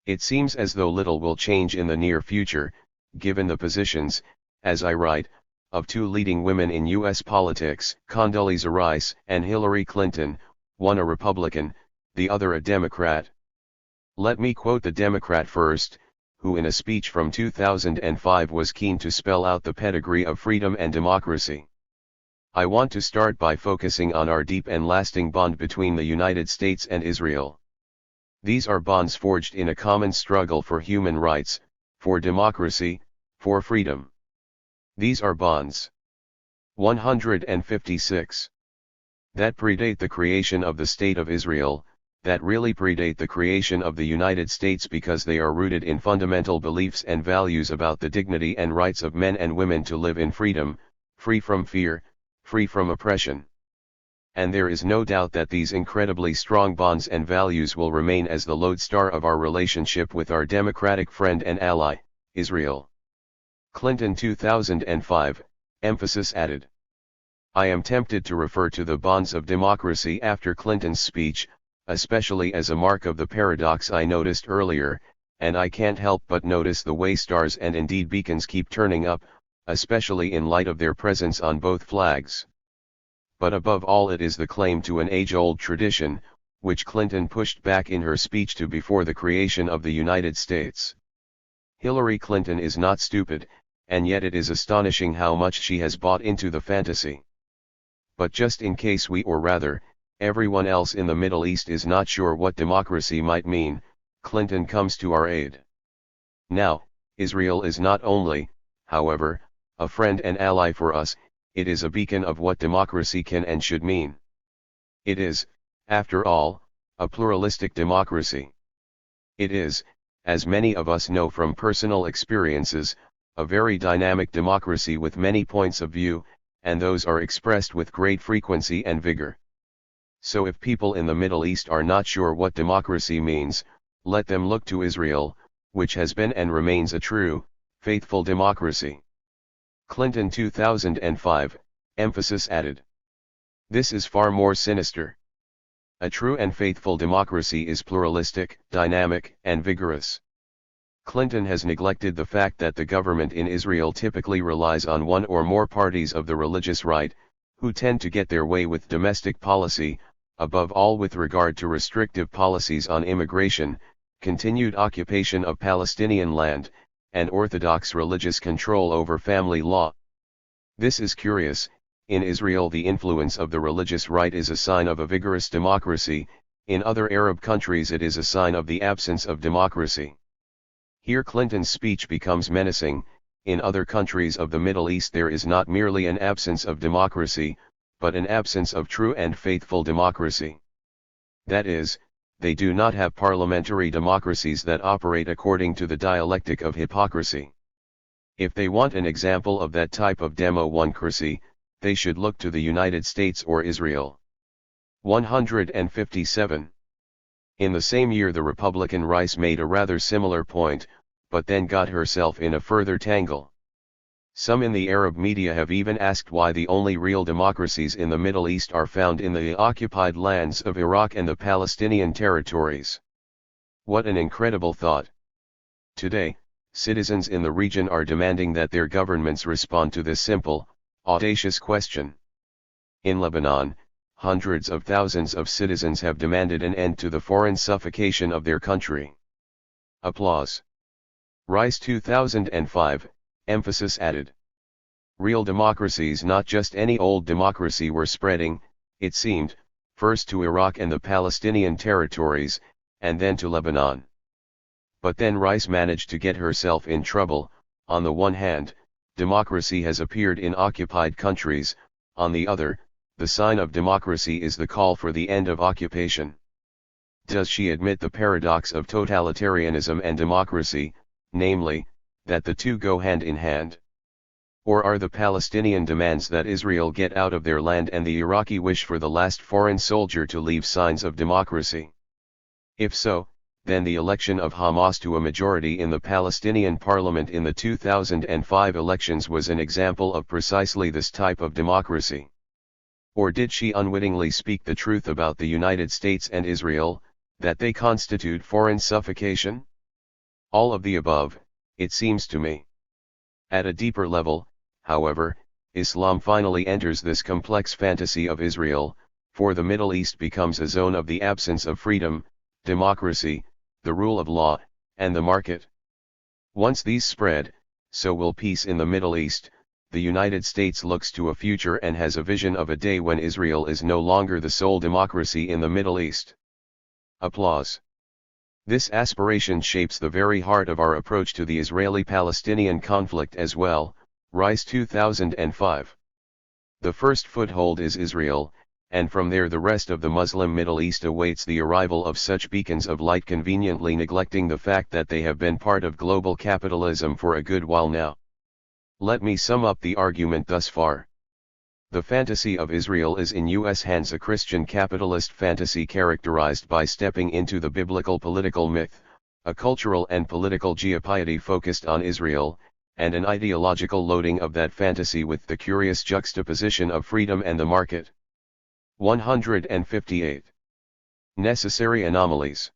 It seems as though little will change in the near future, given the positions, as I write, of two leading women in U.S. politics, Condoleezza Rice and Hillary Clinton, one a Republican, the other a Democrat. Let me quote the Democrat first, who in a speech from 2005 was keen to spell out the pedigree of freedom and democracy. I want to start by focusing on our deep and lasting bond between the United States and Israel. These are bonds forged in a common struggle for human rights, for democracy, for freedom. These are bonds 156 that predate the creation of the State of Israel, that really predate the creation of the United States, because they are rooted in fundamental beliefs and values about the dignity and rights of men and women to live in freedom, free from fear, free from oppression. And there is no doubt that these incredibly strong bonds and values will remain as the lodestar of our relationship with our democratic friend and ally, Israel. Clinton 2005, emphasis added. I am tempted to refer to the bonds of democracy after Clinton's speech, especially as a mark of the paradox I noticed earlier, and I can't help but notice the way stars and indeed beacons keep turning up, especially in light of their presence on both flags. But above all, it is the claim to an age-old tradition, which Clinton pushed back in her speech to before the creation of the United States. Hillary Clinton is not stupid, and yet it is astonishing how much she has bought into the fantasy. But just in case we, or rather, everyone else in the Middle East, is not sure what democracy might mean, Clinton comes to our aid. Now, Israel is not only, however, a friend and ally for us, it is a beacon of what democracy can and should mean. It is, after all, a pluralistic democracy. It is, as many of us know from personal experiences, a very dynamic democracy with many points of view, and those are expressed with great frequency and vigor. So if people in the Middle East are not sure what democracy means, let them look to Israel, which has been and remains a true, faithful democracy. Clinton 2005, emphasis added. This is far more sinister. A true and faithful democracy is pluralistic, dynamic, and vigorous. Clinton has neglected the fact that the government in Israel typically relies on one or more parties of the religious right, who tend to get their way with domestic policy, above all with regard to restrictive policies on immigration, continued occupation of Palestinian land, and orthodox religious control over family law. This is curious. In Israel the influence of the religious right is a sign of a vigorous democracy, in other Arab countries it is a sign of the absence of democracy. Here Clinton's speech becomes menacing. In other countries of the Middle East there is not merely an absence of democracy, but an absence of true and faithful democracy. That is, they do not have parliamentary democracies that operate according to the dialectic of hypocrisy. If they want an example of that type of democracy, they should look to the United States or Israel. 157. In the same year the Republican Rice made a rather similar point, but then got herself in a further tangle. Some in the Arab media have even asked why the only real democracies in the Middle East are found in the occupied lands of Iraq and the Palestinian territories. What an incredible thought! Today, citizens in the region are demanding that their governments respond to this simple, audacious question. In Lebanon, hundreds of thousands of citizens have demanded an end to the foreign suffocation of their country. Applause. Rice 2005, emphasis added. Real democracies, not just any old democracy, were spreading, it seemed, first to Iraq and the Palestinian territories, and then to Lebanon. But then Rice managed to get herself in trouble. On the one hand, democracy has appeared in occupied countries, on the other, the sign of democracy is the call for the end of occupation. Does she admit the paradox of totalitarianism and democracy, namely, that the two go hand in hand? Or are the Palestinian demands that Israel get out of their land and the Iraqi wish for the last foreign soldier to leave signs of democracy? If so, then the election of Hamas to a majority in the Palestinian parliament in the 2005 elections was an example of precisely this type of democracy. Or did she unwittingly speak the truth about the United States and Israel, that they constitute foreign suffocation? All of the above, it seems to me. At a deeper level, however, Islam finally enters this complex fantasy of Israel, for the Middle East becomes a zone of the absence of freedom, democracy, the rule of law, and the market. Once these spread, so will peace in the Middle East. The United States looks to a future and has a vision of a day when Israel is no longer the sole democracy in the Middle East. Applause. This aspiration shapes the very heart of our approach to the Israeli-Palestinian conflict as well. Rice 2005. The first foothold is Israel, and from there the rest of the Muslim Middle East awaits the arrival of such beacons of light, conveniently neglecting the fact that they have been part of global capitalism for a good while now. Let me sum up the argument thus far. The fantasy of Israel is in U.S. hands a Christian capitalist fantasy characterized by stepping into the biblical political myth, a cultural and political geopiety focused on Israel, and an ideological loading of that fantasy with the curious juxtaposition of freedom and the market. 158. Necessary anomalies.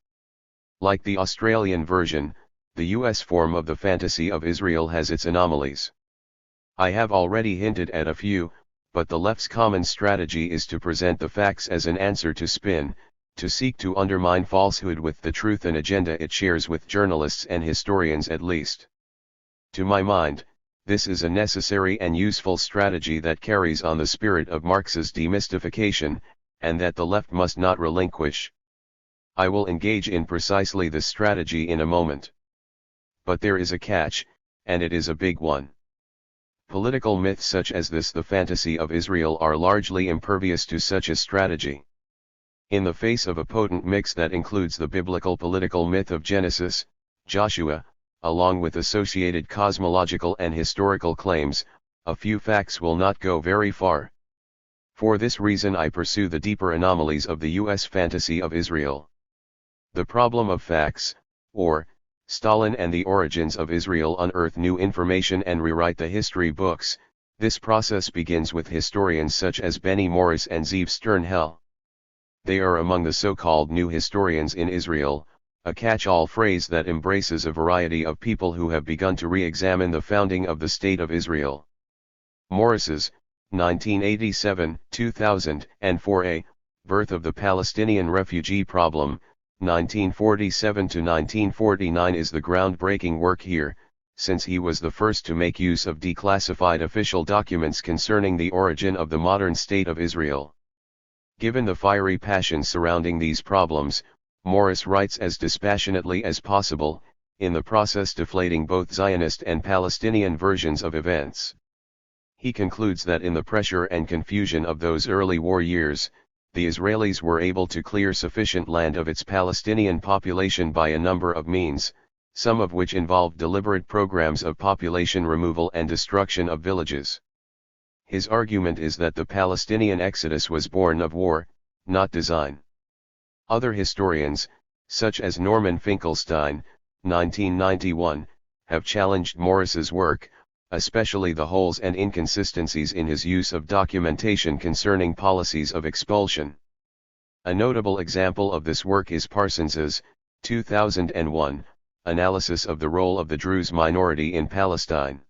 Like the Australian version, the U.S. form of the fantasy of Israel has its anomalies. I have already hinted at a few, but the left's common strategy is to present the facts as an answer to spin, to seek to undermine falsehood with the truth, an agenda it shares with journalists and historians at least. To my mind, this is a necessary and useful strategy that carries on the spirit of Marx's demystification, and that the left must not relinquish. I will engage in precisely this strategy in a moment. But there is a catch, and it is a big one. Political myths such as this, the fantasy of Israel, are largely impervious to such a strategy. In the face of a potent mix that includes the biblical political myth of Genesis, Joshua, along with associated cosmological and historical claims, a few facts will not go very far. For this reason I pursue the deeper anomalies of the U.S. fantasy of Israel. The problem of facts, or Stalin and the origins of Israel, unearth new information and rewrite the history books. This process begins with historians such as Benny Morris and Zeev Sternhell. They are among the so-called new historians in Israel, a catch-all phrase that embraces a variety of people who have begun to re-examine the founding of the State of Israel. Morris's 1987-2004 A Birth of the Palestinian Refugee Problem, 1947 to 1949 is the groundbreaking work here, since he was the first to make use of declassified official documents concerning the origin of the modern state of Israel. Given the fiery passion surrounding these problems, Morris writes as dispassionately as possible, in the process deflating both Zionist and Palestinian versions of events. He concludes that in the pressure and confusion of those early war years, the Israelis were able to clear sufficient land of its Palestinian population by a number of means, some of which involved deliberate programs of population removal and destruction of villages. His argument is that the Palestinian exodus was born of war, not design. Other historians, such as Norman Finkelstein, 1991, have challenged Morris's work, especially the holes and inconsistencies in his use of documentation concerning policies of expulsion. A notable example of this work is Parsons's, 2001, analysis of the role of the Druze minority in Palestine.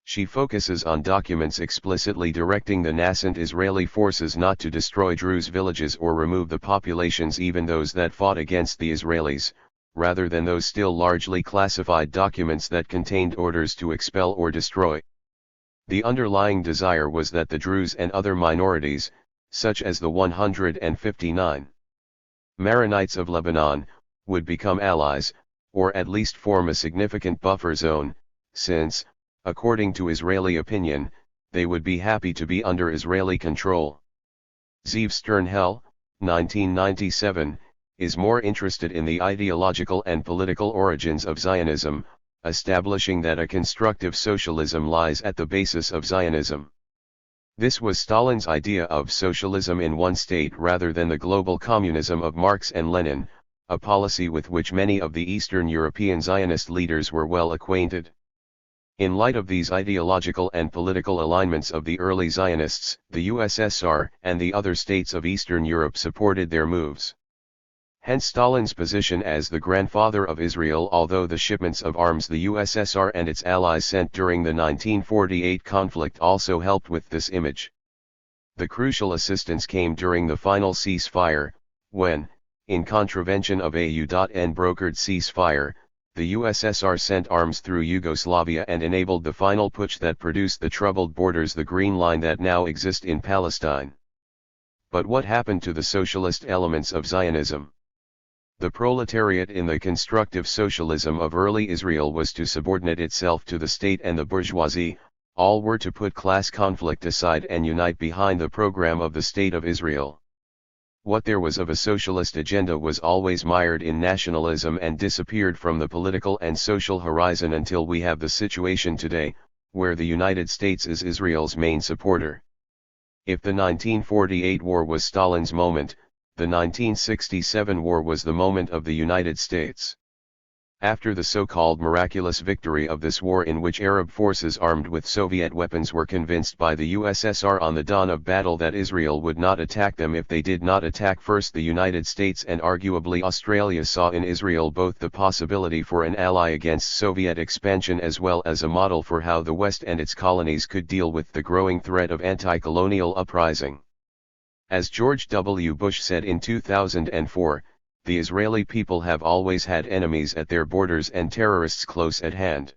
She focuses on documents explicitly directing the nascent Israeli forces not to destroy Druze villages or remove the populations, even those that fought against the Israelis, rather than those still largely classified documents that contained orders to expel or destroy. The underlying desire was that the Druze and other minorities, such as the 159 Maronites of Lebanon, would become allies, or at least form a significant buffer zone, since, according to Israeli opinion, they would be happy to be under Israeli control. Zeev Sternhell, 1997, is more interested in the ideological and political origins of Zionism, establishing that a constructive socialism lies at the basis of Zionism. This was Stalin's idea of socialism in one state rather than the global communism of Marx and Lenin, a policy with which many of the Eastern European Zionist leaders were well acquainted. In light of these ideological and political alignments of the early Zionists, the USSR and the other states of Eastern Europe supported their moves. Hence Stalin's position as the grandfather of Israel, although the shipments of arms the USSR and its allies sent during the 1948 conflict also helped with this image. The crucial assistance came during the final ceasefire, when, in contravention of a UN brokered ceasefire, the USSR sent arms through Yugoslavia and enabled the final putsch that produced the troubled borders, the Green Line that now exist in Palestine. But what happened to the socialist elements of Zionism? The proletariat in the constructive socialism of early Israel was to subordinate itself to the state and the bourgeoisie, all were to put class conflict aside and unite behind the program of the State of Israel. What there was of a socialist agenda was always mired in nationalism and disappeared from the political and social horizon until we have the situation today, where the United States is Israel's main supporter. If the 1948 war was Stalin's moment, the 1967 war was the moment of the United States. After the so-called miraculous victory of this war, in which Arab forces armed with Soviet weapons were convinced by the USSR on the dawn of battle that Israel would not attack them if they did not attack first, the United States and arguably Australia saw in Israel both the possibility for an ally against Soviet expansion as well as a model for how the West and its colonies could deal with the growing threat of anti-colonial uprising. As George W. Bush said in 2004, the Israeli people have always had enemies at their borders and terrorists close at hand.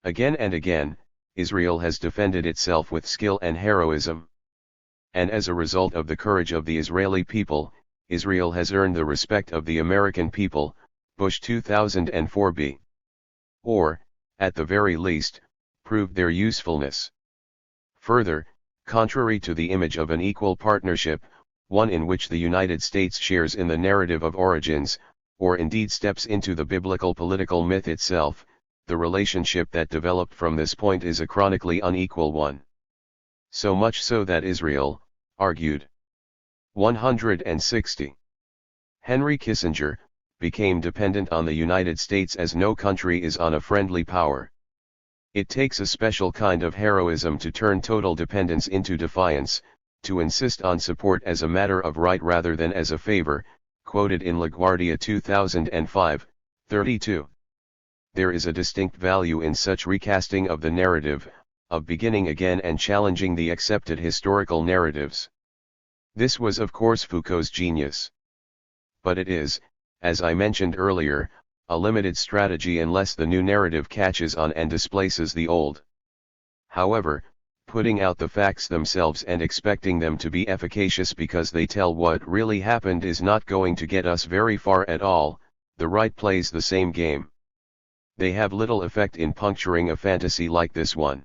Again and again, Israel has defended itself with skill and heroism. And as a result of the courage of the Israeli people, Israel has earned the respect of the American people, Bush 2004b. Or, at the very least, proved their usefulness. Further, contrary to the image of an equal partnership, one in which the United States shares in the narrative of origins, or indeed steps into the biblical political myth itself, the relationship that developed from this point is a chronically unequal one. So much so that Israel, argued 160. Henry Kissinger, became dependent on the United States as no country is on a friendly power. It takes a special kind of heroism to turn total dependence into defiance, to insist on support as a matter of right rather than as a favor, quoted in LaGuardia 2005, 32. There is a distinct value in such recasting of the narrative, of beginning again and challenging the accepted historical narratives. This was of course Foucault's genius. But it is, as I mentioned earlier, a limited strategy unless the new narrative catches on and displaces the old. However, putting out the facts themselves and expecting them to be efficacious because they tell what really happened is not going to get us very far at all. The right plays the same game. They have little effect in puncturing a fantasy like this one.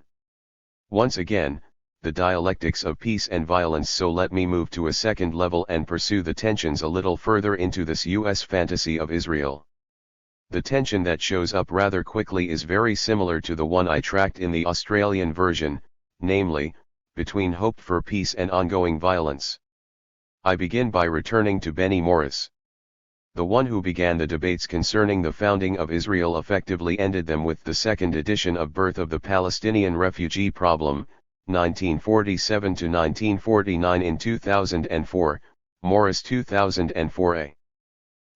Once again, the dialectics of peace and violence. So let me move to a second level and pursue the tensions a little further into this US fantasy of Israel. The tension that shows up rather quickly is very similar to the one I tracked in the Australian version, namely, between hope for peace and ongoing violence. I begin by returning to Benny Morris. The one who began the debates concerning the founding of Israel effectively ended them with the second edition of Birth of the Palestinian Refugee Problem, 1947 to 1949 in 2004, Morris 2004a.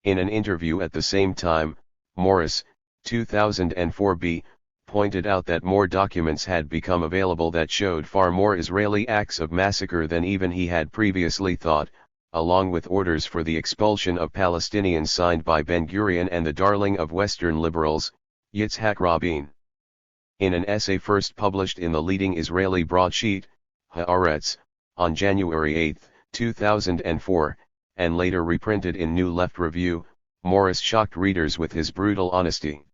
In an interview at the same time, Morris, 2004b, pointed out that more documents had become available that showed far more Israeli acts of massacre than even he had previously thought, along with orders for the expulsion of Palestinians signed by Ben-Gurion and the darling of Western liberals, Yitzhak Rabin. In an essay first published in the leading Israeli broadsheet, Haaretz, on January 8, 2004, and later reprinted in New Left Review, Morris shocked readers with his brutal honesty.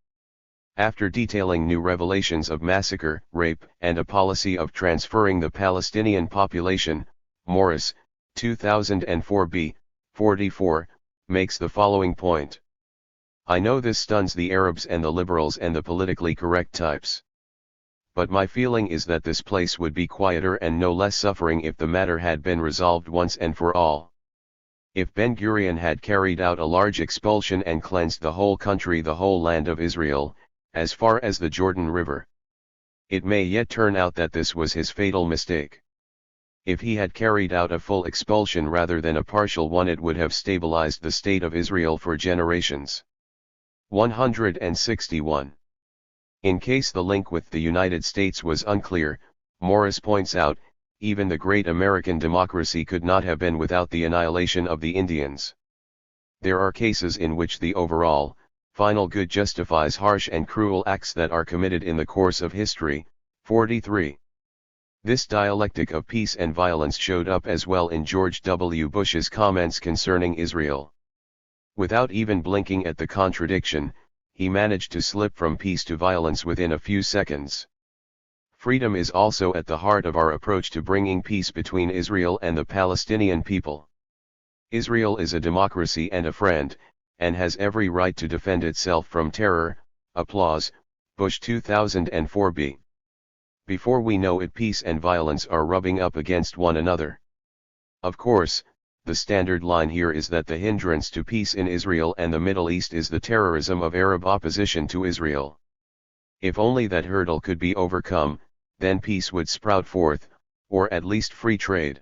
After detailing new revelations of massacre, rape, and a policy of transferring the Palestinian population, Morris, 2004b, 44, makes the following point. I know this stuns the Arabs and the liberals and the politically correct types. But my feeling is that this place would be quieter and no less suffering if the matter had been resolved once and for all. If Ben-Gurion had carried out a large expulsion and cleansed the whole country, the whole land of Israel, as far as the Jordan River. It may yet turn out that this was his fatal mistake. If he had carried out a full expulsion rather than a partial one, it would have stabilized the state of Israel for generations. 161. In case the link with the United States was unclear, Morris points out, even the great American democracy could not have been without the annihilation of the Indians. There are cases in which the overall, final good justifies harsh and cruel acts that are committed in the course of history. 43. This dialectic of peace and violence showed up as well in George W. Bush's comments concerning Israel. Without even blinking at the contradiction, he managed to slip from peace to violence within a few seconds. Freedom is also at the heart of our approach to bringing peace between Israel and the Palestinian people. Israel is a democracy and a friend, and has every right to defend itself from terror. Applause, Bush 2004b. Before we know it, peace and violence are rubbing up against one another. Of course, the standard line here is that the hindrance to peace in Israel and the Middle East is the terrorism of Arab opposition to Israel. If only that hurdle could be overcome, then peace would sprout forth, or at least free trade.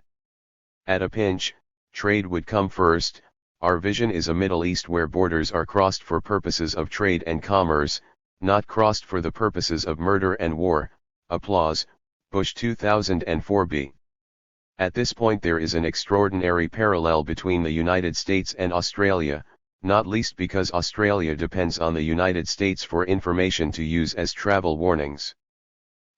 At a pinch, trade would come first. Our vision is a Middle East where borders are crossed for purposes of trade and commerce, not crossed for the purposes of murder and war. Applause, Bush 2004b. At this point there is an extraordinary parallel between the United States and Australia, not least because Australia depends on the United States for information to use as travel warnings.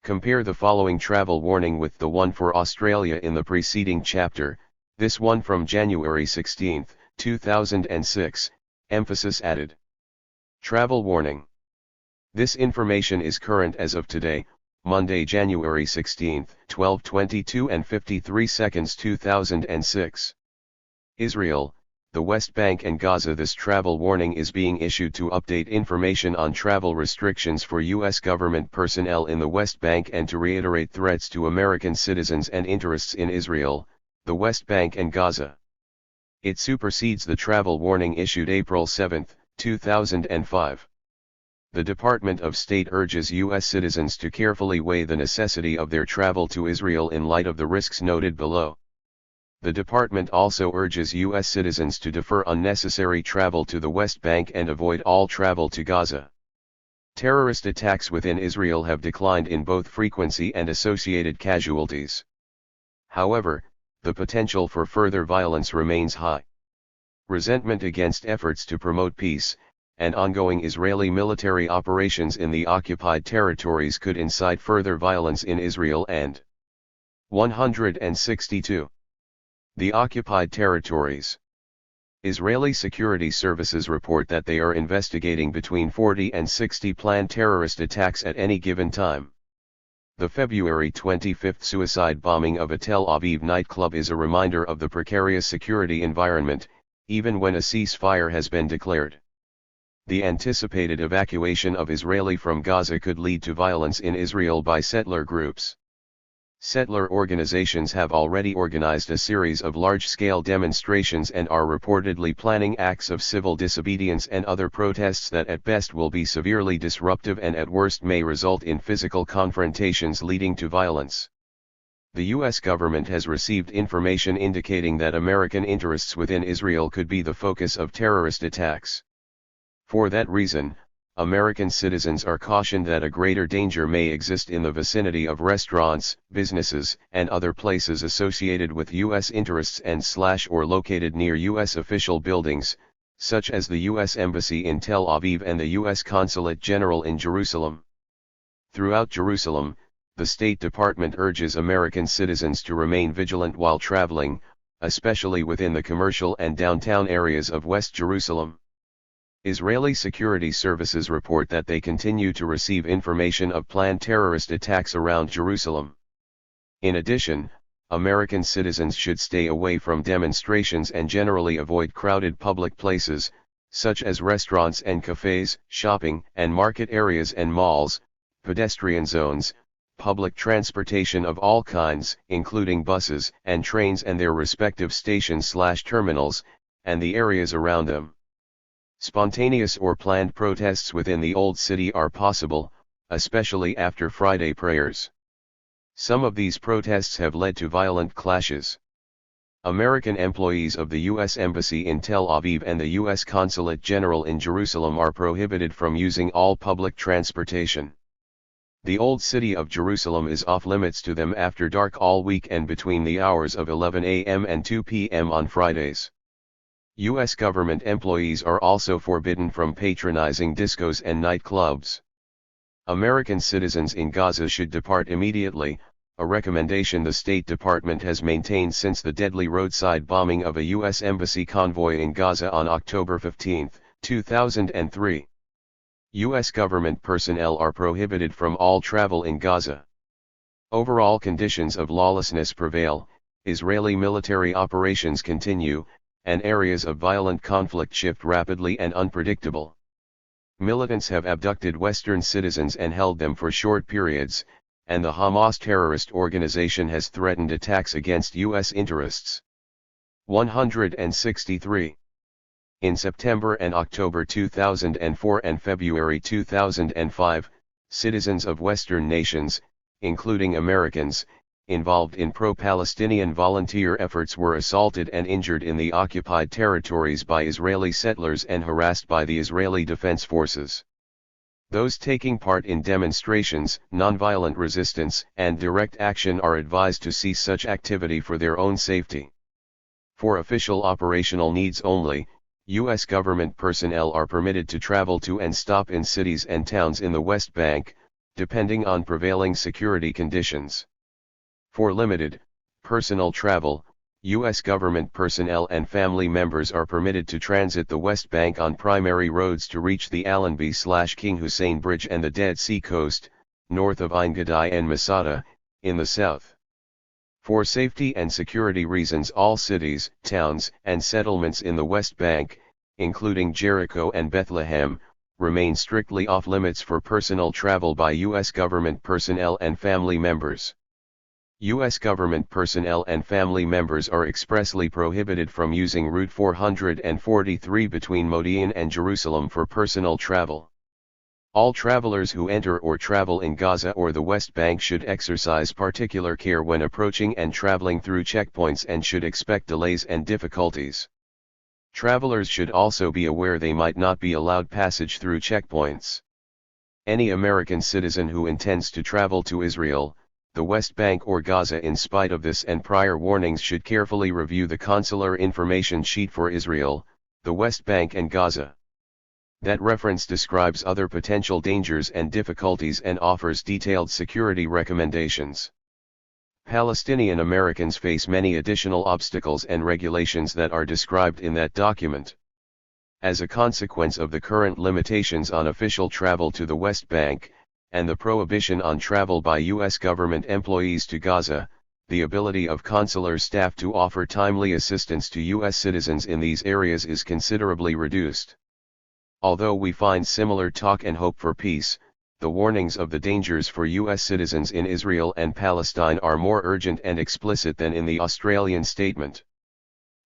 Compare the following travel warning with the one for Australia in the preceding chapter, this one from January 16, 2006, emphasis added. Travel warning. This information is current as of today, Monday, January 16, 12:22 and 53 seconds 2006. Israel, the West Bank and Gaza. This travel warning is being issued to update information on travel restrictions for U.S. government personnel in the West Bank and to reiterate threats to American citizens and interests in Israel, the West Bank and Gaza. It supersedes the travel warning issued April 7, 2005. The Department of State urges U.S. citizens to carefully weigh the necessity of their travel to Israel in light of the risks noted below. The department also urges U.S. citizens to defer unnecessary travel to the West Bank and avoid all travel to Gaza. Terrorist attacks within Israel have declined in both frequency and associated casualties. However, the potential for further violence remains high. Resentment against efforts to promote peace, and ongoing Israeli military operations in the occupied territories could incite further violence in Israel and 162. The occupied territories. Israeli security services report that they are investigating between 40 and 60 planned terrorist attacks at any given time. The February 25 suicide bombing of a Tel Aviv nightclub is a reminder of the precarious security environment, even when a ceasefire has been declared. The anticipated evacuation of Israeli from Gaza could lead to violence in Israel by settler groups. Settler organizations have already organized a series of large-scale demonstrations and are reportedly planning acts of civil disobedience and other protests that at best will be severely disruptive and at worst may result in physical confrontations leading to violence. The U.S. government has received information indicating that American interests within Israel could be the focus of terrorist attacks. For that reason, American citizens are cautioned that a greater danger may exist in the vicinity of restaurants, businesses, and other places associated with U.S. interests and/or located near U.S. official buildings, such as the U.S. Embassy in Tel Aviv and the U.S. Consulate General in Jerusalem. Throughout Jerusalem, the State Department urges American citizens to remain vigilant while traveling, especially within the commercial and downtown areas of West Jerusalem. Israeli security services report that they continue to receive information of planned terrorist attacks around Jerusalem. In addition, American citizens should stay away from demonstrations and generally avoid crowded public places, such as restaurants and cafes, shopping and market areas and malls, pedestrian zones, public transportation of all kinds, including buses and trains and their respective stations/terminals, and the areas around them. Spontaneous or planned protests within the Old City are possible, especially after Friday prayers. Some of these protests have led to violent clashes. American employees of the U.S. Embassy in Tel Aviv and the U.S. Consulate General in Jerusalem are prohibited from using all public transportation. The Old City of Jerusalem is off-limits to them after dark all week and between the hours of 11 a.m. and 2 p.m. on Fridays. U.S. government employees are also forbidden from patronizing discos and nightclubs. American citizens in Gaza should depart immediately, a recommendation the State Department has maintained since the deadly roadside bombing of a U.S. Embassy convoy in Gaza on October 15, 2003. U.S. government personnel are prohibited from all travel in Gaza. Overall conditions of lawlessness prevail, Israeli military operations continue, and areas of violent conflict shift rapidly and unpredictable. Militants have abducted Western citizens and held them for short periods, and the Hamas terrorist organization has threatened attacks against U.S. interests. 163. In September and October 2004 and February 2005, citizens of Western nations, including Americans, involved in pro-Palestinian volunteer efforts were assaulted and injured in the occupied territories by Israeli settlers and harassed by the Israeli Defense Forces. Those taking part in demonstrations, nonviolent resistance, and direct action are advised to cease such activity for their own safety. For official operational needs only, U.S. government personnel are permitted to travel to and stop in cities and towns in the West Bank, depending on prevailing security conditions. For limited, personal travel, U.S. government personnel and family members are permitted to transit the West Bank on primary roads to reach the Allenby/King Hussein Bridge and the Dead Sea Coast, north of Ein Gedi and Masada, in the south. For safety and security reasons, all cities, towns, and settlements in the West Bank, including Jericho and Bethlehem, remain strictly off-limits for personal travel by U.S. government personnel and family members. U.S. government personnel and family members are expressly prohibited from using Route 443 between Modi'in and Jerusalem for personal travel. All travelers who enter or travel in Gaza or the West Bank should exercise particular care when approaching and traveling through checkpoints and should expect delays and difficulties. Travelers should also be aware they might not be allowed passage through checkpoints. Any American citizen who intends to travel to Israel, the West Bank or Gaza in spite of this and prior warnings should carefully review the consular information sheet for Israel, the West Bank and Gaza. That reference describes other potential dangers and difficulties and offers detailed security recommendations. Palestinian Americans face many additional obstacles and regulations that are described in that document. As a consequence of the current limitations on official travel to the West Bank, and the prohibition on travel by U.S. government employees to Gaza, the ability of consular staff to offer timely assistance to U.S. citizens in these areas is considerably reduced. Although we find similar talk and hope for peace, the warnings of the dangers for U.S. citizens in Israel and Palestine are more urgent and explicit than in the Australian statement.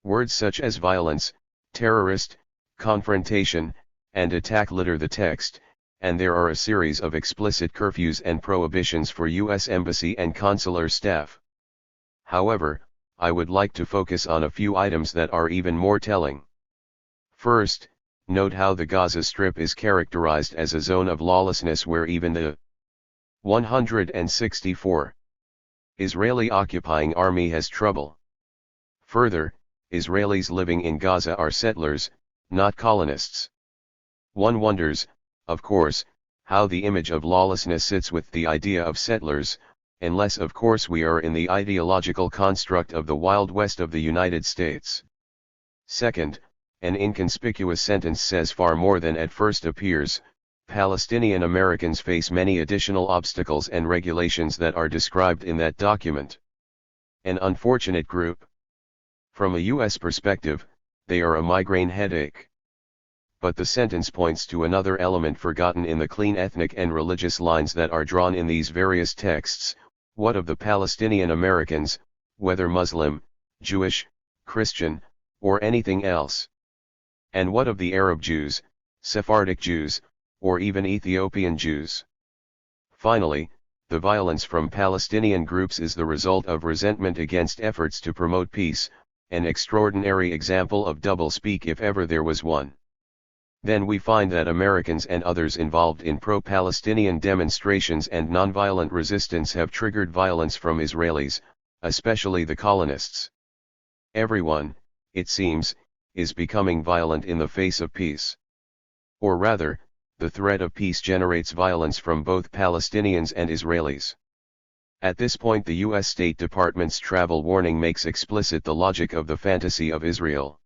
Words such as violence, terrorist, confrontation, and attack litter the text, and there are a series of explicit curfews and prohibitions for U.S. embassy and consular staff. However, I would like to focus on a few items that are even more telling. First, note how the Gaza Strip is characterized as a zone of lawlessness where even the 164 Israeli occupying army has trouble. Further, Israelis living in Gaza are settlers, not colonists. One wonders, of course, how the image of lawlessness sits with the idea of settlers, unless of course we are in the ideological construct of the Wild West of the United States. Second, an inconspicuous sentence says far more than at first appears. Palestinian Americans face many additional obstacles and regulations that are described in that document. An unfortunate group. From a U.S. perspective, they are a migraine headache. But the sentence points to another element forgotten in the clean ethnic and religious lines that are drawn in these various texts. What of the Palestinian Americans, whether Muslim, Jewish, Christian, or anything else? And what of the Arab Jews, Sephardic Jews, or even Ethiopian Jews? Finally, the violence from Palestinian groups is the result of resentment against efforts to promote peace, an extraordinary example of doublespeak if ever there was one. Then we find that Americans and others involved in pro-Palestinian demonstrations and nonviolent resistance have triggered violence from Israelis, especially the colonists. Everyone, it seems, is becoming violent in the face of peace. Or rather, the threat of peace generates violence from both Palestinians and Israelis. At this point the U.S. State Department's travel warning makes explicit the logic of the fantasy of Israel.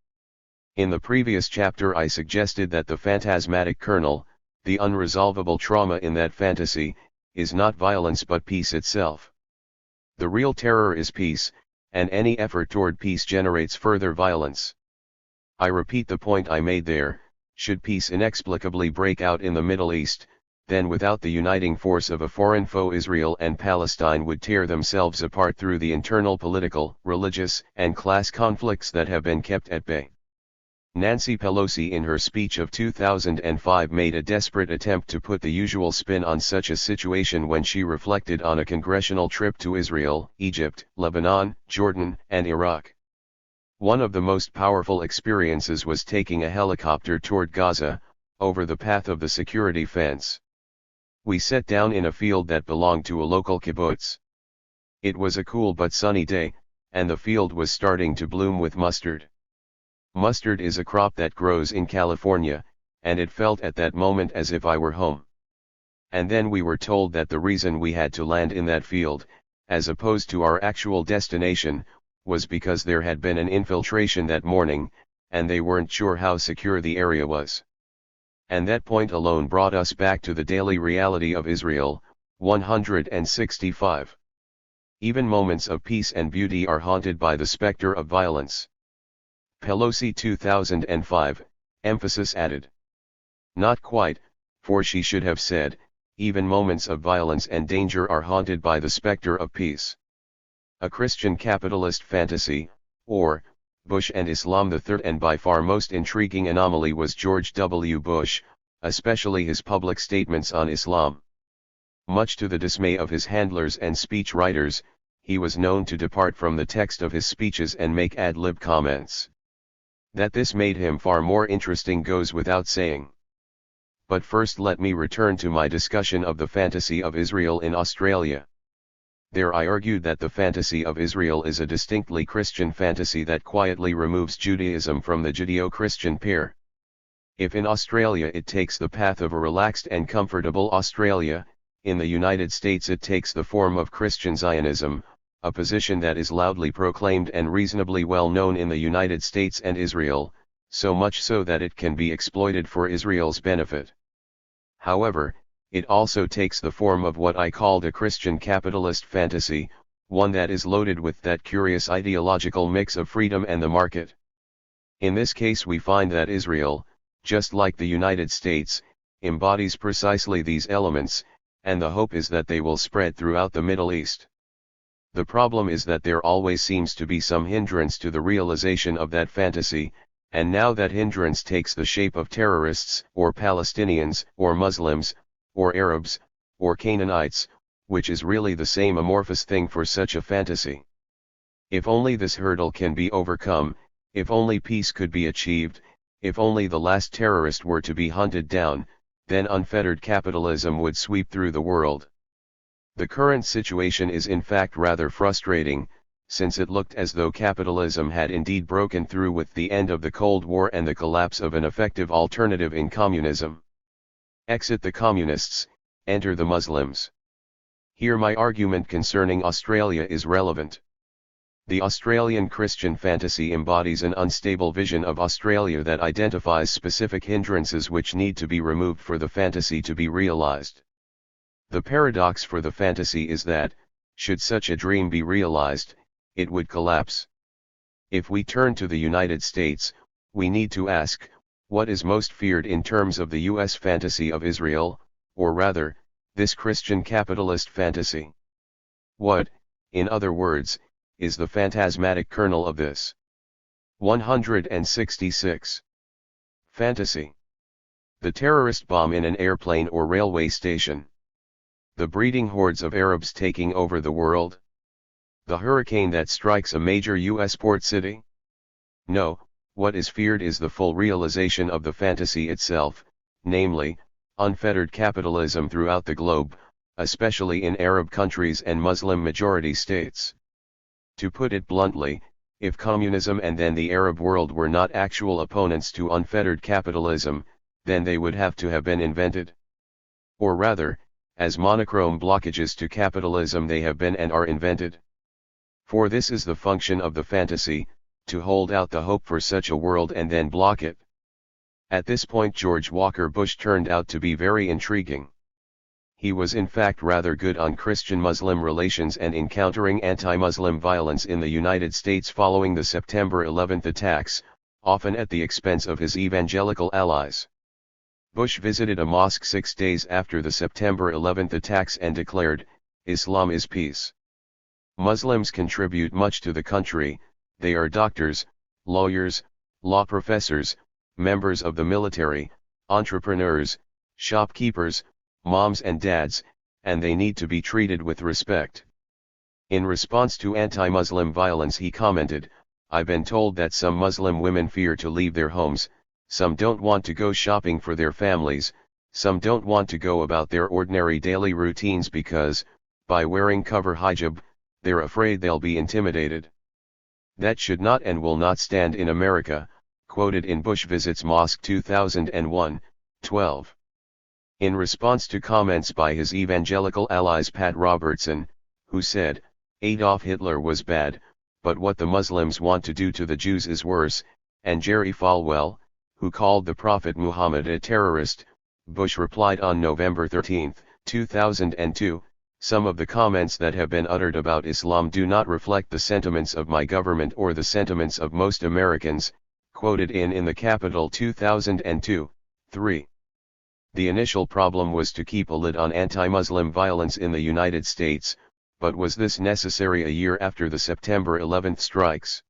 In the previous chapter I suggested that the phantasmatic kernel, the unresolvable trauma in that fantasy, is not violence but peace itself. The real terror is peace, and any effort toward peace generates further violence. I repeat the point I made there: should peace inexplicably break out in the Middle East, then without the uniting force of a foreign foe Israel and Palestine would tear themselves apart through the internal political, religious, and class conflicts that have been kept at bay. Nancy Pelosi in her speech of 2005 made a desperate attempt to put the usual spin on such a situation when she reflected on a congressional trip to Israel, Egypt, Lebanon, Jordan, and Iraq. One of the most powerful experiences was taking a helicopter toward Gaza, over the path of the security fence. We sat down in a field that belonged to a local kibbutz. It was a cool but sunny day, and the field was starting to bloom with mustard. Mustard is a crop that grows in California, and it felt at that moment as if I were home. And then we were told that the reason we had to land in that field, as opposed to our actual destination, was because there had been an infiltration that morning, and they weren't sure how secure the area was. And that point alone brought us back to the daily reality of Israel. 165. Even moments of peace and beauty are haunted by the specter of violence. Pelosi 2005, emphasis added. Not quite, for she should have said, even moments of violence and danger are haunted by the specter of peace. A Christian capitalist fantasy, or, Bush and Islam. The third and by far most intriguing anomaly was George W. Bush, especially his public statements on Islam. Much to the dismay of his handlers and speech writers, he was known to depart from the text of his speeches and make ad-lib comments. That this made him far more interesting goes without saying. But first let me return to my discussion of the fantasy of Israel in Australia. There I argued that the fantasy of Israel is a distinctly Christian fantasy that quietly removes Judaism from the Judeo-Christian pair. If in Australia it takes the path of a relaxed and comfortable Australia, in the United States it takes the form of Christian Zionism, a position that is loudly proclaimed and reasonably well known in the United States and Israel, so much so that it can be exploited for Israel's benefit. However, it also takes the form of what I called a Christian capitalist fantasy, one that is loaded with that curious ideological mix of freedom and the market. In this case we find that Israel, just like the United States, embodies precisely these elements, and the hope is that they will spread throughout the Middle East. The problem is that there always seems to be some hindrance to the realization of that fantasy, and now that hindrance takes the shape of terrorists, or Palestinians, or Muslims, or Arabs, or Canaanites, which is really the same amorphous thing for such a fantasy. If only this hurdle can be overcome, if only peace could be achieved, if only the last terrorist were to be hunted down, then unfettered capitalism would sweep through the world. The current situation is in fact rather frustrating, since it looked as though capitalism had indeed broken through with the end of the Cold War and the collapse of an effective alternative in communism. Exit the communists, enter the Muslims. Here my argument concerning Australia is relevant. The Australian Christian fantasy embodies an unstable vision of Australia that identifies specific hindrances which need to be removed for the fantasy to be realized. The paradox for the fantasy is that, should such a dream be realized, it would collapse. If we turn to the United States, we need to ask, what is most feared in terms of the US fantasy of Israel, or rather, this Christian capitalist fantasy? What, in other words, is the phantasmatic kernel of this? 166. Fantasy. The terrorist bomb in an airplane or railway station. The breeding hordes of Arabs taking over the world. The hurricane that strikes a major US port city? No, what is feared is the full realization of the fantasy itself, namely, unfettered capitalism throughout the globe, especially in Arab countries and Muslim-majority states. To put it bluntly, if communism and then the Arab world were not actual opponents to unfettered capitalism, then they would have to have been invented. Or rather, as monochrome blockages to capitalism they have been and are invented. For this is the function of the fantasy, to hold out the hope for such a world and then block it. At this point George Walker Bush turned out to be very intriguing. He was in fact rather good on Christian-Muslim relations and in countering anti-Muslim violence in the United States following the September 11 attacks, often at the expense of his evangelical allies. Bush visited a mosque 6 days after the September 11 attacks and declared, "Islam is peace." Muslims contribute much to the country, they are doctors, lawyers, law professors, members of the military, entrepreneurs, shopkeepers, moms and dads, and they need to be treated with respect. In response to anti-Muslim violence he commented, "I've been told that some Muslim women fear to leave their homes, some don't want to go shopping for their families, some don't want to go about their ordinary daily routines because, by wearing cover hijab, they're afraid they'll be intimidated. That should not and will not stand in America," quoted in Bush Visits Mosque 2001, 12. In response to comments by his evangelical allies Pat Robertson, who said, "Adolf Hitler was bad, but what the Muslims want to do to the Jews is worse," and Jerry Falwell, who called the Prophet Muhammad a terrorist, Bush replied on November 13, 2002, "Some of the comments that have been uttered about Islam do not reflect the sentiments of my government or the sentiments of most Americans," quoted in the Capitol 2002, 3. The initial problem was to keep a lid on anti-Muslim violence in the United States, but was this necessary a year after the September 11 strikes?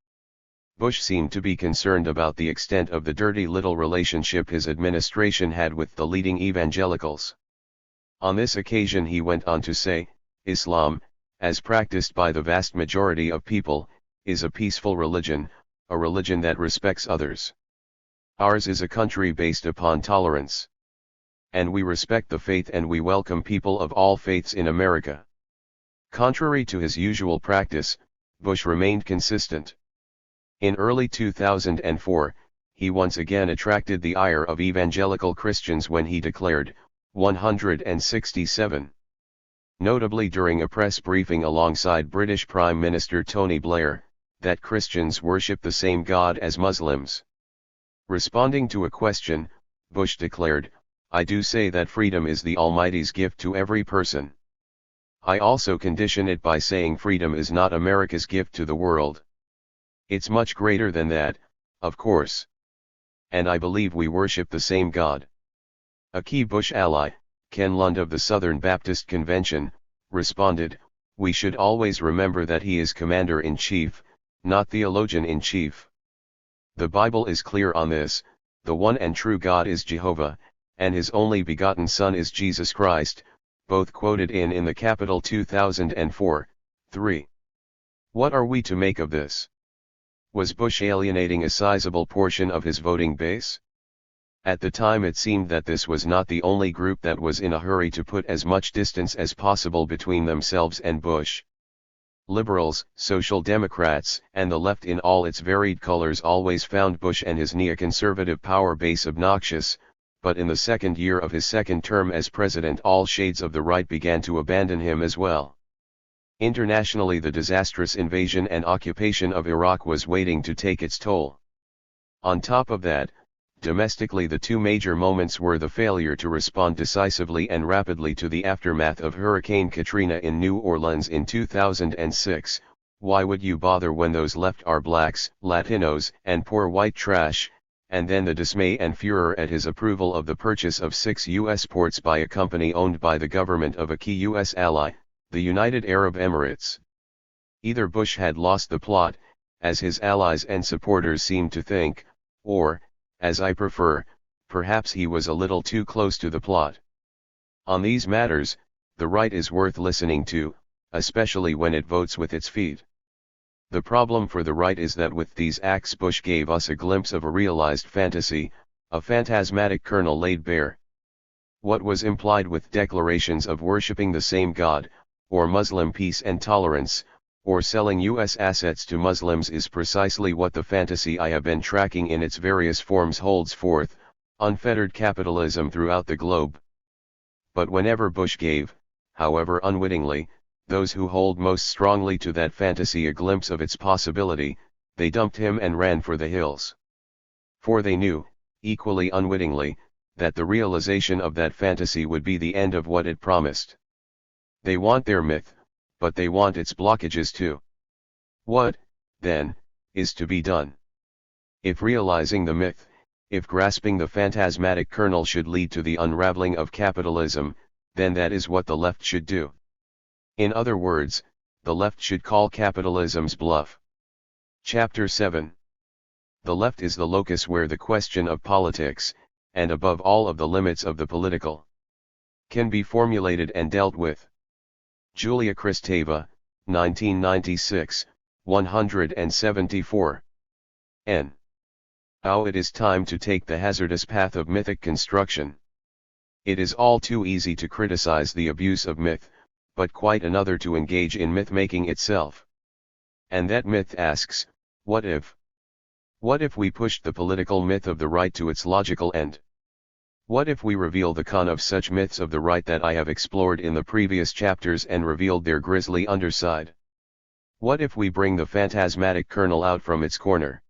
Bush seemed to be concerned about the extent of the dirty little relationship his administration had with the leading evangelicals. On this occasion he went on to say, "Islam, as practiced by the vast majority of people, is a peaceful religion, a religion that respects others. Ours is a country based upon tolerance. And we respect the faith and we welcome people of all faiths in America. Contrary to his usual practice, Bush remained consistent. In early 2004, he once again attracted the ire of evangelical Christians when he declared, 167. Notably during a press briefing alongside British Prime Minister Tony Blair, that Christians worship the same God as Muslims. Responding to a question, Bush declared, "I do say that freedom is the Almighty's gift to every person. I also condition it by saying freedom is not America's gift to the world. It's much greater than that, of course. And I believe we worship the same God." A key Bush ally, Ken Lund of the Southern Baptist Convention, responded, "We should always remember that he is commander-in-chief, not theologian-in-chief. The Bible is clear on this, the one and true God is Jehovah, and his only begotten Son is Jesus Christ," both quoted in the Capitol 2004, 3. What are we to make of this? Was Bush alienating a sizable portion of his voting base? At the time it seemed that this was not the only group that was in a hurry to put as much distance as possible between themselves and Bush. Liberals, Social Democrats, and the left in all its varied colors always found Bush and his neoconservative power base obnoxious, but in the second year of his second term as president all shades of the right began to abandon him as well. Internationally, the disastrous invasion and occupation of Iraq was waiting to take its toll. On top of that, domestically the two major moments were the failure to respond decisively and rapidly to the aftermath of Hurricane Katrina in New Orleans in 2006, why would you bother when those left are blacks, Latinos, and poor white trash, and then the dismay and furor at his approval of the purchase of 6 U.S. ports by a company owned by the government of a key U.S. ally, the United Arab Emirates. Either Bush had lost the plot, as his allies and supporters seemed to think, or, as I prefer, perhaps he was a little too close to the plot. On these matters, the right is worth listening to, especially when it votes with its feet. The problem for the right is that with these acts Bush gave us a glimpse of a realized fantasy, a phantasmatic kernel laid bare. What was implied with declarations of worshipping the same God, or Muslim peace and tolerance, or selling U.S. assets to Muslims is precisely what the fantasy I have been tracking in its various forms holds forth, unfettered capitalism throughout the globe. But whenever Bush gave, however unwittingly, those who hold most strongly to that fantasy a glimpse of its possibility, they dumped him and ran for the hills. For they knew, equally unwittingly, that the realization of that fantasy would be the end of what it promised. They want their myth, but they want its blockages too. What, then, is to be done? If realizing the myth, if grasping the phantasmatic kernel should lead to the unraveling of capitalism, then that is what the left should do. In other words, the left should call capitalism's bluff. Chapter 7. The left is the locus where the question of politics, and above all of the limits of the political, can be formulated and dealt with. Julia Kristeva, 1996, 174. N. Now it is time to take the hazardous path of mythic construction. It is all too easy to criticize the abuse of myth, but quite another to engage in myth-making itself. And that myth asks, what if? What if we pushed the political myth of the right to its logical end? What if we reveal the con of such myths of the right that I have explored in the previous chapters and revealed their grisly underside? What if we bring the phantasmatic kernel out from its corner?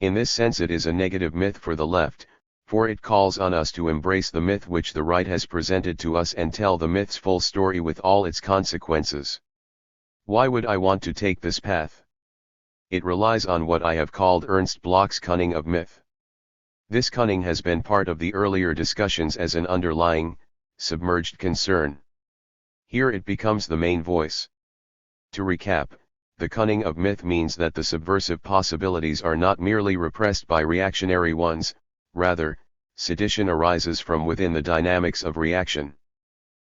In this sense it is a negative myth for the left, for it calls on us to embrace the myth which the right has presented to us and tell the myth's full story with all its consequences. Why would I want to take this path? It relies on what I have called Ernst Bloch's cunning of myth. This cunning has been part of the earlier discussions as an underlying, submerged concern. Here it becomes the main voice. To recap, the cunning of myth means that the subversive possibilities are not merely repressed by reactionary ones, rather, sedition arises from within the dynamics of reaction.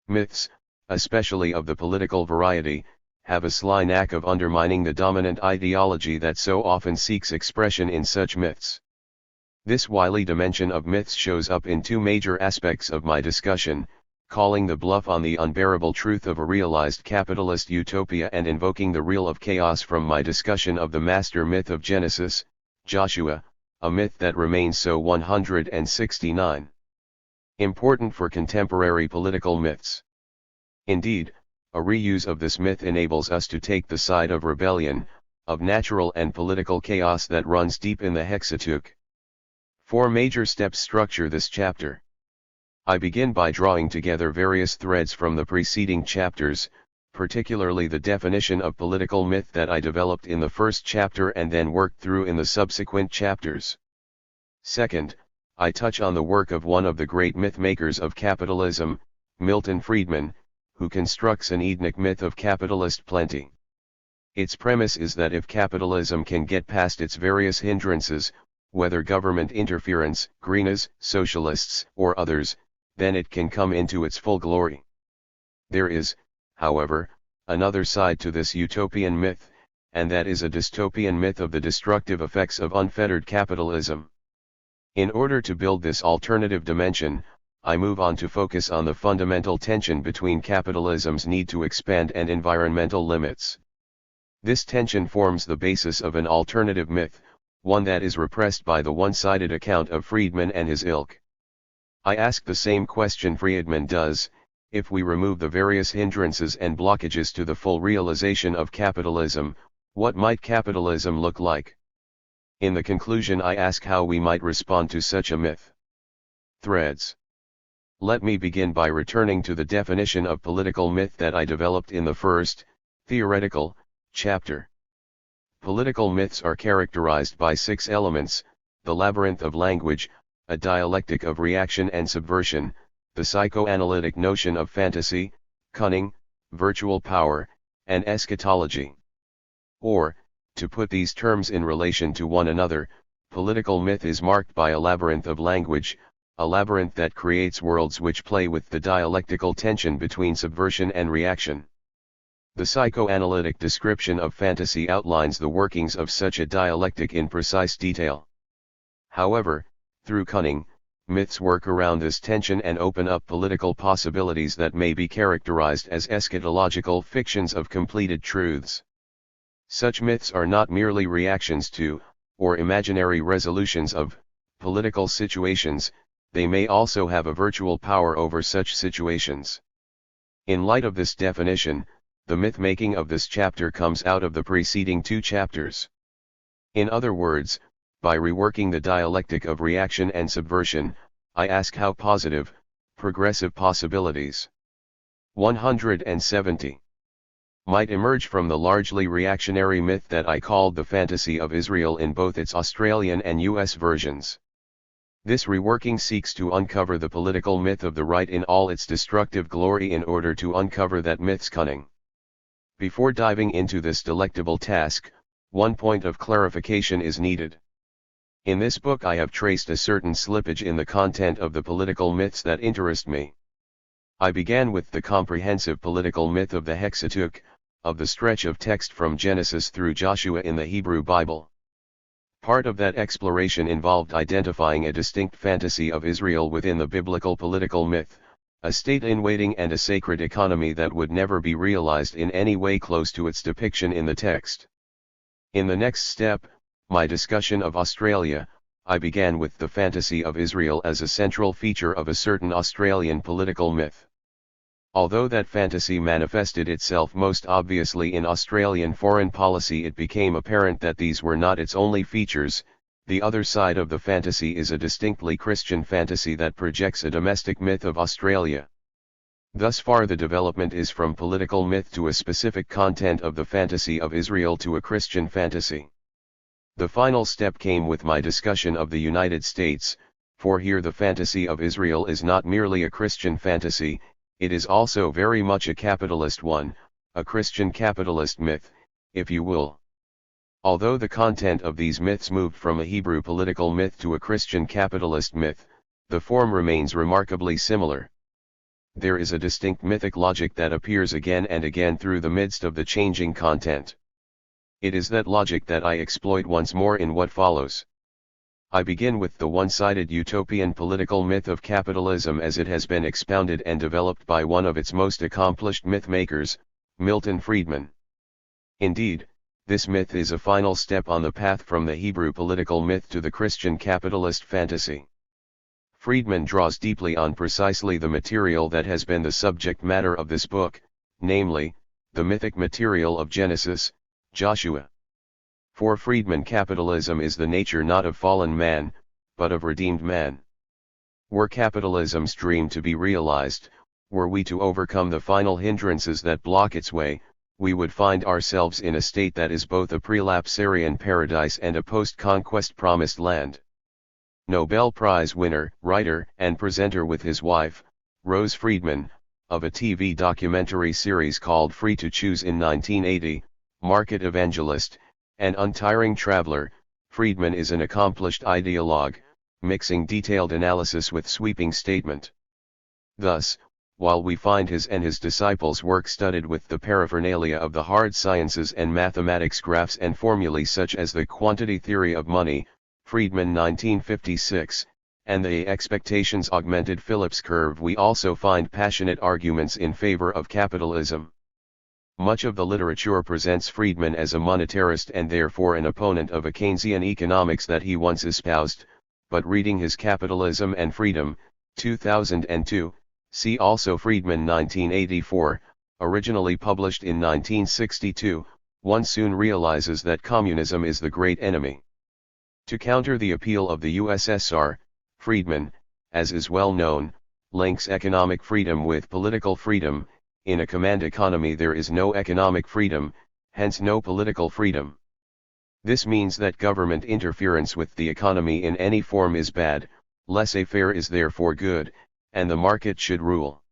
Myths, especially of the political variety, have a sly knack of undermining the dominant ideology that so often seeks expression in such myths. This wily dimension of myths shows up in two major aspects of my discussion: calling the bluff on the unbearable truth of a realized capitalist utopia and invoking the reel of chaos from my discussion of the master myth of Genesis, Joshua, a myth that remains so 169. Important for contemporary political myths. Indeed, a reuse of this myth enables us to take the side of rebellion, of natural and political chaos that runs deep in the Hexateuch. 4 major steps structure this chapter. I begin by drawing together various threads from the preceding chapters, particularly the definition of political myth that I developed in the first chapter and then worked through in the subsequent chapters. Second, I touch on the work of one of the great myth makers of capitalism, Milton Friedman, who constructs an Edenic myth of capitalist plenty. Its premise is that if capitalism can get past its various hindrances, whether government interference, greenes, socialists, or others, then it can come into its full glory. There is, however, another side to this utopian myth, and that is a dystopian myth of the destructive effects of unfettered capitalism. In order to build this alternative dimension, I move on to focus on the fundamental tension between capitalism's need to expand and environmental limits. This tension forms the basis of an alternative myth, one that is repressed by the one-sided account of Friedman and his ilk. I ask the same question Friedman does: if we remove the various hindrances and blockages to the full realization of capitalism, what might capitalism look like? In the conclusion I ask how we might respond to such a myth. Threads. Let me begin by returning to the definition of political myth that I developed in the first, theoretical, chapter. Political myths are characterized by 6 elements: the labyrinth of language, a dialectic of reaction and subversion, the psychoanalytic notion of fantasy, cunning, virtual power, and eschatology. Or, to put these terms in relation to one another, political myth is marked by a labyrinth of language, a labyrinth that creates worlds which play with the dialectical tension between subversion and reaction. The psychoanalytic description of fantasy outlines the workings of such a dialectic in precise detail. However, through cunning, myths work around this tension and open up political possibilities that may be characterized as eschatological fictions of completed truths. Such myths are not merely reactions to, or imaginary resolutions of, political situations, they may also have a virtual power over such situations. In light of this definition, the myth-making of this chapter comes out of the preceding 2 chapters. In other words, by reworking the dialectic of reaction and subversion, I ask how positive, progressive possibilities 170 might emerge from the largely reactionary myth that I called the fantasy of Israel in both its Australian and US versions. This reworking seeks to uncover the political myth of the right in all its destructive glory in order to uncover that myth's cunning. Before diving into this delectable task, one point of clarification is needed. In this book I have traced a certain slippage in the content of the political myths that interest me. I began with the comprehensive political myth of the Hexateuch, of the stretch of text from Genesis through Joshua in the Hebrew Bible. Part of that exploration involved identifying a distinct fantasy of Israel within the biblical political myth, a state in waiting and a sacred economy that would never be realized in any way close to its depiction in the text. In the next step, my discussion of Australia, I began with the fantasy of Israel as a central feature of a certain Australian political myth. Although that fantasy manifested itself most obviously in Australian foreign policy, it became apparent that these were not its only features. The other side of the fantasy is a distinctly Christian fantasy that projects a domestic myth of Australia. Thus far the development is from political myth to a specific content of the fantasy of Israel to a Christian fantasy. The final step came with my discussion of the United States, for here the fantasy of Israel is not merely a Christian fantasy, it is also very much a capitalist one, a Christian capitalist myth, if you will. Although the content of these myths moved from a Hebrew political myth to a Christian capitalist myth, the form remains remarkably similar. There is a distinct mythic logic that appears again and again through the midst of the changing content. It is that logic that I exploit once more in what follows. I begin with the one-sided utopian political myth of capitalism as it has been expounded and developed by one of its most accomplished myth-makers, Milton Friedman. Indeed, this myth is a final step on the path from the Hebrew political myth to the Christian capitalist fantasy. Friedman draws deeply on precisely the material that has been the subject matter of this book, namely, the mythic material of Genesis, Joshua. For Friedman, capitalism is the nature not of fallen man, but of redeemed man. Were capitalism's dream to be realized, were we to overcome the final hindrances that block its way, we would find ourselves in a state that is both a prelapsarian paradise and a post-conquest promised land. Nobel Prize winner, writer, and presenter with his wife, Rose Friedman, of a TV documentary series called Free to Choose in 1980, market evangelist, and untiring traveler, Friedman is an accomplished ideologue, mixing detailed analysis with sweeping statement. Thus, while we find his and his disciples' work studded with the paraphernalia of the hard sciences and mathematics, graphs and formulae such as the quantity theory of money, Friedman 1956, and the expectations augmented Phillips curve, we also find passionate arguments in favor of capitalism. Much of the literature presents Friedman as a monetarist and therefore an opponent of a Keynesian economics that he once espoused, but reading his Capitalism and Freedom, 2002, see also Friedman 1984, originally published in 1962, one soon realizes that communism is the great enemy. To counter the appeal of the USSR, Friedman, as is well known, links economic freedom with political freedom. In a command economy there is no economic freedom, hence no political freedom. This means that government interference with the economy in any form is bad, laissez-faire is therefore good, and the market should rule.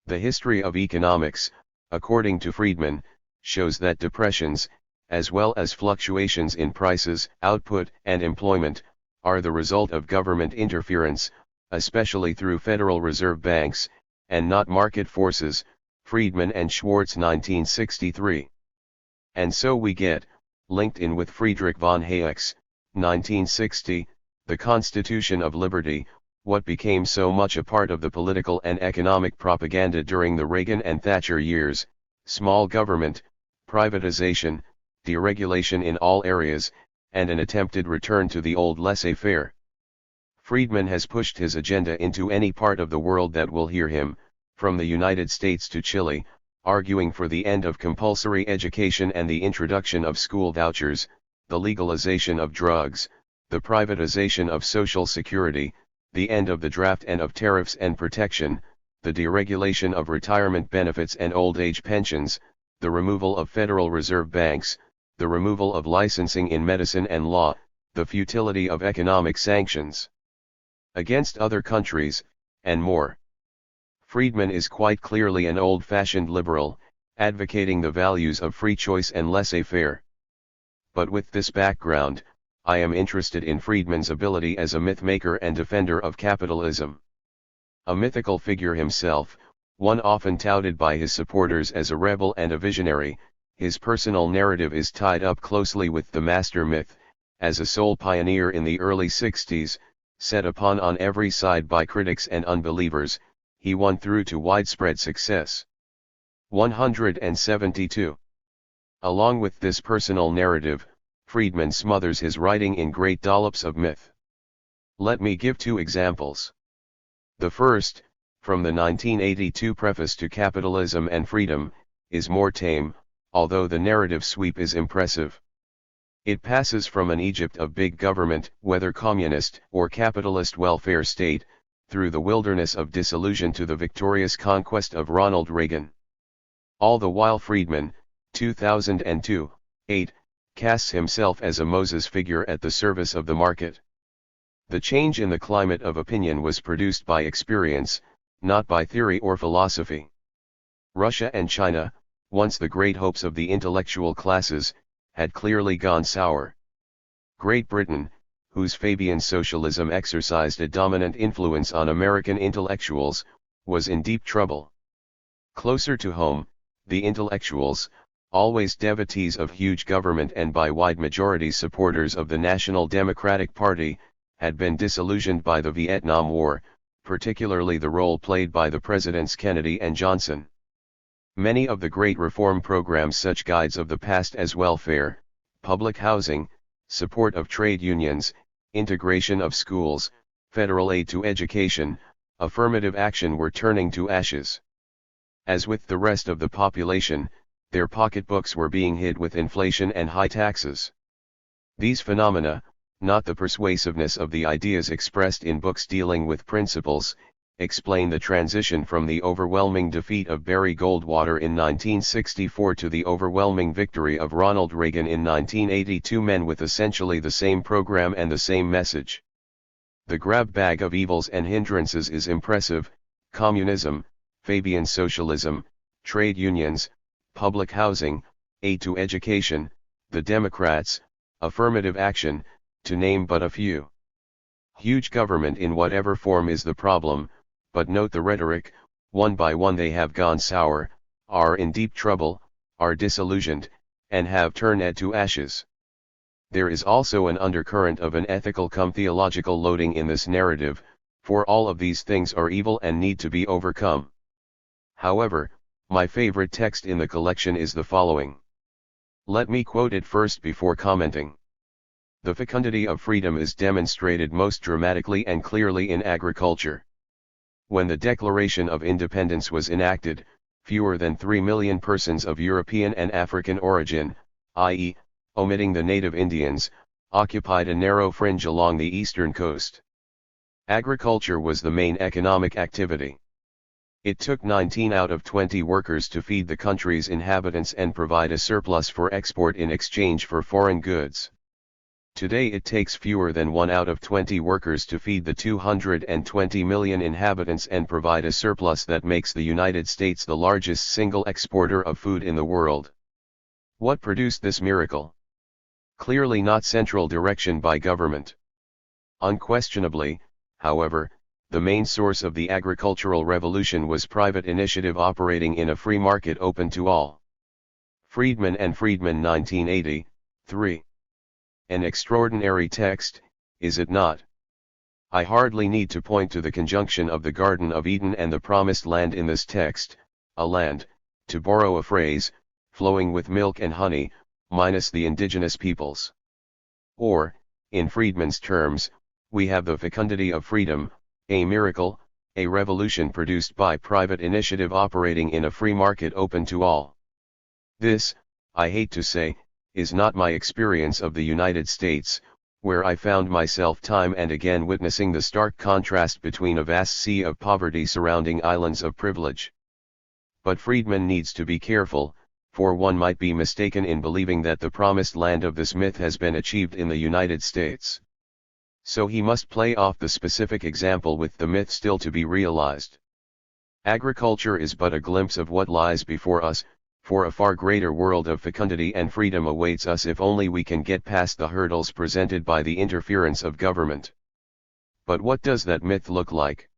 The history of economics, according to Friedman, shows that depressions, as well as fluctuations in prices, output, and employment, are the result of government interference, especially through Federal Reserve banks, and not market forces, Friedman and Schwartz 1963. And so we get, linked in with Friedrich von Hayek's, 1960, the Constitution of Liberty, what became so much a part of the political and economic propaganda during the Reagan and Thatcher years, small government, privatization, deregulation in all areas, and an attempted return to the old laissez-faire. Friedman has pushed his agenda into any part of the world that will hear him, from the United States to Chile, arguing for the end of compulsory education and the introduction of school vouchers, the legalization of drugs, the privatization of Social Security, the end of the draft and of tariffs and protection, the deregulation of retirement benefits and old age pensions, the removal of Federal Reserve banks, the removal of licensing in medicine and law, the futility of economic sanctions against other countries, and more. Friedman is quite clearly an old-fashioned liberal, advocating the values of free choice and laissez-faire. But with this background, I am interested in Friedman's ability as a myth-maker and defender of capitalism. A mythical figure himself, one often touted by his supporters as a rebel and a visionary, his personal narrative is tied up closely with the master myth, as a sole pioneer in the early 60s, set upon on every side by critics and unbelievers, he won through to widespread success. 172. Along with this personal narrative, Friedman smothers his writing in great dollops of myth. Let me give two examples. The first, from the 1982 preface to Capitalism and Freedom, is more tame, although the narrative sweep is impressive. It passes from an Egypt of big government, whether communist or capitalist welfare state, through the wilderness of disillusion to the victorious conquest of Ronald Reagan. All the while Friedman, 2002, 8, casts himself as a Moses figure at the service of the market. The change in the climate of opinion was produced by experience, not by theory or philosophy. Russia and China, once the great hopes of the intellectual classes, had clearly gone sour. Great Britain, whose Fabian socialism exercised a dominant influence on American intellectuals, was in deep trouble. Closer to home, the intellectuals, always devotees of huge government and by wide majorities supporters of the National Democratic Party, had been disillusioned by the Vietnam War, particularly the role played by the Presidents Kennedy and Johnson. Many of the great reform programs, such guides of the past as welfare, public housing, support of trade unions, integration of schools, federal aid to education, affirmative action, were turning to ashes. As with the rest of the population, their pocketbooks were being hit with inflation and high taxes. These phenomena, not the persuasiveness of the ideas expressed in books dealing with principles, explain the transition from the overwhelming defeat of Barry Goldwater in 1964 to the overwhelming victory of Ronald Reagan in 1982, men with essentially the same program and the same message. The grab bag of evils and hindrances is impressive: communism, Fabian socialism, trade unions, public housing, aid to education, the Democrats, affirmative action, to name but a few. Huge government in whatever form is the problem, but note the rhetoric: one by one they have gone sour, are in deep trouble, are disillusioned, and have turned to ashes. There is also an undercurrent of an ethical cum theological loading in this narrative, for all of these things are evil and need to be overcome. However, my favorite text in the collection is the following. Let me quote it first before commenting. The fecundity of freedom is demonstrated most dramatically and clearly in agriculture. When the Declaration of Independence was enacted, fewer than 3 million persons of European and African origin, i.e., omitting the native Indians, occupied a narrow fringe along the eastern coast. Agriculture was the main economic activity. It took 19 out of 20 workers to feed the country's inhabitants and provide a surplus for export in exchange for foreign goods. Today it takes fewer than 1 out of 20 workers to feed the 220 million inhabitants and provide a surplus that makes the United States the largest single exporter of food in the world. What produced this miracle? Clearly not central direction by government. Unquestionably, however, the main source of the agricultural revolution was private initiative operating in a free market open to all. Friedman and Friedman, 1980, 3. An extraordinary text, is it not? I hardly need to point to the conjunction of the Garden of Eden and the Promised Land in this text, a land, to borrow a phrase, flowing with milk and honey, minus the indigenous peoples. Or, in Friedman's terms, we have the fecundity of freedom, a miracle, a revolution produced by private initiative operating in a free market open to all. This, I hate to say, is not my experience of the United States, where I found myself time and again witnessing the stark contrast between a vast sea of poverty surrounding islands of privilege. But Friedman needs to be careful, for one might be mistaken in believing that the promised land of this myth has been achieved in the United States. So he must play off the specific example with the myth still to be realized. Agriculture is but a glimpse of what lies before us, for a far greater world of fecundity and freedom awaits us if only we can get past the hurdles presented by the interference of government. But what does that myth look like?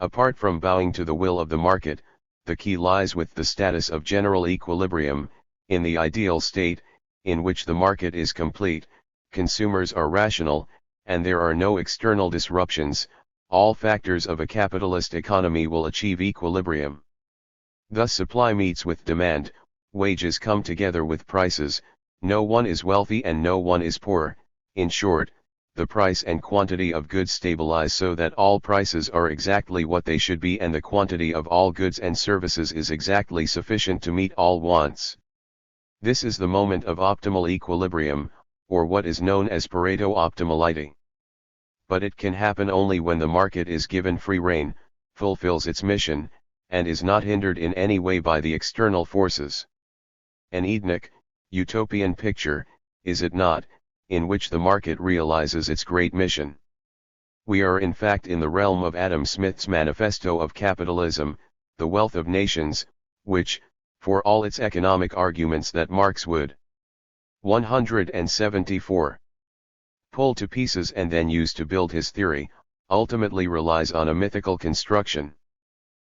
Apart from bowing to the will of the market, the key lies with the status of general equilibrium. In the ideal state, in which the market is complete, consumers are rational, and there are no external disruptions, all factors of a capitalist economy will achieve equilibrium. Thus supply meets with demand, wages come together with prices, no one is wealthy and no one is poor. In short, the price and quantity of goods stabilize so that all prices are exactly what they should be and the quantity of all goods and services is exactly sufficient to meet all wants. This is the moment of optimal equilibrium, or what is known as Pareto optimality. But it can happen only when the market is given free rein, fulfills its mission, and is not hindered in any way by the external forces. An Edenic, utopian picture, is it not, in which the market realizes its great mission? We are in fact in the realm of Adam Smith's Manifesto of Capitalism, The Wealth of Nations, which, for all its economic arguments that Marx would 174 pull to pieces and then use to build his theory, ultimately relies on a mythical construction.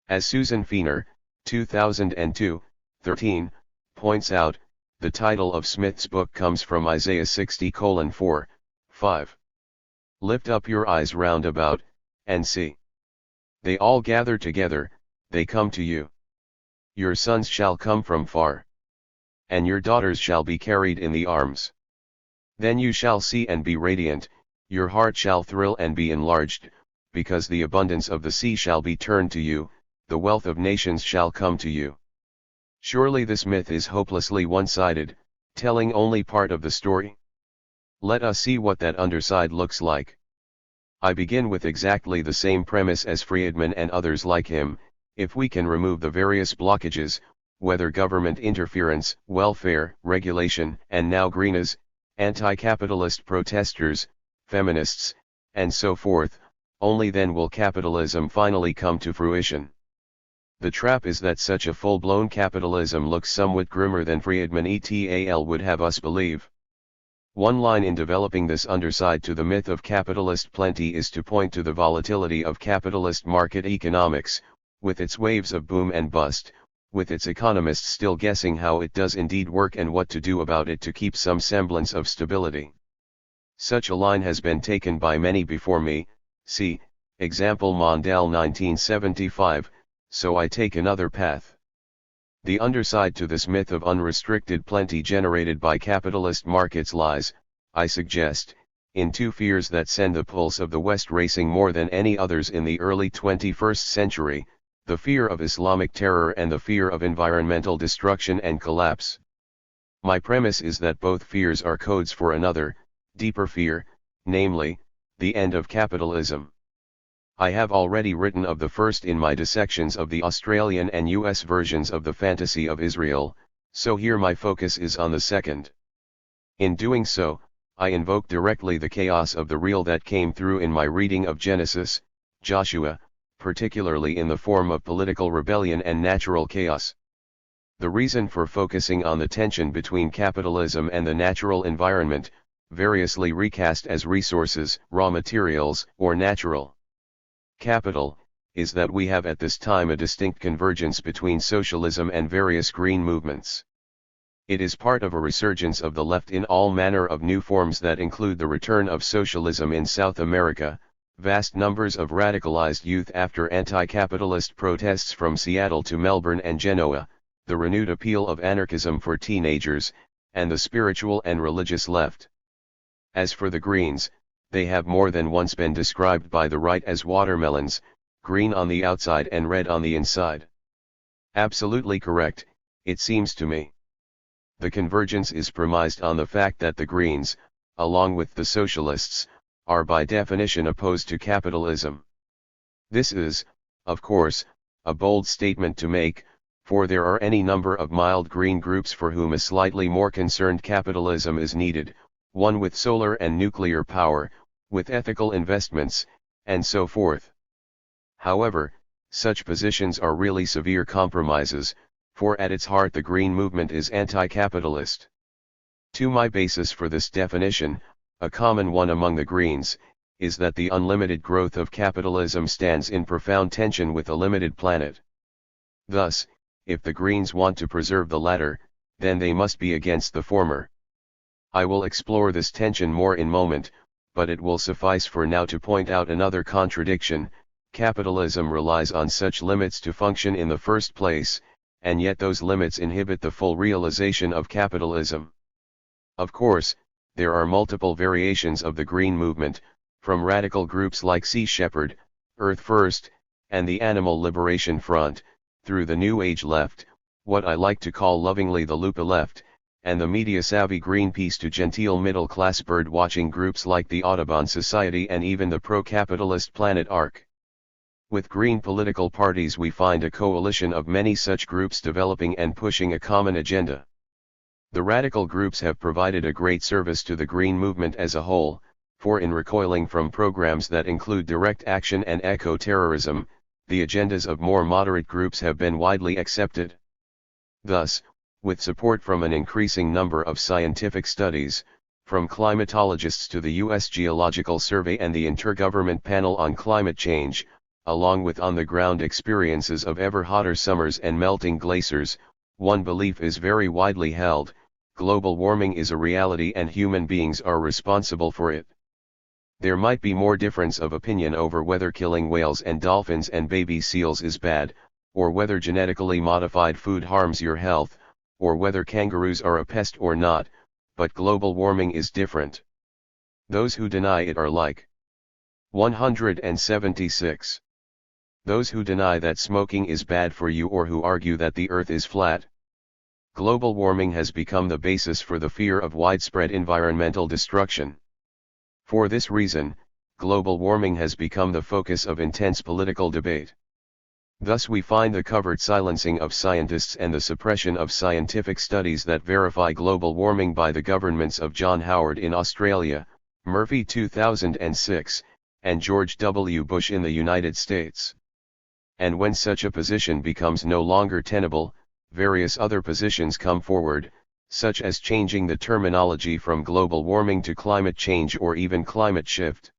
As Susan Fiener, 2002, 13, points out, the title of Smith's book comes from Isaiah 60:4, 5. Lift up your eyes round about, and see. They all gather together, they come to you. Your sons shall come from far. And your daughters shall be carried in the arms. Then you shall see and be radiant, your heart shall thrill and be enlarged, because the abundance of the sea shall be turned to you, the wealth of nations shall come to you. Surely this myth is hopelessly one-sided, telling only part of the story. Let us see what that underside looks like. I begin with exactly the same premise as Friedman and others like him. If we can remove the various blockages, whether government interference, welfare, regulation, and now greenas, anti-capitalist protesters, feminists, and so forth, only then will capitalism finally come to fruition. The trap is that such a full-blown capitalism looks somewhat grimmer than Friedman et al. Would have us believe. One line in developing this underside to the myth of capitalist plenty is to point to the volatility of capitalist market economics, with its waves of boom and bust, with its economists still guessing how it does indeed work and what to do about it to keep some semblance of stability. Such a line has been taken by many before me, see, example Mondale 1975, so I take another path. The underside to this myth of unrestricted plenty generated by capitalist markets lies, I suggest, in two fears that send the pulse of the West racing more than any others in the early 21st century, the fear of Islamic terror and the fear of environmental destruction and collapse. My premise is that both fears are codes for another, deeper fear, namely, the end of capitalism. I have already written of the first in my dissections of the Australian and US versions of the fantasy of Israel, so here my focus is on the second. In doing so, I invoke directly the chaos of the real that came through in my reading of Genesis, Joshua, particularly in the form of political rebellion and natural chaos. The reason for focusing on the tension between capitalism and the natural environment, variously recast as resources, raw materials, or natural capital, is that we have at this time a distinct convergence between socialism and various green movements. It is part of a resurgence of the left in all manner of new forms that include the return of socialism in South America, vast numbers of radicalized youth after anti-capitalist protests from Seattle to Melbourne and Genoa, the renewed appeal of anarchism for teenagers, and the spiritual and religious left. As for the Greens, they have more than once been described by the right as watermelons, green on the outside and red on the inside. Absolutely correct, it seems to me. The convergence is premised on the fact that the Greens, along with the socialists, are by definition opposed to capitalism. This is, of course, a bold statement to make, for there are any number of mild green groups for whom a slightly more concerned capitalism is needed, one with solar and nuclear power, with ethical investments, and so forth. However, such positions are really severe compromises, for at its heart the green movement is anti-capitalist. To my basis for this definition, a common one among the Greens, is that the unlimited growth of capitalism stands in profound tension with a limited planet. Thus, if the Greens want to preserve the latter, then they must be against the former. I will explore this tension more in a moment, but it will suffice for now to point out another contradiction. Capitalism relies on such limits to function in the first place, and yet those limits inhibit the full realization of capitalism. Of course, there are multiple variations of the Green Movement, from radical groups like Sea Shepherd, Earth First, and the Animal Liberation Front, through the New Age left, what I like to call lovingly the Lupa left, and the media-savvy Greenpeace to genteel middle-class bird-watching groups like the Audubon Society and even the pro-capitalist Planet Ark. With green political parties we find a coalition of many such groups developing and pushing a common agenda. The radical groups have provided a great service to the green movement as a whole, for in recoiling from programs that include direct action and eco-terrorism, the agendas of more moderate groups have been widely accepted. Thus, with support from an increasing number of scientific studies, from climatologists to the U.S. Geological Survey and the Intergovernment Panel on Climate Change, along with on-the-ground experiences of ever hotter summers and melting glaciers, one belief is very widely held: global warming is a reality and human beings are responsible for it. There might be more difference of opinion over whether killing whales and dolphins and baby seals is bad, or whether genetically modified food harms your health, or whether kangaroos are a pest or not, but global warming is different. Those who deny it are like 176. Those who deny that smoking is bad for you or who argue that the earth is flat. Global warming has become the basis for the fear of widespread environmental destruction. For this reason, global warming has become the focus of intense political debate. Thus we find the covert silencing of scientists and the suppression of scientific studies that verify global warming by the governments of John Howard in Australia, Murphy 2006, and George W. Bush in the United States. And when such a position becomes no longer tenable, various other positions come forward, such as changing the terminology from global warming to climate change or even climate shift.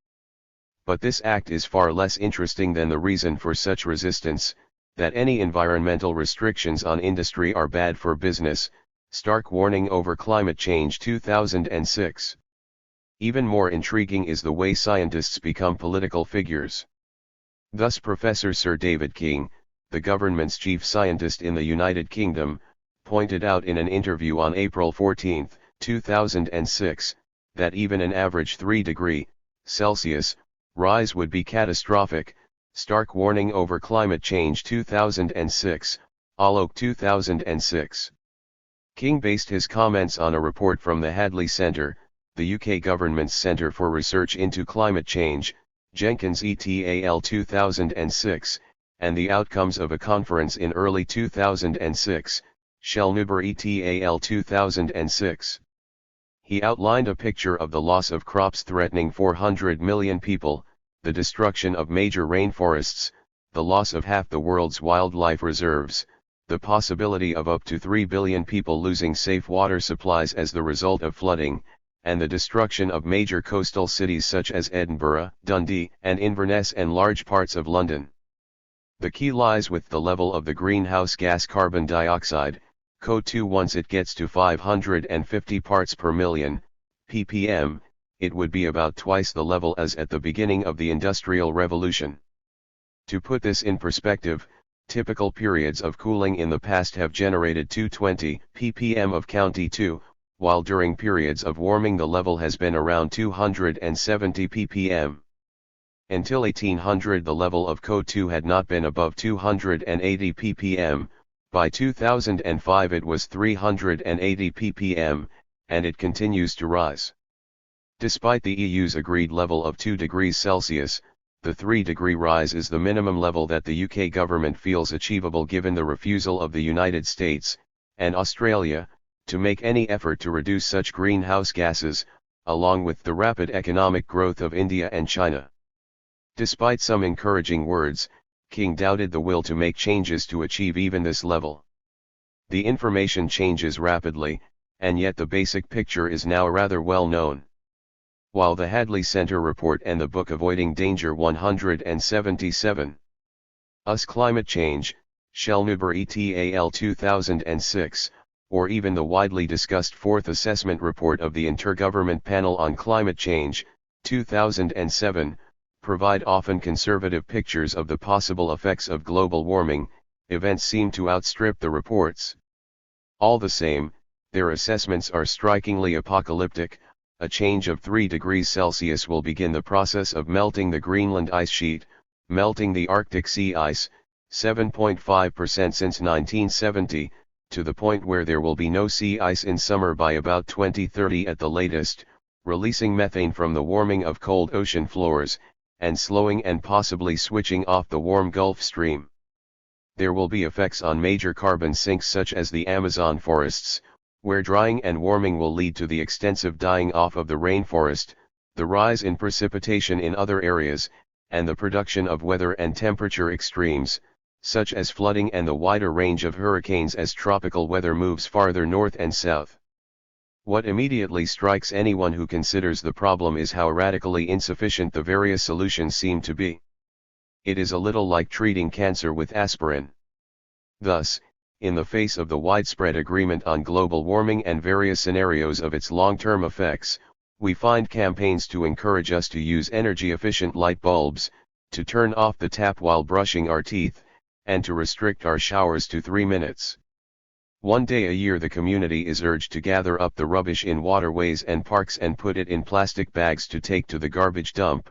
But this act is far less interesting than the reason for such resistance, that any environmental restrictions on industry are bad for business, stark warning over climate change 2006. Even more intriguing is the way scientists become political figures. Thus Professor Sir David King, the government's chief scientist in the United Kingdom, pointed out in an interview on April 14, 2006, that even an average 3 °C rise would be catastrophic, stark warning over climate change 2006, Alok 2006. King based his comments on a report from the Hadley Centre, the UK government's Centre for Research into Climate Change, Jenkins et al. 2006, and the outcomes of a conference in early 2006, Schellnhuber et al. 2006. He outlined a picture of the loss of crops threatening 400 million people, the destruction of major rainforests, the loss of half the world's wildlife reserves, the possibility of up to 3 billion people losing safe water supplies as the result of flooding, and the destruction of major coastal cities such as Edinburgh, Dundee, and Inverness and large parts of London. The key lies with the level of the greenhouse gas carbon dioxide, CO2. Once it gets to 550 parts per million, ppm, it would be about twice the level as at the beginning of the Industrial Revolution. To put this in perspective, typical periods of cooling in the past have generated 220 ppm of County 2, while during periods of warming the level has been around 270 ppm. Until 1800 the level of CO2 had not been above 280 ppm, by 2005 it was 380 ppm, and it continues to rise. Despite the EU's agreed level of 2°C, the 3° rise is the minimum level that the UK government feels achievable given the refusal of the United States, and Australia, to make any effort to reduce such greenhouse gases, along with the rapid economic growth of India and China. Despite some encouraging words, King doubted the will to make changes to achieve even this level. The information changes rapidly, and yet the basic picture is now rather well known. While the Hadley Centre report and the book Avoiding Danger 177. Us Climate Change, Schellnhuber et al. 2006, or even the widely discussed Fourth Assessment Report of the Intergovernment Panel on Climate Change, 2007, provide often conservative pictures of the possible effects of global warming. Events seem to outstrip the reports. All the same, their assessments are strikingly apocalyptic. A change of 3°C will begin the process of melting the Greenland ice sheet, melting the Arctic sea ice, 7.5% since 1970, to the point where there will be no sea ice in summer by about 2030 at the latest, releasing methane from the warming of cold ocean floors, and slowing and possibly switching off the warm Gulf Stream. There will be effects on major carbon sinks such as the Amazon forests, where drying and warming will lead to the extensive dying off of the rainforest, the rise in precipitation in other areas, and the production of weather and temperature extremes, such as flooding and the wider range of hurricanes as tropical weather moves farther north and south. What immediately strikes anyone who considers the problem is how radically insufficient the various solutions seem to be. It is a little like treating cancer with aspirin. Thus, in the face of the widespread agreement on global warming and various scenarios of its long-term effects, We find campaigns to encourage us to use energy-efficient light bulbs, to turn off the tap while brushing our teeth, and to restrict our showers to 3 minutes. One day a year the community is urged to gather up the rubbish in waterways and parks and put it in plastic bags to take to the garbage dump.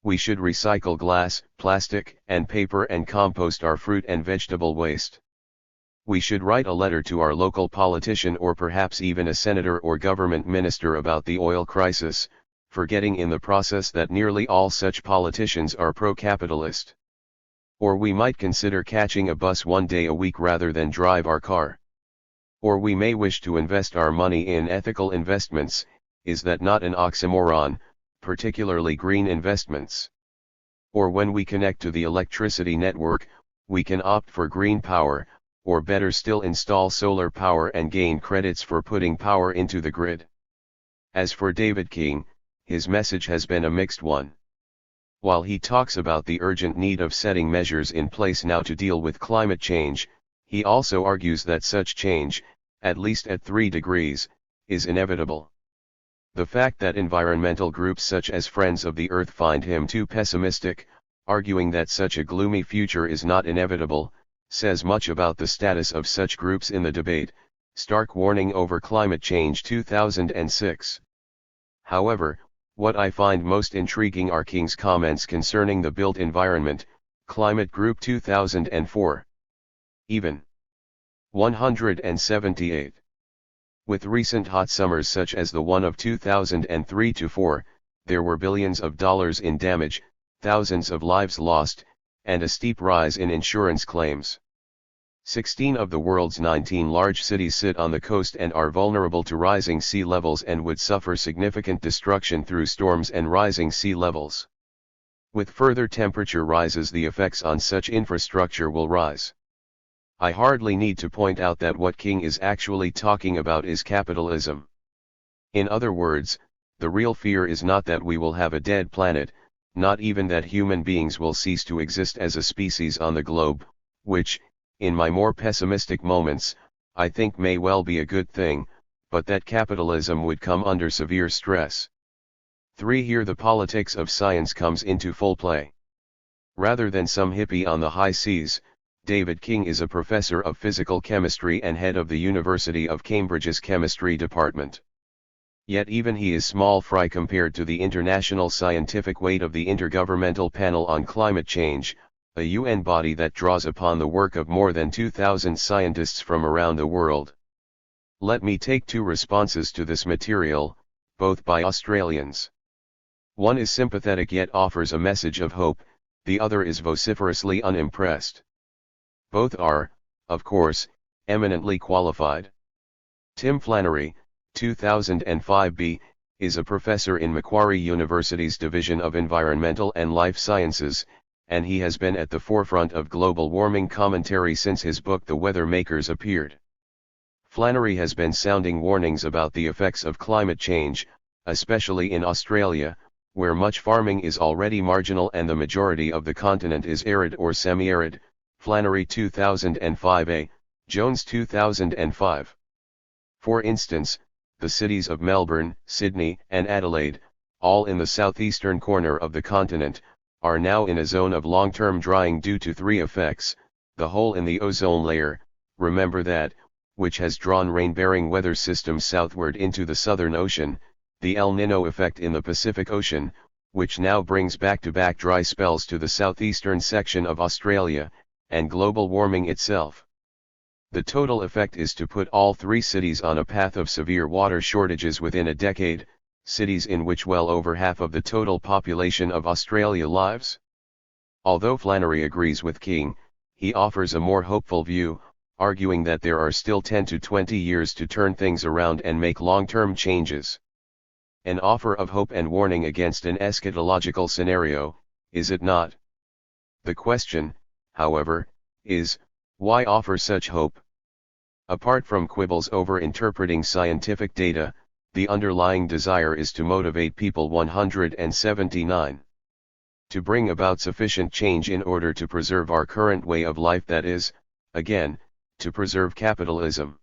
We should recycle glass, plastic, and paper and compost our fruit and vegetable waste. We should write a letter to our local politician or perhaps even a senator or government minister about the oil crisis, forgetting in the process that nearly all such politicians are pro-capitalist. Or we might consider catching a bus one day a week rather than drive our car. Or we may wish to invest our money in ethical investments. Is that not an oxymoron, particularly green investments? Or when we connect to the electricity network, we can opt for green power, or better still install solar power and gain credits for putting power into the grid. As for David King, his message has been a mixed one. While he talks about the urgent need of setting measures in place now to deal with climate change, he also argues that such change, at least at 3 degrees, is inevitable. The fact that environmental groups such as Friends of the Earth find him too pessimistic, arguing that such a gloomy future is not inevitable, says much about the status of such groups in the debate. Stark warning over climate change 2006. However, what I find most intriguing are King's comments concerning the built environment, Climate Group 2004. Even 178. With recent hot summers such as the one of 2003-4, there were billions of dollars in damage, thousands of lives lost, and a steep rise in insurance claims. 16 of the world's 19 large cities sit on the coast and are vulnerable to rising sea levels and would suffer significant destruction through storms and rising sea levels. With further temperature rises, the effects on such infrastructure will rise. I hardly need to point out that what King is actually talking about is capitalism. In other words, the real fear is not that we will have a dead planet, not even that human beings will cease to exist as a species on the globe, which, in my more pessimistic moments, I think may well be a good thing, but that capitalism would come under severe stress. 3. Here the politics of science comes into full play. Rather than some hippie on the high seas, David King is a professor of physical chemistry and head of the University of Cambridge's chemistry department. Yet even he is small fry compared to the international scientific weight of the Intergovernmental Panel on Climate Change, a UN body that draws upon the work of more than 2,000 scientists from around the world. Let me take 2 responses to this material, both by Australians. One is sympathetic yet offers a message of hope, the other is vociferously unimpressed. Both are, of course, eminently qualified. Tim Flannery, 2005b, is a professor in Macquarie University's Division of Environmental and Life Sciences, and he has been at the forefront of global warming commentary since his book The Weather Makers appeared. Flannery has been sounding warnings about the effects of climate change, especially in Australia, where much farming is already marginal and the majority of the continent is arid or semi-arid. Flannery 2005a, Jones 2005. For instance, the cities of Melbourne, Sydney, and Adelaide, all in the southeastern corner of the continent, are now in a zone of long-term drying due to 3 effects: the hole in the ozone layer, remember that, which has drawn rain-bearing weather systems southward into the Southern Ocean, the El Niño effect in the Pacific Ocean, which now brings back-to-back dry spells to the southeastern section of Australia, and global warming itself. The total effect is to put all 3 cities on a path of severe water shortages within a decade, cities in which well over half of the total population of Australia lives. Although Flannery agrees with King, he offers a more hopeful view, arguing that there are still 10 to 20 years to turn things around and make long-term changes. An offer of hope and warning against an eschatological scenario, is it not? The question, however, is, why offer such hope? Apart from quibbles over interpreting scientific data, the underlying desire is to motivate people. 179. To bring about sufficient change in order to preserve our current way of life, that is, again, to preserve capitalism.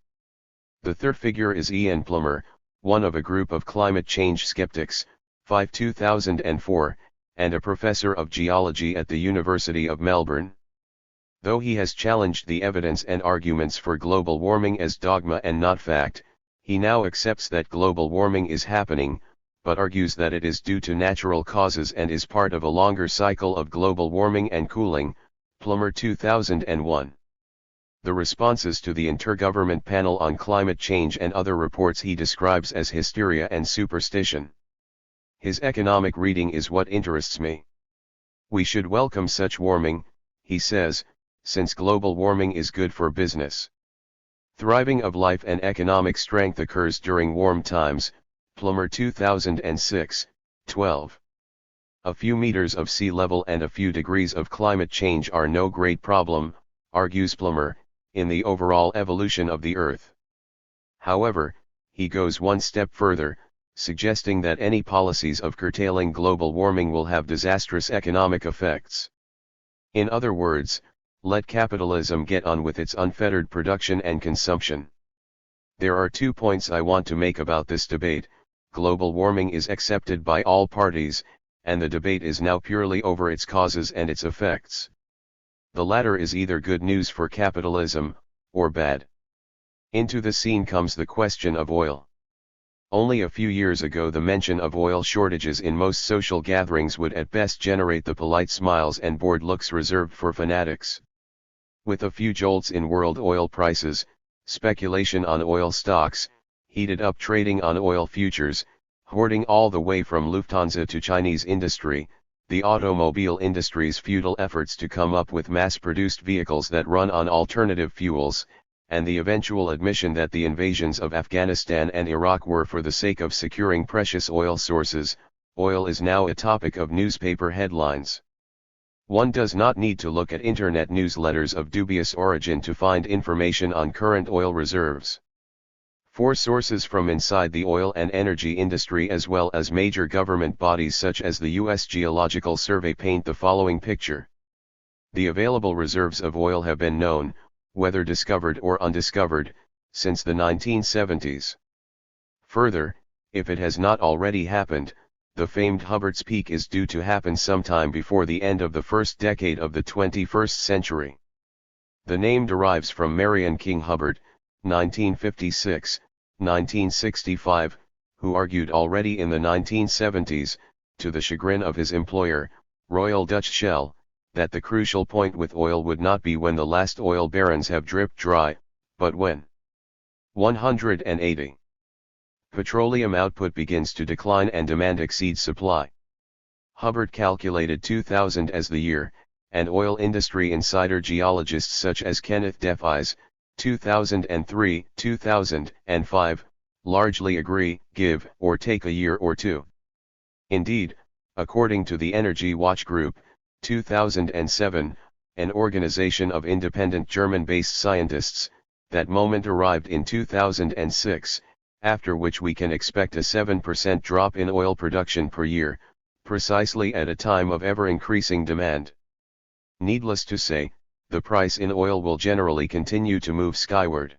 The third figure is Ian Plummer, one of a group of climate change skeptics, 2004, and a professor of geology at the University of Melbourne. Though he has challenged the evidence and arguments for global warming as dogma and not fact, he now accepts that global warming is happening, but argues that it is due to natural causes and is part of a longer cycle of global warming and cooling. Plummer 2001. The responses to the Intergovernment Panel on Climate Change and other reports he describes as hysteria and superstition. His economic reading is what interests me. We should welcome such warming, he says, since global warming is good for business. Thriving of life and economic strength occurs during warm times. Plummer 2006, 12. A few meters of sea level and a few degrees of climate change are no great problem, argues Plummer, in the overall evolution of the Earth. However, he goes one step further, suggesting that any policies of curtailing global warming will have disastrous economic effects. In other words, let capitalism get on with its unfettered production and consumption. There are 2 points I want to make about this debate. Global warming is accepted by all parties, and the debate is now purely over its causes and its effects. The latter is either good news for capitalism, or bad. Into the scene comes the question of oil. Only a few years ago the mention of oil shortages in most social gatherings would at best generate the polite smiles and bored looks reserved for fanatics. With a few jolts in world oil prices, speculation on oil stocks, heated up trading on oil futures, hoarding all the way from Lufthansa to Chinese industry, the automobile industry's futile efforts to come up with mass-produced vehicles that run on alternative fuels, and the eventual admission that the invasions of Afghanistan and Iraq were for the sake of securing precious oil sources, oil is now a topic of newspaper headlines. One does not need to look at internet newsletters of dubious origin to find information on current oil reserves. 4 sources from inside the oil and energy industry as well as major government bodies such as the U.S. Geological Survey paint the following picture. The available reserves of oil have been known, whether discovered or undiscovered, since the 1970s. Further, if it has not already happened, the famed Hubbard's Peak is due to happen sometime before the end of the first decade of the 21st century. The name derives from Marion King Hubbard, 1956-1965, who argued already in the 1970s, to the chagrin of his employer, Royal Dutch Shell, that the crucial point with oil would not be when the last oil barons have dripped dry, but when 180. Petroleum output begins to decline and demand exceeds supply. Hubbard calculated 2000 as the year, and oil industry insider geologists such as Kenneth Defies, 2003, 2005, largely agree, give or take a year or two. Indeed, according to the Energy Watch Group, 2007, an organization of independent German-based scientists, that moment arrived in 2006, after which we can expect a 7% drop in oil production per year, precisely at a time of ever-increasing demand. Needless to say, the price in oil will generally continue to move skyward.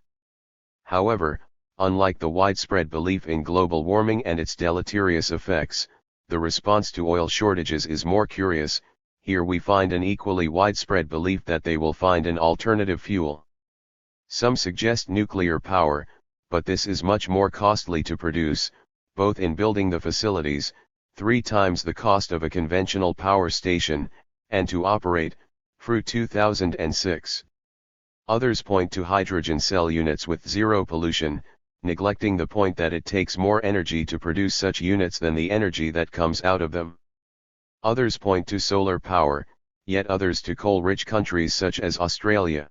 However, unlike the widespread belief in global warming and its deleterious effects, the response to oil shortages is more curious. Here we find an equally widespread belief that they will find an alternative fuel. Some suggest nuclear power, but this is much more costly to produce, both in building the facilities, 3 times the cost of a conventional power station, and to operate, through 2006. Others point to hydrogen cell units with zero pollution, neglecting the point that it takes more energy to produce such units than the energy that comes out of them. Others point to solar power, yet others to coal-rich countries such as Australia.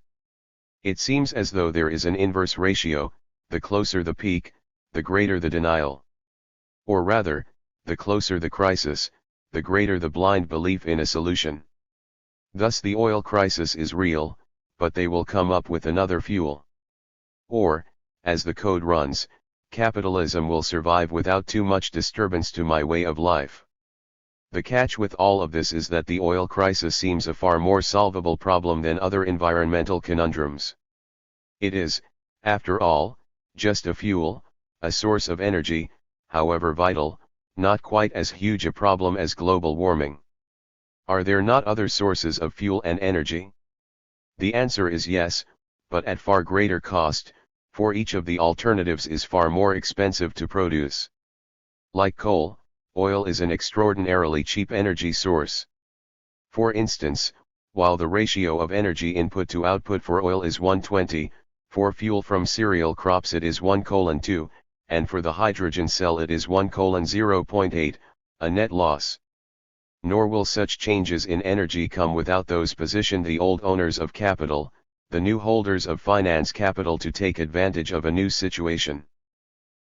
It seems as though there is an inverse ratio, the closer the peak, the greater the denial. Or rather, the closer the crisis, the greater the blind belief in a solution. Thus the oil crisis is real, but they will come up with another fuel. Or, as the code runs, capitalism will survive without too much disturbance to my way of life. The catch with all of this is that the oil crisis seems a far more solvable problem than other environmental conundrums. It is, after all, just a fuel, a source of energy, however vital, not quite as huge a problem as global warming. Are there not other sources of fuel and energy? The answer is yes, but at far greater cost, for each of the alternatives is far more expensive to produce. Like coal, oil is an extraordinarily cheap energy source. For instance, while the ratio of energy input to output for oil is 1:20, for fuel from cereal crops it is 1:2, and for the hydrogen cell it is 1:0.8, a net loss. Nor will such changes in energy come without those positioned the old owners of capital, the new holders of finance capital to take advantage of a new situation.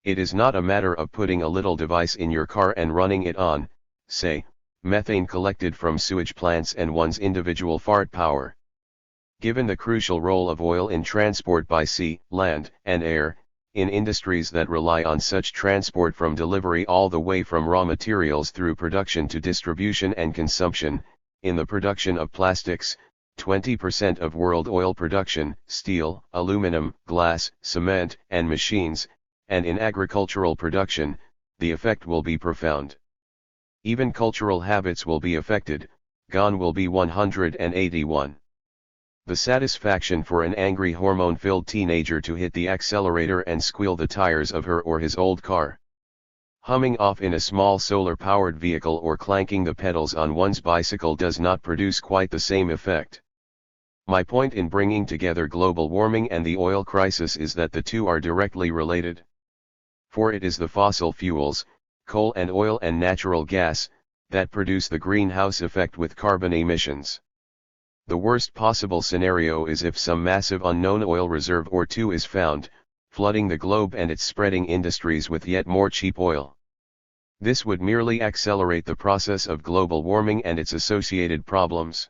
It is not a matter of putting a little device in your car and running it on, say, methane collected from sewage plants and one's individual fart power. Given the crucial role of oil in transport by sea, land, and air, in industries that rely on such transport from delivery all the way from raw materials through production to distribution and consumption, in the production of plastics, 20% of world oil production, steel, aluminum, glass, cement, and machines, and in agricultural production, the effect will be profound. Even cultural habits will be affected, gone will be 181. The satisfaction for an angry hormone-filled teenager to hit the accelerator and squeal the tires of her or his old car. Humming off in a small solar-powered vehicle or clanking the pedals on one's bicycle does not produce quite the same effect. My point in bringing together global warming and the oil crisis is that the two are directly related. For it is the fossil fuels, coal and oil and natural gas, that produce the greenhouse effect with carbon emissions. The worst possible scenario is if some massive unknown oil reserve or two is found, flooding the globe and its spreading industries with yet more cheap oil. This would merely accelerate the process of global warming and its associated problems.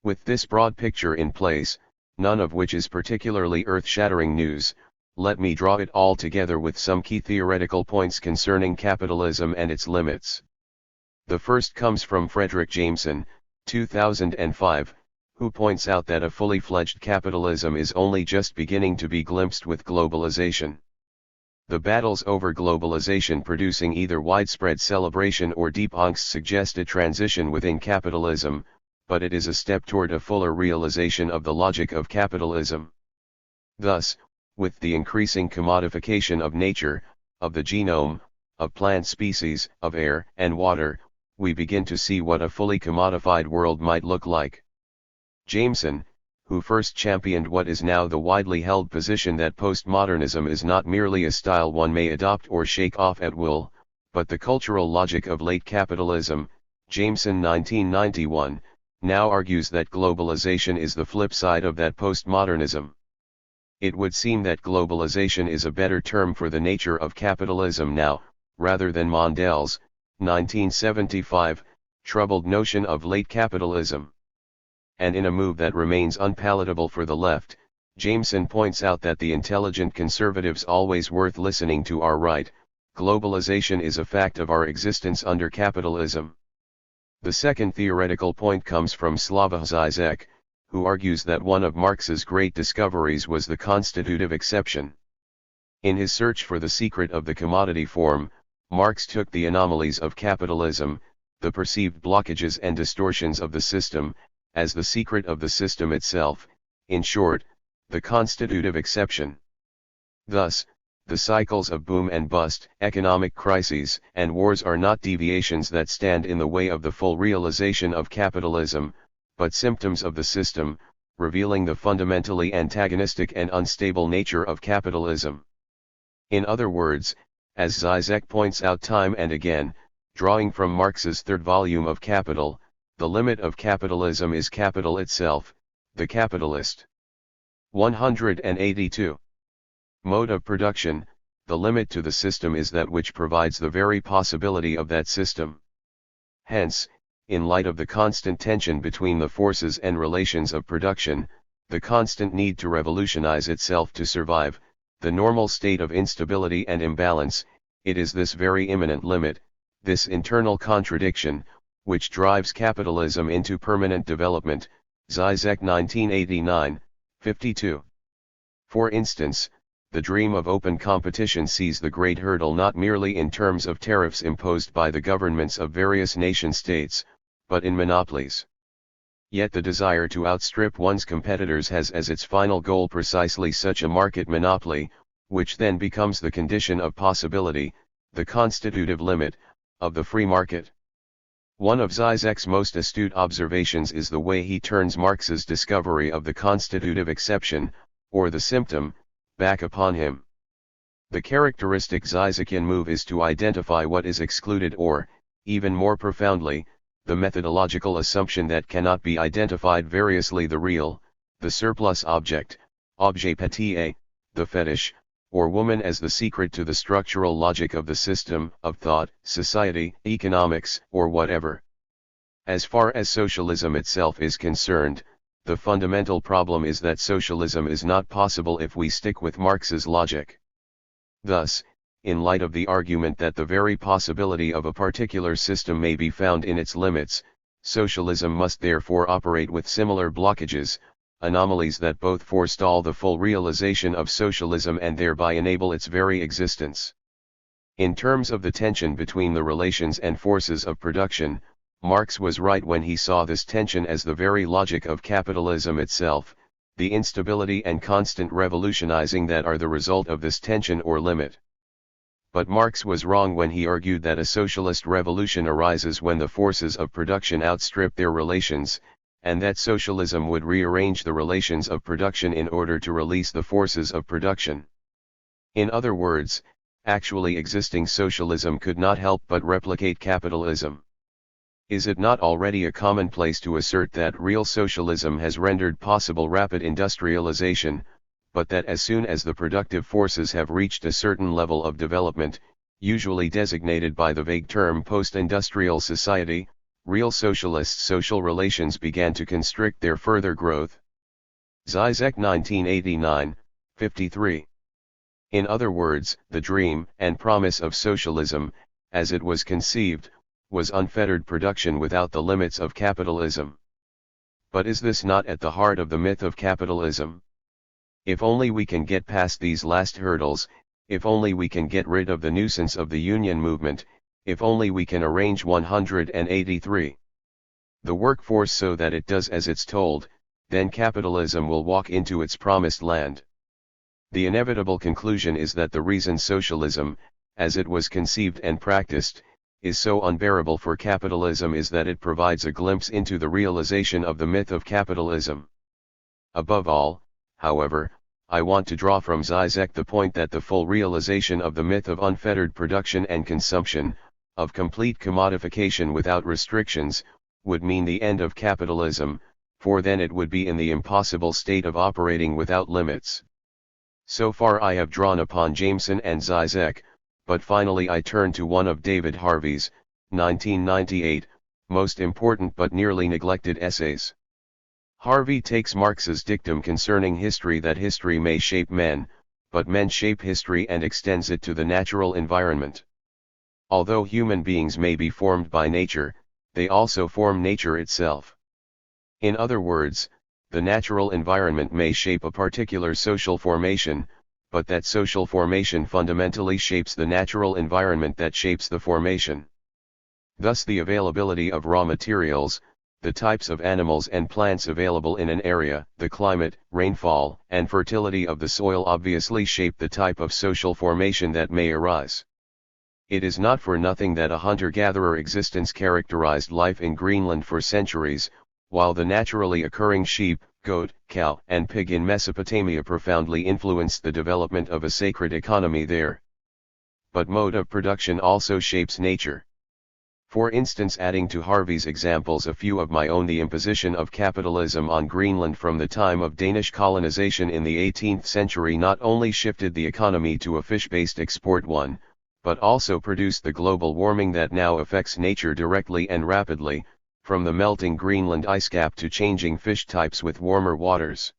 With this broad picture in place, none of which is particularly earth-shattering news, let me draw it all together with some key theoretical points concerning capitalism and its limits. The first comes from Frederick Jameson, 2005, who points out that a fully fledged capitalism is only just beginning to be glimpsed with globalization. The battles over globalization producing either widespread celebration or deep angst suggest a transition within capitalism, but it is a step toward a fuller realization of the logic of capitalism. Thus, with the increasing commodification of nature, of the genome, of plant species, of air and water, we begin to see what a fully commodified world might look like. Jameson, who first championed what is now the widely held position that postmodernism is not merely a style one may adopt or shake off at will, but the cultural logic of late capitalism, Jameson 1991, now argues that globalization is the flip side of that postmodernism. It would seem that globalization is a better term for the nature of capitalism now, rather than Mondel's, 1975, troubled notion of late capitalism. And in a move that remains unpalatable for the left, Jameson points out that the intelligent conservatives always worth listening to are right, globalization is a fact of our existence under capitalism. The second theoretical point comes from Slavoj Žižek, who argues that one of Marx's great discoveries was the constitutive exception. In his search for the secret of the commodity form, Marx took the anomalies of capitalism, the perceived blockages and distortions of the system, as the secret of the system itself, in short, the constitutive exception. Thus, the cycles of boom and bust, economic crises, and wars are not deviations that stand in the way of the full realization of capitalism, but symptoms of the system, revealing the fundamentally antagonistic and unstable nature of capitalism. In other words, as Žižek points out time and again, drawing from Marx's third volume of Capital, the limit of capitalism is capital itself, the capitalist. 182. Mode of production, the limit to the system is that which provides the very possibility of that system. Hence, in light of the constant tension between the forces and relations of production, the constant need to revolutionize itself to survive, the normal state of instability and imbalance, it is this very immanent limit, this internal contradiction, which drives capitalism into permanent development, Žižek 1989, 52. For instance, the dream of open competition sees the great hurdle not merely in terms of tariffs imposed by the governments of various nation-states, but in monopolies. Yet the desire to outstrip one's competitors has as its final goal precisely such a market monopoly, which then becomes the condition of possibility, the constitutive limit, of the free market. One of Zizek's most astute observations is the way he turns Marx's discovery of the constitutive exception, or the symptom, back upon him. The characteristic Zizekian move is to identify what is excluded or, even more profoundly, the methodological assumption that cannot be identified variously the real, the surplus object, objet petit, the fetish, or woman as the secret to the structural logic of the system, of thought, society, economics, or whatever. As far as socialism itself is concerned, the fundamental problem is that socialism is not possible if we stick with Marx's logic. Thus, in light of the argument that the very possibility of a particular system may be found in its limits, socialism must therefore operate with similar blockages, anomalies that both forestall the full realization of socialism and thereby enable its very existence. In terms of the tension between the relations and forces of production, Marx was right when he saw this tension as the very logic of capitalism itself, the instability and constant revolutionizing that are the result of this tension or limit. But Marx was wrong when he argued that a socialist revolution arises when the forces of production outstrip their relations, and that socialism would rearrange the relations of production in order to release the forces of production. In other words, actually existing socialism could not help but replicate capitalism. Is it not already a commonplace to assert that real socialism has rendered possible rapid industrialization, but that as soon as the productive forces have reached a certain level of development, usually designated by the vague term post-industrial society, real socialist social relations began to constrict their further growth? Zizek 1989, 53. In other words, the dream and promise of socialism, as it was conceived, was unfettered production without the limits of capitalism. But is this not at the heart of the myth of capitalism? If only we can get past these last hurdles, if only we can get rid of the nuisance of the union movement, if only we can arrange 183. The workforce so that it does as it's told, then capitalism will walk into its promised land. The inevitable conclusion is that the reason socialism, as it was conceived and practiced, is so unbearable for capitalism is that it provides a glimpse into the realization of the myth of capitalism. Above all, however, I want to draw from Zizek the point that the full realization of the myth of unfettered production and consumption, of complete commodification without restrictions, would mean the end of capitalism, for then it would be in the impossible state of operating without limits. So far I have drawn upon Jameson and Zizek, but finally I turn to one of David Harvey's, 1998, most important but nearly neglected essays. Harvey takes Marx's dictum concerning history that history may shape men, but men shape history and extends it to the natural environment. Although human beings may be formed by nature, they also form nature itself. In other words, the natural environment may shape a particular social formation, but that social formation fundamentally shapes the natural environment that shapes the formation. Thus the availability of raw materials, the types of animals and plants available in an area, the climate, rainfall, and fertility of the soil obviously shape the type of social formation that may arise. It is not for nothing that a hunter-gatherer existence characterized life in Greenland for centuries, while the naturally occurring sheep, goat, cow, and pig in Mesopotamia profoundly influenced the development of a sacred economy there. But mode of production also shapes nature. For instance, adding to Harvey's examples a few of my own, the imposition of capitalism on Greenland from the time of Danish colonization in the 18th century not only shifted the economy to a fish-based export one, but also produced the global warming that now affects nature directly and rapidly, from the melting Greenland ice cap to changing fish types with warmer waters.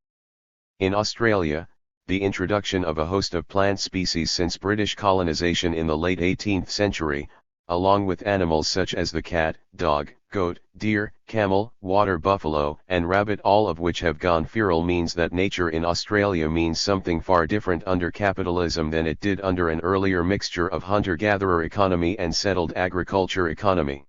In Australia, the introduction of a host of plant species since British colonization in the late 18th century, along with animals such as the cat, dog, goat, deer, camel, water buffalo, and rabbit, all of which have gone feral, means that nature in Australia means something far different under capitalism than it did under an earlier mixture of hunter-gatherer economy and settled agriculture economy.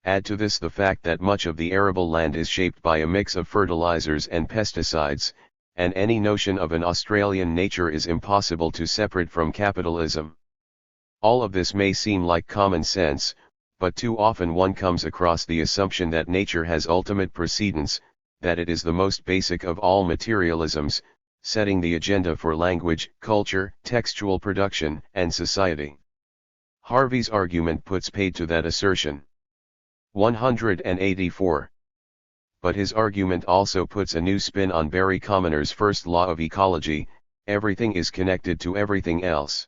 Add to this the fact that much of the arable land is shaped by a mix of fertilizers and pesticides, and any notion of an Australian nature is impossible to separate from capitalism. All of this may seem like common sense, but too often one comes across the assumption that nature has ultimate precedence, that it is the most basic of all materialisms, setting the agenda for language, culture, textual production, and society. Harvey's argument puts paid to that assertion. 184. But his argument also puts a new spin on Barry Commoner's first law of ecology: everything is connected to everything else.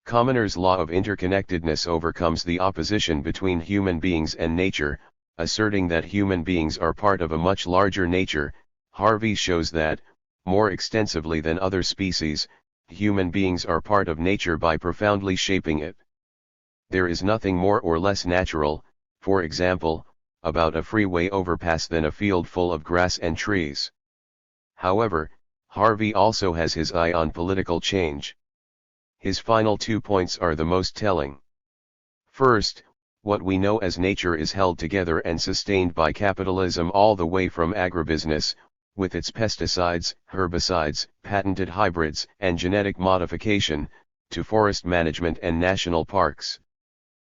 Commoner's law of interconnectedness overcomes the opposition between human beings and nature, asserting that human beings are part of a much larger nature. Harvey shows that, more extensively than other species, human beings are part of nature by profoundly shaping it. There is nothing more or less natural, for example, about a freeway overpass than a field full of grass and trees. However, Harvey also has his eye on political change. His final 2 points are the most telling. First, what we know as nature is held together and sustained by capitalism all the way from agribusiness, with its pesticides, herbicides, patented hybrids, and genetic modification, to forest management and national parks.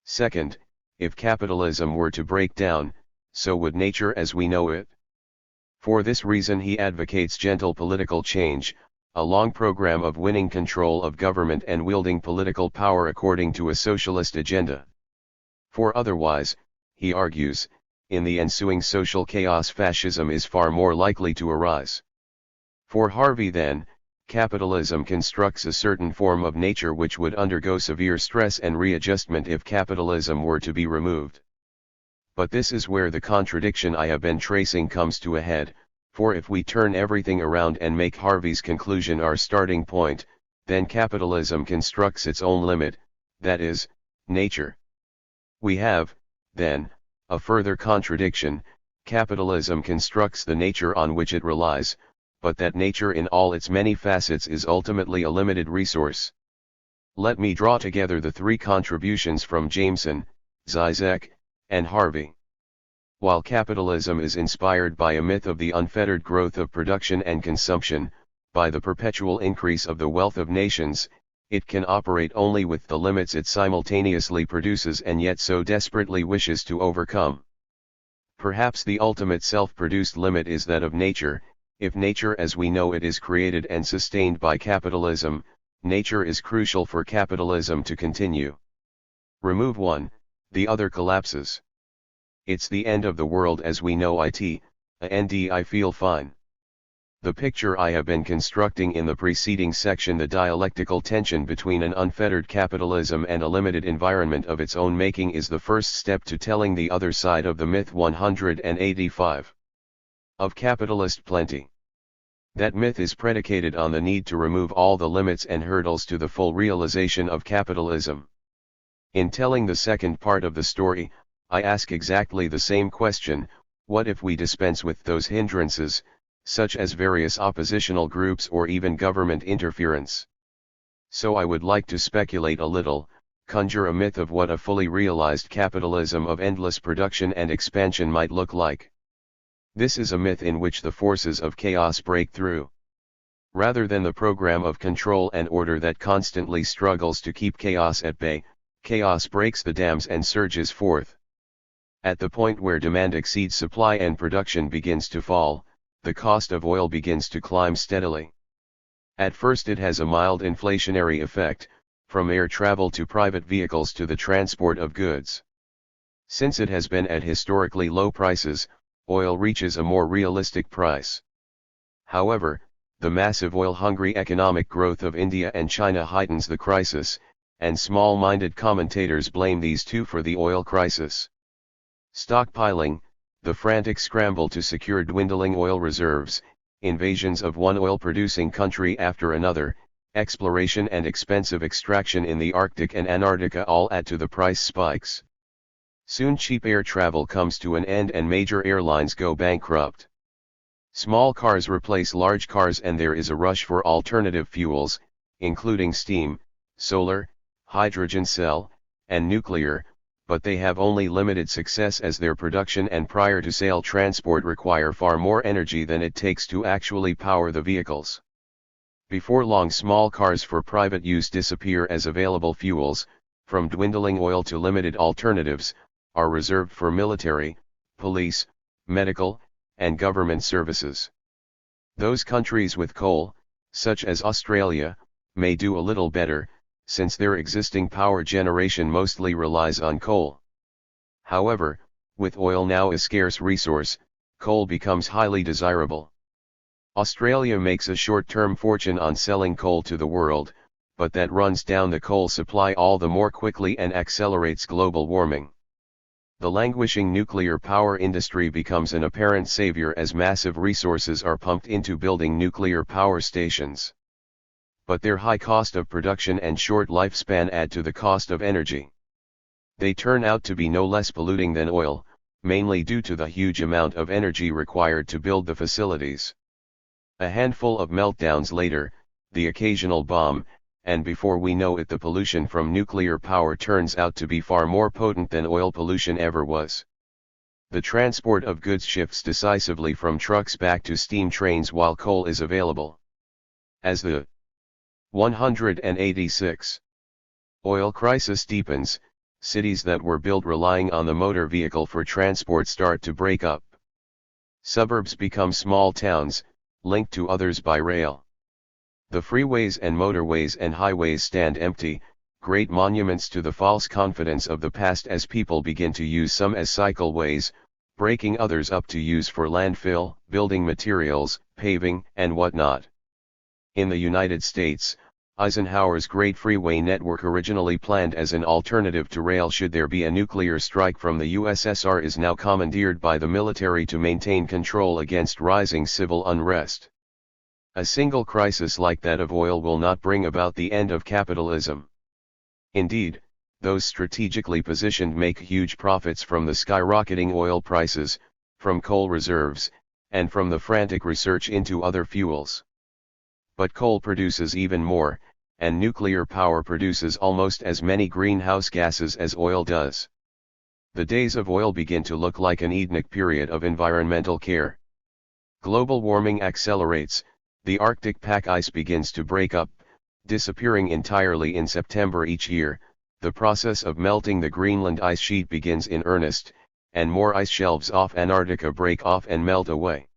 Second, if capitalism were to break down, so would nature as we know it. For this reason he advocates gentle political change, a long program of winning control of government and wielding political power according to a socialist agenda. For otherwise, he argues, in the ensuing social chaos fascism is far more likely to arise. For Harvey then, capitalism constructs a certain form of nature which would undergo severe stress and readjustment if capitalism were to be removed. But this is where the contradiction I have been tracing comes to a head, for if we turn everything around and make Harvey's conclusion our starting point, then capitalism constructs its own limit, that is, nature. We have, then, a further contradiction: capitalism constructs the nature on which it relies, but that nature in all its many facets is ultimately a limited resource. Let me draw together the three contributions from Jameson, Zizek, and Harvey. While capitalism is inspired by a myth of the unfettered growth of production and consumption, by the perpetual increase of the wealth of nations, it can operate only with the limits it simultaneously produces and yet so desperately wishes to overcome. Perhaps the ultimate self-produced limit is that of nature. If nature as we know it is created and sustained by capitalism, nature is crucial for capitalism to continue. Remove one, the other collapses. It's the end of the world as we know it, and I feel fine. The picture I have been constructing in the preceding section, the dialectical tension between an unfettered capitalism and a limited environment of its own making, is the first step to telling the other side of the myth. 185. Of capitalist plenty. That myth is predicated on the need to remove all the limits and hurdles to the full realization of capitalism. In telling the second part of the story, I ask exactly the same question: what if we dispense with those hindrances, such as various oppositional groups or even government interference? So I would like to speculate a little, conjure a myth of what a fully realized capitalism of endless production and expansion might look like. This is a myth in which the forces of chaos break through. Rather than the program of control and order that constantly struggles to keep chaos at bay, chaos breaks the dams and surges forth. At the point where demand exceeds supply and production begins to fall, the cost of oil begins to climb steadily. At first it has a mild inflationary effect, from air travel to private vehicles to the transport of goods. Since it has been at historically low prices, oil reaches a more realistic price. However, the massive oil-hungry economic growth of India and China heightens the crisis, and small-minded commentators blame these two for the oil crisis. Stockpiling, the frantic scramble to secure dwindling oil reserves, invasions of one oil-producing country after another, exploration and expensive extraction in the Arctic and Antarctica all add to the price spikes. Soon cheap air travel comes to an end and major airlines go bankrupt. Small cars replace large cars and there is a rush for alternative fuels, including steam, solar, hydrogen cell, and nuclear, but they have only limited success as their production and prior to sale transport require far more energy than it takes to actually power the vehicles. Before long, small cars for private use disappear as available fuels, from dwindling oil to limited alternatives, are reserved for military, police, medical, and government services. Those countries with coal, such as Australia, may do a little better, since their existing power generation mostly relies on coal. However, with oil now a scarce resource, coal becomes highly desirable. Australia makes a short-term fortune on selling coal to the world, but that runs down the coal supply all the more quickly and accelerates global warming. The languishing nuclear power industry becomes an apparent savior as massive resources are pumped into building nuclear power stations. But their high cost of production and short lifespan add to the cost of energy. They turn out to be no less polluting than oil, mainly due to the huge amount of energy required to build the facilities. A handful of meltdowns later, the occasional bomb, and before we know it the pollution from nuclear power turns out to be far more potent than oil pollution ever was. The transport of goods shifts decisively from trucks back to steam trains while coal is available. As the 186 oil crisis deepens, cities that were built relying on the motor vehicle for transport start to break up. Suburbs become small towns, linked to others by rail. The freeways and motorways and highways stand empty, great monuments to the false confidence of the past as people begin to use some as cycleways, breaking others up to use for landfill, building materials, paving, and whatnot. In the United States, Eisenhower's Great Freeway Network, originally planned as an alternative to rail should there be a nuclear strike from the USSR, is now commandeered by the military to maintain control against rising civil unrest. A single crisis like that of oil will not bring about the end of capitalism. Indeed, those strategically positioned make huge profits from the skyrocketing oil prices, from coal reserves, and from the frantic research into other fuels. But coal produces even more, and nuclear power produces almost as many greenhouse gases as oil does. The days of oil begin to look like an Edenic period of environmental care. Global warming accelerates, the Arctic pack ice begins to break up, disappearing entirely in September each year. The process of melting the Greenland ice sheet begins in earnest, and more ice shelves off Antarctica break off and melt away.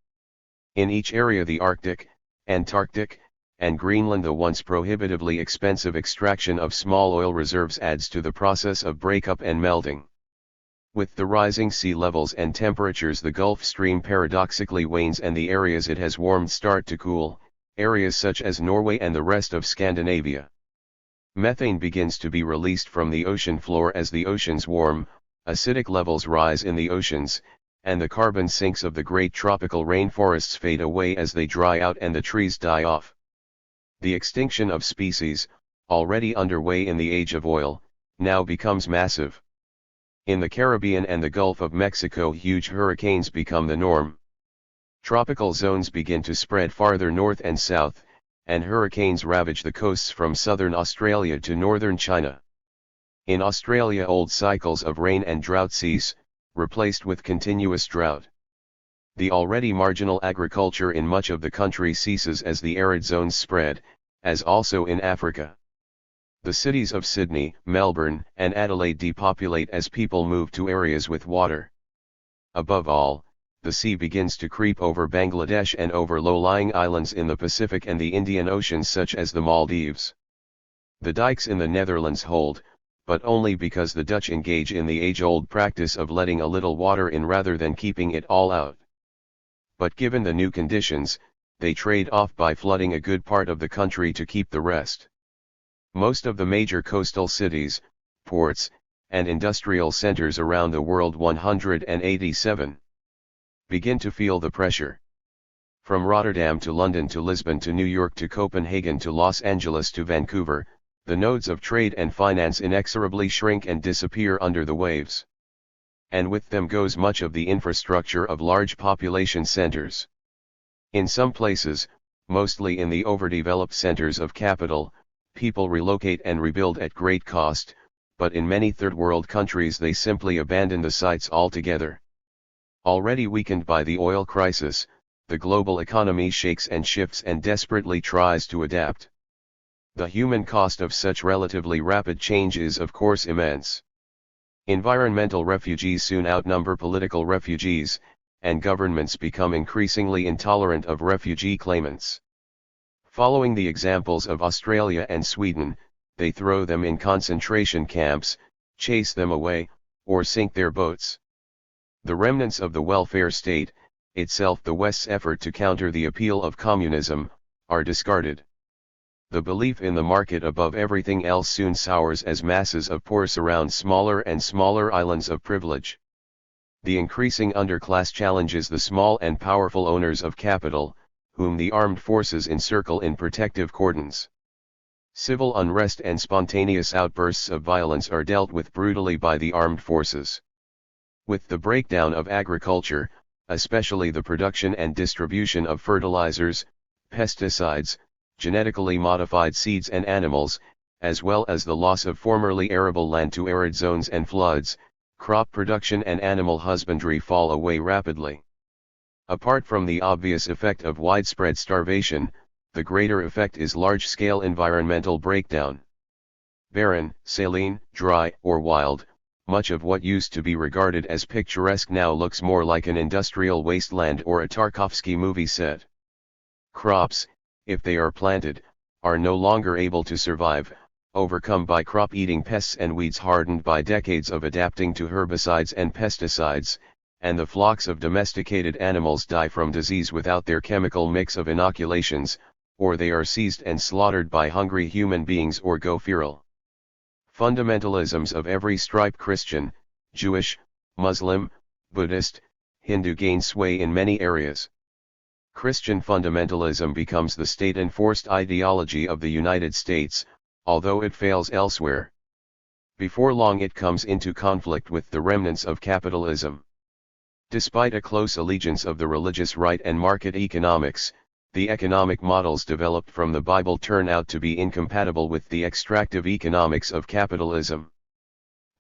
In each area, the Arctic, Antarctic, and Greenland, the once prohibitively expensive extraction of small oil reserves adds to the process of breakup and melting. With the rising sea levels and temperatures, the Gulf Stream paradoxically wanes and the areas it has warmed start to cool, areas such as Norway and the rest of Scandinavia. Methane begins to be released from the ocean floor as the oceans warm, acidic levels rise in the oceans, and the carbon sinks of the great tropical rainforests fade away as they dry out and the trees die off. The extinction of species, already underway in the age of oil, now becomes massive. In the Caribbean and the Gulf of Mexico, huge hurricanes become the norm. Tropical zones begin to spread farther north and south, and hurricanes ravage the coasts from southern Australia to northern China. In Australia, old cycles of rain and drought cease, replaced with continuous drought. The already marginal agriculture in much of the country ceases as the arid zones spread, as also in Africa. The cities of Sydney, Melbourne, and Adelaide depopulate as people move to areas with water. Above all, the sea begins to creep over Bangladesh and over low-lying islands in the Pacific and the Indian Oceans such as the Maldives. The dikes in the Netherlands hold, but only because the Dutch engage in the age-old practice of letting a little water in rather than keeping it all out. But given the new conditions, they trade off by flooding a good part of the country to keep the rest. Most of the major coastal cities, ports, and industrial centers around the world 187 begin to feel the pressure. From Rotterdam to London to Lisbon to New York to Copenhagen to Los Angeles to Vancouver, the nodes of trade and finance inexorably shrink and disappear under the waves. and with them goes much of the infrastructure of large population centers. In some places, mostly in the overdeveloped centers of capital, people relocate and rebuild at great cost, but in many third-world countries they simply abandon the sites altogether. Already weakened by the oil crisis, the global economy shakes and shifts and desperately tries to adapt. The human cost of such relatively rapid change is of course immense. Environmental refugees soon outnumber political refugees, and governments become increasingly intolerant of refugee claimants. Following the examples of Australia and Sweden, they throw them in concentration camps, chase them away, or sink their boats. The remnants of the welfare state, itself the West's effort to counter the appeal of communism, are discarded. The belief in the market above everything else soon sours as masses of poor surround smaller and smaller islands of privilege. The increasing underclass challenges the small and powerful owners of capital, whom the armed forces encircle in protective cordons. Civil unrest and spontaneous outbursts of violence are dealt with brutally by the armed forces. With the breakdown of agriculture, especially the production and distribution of fertilizers, pesticides, genetically modified seeds and animals, as well as the loss of formerly arable land to arid zones and floods, crop production and animal husbandry fall away rapidly. Apart from the obvious effect of widespread starvation, the greater effect is large-scale environmental breakdown. Barren, saline, dry, or wild, much of what used to be regarded as picturesque now looks more like an industrial wasteland or a Tarkovsky movie set. Crops, if they are planted, are no longer able to survive, overcome by crop-eating pests and weeds hardened by decades of adapting to herbicides and pesticides, and the flocks of domesticated animals die from disease without their chemical mix of inoculations, or they are seized and slaughtered by hungry human beings or go feral. Fundamentalisms of every stripe, Christian, Jewish, Muslim, Buddhist, Hindu, gain sway in many areas. Christian fundamentalism becomes the state-enforced ideology of the United States, although it fails elsewhere. Before long it comes into conflict with the remnants of capitalism. Despite a close allegiance of the religious right and market economics, the economic models developed from the Bible turn out to be incompatible with the extractive economics of capitalism.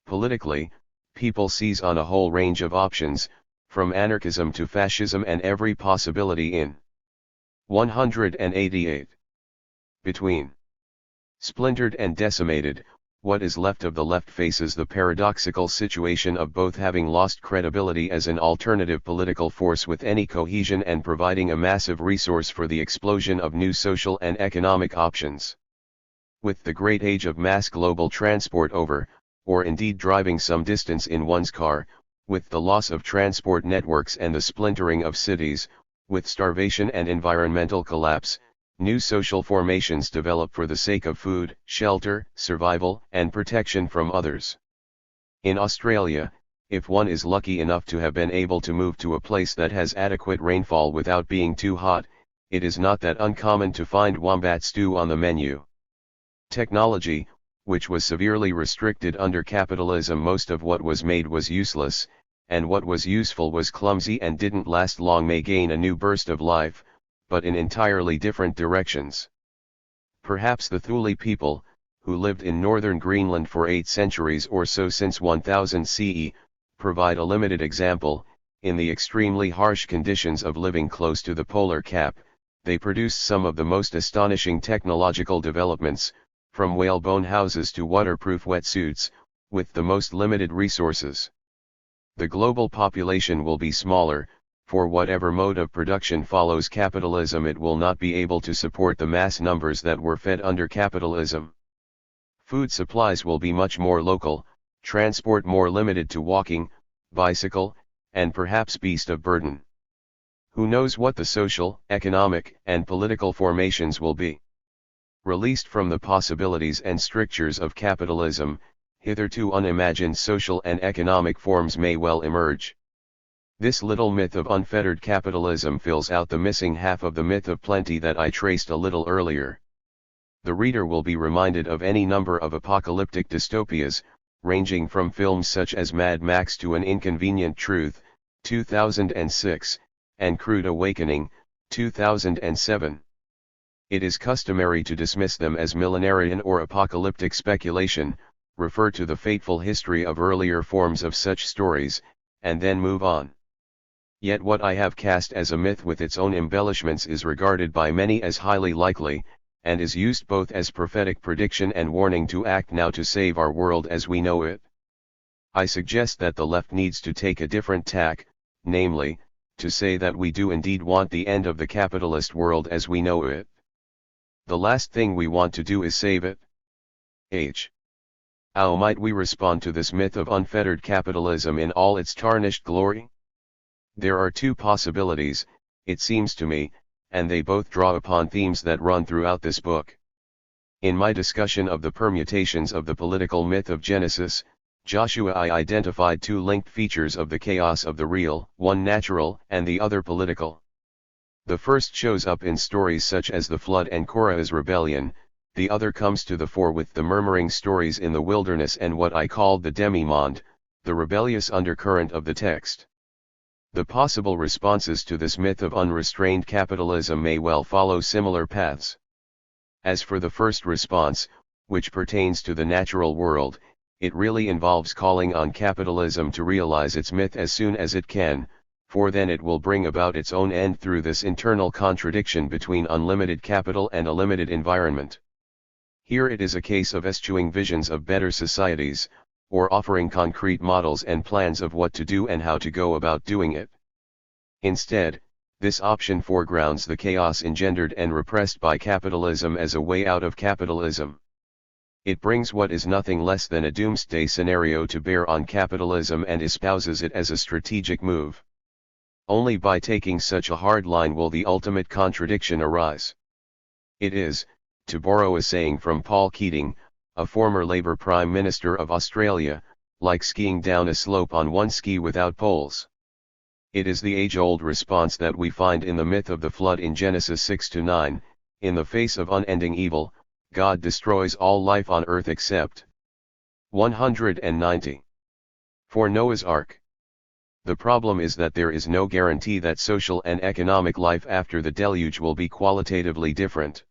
Politically, people seize on a whole range of options, from anarchism to fascism and every possibility in 188. Between splintered and decimated, what is left of the left faces the paradoxical situation of both having lost credibility as an alternative political force with any cohesion and providing a massive resource for the explosion of new social and economic options. With the great age of mass global transport over, or indeed driving some distance in one's car, with the loss of transport networks and the splintering of cities, with starvation and environmental collapse, new social formations develop for the sake of food, shelter, survival, and protection from others. In Australia, if one is lucky enough to have been able to move to a place that has adequate rainfall without being too hot, it is not that uncommon to find wombat stew on the menu. Technology, which was severely restricted under capitalism, most of what was made was useless, and what was useful was clumsy and didn't last long, may gain a new burst of life, but in entirely different directions. Perhaps the Thule people, who lived in northern Greenland for 8 centuries or so since 1000 CE, provide a limited example. In the extremely harsh conditions of living close to the polar cap, they produced some of the most astonishing technological developments, from whalebone houses to waterproof wetsuits, with the most limited resources. The global population will be smaller, for whatever mode of production follows capitalism it will not be able to support the mass numbers that were fed under capitalism. Food supplies will be much more local, transport more limited to walking, bicycle, and perhaps beast of burden. Who knows what the social, economic, and political formations will be? Released from the possibilities and strictures of capitalism, hitherto unimagined social and economic forms may well emerge. This little myth of unfettered capitalism fills out the missing half of the myth of plenty that I traced a little earlier. The reader will be reminded of any number of apocalyptic dystopias, ranging from films such as Mad Max to An Inconvenient Truth, 2006, and Crude Awakening, 2007. It is customary to dismiss them as millenarian or apocalyptic speculation, refer to the fateful history of earlier forms of such stories, and then move on. Yet what I have cast as a myth with its own embellishments is regarded by many as highly likely, and is used both as prophetic prediction and warning to act now to save our world as we know it. I suggest that the left needs to take a different tack, namely, to say that we do indeed want the end of the capitalist world as we know it. The last thing we want to do is save it. How might we respond to this myth of unfettered capitalism in all its tarnished glory? There are two possibilities, it seems to me, and they both draw upon themes that run throughout this book. In my discussion of the permutations of the political myth of Genesis, Joshua, I identified two linked features of the chaos of the real, one natural and the other political. The first shows up in stories such as the flood and Korah's rebellion, the other comes to the fore with the murmuring stories in the wilderness and what I called the demi-monde, the rebellious undercurrent of the text. The possible responses to this myth of unrestrained capitalism may well follow similar paths. As for the first response, which pertains to the natural world, it really involves calling on capitalism to realize its myth as soon as it can, for then it will bring about its own end through this internal contradiction between unlimited capital and a limited environment. Here it is a case of eschewing visions of better societies, or offering concrete models and plans of what to do and how to go about doing it. Instead, this option foregrounds the chaos engendered and repressed by capitalism as a way out of capitalism. It brings what is nothing less than a doomsday scenario to bear on capitalism and espouses it as a strategic move. Only by taking such a hard line will the ultimate contradiction arise. It is, to borrow a saying from Paul Keating, a former Labour Prime Minister of Australia, like skiing down a slope on one ski without poles. It is the age-old response that we find in the myth of the flood in Genesis 6-9, in the face of unending evil, God destroys all life on earth except 190. For Noah's Ark. The problem is that there is no guarantee that social and economic life after the deluge will be qualitatively different.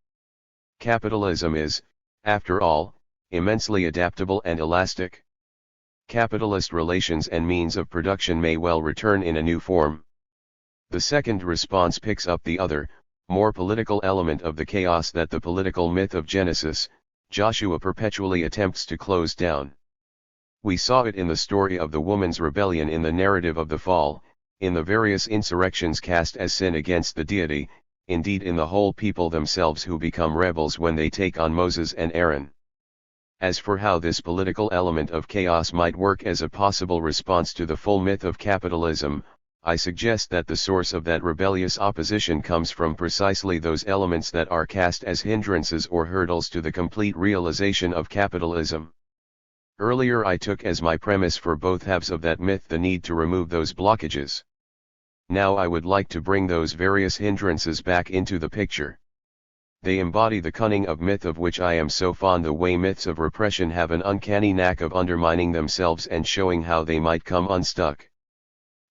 Capitalism is, after all, immensely adaptable and elastic. Capitalist relations and means of production may well return in a new form. The second response picks up the other, more political element of the chaos that the political myth of Genesis, Joshua perpetually attempts to close down. We saw it in the story of the woman's rebellion in the narrative of the fall, in the various insurrections cast as sin against the deity, indeed in the whole people themselves who become rebels when they take on Moses and Aaron. As for how this political element of chaos might work as a possible response to the full myth of capitalism, I suggest that the source of that rebellious opposition comes from precisely those elements that are cast as hindrances or hurdles to the complete realization of capitalism. Earlier I took as my premise for both halves of that myth the need to remove those blockages. Now I would like to bring those various hindrances back into the picture. They embody the cunning of myth of which I am so fond, the way myths of repression have an uncanny knack of undermining themselves and showing how they might come unstuck.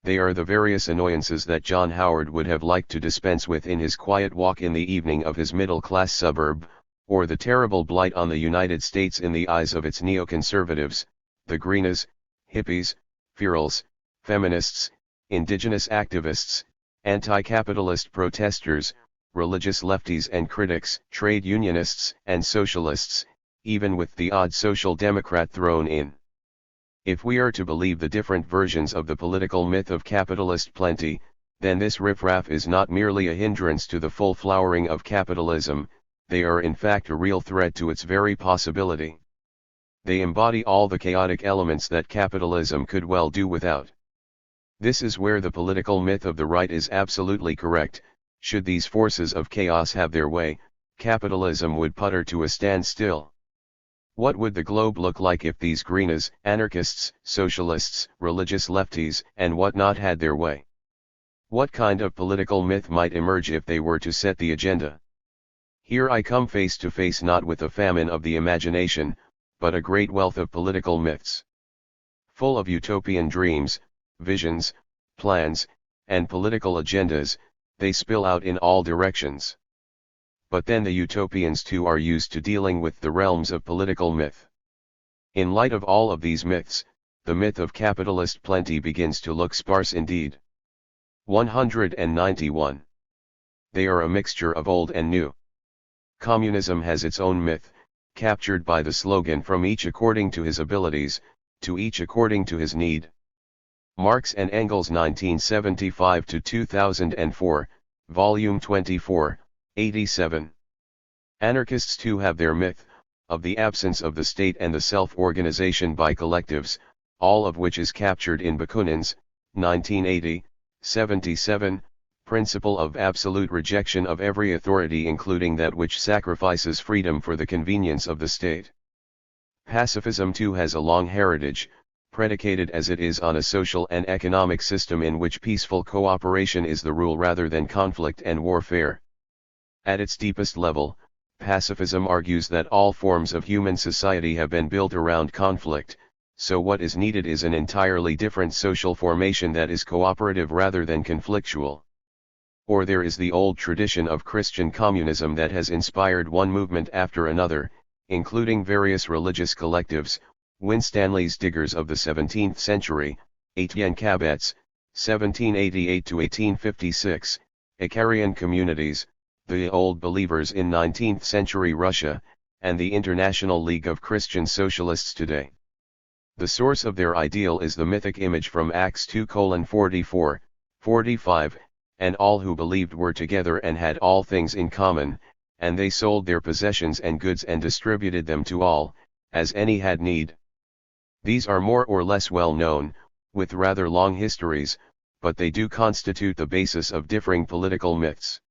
They are the various annoyances that John Howard would have liked to dispense with in his quiet walk in the evening of his middle-class suburb, or the terrible blight on the United States in the eyes of its neoconservatives, the Greenes, hippies, ferals, feminists, indigenous activists, anti-capitalist protesters, religious lefties and critics, trade unionists and socialists, even with the odd social democrat thrown in. If we are to believe the different versions of the political myth of capitalist plenty, then this riffraff is not merely a hindrance to the full flowering of capitalism, they are in fact a real threat to its very possibility. They embody all the chaotic elements that capitalism could well do without. This is where the political myth of the right is absolutely correct. Should these forces of chaos have their way, capitalism would putter to a standstill. What would the globe look like if these Greenes, anarchists, socialists, religious lefties, and whatnot had their way? What kind of political myth might emerge if they were to set the agenda? Here I come face to face not with a famine of the imagination, but a great wealth of political myths. Full of utopian dreams, visions, plans, and political agendas, they spill out in all directions. But then the utopians too are used to dealing with the realms of political myth. In light of all of these myths, the myth of capitalist plenty begins to look sparse indeed. 191. They are a mixture of old and new. Communism has its own myth, captured by the slogan "from each according to his abilities, to each according to his need." Marx and Engels 1975-2004, Volume 24, 87. Anarchists too have their myth, of the absence of the state and the self-organization by collectives, all of which is captured in Bakunin's, 1980, 77, principle of absolute rejection of every authority including that which sacrifices freedom for the convenience of the state. Pacifism too has a long heritage, predicated as it is on a social and economic system in which peaceful cooperation is the rule rather than conflict and warfare. At its deepest level, pacifism argues that all forms of human society have been built around conflict, so what is needed is an entirely different social formation that is cooperative rather than conflictual. Or there is the old tradition of Christian communism that has inspired one movement after another, including various religious collectives, Winstanley's Diggers of the 17th century, Etienne Cabet's, 1788-1856, Icarian communities, the Old Believers in 19th century Russia, and the International League of Christian Socialists today. The source of their ideal is the mythic image from Acts 2:44, 45, and all who believed were together and had all things in common, and they sold their possessions and goods and distributed them to all, as any had need. These are more or less well known, with rather long histories, but they do constitute the basis of differing political myths.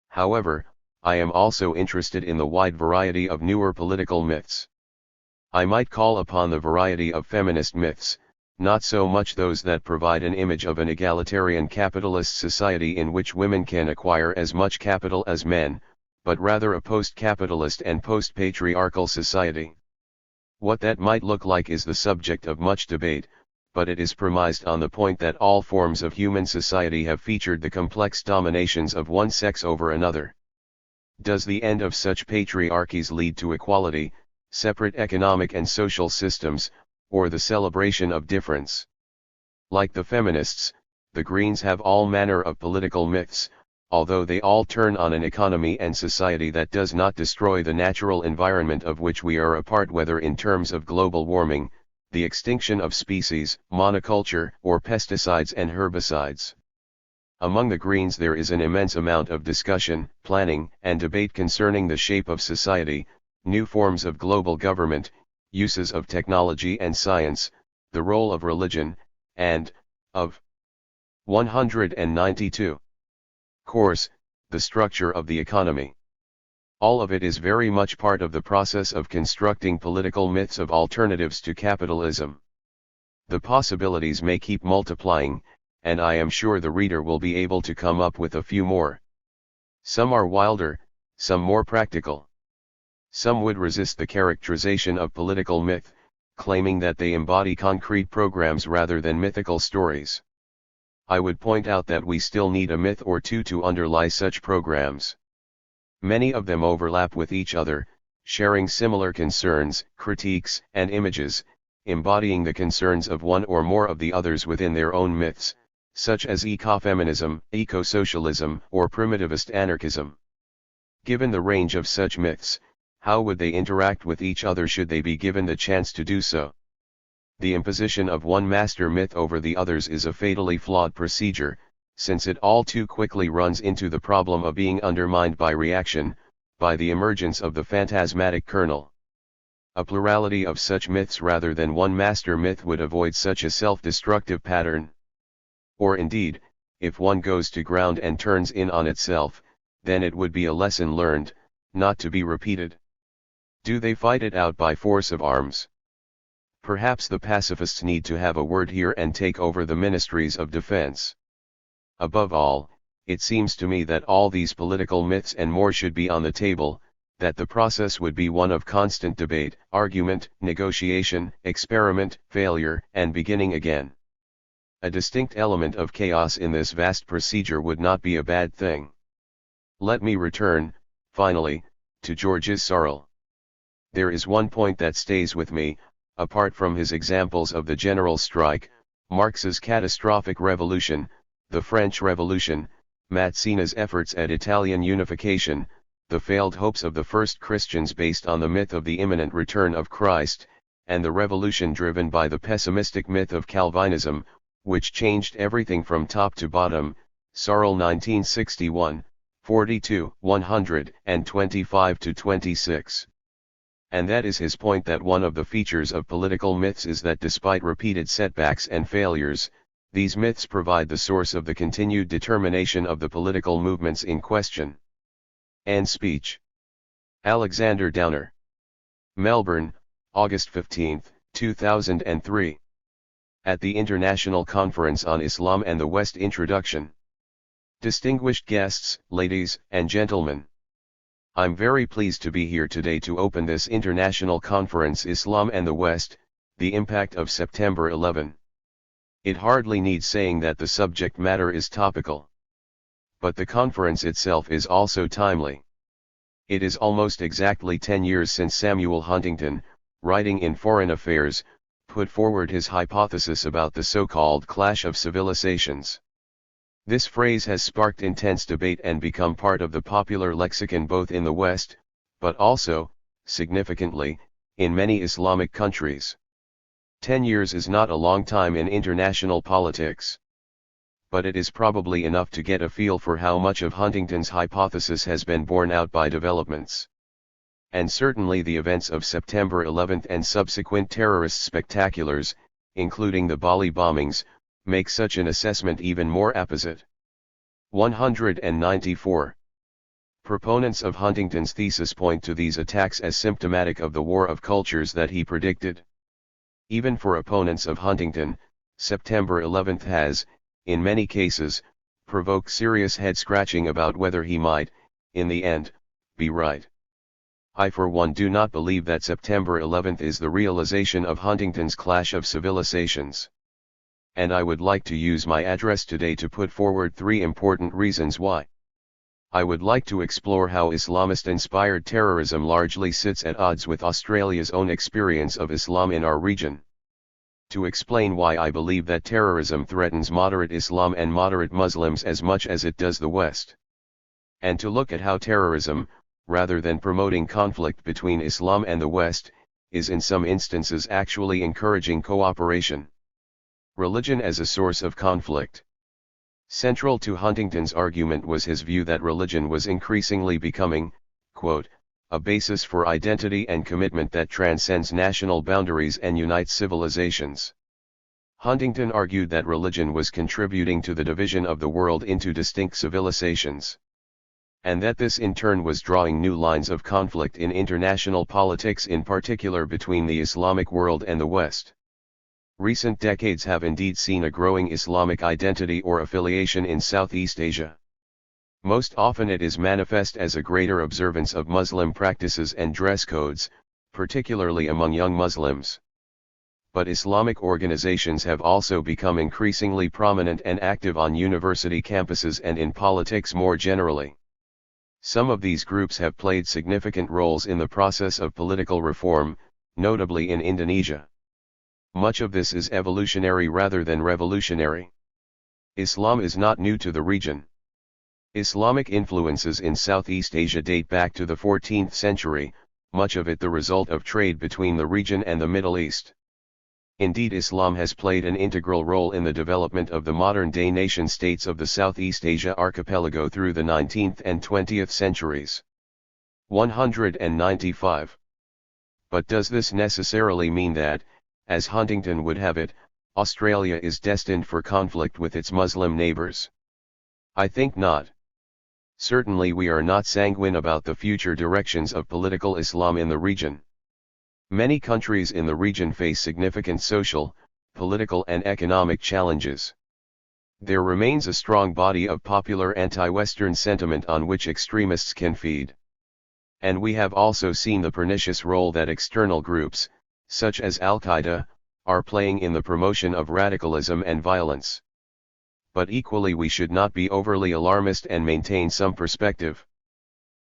However, I am also interested in the wide variety of newer political myths. I might call upon the variety of feminist myths, not so much those that provide an image of an egalitarian capitalist society in which women can acquire as much capital as men, but rather a post-capitalist and post-patriarchal society. What that might look like is the subject of much debate, but it is premised on the point that all forms of human society have featured the complex dominations of one sex over another. Does the end of such patriarchies lead to equality, separate economic and social systems, or the celebration of difference? Like the feminists, the Greens have all manner of political myths, although they all turn on an economy and society that does not destroy the natural environment of which we are a part, whether in terms of global warming, the extinction of species, monoculture, or pesticides and herbicides. Among the Greens there is an immense amount of discussion, planning, and debate concerning the shape of society, new forms of global government, uses of technology and science, the role of religion, and, of 192. Course, the structure of the economy. All of it is very much part of the process of constructing political myths of alternatives to capitalism. The possibilities may keep multiplying, and I am sure the reader will be able to come up with a few more. Some are wilder, some more practical. Some would resist the characterization of political myth, claiming that they embody concrete programs rather than mythical stories. I would point out that we still need a myth or two to underlie such programs. Many of them overlap with each other, sharing similar concerns, critiques, and images, embodying the concerns of one or more of the others within their own myths, such as ecofeminism, eco-socialism, or primitivist anarchism. Given the range of such myths, how would they interact with each other should they be given the chance to do so? The imposition of one master myth over the others is a fatally flawed procedure, since it all too quickly runs into the problem of being undermined by reaction, by the emergence of the phantasmatic kernel. A plurality of such myths rather than one master myth would avoid such a self-destructive pattern. Or indeed, if one goes to ground and turns in on itself, then it would be a lesson learned, not to be repeated. Do they fight it out by force of arms? Perhaps the pacifists need to have a word here and take over the ministries of defense. Above all, it seems to me that all these political myths and more should be on the table, that the process would be one of constant debate, argument, negotiation, experiment, failure, and beginning again. A distinct element of chaos in this vast procedure would not be a bad thing. Let me return, finally, to Georges Sorel. There is one point that stays with me, apart from his examples of the general strike, Marx's catastrophic revolution, the French Revolution, Mazzini's efforts at Italian unification, the failed hopes of the first Christians based on the myth of the imminent return of Christ, and the revolution driven by the pessimistic myth of Calvinism, which changed everything from top to bottom. Sorel 1961, 42, 125-26. And that is his point, that one of the features of political myths is that despite repeated setbacks and failures, these myths provide the source of the continued determination of the political movements in question. End speech. Alexander Downer. Melbourne, August 15, 2003. At the International Conference on Islam and the West. Introduction. Distinguished guests, ladies and gentlemen. I'm very pleased to be here today to open this international conference, Islam and the West, the impact of September 11. It hardly needs saying that the subject matter is topical. But the conference itself is also timely. It is almost exactly 10 years since Samuel Huntington, writing in Foreign Affairs, put forward his hypothesis about the so-called clash of civilizations. This phrase has sparked intense debate and become part of the popular lexicon both in the West, but also, significantly, in many Islamic countries. 10 years is not a long time in international politics. But it is probably enough to get a feel for how much of Huntington's hypothesis has been borne out by developments. And certainly the events of September 11 and subsequent terrorist spectaculars, including the Bali bombings, make such an assessment even more apposite. 194. Proponents of Huntington's thesis point to these attacks as symptomatic of the war of cultures that he predicted. Even for opponents of Huntington, September 11 has, in many cases, provoked serious head-scratching about whether he might, in the end, be right. I for one do not believe that September 11 is the realization of Huntington's clash of civilizations. And I would like to use my address today to put forward 3 important reasons why. I would like to explore how Islamist-inspired terrorism largely sits at odds with Australia's own experience of Islam in our region. To explain why I believe that terrorism threatens moderate Islam and moderate Muslims as much as it does the West. And to look at how terrorism, rather than promoting conflict between Islam and the West, is in some instances actually encouraging cooperation. Religion as a source of conflict. Central to Huntington's argument was his view that religion was increasingly becoming, quote, a basis for identity and commitment that transcends national boundaries and unites civilizations. Huntington argued that religion was contributing to the division of the world into distinct civilizations. And that this in turn was drawing new lines of conflict in international politics, in particular between the Islamic world and the West. Recent decades have indeed seen a growing Islamic identity or affiliation in Southeast Asia. Most often it is manifest as a greater observance of Muslim practices and dress codes, particularly among young Muslims. But Islamic organizations have also become increasingly prominent and active on university campuses and in politics more generally. Some of these groups have played significant roles in the process of political reform, notably in Indonesia. Much of this is evolutionary rather than revolutionary. Islam is not new to the region. Islamic influences in Southeast Asia date back to the 14th century, much of it the result of trade between the region and the Middle East. Indeed, Islam has played an integral role in the development of the modern-day nation-states of the Southeast Asia archipelago through the 19th and 20th centuries. 195. But does this necessarily mean that, as Huntington would have it, Australia is destined for conflict with its Muslim neighbours? I think not. Certainly we are not sanguine about the future directions of political Islam in the region. Many countries in the region face significant social, political and economic challenges. There remains a strong body of popular anti-Western sentiment on which extremists can feed. And we have also seen the pernicious role that external groups, such as Al-Qaeda, are playing in the promotion of radicalism and violence. But equally we should not be overly alarmist and maintain some perspective.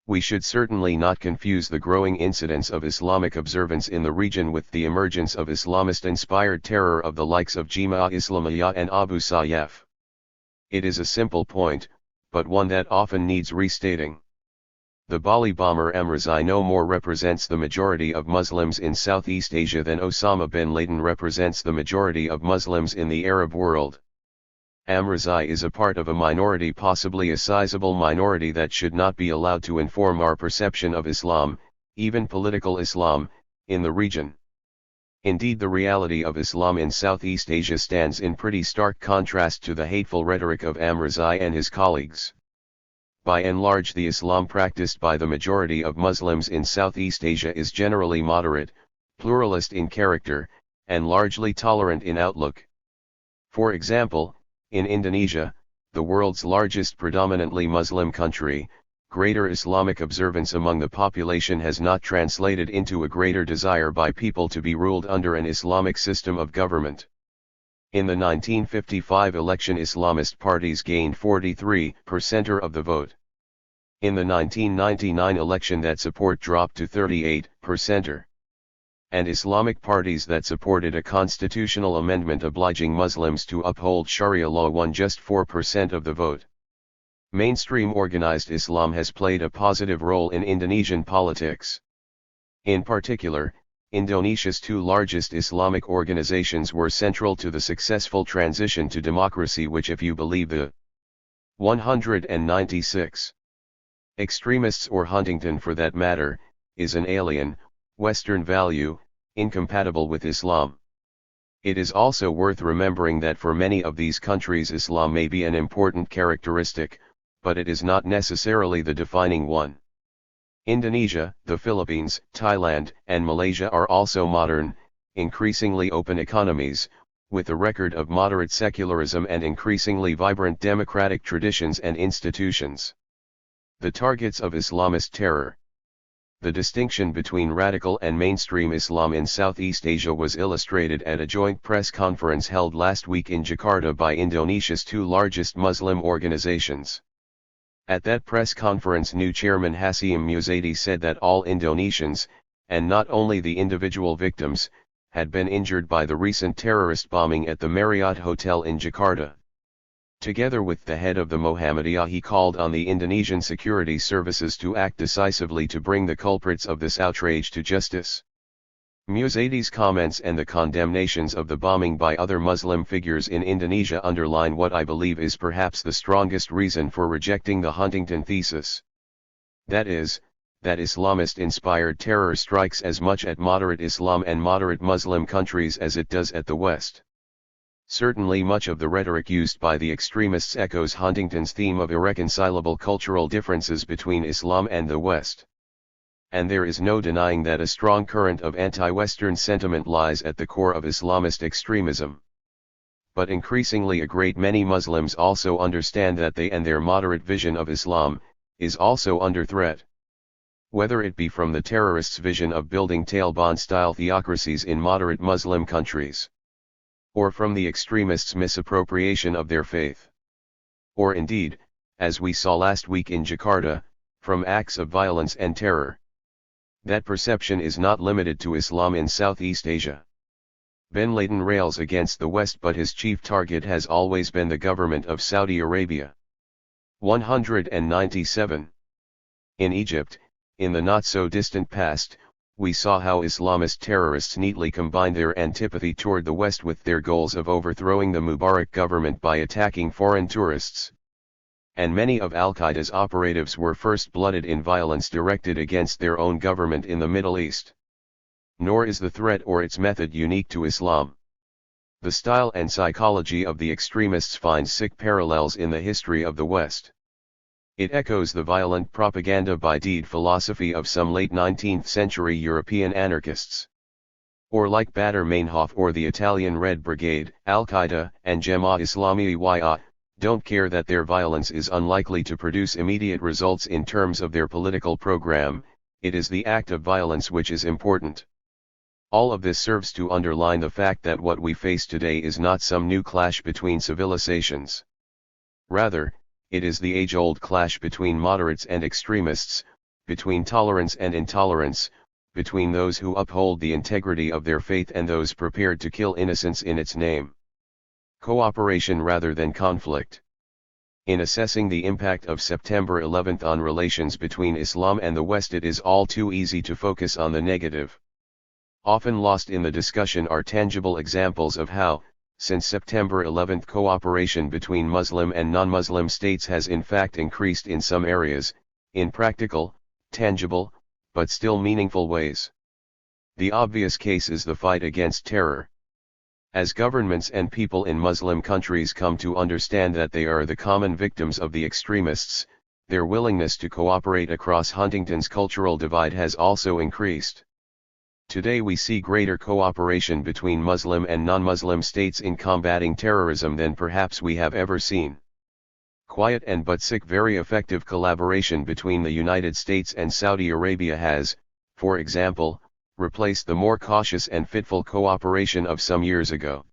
We should certainly not confuse the growing incidence of Islamic observance in the region with the emergence of Islamist-inspired terror of the likes of Jemaah Islamiyah and Abu Sayyaf. It is a simple point, but one that often needs restating. The Bali bomber Amrizai no more represents the majority of Muslims in Southeast Asia than Osama bin Laden represents the majority of Muslims in the Arab world. Amrizai is a part of a minority, possibly a sizable minority, that should not be allowed to inform our perception of Islam, even political Islam, in the region. Indeed, the reality of Islam in Southeast Asia stands in pretty stark contrast to the hateful rhetoric of Amrizai and his colleagues. By and large, the Islam practiced by the majority of Muslims in Southeast Asia is generally moderate, pluralist in character, and largely tolerant in outlook. For example, in Indonesia, the world's largest predominantly Muslim country, greater Islamic observance among the population has not translated into a greater desire by people to be ruled under an Islamic system of government. In the 1955 election, Islamist parties gained 43% of the vote. In the 1999 election, that support dropped to 38%. And Islamic parties that supported a constitutional amendment obliging Muslims to uphold Sharia law won just 4% of the vote. Mainstream organized Islam has played a positive role in Indonesian politics. In particular, Indonesia's two largest Islamic organizations were central to the successful transition to democracy, which, if you believe the 196 extremists, or Huntington for that matter, is an alien, Western value, incompatible with Islam. It is also worth remembering that for many of these countries Islam may be an important characteristic, but it is not necessarily the defining one. Indonesia, the Philippines, Thailand, and Malaysia are also modern, increasingly open economies, with a record of moderate secularism and increasingly vibrant democratic traditions and institutions. The targets of Islamist terror. The distinction between radical and mainstream Islam in Southeast Asia was illustrated at a joint press conference held last week in Jakarta by Indonesia's two largest Muslim organizations. At that press conference, new chairman Hasyim Muzadi said that all Indonesians, and not only the individual victims, had been injured by the recent terrorist bombing at the Marriott Hotel in Jakarta. Together with the head of the Muhammadiyah, he called on the Indonesian security services to act decisively to bring the culprits of this outrage to justice. Muzadi's comments and the condemnations of the bombing by other Muslim figures in Indonesia underline what I believe is perhaps the strongest reason for rejecting the Huntington thesis. That is, that Islamist-inspired terror strikes as much at moderate Islam and moderate Muslim countries as it does at the West. Certainly much of the rhetoric used by the extremists echoes Huntington's theme of irreconcilable cultural differences between Islam and the West. And there is no denying that a strong current of anti-Western sentiment lies at the core of Islamist extremism. But increasingly a great many Muslims also understand that they and their moderate vision of Islam is also under threat. Whether it be from the terrorists' vision of building Taliban-style theocracies in moderate Muslim countries, or from the extremists' misappropriation of their faith, or indeed, as we saw last week in Jakarta, from acts of violence and terror. That perception is not limited to Islam in Southeast Asia. Bin Laden rails against the West, but his chief target has always been the government of Saudi Arabia. 197. In Egypt, in the not-so-distant past, we saw how Islamist terrorists neatly combined their antipathy toward the West with their goals of overthrowing the Mubarak government by attacking foreign tourists. And many of Al-Qaeda's operatives were first-blooded in violence directed against their own government in the Middle East. Nor is the threat or its method unique to Islam. The style and psychology of the extremists finds sick parallels in the history of the West. It echoes the violent propaganda by deed philosophy of some late 19th century European anarchists. Or like Badr Meinhof or the Italian Red Brigade, Al-Qaeda and Jemaah Islamiyah don't care that their violence is unlikely to produce immediate results in terms of their political program, it is the act of violence which is important. All of this serves to underline the fact that what we face today is not some new clash between civilizations. Rather, it is the age-old clash between moderates and extremists, between tolerance and intolerance, between those who uphold the integrity of their faith and those prepared to kill innocents in its name. Cooperation rather than conflict. In assessing the impact of September 11 on relations between Islam and the West, it is all too easy to focus on the negative. Often lost in the discussion are tangible examples of how, since September 11, cooperation between Muslim and non-Muslim states has in fact increased in some areas, in practical, tangible, but still meaningful ways. The obvious case is the fight against terror. As governments and people in Muslim countries come to understand that they are the common victims of the extremists, their willingness to cooperate across Huntington's cultural divide has also increased. Today we see greater cooperation between Muslim and non-Muslim states in combating terrorism than perhaps we have ever seen. Quiet and but very effective collaboration between the United States and Saudi Arabia has, for example, replaced the more cautious and fitful cooperation of some years ago.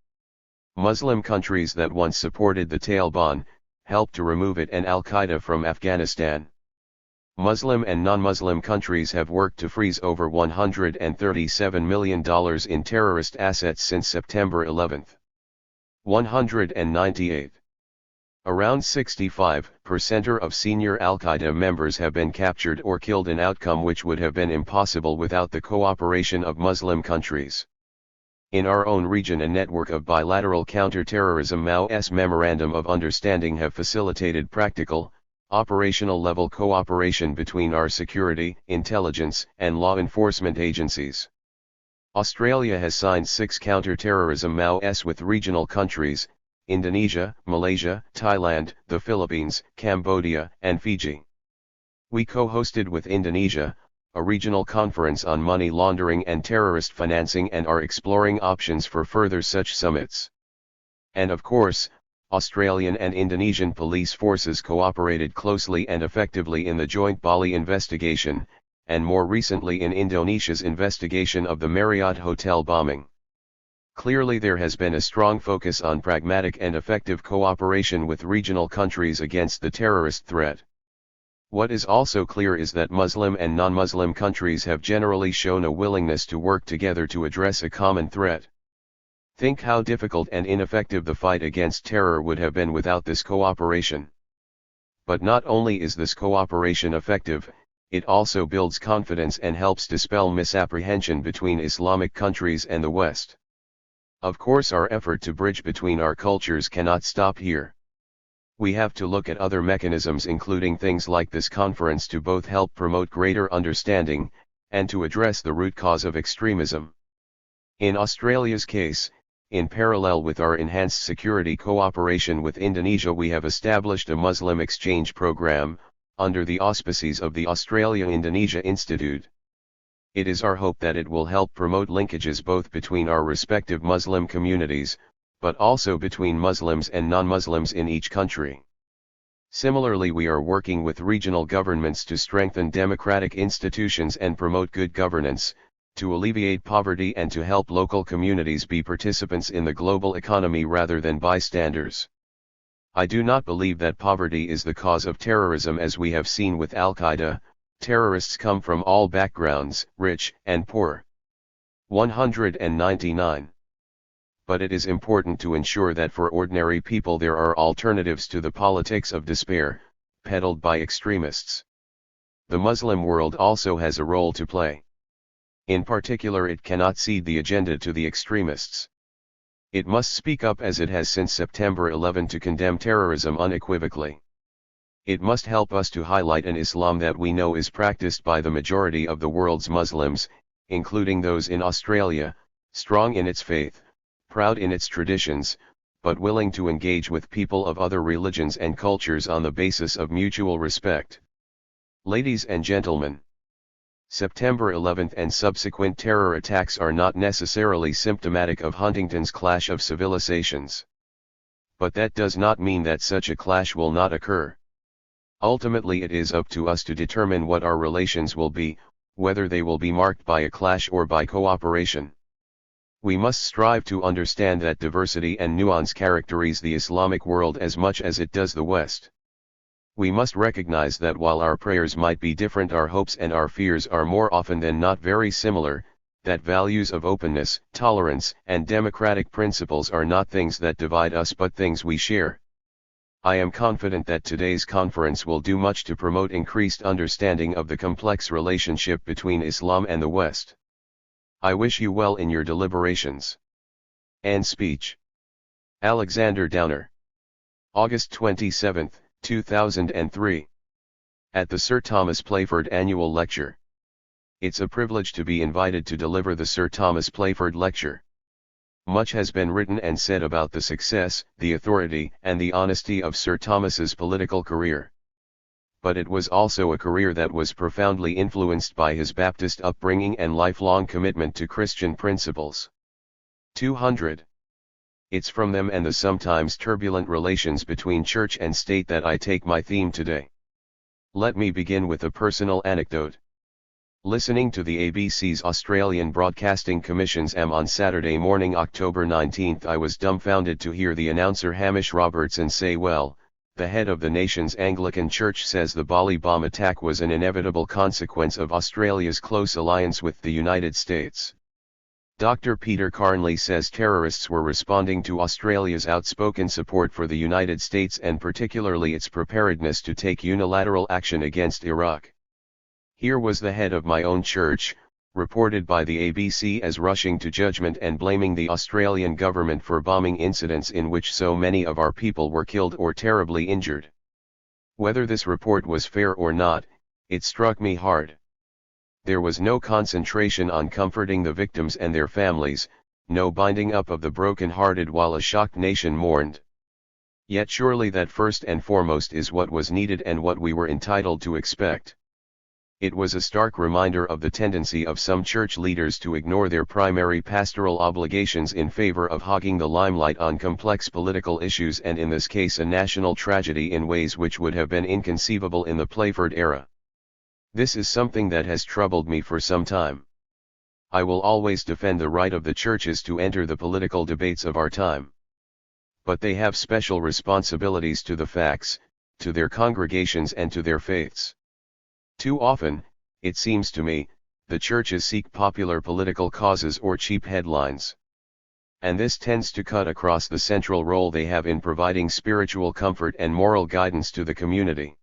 Muslim countries that once supported the Taliban, helped to remove it and Al-Qaeda from Afghanistan. Muslim and non-Muslim countries have worked to freeze over $137 million in terrorist assets since September 11. 198. Around 65% of senior Al-Qaeda members have been captured or killed, an outcome which would have been impossible without the cooperation of Muslim countries. In our own region, a network of bilateral counter-terrorism MAO's Memorandum of Understanding have facilitated practical, operational-level cooperation between our security, intelligence, and law enforcement agencies. Australia has signed 6 counter-terrorism MAOs with regional countries, Indonesia, Malaysia, Thailand, the Philippines, Cambodia, and Fiji. We co-hosted with Indonesia, a regional conference on money laundering and terrorist financing, and are exploring options for further such summits. And of course, Australian and Indonesian police forces cooperated closely and effectively in the joint Bali investigation, and more recently in Indonesia's investigation of the Marriott hotel bombing. Clearly there has been a strong focus on pragmatic and effective cooperation with regional countries against the terrorist threat. What is also clear is that Muslim and non-Muslim countries have generally shown a willingness to work together to address a common threat. Think how difficult and ineffective the fight against terror would have been without this cooperation. But not only is this cooperation effective, it also builds confidence and helps dispel misapprehension between Islamic countries and the West. Of course, our effort to bridge between our cultures cannot stop here. We have to look at other mechanisms, including things like this conference, to both help promote greater understanding, and to address the root cause of extremism. In Australia's case, in parallel with our enhanced security cooperation with Indonesia, we have established a Muslim exchange program, under the auspices of the Australia-Indonesia Institute. It is our hope that it will help promote linkages both between our respective Muslim communities, but also between Muslims and non-Muslims in each country. Similarly, we are working with regional governments to strengthen democratic institutions and promote good governance, to alleviate poverty and to help local communities be participants in the global economy rather than bystanders. I do not believe that poverty is the cause of terrorism, as we have seen with Al-Qaeda. Terrorists come from all backgrounds, rich and poor. 199. But it is important to ensure that for ordinary people there are alternatives to the politics of despair, peddled by extremists. The Muslim world also has a role to play. In particular, it cannot cede the agenda to the extremists. It must speak up, as it has since September 11, to condemn terrorism unequivocally. It must help us to highlight an Islam that we know is practiced by the majority of the world's Muslims, including those in Australia, strong in its faith, proud in its traditions, but willing to engage with people of other religions and cultures on the basis of mutual respect. Ladies and gentlemen, September 11 and subsequent terror attacks are not necessarily symptomatic of Huntington's clash of civilizations. But that does not mean that such a clash will not occur. Ultimately, it is up to us to determine what our relations will be, whether they will be marked by a clash or by cooperation. We must strive to understand that diversity and nuance characterize the Islamic world as much as it does the West. We must recognize that while our prayers might be different, our hopes and our fears are more often than not very similar, that values of openness, tolerance, and democratic principles are not things that divide us but things we share. I am confident that today's conference will do much to promote increased understanding of the complex relationship between Islam and the West. I wish you well in your deliberations. End speech. Alexander Downer. August 27, 2003. At the Sir Thomas Playford Annual Lecture. It's a privilege to be invited to deliver the Sir Thomas Playford Lecture. Much has been written and said about the success, the authority, and the honesty of Sir Thomas's political career. But it was also a career that was profoundly influenced by his Baptist upbringing and lifelong commitment to Christian principles. 200. It's from them and the sometimes turbulent relations between church and state that I take my theme today. Let me begin with a personal anecdote. Listening to the ABC's Australian Broadcasting Commission's M on Saturday morning, October 19, I was dumbfounded to hear the announcer Hamish Robertson say, "Well, the head of the nation's Anglican Church says the Bali bomb attack was an inevitable consequence of Australia's close alliance with the United States. Dr. Peter Carnley says terrorists were responding to Australia's outspoken support for the United States and particularly its preparedness to take unilateral action against Iraq." Here was the head of my own church, reported by the ABC as rushing to judgment and blaming the Australian government for bombing incidents in which so many of our people were killed or terribly injured. Whether this report was fair or not, it struck me hard. There was no concentration on comforting the victims and their families, no binding up of the broken-hearted while a shocked nation mourned. Yet surely that first and foremost is what was needed and what we were entitled to expect. It was a stark reminder of the tendency of some church leaders to ignore their primary pastoral obligations in favor of hogging the limelight on complex political issues, and in this case a national tragedy, in ways which would have been inconceivable in the Playford era. This is something that has troubled me for some time. I will always defend the right of the churches to enter the political debates of our time. But they have special responsibilities to the facts, to their congregations and to their faiths. Too often, it seems to me, the churches seek popular political causes or cheap headlines. And this tends to cut across the central role they have in providing spiritual comfort and moral guidance to the community.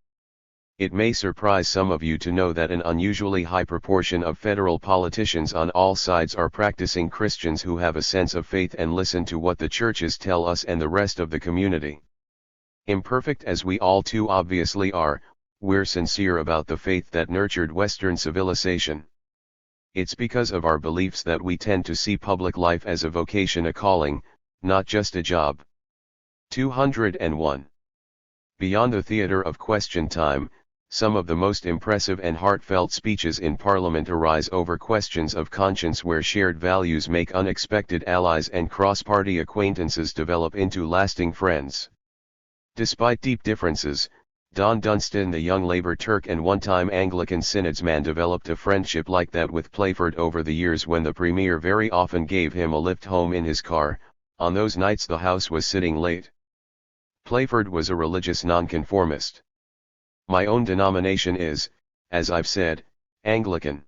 It may surprise some of you to know that an unusually high proportion of federal politicians on all sides are practicing Christians who have a sense of faith and listen to what the churches tell us and the rest of the community. Imperfect as we all too obviously are, we're sincere about the faith that nurtured Western civilization. It's because of our beliefs that we tend to see public life as a vocation, a calling, not just a job. 201. Beyond the theater of question time, some of the most impressive and heartfelt speeches in Parliament arise over questions of conscience, where shared values make unexpected allies and cross-party acquaintances develop into lasting friends. Despite deep differences, Don Dunstan, the young Labour Turk and one-time Anglican synodsman, developed a friendship like that with Playford over the years, when the Premier very often gave him a lift home in his car, on those nights the House was sitting late. Playford was a religious nonconformist. My own denomination is, as I've said, Anglican.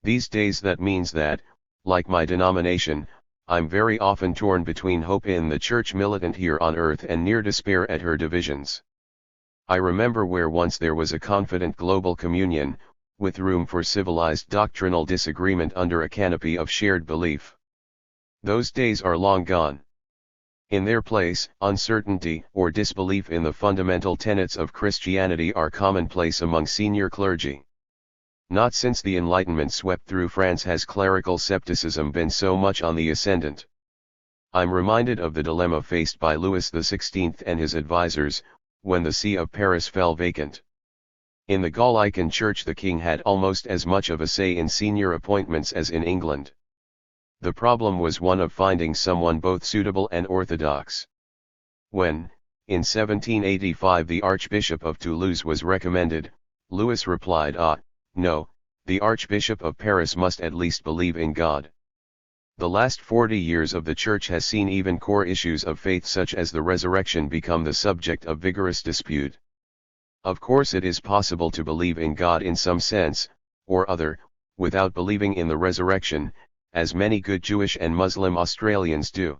These days that means that, like my denomination, I'm very often torn between hope in the church militant here on earth and near despair at her divisions. I remember where once there was a confident global communion, with room for civilized doctrinal disagreement under a canopy of shared belief. Those days are long gone. In their place, uncertainty or disbelief in the fundamental tenets of Christianity are commonplace among senior clergy. Not since the Enlightenment swept through France has clerical scepticism been so much on the ascendant. I'm reminded of the dilemma faced by Louis XVI and his advisors, when the See of Paris fell vacant. In the Gallican Church the king had almost as much of a say in senior appointments as in England. The problem was one of finding someone both suitable and orthodox. When, in 1785, the Archbishop of Toulouse was recommended, Louis replied, no, The Archbishop of Paris must at least believe in God. The last 40 years of the Church has seen even core issues of faith such as the resurrection become the subject of vigorous dispute. Of course it is possible to believe in God in some sense, or other, without believing in the resurrection, as many good Jewish and Muslim Australians do.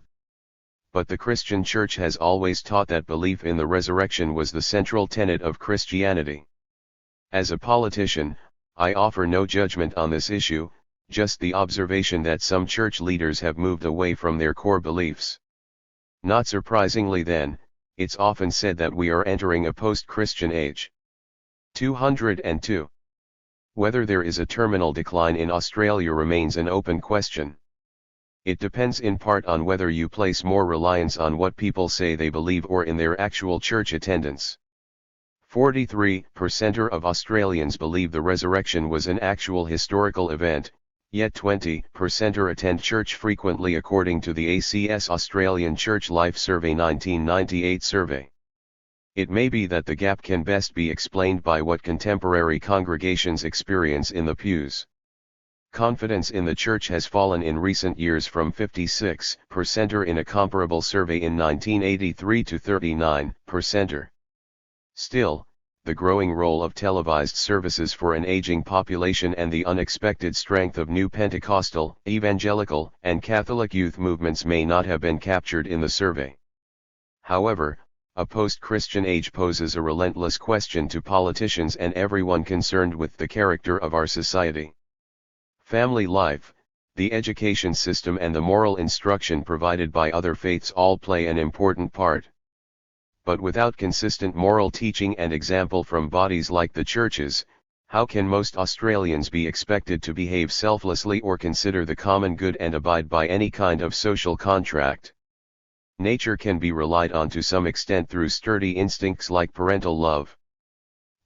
But the Christian Church has always taught that belief in the resurrection was the central tenet of Christianity. As a politician, I offer no judgment on this issue, just the observation that some church leaders have moved away from their core beliefs. Not surprisingly then, it's often said that we are entering a post-Christian age. 202. Whether there is a terminal decline in Australia remains an open question. It depends in part on whether you place more reliance on what people say they believe or in their actual church attendance. 43% of Australians believe the resurrection was an actual historical event, yet 20% attend church frequently according to the ACS Australian Church Life Survey 1998 survey. It may be that the gap can best be explained by what contemporary congregations experience in the pews. Confidence in the church has fallen in recent years from 56% in a comparable survey in 1983 to 39%. Still, the growing role of televised services for an aging population and the unexpected strength of new Pentecostal, evangelical, and Catholic youth movements may not have been captured in the survey. However, a post-Christian age poses a relentless question to politicians and everyone concerned with the character of our society. Family life, the education system and the moral instruction provided by other faiths all play an important part. But without consistent moral teaching and example from bodies like the churches, how can most Australians be expected to behave selflessly or consider the common good and abide by any kind of social contract? Nature can be relied on to some extent through sturdy instincts like parental love.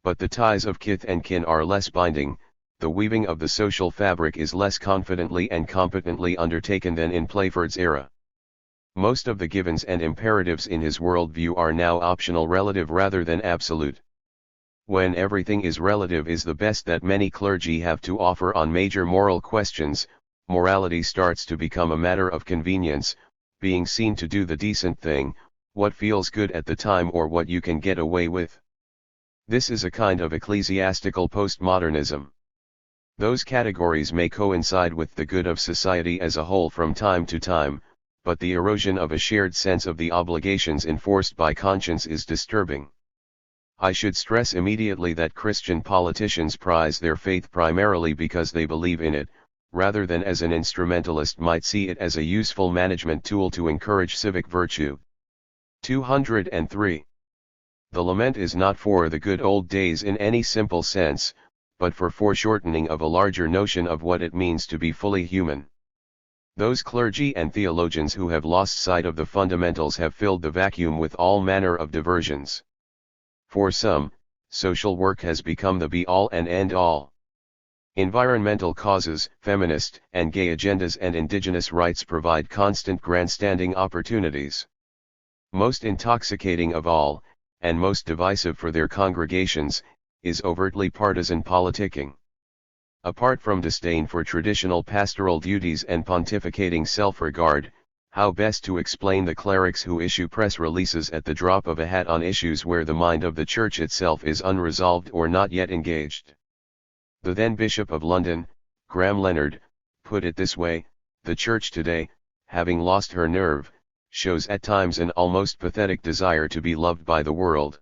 But the ties of kith and kin are less binding, the weaving of the social fabric is less confidently and competently undertaken than in Playford's era. Most of the givens and imperatives in his worldview are now optional relative rather than absolute. When everything is relative is the best that many clergy have to offer on major moral questions, morality starts to become a matter of convenience, being seen to do the decent thing, what feels good at the time or what you can get away with. This is a kind of ecclesiastical postmodernism. Those categories may coincide with the good of society as a whole from time to time, but the erosion of a shared sense of the obligations enforced by conscience is disturbing. I should stress immediately that Christian politicians prize their faith primarily because they believe in it, rather than as an instrumentalist might see it as a useful management tool to encourage civic virtue. 203. The lament is not for the good old days in any simple sense, but for foreshortening of a larger notion of what it means to be fully human. Those clergy and theologians who have lost sight of the fundamentals have filled the vacuum with all manner of diversions. For some, social work has become the be-all and end-all. Environmental causes, feminist and gay agendas and indigenous rights provide constant grandstanding opportunities. Most intoxicating of all, and most divisive for their congregations, is overtly partisan politicking. Apart from disdain for traditional pastoral duties and pontificating self-regard, how best to explain the clerics who issue press releases at the drop of a hat on issues where the mind of the Church itself is unresolved or not yet engaged? The then Bishop of London, Graham Leonard, put it this way: the Church today, having lost her nerve, shows at times an almost pathetic desire to be loved by the world.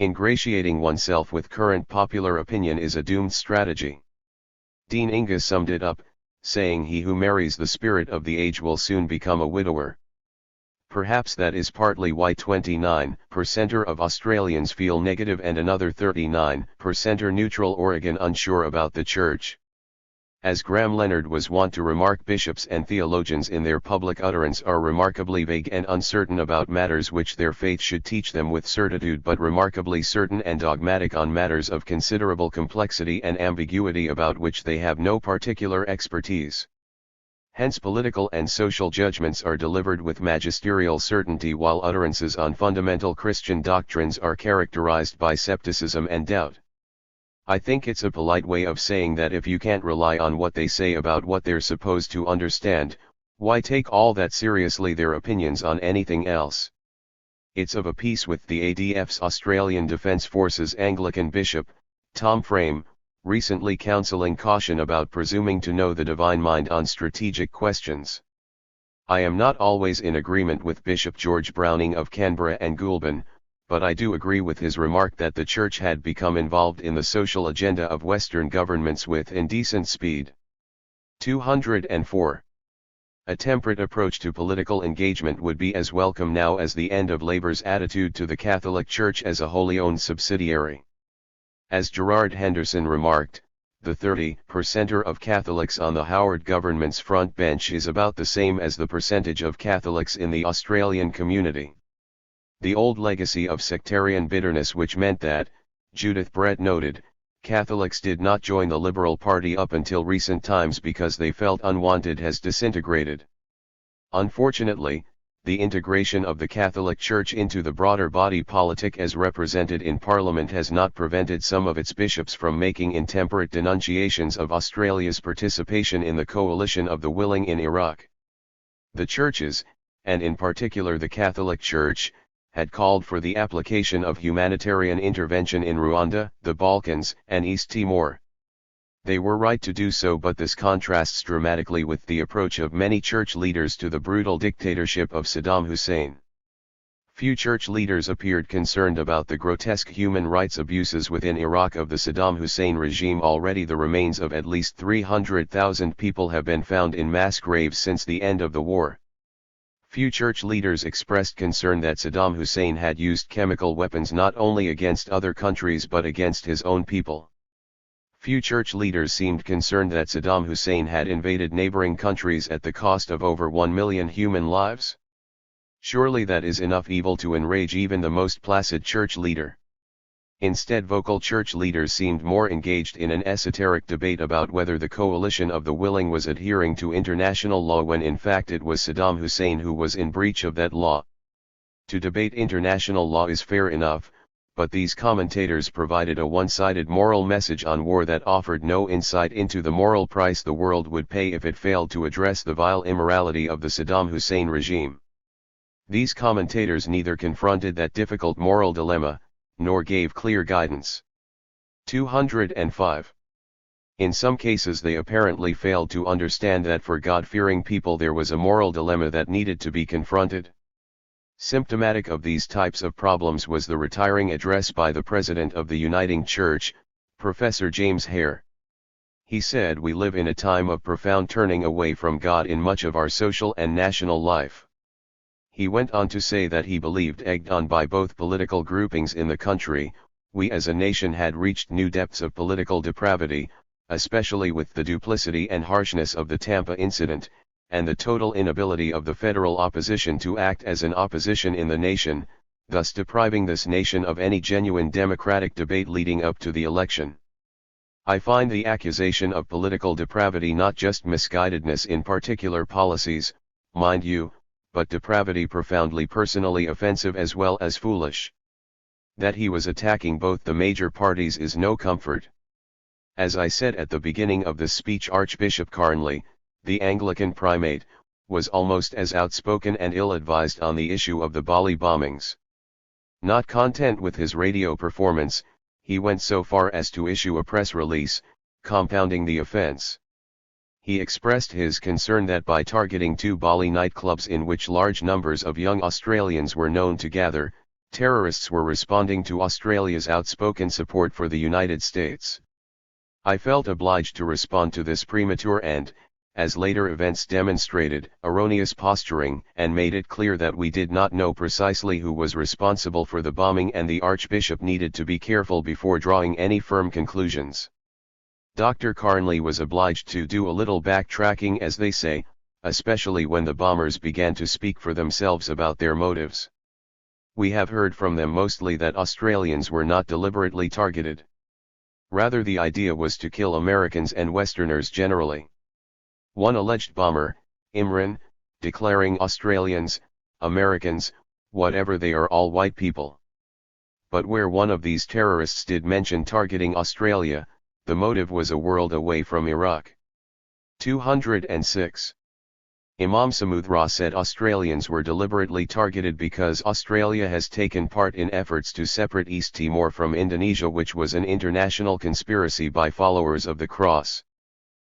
Ingratiating oneself with current popular opinion is a doomed strategy. Dean Inga summed it up, saying he who marries the spirit of the age will soon become a widower. Perhaps that is partly why 29% of Australians feel negative and another 39% are neutral or again unsure about the Church. As Graham Leonard was wont to remark, bishops and theologians in their public utterance are remarkably vague and uncertain about matters which their faith should teach them with certitude, but remarkably certain and dogmatic on matters of considerable complexity and ambiguity about which they have no particular expertise. Hence political and social judgments are delivered with magisterial certainty, while utterances on fundamental Christian doctrines are characterized by skepticism and doubt. I think it's a polite way of saying that if you can't rely on what they say about what they're supposed to understand, why take all that seriously their opinions on anything else? It's of a piece with the ADF's Australian Defence Forces Anglican Bishop, Tom Frame, recently counselling caution about presuming to know the divine mind on strategic questions. I am not always in agreement with Bishop George Browning of Canberra and Goulburn, but I do agree with his remark that the Church had become involved in the social agenda of Western governments with indecent speed. 204. A temperate approach to political engagement would be as welcome now as the end of Labour's attitude to the Catholic Church as a wholly owned subsidiary. As Gerard Henderson remarked, the 30% of Catholics on the Howard government's front bench is about the same as the percentage of Catholics in the Australian community. The old legacy of sectarian bitterness, which meant that, Judith Brett noted, Catholics did not join the Liberal Party up until recent times because they felt unwanted, has disintegrated. Unfortunately, the integration of the Catholic Church into the broader body politic as represented in Parliament has not prevented some of its bishops from making intemperate denunciations of Australia's participation in the coalition of the willing in Iraq. The churches, and in particular the Catholic Church, had called for the application of humanitarian intervention in Rwanda, the Balkans, and East Timor. They were right to do so, but this contrasts dramatically with the approach of many church leaders to the brutal dictatorship of Saddam Hussein. Few church leaders appeared concerned about the grotesque human rights abuses within Iraq of the Saddam Hussein regime. Already the remains of at least 300,000 people have been found in mass graves since the end of the war. Few church leaders expressed concern that Saddam Hussein had used chemical weapons not only against other countries but against his own people. Few church leaders seemed concerned that Saddam Hussein had invaded neighboring countries at the cost of over 1 million human lives. Surely that is enough evil to enrage even the most placid church leader. Instead, vocal church leaders seemed more engaged in an esoteric debate about whether the coalition of the willing was adhering to international law, when in fact it was Saddam Hussein who was in breach of that law. To debate international law is fair enough, but these commentators provided a one-sided moral message on war that offered no insight into the moral price the world would pay if it failed to address the vile immorality of the Saddam Hussein regime. These commentators neither confronted that difficult moral dilemma, nor gave clear guidance. 205. In some cases they apparently failed to understand that for God-fearing people there was a moral dilemma that needed to be confronted. Symptomatic of these types of problems was the retiring address by the President of the Uniting Church, Professor James Hare. He said, "We live in a time of profound turning away from God in much of our social and national life." He went on to say that he believed, egged on by both political groupings in the country, we as a nation had reached new depths of political depravity, especially with the duplicity and harshness of the Tampa incident, and the total inability of the federal opposition to act as an opposition in the nation, thus depriving this nation of any genuine democratic debate leading up to the election. I find the accusation of political depravity not just misguidedness in particular policies, mind you, but depravity profoundly personally offensive as well as foolish. That he was attacking both the major parties is no comfort. As I said at the beginning of this speech, Archbishop Carnley, the Anglican primate, was almost as outspoken and ill-advised on the issue of the Bali bombings. Not content with his radio performance, he went so far as to issue a press release, compounding the offense. He expressed his concern that by targeting 2 Bali nightclubs in which large numbers of young Australians were known to gather, terrorists were responding to Australia's outspoken support for the United States. I felt obliged to respond to this premature and, as later events demonstrated, erroneous posturing, and made it clear that we did not know precisely who was responsible for the bombing, and the Archbishop needed to be careful before drawing any firm conclusions. Dr. Carnley was obliged to do a little backtracking, as they say, especially when the bombers began to speak for themselves about their motives. We have heard from them mostly that Australians were not deliberately targeted. Rather, the idea was to kill Americans and Westerners generally. One alleged bomber, Imran, declaring Australians, Americans, whatever they are, all white people. but where one of these terrorists did mention targeting Australia, the motive was a world away from Iraq. 206. Imam Samudra said Australians were deliberately targeted because Australia has taken part in efforts to separate East Timor from Indonesia, which was an international conspiracy by followers of the Cross.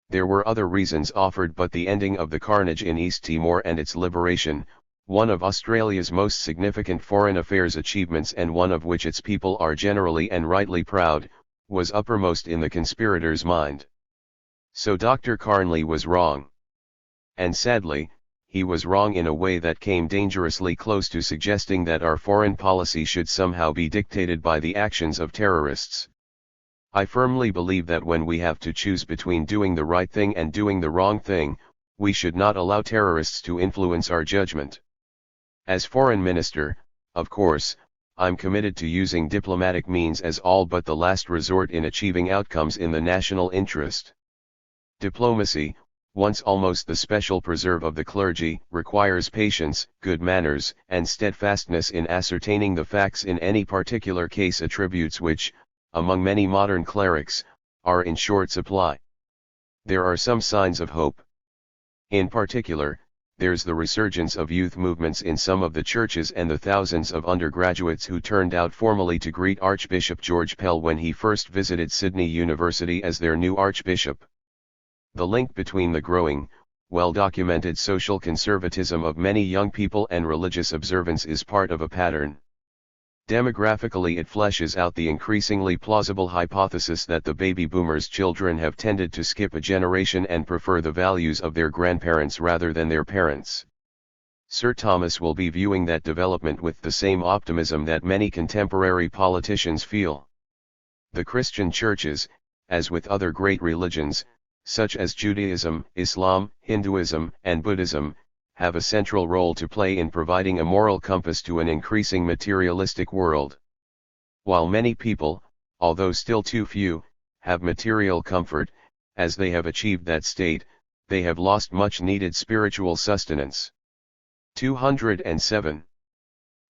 There were other reasons offered, but the ending of the carnage in East Timor and its liberation, one of Australia's most significant foreign affairs achievements and one of which its people are generally and rightly proud, was uppermost in the conspirators' mind. So Dr. Carnley was wrong. And sadly, he was wrong in a way that came dangerously close to suggesting that our foreign policy should somehow be dictated by the actions of terrorists. I firmly believe that when we have to choose between doing the right thing and doing the wrong thing, we should not allow terrorists to influence our judgment. As foreign minister, of course, I'm committed to using diplomatic means as all but the last resort in achieving outcomes in the national interest. Diplomacy, once almost the special preserve of the clergy, requires patience, good manners, and steadfastness in ascertaining the facts in any particular case, attributes which, among many modern clerics, are in short supply. There are some signs of hope. In particular, there's the resurgence of youth movements in some of the churches and the thousands of undergraduates who turned out formally to greet Archbishop George Pell when he first visited Sydney University as their new archbishop. The link between the growing, well-documented social conservatism of many young people and religious observance is part of a pattern. Demographically, it fleshes out the increasingly plausible hypothesis that the baby boomers' children have tended to skip a generation and prefer the values of their grandparents rather than their parents. Sir Thomas will be viewing that development with the same optimism that many contemporary politicians feel. The Christian churches, as with other great religions, such as Judaism, Islam, Hinduism, and Buddhism, have a central role to play in providing a moral compass to an increasing materialistic world. While many people, although still too few, have material comfort, as they have achieved that state, they have lost much needed spiritual sustenance. 207.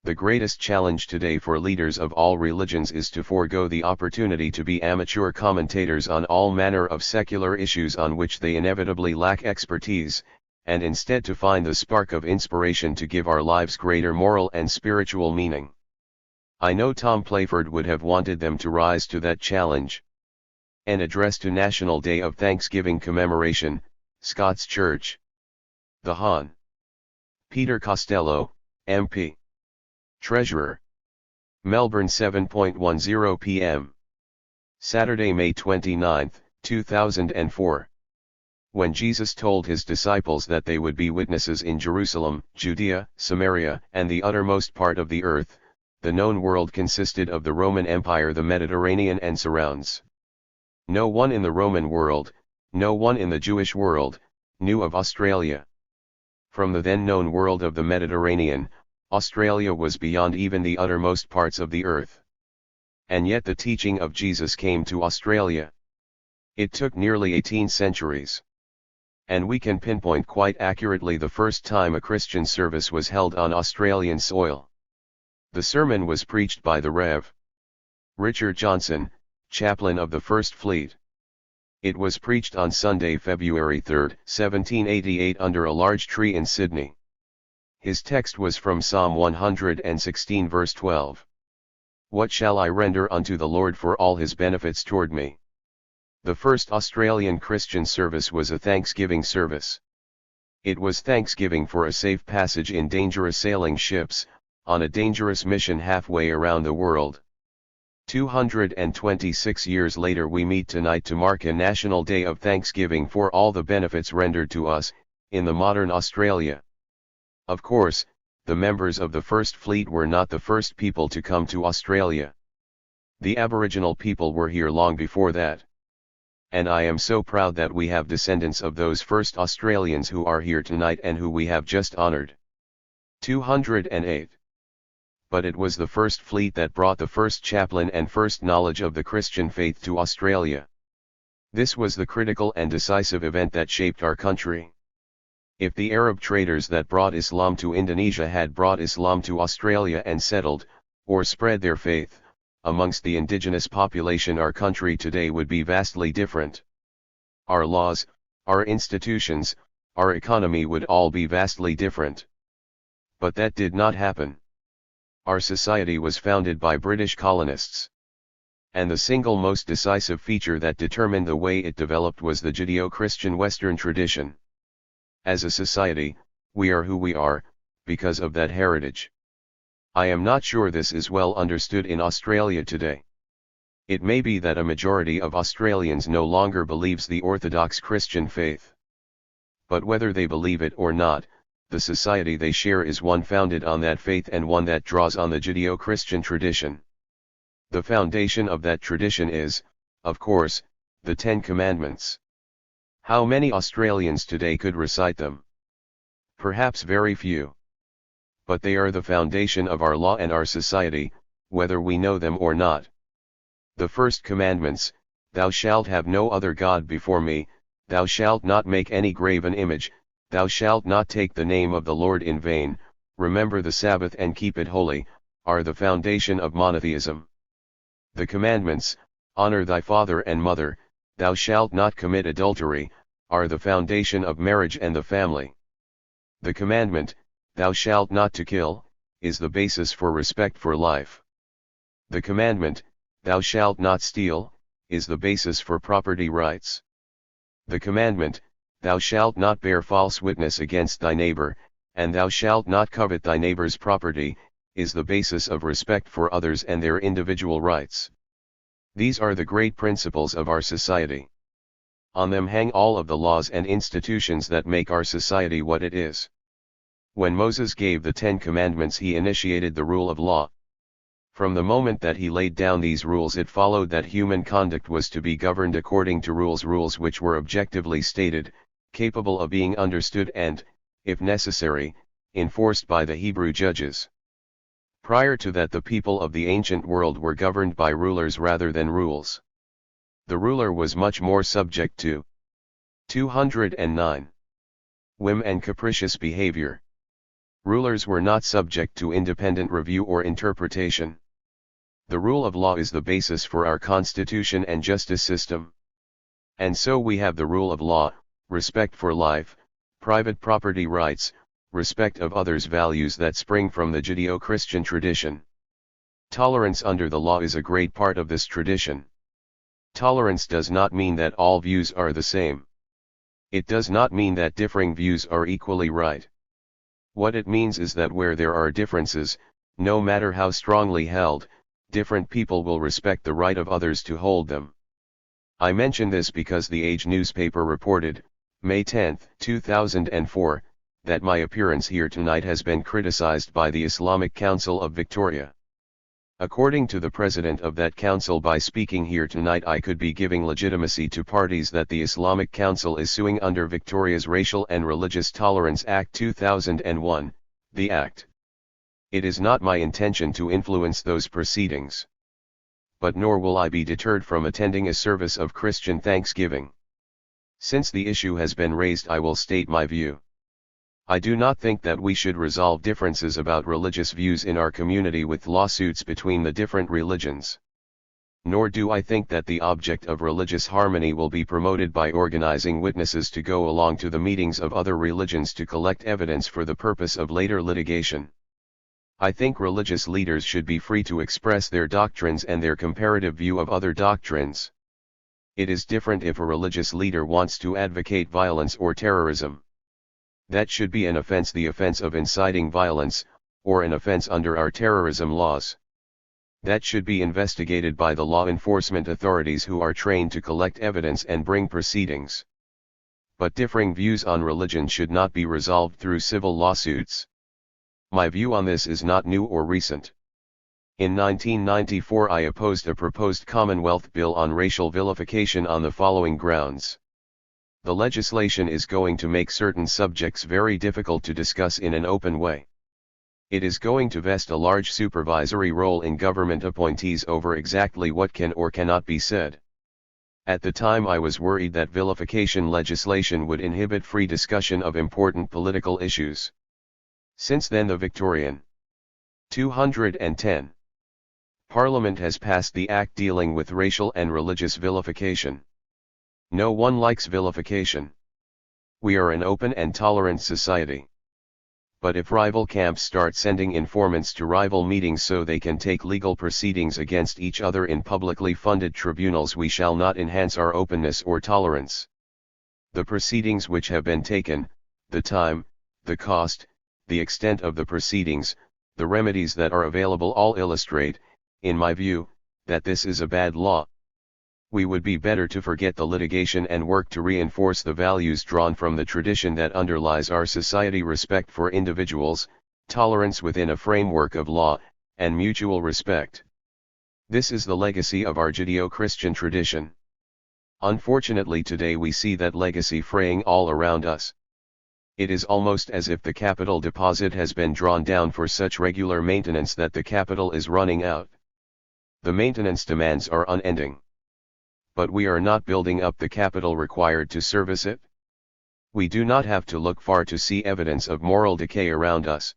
The greatest challenge today for leaders of all religions is to forego the opportunity to be amateur commentators on all manner of secular issues on which they inevitably lack expertise, and instead to find the spark of inspiration to give our lives greater moral and spiritual meaning. I know Tom Playford would have wanted them to rise to that challenge. An address to National Day of Thanksgiving commemoration, Scots Church. The Hon. Peter Costello, MP. Treasurer. Melbourne, 7:10 p.m. Saturday, May 29, 2004. When Jesus told his disciples that they would be witnesses in Jerusalem, Judea, Samaria, and the uttermost part of the earth, the known world consisted of the Roman Empire, the Mediterranean and surrounds. No one in the Roman world, no one in the Jewish world, knew of Australia. From the then known world of the Mediterranean, Australia was beyond even the uttermost parts of the earth. And yet the teaching of Jesus came to Australia. It took nearly 18 centuries. And we can pinpoint quite accurately the first time a Christian service was held on Australian soil. The sermon was preached by the Rev. Richard Johnson, chaplain of the First Fleet. It was preached on Sunday, February 3, 1788, under a large tree in Sydney. His text was from Psalm 116 verse 12. What shall I render unto the Lord for all his benefits toward me? The first Australian Christian service was a Thanksgiving service. It was thanksgiving for a safe passage in dangerous sailing ships, on a dangerous mission halfway around the world. 226 years later we meet tonight to mark a National Day of Thanksgiving for all the benefits rendered to us, in the modern Australia. Of course, the members of the First Fleet were not the first people to come to Australia. The Aboriginal people were here long before that. And I am so proud that we have descendants of those first Australians who are here tonight and who we have just honored. 208. But it was the First Fleet that brought the first chaplain and first knowledge of the Christian faith to Australia. This was the critical and decisive event that shaped our country. If the Arab traders that brought Islam to Indonesia had brought Islam to Australia and settled, or spread their faith, amongst the indigenous population our country today would be vastly different. Our laws, our institutions, our economy would all be vastly different. But that did not happen. Our society was founded by British colonists. And the single most decisive feature that determined the way it developed was the Judeo-Christian Western tradition. As a society, we are who we are, because of that heritage. I am not sure this is well understood in Australia today. It may be that a majority of Australians no longer believes the Orthodox Christian faith. But whether they believe it or not, the society they share is one founded on that faith and one that draws on the Judeo-Christian tradition. The foundation of that tradition is, of course, the Ten Commandments. How many Australians today could recite them? Perhaps very few. But they are the foundation of our law and our society, whether we know them or not. The first commandments, thou shalt have no other God before me, thou shalt not make any graven image, thou shalt not take the name of the Lord in vain, remember the Sabbath and keep it holy, are the foundation of monotheism. The commandments, honor thy father and mother, thou shalt not commit adultery, are the foundation of marriage and the family. The commandment, thou shalt not to kill, is the basis for respect for life. The commandment, thou shalt not steal, is the basis for property rights. The commandment, thou shalt not bear false witness against thy neighbor, and thou shalt not covet thy neighbor's property, is the basis of respect for others and their individual rights. These are the great principles of our society. On them hang all of the laws and institutions that make our society what it is. When Moses gave the Ten Commandments, he initiated the rule of law. From the moment that he laid down these rules, it followed that human conduct was to be governed according to rules which were objectively stated, capable of being understood and, if necessary, enforced by the Hebrew judges. Prior to that, the people of the ancient world were governed by rulers rather than rules. The ruler was much more subject to 209. Whim and capricious behavior. Rulers were not subject to independent review or interpretation. The rule of law is the basis for our constitution and justice system. And so we have the rule of law, respect for life, private property rights, respect of others, values that spring from the Judeo-Christian tradition. Tolerance under the law is a great part of this tradition. Tolerance does not mean that all views are the same. It does not mean that differing views are equally right. What it means is that where there are differences, no matter how strongly held, different people will respect the right of others to hold them. I mention this because the Age newspaper reported, May 10, 2004, that my appearance here tonight has been criticized by the Islamic Council of Victoria. According to the president of that council, by speaking here tonight I could be giving legitimacy to parties that the Islamic Council is suing under Victoria's Racial and Religious Tolerance Act 2001, the Act. It is not my intention to influence those proceedings. But nor will I be deterred from attending a service of Christian thanksgiving. Since the issue has been raised, I will state my view. I do not think that we should resolve differences about religious views in our community with lawsuits between the different religions. Nor do I think that the object of religious harmony will be promoted by organizing witnesses to go along to the meetings of other religions to collect evidence for the purpose of later litigation. I think religious leaders should be free to express their doctrines and their comparative view of other doctrines. It is different if a religious leader wants to advocate violence or terrorism. That should be an offense, the offense of inciting violence, or an offense under our terrorism laws. That should be investigated by the law enforcement authorities who are trained to collect evidence and bring proceedings. But differing views on religion should not be resolved through civil lawsuits. My view on this is not new or recent. In 1994 I opposed a proposed Commonwealth bill on racial vilification on the following grounds. The legislation is going to make certain subjects very difficult to discuss in an open way. It is going to vest a large supervisory role in government appointees over exactly what can or cannot be said. At the time I was worried that vilification legislation would inhibit free discussion of important political issues. Since then the Victorian 210 Parliament has passed the act dealing with racial and religious vilification. No one likes vilification. We are an open and tolerant society. But if rival camps start sending informants to rival meetings so they can take legal proceedings against each other in publicly funded tribunals, we shall not enhance our openness or tolerance. The proceedings which have been taken, the time, the cost, the extent of the proceedings, the remedies that are available all illustrate, in my view, that this is a bad law. We would be better to forget the litigation and work to reinforce the values drawn from the tradition that underlies our society: respect for individuals, tolerance within a framework of law, and mutual respect. This is the legacy of our Judeo-Christian tradition. Unfortunately, today we see that legacy fraying all around us. It is almost as if the capital deposit has been drawn down for such regular maintenance that the capital is running out. The maintenance demands are unending. But we are not building up the capital required to service it. We do not have to look far to see evidence of moral decay around us.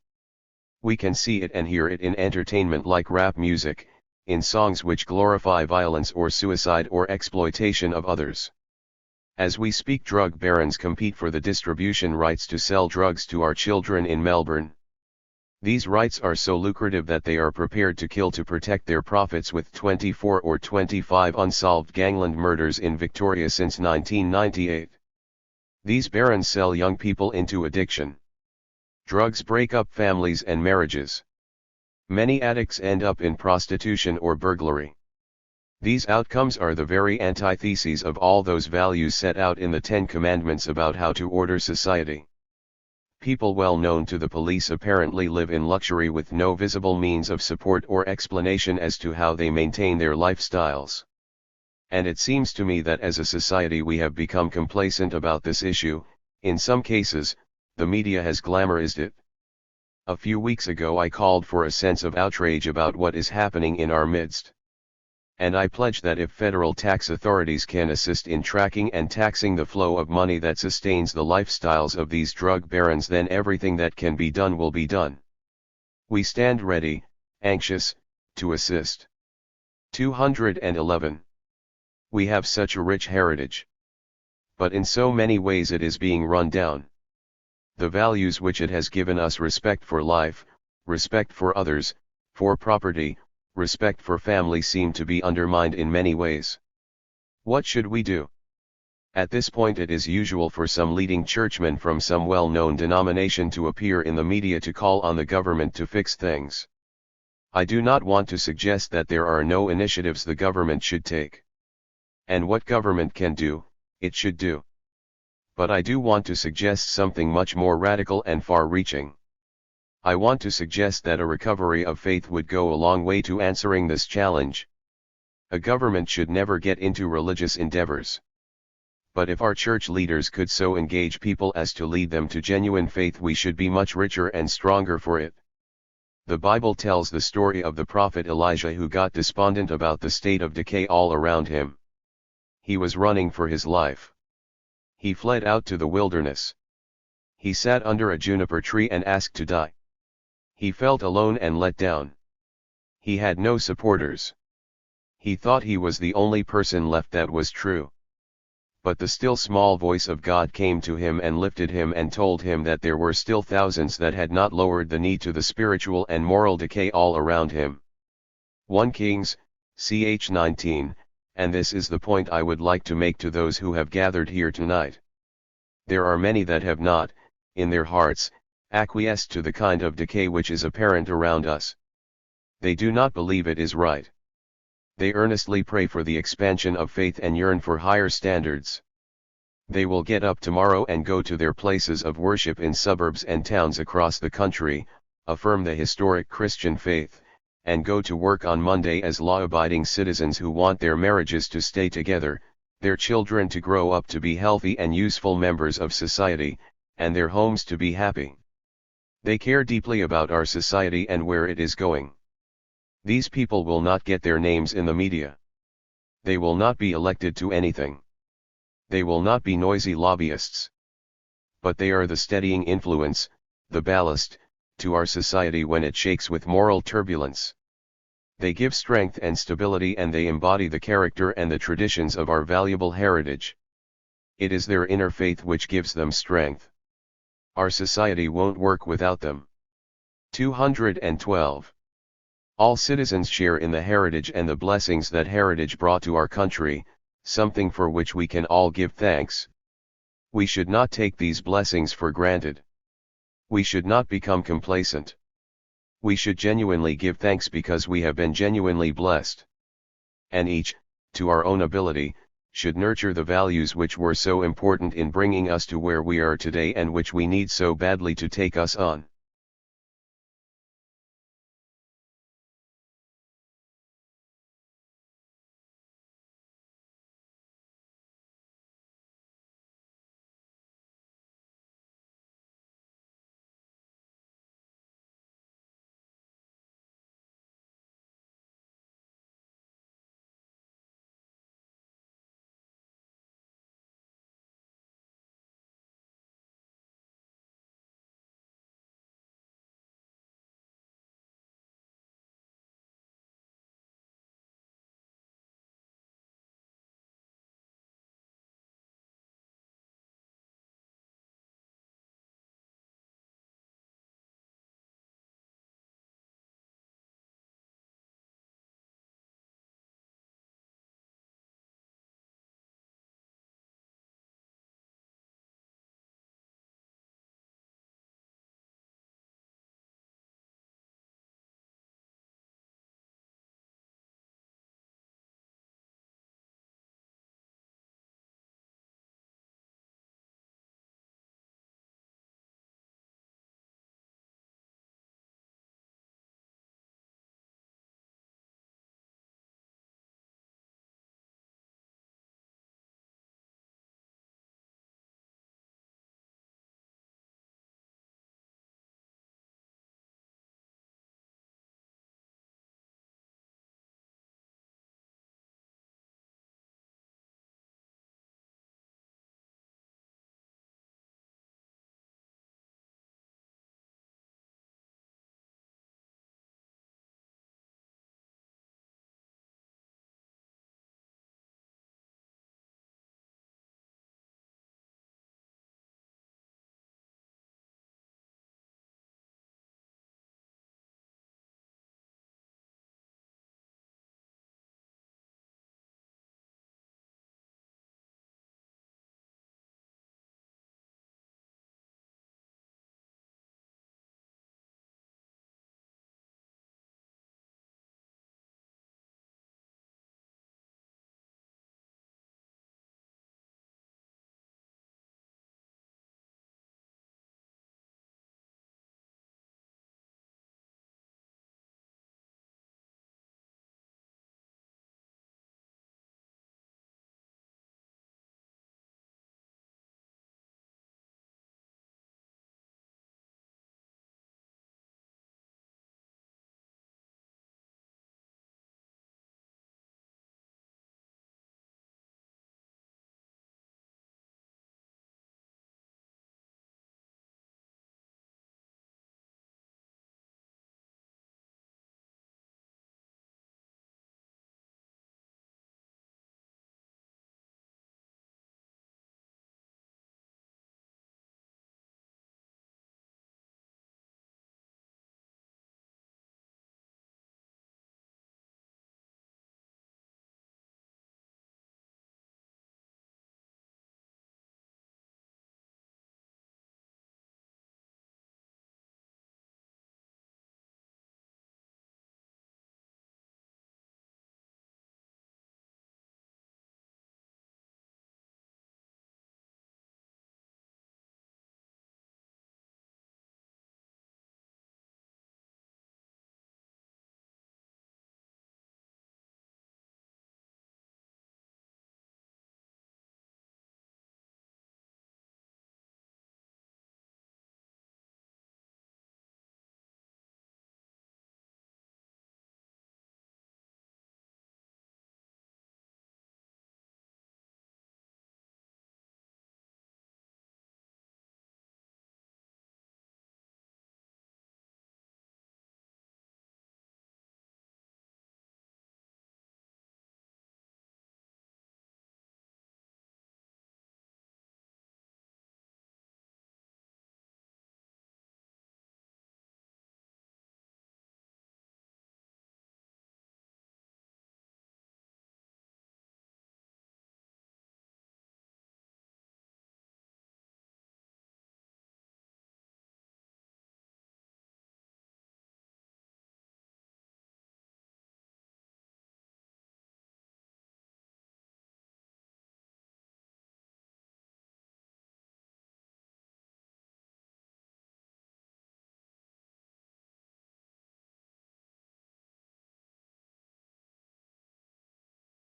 We can see it and hear it in entertainment like rap music, in songs which glorify violence or suicide or exploitation of others. As we speak, drug barons compete for the distribution rights to sell drugs to our children in Melbourne. These rights are so lucrative that they are prepared to kill to protect their profits, with 24 or 25 unsolved gangland murders in Victoria since 1998. These barons sell young people into addiction. Drugs break up families and marriages. Many addicts end up in prostitution or burglary. These outcomes are the very antitheses of all those values set out in the Ten Commandments about how to order society. People well known to the police apparently live in luxury with no visible means of support or explanation as to how they maintain their lifestyles. And it seems to me that as a society we have become complacent about this issue. In some cases, the media has glamorized it. A few weeks ago I called for a sense of outrage about what is happening in our midst. And I pledge that if federal tax authorities can assist in tracking and taxing the flow of money that sustains the lifestyles of these drug barons, then everything that can be done will be done. We stand ready, anxious, to assist. 211. We have such a rich heritage. But in so many ways it is being run down. The values which it has given us, respect for life, respect for others, for property, respect for family, seem to be undermined in many ways. What should we do? At this point it is usual for some leading churchman from some well-known denomination to appear in the media to call on the government to fix things. I do not want to suggest that there are no initiatives the government should take. And what government can do, it should do. But I do want to suggest something much more radical and far-reaching. I want to suggest that a recovery of faith would go a long way to answering this challenge. A government should never get into religious endeavors. But if our church leaders could so engage people as to lead them to genuine faith, we should be much richer and stronger for it. The Bible tells the story of the prophet Elijah, who got despondent about the state of decay all around him. He was running for his life. He fled out to the wilderness. He sat under a juniper tree and asked to die. He felt alone and let down. He had no supporters. He thought he was the only person left that was true. But the still small voice of God came to him and lifted him and told him that there were still thousands that had not lowered the knee to the spiritual and moral decay all around him. 1 Kings, ch. 19, and this is the point I would like to make to those who have gathered here tonight. There are many that have not, in their hearts, acquiesced to the kind of decay which is apparent around us. They do not believe it is right. They earnestly pray for the expansion of faith and yearn for higher standards. They will get up tomorrow and go to their places of worship in suburbs and towns across the country, affirm the historic Christian faith, and go to work on Monday as law-abiding citizens who want their marriages to stay together, their children to grow up to be healthy and useful members of society, and their homes to be happy. They care deeply about our society and where it is going. These people will not get their names in the media. They will not be elected to anything. They will not be noisy lobbyists. But they are the steadying influence, the ballast, to our society when it shakes with moral turbulence. They give strength and stability, and they embody the character and the traditions of our valuable heritage. It is their inner faith which gives them strength. Our society won't work without them. 212. All citizens share in the heritage and the blessings that heritage brought to our country, something for which we can all give thanks. We should not take these blessings for granted. We should not become complacent. We should genuinely give thanks because we have been genuinely blessed. And each, to our own ability, should nurture the values which were so important in bringing us to where we are today and which we need so badly to take us on.